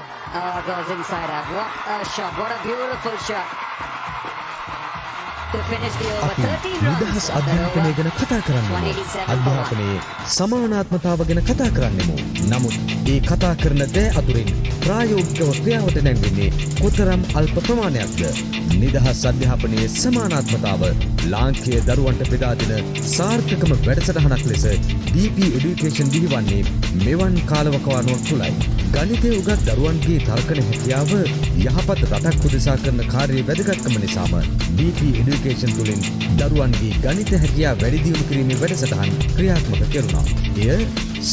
goes inside out. What a shot, what a beautiful shot to finish the over. 13 runs. නිදහස් අධ්‍යාපනය ගැන කතා කරන්නේ අධ්‍යාපනයේ සමානාත්මතාව ගැන කතා කරන්නේමු. නමුත් ඒ කතා කරන දේ අතුරින් ප්‍රායෝගිකව ක්‍රියාවට නැංවෙන්නේ කොතරම් අල්ප ප්‍රමාණයක්ද? නිදහස් අධ්‍යාපනයේ සමානාත්මතාව ලාංකීය දරුවන්ට බෙදා දෙන සාර්ථකම වැඩසටහනක් ලෙස DP Education දිවිවන්නේ මෙවන් කාලවකවානුවක් තුලයි. ගණිතය උගත් දරුවන්ගේ තර්කන හැකියාව යහපත් රටක් උදෙසා කරන කාර්යයේ වැදගත්කම නිසාම DP Education තුලින් දරුවන්ගේ ගණිත හැකියාව වැඩි දියුණු කිරීමේ වැඩසටහන් ක්‍රියාත්මක කෙරුණා. එය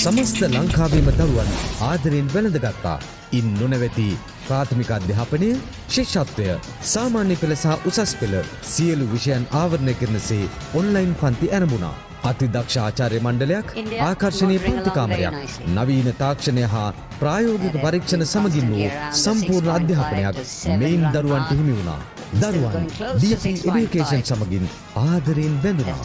සමස්ත ලංකාවේම දරුවන් ආදරයෙන් වැළඳගත්තා. ඉන් නොනැවති ප්‍රාථමික අධ්‍යාපනය, ශිෂ්‍යත්වය, සාමාන්‍ය පෙළ සහ උසස් පෙළ සියලු විෂයන් ආවරණය කරනසේ ඔන්ලයින් පන්ති ආරම්භුණා. අතිදක්ෂ ආචාර්ය මණ්ඩලයක්, ආකර්ශනීය පන්තිකාමරයක්, නවීන තාක්ෂණය හා ප්‍රායෝගික පරීක්ෂණ සමගින් වූ සම්පූර්ණ අධ්‍යාපනයක් මෙයින් දරුවන්ට හිමි වුණා. දරුවන් DP education සමගින් ආදරයෙන් බැඳුණා.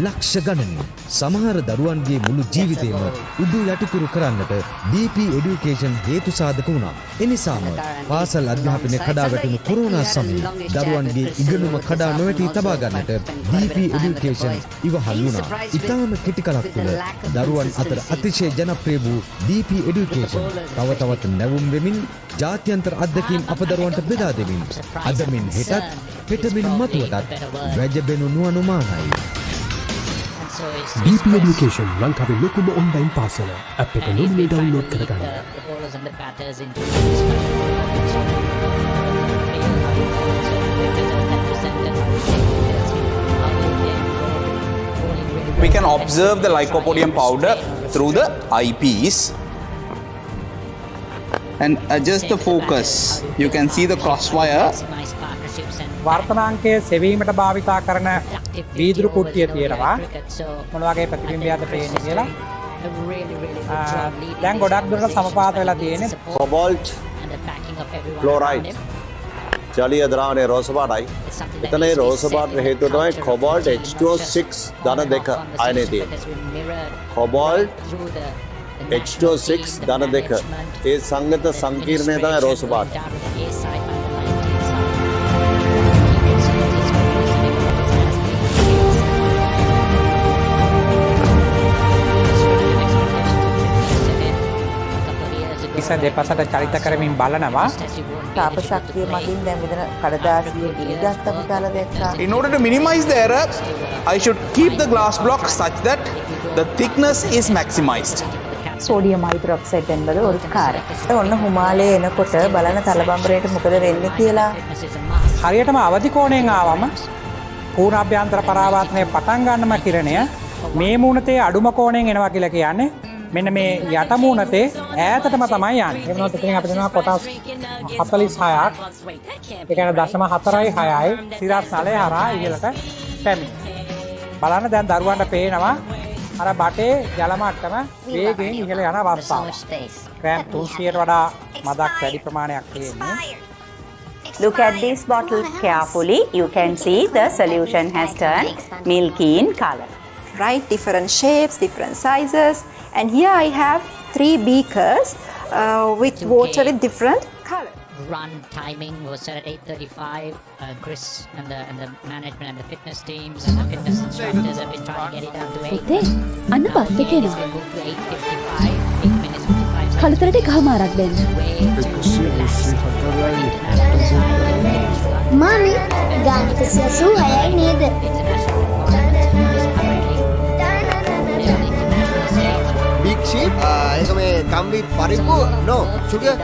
ලක්ෂ ගණනින් සමහර දරුවන්ගේ මුළු ජීවිතේම උඩු යටිකුරු කරන්නට DP education හේතු සාධක වුණා. එනිසාම පාසල් අධ්‍යාපනය කඩා වැටුණු කොරෝනා සමයේ දරුවන්ගේ ඉගෙනුම කඩා නොවැටී තබා ගන්නට DP education ඉවහල් වුණා. ඉතාම කෙටි කලක් තුළ දරුවන් අතර අතිශය ජනප්‍රිය වූ DP education තව තවත් නැවුම් වෙමින් ජාත්‍යන්තර අත්දැකීම් අප දරුවන්ට බෙදා දෙමින් අදමින් හෙටත් හෙටමින් මතුවටත් වැජබෙනු නුවනුමානයි. DP Education ලංකාවේ ලොකුම ඔන්ලයින් පාසල. ඇප් එක නොමිලේ ඩවුන්ලෝඩ් කරගන්න. We can observe the lycopodium powder through the eyepiece and adjust the focus. You can see the crosswire. වර්තමානයේ සෙවීමට භාවිතා කරන වීදුරු කුට්ටිය තියෙනවා. මොන වගේ ප්‍රතිබිම්බයක්ද පේන්නේ කියලා. දැන් ගොඩක් දුරට සමපාත වෙලා තියෙන්නේ. කොබෝල්ට් ක්ලෝරයිඩ් ජලීය ද්‍රාවණයේ රෝස පාටයි. එතන ඒ රෝස පාට හේතුව තමයි කොබෝල්ට් H2O6 ධන 2 අයනය තියෙන්නේ. කොබෝල්ට් H2O6 ධන 2 ඒ සංගත සංකීර්ණය තමයි රෝස පාට. දෙපසට චලිත කරමින් බලනවා. තාප ශක්තිය මගින් දැන් මෙතන කඩදාසියේ ගිනිගත් අපි කාලා දැක්කා. In order to minimize the error, I should keep the glass block such that the thickness is maximized. Sodium hydroxide එන්බද උරුකාරය. ඔන්න හිමාලයේ එනකොට බලන තලබම්බරයට මොකද වෙන්නේ කියලා. හරියටම අවදි කෝණයෙන් ආවම පූර්ණ අභ්‍යන්තර පරාවර්තනය පටන් ගන්නම කිරණය මේ මූණතේ අඩුම කෝණයෙන් එනවා කියලා කියන්නේ මෙන්න මේ යට මූණතේ ඈතටම තමයි යන්නේ. ඒ වෙනකොට ඉතින් අපිට දෙනවා කොටස් 46ක්. ඒ කියන්නේ 0.46යි සිරස් නලය හරහා ඉහළට පැමිණෙනවා. බලන්න දැන් දරුවන්ට පේනවා අර බටේ ජල මට්ටම වේගයෙන් ඉහළ යන අවස්ථාව. ග්‍රෑම් 300ට වඩා මදක් වැඩි ප්‍රමාණයක් තියෙන්නේ. Look at this bottle carefully. You can see the solution has turned milky in color. Right, different shapes, different sizes. And here I have 3 beakers with water with different colors. Run timing was set at 8:35. Chris and the management and the fitness teams and the fitness instructors have been trying to get it down to 8. පුතේ අන්න bus එකේ It's been moved to 8:55. 8 minutes 55 seconds. කලතරට ගහමාරක් දෙන්න. මාමි ගානක සසු හයයි නේද? Big sheep? ඒක මේ කම්බි පරිප්පු? No, sugar.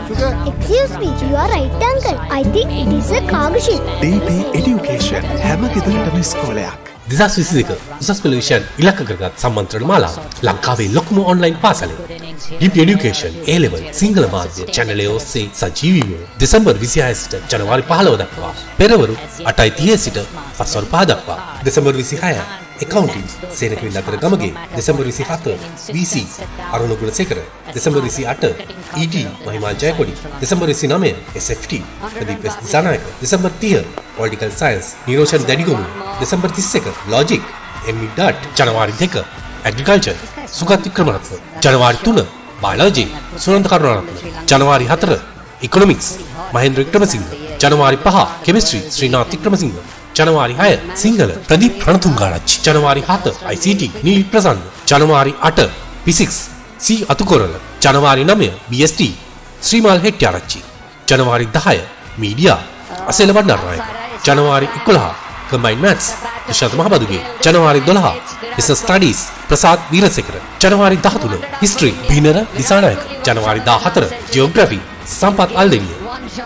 Excuse me, you are right uncle. I think it is a cargo ship. DP Education හැම ගෙදරටම ඉස්කෝලයක්. 2022 උසස් පෙළ විෂයන් ඉලක්ක කරගත් සම්මන්ත්‍රණ මාලාව ලංකාවේ ලොකුම ඔන්ලයින් පාසලේ DP Education A level Sinhala මාධ්‍ය චැනලය ඔස්සේ සජීවීව දෙසැම්බර් 26 සිට ජනවාරි 15 දක්වා පෙරවරු 8:30 සිට පස්වරු 5 දක්වා දෙසැම්බර් 26 accounting සේනකවිල අතර Gamage December 27 BC Aruna Gunasekara December 28 ET මහිමාල් Jayakody December 29 SFT Pradeep වෙස් දිසානායක දෙසැම්බර් 30 political science නිරෝෂන් දැඩිගොමු දෙසැම්බර් 31 logic ME dot ජනවාරි 2 agriculture සුගත් වික්‍රමරත්න ජනවාරි 3 biology සුනන්ද කරුණාරත්න ජනවාරි 4 economics මහේන්ද්‍ර වික්‍රමසිංහ ජනවාරි 5 chemistry ශ්‍රීනාත් වික්‍රමසිංහ ජනවාරි 6 සිංහල ප්‍රදීප් රණතුංගාරච්චි ජනවාරි 7 ICT නීල් ප්‍රසන්න ජනවාරි 8 physics C අතුකොරල ජනවාරි 9 BST ශ්‍රීමාල් හෙට්ටිආරච්චි ජනවාරි 10 media අසේල වඩනාරනායක ජනවාරි 11 combined maths නිශාන්ත මහබදුගේ ජනවාරි 12 business studies ප්‍රසාද් වීරසේකර ජනවාරි 13 history බිනර දිසානායක ජනවාරි 14 geography සම්පත් අල්දෙවිය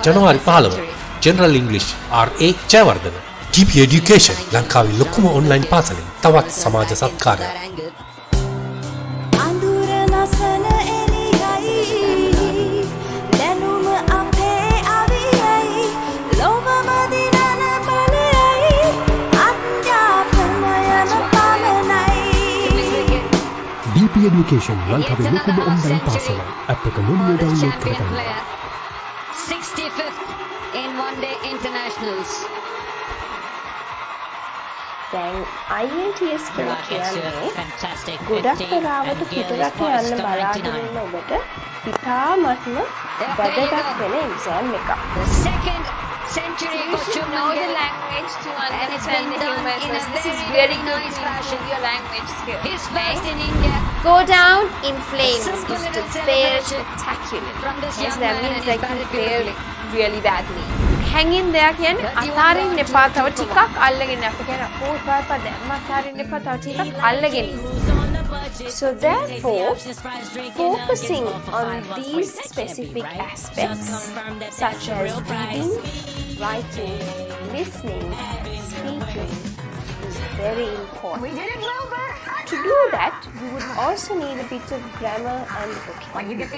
ජනවාරි 15 general english RA Jayawardena DP Education ලංකාවේ ලොකුම ඔන්ලයින් පාසලෙන් තවත් සමාජ සත්කාරයක්. DP Education ලංකාවේ ලොකුම ඔන්ලයින් පාසල. ඇප් එක මුලින්ම ඩවුන්ලෝඩ් කරගන්න. 65th in one-day internationals. දැන් IELTS කියලා කියන්නේ ගොඩක් වෙලාවට පිටරට යන්න බලාගෙන ඉන්න ඔබට ඉතාමත්ම වැදගත් වෙන එක්සෑම් එකක්. You should know the language to understand the human essence. This is really good to improve your language skills. Okay? Go down in flames is to fail spectacularly. Yes, that means like you failed really badly. Hang in there කියන්නේ අතාරින්න එපා තව ටිකක් අල්ලගෙන අපි කියන අපෝපාපා දැම්ම අතාරින්න එපා තව ටිකක් අල්ලගෙන. So therefore, focusing on these specific aspects such as reading, writing, listening, speaking is very important. To do that, you would also need a bit of grammar and vocabulary.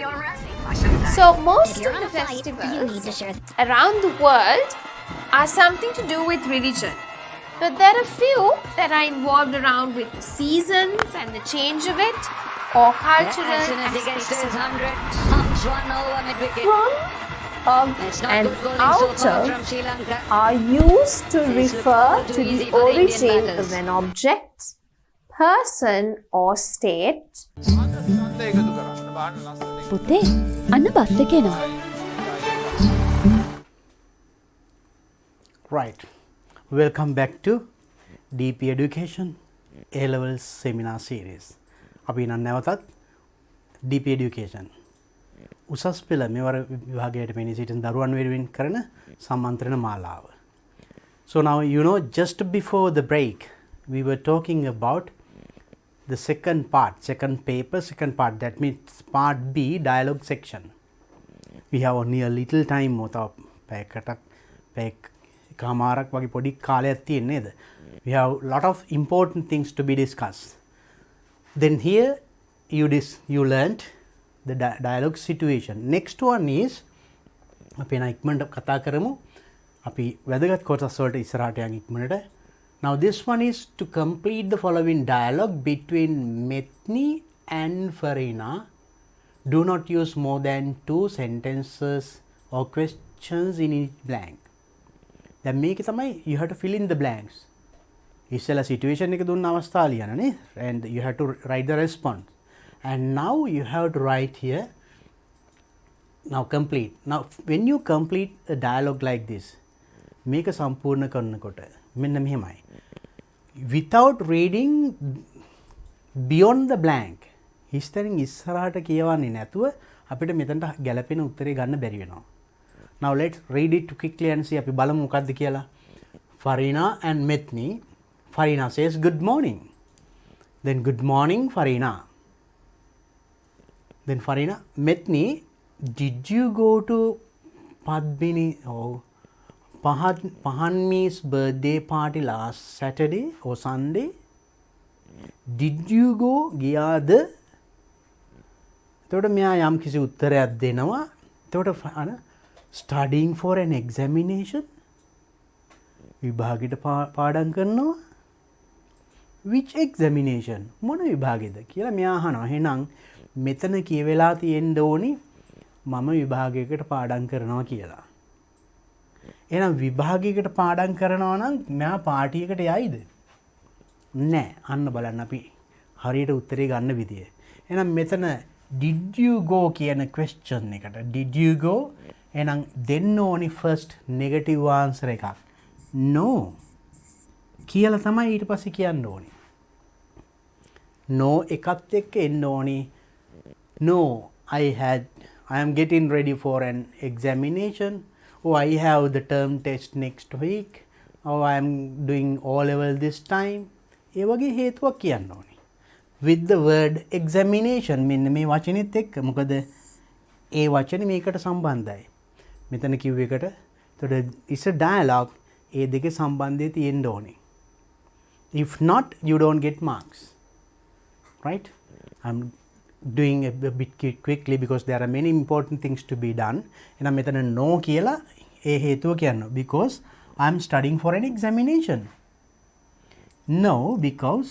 So most of the festivals around the world are something to do with religion. But there are few that are involved around with the seasons and the change of it or cultural aspects of it. From, of, and out of are used to refer to the origin of an object, person or state. පුතේ අන්න bus එක එනවා. Right. Welcome back to DP Education A-Level Seminar Series. අපි නම් නැවතත් DP Education උසස් පෙළ මෙවර විභාගයට මෙනි සිටින දරුවන් වෙනුවෙන් කරන සම්මන්ත්‍රණ මාලාව. So now you know, just before the break we were talking about the second part, second paper, second part, that means part B, dialogue section. We have only a little time මොතව පැයකට කමාරක් වගේ පොඩි කාලයක් තියෙන නේද? We have lot of important things to be discussed. Then here you learnt the dialogue situation. Next one is අපි එන ඉක්මනට කතා කරමු. අපි වැදගත් කොටස් වලට ඉස්සරහට යන් ඉක්මනට. Now this one is to complete the following dialogue between Methni and Farina. Do not use more than 2 sentences or questions in each blank. දැන් මේක තමයි you have to fill in the blanks. ඉස්සෙල්ලා situation එක දුන්න අවස්ථාව ලියනනේ, and you have to write the response. And now you have to write here. Now complete. Now when you complete a dialogue like this, මේක සම්පූර්ණ කරනකොට මෙන්න මෙහෙමයි. Without reading beyond the blank, හිස්තරින් ඉස්සරහට කියවන්නේ නැතුව අපිට මෙතනට ගැලපෙන උත්තරේ ගන්න බැරි වෙනවා. Now let's read it quickly and see. අපි බලමු මොකක්ද කියලා. Farina and Methni. Farina says good morning. Then good morning Farina. Then Farina, Methni, did you go to Padmini Pahanmi's birthday party last Saturday or Sunday? Did you go? ගියාද? එතකොට මෙයා යම් කිසි උත්තරයක් දෙනවා. එතකොට studying for an examination, විභාගෙට පාඩම් කරනවා. Which examination? මොන විභාගෙද කියලා මෙයා අහනවා. එහෙනම් මෙතන කියවෙලා තියෙන්න ඕනි මම විභාගයකට පාඩම් කරනවා කියලා. එහෙනම් විභාගයකට පාඩම් කරනවා නම් මෙයා පාටියකට යයිද? නෑ. අන්න බලන්න අපි හරියට උත්තරේ ගන්න විදිය. එහෙනම් මෙතන did you go කියන question එකට did you go එහෙනම් දෙන්න ඕනි first negative answer එකක්. no කියලා තමයි ඊට පස්සේ කියන්න ඕනි. no එකත් එක්ක එන්න ඕනි. no, I am getting ready for an examination, or I have the term test next week, or I am doing O-level this time. ඒ වගේ හේතුවක් කියන්න ඕනි. with the word examination මෙන්න මේ වචනේත් එක්ක. මොකද ඒ වචනේ මේකට සම්බන්ධයි. මෙතන කිව්ව එකට. එතකොට it's a dialogue. ඒ දෙකේ සම්බන්ධය තියෙන්න ඕනේ. If not, you don't get marks. Right? I'm doing a bit quickly because there are many important things to be done. එහෙනම් මෙතන no කියලා ඒ හේතුව කියනවා. Because I am studying for an examination. No, because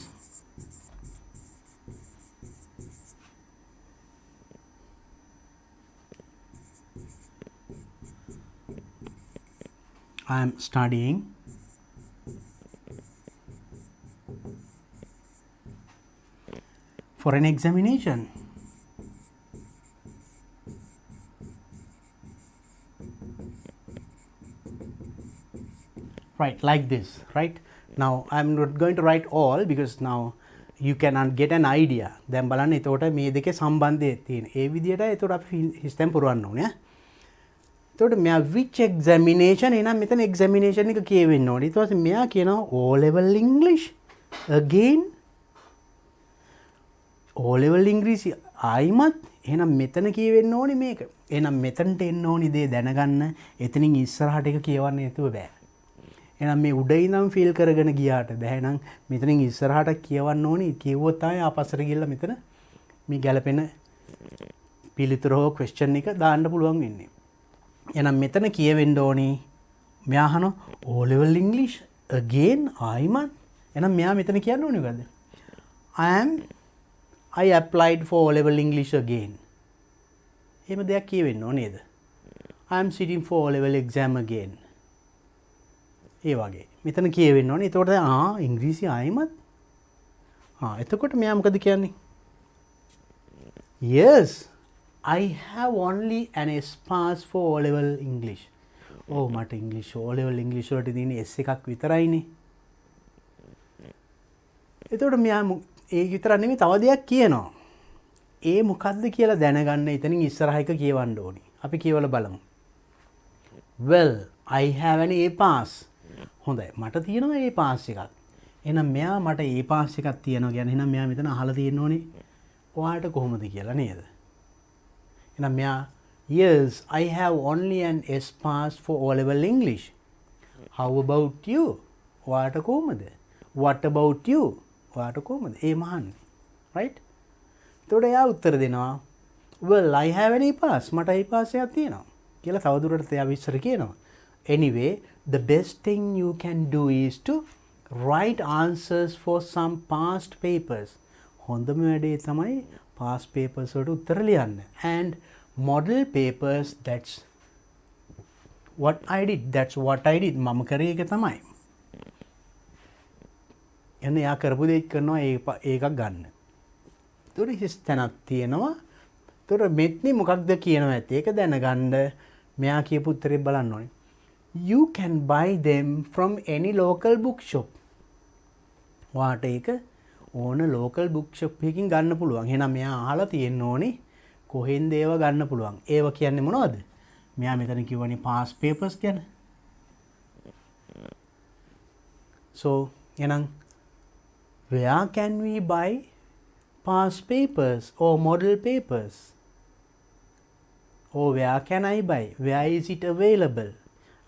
I am studying for an examination. Right, like this, right? Now I am not going to write all because now you can get an idea. දැන් බලන්න එතකොට මේ දෙකේ සම්බන්ධය තියෙන. ඒ විදිහට එතකොට අපි හිස්තැන් පුරවන්න ඕනේ. එතකොට මෙයා which examination එහෙනම් මෙතන examination එක කියවෙන්න ඕනේ. ඊට පස්සේ මෙයා කියනවා O level English again. O level English ආයිමත් එහෙනම් මෙතන කියවෙන්න ඕනේ මේක. එහෙනම් මෙතනට එන්න ඕනේ දේ දැනගන්න. එතනින් ඉස්සරහට එක කියවන්න නැතුව බෑ. එහෙනම් මේ උඩ ඉඳන් ෆීල් කරගෙන ගියාට බෑ නම් මෙතනින් ඉස්සරහට කියවන්න ඕනේ. කිව්වොත් තමයි ආපස්සට ගිහලා මෙතන මේ ගැලපෙන පිළිතුර හෝ ක්වෙස්චන් එක දාන්න පුළුවන් වෙන්නේ. එහෙනම් මෙතන කියවෙන්න ඕනේ මෙයා අහනවා O level English again ආයිමත්. එහෙනම් මෙයා මෙතන කියන්න ඕනේ මොකද්ද? I applied for O level English again. එහෙම දෙයක් කියවෙන්න ඕනේ නේද? I am sitting for O level exam again. ඒ වගේ මෙතන කියවෙන්න ඕනේ. එතකොට ඉංග්‍රීසි ආයිමත් එතකොට මෙයා මොකද කියන්නේ? Yes, I have only an S pass for O level English. මට ඉංග්‍රීසි O level English වලට තියෙන S එකක් විතරයිනේ. එතකොට මෙයා ඒ විතර නෙමෙයි තව දෙයක් කියනවා. ඒ මොකද්ද කියලා දැනගන්න එතනින් ඉස්සරහ එක කියවන්න ඕනේ. අපි කියවලා බලමු. Well, I have an A pass. හොඳයි මට තියෙනවා A pass එකක්. එහෙනම් මෙයා මට A pass එකක් තියෙනවා කියන්නේ එහෙනම් මෙයා මෙතන අහලා තියෙන්න ඕනේ ඔයාට කොහොමද කියලා නේද? එහෙනම් මෙයා Yes, I have only an S pass for O level English. How about you? ඔයාට කොහොමද? What about you? ඔයාට කොහොමද? ඒ මහන්නේ. right? එතකොට එයා උත්තර දෙනවා Well, I have an A pass. මට A pass එකක් තියෙනවා කියලා තවදුරටත් එයා විස්තර කියනවා. Anyway, the best thing you can do is to write answers for some past papers. හොඳම වැඩේ තමයි past papers වලට උත්තර ලියන්න. And model papers, that's what I did. මම කරේ එක තමයි. එන්න එයා කරපු දේ කරනවා ඒකක් ගන්න. ඒතකොට හිස් තැනක් තියෙනවා. ඒතකොට මෙත්නි මොකක්ද කියනවා ඇති. ඒක දැනගන්න මෙයා කියපු උත්තරේ බලන්න ඕනේ. You can buy them from any local bookshop. ඔයාට ඒක ඕන local bookshop එකකින් ගන්න පුළුවන්. එහෙනම් මෙයා අහලා තියෙන්න ඕනේ කොහෙන්ද ඒව ගන්න පුළුවන්. ඒව කියන්නේ මොනවද? මෙයා මෙතන කියවනේ past papers ගැන. So, එහෙනම් where can we buy past papers or model papers? Or where can I buy? Where is it available?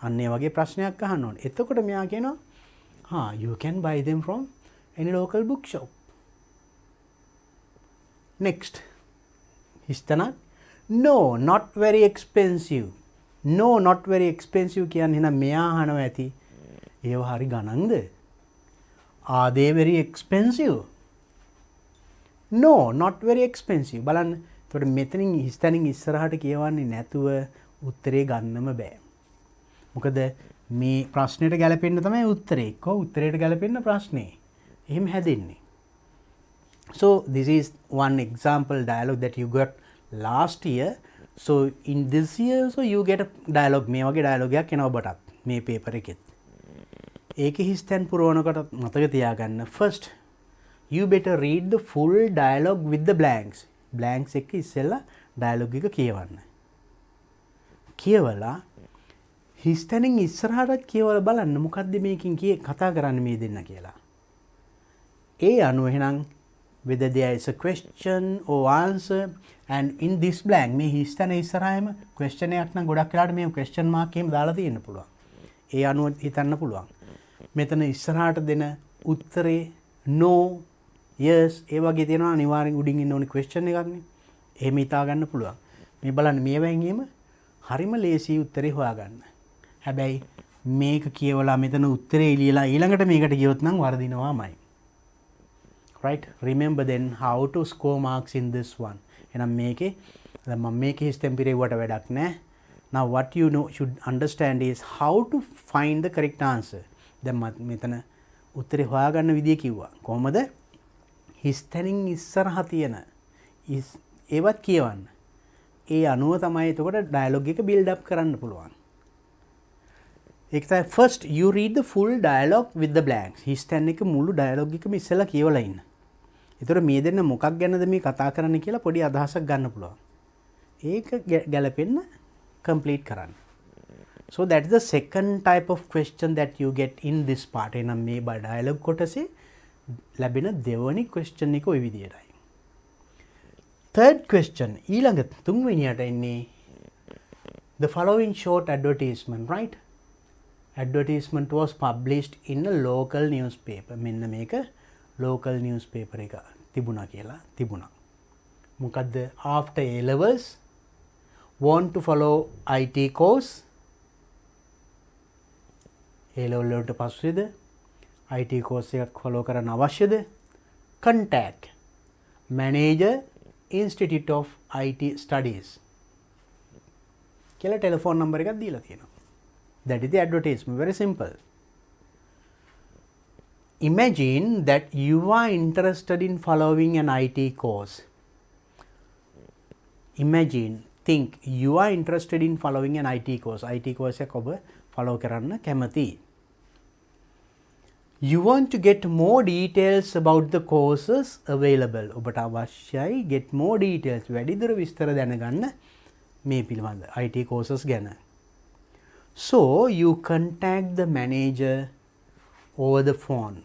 අන්නේ වගේ ප්‍රශ්නයක් අහන්න ඕනේ. එතකොට මෙයා කියනවා you can buy them from any local bookshop. Next. හිස්තනක් No, not very expensive. No, not very expensive කියන්නේ එහෙනම් මෙයා අහනවා ඇති ඒව හරි ගණන්ද? Are they very expensive? No, not very expensive. බලන්න. එතකොට මෙතනින් හිස්තනින් ඉස්සරහට කියවන්නේ නැතුව උත්තරේ ගන්නම බෑ. මොකද මේ ප්‍රශ්නෙට ගැලපෙන්න තමයි උත්තරේ. එක්ක උත්තරේට ගැලපෙන්න ප්‍රශ්නේ. එහෙම හැදෙන්නේ. So this is one example dialogue that you got last year. So in this year so you get a dialogue. මේ වගේ dialogue එකක් එනවා ඔබටත් මේ paper එකෙත්. ඒකේ හිස්තැන් පුරවනකොට මතක තියාගන්න first you better read the full dialogue with the blanks. Blanks එක ඉස්සෙල්ලා dialogue එක කියවන්න. කියවලා හිස්තැනින් ඉස්සරහට කියවලා බලන්න මොකද්ද මේකෙන් කතා කරන්නේ මේ දෙන්න කියලා. ඒ අනුව එහෙනම් whether there is a question or answer and in this blank මේ හිස්තැන ඉස්සරහම question එකක් නම් ගොඩක් වෙලාවට මේ question mark එහෙම දාලා තියෙන්න පුළුවන්. ඒ අනුව හිතන්න පුළුවන්. මෙතන ඉස්සරහට දෙන උත්තරේ no, yes ඒ වගේ තියෙනවා අනිවාර්යෙන් උඩින් ඉන්න ඕනේ question එකක් නේ. එහෙම හිතා ගන්න පුළුවන්. මේ බලන්න මේවෙන් එහෙම හරිම ලේසි උත්තරේ හොයාගන්න. හැබැයි මේක කියවලා මෙතන උත්තරේ ලියලා ඊළඟට මේකට ගියොත් නම් වර්ධිනවාමයි. Right? Remember then how to score marks in this one. එහෙනම් මේකේ දැන් මම මේකේ හිස්තැන් පිරෙව්වට වැඩක් නැහැ. Now what you know should understand is how to find the correct answer. දැන් මෙතන උත්තරේ හොයාගන්න විදිය කිව්වා. කොහොමද? හිස්තැනින් ඉස්සරහා තියෙන ඒවත් කියවන්න. ඒ අනුව තමයි එතකොට ඩයලොග් එක බිල්ඩ් අප් කරන්න පුළුවන්. ඒක තමයි first you read the full dialogue with the blanks. හිස්තැන් එක මුළු ඩයලොග් එකම ඉස්සෙල්ලා කියවලා ඉන්න. එතකොට මේ දෙන්න මොකක් ගැනද මේ කතා කරන්න කියලා පොඩි අදහසක් ගන්න පුළුවන්. ඒක ගැලපෙන්න complete කරන්න. So that is the second type of question that you get in this part. එනම් මේ dialogue කොටසේ ලැබෙන දෙවනි question එක ওই විදියටයි. Third question ඊළඟ තුන්වෙනියට එන්නේ the following short advertisement, right? Advertisement was published in a local newspaper. මෙන්න මේක local newspaper එක තිබුණා කියලා තිබුණා. මොකද්ද? After A levels want to follow IT course. A level වලට පස්සේද IT course එකක් follow කරන්න අවශ්‍යද? Contact manager Institute of IT Studies කියලා ටෙලිෆෝන් නම්බර් එකක් දීලා තියෙනවා. That is the advertisement. Very simple. Imagine that you are interested in following an IT course. Imagine, think you are interested in following an IT course. IT course එක ඔබ follow කරන්න කැමතියි. You want to get more details about the courses available. ඔබට අවශ්‍යයි get more details. වැඩිදුර විස්තර දැනගන්න මේ පිළිබඳ IT courses ගැන. So you contact the manager over the phone.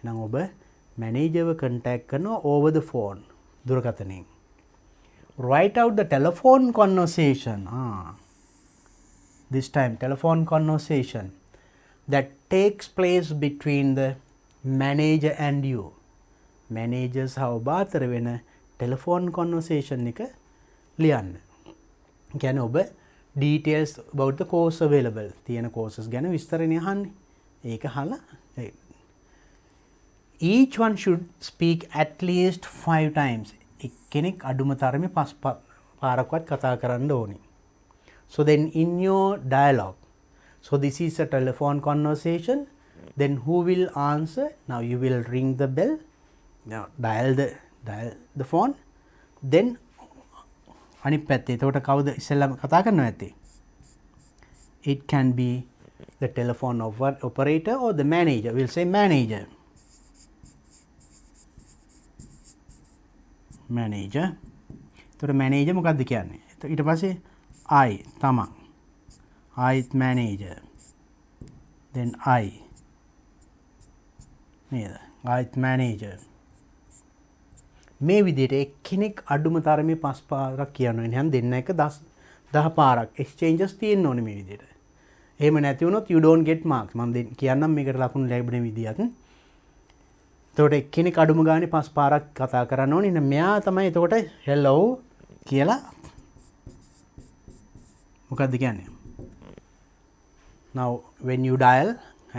එහෙනම් ඔබ manager ව contact කරනවා over the phone. දුරකථනයෙන්. Write out the telephone conversation. This time telephone conversation that takes place between the manager and you. Managers හා ඔබ අතර වෙන telephone conversation එක ලියන්න. කියන්නේ ඔබ details about the course available. තියෙන courses ගැන විස්තරනේ අහන්නේ. ඒක අහලා each one should speak at least 5 times. එක්කෙනෙක් අඩුම තරමේ 5 පාරක්වත් කතා කරන්න ඕනේ. So then in your dialogue, so this is a telephone conversation, then who will answer? Now you will ring the bell, now dial the phone, then අනිත් පැත්තේ එතකොට කවුද ඉස්සෙල්ලාම කතා කරනවා ඇත්තේ? It can be the telephone operator or the manager. We'll say manager. Manager. එතකොට manager මොකක්ද කියන්නේ? ඊට පස්සේ I තමන්. I manager. Then I. නේද? I manager. මේ විදිහට එක්කෙනෙක් අඩුම තරමේ 5 පාරක් කියනවා. එහෙනම් දෙන්න එක 10 පාරක් exchanges තියෙන්න ඕනේ මේ විදිහට. එහෙම නැති වුණොත් you don't get marks. මම කියන්නම් මේකට ලකුණු ලැබෙන විදිහත්. එතකොට එක්කෙනෙක් අඩුම ගානේ 5 පාරක් කතා කරන්න ඕනේ. එහෙනම් මෙයා තමයි එතකොට hello කියලා මොකක්ද කියන්නේ? Now when you dial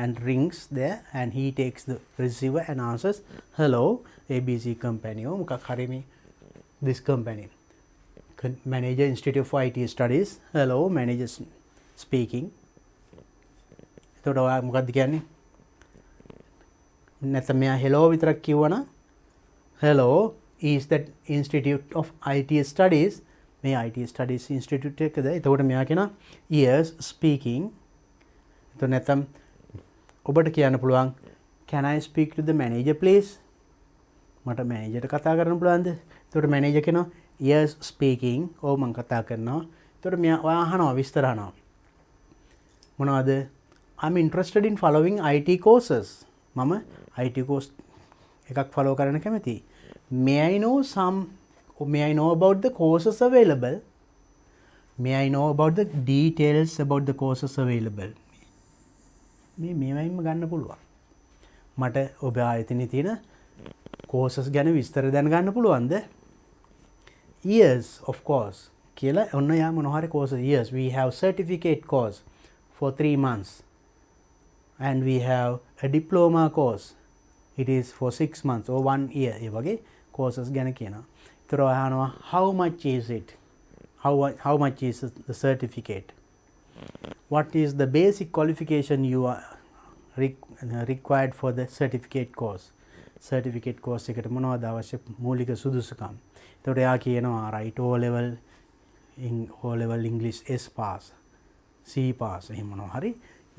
and rings there and he takes the receiver and answers hello ABC company or මොකක් හරි මේ this company manager Institute for IT Studies hello manager speaking. එතකොට ඔයා මොකක්ද කියන්නේ? නැත්නම් මෙයා hello විතරක් කිව්වනම් hello is that Institute of IT Studies මේ IT Studies Institute එකද? එතකොට මෙයා කියනවා yes speaking. එතකොට නැත්නම් ඔබට කියන්න පුළුවන් can I speak to the manager please? මට මැනේජර්ට කතා කරන්න පුළුවන්ද? එතකොට මැනේජර් කියනවා yes speaking. ඔව් මම කතා කරනවා. එතකොට මෙයා ඔයා අහනවා විස්තර අහනවා. මොනවද? I'm interested in following IT courses. මම IT course එකක් follow කරන්න කැමතියි. May I know about the courses available? May I know about the details about the courses available? මේවයින්ම ගන්න පුළුවන්. මට ඔබ ආයතනයේ තියෙන courses ගැන විස්තර දැනගන්න පුළුවන්ද? Yes, of course. කියලා ඔන්න යා මොන හරි courses. Yes, we have certificate course for 3 months. And we have a diploma course. It is for 6 months or 1 year. ඒ වගේ courses ගැන කියනවා. ඒතර අහනවා how much is it? how much is the certificate? What is the basic qualification you are required for the certificate course? Certificate course එකට මොනවද අවශ්‍ය මූලික සුදුසුකම්? එතකොට එයා කියනවා right O level English S pass, C pass එහෙම මොනවා හරි.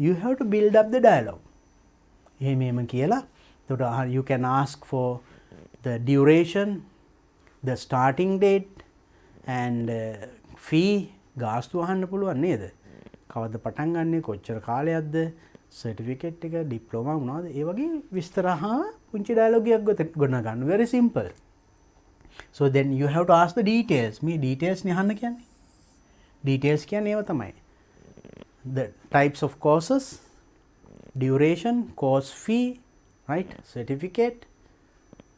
You have to build up the dialogue. එහෙම කියලා. එතකොට you can ask for the duration, the starting date and fee ගාස්තු අහන්න පුළුවන් නේද? කවද්ද පටන් ගන්නෙ, කොච්චර කාලයක්ද, සර්ටිෆිකේට් එක, ඩිප්ලෝමා මොනවද, ඒ වගේ විස්තර අහා පුංචි ඩයලොග් එකක් ගොඩනගා ගන්න. very simple. So then you have to ask the details. මේ details නේ අහන්න කියන්නේ. details කියන්නේ ඒව තමයි. The types of courses, duration, course fee, right, certificate,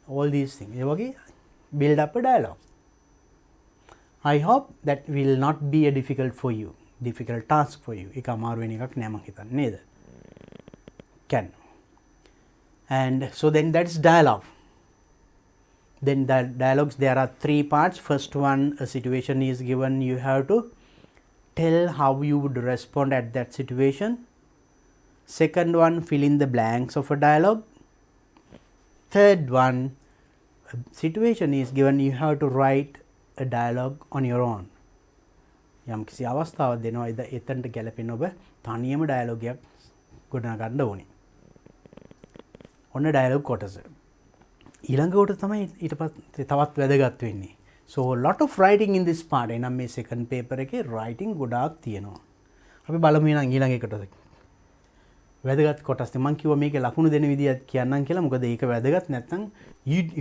all these things. ඒ වගේ build up a dialogue. I hope that will not be a difficult task for you. ඒක අමාරු වෙන එකක් නෑ මං හිතන්නේ නේද? Can. And so then that's dialogue. Then the dialogues, there are 3 parts. First one, a situation is given, you have to tell how you would respond at that situation. Second one, fill in the blanks of a dialogue. Third one, a situation is given, you have to write a dialogue on your own. යම් කිසි අවස්ථාවක් දෙනවා එතනට ගැලපෙන ඔබ තනියම dialogue එකක් ගොඩනගා ගන්න ඕනේ. ඔන්න ඩයලොග් කොටස. ඊළඟ කොට තමයි ඊට පස්සේ තවත් වැදගත් වෙන්නේ. So lot of writing in this part. එනම් මේ second paper එකේ writing ගොඩාක් තියෙනවා. අපි බලමු ඊළඟ එකට. වැදගත් කොටස් මම කිව්වා මේකේ ලකුණු දෙන විදිය කියන්නම් කියලා. මොකද ඒක වැදගත් නැත්නම්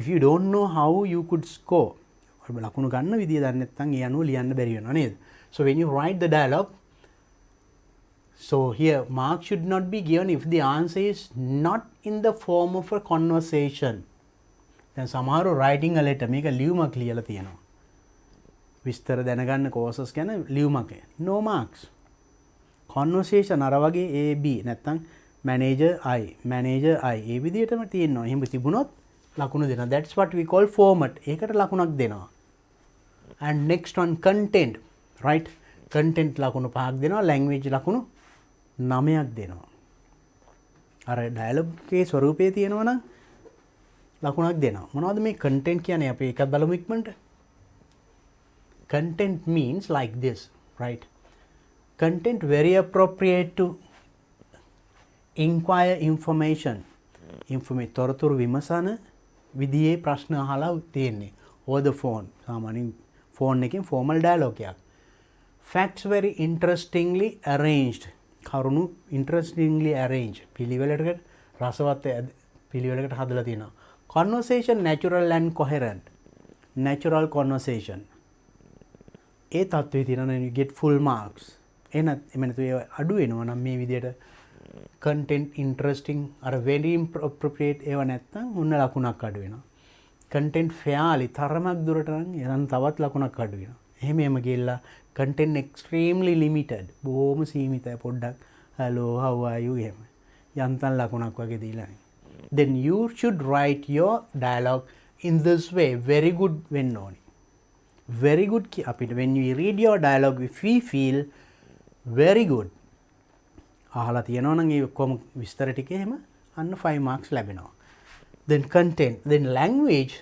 if you don't know how you could score, ඔබ ලකුණු ගන්න විදිය දන්නේ නැත්නම් ඒ අනුව ලියන්න බැරි වෙනවා නේද? So when you write the dialogue, so here mark should not be given if the answer is not in the form of a conversation. දැන් සමහරව writing a letter මේක ලියුමක් ලියලා තියෙනවා. විස්තර දැනගන්න courses ගැන ලියුමක්. No marks. Conversation අර වගේ A B නැත්නම් manager I ඒ විදිහටම තියෙනවා. එහෙම තිබුණොත් ලකුණු දෙනවා. That's what we call format. ඒකට ලකුණක් දෙනවා. And next one, content. Right? Content ලකුණු 5ක් දෙනවා. Language ලකුණු 9ක් දෙනවා. අර dialogue එකේ ස්වරූපයේ තියෙනවා නම් ලකුණක් දෙනවා. මොනවද මේ content කියන්නේ? අපි එකක් බලමු ඉක්මනට. Content means like this, right? Content very appropriate to inquire information. තොරතුරු විමසන විදිහේ ප්‍රශ්න අහලා තියෙන්නේ. over the phone. සාමාන්‍යයෙන් phone එකකින් formal dialogue එකක්. Facts very interestingly arranged. කරුණු interestingly arranged. පිළිවෙලකට රසවත් පිළිවෙලකට හදලා තියෙනවා. Conversation natural and coherent. Natural conversation. ඒ තත්ත්වයේ තියෙනවා you get full marks. එමෙන්නතු ඒ අඩු වෙනවා නම් මේ විදිහට content interesting අර very appropriate ඒව නැත්තම් උන්න ලකුණක් අඩු වෙනවා. content fairly තරමක් දුරට නම් එනම් තවත් ලකුණක් අඩු වෙනවා. එහෙම ගිහලා content extremely limited බොහොම සීමිතයි පොඩ්ඩක් hello how are you එහෙම යන්තම් ලකුණක් වගේ දීලා. Then you should write your dialogue in this way. Very good වෙන්න ඕනේ. Very good අපිට when you read your dialogue if we feel very good අහලා තියෙනවා නම් ඒ ඔක්කොම විස්තර ටික එහෙම අන්න 5 marks ලැබෙනවා. Then content, then language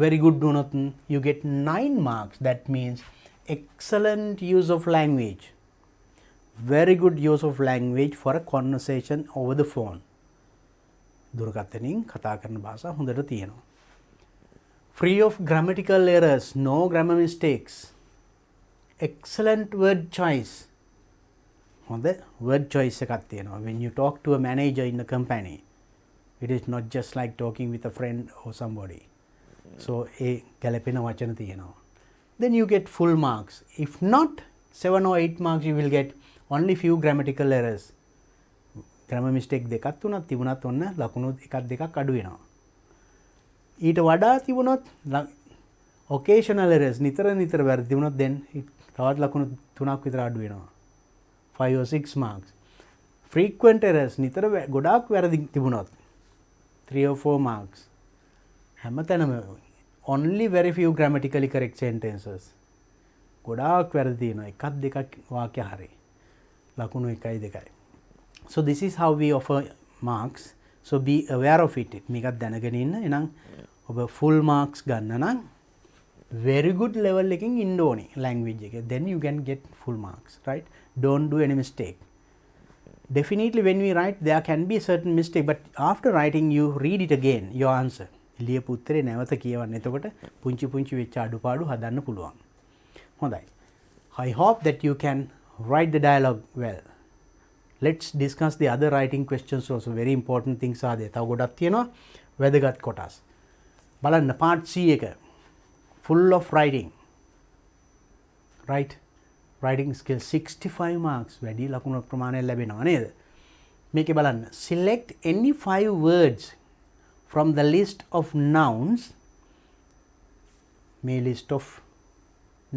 very good වුණොත් you get 9 marks. That means excellent use of language. Very good use of language for a conversation over the phone. දුරකථනයෙන් කතා කරන භාෂාව හොඳට තියෙනවා. Free of grammatical errors, no grammar mistakes. Excellent word choice. හොඳ word choice එකක් තියෙනවා. When you talk to a manager in a company, it is not just like talking with a friend or somebody. So ඒ ගැලපෙන වචන තියෙනවා. Then you get full marks. If not 7 or 8 marks you will get only few grammatical errors. grammar mistake දෙකක් තුනක් තිබුණත් ඔන්න ලකුණු එකක් දෙකක් අඩු වෙනවා. ඊට වඩා තිබුණොත් occasional errors නිතර වැරදි තිබුණොත් then තවත් ලකුණු 3ක් විතර අඩු වෙනවා. 5 or 6 marks. Frequent errors නිතර ගොඩාක් වැරදි තිබුණොත් 3 or 4 marks. හැමතැනම only very few grammatically correct sentences. ගොඩාක් වැරදි තියෙනවා. එකක් දෙකක් වාක්‍ය හරි. ලකුණු 1යි 2යි. So this is how we offer marks. So be aware of it. මේකත් දැනගෙන ඉන්න. එහෙනම් ඔබ full marks ගන්න නම් very good level එකකින් ඉන්න ඕනේ language එකේ. Then you can get full marks, right? Don't do any mistake. Definitely when we write there can be certain mistake, but after writing you read it again your answer. ලියපු උත්තරේ නැවත කියවන්න. එතකොට පුංචි පුංචි වෙච්ච අඩුපාඩු හදන්න පුළුවන්. හොඳයි. I hope that you can write the dialogue well. Let's discuss the other writing questions also. Very important things are there. තව ගොඩක් තියෙනවා වැදගත් කොටස්. බලන්න part C එක full of writing. Right? Writing skill 65 marks. වැඩි ලකුණු ප්‍රමාණයක් ලැබෙනවා නේද? මේකේ බලන්න. Select any 5 words from the list of nouns. මේ list of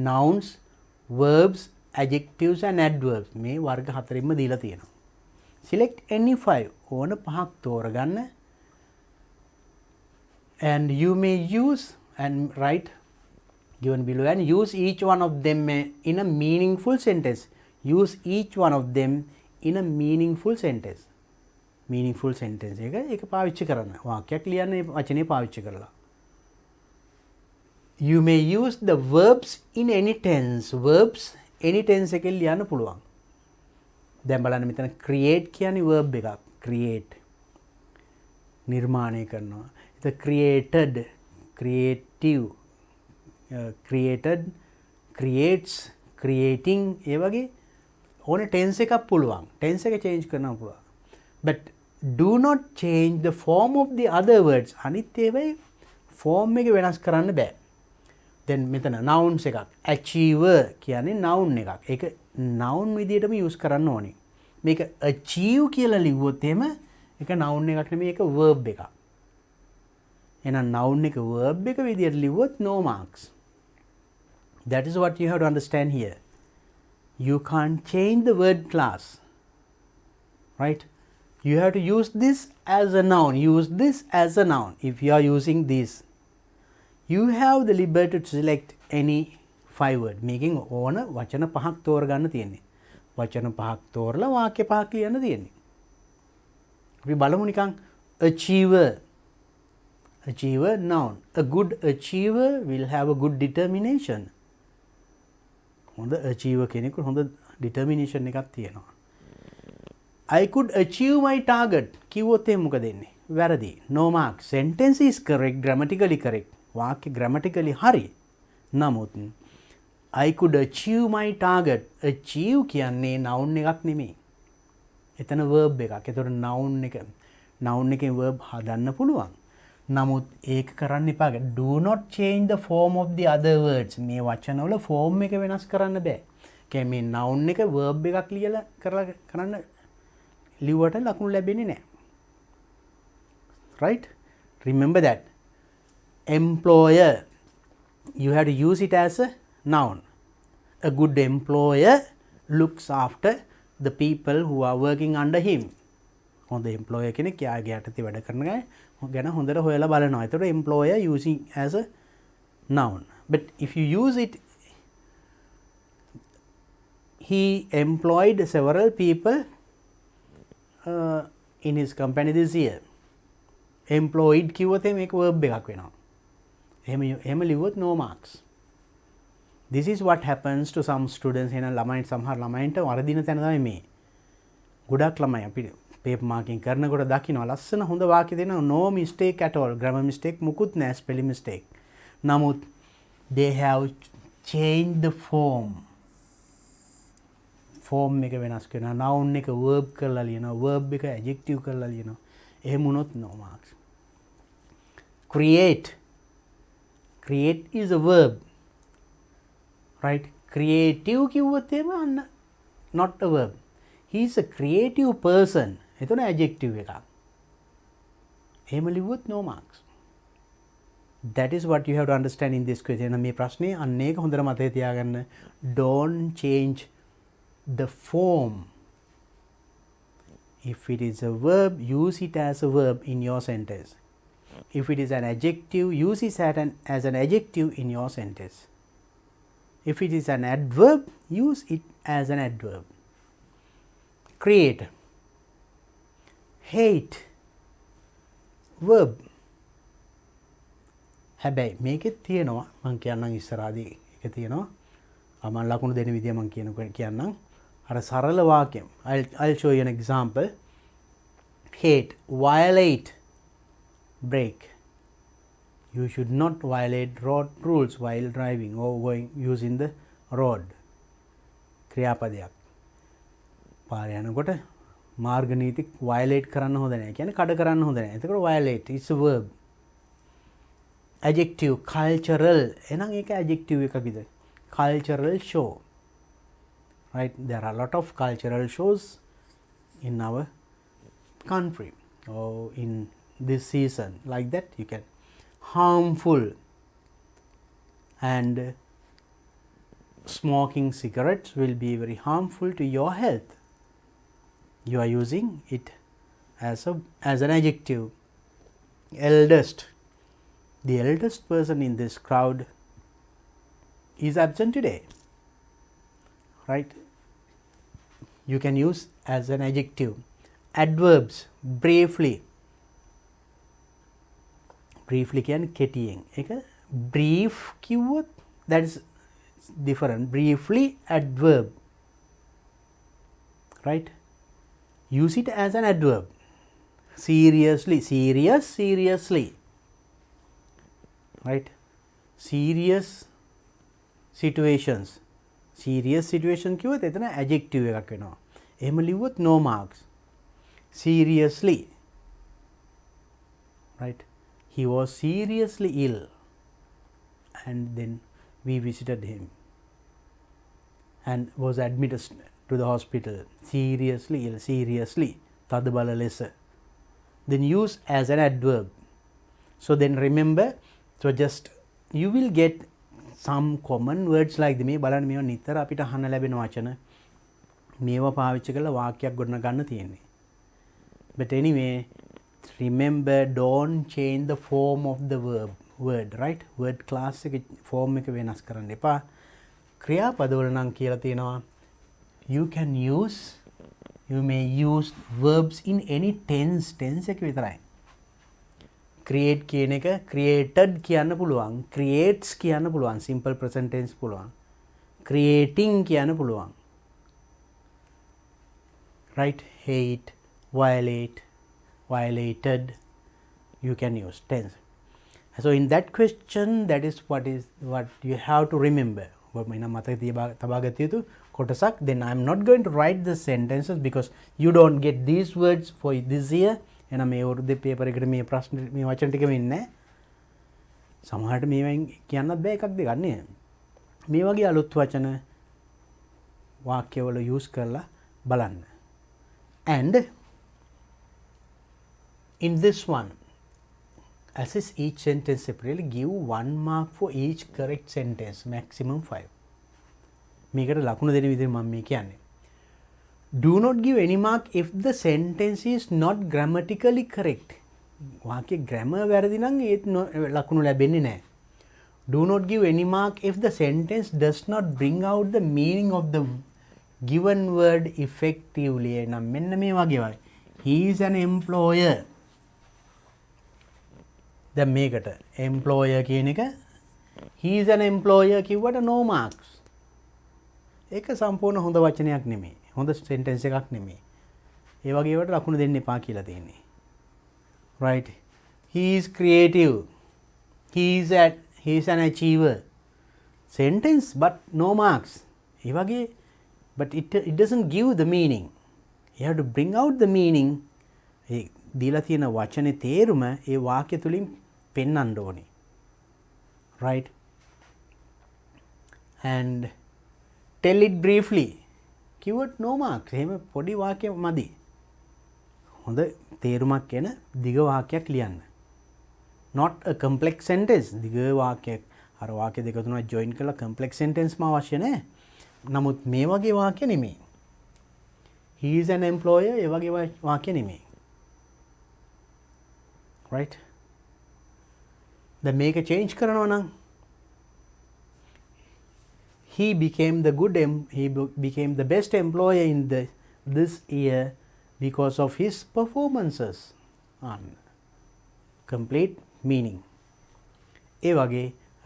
nouns, verbs, adjectives and adverbs. මේ වර්ග හතරෙන්ම දීලා තියෙනවා. Select any 5. ඕන පහක් තෝරගන්න. And you may use and write given below and use each one of them in a meaningful sentence. Use each one of them in a meaningful sentence. Meaningful sentence එක පාවිච්චි කරන්න. වාක්‍යයක් ලියන්න වචනේ පාවිච්චි කරලා. You may use the verbs in any tense. Verbs any tense එකෙන් ලියන්න පුළුවන්. දැන් බලන්න මෙතන create කියන්නේ verb එකක්. create නිර්මාණය කරනවා. ඒක created, creative, created, creates, creating ඒ වගේ ඕන tense එකක් පුළුවන්. tense එක change කරන්න පුළුවන්. But do not change the form of the other words. අනිත් ඒවායේ form එක වෙනස් කරන්න බෑ. then මෙතන nouns එකක්. achiever කියන්නේ noun එකක්. ඒක noun විදිහටම use කරන්න ඕනේ. මේක achieve කියලා ලිව්වොත් එහෙම ඒක noun එකක් නෙමෙයි ඒක verb එකක්. එහෙනම් noun එක verb එක විදිහට ලිව්වොත් no marks. That is what you have to understand here. You can't change the word class. Right? You have to use this as a noun. Use this as a noun. If you are using this, you have the liberty to select any 5 word. Making ඕන වචන පහක් තෝරගන්න තියෙන්නේ. වචන පහක් තෝරලා වාක්‍ය පහක් ලියන්න තියෙන්නේ. අපි බලමු නිකන් achiever. Achiever noun. A good achiever will have a good determination. හොඳ achiever කෙනෙකුට හොඳ determination එකක් තියෙනවා. I could achieve my target. කිව්වොත් එහෙනම් මොකද වෙන්නේ? වැරදි. No mark. Sentence is correct, grammatically correct. වාක්‍ය grammatically හරි. නමුත් I could achieve my target. Achieve කියන්නේ noun එකක් නෙමෙයි. එතන verb එකක්. ඒතකොට noun එකෙන් verb හදන්න පුළුවන්. නමුත් ඒක කරන්න එපා. Do not change the form of the other words. මේ වචනවල form එක වෙනස් කරන්න බෑ. කියන්නේ මේ noun එක verb එකක් ලියලා කරන්න ලිව්වට ලකුණු ලැබෙන්නේ නැහැ. Right? Remember that. Employer. You have to use it as a noun. A good employer looks after the people who are working under him. හොඳ employer කෙනෙක් යාගේ යටතේ වැඩ කරන අය ගැන හොඳට හොයලා බලනවා. ඒතකොට employer using as a noun. But if you use it, he employed several people in his company this year. Employed කිව්වොත් මේක verb එකක් වෙනවා. එහෙම ලිව්වොත් no marks. This is what happens to some students. එන ළමයින්ට සමහර ළමයින්ට වරදින තැන තමයි මේ. ගොඩක් ළමයි අපි paper marking කරනකොට දකින්න ලස්සන හොඳ වාක්‍ය දෙනවා no mistake at all. grammar mistake මුකුත් නැහැ, spelling mistake. නමුත් they have changed the form. form එක වෙනස් කරනවා. noun එක verb කරලා ලියනවා. verb එක adjective කරලා ලියනවා. එහෙම වුණොත් no marks. Create. Create is a verb. Right? Creative කිව්වොත් එහෙම not a verb. He is a creative person. එතන adjective එකක්. එහෙම ලිව්වොත් no marks. That is what you have to understand in this question. මේ ප්‍රශ්නේ අන්න ඒක හොඳට මතකේ තියාගන්න. Don't change the form. If it is a verb, use it as a verb in your sentence. If it is an adjective, use it as an adjective in your sentence. If it is an adverb, use it as an adverb. Create, hate, verb. හැබැයි මේකෙත් තියෙනවා මං කියන්නම් ඉස්සරහදී ඒක තියෙනවා මම ලකුණු දෙන විදිය මං කියන්නම් අර සරල වාක්‍යම් I'll show you an example. Hate, violate, break. You should not violate road rules while driving or using the road. ක්‍රියාපදයක් පාර යනකොට මාර්ග නීති violate කරන්න හොඳ නැහැ. කියන්නේ කඩ කරන්න හොඳ නැහැ. එතකොට violate is a verb. Adjective, cultural. එහෙනම් ඒක adjective එකකද? Cultural show. Right? There are a lot of cultural shows in our country or in this season. Like that you can. Harmful, and smoking cigarettes will be very harmful to your health. You are using it as an adjective. Eldest, the eldest person in this crowd is absent today, right? You can use as an adjective. Adverbs, briefly. Briefly කියන්නේ කෙටියෙන්. ඒක brief කිව්වොත් that is different. Briefly adverb, right? Use it as an adverb. Seriously, serious, seriously, right? Serious situations, serious situation කිව්වොත් එතන adjective එකක් වෙනවා. එහෙම ලිව්වොත් no marks. Seriously, right? He was seriously ill and then we visited him and was admitted to the hospital. Seriously ill, seriously, තද බල ලෙස. Then use as an adverb. So then remember, so just you will get some common words like මේ බලන්න මේවා නිතර අපිට අහන්න ලැබෙන වචන. මේවා පාවිච්චි කරලා වාක්‍යයක් ගොඩනගා ගන්න තියෙන්නේ. But anyway, remember, don't change the form of the word, right? Word class එක form එක වෙනස් කරන්න එපා. ක්‍රියාපදවල නම් කියලා තියෙනවා you may use verbs in any tense එක විතරයි. create කියන එක created කියන්න පුළුවන්, creates කියන්න පුළුවන්, simple present tense පුළුවන්, creating කියන්න පුළුවන්, right? Hate, violate, violated, you can use tense. So in that question, that is what you have to remember. Then I am not going to write the sentences because you don't get these words for this year. And I may paper me ප්‍රශ්න මේ වචන ටික වෙන්නේ සමහරට මේවෙන් කියන්නත් බෑ එකක් දෙකක් නේ. මේ වගේ අලුත් වචන වාක්‍යවල use කරලා බලන්න. And in this one, assess each sentence separately, give 1 mark for each correct sentence, maximum 5. මේකට ලකුණු දෙන විදිහ මම මේ කියන්නේ. Do not give any mark if the sentence is not grammatically correct. වාක්‍ය grammar වැරදි නම් ඒත් ලකුණු ලැබෙන්නේ නැහැ. Do not give any mark if the sentence does not bring out the meaning of the given word effectively. නම් මෙන්න මේ වගේ වයි. He is an employer. දැන් මේකට employer කියන එක he is an employer කිව්වට no marks. ඒක සම්පූර්ණ හොඳ වචනයක් නෙමෙයි. හොඳ sentence එකක් නෙමෙයි. ඒ වගේ ඒවාට ලකුණු දෙන්න එපා කියලා තියෙන්නේ. Right? He is creative. He is an achiever. Sentence but no marks. ඒ වගේ but it doesn't give the meaning. You have to bring out the meaning. ඒ දීලා තියෙන වචනේ තේරුම ඒ වාක්‍ය තුලින් පෙන්වන්න ඕනේ. Right? And tell it briefly. Keyword no marks. එහෙම පොඩි වාක්‍ය මදි. හොඳ තේරුමක් එන දිග වාක්‍යයක් ලියන්න. Not a complex sentence. දිග වාක්‍යයක්. අර වාක්‍ය දෙක තුනක් join කරලා complex sentence ම අවශ්‍ය නැහැ. නමුත් මේ වගේ වාක්‍ය නෙමෙයි. He is an employer ඒ වගේ වාක්‍ය නෙමෙයි. Right? දැන් මේක change කරනවා නම් he became became the best employer in this year because of his performances. Complete meaning. ඒ වගේ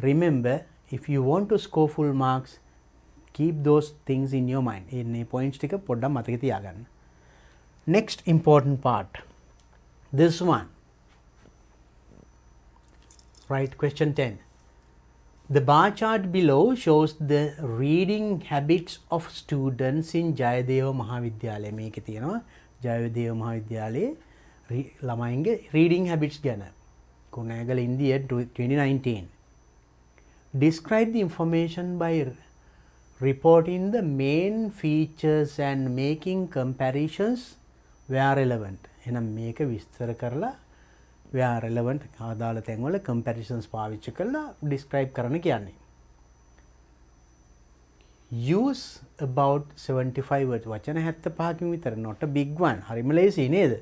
remember, if you want to score full marks, keep those things in your mind. මේ points ටික පොඩ්ඩක් මතක තියාගන්න. Next important part, this one. Right, question 10. The bar chart below shows the reading habits of students in Jayadeva Mahavidyalaya. මේකේ තියෙනවා Jayadeva Mahavidyalaya ළමයින්ගේ reading habits ගැන. Kurunegala, India 2019. Describe the information by reporting the main features and making comparisons where relevant. එහෙනම් මේක විස්තර කරලා where relevant ආදාළ තැන්වල comparisons පාවිච්චි කරලා describe කරන්න කියන්නේ. Use about 75 words. වචන 75කින් විතර, not a big one. හරිම ලේසි නේද?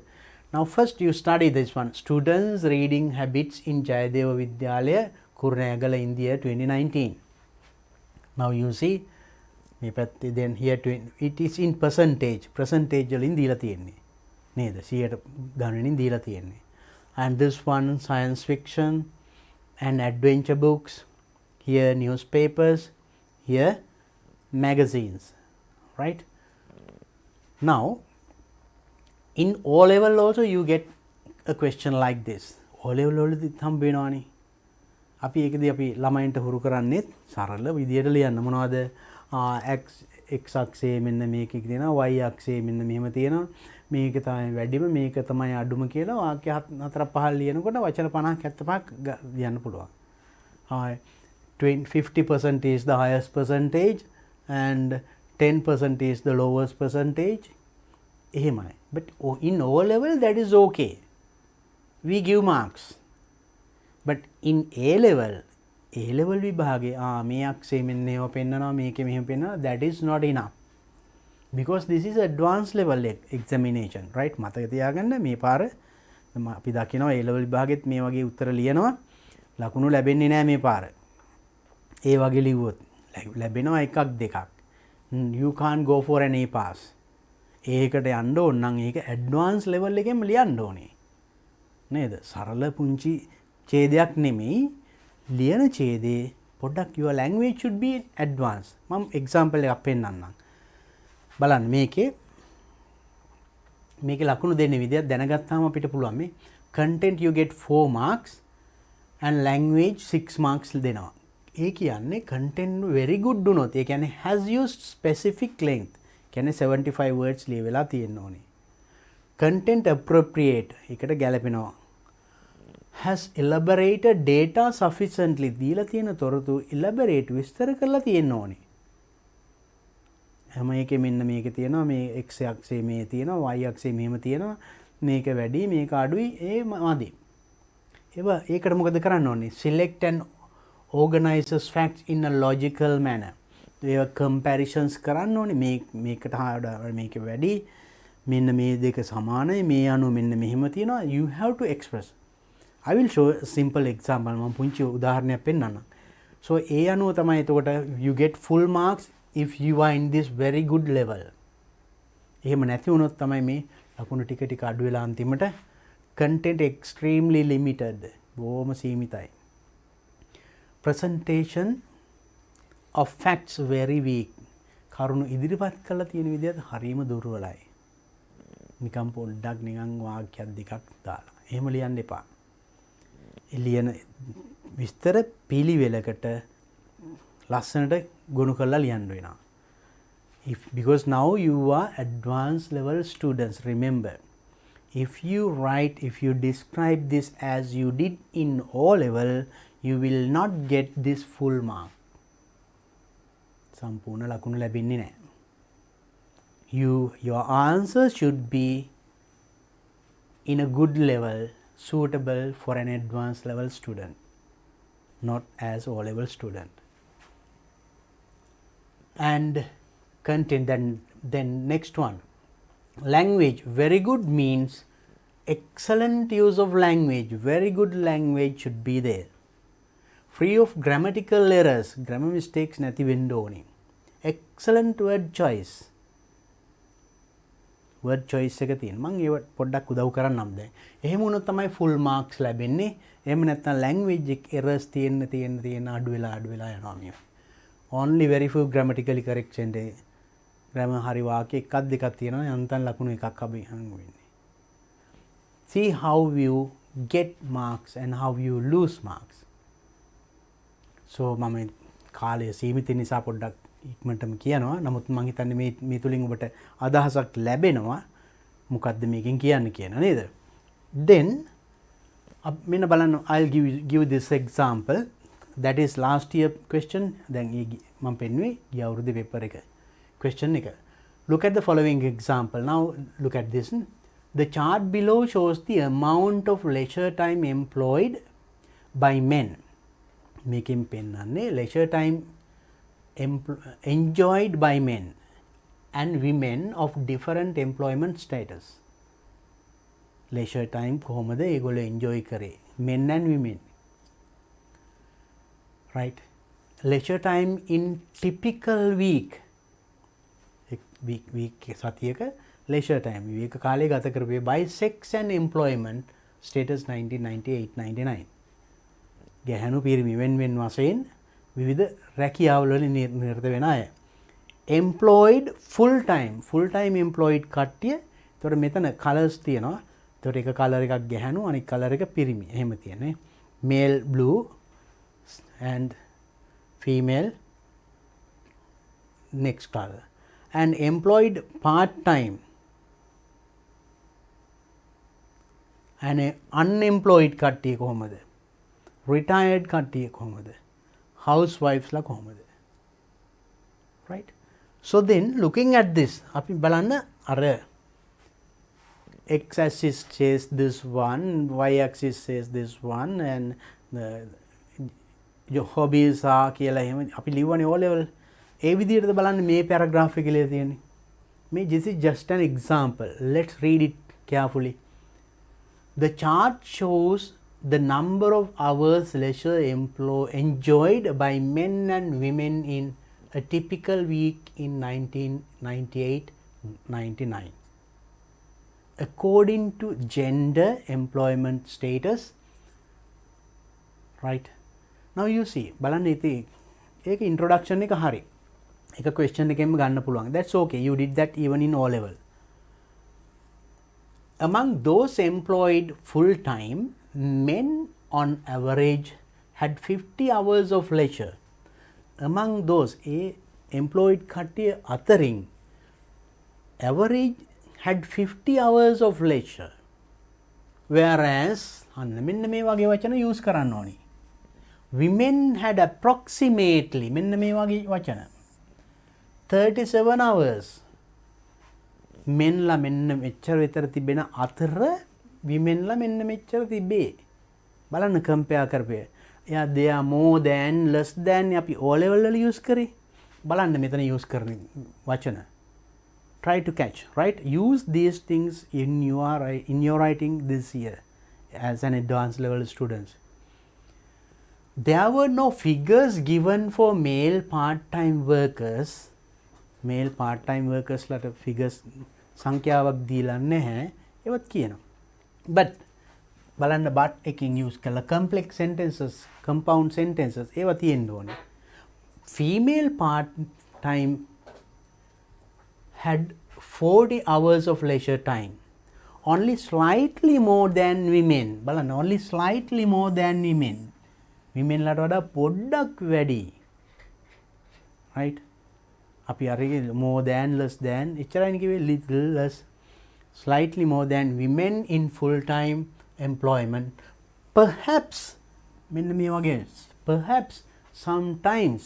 Now first you study this one. Students reading habits in Jayadeva Vidyalaya, Kurunegala, India 2019. Now you see, then here it is in percentage. Percentage වලින් දීලා තියෙන්නේ. නේද? 100ට ගණනින් දීලා තියෙන්නේ. And this one, science fiction and adventure books. Here newspapers. Here magazines. Right? Now in O level also you get a question like this. O level වලදී හම්බ වෙනවානේ. අපි ඒකදී අපි ළමයින්ට හුරු කරන්නේ සරල විදියට ලියන්න. මොනවද? x අක්ෂයේ මෙන්න මේක තියෙනවා, y අක්ෂයේ මෙන්න මෙහෙම තියෙනවා. මේක තමයි වැඩිම, මේක තමයි අඩුම කියලා වාක්‍ය 4-5 ලියනකොට වචන 50 75ක් ලියන්න පුළුවන්. 50% is the highest percentage and 10% is the lowest percentage. එහෙමයි. But in O level that is okay. We give marks. But in A level විභාගේ මේ අක්ෂේ මෙන්න ඒවා පෙන්නනවා, මේකේ මෙහෙම පෙන්නනවා, that is not enough. Because this is advanced level examination, right? මතක තියාගන්න මේ පාර අපි දකිනවා A level විභාගෙත් මේ වගේ උත්තර ලියනවා, ලකුණු ලැබෙන්නේ නැහැ මේ පාර. ඒ වගේ ලිව්වොත් ලැබෙනවා එකක් දෙකක්. You can't go for an A pass. ඒකට යන්න ඕන නම් ඒක ඇඩ්වාන්ස් ලෙවල් එකෙන්ම ලියන්න ඕනේ නේද? සරල පුංචි ඡේදයක් නෙමෙයි, ලියන ඡේදේ පොඩ්ඩක් your language should be advanced. මම එක්සැම්පල් එකක් පෙන්නන්නම්. බලන්න මේකේ ලකුණු දෙන්නේ විදියක් දැනගත්තාම අපිට පුළුවන් මේ content you get 4 marks and language 6 marks දෙනවා. ඒ කියන්නේ content very good වුණොත්, ඒ කියන්නේ has used specific length, කියන්නේ 75 words ලියවිලා තියෙන්න ඕනේ. Content appropriate එකට ගැලපෙනවා. Has elaborated data sufficiently, දීලා තියෙන තොරතුරු elaborate විස්තර කරලා තියෙන්න ඕනේ. හැම එකේ මෙන්න මේක තියෙනවා, මේ x අක්ෂයේ මේ තියෙනවා, y අක්ෂයේ මෙහෙම තියෙනවා, මේක වැඩි මේක අඩුයි, ඒ මදි. ඒකට මොකද කරන්න ඕනේ? Select and organizes facts in a logical manner. A comparisons කරන්න ඕනේ. මේකට මේක වැඩි, මෙන්න මේ දෙක සමානයි, මේ අනුව මෙන්න මෙහෙම තියෙනවා. You have to express. I will show a simple example. මම පුංචි උදාහරණයක් පෙන්නන්නම්. So ඒ අනුව තමයි එතකොට you get full marks if you are in this very good level. එහෙම නැති වුණොත් තමයි මේ ලකුණු ටික ටික අඩු වෙලා අන්තිමට content extremely limited. බොහොම සීමිතයි. Presentation of facts very weak. කරුණු ඉදිරිපත් කරලා තියෙන විදිහත් හරිම දුර්වලයි. නිකම් පොඩ්ඩක් නිකන් වාක්‍යයක් දෙකක් දාලා. එහෙම ලියන්න එපා. ලියන විස්තර පිළිවෙලකට ලස්සනට ගොනු කරලා ලියන්න වෙනවා. Because now you are advanced level students, remember. If you describe this as you did in O level, you will not get this full mark. සම්පූර්ණ ලකුණු ලැබෙන්නේ නැහැ. Your answer should be in a good level, suitable for an advanced level student, not as O level student. And content, then next one, language. Very good means excellent use of language. Very good language should be there. Free of grammatical errors, grammar mistakes නැති වෙන්න ඕනේ. excellent word choice. word choice එක තියෙන මම ඒව පොඩ්ඩක් උදව් කරන්නම් දැන්. එහෙම වුණොත් තමයි full marks ලැබෙන්නේ. එහෙම නැත්නම් language errors තියෙන අඩු වෙලා යනවා මේ. only very few grammatically correct sentence grammar හරි වාක්‍ය එකක් දෙකක් තියෙනවා යන්තම් ලකුණු එකක් අපි හංගු වෙන්නේ. see how you get marks and how you lose marks. so මම කාලය සීමිත නිසා පොඩ්ඩක් ඉක්මනටම කියනවා. නමුත් මම හිතන්නේ මේ තුලින් ඔබට අදහසක් ලැබෙනවා මොකද්ද මේකෙන් කියන්නේ කියලා නේද? then මෙන්න බලන්න I'll give this example that is last year question. දැන් මම පෙන්නුවේ ගිය අවුරුද්දේ පේපර් එක question එක. look at the following example. now look at this. the chart below shows the amount of leisure time employed by men. මේකෙන් පෙන්නන්නේ leisure time enjoyed by men and women of different employment status. leisure time කොහොමද ඒගොල්ලෝ enjoy කරේ men and women, right? leisure time in typical week සතියක leisure time විවේක කාලය ගත කරපේ by sex and employment status 1998-99. ගැහැණු පිරිමි වෙන වශයෙන් විවිධ රැකියාවල නිරත වෙන අය. employed full time employed කට්ටිය. එතකොට මෙතන colors තියෙනවා. එතකොට එක color එකක් ගැහැණු අනිත් color එක පිරිමි. එහෙම තියෙන්නේ. male blue and female next color. and employed part time and unemployed කට්ටිය කොහොමද? retired කට්ටිය කොහොමද? housewives ලා කොහොමද? right? so then looking at this අපි බලන්න අර x axis says this one, y axis says this one, and your hobbies are කියලා එහෙම අපි ලියවනේ O level. ඒ විදිහටද බලන්න මේ paragraph එකේ කියලා තියෙන්නේ. මේ this is just an example. let's read it carefully. the chart shows the number of hours leisure enjoyed by men and women in a typical week in 1998-99 according to gender employment status, right? now you see බලන්න ඉතින් ඒක introduction එක හරි එක question එකෙන්ම ගන්න පුළුවන්. that's okay, you did that even in O level. among those employed full time, men on average had 50 hours of leisure. among those employed කට්ටිය අතරින් average had 50 hours of leisure, whereas අන්න මෙන්න මේ වගේ වචන use කරන්න ඕනි. women had approximately මෙන්න මේ වගේ වචන 37 hours. men ලා මෙන්න මෙච්චර විතර තිබෙන අතර women ලා මෙන්න මෙච්චර තිබේ. බලන්න compare කරපේ. එයා they are more than less than අපි O level වල use කරේ. බලන්න මෙතන use කරන වචන. try to catch, right? use these things in your writing this year as an advanced level students. there were no figures given for male part-time workers. male part-time workers ලට figures සංඛ්‍යාවක් දීලා නැහැ. ඒවත් කියනවා. but බලන්න but එකකින් use කළා complex sentences, compound sentences ඒවා තියෙන්න ඕනේ. female part-time had 40 hours of leisure time, only slightly more than women. බලන්න only slightly more than women. women ලට වඩා පොඩ්ඩක් වැඩි. right? අපි අරගෙන more than less than එච්චරයිනේ කිව්වේ little less slightly more than women in full time employment, perhaps මෙන්න මේ වගේ perhaps sometimes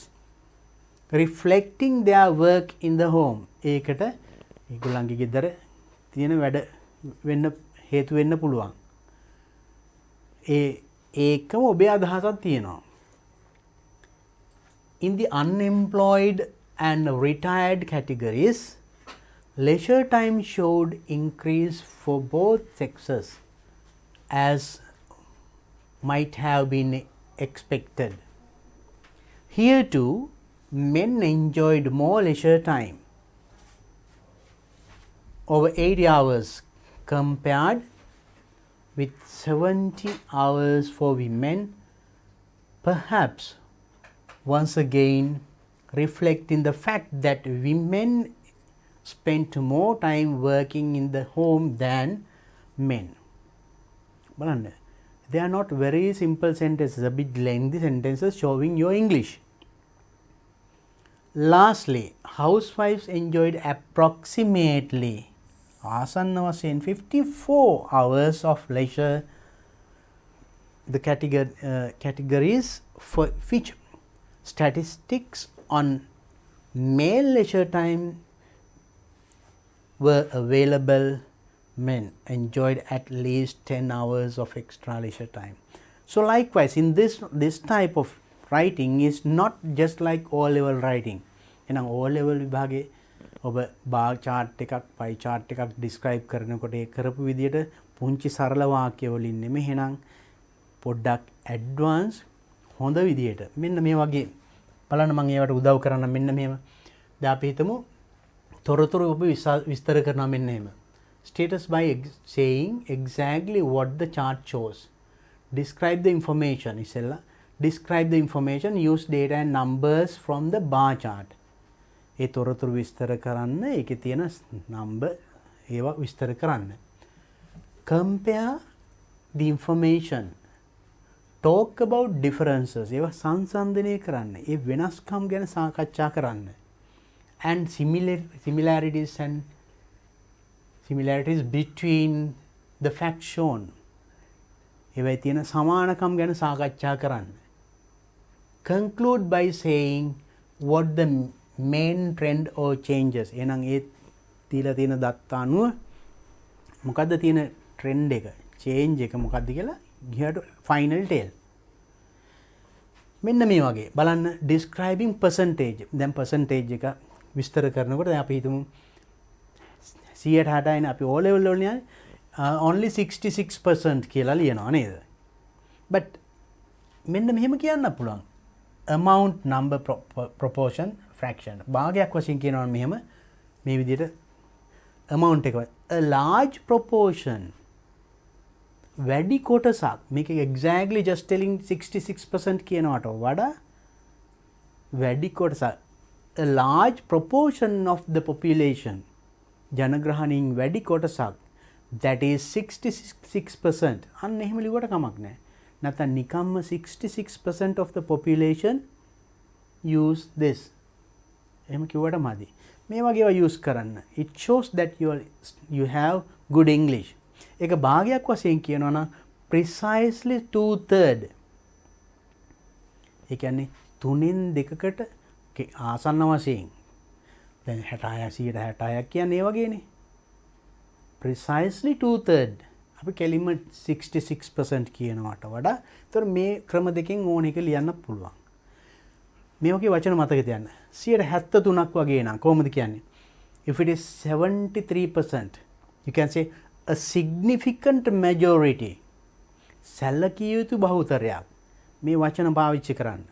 reflecting their work in the home. ඒකට ඒගොල්ලන්ගේ ගෙදර තියෙන වැඩ වෙන්න හේතු වෙන්න පුළුවන්. ඒකම ඔබේ අදහසක් තියෙනවා. in the unemployed and retired categories, leisure time showed increase for both sexes as might have been expected. Here too, men enjoyed more leisure time over 80 hours compared with 70 hours for women, perhaps once again reflecting the fact that women spent more time working in the home than men. බලන්න, they are not very simple sentences, a bit lengthy sentences showing your English. Lastly, housewives enjoyed approximately ආසන්න වශයෙන් 54 hours of leisure. The categories for which statistics on male leisure time were available, men enjoyed at least 10 hours of extra leisure time. So likewise, in this type of writing is not just like O level writing. එහෙනම් O level විභාගේ ඔබ bar chart එකක් pie chart එකක් describe කරනකොට ඒ කරපු විදියට පුංචි සරල වාක්‍ය වලින් නෙමෙයි, එහෙනම් පොඩ්ඩක් advance හොඳ විදියට මෙන්න මේ වගේ බලන්න මම ඒවට උදව් කරන්න මෙන්න මෙහෙම. දැන් අපි හිතමු තොරතුරු ඔබ විස්තර කරනවා මෙන්න එහෙම. Status by saying exactly what the chart shows. Describe the information. ඉස්සෙල්ලා describe the information, use data and numbers from the bar chart. ඒ තොරතුරු විස්තර කරන්න, ඒකේ තියෙන number ඒවා විස්තර කරන්න. Compare the information. Talk about differences. ඒවා සංසන්දනය කරන්න. ඒ වෙනස්කම් ගැන සාකච්ඡා කරන්න. And similarities between the facts shown. ඒවයි තියෙන සමානකම් ගැන සාකච්ඡා කරන්න. Conclude by saying what the main trend or changes. එහෙනම් ඒ දීලා තියෙන දත්ත අනුව මොකද්ද තියෙන trend එක, change එක මොකද්ද කියලා ගියට final tale. මෙන්න මේ වගේ බලන්න describing percentage. දැන් percentage එක විස්තර කරනකොට දැන් අපි හිතමු 160යි අපි O level වලින් only 66% කියලා ලියනවා නේද? but මෙන්න මෙහෙම කියන්න පුළුවන්. amount, number, proportion, fraction. භාගයක් වශයෙන් කියනවා මෙහෙම මේ විදිහට amount එක a large proportion වැඩි කොටසක් මේක exactly just telling 66% කියනවට වඩා වැඩි කොටසක් a large proportion of the population ජනග්‍රහණයෙන් වැඩි කොටසක් that is 66%. අන්න එහෙම ලිව්වට කමක් නැහැ. නැත්නම් නිකම්ම 66% of the population use this. එහෙම කිව්වට මදි. මේ වගේ ඒවා use කරන්න. It shows that you have good English. ඒක භාගයක් වශයෙන් කියනවා නම් precisely 2/3. ඒ කියන්නේ 3/2කට ආසන්න වශයෙන්. දැන් 66% කියන්නේ ඒ වගේනේ. precisely 2/3. අපි කෙලින්ම 66% කියනවට වඩා ඒතර මේ ක්‍රම දෙකෙන් ඕන එක ලියන්න පුළුවන්. මේ වගේ වචන මතක තියන්න. 73ක් වගේ නම් කොහොමද කියන්නේ? If it is 73%, you can say a significant majority. සැලකිය යුතු බහුතරයක්. මේ වචන පාවිච්චි කරන්න.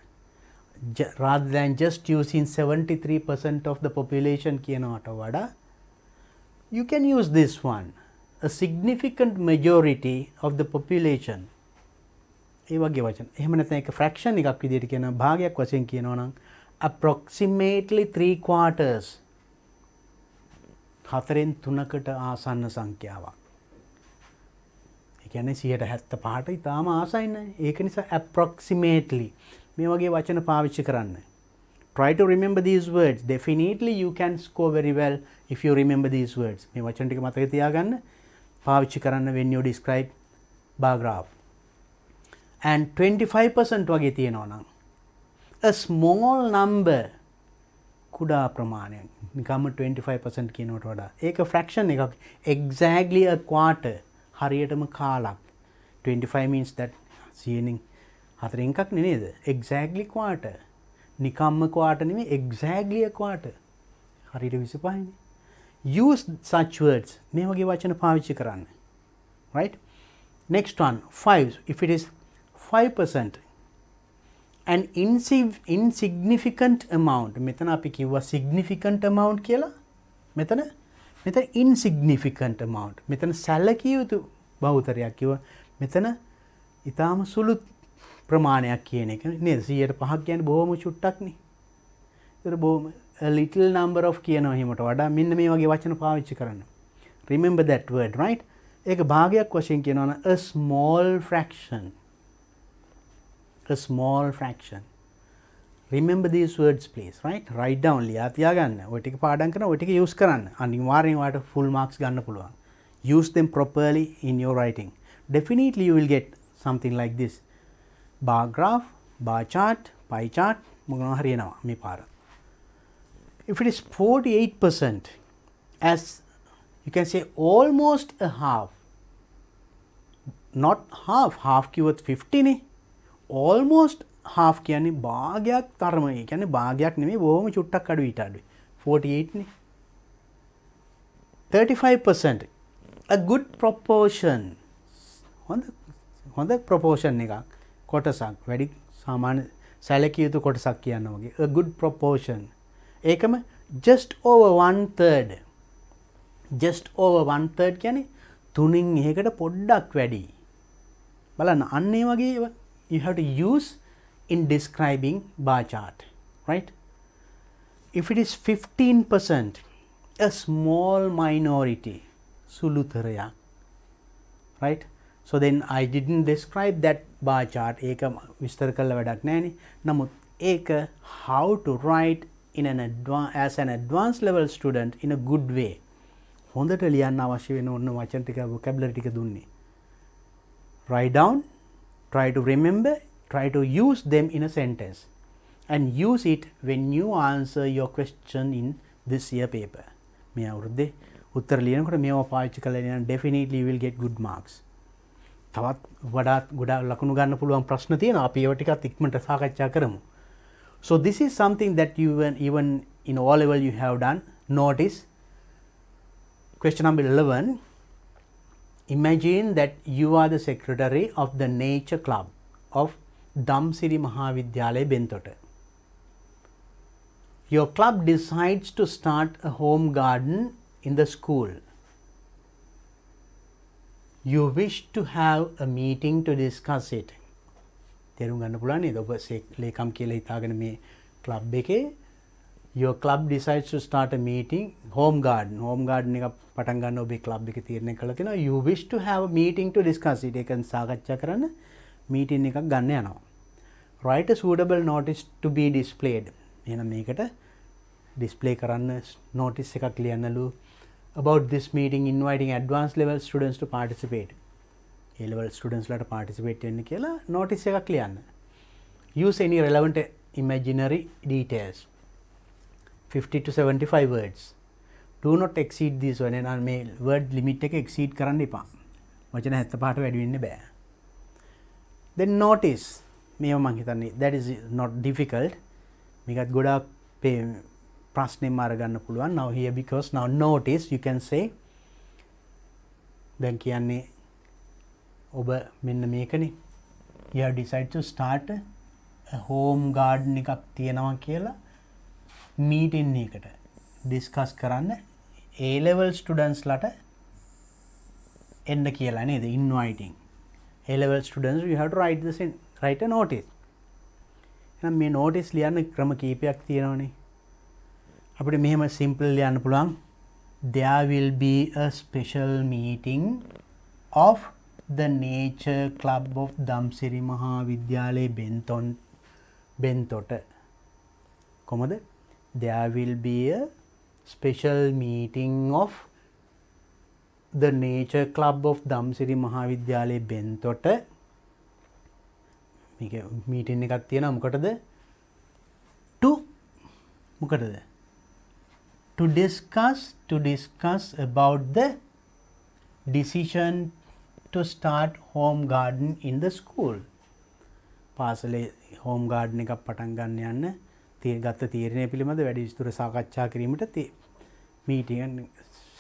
rather than just using 73% of the population කියනවට වඩා you can use this one. A significant majority of the population. ඒ වගේ වචන. එහෙම නැත්නම් ඒක fraction එකක් විදිහට කියන භාගයක් වශයෙන් කියනවා නම් approximately 3/4. 4/3කට ආසන්න සංඛ්‍යාවක්. ඒ කියන්නේ 75ට ඉතාම ආසයි නේ. ඒක නිසා approximately මේ වගේ වචන පාවිච්චි කරන්න. Try to remember these words. Definitely you can score very well if you remember these words. මේ වචන ටික මතක තියාගන්න. පාවිච්චි කරන්න when you describe bar graph. And 25% වගේ තියෙනවා නම් a small number කුඩා ප්‍රමාණයක්. නිකම්ම 25% කියනවට වඩා ඒක fraction එකක්. exactly a quarter. හරියටම කාලක්. 25 means that 100 හතරෙන් එකක් නේද? exactly quarter. නිකම්ම quarter නෙමෙයි exactly a quarter. හරියට 25 නේ. Use such words. මේ වගේ වචන පාවිච්චි කරන්න. Right? Next one, 5. If it is 5%, an insignificant amount. මෙතන අපි කිව්වා significant amount කියලා. මෙතන insignificant amount. මෙතන සැලකිය යුතු බහුතරයක් කිව්වා. මෙතන ඊටාම සුළු ප්‍රමාණයක් කියන එක නේද? 100%ක් කියන්නේ බොහොම චුට්ටක් නේ. ඒතර බොහොම a little number of කියනවා හිමට වඩා මෙන්න මේ වගේ වචන පාවිච්චි කරන්න. Remember that word, right? ඒක භාගයක් වශයෙන් කියනවා නම් a small fraction. A small fraction. Remember these words please, right? Write down ලියා තියාගන්න. ඔය ටික පාඩම් කරන ඔය ටික use කරන්න. අනිවාර්යෙන් ඔයාලට full marks ගන්න පුළුවන්. Use them properly in your writing. Definitely you will get something like this. Bar graph, bar chart, pie chart මොනවා හරි එනවා මේ පාර. If it is 48%, as you can say almost a half, not half කිව්වොත් 50 නේ. almost half කියන්නේ භාගයක් තරම. ඒ කියන්නේ භාගයක් නෙමෙයි බොහොම චුට්ටක් අඩු ඊට අඩුයි. 48 නේ. 35%, a good proportion. හොඳ proportion එකක්. කොටසක් වැඩි සාමාන්‍ය සැලකිය යුතු කොටසක් කියනවා වගේ. a good proportion. ඒකම just over 1/3. just over 1/3 කියන්නේ 3න් එකකට පොඩ්ඩක් වැඩි. බලන්න අන්න ඒ වගේ you have to use in describing bar chart, right? If it is 15%, a small minority, sulutharayak, right? So then I didn't describe that bar chart. Eka විස්තර කළ වැඩක් නැහැනේ. නමුත් ඒක how to write in an as an advanced level student in a good way. හොඳට ලියන්න අවශ්‍ය වෙන ඕන වචන ටික vocabulary ටික දුන්නේ. Write down, try to remember, try to use them in a sentence and use it when you answer your question in this year paper. මේ අවුරුද්දේ උත්තර ලියනකොට මේවා පාවිච්චි කරලා ඉන්න definitely you will get good marks. තවත් ගොඩාක් ලකුණු ගන්න පුළුවන් ප්‍රශ්න තියෙනවා. අපි ඒවා ටිකත් ඉක්මනට සාකච්ඡා කරමු. So this is something that you even in O level you have done. Notice question number 11. Imagine that you are the secretary of the nature club of Damsiri Mahavidyalaya Bentotta. Your club decides to start a home garden in the school. You wish to have a meeting to discuss it. තේරුම් ගන්න පුළුවන් නේද? ඔබ ලේකම් කියලා හිතාගෙන මේ club එකේ your club decides to start a meeting, home garden එක පටන් ගන්න ඔබේ club එකේ තීරණය කළා තියෙනවා. You wish to have a meeting to discuss it. ඒකෙන් සාකච්ඡා කරන්න meeting එකක් ගන්න යනවා. Write a suitable notice to be displayed. එහෙනම් මේකට display කරන්න notice එකක් ලියන්නලු. About this meeting inviting advanced level students to participate. A level students ලට participate වෙන්න කියලා notice එකක් ලියන්න. Use any relevant imaginary details. 50 to 75 words. Do not exceed this one. එන මේ word limit එක exceed කරන්න එපා. වචන 75ට වැඩි වෙන්න බෑ. Then notice. මේව මම හිතන්නේ that is not difficult. මේකත් ගොඩාක් ප්‍රශ්නේ මාර ගන්න පුළුවන්. Now here because now notice you can say දැන් කියන්නේ ඔබ මෙන්න මේකනේ. You have decided to start a home garden එකක් තියනවා කියලා meeting එකට discuss කරන්න A level students ලට එන්න කියලා නේද? inviting A level students you have to write a notice. එහෙනම් මේ notice ලියන්න ක්‍රම කීපයක් තියෙනවනේ. අපිට මෙහෙම simple ලියන්න පුළුවන්. There will be a special meeting of the nature club of Damsiri Mahavidyalaya Bentotta. කොහොමද? There will be a special meeting of the nature club of Damsiri Mahavidyalaya Bentotta. මේක meeting එකක් තියෙනවා මොකටද? මොකටද? To discuss about the decision to start home garden in the school. පාසලේ home garden එකක් පටන් ගන්න යන්න ගත්ත තීරණය පිළිබඳ වැඩි විස්තර සාකච්ඡා කිරීමට meeting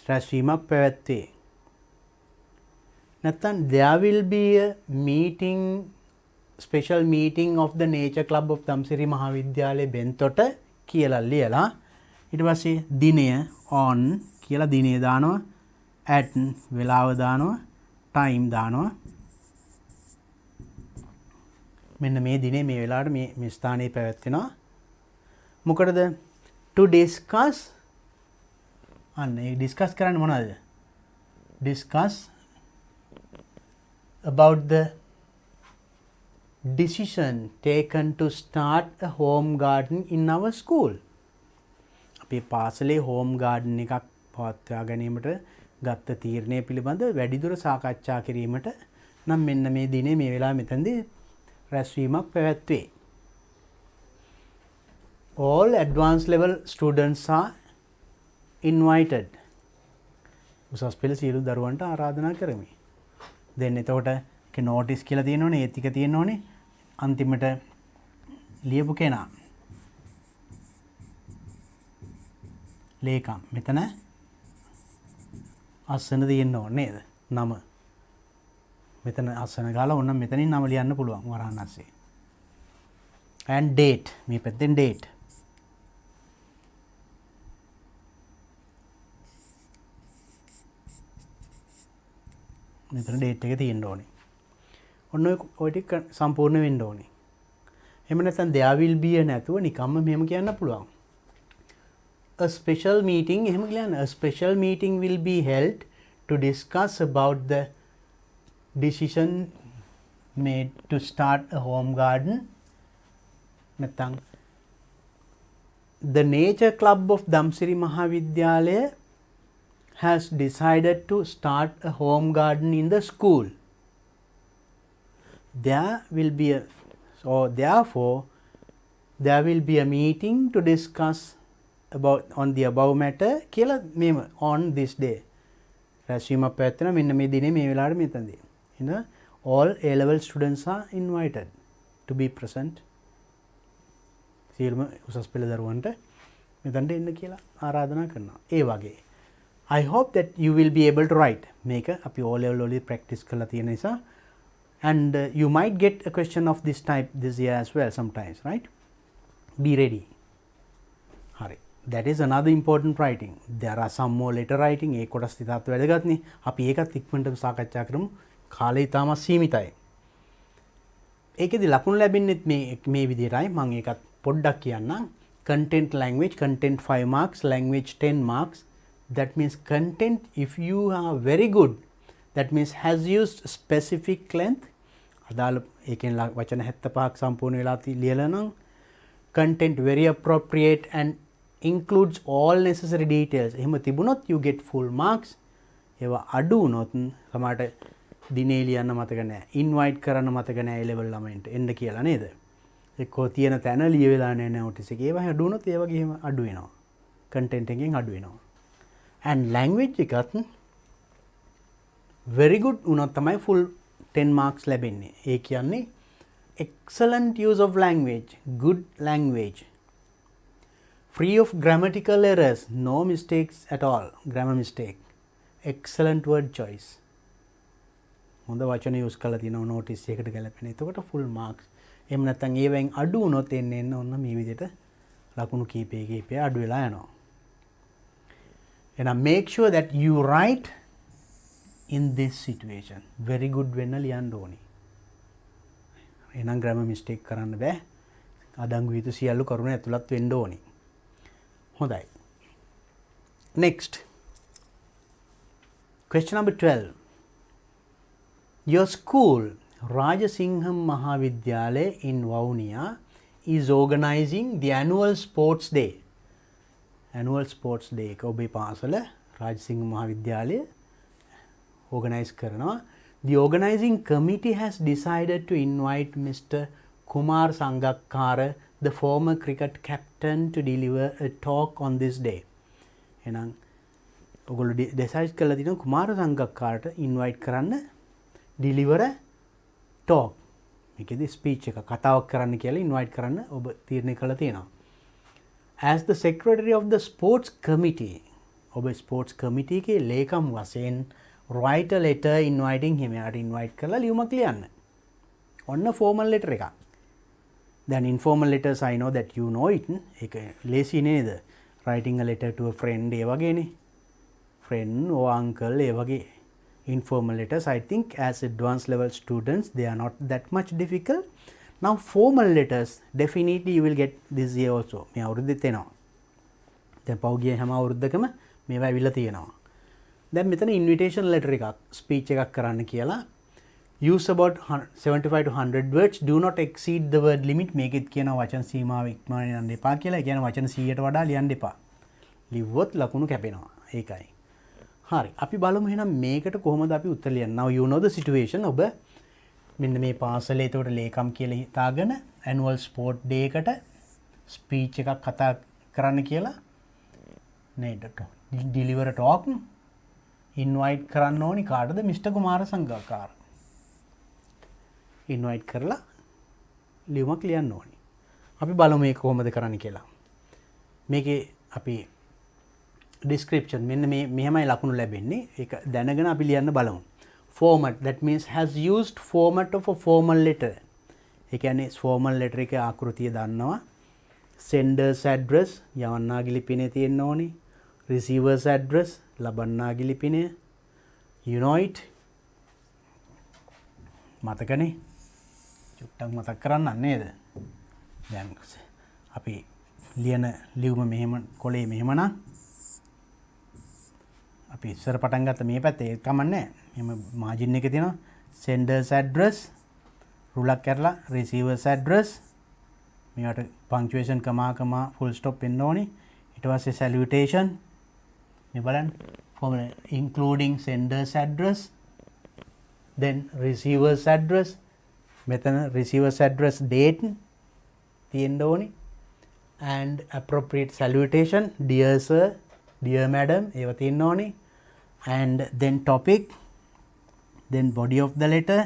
රැස්වීමක් පැවැත්වේ. නැත්නම් there will be a meeting special meeting of the nature club of Damsiri Mahavidyalaya Bentota කියලා ලියලා ඊට පස්සේ දිනය on කියලා දිනය දානවා at වෙලාව දානවා time දානවා මෙන්න මේ දිනේ මේ වෙලාවට මේ ස්ථානයේ පැවැත්වෙනවා මොකටද to discuss අන්න ඒ discuss කරන්නේ මොනවද discuss about the decision taken to start a home garden in our school. අපේ පාසලේ home garden එකක් පවත්වා ගැනීමට ගත්ත තීරණය පිළිබඳ වැඩිදුර සාකච්ඡා කිරීමට නම් මෙන්න මේ දිනේ මේ වෙලාව මෙතනදී රැස්වීමක් පැවැත්වේ. All advanced level students are invited. උසස් පෙළ සියලු දරුවන්ට ආරාධනා කරමි. දැන් එතකොට ඒක notice කියලා තියෙනවනේ ඒ ටික තියෙනවනේ අන්තිමට ලියපු කෙනා ලේකම් මෙතන අස්සන තියෙන්න ඕනේ නේද නම මෙතන අස්සන ගාලා ඕනම් මෙතනින් නම ලියන්න පුළුවන් වරහන් අස්සේ and date මේ පැත්තෙන් date මෙතන date එක තියෙන්න ඕනේ ඔන්න ඔය ටික සම්පූර්ණ වෙන්න ඕනේ. එහෙම නැත්නම් there will be නැතුව නිකම්ම මෙහෙම කියන්න පුළුවන්. A special meeting එහෙම කියන්න. A special meeting will be held to discuss about the decision made to start a home garden. නැත්නම් the nature club of Damsiri Mahavidyalaya has decided to start a home garden in the school. There will be a therefore there will be a meeting to discuss about on the above matter කියලා මේම on this day රැස්වීමක් පැවැත්වෙනවා මෙන්න මේ දිනේ මේ වෙලාවට මෙතනදී එහෙනම් all A level students are invited to be present සියලුම උසස් පෙළ දරුවන්ට මෙතනට එන්න කියලා ආරාධනා කරනවා ඒ වගේ I hope that you will be able to write මේක අපි O level වලදී practice කරලා තියෙන නිසා and you might get a question of this type this year as well sometimes, right? Be ready. Hari. That is another important writing. There are some more letter writing. ඒ කොටස් ටිකත් වැදගත් නේ. අපි ඒකත් ඉක්මනට සාකච්ඡා කරමු. කාලය ඉතාම සීමිතයි. ඒකෙදි ලකුණු ලැබෙන්නේත් මේ විදිහටයි. මම ඒකත් පොඩ්ඩක් කියන්නම්. Content language, content 5 marks, language 10 marks. That means content if you are very good, that means has used specific length අදාළ ඒකෙන් වචන 75ක් සම්පූර්ණ වෙලා ලියලා නම් content very appropriate and includes all necessary details එහෙම තිබුණොත් you get full marks ඒවා අඩු වුණොත් සමහරට දිනේ ලියන්න මතක නැහැ invite කරන්න මතක නැහැ A level ළමයින්ට එන්න කියලා නේද එක්කෝ තියෙන තැන ලියවිලා නැහැ notice එකේ ඒවා අඩු වුණොත් ඒ වගේම අඩු වෙනවා content එකෙන් අඩු වෙනවා and language එකත් very good වුණොත් තමයි full 10 marks ලැබෙන්නේ. ඒ කියන්නේ excellent use of language, good language, free of grammatical errors, no mistakes at all, grammar mistake, excellent word choice. හොඳ වචන use කරලා තියෙනවා notice එකකට ගැලපෙන. එතකොට full marks. එහෙම නැත්නම් ඒවෙන් අඩු වුණොත් එන්න ඔන්න මේ විදිහට ලකුණු කීපයක අඩු වෙලා යනවා. එහෙනම් make sure that you write in this situation very good වෙන්න ලියන්න ඕනේ. එහෙනම් grammar mistake කරන්න බෑ. අඩංගු යුතු සියලු කරුණු ඇතුළත් වෙන්න ඕනේ. හොඳයි. Next. Question number 12. Your school Rajasingham Mahavidyalaya in Vavuniya is organizing the annual sports day. Annual sports day එක ඔබේ පාසල Rajasingham Mahavidyalaya organize කරනවා. The organizing committee has decided to invite Mr. Kumar Sangakkara, the former cricket captain, to deliver a talk on this day. එහෙනම් ඔයගොල්ලෝ decide කරලා තියෙනවා කුමාර සංගක්කාරට invite කරන්න deliver a talk. මේකේදී speech එක කතාවක් කරන්න කියලා invite කරන්න ඔබ තීරණය කරලා තියෙනවා. As the secretary of the sports committee, ඔබ sports committee එකේ ලේකම් වශයෙන් write a letter inviting him. එයාට invite කරලා ලියුමක් ලියන්න. ඔන්න formal letter එකක්. Then informal letters I know that you know it. ඒක ලේසි නේද? Writing a letter to a friend A වගේනේ. Friend or uncle ඒ වගේ. Informal letters I think as advanced level students they are not that much difficult. Now formal letters definitely you will get this year also. මේ අවුරුද්දෙත් එනවා. දැන් පෞගිය හැම අවුරුද්දකම මේවා ඇවිල්ලා තියෙනවා. දැන් මෙතන invitation letter එකක් speech එකක් කරන්න කියලා use about 75 to 100 words, do not exceed the word limit. මේකෙත් කියනවා වචන සීමාව ඉක්මවන්න යන්න එපා කියලා. ඒ කියන්නේ වචන 100ට වඩා ලියන්න එපා. ලිව්වොත් ලකුණු කැපෙනවා. ඒකයි. හරි. අපි බලමු එහෙනම් මේකට කොහොමද අපි උත්තර ලියන්නේ. Now you know the situation. ඔබ මෙන්න මේ පාසලේ එතකොට ලේකම් කියලා හිතාගෙන annual sport day එකට speech එකක් කතා කරන්න කියලා නේද? deliver a talk invite කරන්න ඕනි කාටද? මිස්ටර් කුමාර සංඝාකාර. invite කරලා ලියුමක් ලියන්න ඕනි. අපි බලමු මේක කොහොමද කරන්න කියලා. මේකේ අපි description මෙන්න මේ මෙහෙමයි ලකුණු ලැබෙන්නේ. ඒක දැනගෙන අපි ලියන්න බලමු. Format, that means has used format of a formal letter. ඒ කියන්නේ formal letter එකේ ආකෘතිය දන්නවා. Sender's address යවන්නාගේ ලිපිනේ තියෙන්න ඕනි. Receiver's address ලබන්නාගේ ලිපිනේ. You know it. මතකනේ? චුට්ටක් මතක් කරන්න නේද? දැන් අපි ලියන ලියුම මෙහෙම කොලේ මෙහෙම නම් අපි ඉස්සර පටන් ගත්ත මේ පැත්තේ ඒක කමන්නේ. එහෙම මාජින් එකේ තියෙනවා sender's address රුලක් කරලා receiver's address මේකට punctuation කමා full stop වෙන්න ඕනි. ඊට පස්සේ salutation මේ බලන්න formula including sender's address then receiver's address මෙතන receiver's address date තියෙන්න ඕනි and appropriate salutation dear sir dear madam ඒව තියෙන්න ඕනි and then topic then body of the letter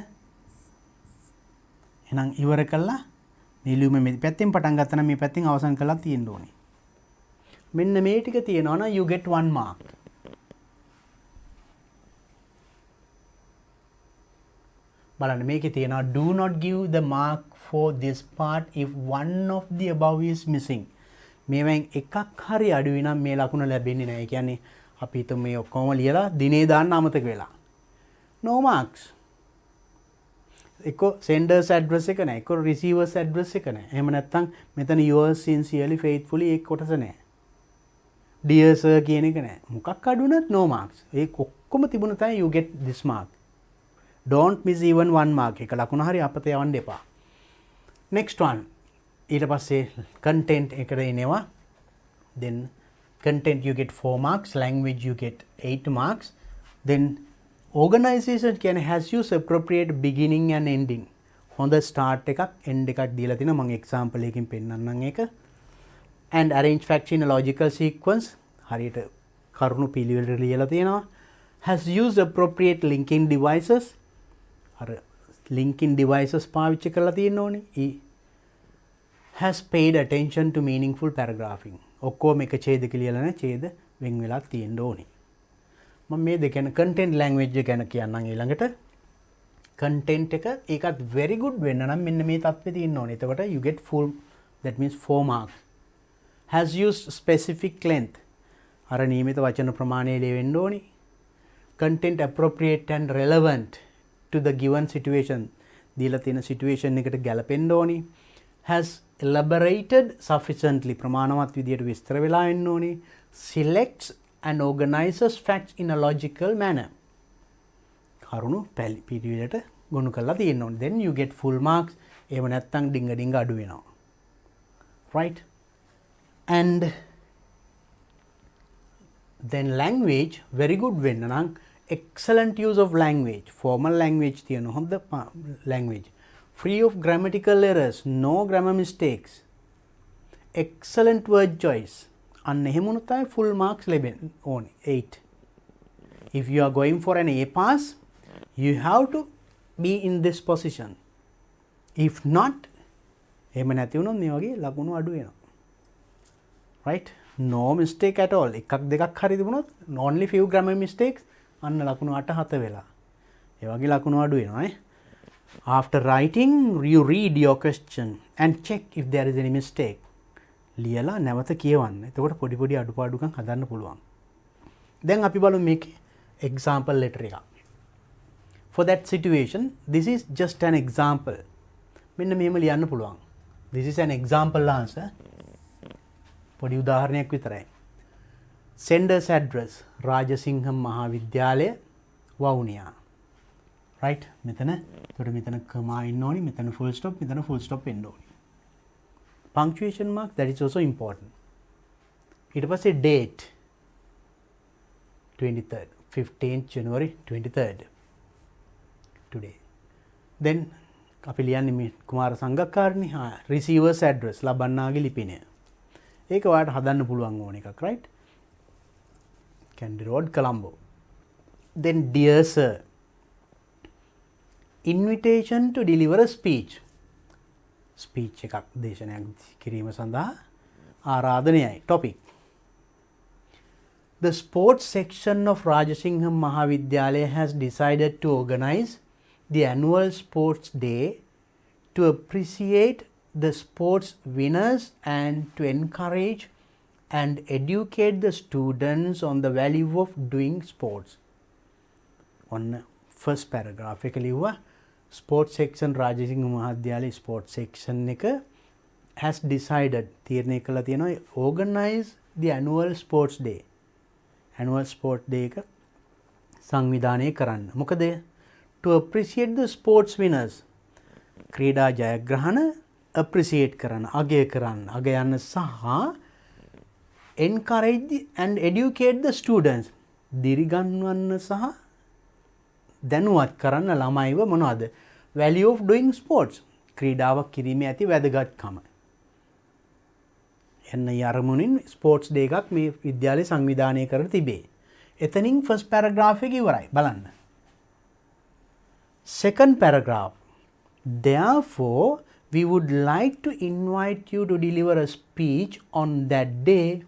එහෙනම් ඉවර කළා මේ ලියුම මේ පැත්තෙන් පටන් ගත්තා නම් මේ පැත්තෙන් අවසන් කළා තියෙන්න ඕනි මෙන්න මේ ටික තියෙනවා නම් you get 1 mark බලන්න මේකේ තියෙනවා do not give the mark for this part if one of the above is missing මේවෙන් එකක් හරි අඩු වෙනම් මේ ලකුණ ලැබෙන්නේ නැහැ. ඒ කියන්නේ අපි හිතමු මේ ඔක්කොම ලියලා දිනේ දාන්න අමතක වෙලා. no marks. එක්ක sender's address එක නැහැ. එක්ක receiver's address එක නැහැ. එහෙම නැත්නම් මෙතන yours sincerely faithfully ඒක කොටස නැහැ. dear sir කියන එක නැහැ. මොකක් අඩු වුණත් no marks. ඒ ඔක්කොම තිබුණ තමයි you get this mark. don't miss even 1 mark. එක ලකුණ හරි අපතේ යවන්න එපා. next one ඊට පස්සේ content එකට එනවා then content you get 4 marks language you get 8 marks then organization can has used appropriate beginning and ending හොඳ start එකක් end එකක් දීලා තිනවා මම example එකකින් පෙන්නන්නම් ඒක and arrange facts in a logical sequence හරියට කරුණු පිළිවෙලට ලියලා තියෙනවා has used appropriate linking devices අර linking devices පාවිච්චි කරලා තියෙන්න ඕනේ has paid attention to meaningful paragraphing. ඔක්කොම එක ඡේදක ලියලා නැහැ ඡේද වෙන් වෙලා තියෙන්න ඕනේ. මම මේ දෙක ගැන content language ගැන කියන්නම් ඊළඟට. content එක ඒකත් very good වෙන්න නම් මෙන්න මේ තත්ත්වෙ තියෙන්න ඕනේ. එතකොට you get full that means 4 marks. has used specific length. අර නියමිත වචන ප්‍රමාණය ලියවෙන්න ඕනේ. content appropriate and relevant to the given situation. දීලා තියෙන situation එකට ගැලපෙන්න ඕනේ. has elaborated sufficiently ප්‍රමාණවත් විදියට විස්තර වෙලා වෙන්න ඕනේ selects and organizes facts in a logical manner කරුණු පිළිවෙලට ගොනු කරලා තියෙන්න ඕනේ then you get full marks එහෙම නැත්නම් ඩිංග අඩු වෙනවා right and then language very good වෙන්න නම් excellent use of language formal language තියෙන හොඳ language free of grammatical errors, no grammar mistakes, excellent word choice. And nehemunutai full marks leben on 8. If you are going for an A pass, you have to be in this position. If not, එහෙම නැති වුණොත් මේ වගේ ලකුණු අඩු වෙනවා. Right? No mistake at all. එකක් දෙකක් හරි තිබුණොත් only few grammar mistakes අන්න ලකුණු 8 7 වෙලා. ඒ වගේ ලකුණු අඩු වෙනවා නේ. After writing, you read your question and check if there is any mistake. ලියලා නැවත කියවන්න. එතකොට පොඩි පොඩි අඩුපාඩුකම් හදන්න පුළුවන්. දැන් අපි බලමු මේකේ example letter එක. For that situation, this is just an example. මෙන්න මෙහෙම ලියන්න පුළුවන්. This is an example answer. පොඩි උදාහරණයක් විතරයි. Sender's address රාජසිංහම් මහාවිද්‍යාලය වවුනියා. right මෙතන එතකොට මෙතන comma ඉන්න ඕනි, මෙතන full stop, මෙතන full stop එන්න ඕනි. punctuation mark, that is also important. ඊට පස්සේ date 23rd 15th January 23rd today. then අපි ලියන්නේ මේ කුමාර සංගක්කාරනේ. receivers address ලබන්නාගේ ලිපිනය. ඒක ඔයාලට හදන්න පුළුවන් ඕන එකක්, right? Candy Road, Colombo. then dear sir, invitation to deliver a speech. speech එකක් දේශනයක් කිරීම සඳහා ආරාධනයයි. topic. The sports section of Rajasingham Mahavidyalaya has decided to organize the annual sports day to appreciate the sports winners and to encourage and educate the students on the value of doing sports. On first paragraph එක ලිව්වා sports section Rajasingham Mahavidyalaya sports section එක has decided තීරණය කළා තියෙනවා organize the annual sports day. annual sports day එක සංවිධානය කරන්න. මොකද to appreciate the sports winners ක්‍රීඩා ජයග්‍රහණ appreciate කරන්න, අගය කරන්න, අගයන්න සහ encourage and educate the students දිරිගන්වන්න සහ දැනුවත් කරන්න ළමයිව මොනවද? value of doing sports ක්‍රීඩාවක් කිරීමේ ඇති වැදගත්කම. එන්න යරමුණින් ස්පෝර්ට්ස් ඩේ එකක් මේ විද්‍යාලයේ සංවිධානය කර තිබේ. එතනින් first paragraph එක ඉවරයි. බලන්න. second paragraph. Therefore, we would like to invite you to deliver a speech on that day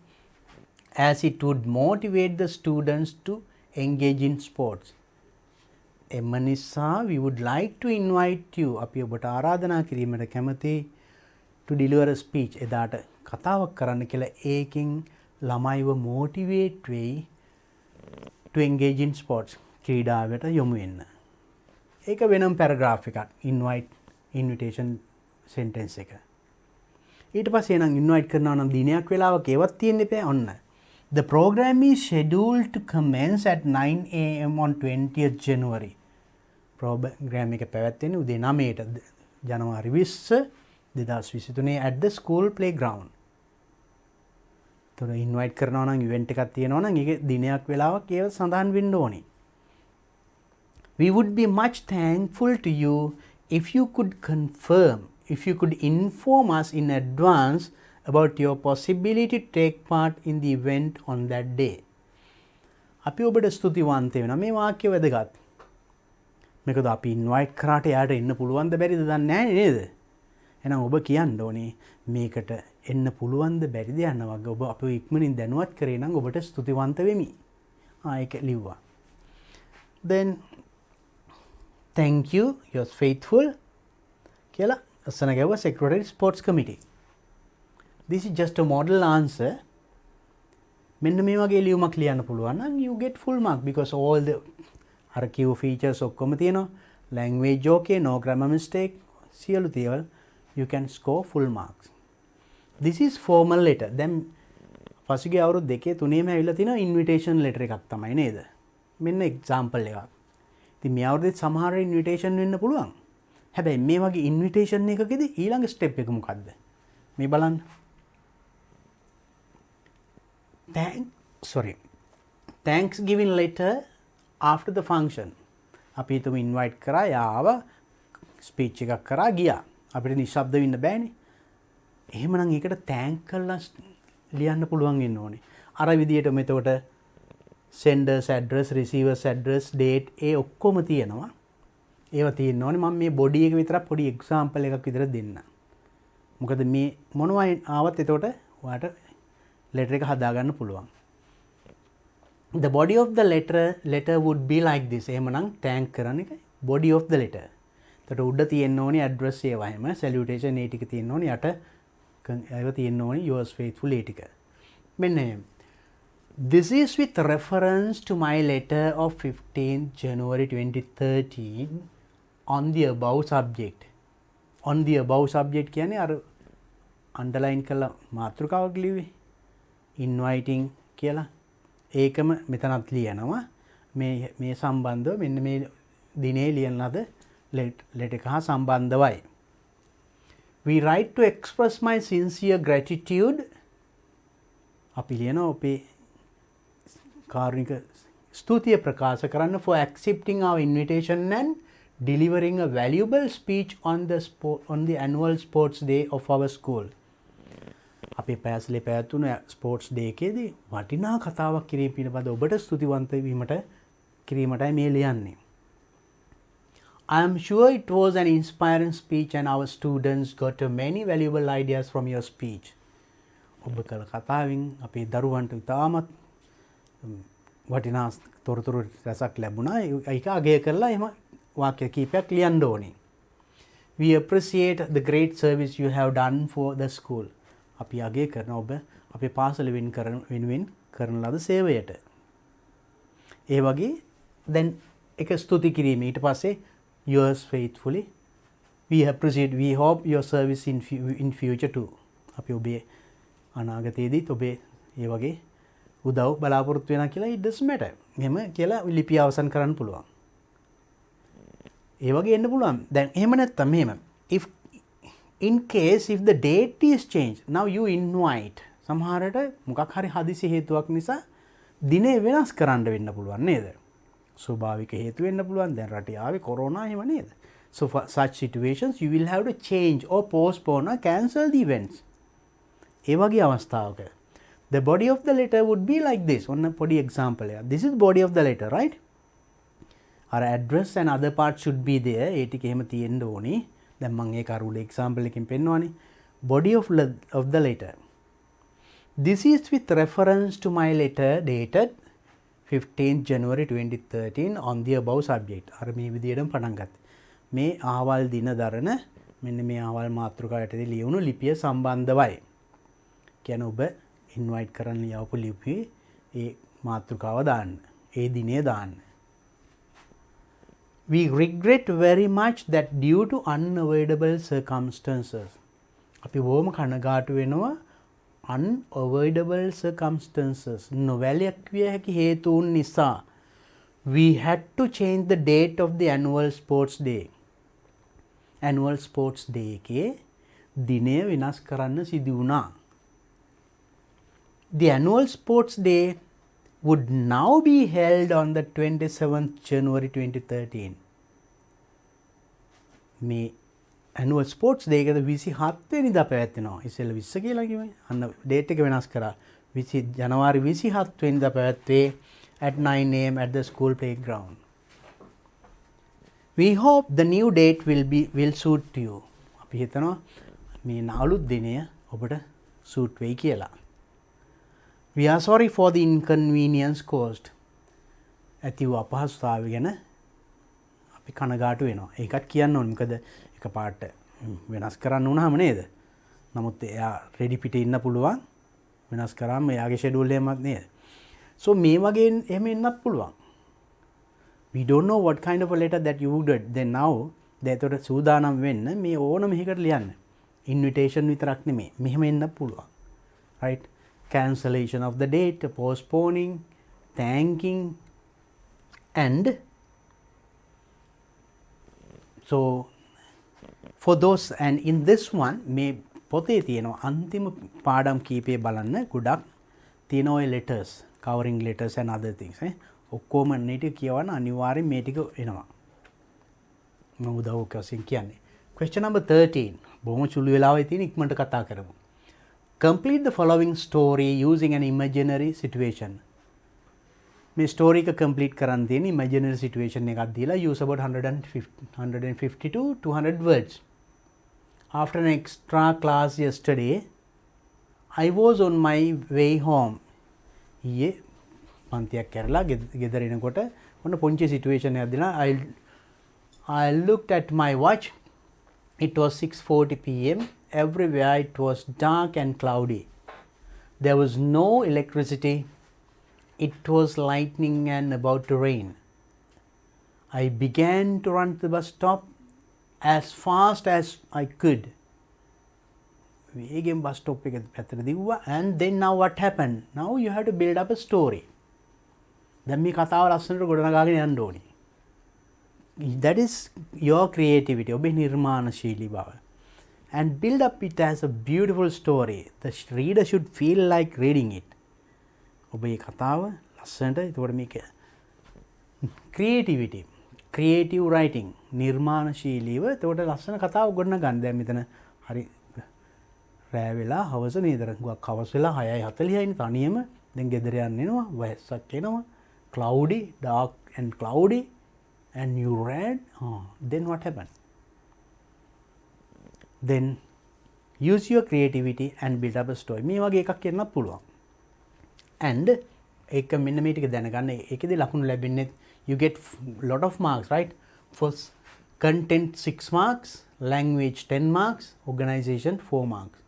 as it would motivate the students to engage in sports. එම නිසා we would like to invite you අපි ඔබට ආරාධනා කිරීමට කැමතියි to deliver a speech එදාට කතාවක් කරන්න කියලා. ඒකින් ළමයිව motivate වෙයි to engage in sports ක්‍රීඩාවට යොමු වෙන්න. ඒක වෙනම paragraph එකක් invitation sentence එක. ඊට පස්සේ නම් invite කරනවා නම් දිනයක් වෙලාවක ඒවත් තියෙන්න එපා. ඔන්න the program is scheduled to commence at 9 am on 20th January. program එක පැවැත්වෙන්නේ උදේ 9ට ජනවාරි 20 2023 at the school playground. තොර invite කරනවා නම් event එකක් තියෙනවා නම් ඒකේ දිනයක් වෙලාවක් ඒව සඳහන් වෙන්න ඕනේ. We would be much thankful to you if you could inform us in advance about your possibility to take part in the event on that day. අපි ඔබට ස්තුතිවන්ත වෙනවා. මේ වාක්‍ය වැදගත්. මේකද අපි invite කරාට යාට එන්න පුළුවන්ද බැරිද දන්නේ නැහැ නේද? එහෙනම් ඔබ කියන්න ඕනේ මේකට එන්න පුළුවන්ද බැරිද යන වගේ ඔබ අපිව ඉක්මනින් දැනුවත් කරේ නම් ඔබට ස්තුතිවන්ත වෙමි. ඒක ලිව්වා. then thank you, you're faithful කියලා අසන ගැවුවා secretary sports committee. this is just a model answer. මෙන්න මේ වගේ ලියුමක් ලියන්න පුළුවන් නම් you get full mark because all the අර Q features ඔක්කොම තියෙනවා. language okay, no grammar mistake, සියලු දේවල් you can score full marks. this is formal letter. දැන් පසුගිය අවුරුදු දෙකේ තුනේම ඇවිල්ලා තියෙනවා invitation letter එකක් තමයි නේද? මෙන්න example එකක්. ඉතින් මේ අවුරුද්දේ සමහර invitation වෙන්න පුළුවන්. හැබැයි මේ වගේ invitation එකකදී ඊළඟ step එක මොකද්ද? මේ බලන්න. Thanksgiving letter after the function. අපි හිතමු invite කරා යාව speech එකක් කරා ගියා. අපිට නිශ්ශබ්ද වෙන්න බෑනේ. එහෙමනම් ඒකට thank කරලා ලියන්න පුළුවන් වෙන්න ඕනේ. අර විදියට මෙතකොට senders address, receivers address, date ඒ ඔක්කොම තියෙනවා. ඒවා තියෙන්න ඕනේ. මම මේ body එක විතරක් පොඩි example එකක් විතර දෙන්න. මොකද මේ මොනවා ආවත් එතකොට ඔයාලට letter එක හදාගන්න පුළුවන්. The body of the letter would be like this. එහෙමනම් thank කරන එක body of the letter. එතකොට උඩ තියෙන්න ඕනේ ඇඩ්‍රස් ඒවා හැම සැලියුටේෂන් ඒ ටික තියෙන්න ඕනේ යට ඒවා තියෙන්න ඕනේ yours faithfully ඒ ටික. මෙන්න එහෙම. This is with reference to my letter of 15th January 2013 on the above subject. On the above subject කියන්නේ අර underline කළා මාතෘකාවක් ලිව්වේ. inviting කියලා. ඒකම මෙතනත් ලියනවා. මේ සම්බන්ධව මෙන්න මේ දිනේ ලියන ලද letter එක හා සම්බන්ධවයි. We write to express my sincere gratitude. අපි ලියනවා අපේ කාරුණික ස්තුතිය ප්‍රකාශ කරන්න for accepting our invitation and delivering a valuable speech on the annual sports day of our school. අපේ පැසලේ පැවැත්වුණ ස්පෝර්ට්ස් ඩේ එකේදී වටිනා කතාවක් කිරීම පිළිබඳ ඔබට ස්තුතිවන්ත වීමට කිරීමටයි මේ ලියන්නේ. I am sure it was an inspiring speech and our students got many valuable ideas from your speech. ඔබ කළ කතාවෙන් අපේ දරුවන්ට ඉතාමත් වටිනා තොරතුරු රැසක් ලැබුණා. ඒක අගය කරලා එහෙම වාක්‍ය කීපයක් ලියන්න ඕනේ. We appreciate the great service you have done for the school. අපි අගය කරන ඔබ අපේ පාසල වෙනුවෙන් කරන ලද සේවයට. ඒ වගේ දැන් එක ස්තුති කිරීම ඊට පස්සේ yours faithfully. We appreciate, we hope your service in future too. අපි ඔබේ අනාගතයේදීත් ඔබේ ඒ වගේ උදව් බලාපොරොත්තු වෙනවා කියලා it doesn't matter. එහෙම කියලා ලිපිය අවසන් කරන්න පුළුවන්. ඒ වගේ එන්න පුළුවන්. දැන් එහෙම නැත්තම් මෙහෙම. If in case if the date is changed, now you invite. සමහරට මොකක් හරි හදිසි හේතුවක් නිසා දිනේ වෙනස් කරන්න වෙන්න පුළුවන් නේද? ස්වභාවික හේතු වෙන්න පුළුවන්. දැන් රටේ ආවේ කොරෝනා එහෙම නේද? So for such situations you will have to change or postpone or cancel the events. ඒ වගේ අවස්ථාවක the body of the letter would be like this. ඔන්න පොඩි example එකක්. This is body of the letter, right? Our address and other parts should be there. ඒ ටික එහෙම තියෙන්න ඕනේ. දැන් මම ඒක අර උඩ example එකකින් පෙන්නවනේ. Body of the letter. This is with reference to my letter dated 15th January 2013 on the above subject. අර මේ විදිහටම පටන් ගත්තා. මේ අහවල් දින දරන මෙන්න මේ අහවල් මාතෘකාවටදී ලියවුණු ලිපිය සම්බන්ධවයි. කියන්නේ ඔබ invite කරන්න ලියවපු ලිපියේ ඒ මාතෘකාව දාන්න. ඒ දිනේ දාන්න. We regret very much that due to unavoidable circumstances. අපි බොහොම කනගාටු වෙනවා unavoidable circumstances. නොවැළැක්විය හැකි හේතුන් නිසා we had to change the date of the annual sports day. Annual sports day එකේ දිනය වෙනස් කරන්න සිදු වුණා. The annual sports day would now be held on the 27th January 2013. මේ annual sports day එකද 27 වෙනිදා පැවැත්වෙනවා. ඉස්සෙල්ලා 20 කියලා කිව්වේ. අන්න date එක වෙනස් කරා. ජනවාරි 27 වෙනිදා පැවැත්වේ at 9 am at the school playground. We hope the new date will suit you. අපි හිතනවා මේ අලුත් දිනය ඔබට suit වෙයි කියලා. We are sorry for the inconvenience caused. ඇති වූ අපහසුතාවය ගැන අපි කනගාටු වෙනවා. ඒකත් කියන්න ඕනේ. මොකද එකපාරට වෙනස් කරන්න වුණාම නේද? නමුත් එයා රෙඩි පිටේ ඉන්න පුළුවන්. වෙනස් කරාම එයාගේ ෂෙඩියුල් එකමත් නේද? So මේ වගේ එහෙම එන්නත් පුළුවන්. We don't know what kind of a letter that you would then now දැතොට සූදානම් වෙන්න මේ ඕනම එකකට ලියන්න. invitation විතරක් නෙමෙයි. මෙහෙම එන්න පුළුවන්. Right? Cancellation of the date, postponing, thanking, and so for those, and in this one මේ පොතේ තියෙනවා අන්තිම පාඩම් කීපේ බලන්න ගොඩක් තියෙන ඔය letters, covering letters and other things. ඔක්කොම මේ ටික කියවන්න අනිවාර්යෙන් මේ ටික එනවා. මම උදව්වක් වශයෙන් කියන්නේ. Question number 13. බොහොම සුළු වෙලාවයි තියෙන ඉක්මනට කතා කරමු. Complete the following story using an imaginary situation. මේ story එක complete කරන්න තියෙන imaginary situation එකක් දීලා use about 150 to 200 words. After an extra class yesterday, I was on my way home. ඊයේ පන්තියක් කරලා ගෙදර එනකොට ඔන්න පොන්චි situation එකක් දීලා I looked at my watch. It was 6:40 p.m. Everywhere it was dark and cloudy. There was no electricity. It was lightning and about to rain. I began to run to the bus stop as fast as I could. වේගෙන් bus stop එක පැත්තට දිව්වා. And then now what happened? Now you have to build up a story. දැන් මේ කතාව ලස්සනට ගොඩනගාගෙන යන්න ඕනේ. That is your creativity, ඔබේ නිර්මාණශීලී බව. And build up it as a beautiful story. The reader should feel like reading it. ඔබේ කතාව ලස්සනට එතකොට මේක creativity, creative writing, නිර්මාණශීලීව එතකොට ලස්සන කතාව ගොඩනගන්න. දැන් මෙතන හරි රෑ වෙලා හවස නේද? ගුවක් හවස වෙලා 6:40යි නේ තනියම. දැන් ගෙදර යන්න එනවා, වයසක් එනවා. Cloudy, dark and cloudy. And you read, then what happened? Then use your creativity and build up a story. මේ වගේ එකක් කියන්නත් පුළුවන්. And ඒක මෙන්න මේ ටික දැනගන්න. ඒකේදී ලකුණු ලැබෙන්නේ you get lot of marks, right? For content 6 marks, language 10 marks, organization 4 marks.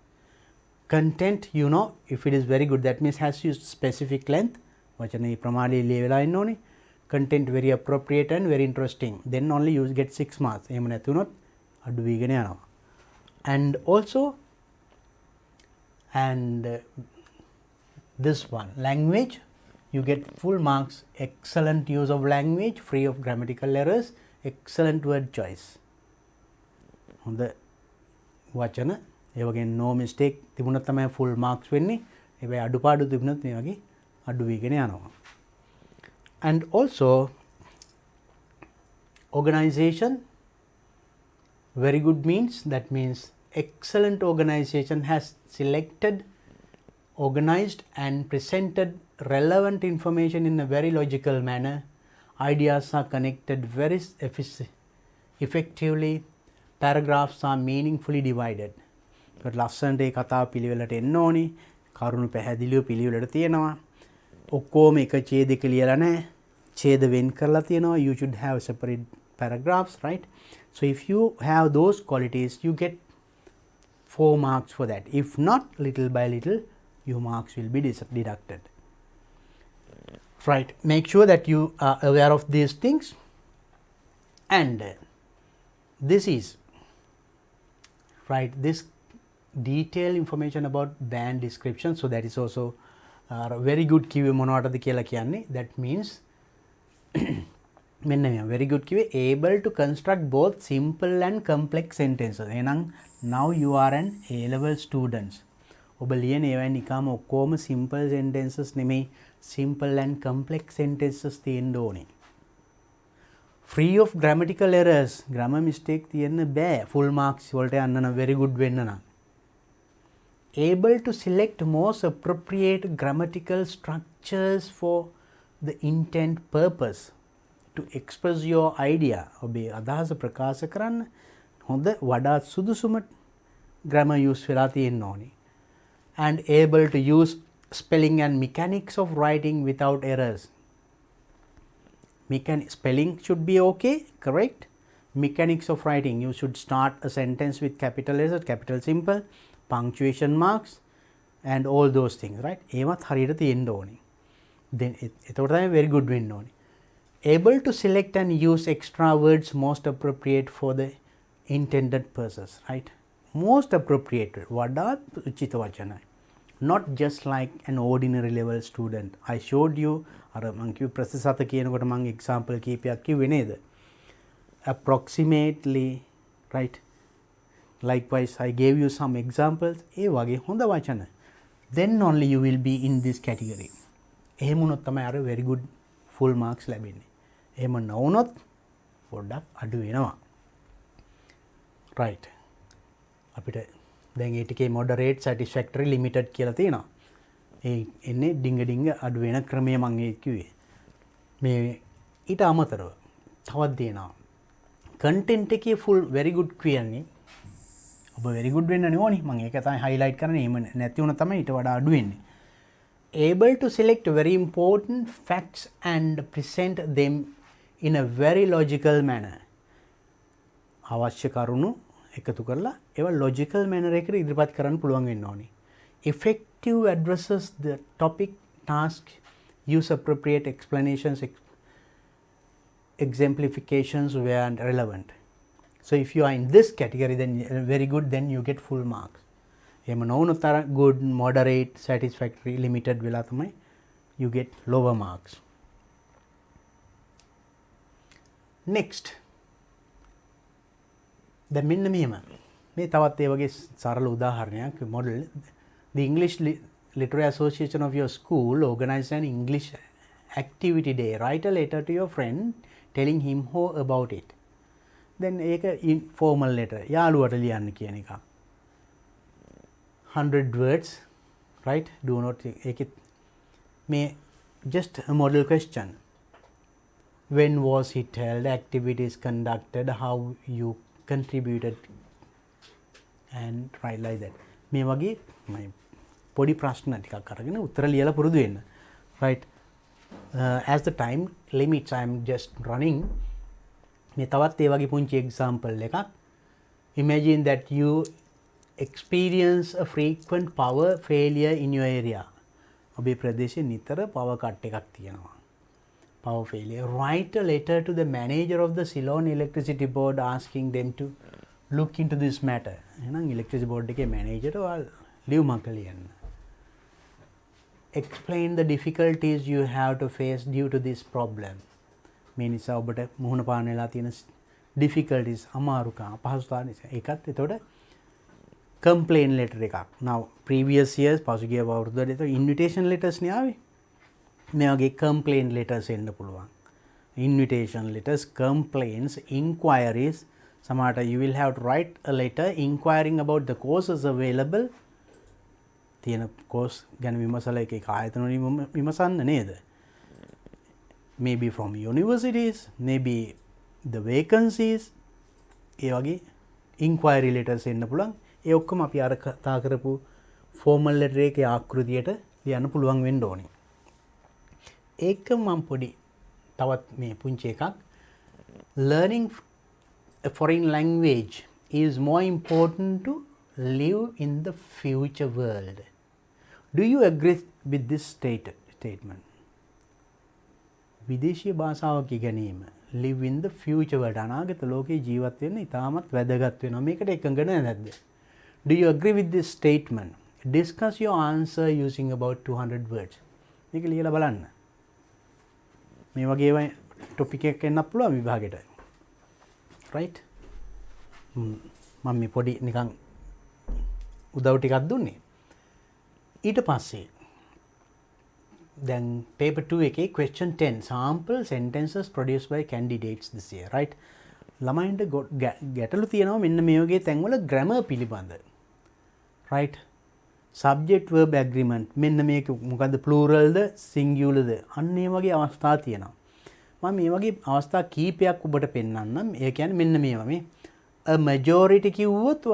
Content, you know, if it is very good, that means has used specific length. වචනේ ප්‍රමාණය ලියවිලා ඉන්න ඕනේ. Content very appropriate and very interesting, then only you get 6 marks. එහෙම නැති වුණොත් අඩු වීගෙන යනවා. And also this one, language, you get full marks. Excellent use of language, free of grammatical errors, excellent word choice. හොඳ වචන ඒ වගේ no mistake තිබුණොත් තමයි full marks වෙන්නේ. හැබැයි අඩුපාඩු තිබුණොත් මේ වගේ අඩු වීගෙන යනවා. And also organization, very good means, that means excellent organization has selected, organized and presented relevant information in a very logical manner. Ideas are connected very effectively. Paragraphs are meaningfully divided. ලස්සනට ඒ කතාව පිළිවෙලට එන්න ඕනේ. කරුණු පැහැදිලිව පිළිවෙලට තියෙනවා. ඔක්කොම එක ඡේදයක ලියලා නැහැ. ඡේද වෙන් කරලා තියෙනවා. You should have separate paragraphs, right? So if you have those qualities, you get 4 marks for that. If not, little by little, your marks will be deducted. Right. Make sure that you are aware of these things. And this is, right, this detailed information about band description. So that is also very good කිව්වේ මොනවටද කියලා කියන්නේ. That means මෙන්න මේ very good කිව්වේ able to construct both simple and complex sentences. එහෙනම් now you are an A level students. ඔබ ලියන ඒවා නිකම්ම ඔක්කොම simple sentences නෙමෙයි, simple and complex sentences තියෙන්න ඕනේ. Free of grammatical errors, grammar mistake තියෙන්න බෑ. full marks වලට යන්න නම් very good වෙන්න නම්. Able to select most appropriate grammatical structures for the intent purpose to express your idea. ඔබේ අදහස ප්‍රකාශ කරන්න හොඳ වඩාත් සුදුසුම grammar use වෙලා තියෙන්න ඕනේ. And able to use spelling and mechanics of writing without errors. Spelling should be okay, correct? Mechanics of writing, you should start a sentence with capital letters, capital simple, punctuation marks and all those things, right? ඒවත් හරියට තියෙන්න ඕනේ. Then එතකොට තමයි very good වෙන්න ඕනේ. Able to select and use extra words most appropriate for the intended purpose, right? Most appropriate වඩාත් උචිත වචනයි. Not just like an ordinary level student. I showed you අර මං කිව්ව ප්‍රතිශත කියනකොට මං example කීපයක් කිව්වේ නේද? Approximately, right? Likewise, I gave you some examples. ඒ වගේ හොඳ වචන. Then only you will be in this category. එහෙම වුණොත් තමයි අර very good full marks ලැබෙන්නේ. එහෙම නොවුනොත් පොඩ්ඩක් අඩු වෙනවා. Right. අපිට දැන් ඒ ටිකේ moderate, satisfactory, limited කියලා තියෙනවා. ඒ එන්නේ ඩිංග අඩු වෙන ක්‍රමය මම ඒ කිව්වේ. මේ ඊට අමතරව තවත් දෙනවා. content එකේ full very good කියන්නේ ඔබ very good වෙන්න ඕනේ. මම ඒක තමයි highlight කරන්නේ. එහෙම නැති වුණා තමයි ඊට වඩා අඩු වෙන්නේ. Able to select very important facts and present them in a very logical manner. අවශ්‍ය කරුණු එකතු කරලා ඒවා logical manner එකකට ඉදිරිපත් කරන්න පුළුවන් වෙන්න ඕනේ. Effective addresses the topic, task, use appropriate explanations, exemplifications where relevant. So if you are in this category, then very good, then you get full marks. එහෙම නොවුණු තර good, moderate, satisfactory, limited වෙලා තමයි you get lower marks. Next, දැන් මෙන්න මෙහෙම මේ තවත් ඒ වගේ සරල උදාහරණයක් model. The English Literary Association of your school organized an English activity day. Write a letter to your friend telling him how about it. Then ඒක informal letter යාළුවට ලියන්න කියන එක. 100 words, right? Do not take it. May just a model question. When was it held? Activities conducted? How you contributed? And right like that. මේ වගේ පොඩි ප්‍රශ්න ටිකක් අරගෙන උත්තර ලියලා පුරුදු වෙන්න. Right? As the time limits, I am just running. මේ තවත් ඒ වගේ පුංචි example එකක්. Imagine that you experience a frequent power failure in your area. ඔබේ ප්‍රදේශයේ නිතර power cut එකක් තියෙනවා. Power failure. Write a letter to the manager of the Ceylon Electricity Board asking them to look into this matter. එහෙනම් electricity board එකේ manager ලියුමක් ලියන්න. Explain the difficulties you have to face due to this problem. මේ නිසා ඔබට මුහුණ පාන වෙලා තියෙන difficulties අමාරුකම් අපහසුතාව නිසා. ඒකත් එතකොට complaint letter එකක්. Now previous years පසුගිය අවුරුද්දේ එතකොට invitation letters නේ ආවේ. මේ වගේ complaint letters එන්න පුළුවන්. Invitation letters, complaints, inquiries. සමහරට you will have to write a letter inquiring about the courses available. තියෙන course ගැන විමසලා එක ආයතන වලින් විමසන්න නේද? Maybe from universities, maybe the vacancies. ඒ වගේ inquiry letters එන්න පුළුවන්. ඒ ඔක්කොම අපි අර කතා කරපු formal letter එකේ ආකෘතියට ලියන්න පුළුවන් වෙන්න ඕනේ. ඒක මම පොඩි තවත් මේ පුංචි එකක්. Learning a foreign language is more important to live in the future world. Do you agree with this statement? විදේශීය භාෂාවක් ඉගෙනීම live in the future world අනාගත ලෝකේ ජීවත් වෙන්න ඉතාමත් වැදගත් වෙනවා. මේකට එකඟ නැද්ද? Do you agree with this statement? Discuss your answer using about 200 words. මේක ලියලා බලන්න. මේ වගේ ටොපික් එකක් එන්නත් පුළුවන් විභාගෙට. Right? මම මේ පොඩි නිකන් උදව් ටිකක් දුන්නේ. ඊට පස්සේ then paper 2 එකේ question 10 sample sentences produced by candidates this year. Right? ළමයින්ට ගැටලු තියෙනවා මෙන්න මේ වගේ තැන්වල grammar පිළිබඳ. Right? Subject verb agreement මෙන්න මේක මොකද්ද plural ද singular ද අන්න ඒ වගේ අවස්ථා තියෙනවා. මම මේ වගේ අවස්ථා කීපයක් ඔබට පෙන්වන්නම්. ඒ කියන්නේ මෙන්න මේවා මේ a majority කිව්වොත්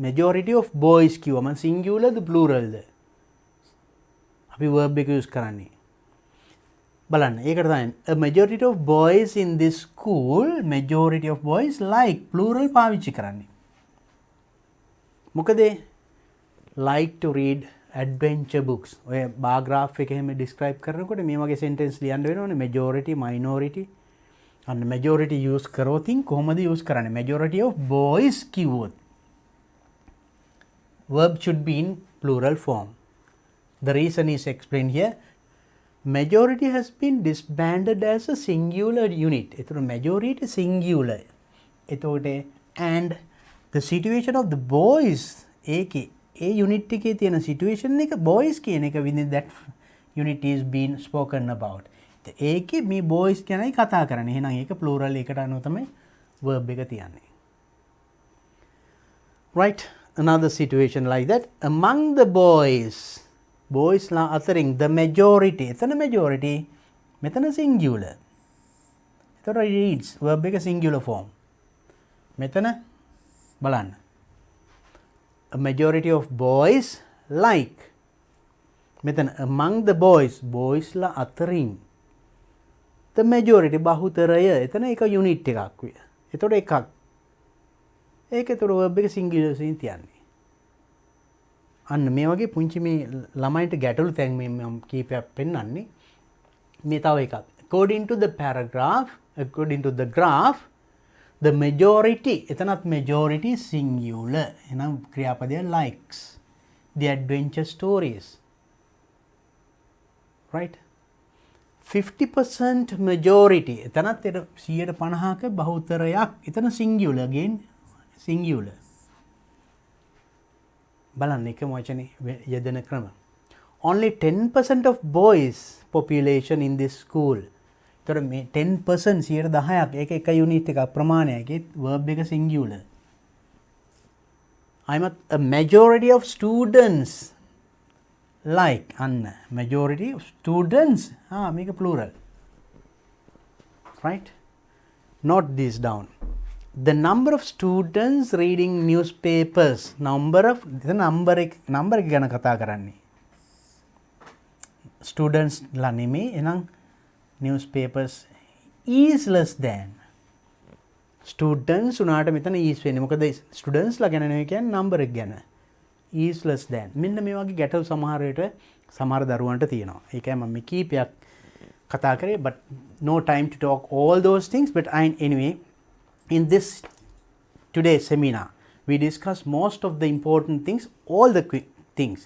majority of boys කිව්වම singular ද plural ද අපි verb එක use කරන්නේ. බලන්න ඒකට තමයි a majority of boys in this school majority of boys like plural පාවිච්චි කරන්නේ. මොකද like to read adventure books. ඔය bar graph එක එහෙම describe කරනකොට මේ වගේ sentence ලියන්න වෙනවනේ majority minority අන්න majority use කරොතින් කොහොමද use කරන්නේ majority of boys කිව්වොත් verb should be in plural form. The reason is explained here. Majority has been disbanded as a singular unit. එතකොට majority singular. එතකොට and the situation of the boys ඒකේ ඒ unit එකේ තියෙන situation එක boys කියන එක within that unit is being spoken about. ඒකේ මේ boys කියනයි කතා කරන්නේ. එහෙනම් ඒක plural එකට අනුව තමයි verb එක තියන්නේ. Right? Another situation like that. Among the boys ලා අතරින් the majority එතන majority මෙතන singular. එතකොට reads verb එක singular form. මෙතන බලන්න. A majority of boys like. මෙතන among the boys ලා අතරින් the majority බහුතරය එතන එක unit එකක්. එතකොට එකක් ඒක ඒතර verb එක singular වශයෙන් තියන්නේ. අන්න මේ වගේ පුංචි මේ ළමයින්ට ගැටලු තැන් මේ මම කීපයක් පෙන්වන්නේ. මේ තව එකක්. According to the paragraph, according to the graph, the majority, එතනත් majority singular. එහෙනම් ක්‍රියාපදය likes the adventure stories. Right? 50% majority. එතනත් 150ක බහුතරයක්. එතන singular again singular. බලන්න එකම වචනේ යෙදෙන ක්‍රම. Only 10% of boys population in this school. ඒතර මේ 10% 10%ක් ඒක එක යුනිට් එකක් ප්‍රමාණයක්. ඒ verb එක singular. I'm a majority of students like අන්න majority of students මේක plural. Right? Note this down. The number of students reading newspapers, number එක ගැන කතා කරන්නේ. Students ලා නෙමෙයි එහෙනම් newspapers is less than. Students උනාට මෙතන is වෙන්නේ. මොකද students ලා ගැන නෙවෙයි කියන්නේ number එක ගැන. is less than. මෙන්න මේ වගේ ගැටලු සමහර විට සමහර දරුවන්ට තියෙනවා. ඒකයි මම මේ කීපයක් කතා කරේ, but no time to talk all those things, but anyway, in this today's seminar we discuss most of the important things, all the quick things.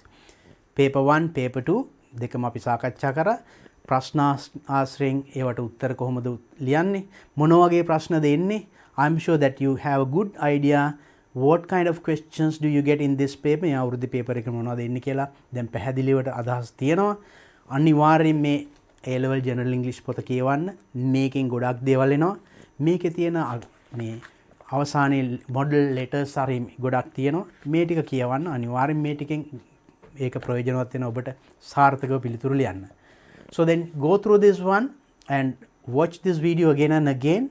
Paper 1, paper 2 දෙකම අපි සාකච්ඡා කරා. ප්‍රශ්න ආශ්‍රයෙන් ඒවට උත්තර කොහොමද ලියන්නේ, මොන වගේ ප්‍රශ්නද එන්නේ. I'm sure that you have a good idea what kind of questions do you get in this paper. මේ අවුරුද්දේ paper එක මොනවද එන්නේ කියලා දැන් පැහැදිලිවට අදහස් තියෙනවා. අනිවාර්යයෙන් මේ A level general English පොත කියවන්න. මේකෙන් ගොඩක් දේවල් එනවා. මේකේ තියෙන මේ අවසානයේ model letters හරි ගොඩක් තියෙනවා. මේ ටික කියවන්න අනිවාර්යෙන් මේ ටිකෙන් ඒක ප්‍රයෝජනවත් වෙන ඔබට සාර්ථකව පිළිතුරු ලියන්න. So then go through this one and watch this video again and again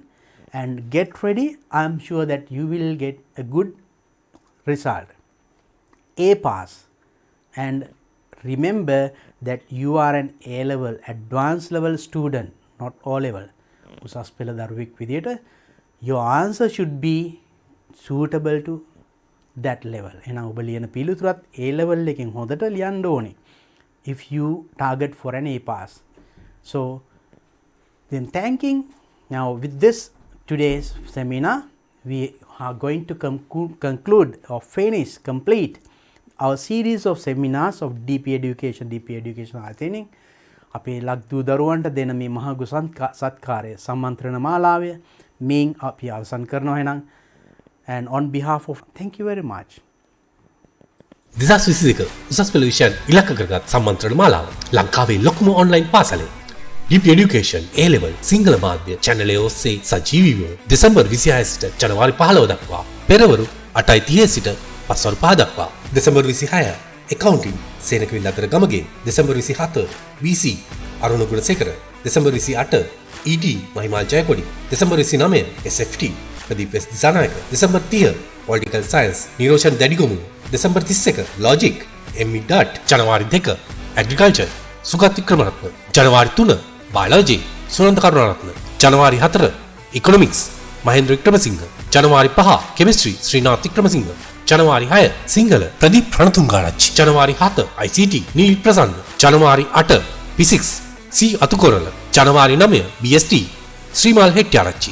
and get ready. I am sure that you will get a good result. A pass. And remember that you are an A level advanced level student, not O level. උසස් පෙළ දරුවෙක් විදියට your answer should be suitable to that level. එහෙනම් ඔබ ලියන පිළිතුරත් A level එකෙන් හොඳට ලියන්න ඕනේ if you target for an A pass. So then thanking. Now with this today's seminar we are going to conclude or finish complete our series of seminars of DP education ආයතනයෙන් අපේ ලක්දූ දරුවන්ට දෙන මේ මහඟු සත්කාරය සම්මන්ත්‍රණ මාලාවය මේන් අපි අවසන් කරනවා එහෙනම්. And on behalf of thank you very much. 2022 උසස් පෙළ විෂයන් ඉලක්ක කරගත් සම්මන්ත්‍රණ මාලාව ලංකාවේ ලොකුම ඔන්ලයින් පාසලේ DP Education A level Sinhala මාධ්‍ය channel ඔස්සේ සජීවීව දෙසැම්බර් 26 සිට ජනවාරි 15 දක්වා පෙරවරු 8:30 සිට පස්වරු 5 දක්වා. දෙසැම්බර් 26 accounting සේනකවිල් අතර Gamage. December 27 BC Aruna Gunasekara. December 28 ED Mahimal Jayakody. December 29 SFT Pradeep S Dissanayake. December 30 Political Science Niroshan දැඩිගොමු. December 31 Logic ME Dot. ජනවාරි 2 Agriculture සුගත් වික්‍රමරත්න. ජනවාරි 3 Biology සුනන්ද කරුණාරත්න. ජනවාරි 4 Economics මහේන්ද්‍ර වික්‍රමසිංහ. ජනවාරි 5 Chemistry ශ්‍රීනාත් වික්‍රමසිංහ. ජනවාරි 6 සිංහල ප්‍රදීප් රණතුංගාරච්චි. ජනවාරි 7 ICT නීල් ප්‍රසන්න. ජනවාරි 8 Physics C අතුකොරල. ජනවාරි 9 BST ශ්‍රීමාල් හෙට්ටිආරච්චි.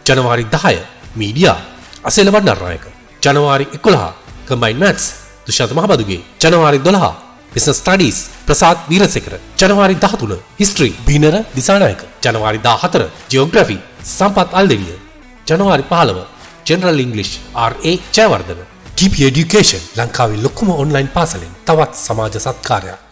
ජනවාරි 10 Media අසේල වඩනරනායක. ජනවාරි 11 Combined Maths දුෂාන්ත මහබදුගේ. ජනවාරි 12 Business Studies ප්‍රසාද් වීරසේකර. ජනවාරි 13 History බිනර දිසානායක. ජනවාරි 14 Geography සම්පත් අල්දෙවිය. ජනවාරි 15 General English RA Jayawardena. DP Education ලංකාවේ ලොකුම ඔන්ලයින් පාසලෙන් තවත් සමාජ සත්කාරයක්.